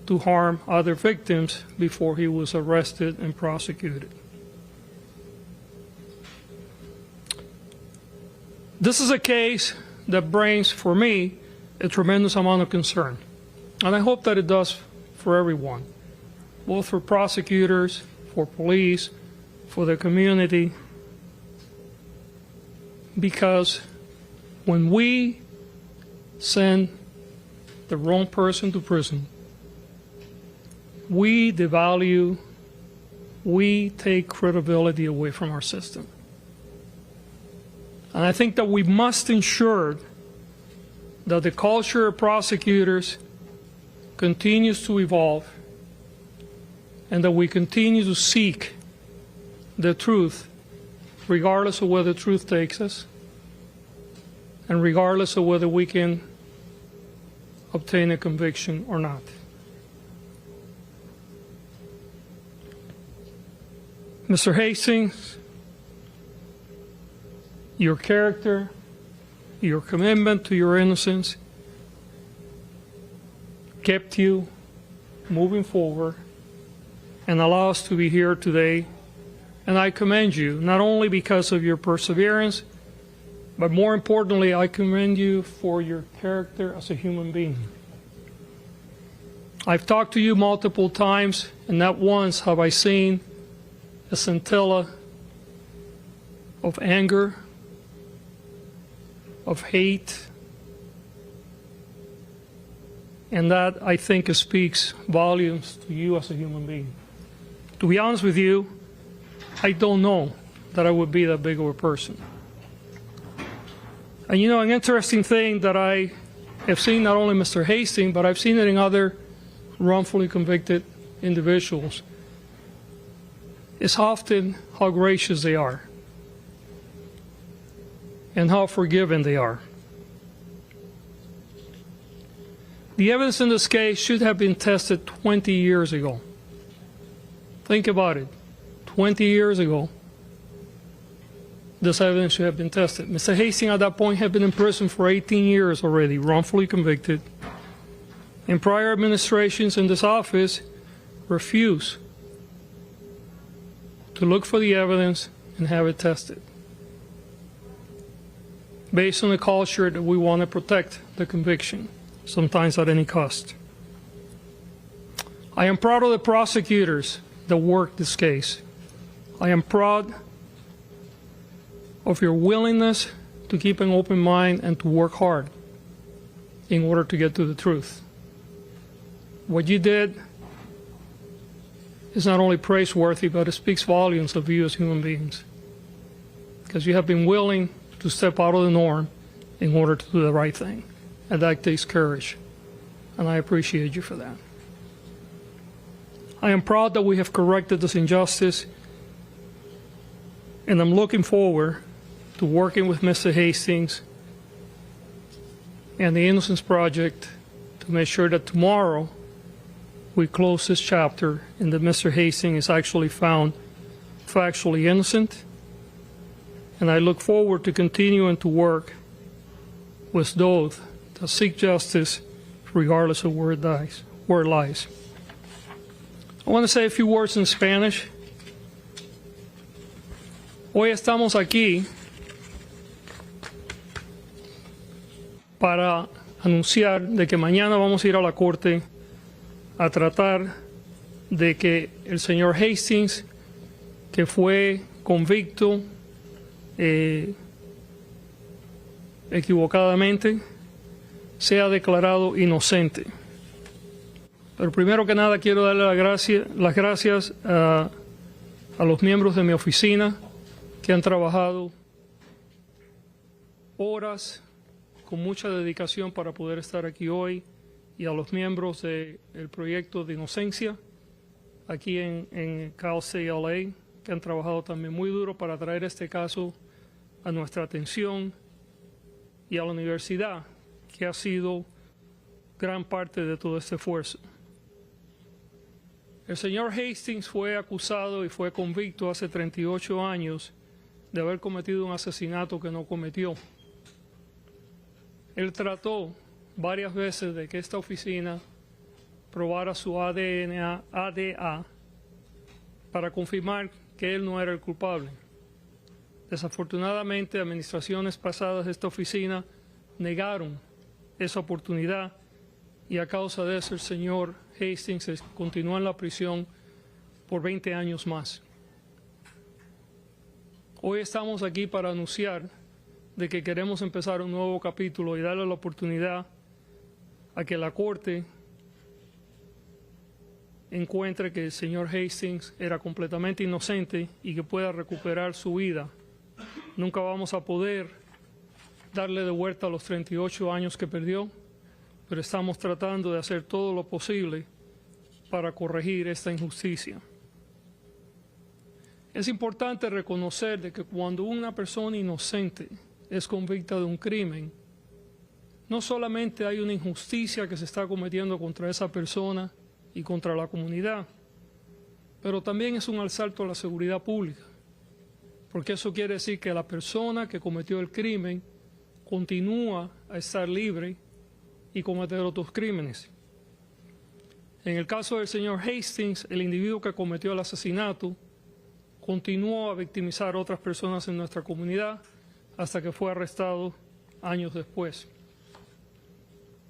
to harm other victims before he was arrested and prosecuted. This is a case that brings, for me, a tremendous amount of concern. And I hope that it does for everyone, both for prosecutors, for police, for the community, because when we send the wrong person to prison, we devalue, we take credibility away from our system. And I think that we must ensure that the culture of prosecutors continues to evolve and that we continue to seek the truth, regardless of where the truth takes us and regardless of whether we can obtain a conviction or not. Mr. Hastings, your character, your commitment to your innocence kept you moving forward and allow us to be here today. And I commend you, not only because of your perseverance, but more importantly, I commend you for your character as a human being. I've talked to you multiple times, and not once have I seen a scintilla of anger, of hate, and that, I think, speaks volumes to you as a human being. To be honest with you, I don't know that I would be that big of a person. And an interesting thing that I have seen not only Mr. Hastings, but I've seen it in other wrongfully convicted individuals, is often how gracious they are and how forgiving they are. The evidence in this case should have been tested 20 years ago. Think about it. 20 years ago, this evidence should have been tested. Mr. Hastings at that point had been in prison for 18 years already, wrongfully convicted. And prior administrations in this office refused to look for the evidence and have it tested, based on the culture that we want to protect the conviction, sometimes at any cost. I am proud of the prosecutors that worked this case. I am proud of your willingness to keep an open mind and to work hard in order to get to the truth. What you did is not only praiseworthy, but it speaks volumes of you as human beings, because you have been willing to step out of the norm in order to do the right thing, and that takes courage, and I appreciate you for that. I am proud that we have corrected this injustice, and I'm looking forward to working with Mr. Hastings and the Innocence Project to make sure that tomorrow we close this chapter and that Mr. Hastings is actually found factually innocent. And I look forward to continuing to work with those that seek justice regardless of where it lies. I want to say a few words in Spanish. Hoy estamos aquí para anunciar de que mañana vamos a ir a la corte a tratar de que el señor Hastings, que fue convicto equivocadamente, sea declarado inocente. Pero primero que nada quiero darle las gracias a los miembros de mi oficina que han trabajado horas con mucha dedicación para poder estar aquí hoy, y a los miembros del proyecto de inocencia aquí en Cal State LA, que han trabajado también muy duro para traer este caso a nuestra atención, y a la universidad, que ha sido gran parte de todo este esfuerzo. El señor Hastings fue acusado y fue convicto hace 38 años de haber cometido un asesinato que no cometió. Él trató varias veces de que esta oficina probara su ADA para confirmar que él no era el culpable. Desafortunadamente, administraciones pasadas de esta oficina negaron esa oportunidad, y a causa de eso el señor Hastings continúa en la prisión por 20 años más. Hoy estamos aquí para anunciar de que queremos empezar un nuevo capítulo y darle la oportunidad a que la Corte encuentre que el señor Hastings era completamente inocente y que pueda recuperar su vida. Nunca vamos a poder darle de vuelta los 38 años que perdió, pero estamos tratando de hacer todo lo posible para corregir esta injusticia. Es importante reconocer de que cuando una persona inocente es convicta de un crimen, no solamente hay una injusticia que se está cometiendo contra esa persona y contra la comunidad, pero también es un asalto a la seguridad pública, porque eso quiere decir que la persona que cometió el crimen continúa a estar libre y cometer otros crímenes. En el caso del señor Hastings, el individuo que cometió el asesinato continuó a victimizar a otras personas en nuestra comunidad hasta que fue arrestado años después.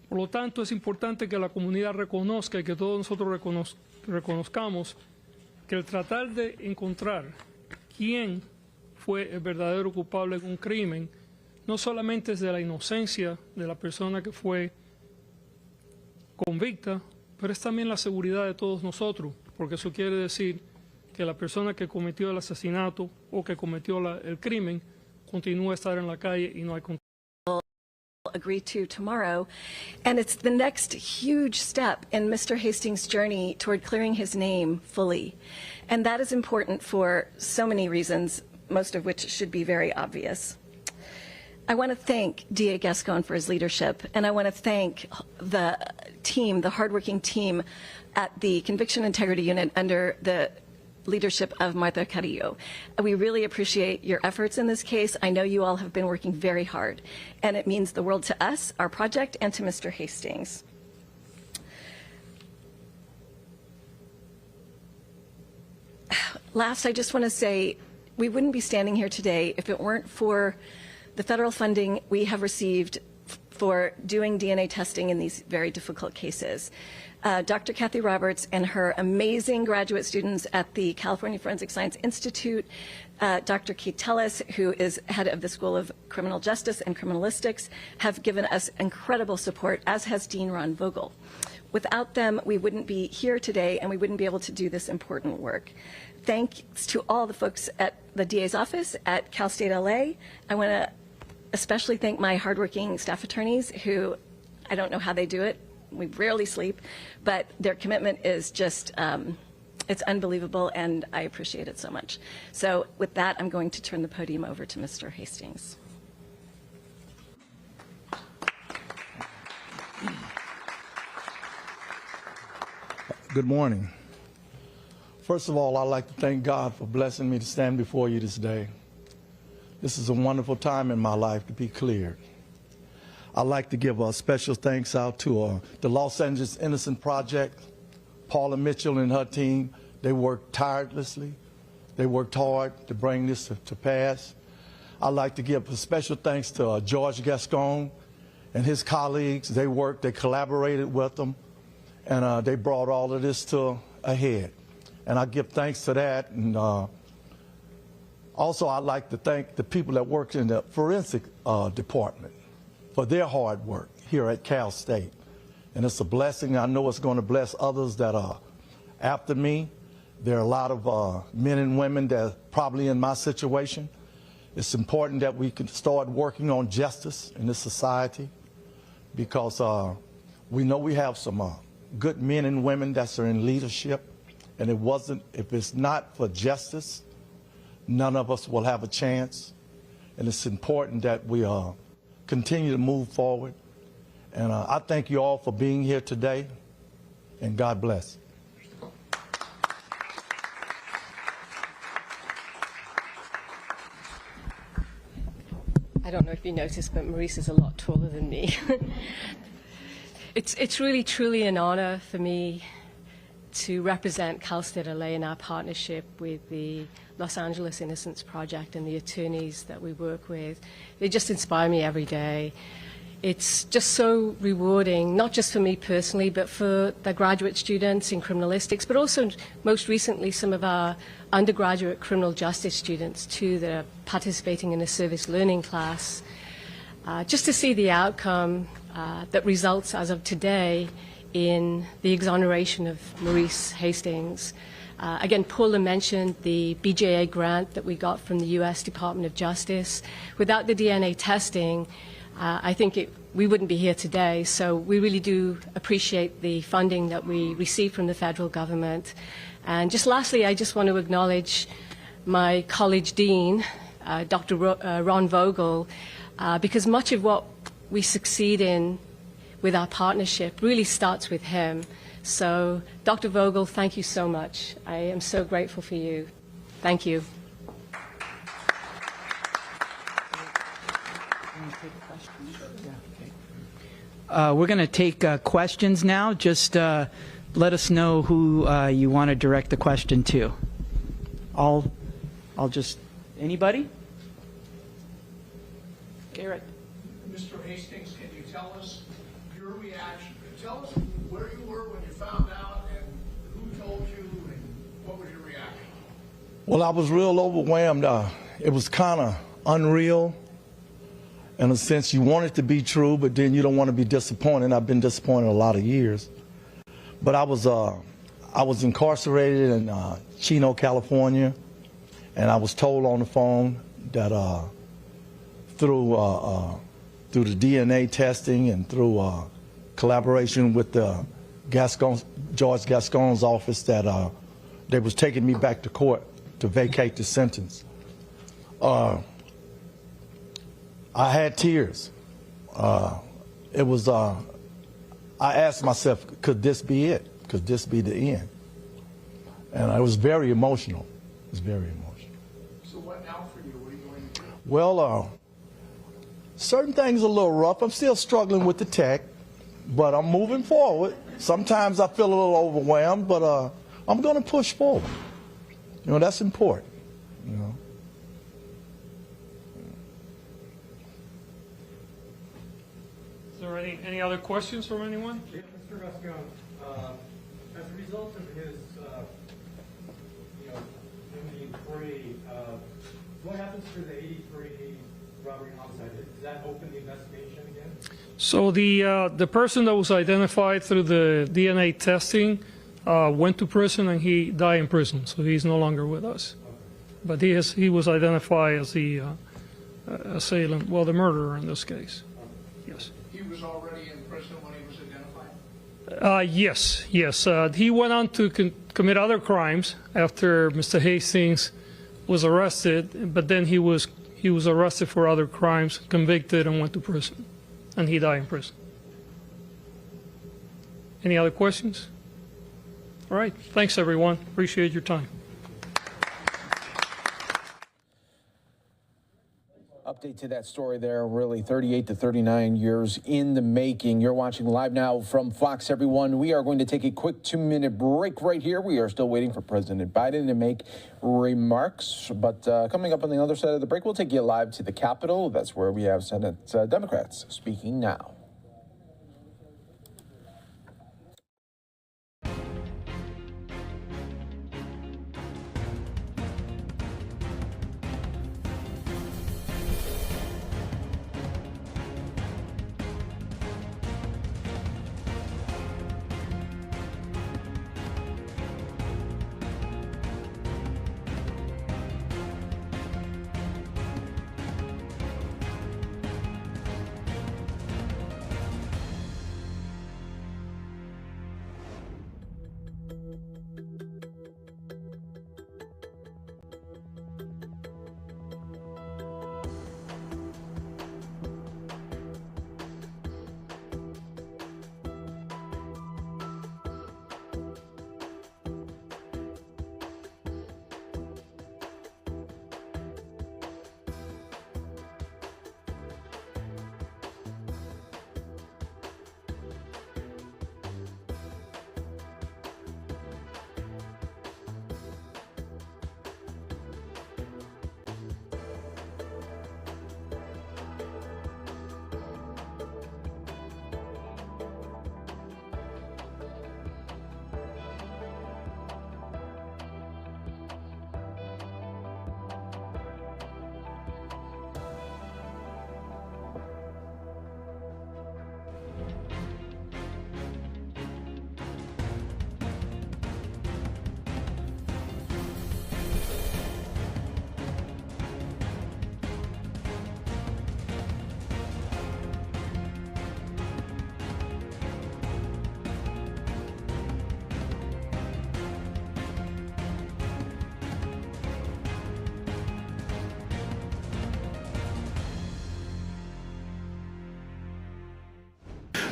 Por lo tanto, es importante que la comunidad reconozca y que todos nosotros reconozcamos que el tratar de encontrar quién fue el verdadero culpable de un crimen no solamente es de la inocencia de la persona que fue convicta, pero es también la seguridad de todos nosotros, porque eso quiere decir que la persona que cometió el asesinato o que cometió el crimen continúa a estar en la calle y no hay control.
Agree to tomorrow, and it's the next huge step in Mr. Hastings' journey toward clearing his name fully, and that is important for so many reasons, most of which should be very obvious. I want to thank DA Gascon for his leadership, and I want to thank the team, the hardworking team at the Conviction Integrity Unit under the leadership of Martha Carrillo. We really appreciate your efforts in this case. I know you all have been working very hard, and it means the world to us, our project, and to Mr. Hastings. Last, I just want to say we wouldn't be standing here today if it weren't for the federal funding we have received for doing DNA testing in these very difficult cases. Dr. Kathy Roberts and her amazing graduate students at the California Forensic Science Institute, Dr. Keith Tellis, who is head of the School of Criminal Justice and Criminalistics, have given us incredible support, as has Dean Ron Vogel. Without them, we wouldn't be here today and we wouldn't be able to do this important work. Thanks to all the folks at the DA's office at Cal State LA. I want to especially thank my hardworking staff attorneys who, I don't know how they do it. We rarely sleep, but their commitment is just, it's unbelievable, and I appreciate it so much. So with that, I'm going to turn the podium over to Mr. Hastings.
Good morning. First of all, I'd like to thank God for blessing me to stand before you this day. This is a wonderful time in my life to be cleared. I'd like to give a special thanks out to the Los Angeles Innocence Project, Paula Mitchell and her team. They worked tirelessly. They worked hard to bring this to pass. I'd like to give a special thanks to George Gascon and his colleagues. They worked, they collaborated with them, and they brought all of this to a head. And I give thanks to that. And also, I'd like to thank the people that work in the forensic department. for their hard work here at Cal State. And it's a blessing. I know it's going to bless others that are after me. There are a lot of men and women that are probably in my situation. It's important that we can start working on justice in this society, because we know we have some good men and women that are in leadership, and if it's not for justice, none of us will have a chance. And it's important that we continue to move forward. And I thank you all for being here today, and God bless.
I don't know if you noticed, but Maurice is a lot taller than me. It's really, truly an honor for me to represent Cal State LA in our partnership with the Los Angeles Innocence Project and the attorneys that we work with. They just inspire me every day. It's just so rewarding, not just for me personally, but for the graduate students in criminalistics, but also most recently some of our undergraduate criminal justice students too that are participating in a service learning class. Just to see the outcome that results as of today in the exoneration of Maurice Hastings. Again, Paula mentioned the BJA grant that we got from the U.S. Department of Justice. Without the DNA testing, I think we wouldn't be here today, so we really do appreciate the funding that we receive from the federal government. And just lastly, I just want to acknowledge my college dean, Dr. Ron Vogel, because much of what we succeed in with our partnership really starts with him. So, Dr. Vogel, thank you so much. I am so grateful for you. Thank you.
We're going to take questions now. Just let us know who you want to direct the question to. I'll just, anybody? Garrett.
Mr. Hastings, can you tell us your reaction? Tell us where you were when you found out and who told you and what was your reaction?
Well, I was real overwhelmed. It was kind of unreal. In a sense, you want it to be true, but then you don't want to be disappointed. I've been disappointed a lot of years. But I was incarcerated in Chino, California, and I was told on the phone that through the DNA testing and through collaboration with the George Gascon's office that they was taking me back to court to vacate the sentence. I had tears. It was, I asked myself, could this be it? Could this be the end? And it was very emotional. It was very emotional.
So what now for you? What are you going to do?
Well, certain things are a little rough. I'm still struggling with the tech, but I'm moving forward. Sometimes I feel a little overwhelmed, but I'm going to push forward. You know, that's important, you know.
Is there any other questions from anyone?
Mr. Gascon, as a result of his, him being free, what happens to the 83 robbery homicide? Does that open the investigation again?
So the person that was identified through the DNA testing went to prison and he died in prison, so he's no longer with us. But he was identified as the assailant, well, the murderer in this case. Yes.
He was already in prison when he was identified?
Yes. He went on to commit other crimes after Mr. Hastings was arrested, but then he was arrested for other crimes, convicted, and went to prison. And he died in prison. Any other questions? All right. Thanks, everyone. Appreciate your time.
Update to that story there, really 38 to 39 years in the making. You're watching Live Now from Fox, everyone. We are going to take a quick 2-minute break right here. We are still waiting for President Biden to make remarks. But coming up on the other side of the break, we'll take you live to the Capitol. That's where we have Senate Democrats speaking now.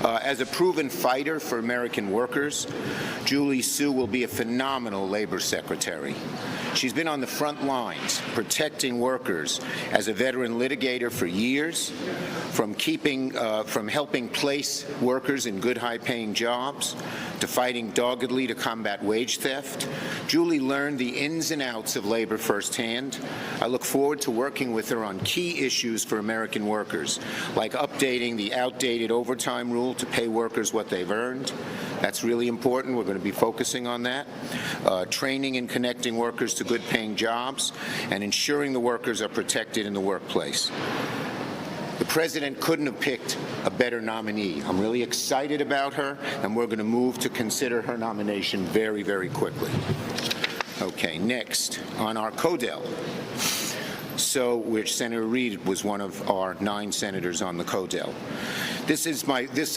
As a proven fighter for American workers, Julie Su will be a phenomenal labor secretary. She's been on the front lines protecting workers as a veteran litigator for years, from helping place workers in good, high-paying jobs, to fighting doggedly to combat wage theft. Julie learned the ins and outs of labor firsthand. I look forward to working with her on key issues for American workers, like updating the outdated overtime rule to pay workers what they've earned. That's really important. We're going to be focusing on that. Training and connecting workers to good-paying jobs, and ensuring the workers are protected in the workplace. The president couldn't have picked a better nominee. I'm really excited about her, and we're going to move to consider her nomination very, very quickly. Okay, next, on our CODEL. Which Senator Reid was one of our 9 senators on the CODEL.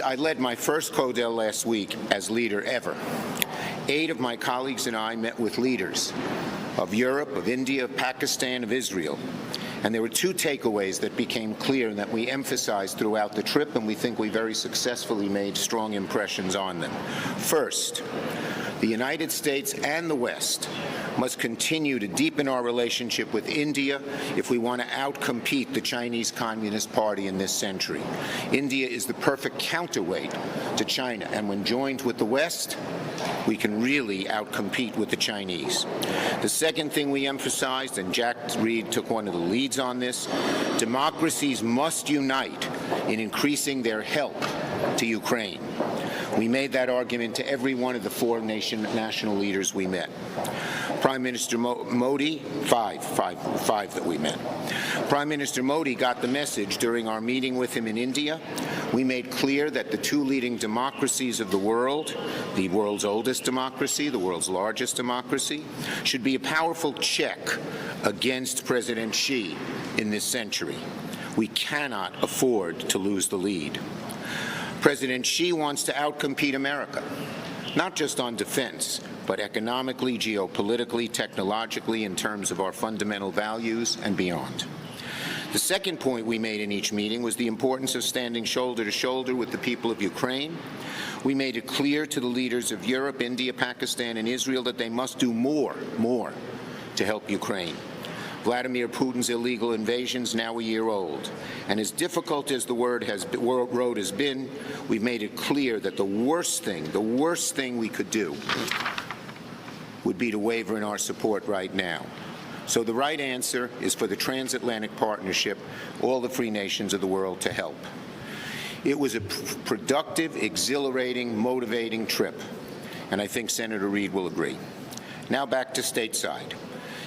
I led my first CODEL last week as leader ever. 8 of my colleagues and I met with leaders of Europe, of India, of Pakistan, of Israel. And there were 2 takeaways that became clear and that we emphasized throughout the trip, and we think we very successfully made strong impressions on them. First, the United States and the West must continue to deepen our relationship with India if we want to outcompete the Chinese Communist Party in this century. India is the perfect counterweight to China, and when joined with the West, we can really outcompete with the Chinese. The second thing we emphasized, and Jack Reed took one of the leads on this, democracies must unite in increasing their help to Ukraine. We made that argument to every one of the 4 national leaders we met. Prime Minister Modi, five that we met. Prime Minister Modi got the message during our meeting with him in India. We made clear that the 2 leading democracies of the world's oldest democracy, the world's largest democracy, should be a powerful check against President Xi in this century. We cannot afford to lose the lead. President Xi wants to outcompete America, not just on defense, but economically, geopolitically, technologically, in terms of our fundamental values and beyond. The second point we made in each meeting was the importance of standing shoulder to shoulder with the people of Ukraine. We made it clear to the leaders of Europe, India, Pakistan, and Israel that they must do more to help Ukraine. Vladimir Putin's illegal invasion is now a year old, and as difficult as the road has been, we've made it clear that the worst thing we could do would be to waver in our support right now. So the right answer is for the transatlantic partnership, all the free nations of the world, to help. It was a productive, exhilarating, motivating trip, and I think Senator Reid will agree. Now back to stateside.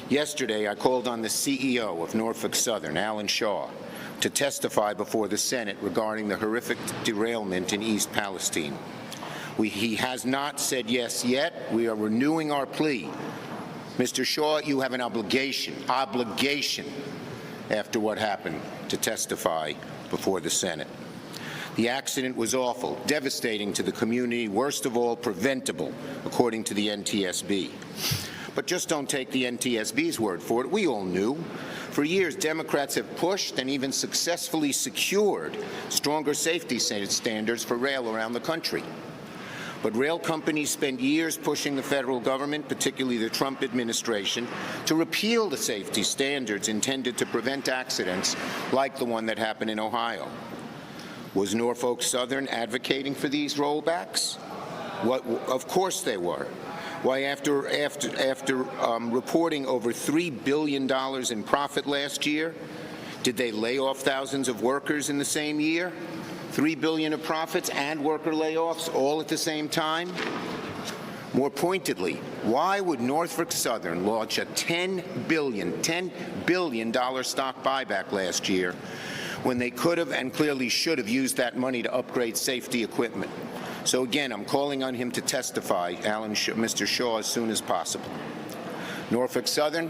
Yesterday, I called on the CEO of Norfolk Southern, Alan Shaw, to testify before the Senate regarding the horrific derailment in East Palestine. He has not said yes yet. We are renewing our plea. Mr. Shaw, you have an obligation after what happened to testify before the Senate. The accident was awful, devastating to the community, worst of all, preventable, according to the NTSB. But just don't take the NTSB's word for it. We all knew. For years, Democrats have pushed and even successfully secured stronger safety standards for rail around the country. But rail companies spent years pushing the federal government, particularly the Trump administration, to repeal the safety standards intended to prevent accidents like the one that happened in Ohio. Was Norfolk Southern advocating for these rollbacks? Of course they were. Why, after reporting over $3 billion in profit last year, did they lay off thousands of workers in the same year? $3 billion of profits and worker layoffs all at the same time? More pointedly, why would Norfolk Southern launch a $10 billion stock buyback last year when they could have and clearly should have used that money to upgrade safety equipment? So again, I'm calling on him to testify, Mr. Shaw, as soon as possible. Norfolk Southern,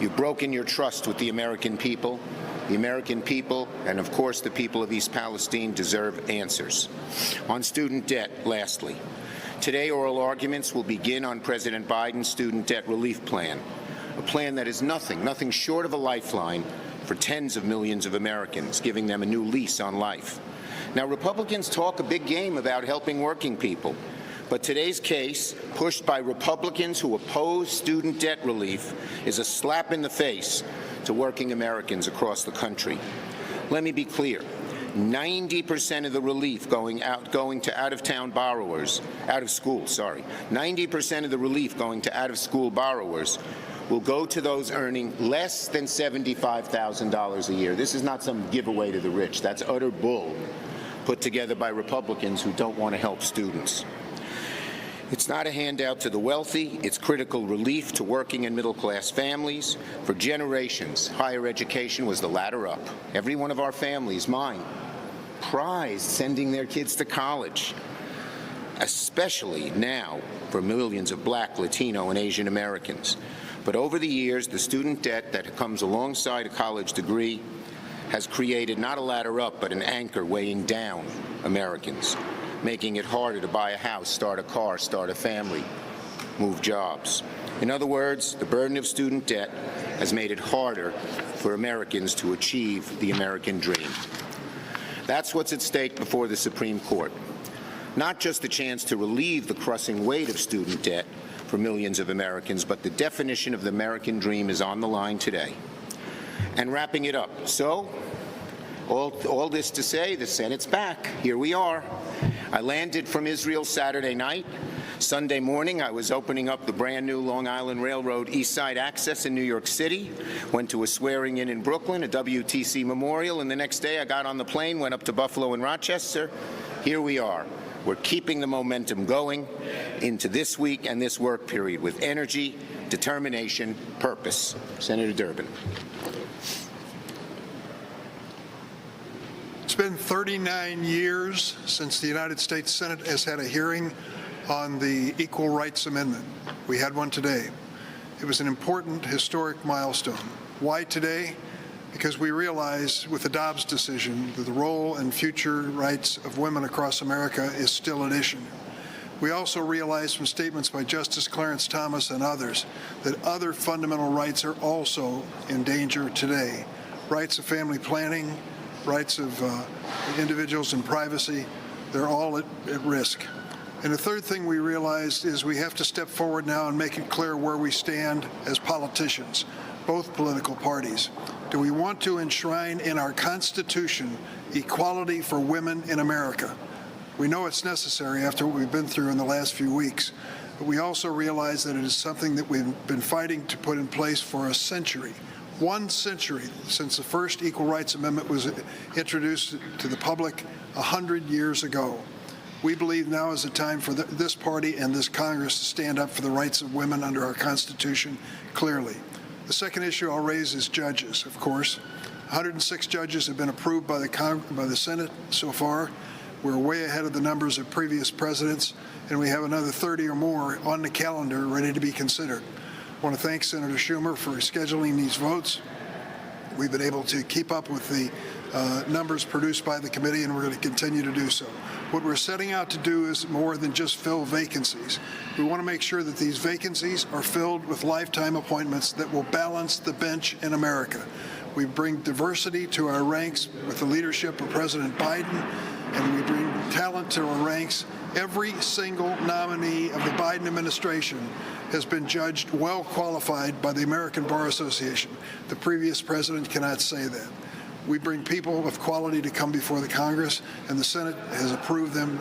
you've broken your trust with the American people. The American people, and of course the people of East Palestine, deserve answers. On student debt, lastly, today oral arguments will begin on President Biden's student debt relief plan, a plan that is nothing short of a lifeline for tens of millions of Americans, giving them a new lease on life. Now, Republicans talk a big game about helping working people, but today's case, pushed by Republicans who oppose student debt relief, is a slap in the face to working Americans across the country. Let me be clear. 90% of the relief going to out-of-town borrowers, out of school, sorry. 90% of the relief going to out-of-school borrowers will go to those earning less than $75,000 a year. This is not some giveaway to the rich. That's utter bull put together by Republicans who don't want to help students. It's not a handout to the wealthy. It's critical relief to working and middle-class families. For generations, higher education was the ladder up. Every one of our families, mine, prized sending their kids to college, especially now for millions of Black, Latino, and Asian Americans. But over the years, the student debt that comes alongside a college degree has created not a ladder up, but an anchor weighing down Americans, making it harder to buy a house, start a car, start a family, move jobs. In other words, the burden of student debt has made it harder for Americans to achieve the American dream. That's what's at stake before the Supreme Court. Not just the chance to relieve the crushing weight of student debt for millions of Americans, but the definition of the American dream is on the line today. And wrapping it up. So, all this to say, the Senate's back. Here we are. I landed from Israel Saturday night. Sunday morning, I was opening up the brand new Long Island Railroad East Side Access in New York City, went to a swearing in Brooklyn, a WTC memorial, and the next day I got on the plane, went up to Buffalo and Rochester. Here we are. We're keeping the momentum going into this week and this work period with energy, determination, purpose. Senator Durbin.
It's been 39 years since the United States Senate has had a hearing on the Equal Rights Amendment. We had one today. It was an important historic milestone. Why today? Because we realize with the Dobbs decision that the role and future rights of women across America is still at issue. We also realize from statements by Justice Clarence Thomas and others that other fundamental rights are also in danger today. Rights of family planning, rights of individuals in privacy, they're all at risk. And the third thing we realized is we have to step forward now and make it clear where we stand as politicians, both political parties. Do we want to enshrine in our Constitution equality for women in America? We know it's necessary after what we've been through in the last few weeks, but we also realize that it is something that we've been fighting to put in place for a century. 1 century since the first Equal Rights Amendment was introduced to the public 100 years ago. We believe now is the time for this party and this Congress to stand up for the rights of women under our Constitution clearly. The second issue I'll raise is judges, of course. 106 judges have been approved by the Senate so far. We're way ahead of the numbers of previous presidents, and we have another 30 or more on the calendar ready to be considered. I want to thank Senator Schumer for scheduling these votes. We've been able to keep up with the numbers produced by the committee, and we're going to continue to do so. What we're setting out to do is more than just fill vacancies. We want to make sure that these vacancies are filled with lifetime appointments that will balance the bench in America. We bring diversity to our ranks with the leadership of President Biden, and we bring talent to our ranks. Every single nominee of the Biden administration has been judged well qualified by the American Bar Association. The previous president cannot say that. We bring people of quality to come before the Congress, and the Senate has approved them,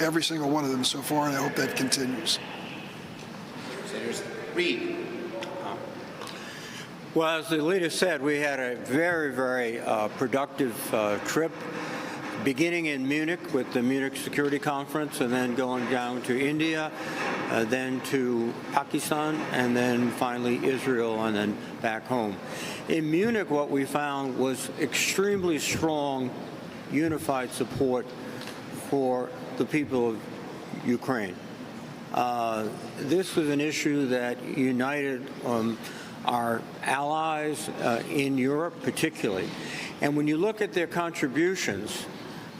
every single one of them so far, and I hope that continues.
Senators Reid.
Well, as the leader said, we had a very, very productive trip, beginning in Munich with the Munich Security Conference, and then going down to India, then to Pakistan, and then finally Israel, and then back home. In Munich, what we found was extremely strong, unified support for the people of Ukraine. This was an issue that united our allies in Europe particularly. And when you look at their contributions,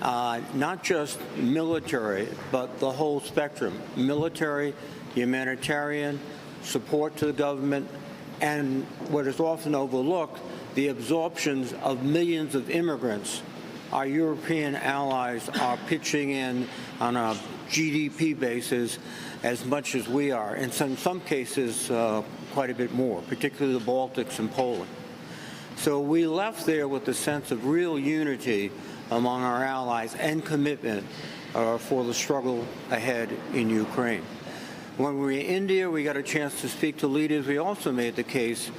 not just military, but the whole spectrum, military, humanitarian, support to the government, and what is often overlooked, the absorptions of millions of immigrants our European allies are pitching in on a GDP basis as much as we are, and in some cases quite a bit more, particularly the Baltics and Poland. So we left there with a sense of real unity among our allies and commitment for the struggle ahead in Ukraine. When we were in India, we got a chance to speak to leaders. We also made the case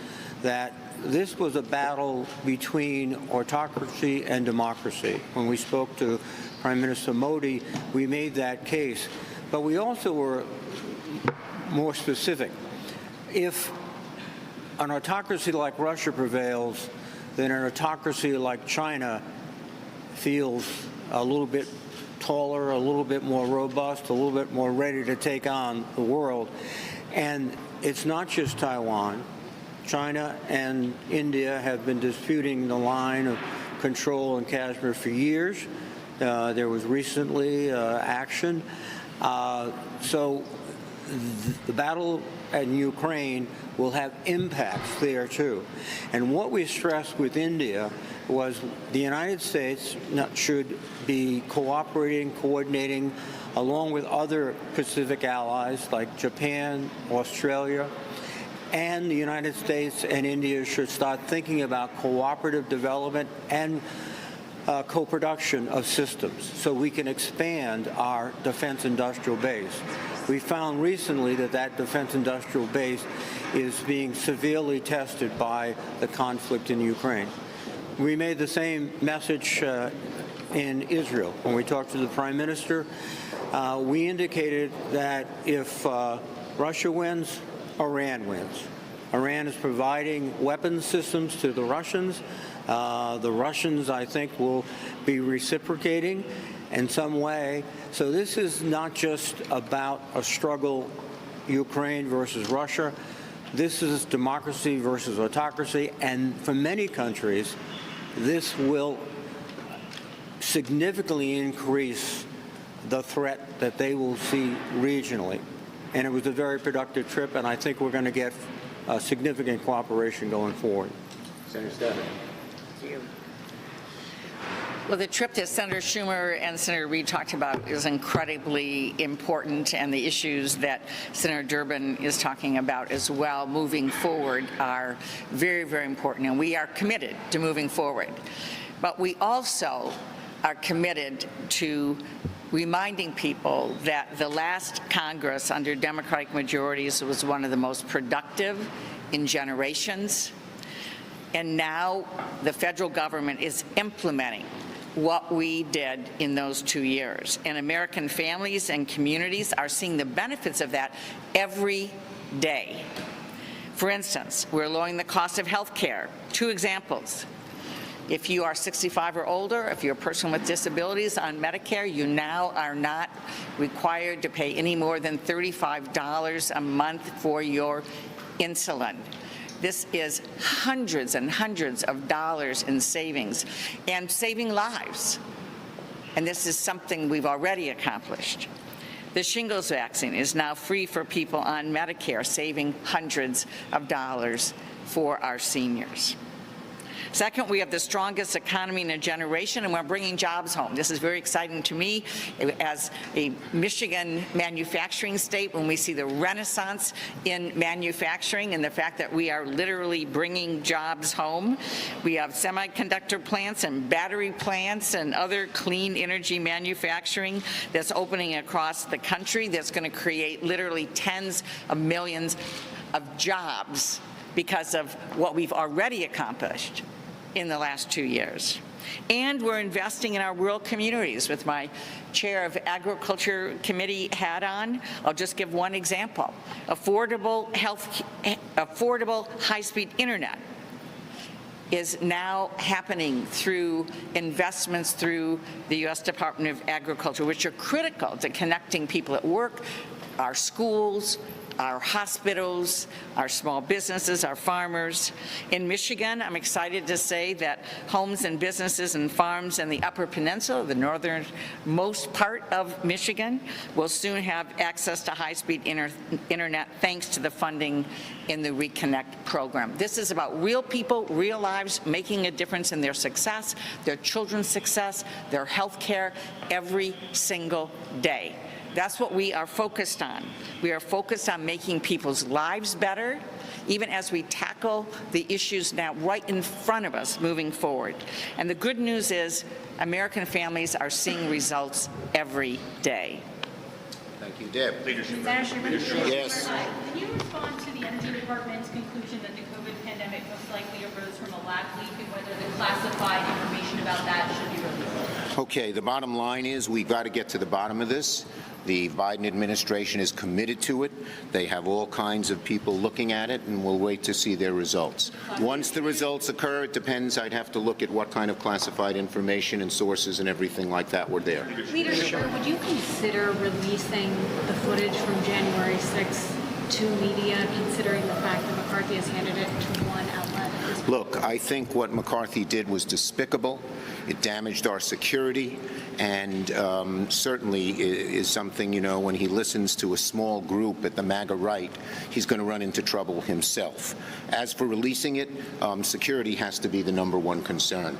that this was a battle between autocracy and democracy. When we spoke to Prime Minister Modi, we made that case. But we also were more specific. If an autocracy like Russia prevails, then an autocracy like China feels a little bit taller, a little bit more robust, a little bit more ready to take on the world. And it's not just Taiwan. China and India have been disputing the line of control in Kashmir for years. There was recently action. So the battle in Ukraine will have impacts there too. And what we stressed with India was the United States should be cooperating, coordinating, along with other Pacific allies like Japan, Australia, and the United States and India should start thinking about cooperative development and co-production of systems so we can expand our defense industrial base. We found recently that that defense industrial base is being severely tested by the conflict in Ukraine. We made the same message in Israel. When we talked to the Prime Minister, we indicated that if Russia wins, Iran wins. Iran is providing weapons systems to the Russians. The Russians, I think, will be reciprocating in some way. So this is not just about a struggle, Ukraine versus Russia. This is democracy versus autocracy. And for many countries, this will significantly increase the threat that they will see regionally. And it was a very productive trip, and I think we're going to get significant cooperation going forward.
Senator Stebbins.
Well, the trip that Senator Schumer and Senator Reid talked about is incredibly important, and the issues that Senator Durbin is talking about as well moving forward are very, very important, and we are committed to moving forward. But we also are committed to reminding people that the last Congress under Democratic majorities was one of the most productive in generations, and now the federal government is implementing what we did in those 2 years. And American families and communities are seeing the benefits of that every day. For instance, we're lowering the cost of health care. 2 examples. If you are 65 or older, if you're a person with disabilities on Medicare, you now are not required to pay any more than $35 a month for your insulin. This is hundreds and hundreds of dollars in savings and saving lives. And this is something we've already accomplished. The shingles vaccine is now free for people on Medicare, saving hundreds of dollars for our seniors. Second, we have the strongest economy in a generation, and we're bringing jobs home. This is very exciting to me as a Michigan manufacturing state when we see the renaissance in manufacturing and the fact that we are literally bringing jobs home. We have semiconductor plants and battery plants and other clean energy manufacturing that's opening across the country that's going to create literally tens of millions of jobs because of what we've already accomplished in the last 2 years. And we're investing in our rural communities with my chair of agriculture committee hat on. I'll just give one example. Affordable high-speed internet is now happening through investments through the U.S. Department of Agriculture, which are critical to connecting people at work, our schools, our hospitals, our small businesses, our farmers. In Michigan, I'm excited to say that homes and businesses and farms in the Upper Peninsula, the northernmost part of Michigan, will soon have access to high-speed internet thanks to the funding in the Reconnect program. This is about real people, real lives, making a difference in their success, their children's success, their health care every single day. That's what we are focused on. We are focused on making people's lives better, even as we tackle the issues now right in front of us moving forward. And the good news is American families are seeing results every day.
Thank you, Deb.
Leadership.
Yes.
Can you respond to the Energy Department's conclusion that the COVID pandemic most likely arose from a lab leak and whether the classified information about that should be released?
Okay, the bottom line is we've got to get to the bottom of this. The Biden administration is committed to it. They have all kinds of people looking at it, and we'll wait to see their results. Once the results occur, it depends. I'd have to look at what kind of classified information and sources and everything like that were there.
Leadership, would you consider releasing the footage from January 6th to media, considering the fact that McCarthy has handed it to one outlet?
Look, I think what McCarthy did was despicable. It damaged our security, and certainly is something, you know, when he listens to a small group at the MAGA right, he's going to run into trouble himself. As for releasing it, security has to be the #1 concern.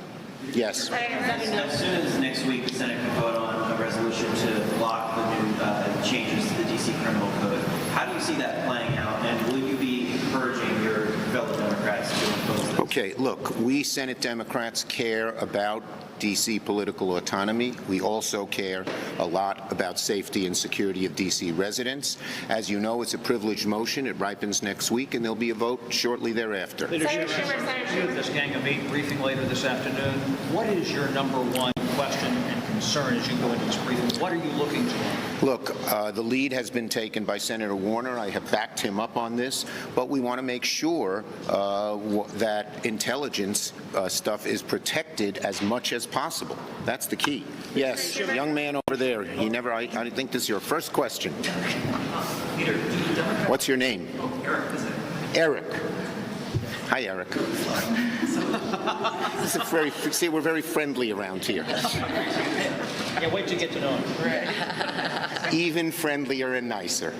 Yes.
As soon as next week the Senate can vote on a resolution to block the new changes to the D.C. criminal code, how do you see that playing out, and will you be encouraging your fellow Democrats to oppose this?
Okay, look, we Senate Democrats care about D.C. political autonomy. We also care a lot about safety and security of D.C. residents. As you know, it's a privileged motion. It ripens next week, and there'll be a vote shortly thereafter.
Leadership, this Gang of 8 briefing later this afternoon. What is your #1 question and concern as you go into this briefing? What are you looking to?
Look, the lead has been taken by Senator Warner. I have backed him up on this, but we want to make sure that intelligence stuff is protected as much as possible. That's the key. Yes, young man over there. I think this is your first question. What's your name? Eric. Hi, Eric. See, we're very friendly around here.
Yeah, wait to get to know him.
Even friendlier and nicer.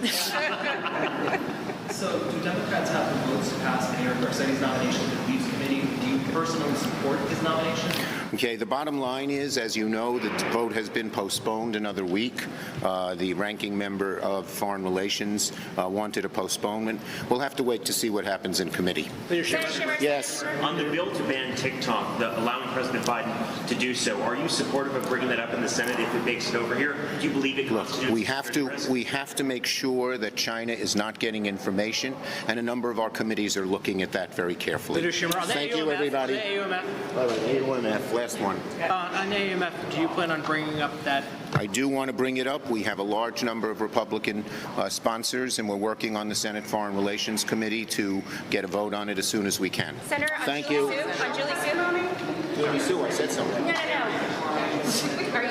So, do Democrats have the votes to pass Mayor Garcetti's nomination to the Youth Committee? Do you personally support his nomination?
Okay, the bottom line is, as you know, the vote has been postponed another week. The ranking member of Foreign Relations wanted a postponement. We'll have to wait to see what happens in committee. Yes.
On the bill to ban TikTok, allowing President Biden to do so, are you supportive of bringing that up in the Senate if it makes it over here? Do you believe it constitutes?
Look, we have to make sure that China is not getting information, and a number of our committees are looking at that very carefully. Thank you, everybody. AUMF, last one.
On AUMF, do you plan on bringing up that?
I do want to bring it up. We have a large number of Republican sponsors, and we're working on the Senate Foreign Relations Committee to get a vote on it as soon as we can.
Senator,
thank you.
On Julie Sue?
Julie Sue, I said something.
No. Are you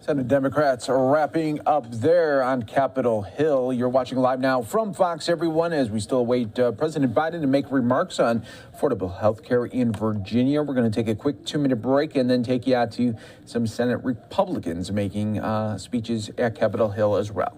Senate Democrats are wrapping up there on Capitol Hill. You're watching Live Now from Fox, everyone, as we still await President Biden to make remarks on affordable health care in Virginia. We're going to take a quick 2-minute break and then take you out to some Senate Republicans making speeches at Capitol Hill as well.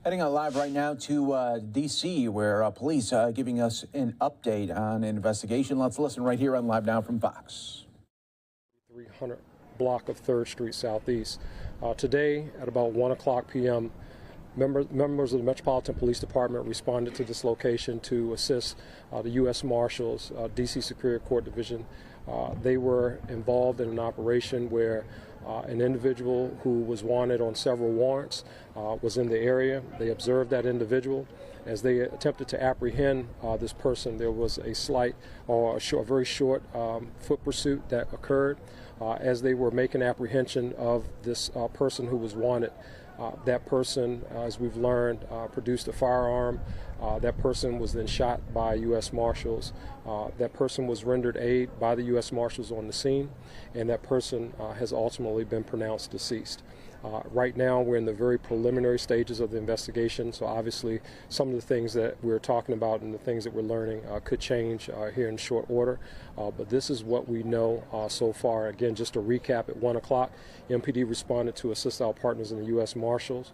Heading out live right now to D.C., where police giving us an update on an investigation. Let's listen right here on Live Now from Fox.
300 block of 3rd Street Southeast. Today at about 1:00 p.m., members of the Metropolitan Police Department responded to this location to assist the U.S. Marshals, D.C. Superior Court Division. They were involved in an operation where an individual who was wanted on several warrants was in the area. They observed that individual. As they attempted to apprehend this person, there was a slight or a very short foot pursuit that occurred. As they were making apprehension of this person who was wanted, that person, as we've learned, produced a firearm. That person was then shot by U.S. Marshals. That person was rendered aid by the U.S. Marshals on the scene, and that person has ultimately been pronounced deceased. Right now, we're in the very preliminary stages of the investigation, so obviously some of the things that we're talking about and the things that we're learning could change here in short order. But this is what we know so far. Again, just to recap, at 1:00, MPD responded to assist our partners in the U.S. Marshals.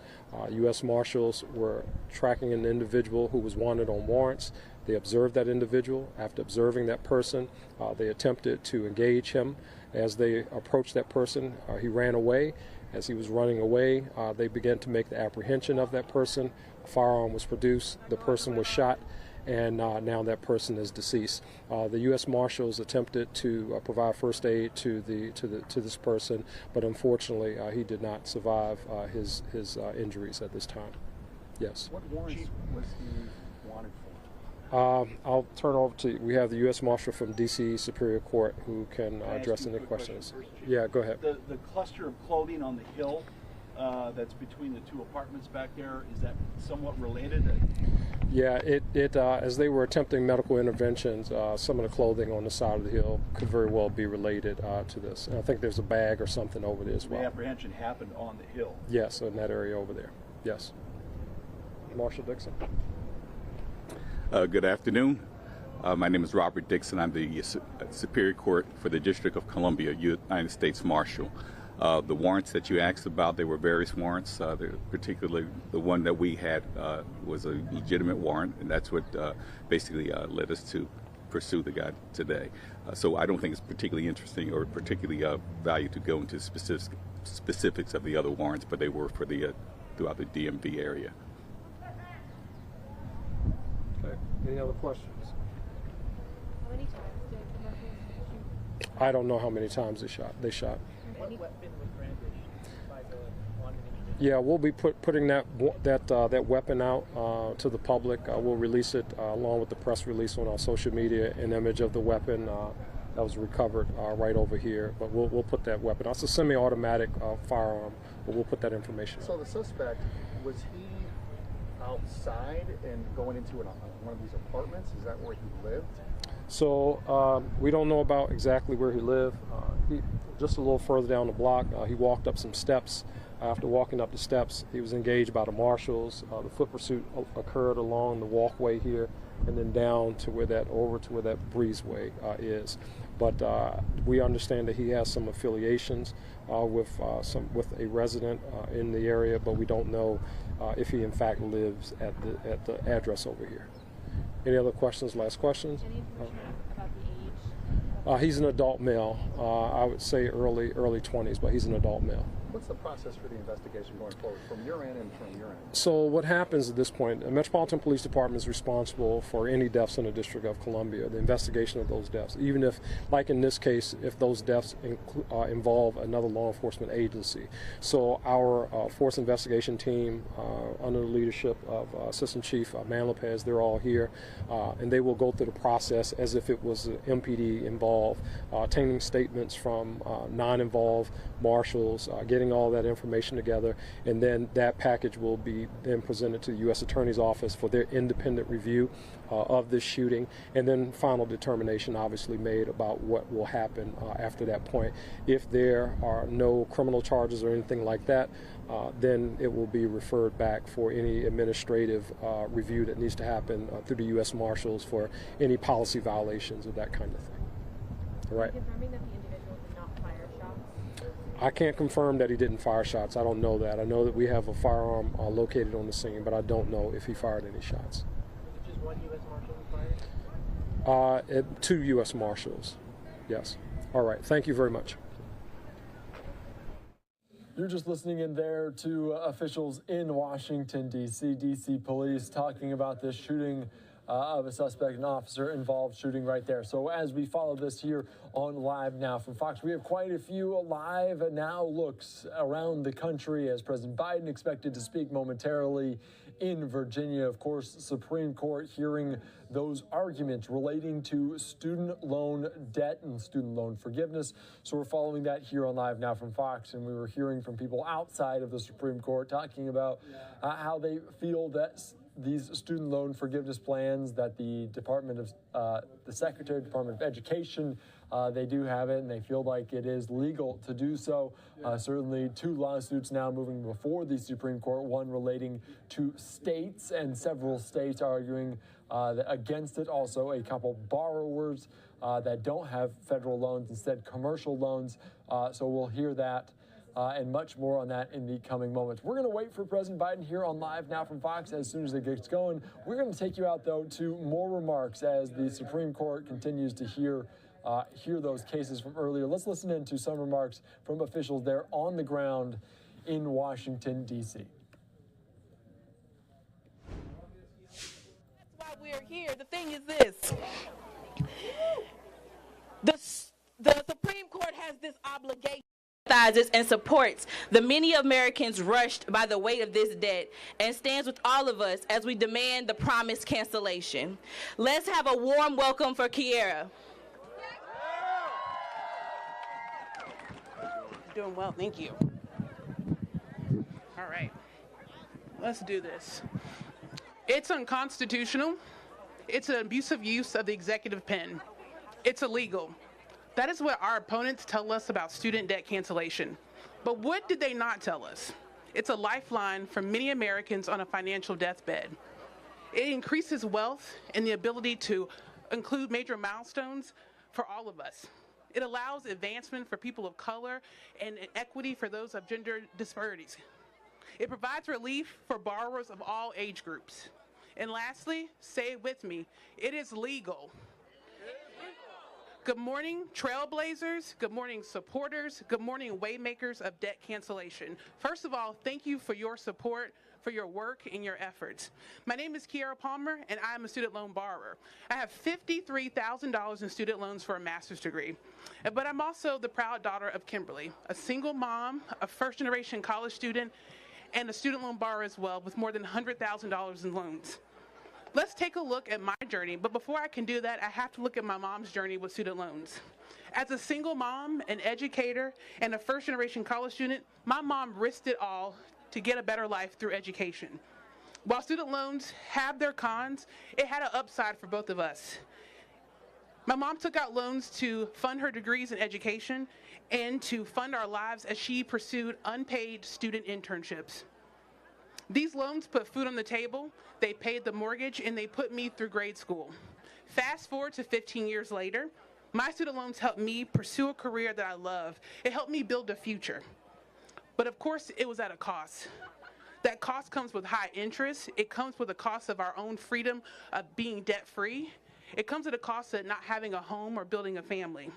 U.S. Marshals were tracking an individual who was wanted on warrants. They observed that individual. After observing that person, they attempted to engage him. As they approached that person, he ran away. As he was running away, they began to make the apprehension of that person. A firearm was produced. The person was shot, and now that person is deceased. The U.S. Marshals attempted to provide first aid to this person, but unfortunately, he did not survive his injuries at this time. Yes.
What warrants was he wanted for?
I'll turn over to, we have the U.S. Marshal from D.C. Superior Court who can address any questions. Yeah, go ahead.
The cluster of clothing on the hill that's between the two apartments back there, is that somewhat related?
Yeah, as they were attempting medical interventions, some of the clothing on the side of the hill could very well be related to this. And I think there's a bag or something over there as well.
The apprehension happened on the hill?
Yes, in that area over there. Yes. Marshal Dixon.
Good afternoon. My name is Robert Dixon. I'm the Superior Court for the District of Columbia, United States Marshal. The warrants that you asked about, there were various warrants. Particularly the one that we had was a legitimate warrant, and that's what basically led us to pursue the guy today. So I don't think it's particularly interesting or particularly value to go into specifics of the other warrants, but they were for the throughout the DMV area.
Okay. Any other questions?
How many times did the shoot?
I don't know how many times they shot.
What weapon was brandished by the wanted individual?
Yeah, we'll be putting that weapon out to the public. We'll release it along with the press release on our social media, an image of the weapon that was recovered right over here. But we'll put that weapon out. It's a semi-automatic firearm, but we'll put that information out.
So the suspect, was he outside and going into one of these apartments? Is that where he lived?
So we don't know about exactly where he lived. Just a little further down the block, he walked up some steps. After walking up the steps, he was engaged by the marshals. The foot pursuit occurred along the walkway here, and then down to where that breezeway is. But we understand that he has some affiliations with a resident in the area, but we don't know if he in fact lives at the address over here. Any other questions? Last questions?
Any information about the age?
He's an adult male. I would say early 20s, but he's an adult male.
What's the process for the investigation going forward from your end and from your end?
So what happens at this point, the Metropolitan Police Department is responsible for any deaths in the District of Columbia, the investigation of those deaths, even if, like in this case, if those deaths involve another law enforcement agency. So our force investigation team, under the leadership of Assistant Chief Man Lopez, they're all here, and they will go through the process as if it was MPD involved, obtaining statements from non-involved marshals, getting all that information together, and then that package will be then presented to the U.S. Attorney's Office for their independent review of this shooting, and then final determination obviously made about what will happen after that point. If there are no criminal charges or anything like that, then it will be referred back for any administrative review that needs to happen through the U.S. Marshals for any policy violations or that kind of thing. All right.
Confirming that the individual did not fire shots?
I can't confirm that he didn't fire shots. I don't know that. I know that we have a firearm located on the scene, but I don't know if he fired any shots.
Just one U.S. Marshal fired?
2 U.S. Marshals, yes. All right, thank you very much.
You're just listening in there to officials in Washington, D.C. D.C. police talking about this shooting of a suspect, an officer-involved shooting right there. So as we follow this here on Live Now from Fox, we have quite a few Live Now looks around the country as President Biden expected to speak momentarily in Virginia. Of course, Supreme Court hearing those arguments relating to student loan debt and student loan forgiveness. So we're following that here on Live Now from Fox, and we were hearing from people outside of the Supreme Court talking about how they feel that these student loan forgiveness plans that the Secretary of Department of Education, they do have it, and they feel like it is legal to do so. Certainly 2 lawsuits now moving before the Supreme Court, one relating to states and several states arguing against it. Also a couple borrowers that don't have federal loans, instead commercial loans. So we'll hear that and much more on that in the coming moments. We're going to wait for President Biden here on Live Now from Fox as soon as it gets going. We're going to take you out, though, to more remarks as the Supreme Court continues to hear those cases from earlier. Let's listen in to some remarks from officials there on the ground in Washington, D.C.
That's why we're here. The thing is this. The Supreme Court has this obligation and supports the many Americans rushed by the weight of this debt and stands with all of us as we demand the promised cancellation. Let's have a warm welcome for Kiera.
Doing well, thank you. All right, let's do this. It's unconstitutional. It's an abusive use of the executive pen. It's illegal. That is what our opponents tell us about student debt cancellation. But what did they not tell us? It's a lifeline for many Americans on a financial deathbed. It increases wealth and the ability to include major milestones for all of us. It allows advancement for people of color and equity for those of gender disparities. It provides relief for borrowers of all age groups. And lastly, say it with me, it is legal. Good morning, trailblazers. Good morning, supporters. Good morning, waymakers of debt cancellation. First of all, thank you for your support, for your work and your efforts. My name is Kiera Palmer, and I am a student loan borrower. I have $53,000 in student loans for a master's degree. But I'm also the proud daughter of Kimberly, a single mom, a first-generation college student, and a student loan borrower as well, with more than $100,000 in loans. Let's take a look at my journey, but before I can do that, I have to look at my mom's journey with student loans. As a single mom, an educator, and a first-generation college student, my mom risked it all to get a better life through education. While student loans have their cons, it had an upside for both of us. My mom took out loans to fund her degrees in education and to fund our lives as she pursued unpaid student internships. These loans put food on the table, they paid the mortgage, and they put me through grade school. Fast forward to 15 years later, my student loans helped me pursue a career that I love. It helped me build a future. But of course, it was at a cost. That cost comes with high interest. It comes with a cost of our own freedom of being debt-free. It comes at a cost of not having a home or building a family.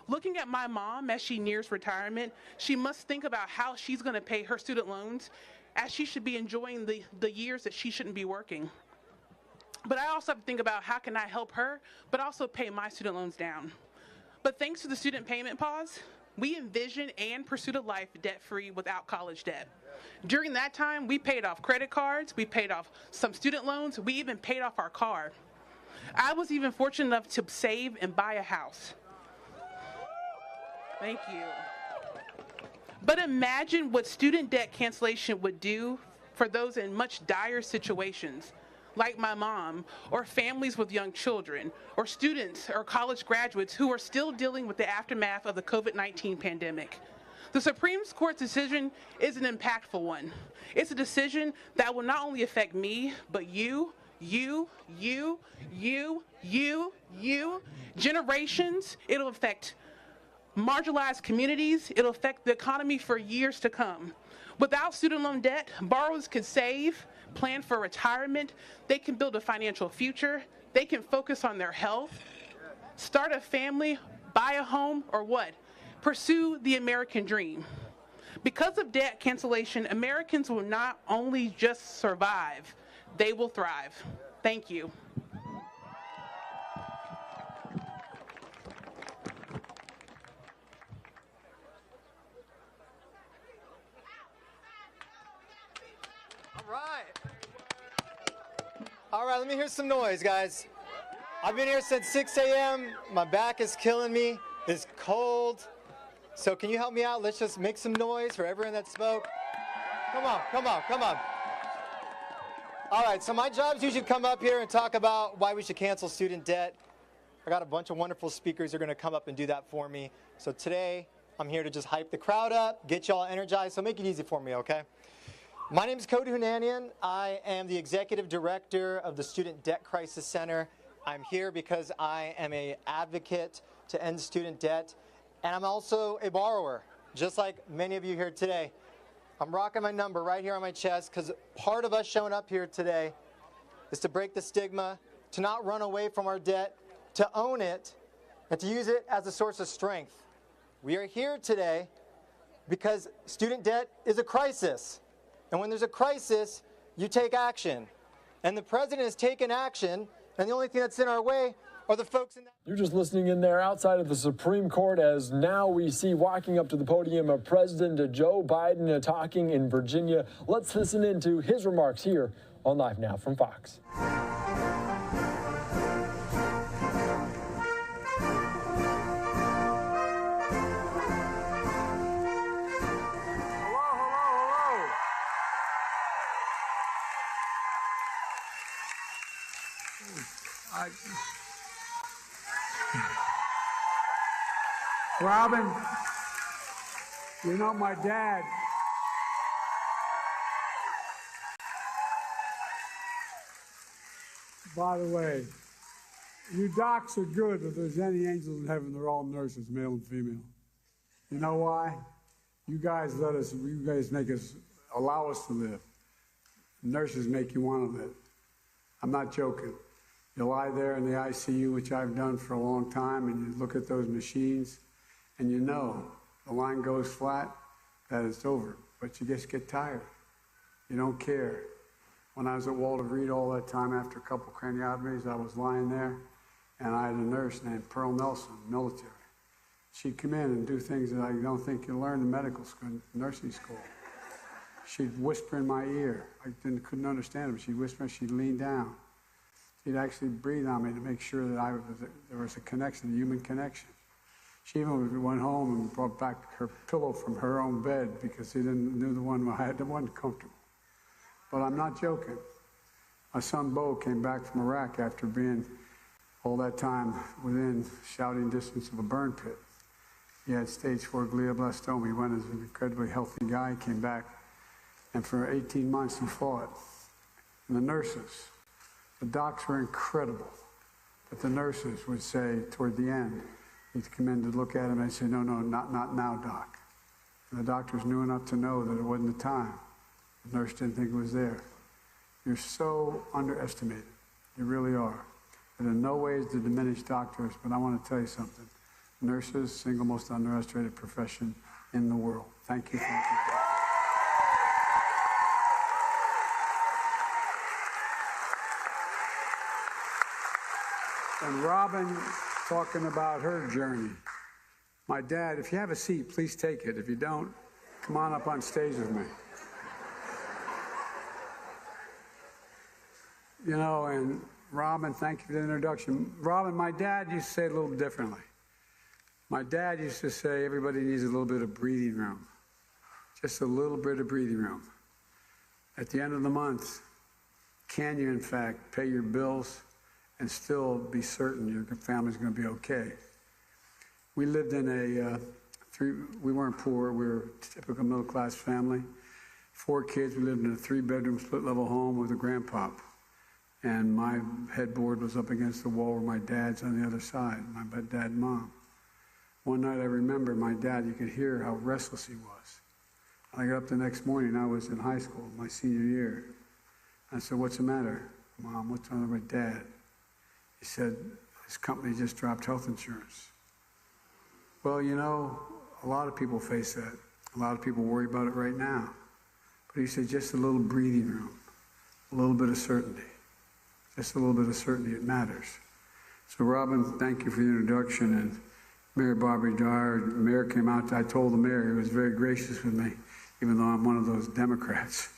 Looking at my mom as she nears retirement, she must think about how she's going to pay her student loans, as she should be enjoying the years that she shouldn't be working. But I also have to think about how can I help her, but also pay my student loans down. But thanks to the student payment pause, we envisioned and pursued a life debt-free without college debt. During that time, we paid off credit cards, we paid off some student loans, we even paid off our car. I was even fortunate enough to save and buy a house. Thank you. But imagine what student debt cancellation would do for those in much dire situations, like my mom, or families with young children, or students or college graduates who are still dealing with the aftermath of the COVID-19 pandemic. The Supreme Court's decision is an impactful one. It's a decision that will not only affect me, but you, generations. It'll affect marginalized communities. It'll affect the economy for years to come. Without student loan debt, borrowers could save, plan for retirement, they can build a financial future, they can focus on their health, start a family, buy a home, or what? Pursue the American dream. Because of debt cancellation, Americans will not only just survive, they will thrive. Thank you.
All right, let me hear some noise, guys. I've been here since 6 a.m. My back is killing me. It's cold. So can you help me out? Let's just make some noise for everyone that spoke. Come on, come on, come on. All right, so my job is usually to come up here and talk about why we should cancel student debt. I got a bunch of wonderful speakers who are going to come up and do that for me. So today, I'm here to just hype the crowd up, get y'all energized, so make it easy for me, okay? My name is Cody Hunanian. I am the Executive Director of the Student Debt Crisis Center. I'm here because I am an advocate to end student debt, and I'm also a borrower, just like many of you here today. I'm rocking my number right here on my chest because part of us showing up here today is to break the stigma, to not run away from our debt, to own it, and to use it as a source of strength. We are here today because student debt is a crisis. And when there's a crisis, you take action. And the president has taken action, and the only thing that's in our way are the folks in that.
You're just listening in there outside of the Supreme Court as now we see walking up to the podium of President Joe Biden talking in Virginia. Let's listen into his remarks here on Live Now from Fox.
Robin, you know my dad. By the way, you docs are good. If there's any angels in heaven, they're all nurses, male and female. You know why? You guys allow us to live. Nurses make you want to live. I'm not joking. You lie there in the ICU, which I've done for a long time, and you look at those machines, and you know the line goes flat, that it's over. But you just get tired. You don't care. When I was at Walter Reed all that time, after a couple craniotomies, I was lying there, and I had a nurse named Pearl Nelson, military. She'd come in and do things that I don't think you learn in medical school, nursing school. She'd whisper in my ear. I couldn't understand it, but she'd whisper, she'd lean down. She'd actually breathe on me to make sure that there was a connection, a human connection. She even went home and brought back her pillow from her own bed because she knew the one I had, the one comfortable. But I'm not joking. My son Bo came back from Iraq after being all that time within shouting distance of a burn pit. He had stage 4 glioblastoma. He went as an incredibly healthy guy, came back, and for 18 months he fought. And the nurses, the docs were incredible, but the nurses would say toward the end, he'd come in to look at him and say, no, not now, doc. And the doctors knew enough to know that it wasn't the time. The nurse didn't think it was there. You're so underestimated. You really are. And in no way is to diminish doctors, but I want to tell you something. Nurses, single most underestimated profession in the world. Thank you. Thank you. And Robin talking about her journey. My dad, if you have a seat, please take it. If you don't, come on up on stage with me. You know, and Robin, thank you for the introduction. Robin, my dad used to say it a little differently. My dad used to say everybody needs a little bit of breathing room. Just a little bit of breathing room. At the end of the month, can you, in fact, pay your bills and still be certain your family's going to be okay? We lived in we weren't poor, we were a typical middle-class family. 4 kids, we lived in a 3-bedroom split-level home with a grandpop. And my headboard was up against the wall where my dad's on the other side, my dad and mom. One night I remember my dad, you could hear how restless he was. I got up the next morning, I was in high school, my senior year. I said, what's the matter, Mom? What's the matter with Dad? He said, his company just dropped health insurance. Well, you know, a lot of people face that. A lot of people worry about it right now. But he said, just a little breathing room, a little bit of certainty. Just a little bit of certainty, it matters. So Robin, thank you for the introduction. And Mayor Bobby Dyer, the mayor came out, I told the mayor, he was very gracious with me, even though I'm one of those Democrats.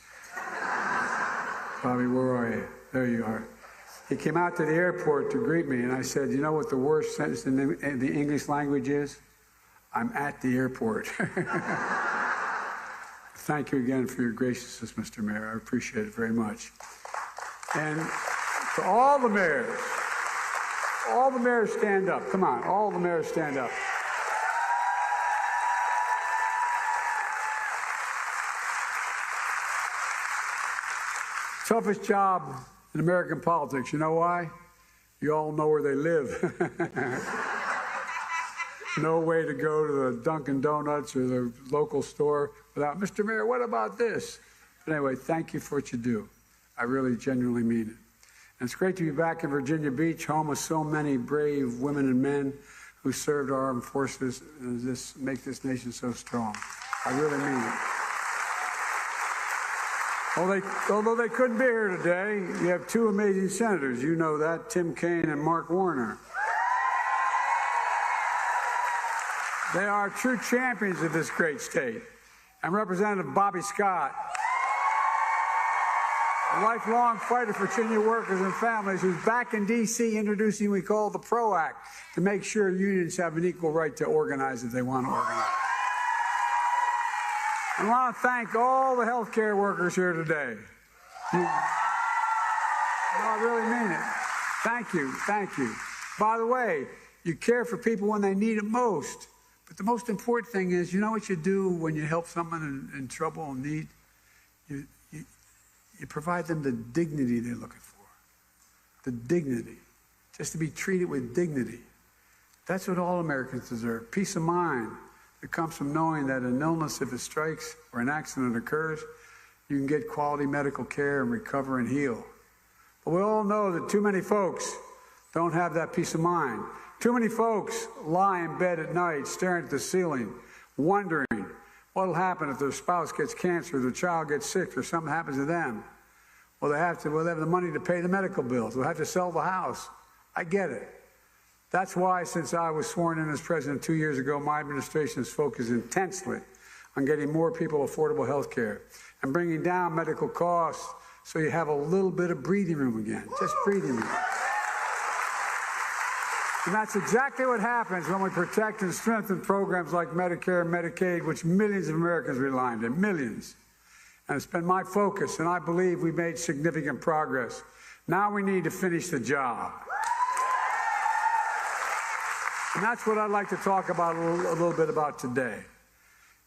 Bobby, where are you? There you are. He came out to the airport to greet me, and I said, you know what the worst sentence in the English language is? I'm at the airport. Thank you again for your graciousness, Mr. Mayor. I appreciate it very much. And to all the mayors stand up. Come on, all the mayors stand up. Toughest job in American politics. You know why? You all know where they live. No way to go to the Dunkin' Donuts or the local store without, Mr. Mayor, what about this? But anyway, thank you for what you do. I really genuinely mean it. And it's great to be back in Virginia Beach, home of so many brave women and men who served our armed forces and make this nation so strong. I really mean it. Although they couldn't be here today, you have two amazing senators. You know that, Tim Kaine and Mark Warner. They are true champions of this great state. And Representative Bobby Scott, a lifelong fighter for Virginia workers and families, who's back in D.C. introducing what we call the PRO Act to make sure unions have an equal right to organize if they want to organize. I want to thank all the healthcare workers here today. I really mean it. Thank you, thank you. By the way, you care for people when they need it most. But the most important thing is, you know what you do when you help someone in trouble and need? You provide them the dignity they're looking for. The dignity. Just to be treated with dignity. That's what all Americans deserve. Peace of mind that comes from knowing that an illness, if it strikes or an accident occurs, you can get quality medical care and recover and heal. But we all know that too many folks don't have that peace of mind. Too many folks lie in bed at night staring at the ceiling, wondering what will happen if their spouse gets cancer, their child gets sick, or something happens to them. Well, they have the money to pay the medical bills. They'll have to sell the house. I get it. That's why, since I was sworn in as president 2 years ago, my administration has focused intensely on getting more people affordable health care and bringing down medical costs so you have a little bit of breathing room again, just breathing room. And that's exactly what happens when we protect and strengthen programs like Medicare and Medicaid, which millions of Americans rely on, millions. And it's been my focus, and I believe we've made significant progress. Now we need to finish the job. And that's what I'd like to talk about a little bit about today.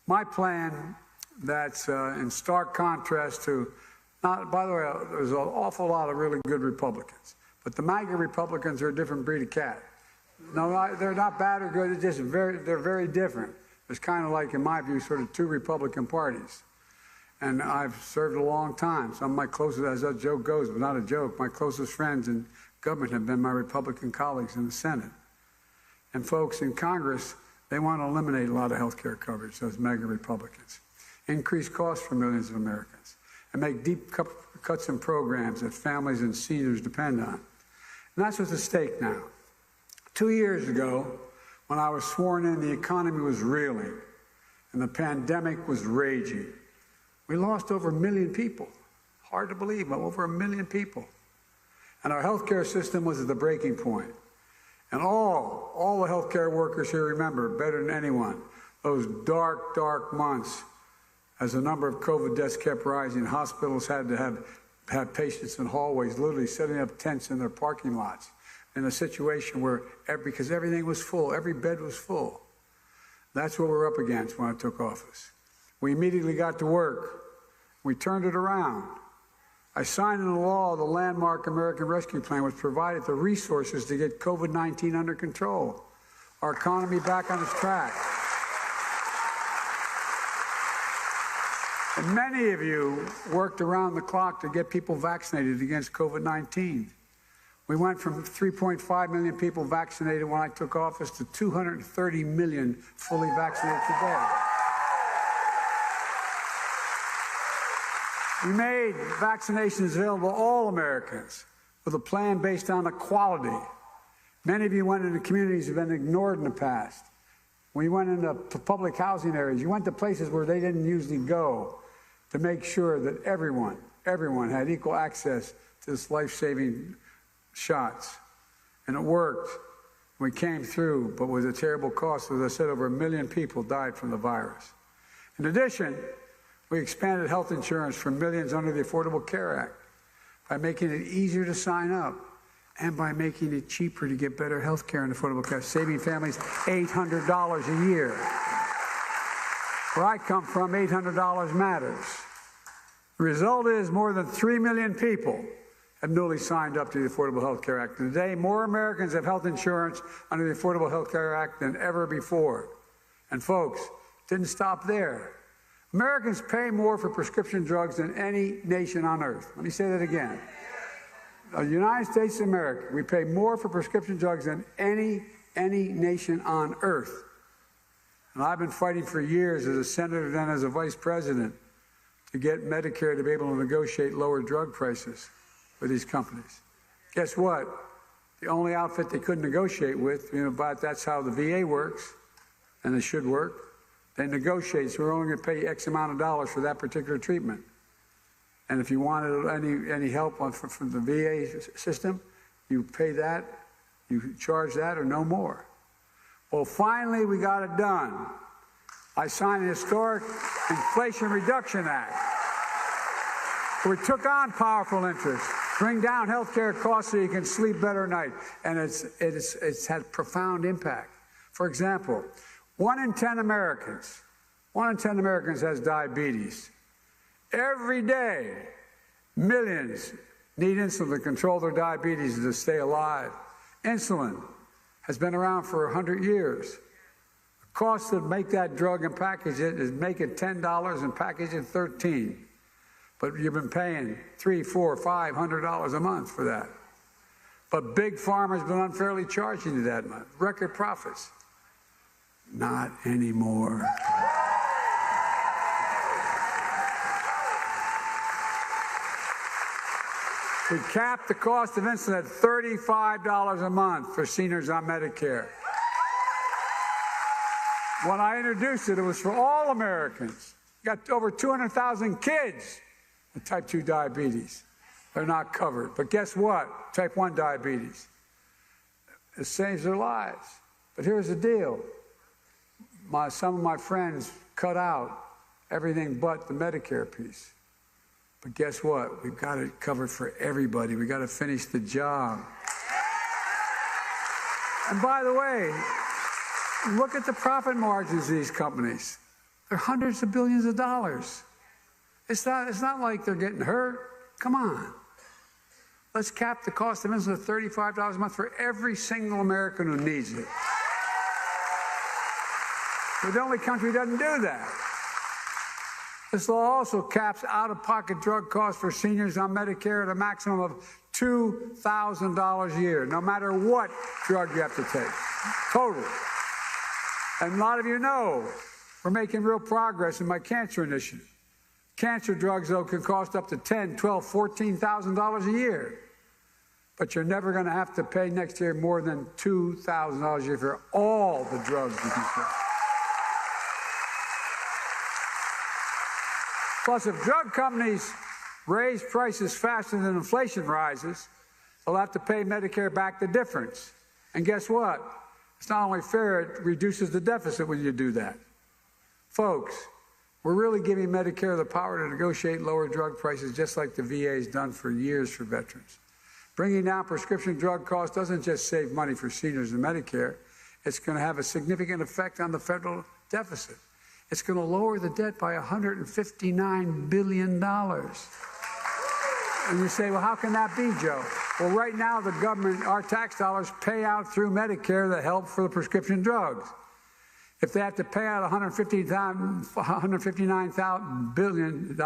My plan that's in stark contrast to, by the way, there's an awful lot of really good Republicans, but the MAGA Republicans are a different breed of cat. No, they're not bad or good. They're very different. There's kind of like, in my view, sort of two Republican parties. And I've served a long time. Some of my closest, as that joke goes, but not a joke, my closest friends in government have been my Republican colleagues in the Senate. And folks in Congress, they want to eliminate a lot of health care coverage, those MAGA Republicans, increase costs for millions of Americans, and make deep cuts in programs that families and seniors depend on. And that's what's at stake now. 2 years ago, when I was sworn in, the economy was reeling and the pandemic was raging. We lost over 1 million people. Hard to believe, but over 1 million people. And our healthcare system was at the breaking point. And all the healthcare workers here remember, better than anyone, those dark, dark months as the number of COVID deaths kept rising. Hospitals had to have patients in hallways, literally setting up tents in their parking lots, in a situation where, because everything was full, every bed was full. That's what we're up against when I took office. We immediately got to work. We turned it around. I signed into law the landmark American Rescue Plan, which provided the resources to get COVID-19 under control. our economy back on its track. And many of you worked around the clock to get people vaccinated against COVID-19. We went from 3.5 million people vaccinated when I took office to 230 million fully vaccinated today. We made vaccinations available to all Americans with a plan based on equality. Many of you went into communities that have been ignored in the past. When you went into public housing areas, you went to places where they didn't usually go to make sure that everyone had equal access to this life-saving shots. And it worked. We came through, but with a terrible cost. As I said, over 1 million people died from the virus. In addition, we expanded health insurance for millions under the Affordable Care Act by making it easier to sign up and by making it cheaper to get better health care and affordable care, saving families $800 a year. Where I come from, $800 matters. The result is more than 3 million people have newly signed up to the Affordable Health Care Act. Today, more Americans have health insurance under the Affordable Health Care Act than ever before. And folks, it didn't stop there. Americans pay more for prescription drugs than any nation on earth. Let me say that again. The United States of America, we pay more for prescription drugs than any nation on earth. And I've been fighting for years as a senator, then as a vice president, to get Medicare to be able to negotiate lower drug prices for these companies. Guess what? The only outfit they couldn't negotiate with, but that's how the VA works, and it should work. They negotiate, so we're only going to pay X amount of dollars for that particular treatment. And if you wanted any help from the VA system, you pay that, you charge that, or no more. Well, finally, we got it done. I signed the historic Inflation Reduction Act. We took on powerful interests, bring down health care costs so you can sleep better at night. And it's had profound impact. For example, 1 in 10 Americans has diabetes. Every day, millions need insulin to control their diabetes and to stay alive. Insulin has been around for 100 years. The cost to make that drug and package it is make it $10 and package it $13. But you've been paying $300, $400, $500 a month for that. But Big Pharma's been unfairly charging you that much. Record profits. Not anymore. We capped the cost of insulin at $35 a month for seniors on Medicare. When I introduced it, it was for all Americans. Got over 200,000 kids with type 2 diabetes. They're not covered. But guess what? Type 1 diabetes. It saves their lives. But here's the deal. Some of my friends cut out everything but the Medicare piece. But guess what? We've got it covered for everybody. We've got to finish the job. And by the way, look at the profit margins of these companies. They're hundreds of billions of dollars. It's not like they're getting hurt. Come on. Let's cap the cost of insulin at $35 a month for every single American who needs it. We're the only country that doesn't do that. This law also caps out-of-pocket drug costs for seniors on Medicare at a maximum of $2,000 a year, no matter what drug you have to take. Total. And a lot of you know we're making real progress in my cancer initiative. Cancer drugs, though, can cost up to $10,000, $12,000, $14,000 a year. But you're never going to have to pay next year more than $2,000 a year for all the drugs you can take. Plus, if drug companies raise prices faster than inflation rises, they'll have to pay Medicare back the difference. And guess what? It's not only fair, it reduces the deficit when you do that. Folks, we're really giving Medicare the power to negotiate lower drug prices, just like the VA has done for years for veterans. Bringing down prescription drug costs doesn't just save money for seniors and Medicare. It's going to have a significant effect on the federal deficit. It's going to lower the debt by $159 billion. And you say, well, how can that be, Joe? Well, right now, the government, our tax dollars pay out through Medicare the help for the prescription drugs. If they have to pay out $159 billion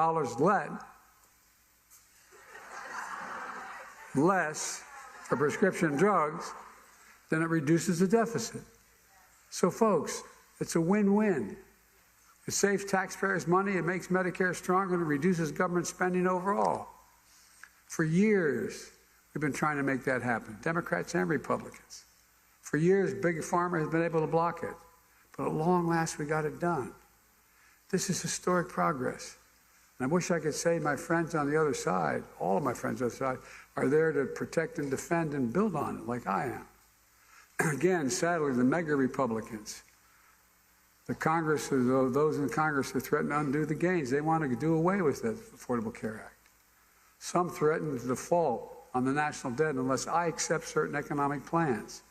less for prescription drugs, then it reduces the deficit. So, folks, it's a win-win. It saves taxpayers money, it makes Medicare stronger, and it reduces government spending overall. For years, we've been trying to make that happen, Democrats and Republicans. For years, Big Pharma has been able to block it. But at long last, we got it done. This is historic progress. And I wish I could say my friends on the other side, all of my friends on the other side, are there to protect and defend and build on it like I am. Again, sadly, the mega Republicans, the Congress, those in Congress who threaten to undo the gains, they want to do away with the Affordable Care Act. Some threaten to default on the national debt unless I accept certain economic plans.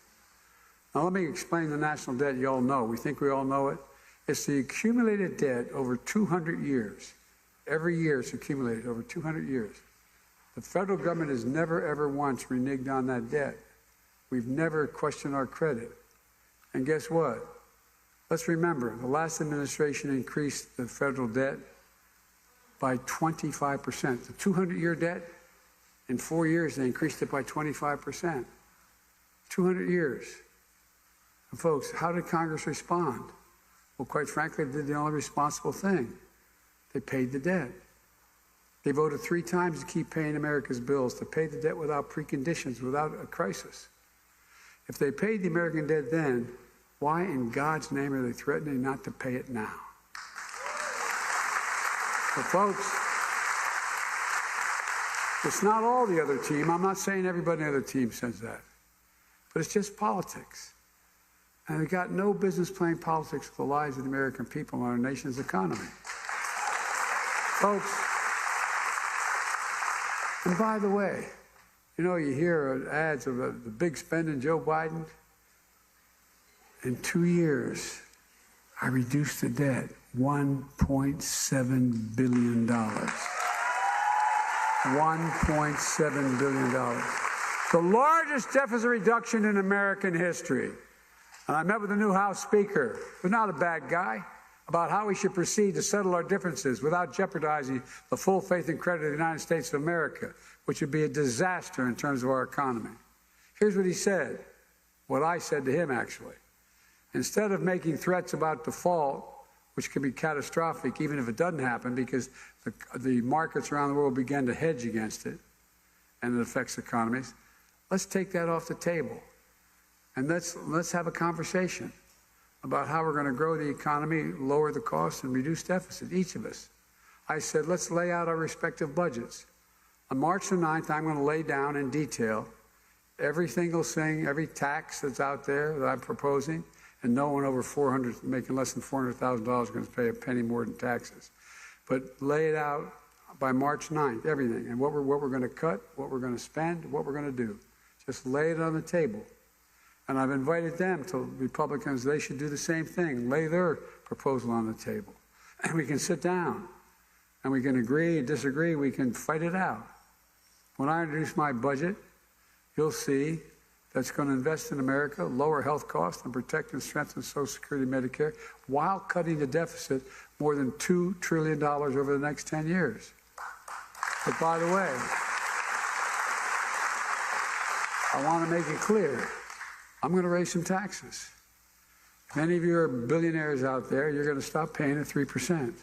Now, let me explain the national debt you all know. We think we all know it. It's the accumulated debt over 200 years. Every year it's accumulated over 200 years. The federal government has never, ever once reneged on that debt. We've never questioned our credit. And guess what? Let's remember, the last administration increased the federal debt by 25%. The 200-year debt, in 4 years, they increased it by 25%. 200 years. And folks, how did Congress respond? Well, quite frankly, they did the only responsible thing. They paid the debt. They voted 3 times to keep paying America's bills, to pay the debt without preconditions, without a crisis. If they paid the American debt then, why in God's name are they threatening not to pay it now? But folks, it's not all the other team. I'm not saying everybody on the other team says that. But it's just politics. And we've got no business playing politics with the lives of the American people and our nation's economy. Folks, and by the way, you know, you hear ads of the big spending Joe Biden. In 2 years, I reduced the debt $1.7 billion. $1.7 billion. The largest deficit reduction in American history. And I met with the new House Speaker, who's not a bad guy, about how we should proceed to settle our differences without jeopardizing the full faith and credit of the United States of America, which would be a disaster in terms of our economy. Here's what he said, what I said to him, actually. Instead of making threats about default, which can be catastrophic even if it doesn't happen because the markets around the world begin to hedge against it and it affects economies, let's take that off the table. And let's have a conversation about how we're going to grow the economy, lower the costs, and reduce deficit, each of us. I said, let's lay out our respective budgets. On March the 9th, I'm going to lay down in detail every single thing, every tax that's out there that I'm proposing, and no one over 400, making less than $400,000 is going to pay a penny more than taxes. But lay it out by March 9th, everything, and what we're going to cut, what we're going to spend, what we're going to do. Just lay it on the table. And I've invited them to Republicans, they should do the same thing, lay their proposal on the table. And we can sit down, and we can agree, disagree, we can fight it out. When I introduce my budget, you'll see that's going to invest in America, lower health costs, and protect and strengthen Social Security and Medicare, while cutting the deficit more than $2 trillion over the next 10 years. But by the way, I want to make it clear, I'm going to raise some taxes. If any of you are billionaires out there, you're going to stop paying at 3%.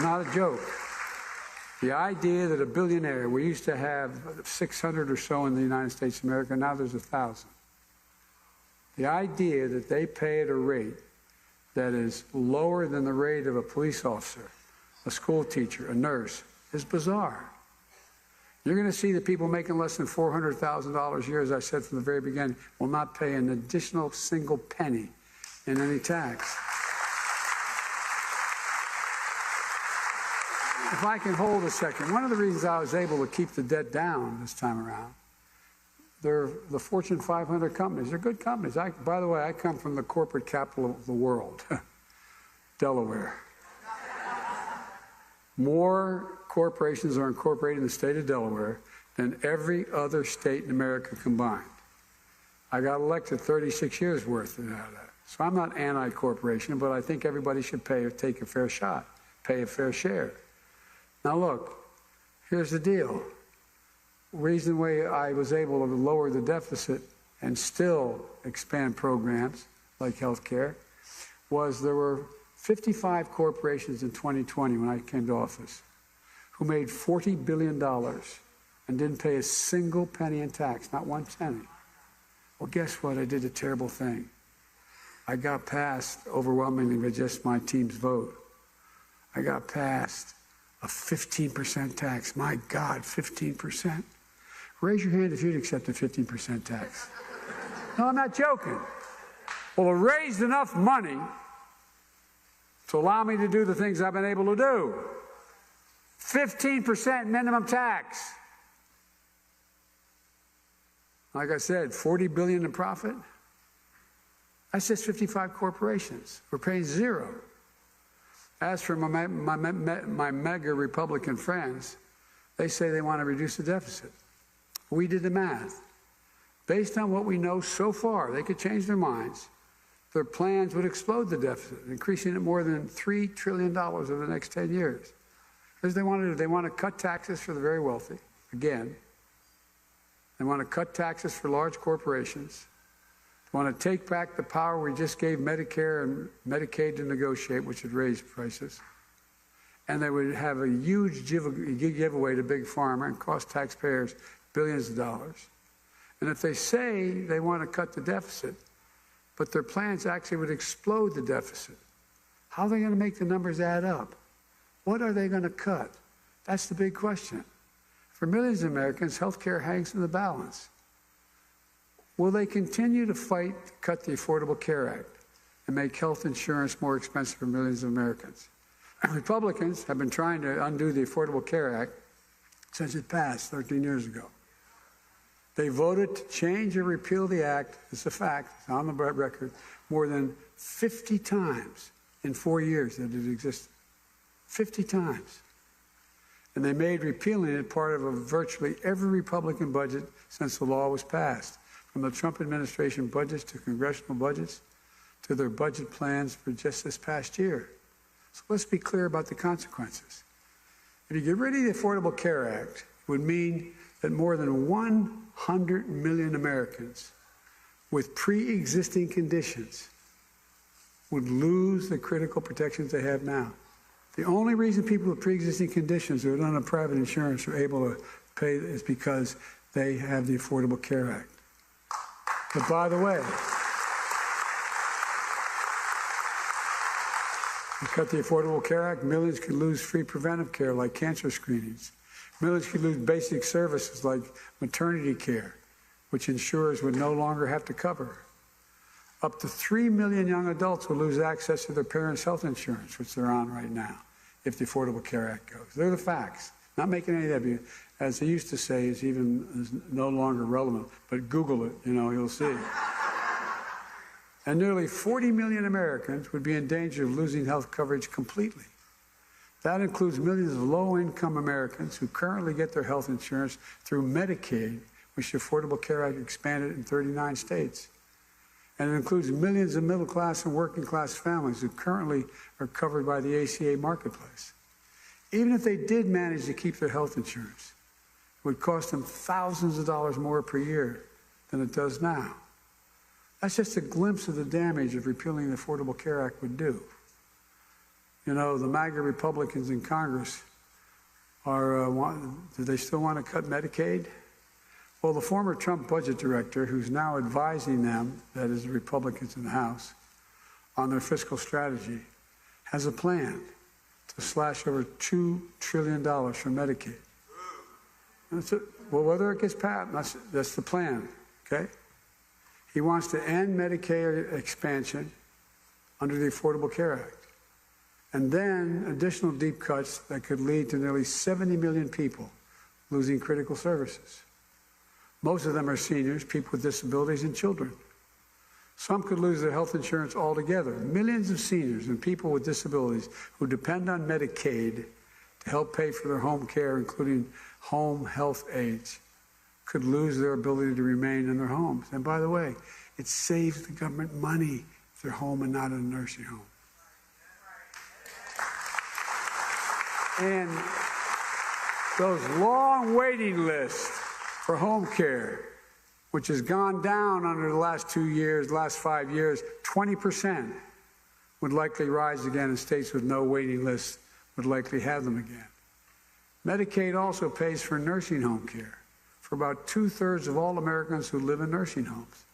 Not a joke. The idea that a billionaire, we used to have 600 or so in the United States of America, now there's 1,000. The idea that they pay at a rate that is lower than the rate of a police officer, a school teacher, a nurse, is bizarre. You're going to see that people making less than $400,000 a year, as I said from the very beginning, will not pay an additional single penny in any tax. If I can hold a second, one of the reasons I was able to keep the debt down this time around, they're the Fortune 500 companies. They're good companies. By the way, I come from the corporate capital of the world, Delaware. More corporations are incorporated in the state of Delaware than every other state in America combined. I got elected 36 years worth of that. So I'm not anti-corporation, but I think everybody should take a fair shot, pay a fair share. Now look, here's the deal. Reason why I was able to lower the deficit and still expand programs like health care was there were 55 corporations in 2020 when I came to office who made $40 billion and didn't pay a single penny in tax, not one penny. Well, guess what? I did a terrible thing. I got passed overwhelmingly with just my team's vote. I got passed a 15% tax. My God, 15%. Raise your hand if you'd accept a 15% tax. No, I'm not joking. Well, it raised enough money to allow me to do the things I've been able to do. 15% minimum tax. Like I said, $40 billion in profit. That's just 55 corporations. We're paying zero. As for my mega Republican friends, they say they want to reduce the deficit. We did the math. Based on what we know so far, they could change their minds. Their plans would explode the deficit, increasing it more than $3 trillion over the next 10 years. As they want to do, they want to cut taxes for the very wealthy, again. They want to cut taxes for large corporations. They want to take back the power we just gave Medicare and Medicaid to negotiate, which would raise prices. And they would have a huge giveaway to Big Pharma and cost taxpayers billions of dollars. And if they say they want to cut the deficit, but their plans actually would explode the deficit, how are they going to make the numbers add up? What are they going to cut? That's the big question. For millions of Americans, health care hangs in the balance. Will they continue to fight to cut the Affordable Care Act and make health insurance more expensive for millions of Americans? Republicans have been trying to undo the Affordable Care Act since it passed 13 years ago. They voted to change or repeal the act, it's a fact, it's on the record, more than 50 times in 4 years that it existed. 50 times. And they made repealing it part of virtually every Republican budget since the law was passed, from the Trump administration budgets to congressional budgets to their budget plans for just this past year. So let's be clear about the consequences. If you get rid of the Affordable Care Act, it would mean that more than 100 million Americans with pre-existing conditions would lose the critical protections they have now. The only reason people with pre-existing conditions who are on a private insurance are able to pay is because they have the Affordable Care Act. But by the way, you cut the Affordable Care Act, millions could lose free preventive care like cancer screenings. Millions could lose basic services like maternity care, which insurers would no longer have to cover. Up to 3 million young adults will lose access to their parents' health insurance, which they're on right now, if the Affordable Care Act goes. They're the facts. Not making any of that, as they used to say, is no longer relevant. But Google it, you'll see. And nearly 40 million Americans would be in danger of losing health coverage completely. That includes millions of low-income Americans who currently get their health insurance through Medicaid, which the Affordable Care Act expanded in 39 states. And it includes millions of middle-class and working-class families who currently are covered by the ACA marketplace. Even if they did manage to keep their health insurance, it would cost them thousands of dollars more per year than it does now. That's just a glimpse of the damage of repealing the Affordable Care Act would do. The MAGA Republicans in Congress do they still want to cut Medicaid? Well, the former Trump budget director, who's now advising them, that is the Republicans in the House, on their fiscal strategy, has a plan to slash over $2 trillion from Medicaid. Well, whether it gets passed, that's the plan, okay? He wants to end Medicare expansion under the Affordable Care Act. And then additional deep cuts that could lead to nearly 70 million people losing critical services. Most of them are seniors, people with disabilities, and children. Some could lose their health insurance altogether. Millions of seniors and people with disabilities who depend on Medicaid to help pay for their home care, including home health aides, could lose their ability to remain in their homes. And by the way, it saves the government money if they're home and not in a nursing home. And those long waiting lists for home care, which has gone down under the last 2 years, last 5 years, 20%, would likely rise again in states with no waiting lists, would likely have them again. Medicaid also pays for nursing home care for about 2/3 of all Americans who live in nursing homes.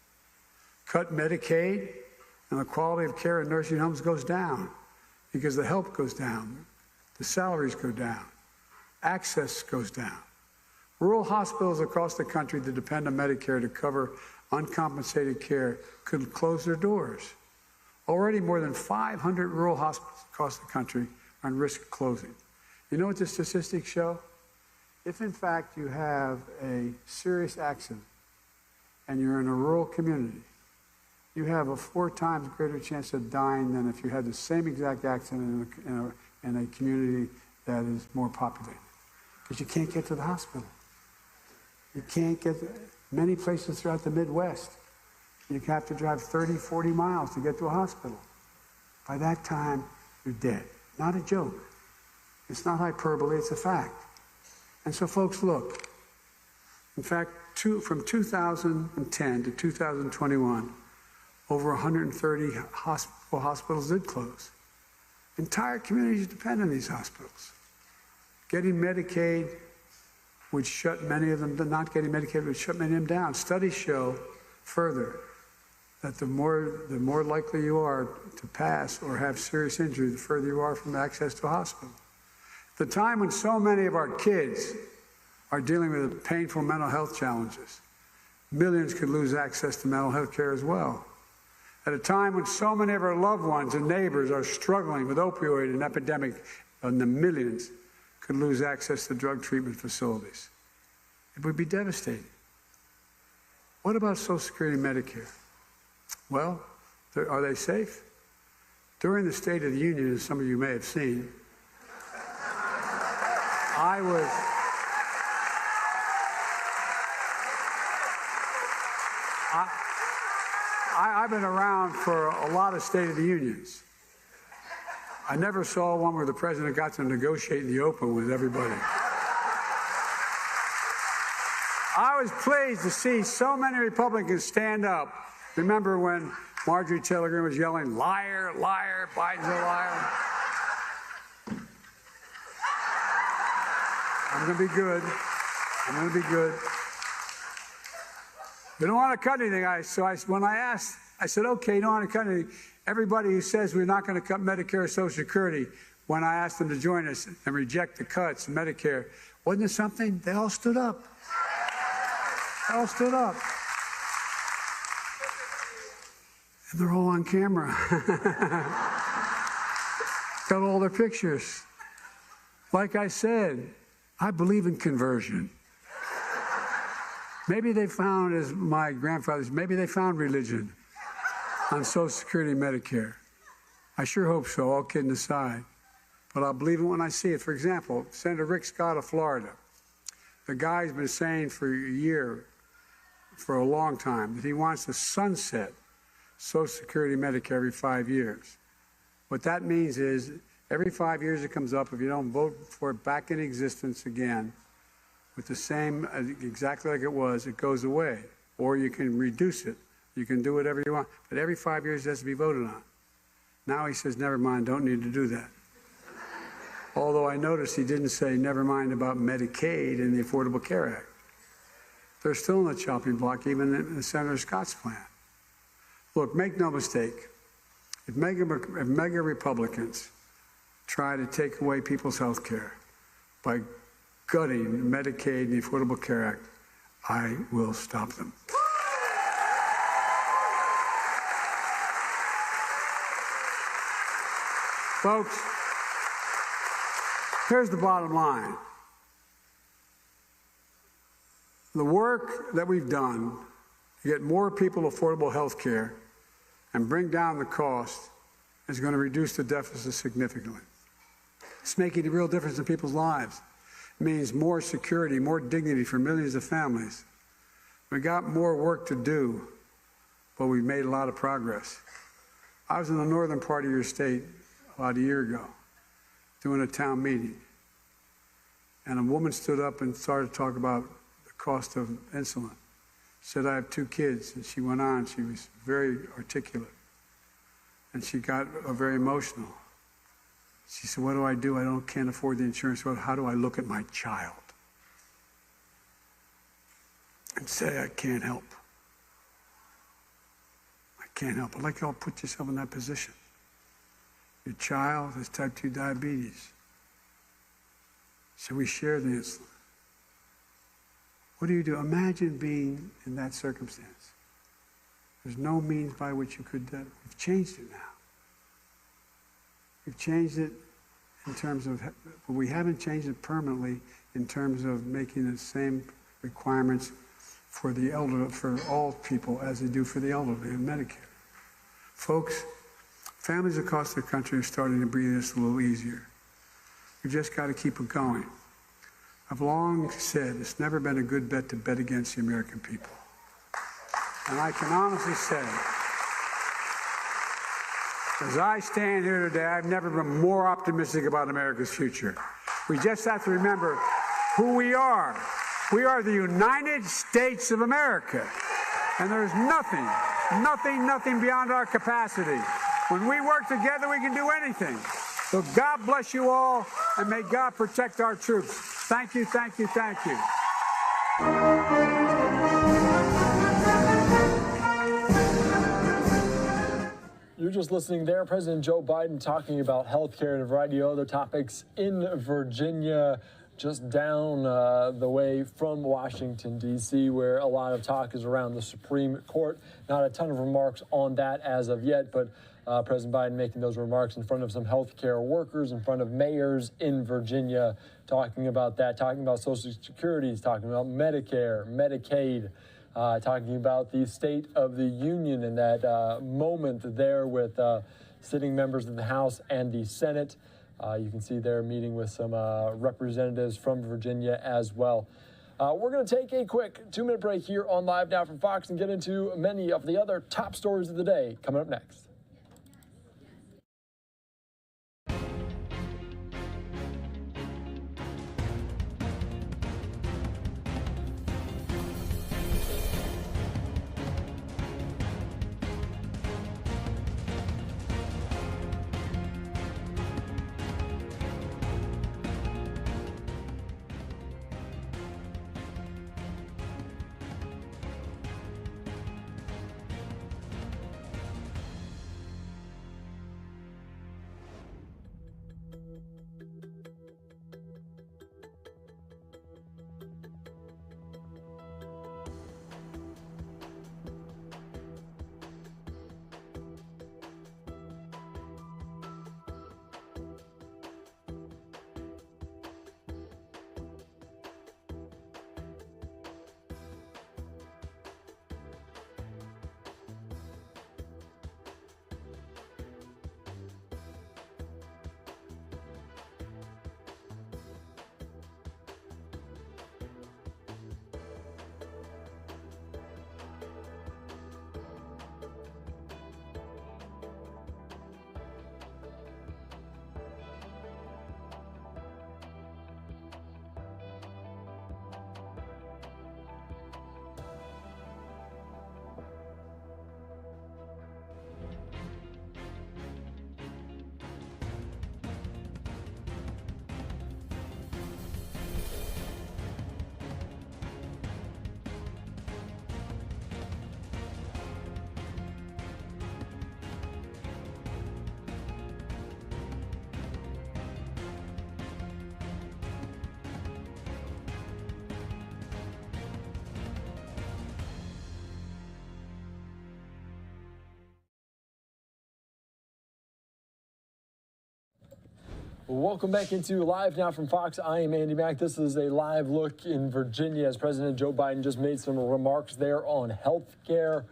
Cut Medicaid, and the quality of care in nursing homes goes down because the help goes down, the salaries go down, access goes down. Rural hospitals across the country that depend on Medicare to cover uncompensated care could close their doors. Already more than 500 rural hospitals across the country are at risk of closing. You know what the statistics show? If in fact you have a serious accident and you're in a rural community, you have a 4 times greater chance of dying than if you had the same exact accident in a community that is more populated. Because you can't get to the hospital. You can't get many places throughout the Midwest. You have to drive 30, 40 miles to get to a hospital. By that time, you're dead. Not a joke. It's not hyperbole, it's a fact. And so folks, look. In fact, from 2010 to 2021, over 130 hospitals did close. Entire communities depend on these hospitals. Getting Medicaid would shut many of them, not getting Medicaid would shut many of them down. Studies show further that the more likely you are to pass or have serious injury, the further you are from access to a hospital. The time when so many of our kids are dealing with painful mental health challenges, millions could lose access to mental health care as well. At a time when so many of our loved ones and neighbors are struggling with opioid and epidemic, and the millions could lose access to drug treatment facilities. It would be devastating. What about Social Security and Medicare? Well, are they safe? During the State of the Union, as some of you may have seen, I've been around for a lot of State of the Unions. I never saw one where the president got to negotiate in the open with everybody. I was pleased to see so many Republicans stand up. Remember when Marjorie Taylor Greene was yelling, "Liar, liar, Biden's a liar"? I'm going to be good. I'm going to be good. We don't want to cut anything. When I asked, I said, okay, you don't want to cut anything. Everybody who says we're not going to cut Medicare or Social Security, when I asked them to join us and reject the cuts in Medicare, wasn't it something? They all stood up. They all stood up. And they're all on camera. Got all their pictures. Like I said, I believe in conversion. Maybe they found, as my grandfathers, maybe they found religion on Social Security and Medicare. I sure hope so, all kidding aside. But I'll believe it when I see it. For example, Senator Rick Scott of Florida, the guy's been saying for a year, for a long time, that he wants to sunset Social Security and Medicare every 5 years. What that means is every 5 years it comes up, if you don't vote for it back in existence again, with the same, exactly like it was, it goes away. Or you can reduce it. You can do whatever you want. But every 5 years it has to be voted on. Now he says, never mind, don't need to do that. Although I noticed he didn't say never mind about Medicaid and the Affordable Care Act. They're still in the chopping block, even in Senator Scott's plan. Look, make no mistake. If mega Republicans try to take away people's health care by gutting Medicaid and the Affordable Care Act, I will stop them. Folks, here's the bottom line. The work that we've done to get more people affordable health care and bring down the cost is going to reduce the deficit significantly. It's making a real difference in people's lives. It means more security, more dignity for millions of families. We got more work to do, but we've made a lot of progress. I was in the northern part of your state about a year ago doing a town meeting, and a woman stood up and started to talk about the cost of insulin. She said, I have 2 kids, and she went on. She was very articulate, and she got very emotional. She said, what do? I can't afford the insurance. Well, how do I look at my child and say I can't help? I can't help. I'd like you all to put yourself in that position. Your child has type 2 diabetes. So we share the insulin. What do you do? Imagine being in that circumstance. There's no means by which you could. We've changed it now. We've changed it in terms of, but we haven't changed it permanently in terms of making the same requirements for the elderly, for all people, as they do for the elderly in Medicare. Folks, families across the country are starting to breathe this a little easier. We've just got to keep it going. I've long said it's never been a good bet to bet against the American people. And I can honestly say, as I stand here today, I've never been more optimistic about America's future. We just have to remember who we are. We are the United States of America. And there's nothing beyond our capacity. When we work together, we can do anything. So God bless you all, and may God protect our troops. Thank you, thank you, thank you.
You're just listening there. President Joe Biden talking about health care and a variety of other topics in Virginia, just down the way from Washington, D.C., where a lot of talk is around the Supreme Court. Not a ton of remarks on that as of yet, but President Biden making those remarks in front of some health care workers, in front of mayors in Virginia, talking about that, talking about Social Security, talking about Medicare, Medicaid, talking about the State of the Union and that moment there with sitting members of the House and the Senate. You can see they're meeting with some representatives from Virginia as well. We're going to take a quick 2-minute break here on Live Now from Fox and get into many of the other top stories of the day coming up next. Welcome back into Live Now from Fox. I am Andy Mack. This is a live look in Virginia as President Joe Biden just made some remarks there on health care.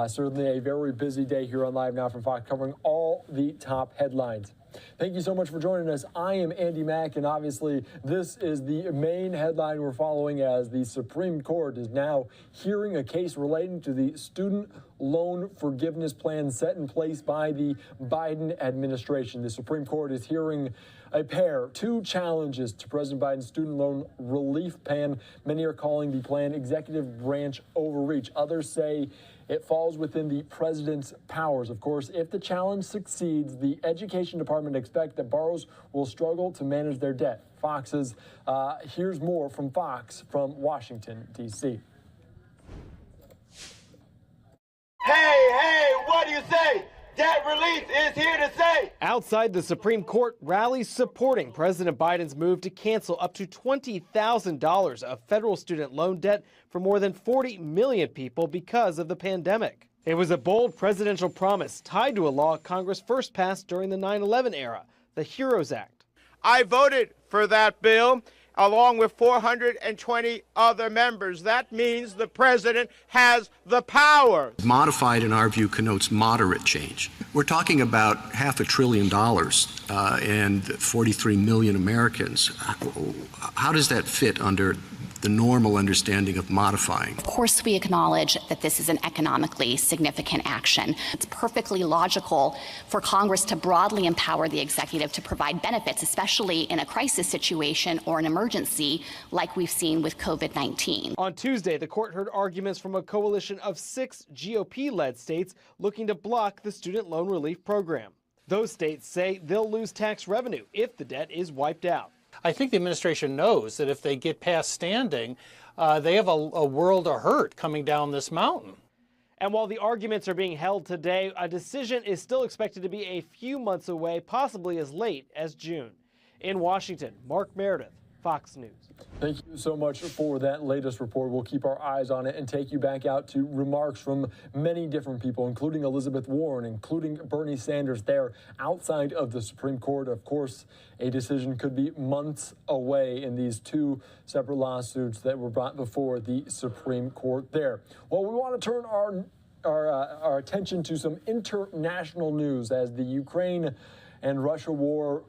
Certainly a very busy day here on Live Now from Fox, covering all the top headlines. Thank you so much for joining us. I am Andy Mack, and obviously this is the main headline we're following as the Supreme Court is now hearing a case relating to the student loan forgiveness plan set in place by the Biden administration. The Supreme Court is hearing two challenges to President Biden's student loan relief plan. Many are calling the plan executive branch overreach. Others say it falls within the president's powers. Of course, if the challenge succeeds, the Education Department expects that borrowers will struggle to manage their debt. Here's more from Fox from Washington, D.C.
Hey, what do you say? Debt relief is here to stay.
Outside the Supreme Court, rallies supporting President Biden's move to cancel up to $20,000 of federal student loan debt for more than 40 million people because of the pandemic. It was a bold presidential promise tied to a law Congress first passed during the 9/11 era, the HEROES Act.
I voted for that bill along with 420 other members. That means the president has the power.
Modified, in our view, connotes moderate change. We're talking about $500 billion and 43 million Americans. How does that fit under the normal understanding of modifying?
Of course, we acknowledge that this is an economically significant action. It's perfectly logical for Congress to broadly empower the executive to provide benefits, especially in a crisis situation or an emergency like we've seen with COVID-19.
On Tuesday, the court heard arguments from a coalition of 6 GOP-led states looking to block the student loan relief program. Those states say they'll lose tax revenue if the debt is wiped out.
I think the administration knows that if they get past standing, they have a world of hurt coming down this mountain.
And while the arguments are being held today, a decision is still expected to be a few months away, possibly as late as June. In Washington, Mark Meredith, Fox News.
Thank you so much for that latest report. We'll keep our eyes on it and take you back out to remarks from many different people, including Elizabeth Warren, including Bernie Sanders there outside of the Supreme Court. Of course, a decision could be months away in these 2 separate lawsuits that were brought before the Supreme Court there. Well, we want to turn our attention to some international news as the Ukraine and Russia war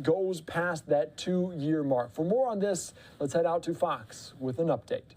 goes past that 2-year mark. For more on this, let's head out to Fox with an update.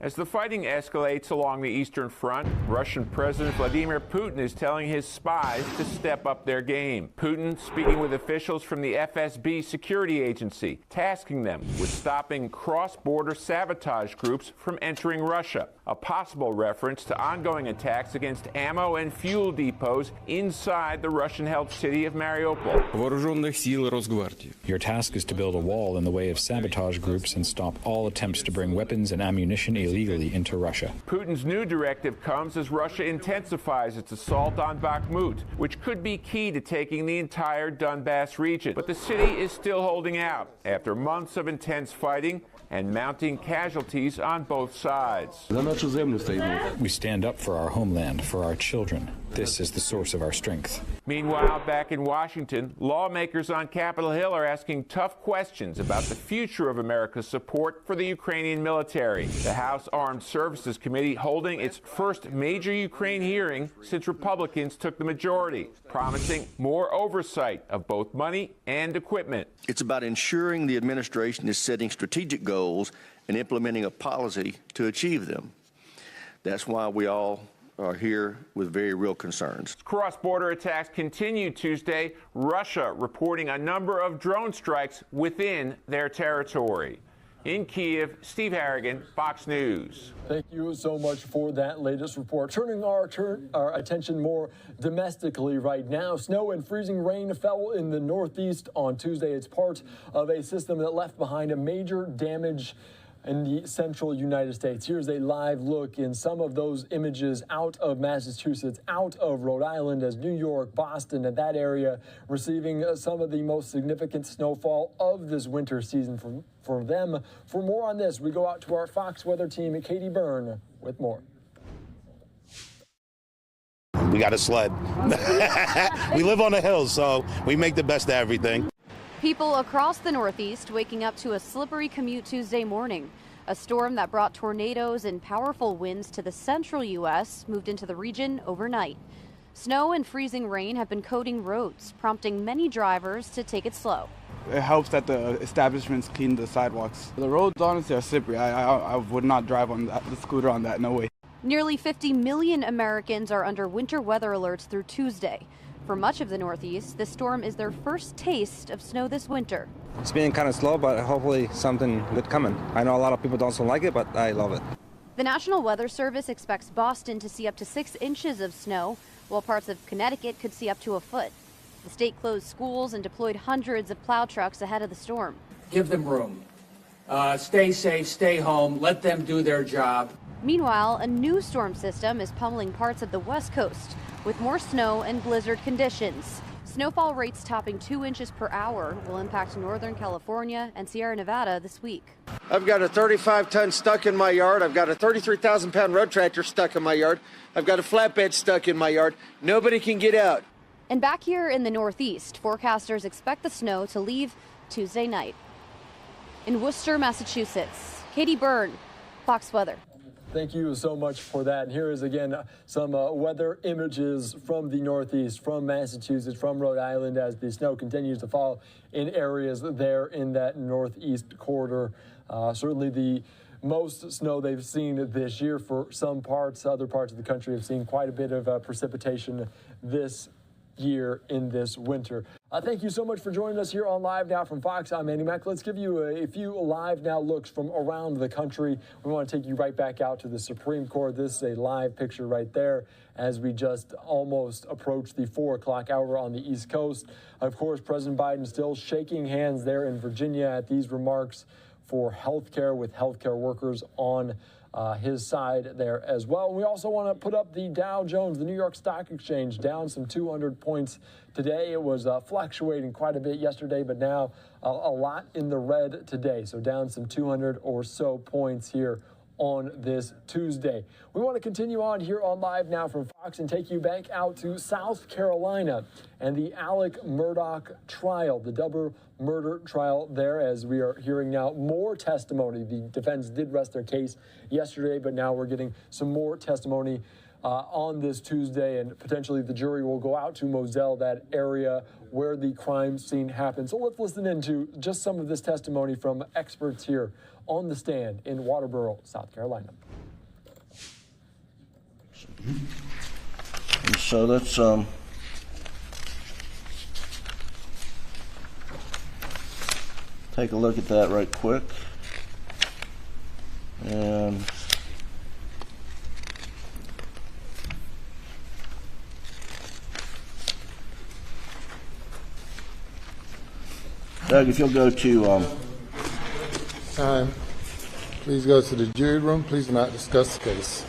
As the fighting escalates along the Eastern Front, Russian President Vladimir Putin is telling his spies to step up their game. Putin speaking with officials from the FSB security agency, tasking them with stopping cross-border sabotage groups from entering Russia, a possible reference to ongoing attacks against ammo and fuel depots inside the Russian-held city of Mariupol.
Вооруженных сил Росгвардии. Your task is to build a wall in the way of sabotage groups and stop all attempts to bring weapons and ammunition illegally into Russia.
Putin's new directive comes as Russia intensifies its assault on Bakhmut, which could be key to taking the entire Donbass region. But the city is still holding out after months of intense fighting and mounting casualties on both sides.
We stand up for our homeland, for our children. This is the source of our strength.
Meanwhile, back in Washington, lawmakers on Capitol Hill are asking tough questions about the future of America's support for the Ukrainian military. The House Armed Services Committee holding its first major Ukraine hearing since Republicans took the majority, promising more oversight of both money and equipment.
It's about ensuring the administration is setting strategic goals and implementing a policy to achieve them. That's why we all are here with very real concerns.
Cross-border attacks continue Tuesday, Russia reporting a number of drone strikes within their territory. In Kiev, Steve Harrigan, Fox News.
Thank you so much for that latest report. Turning our attention more domestically right now, snow and freezing rain fell in the Northeast on Tuesday. It's part of a system that left behind a major damage in the central United States. Here's a live look in some of those images out of Massachusetts, out of Rhode Island, as New York, Boston, and that area receiving some of the most significant snowfall of this winter season for them. For more on this, we go out to our Fox weather team, Katie Byrne, with more.
We got a sled. We live on the hills, so we make the best of everything.
People across the Northeast waking up to a slippery commute Tuesday morning. A storm that brought tornadoes and powerful winds to the central U.S. moved into the region overnight. Snow and freezing rain have been coating roads, prompting many drivers to take it slow.
It helps that the establishments clean the sidewalks. The roads honestly are slippery. I would not drive on the scooter on that, no way.
Nearly 50 million Americans are under winter weather alerts through Tuesday. For much of the Northeast, this storm is their first taste of snow this winter.
It's been kind of slow, but hopefully something good coming. I know a lot of people don't like it, but I love it.
The National Weather Service expects Boston to see up to 6 inches of snow, while parts of Connecticut could see up to a foot. The state closed schools and deployed hundreds of plow trucks ahead of the storm.
Give them room. Stay safe, stay home, let them do their job.
Meanwhile, a new storm system is pummeling parts of the West Coast with more snow and blizzard conditions. Snowfall rates topping 2 inches per hour will impact Northern California and Sierra Nevada this week.
I've got a 35-ton stuck in my yard. I've got a 33,000-pound road tractor stuck in my yard. I've got a flatbed stuck in my yard. Nobody can get out.
And back here in the Northeast, forecasters expect the snow to leave Tuesday night. In Worcester, Massachusetts, Katie Byrne, Fox Weather.
Thank you so much for that. And here is again some weather images from the Northeast, from Massachusetts, from Rhode Island, as the snow continues to fall in areas there in that Northeast corridor. Certainly the most snow they've seen this year for some parts. Other parts of the country have seen quite a bit of precipitation this year in this winter. Thank you so much for joining us here on Live Now from Fox. I'm Andy Mack. Let's give you a few Live Now looks from around the country. We want to take you right back out to the Supreme Court. This is a live picture right there as we just almost approach the 4 o'clock hour on the East Coast. Of course, President Biden still shaking hands there in Virginia at these remarks for health care, with healthcare workers on his side there as well. We also want to put up the Dow Jones, the New York Stock Exchange, down some 200 points today. It was fluctuating quite a bit yesterday, but now a lot in the red today. So down some 200 or so points here on this Tuesday. We want to continue on here on Live Now from Fox and take you back out to South Carolina and the Alec Murdaugh trial, the double murder trial there, as we are hearing now more testimony. The defense did rest their case yesterday, but now we're getting some more testimony on this Tuesday, and potentially the jury will go out to Moselle, that area where the crime scene happened. So let's listen into just some of this testimony from experts here on the stand in Waterboro, South Carolina.
And so let's take a look at that right quick. And Doug, if you'll go to
time. Please go to the jury room. Please do not discuss the case.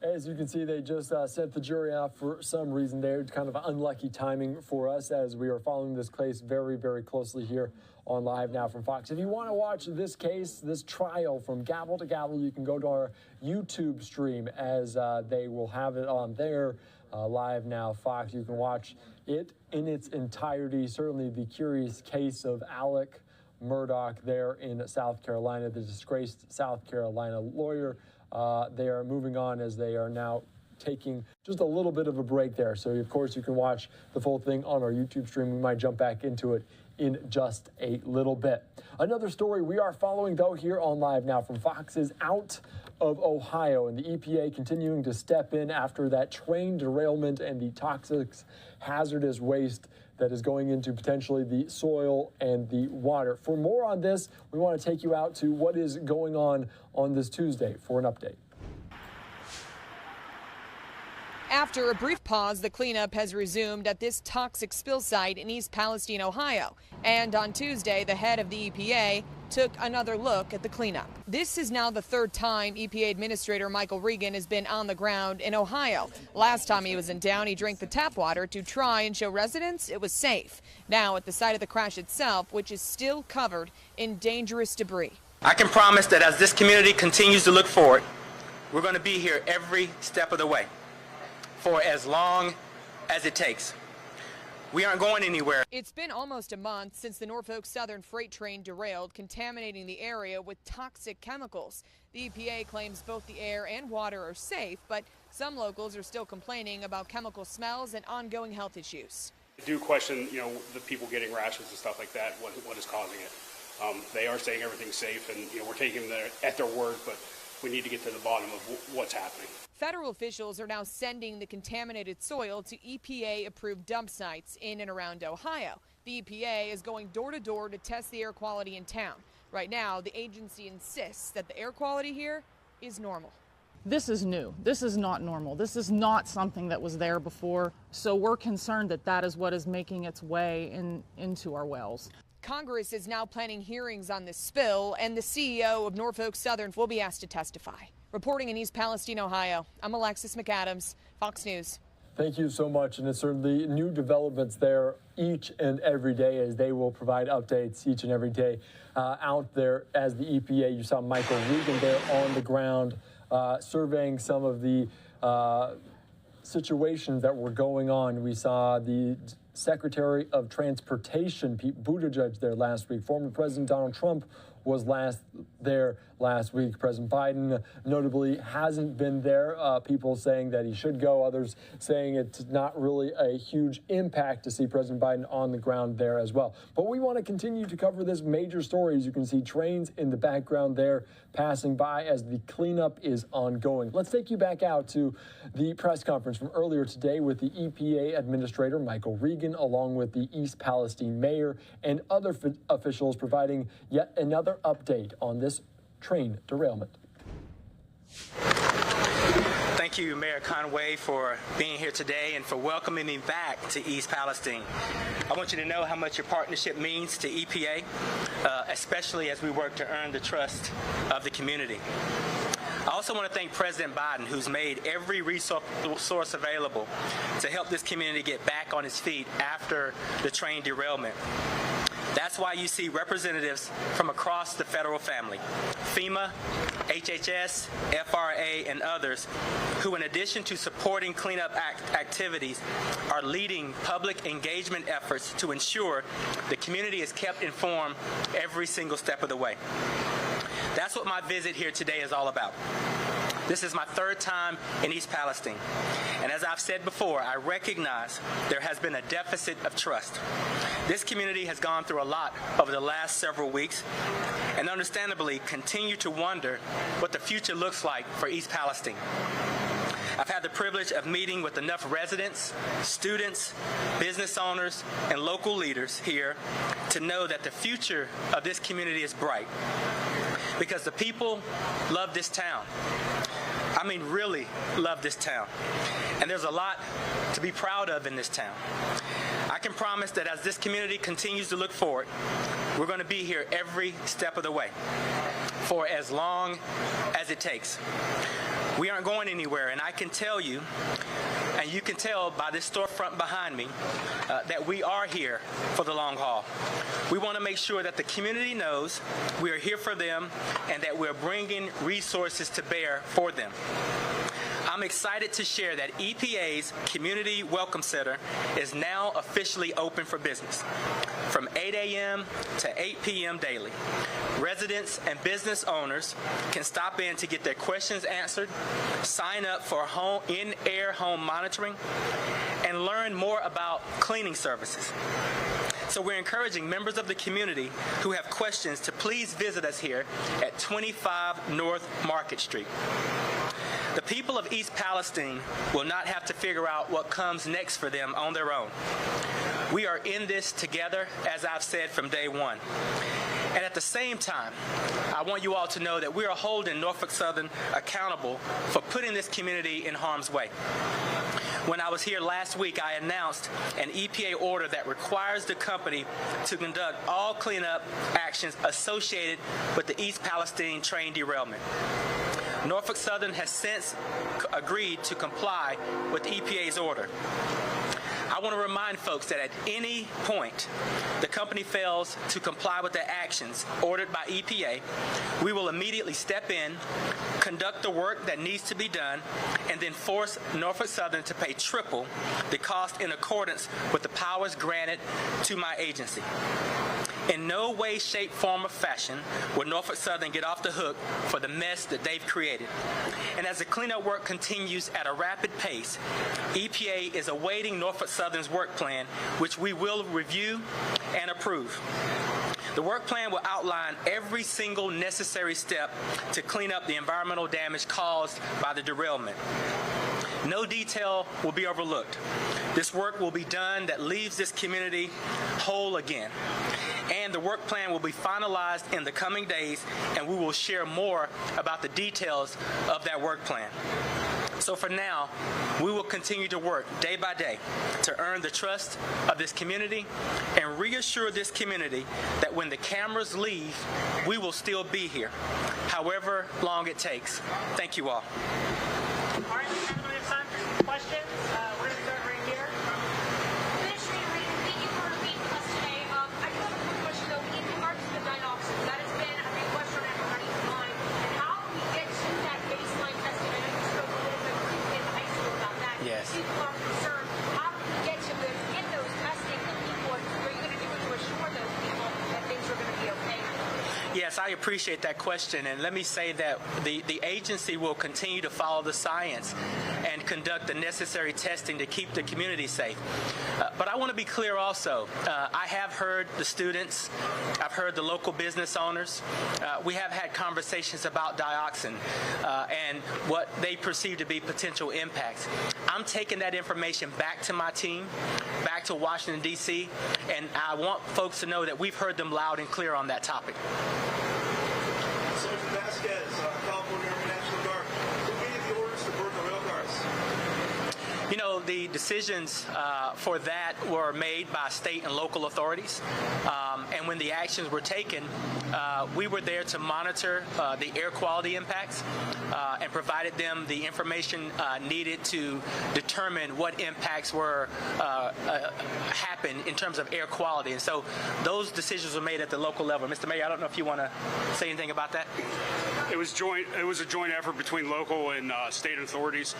As you can see, they just sent the jury out for some reason there. Kind of unlucky timing for us as we are following this case very, very closely here on Live Now from Fox. If you want to watch this case, this trial from gavel to gavel, you can go to our YouTube stream as they will have it on there. Live Now Fox. You can watch it in its entirety. Certainly the curious case of Alec Murdaugh there in South Carolina, the disgraced South Carolina lawyer. They are moving on as they are now taking just a little bit of a break there. So, of course, you can watch the full thing on our YouTube stream. We might jump back into it in just a little bit. Another story we are following, though, here on Live Now from Fox is out of Ohio, and the EPA continuing to step in after that train derailment and the toxic hazardous waste that is going into potentially the soil and the water. For more on this, we want to take you out to what is going on this Tuesday for an update.
After a brief pause, the cleanup has resumed at this toxic spill site in East Palestine, Ohio. And on Tuesday, the head of the EPA took another look at the cleanup. This is now the third time EPA Administrator Michael Regan has been on the ground in Ohio. Last time he was in town, he drank the tap water to try and show residents it was safe. Now at the site of the crash itself, which is still covered in dangerous debris.
I can promise that as this community continues to look forward, we're going to be here every step of the way for as long as it takes. We aren't going anywhere.
It's been almost a month since the Norfolk Southern freight train derailed, contaminating the area with toxic chemicals. The EPA claims both the air and water are safe, but some locals are still complaining about chemical smells and ongoing health issues.
I do question, the people getting rashes and stuff like that, what is causing it. They are saying everything's safe, and, we're taking them at their word, but we need to get to the bottom of what's happening.
Federal officials are now sending the contaminated soil to EPA-approved dump sites in and around Ohio. The EPA is going door to door to test the air quality in town. Right now, the agency insists that the air quality here is normal.
This is new. This is not normal. This is not something that was there before. So we're concerned that that is what is making its way into our wells.
Congress is now planning hearings on this spill, and the CEO of Norfolk Southern will be asked to testify. Reporting in East Palestine, Ohio, I'm Alexis McAdams, Fox News.
Thank you so much, and it's certainly new developments there each and every day as they will provide updates each and every day out there as the EPA. You saw Michael Regan there on the ground surveying some of the situations that were going on. We saw the Secretary of Transportation, Pete Buttigieg, there last week. Former President Donald Trump was there last week. President Biden notably hasn't been there. People saying that he should go, others saying it's not really a huge impact to see President Biden on the ground there as well. But we want to continue to cover this major story. As you can see, trains in the background there passing by as the cleanup is ongoing. Let's take you back out to the press conference from earlier today with the EPA Administrator Michael Regan, along with the East Palestine Mayor and other officials, providing yet another update on this train derailment.
Thank you, Mayor Conway, for being here today and for welcoming me back to East Palestine. I want you to know how much your partnership means to EPA, especially as we work to earn the trust of the community. I also want to thank President Biden, who's made every resource available to help this community get back on its feet after the train derailment. That's why you see representatives from across the federal family, FEMA, HHS, FRA, and others, who in addition to supporting cleanup activities, are leading public engagement efforts to ensure the community is kept informed every single step of the way. That's what my visit here today is all about. This is my third time in East Palestine, and as I've said before, I recognize there has been a deficit of trust. This community has gone through a lot over the last several weeks, and understandably continue to wonder what the future looks like for East Palestine. I've had the privilege of meeting with enough residents, students, business owners, and local leaders here to know that the future of this community is bright, because the people love this town. I mean, really love this town. And there's a lot to be proud of in this town. I can promise that as this community continues to look forward, we're going to be here every step of the way for as long as it takes. We aren't going anywhere, and I can tell you, and you can tell by this storefront behind me, that we are here for the long haul. We want to make sure that the community knows we are here for them and that we're bringing resources to bear for them. I'm excited to share that EPA's Community Welcome Center is now officially open for business from 8 a.m. to 8 p.m. daily. Residents and business owners can stop in to get their questions answered, sign up for in-air home monitoring, and learn more about cleaning services. So we're encouraging members of the community who have questions to please visit us here at 25 North Market Street. The people of East Palestine will not have to figure out what comes next for them on their own. We are in this together, as I've said from day one. And at the same time, I want you all to know that we are holding Norfolk Southern accountable for putting this community in harm's way. When I was here last week, I announced an EPA order that requires the company to conduct all cleanup actions associated with the East Palestine train derailment. Norfolk Southern has since agreed to comply with EPA's order. I want to remind folks that at any point the company fails to comply with the actions ordered by EPA, we will immediately step in, conduct the work that needs to be done, and then force Norfolk Southern to pay triple the cost in accordance with the powers granted to my agency. In no way, shape, form, or fashion will Norfolk Southern get off the hook for the mess that they've created. And as the cleanup work continues at a rapid pace, EPA is awaiting Norfolk Southern's work plan, which we will review and approve. The work plan will outline every single necessary step to clean up the environmental damage caused by the derailment. No detail will be overlooked. This work will be done that leaves this community whole again. And the work plan will be finalized in the coming days, and we will share more about the details of that work plan. So for now, we will continue to work day by day to earn the trust of this community and reassure this community that when the cameras leave, we will still be here, however long it takes. Thank you all.
All right, we have time for questions. We're going to start right here. Administrator Reed, thank you for being with us today. I do have a quick question, though. In regards to the dioxin, that has been a big question on everybody's mind. And how do we get to that baseline testing? I know you spoke a little bit in high school about that.
Yes.
People are concerned. How do we get to get those testing and people? What are you going to do to assure those people that things are going to be okay?
Yes, I appreciate that question, and let me say that the agency will continue to follow the science and conduct the necessary testing to keep the community safe. But I want to be clear also. I have heard the students, I've heard the local business owners. We have had conversations about dioxin and what they perceive to be potential impacts. I'm taking that information back to my team, back to Washington, D.C., and I want folks to know that we've heard them loud and clear on that topic.
Sergeant Vasquez, California Army National Guard. Who gave the orders to burn the rail cars?
You know, the decisions for that were made by state and local authorities. And when the actions were taken, we were there to monitor the air quality impacts and provided them the information needed to determine what impacts were happen in terms of air quality. And so those decisions were made at the local level. Mr. Mayor, I don't know if you want to say anything about that.
It was a joint effort between local and state authorities.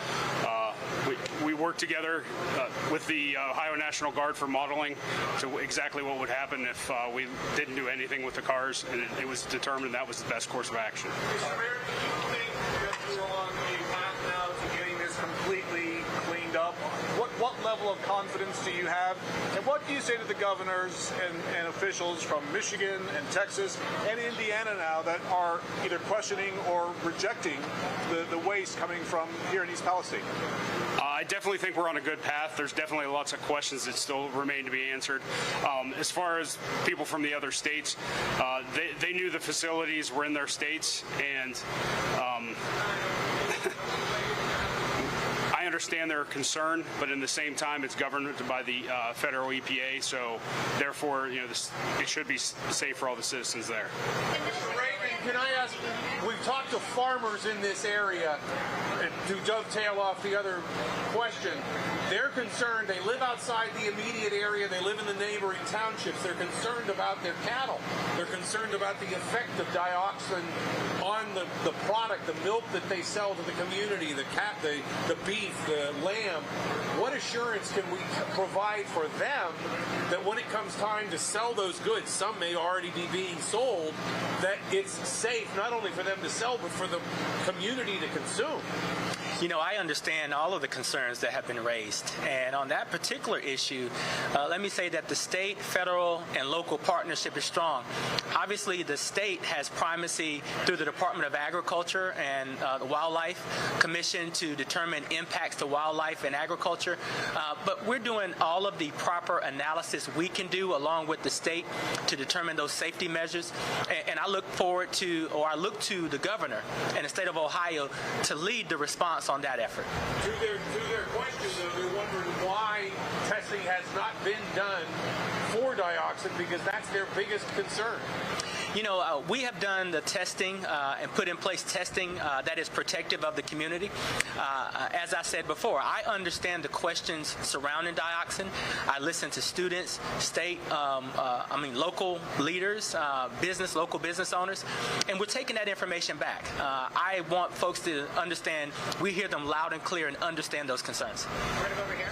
We worked together with the Ohio National Guard for modeling to exactly what would happen if we didn't do anything with the cars, and it was determined that was the best course of action.
Mr. Mayor, do you think that we're on the path now to getting this completely cleaned up? What level of confidence do you have, and what do you say to the governors and officials from Michigan and Texas and Indiana now that are either questioning or rejecting the waste coming from here in East Palestine?
I definitely think we're on a good path. There's definitely lots of questions that still remain to be answered. As far as people from the other states, they knew the facilities were in their states, and I understand their concern, but in the same time, it's governed by the federal EPA, so therefore, you know, it should be safe for all the citizens there.
Mr. Raymond, can I ask, we've talked to farmers in this area, and to dovetail off the other question, they're concerned, they live outside the immediate area, they live in the neighboring townships, they're concerned about their cattle, they're concerned about the effect of dioxin on the product, the milk that they sell to the community, the beef, the lamb. What assurance can we provide for them that when it comes time to sell those goods, some may already be being sold, that it's safe not only for them to sell, but for the community to consume?
You know, I understand all of the concerns that have been raised. And on that particular issue, let me say that the state, federal, and local partnership is strong. Obviously, the state has primacy through the Department of Agriculture and the Wildlife Commission to determine impacts to wildlife and agriculture. But we're doing all of the proper analysis we can do along with the state to determine those safety measures. And I look forward to, or I look to the governor and the state of Ohio to lead the response on that effort.
To their question, though, they're wondering why testing has not been done for dioxin, because that's their biggest concern.
We have done the testing and put in place testing that is protective of the community. As I said before, I understand the questions surrounding dioxin. I listen to students, local leaders, local business owners, and we're taking that information back. I want folks to understand, we hear them loud and clear and understand those concerns.
Right over here.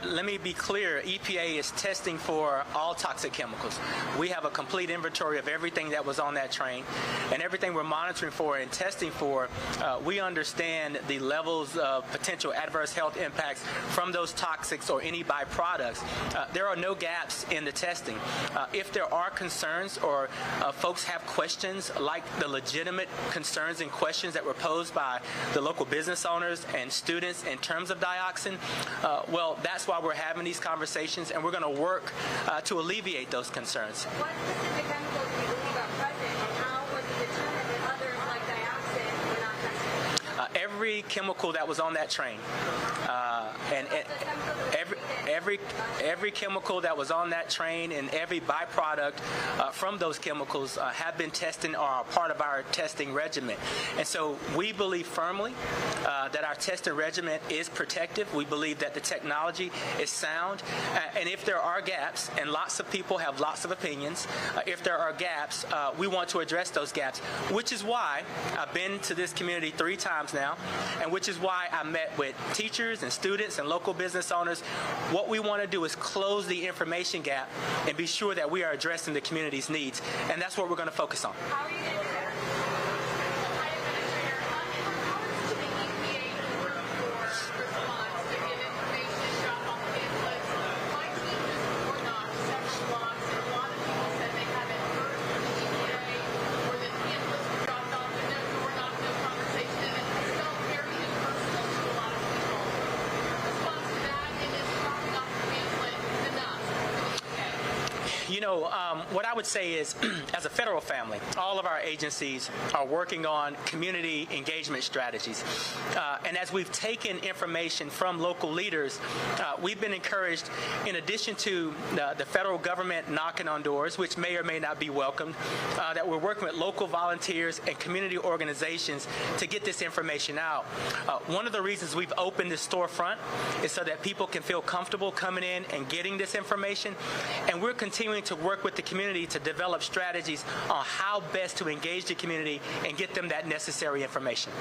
Let me be clear, EPA is testing for all toxic chemicals. We have a complete inventory of everything that was on that train, and everything we're monitoring for and testing for, we understand the levels of potential adverse health impacts from those toxics or any byproducts. There are no gaps in the testing. If there are concerns or folks have questions like the legitimate concerns and questions that were posed by the local business owners and students in terms of dioxin, well, that's why we're having these conversations, and we're going to work to alleviate those concerns.
What specific chemicals do you believe are present, and how was it determined that others like dioxin were not present?
Every chemical that was on that train, and every chemical that was on that train and every byproduct from those chemicals have been tested or are part of our testing regimen. And so we believe firmly that our testing regimen is protective. We believe that the technology is sound. And if there are gaps, and lots of people have lots of opinions, if there are gaps, we want to address those gaps, which is why I've been to this community 3 times now, and which is why I met with teachers and students and local business owners. What we want to do is close the information gap and be sure that we are addressing the community's needs, and that's what we're going to focus on.
How are you going to do that?
What I would say is, as a federal family, all of our agencies are working on community engagement strategies. And as we've taken information from local leaders, we've been encouraged, in addition to the federal government knocking on doors, which may or may not be welcomed, that we're working with local volunteers and community organizations to get this information out. One of the reasons we've opened this storefront is so that people can feel comfortable coming in and getting this information. And we're continuing to work with the community to develop strategies on how best to engage the community and get them that necessary information.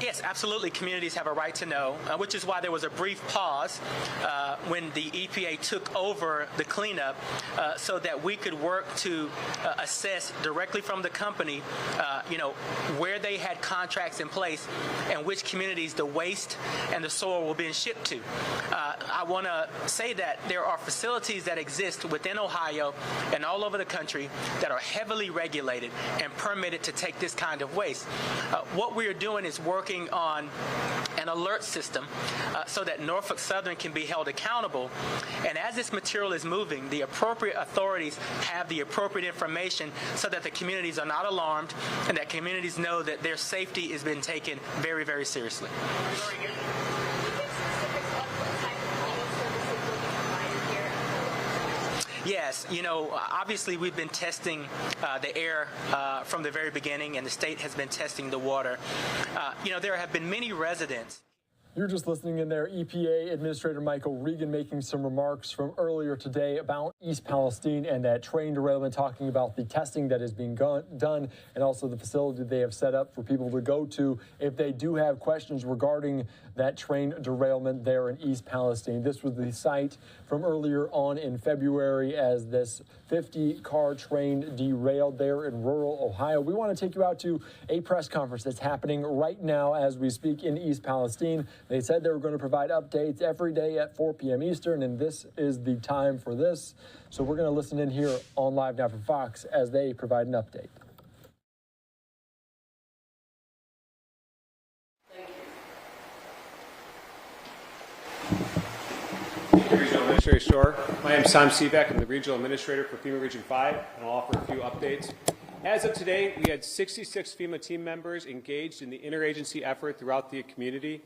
Yes, absolutely. Communities have a right to know, which is why there was a brief pause when the EPA took over the cleanup so that we could work to assess directly from the company, where they had contracts in place and which communities the waste and the soil were being shipped to. I want to say that there are facilities that exist within Ohio and all over the country that are heavily regulated and permitted to take this kind of waste. What we are doing is working on an alert system so that Norfolk Southern can be held accountable. And as this material is moving, the appropriate authorities have the appropriate information so that the communities are not alarmed and that communities know that their safety is being taken very, very seriously. Yes, obviously we've been testing the air from the very beginning, and the state has been testing the water. There have been many residents.
You're just listening in there. EPA Administrator Michael Regan making some remarks from earlier today about East Palestine and that train derailment, talking about the testing that is being done and also the facility they have set up for people to go to if they do have questions regarding that train derailment there in East Palestine. This was the site from earlier on in February as this 50-car train derailed there in rural Ohio. We want to take you out to a press conference that's happening right now as we speak in East Palestine. They said they were going to provide updates every day at 4 p.m. Eastern, and this is the time for this. So we're going to listen in here on Live Now from Fox as they provide an update.
Regional Administrator Shore. My name is Tom Seebeck. I'm the Regional Administrator for FEMA Region 5, and I'll offer a few updates. As of today, we had 66 FEMA team members engaged in the interagency effort throughout the community.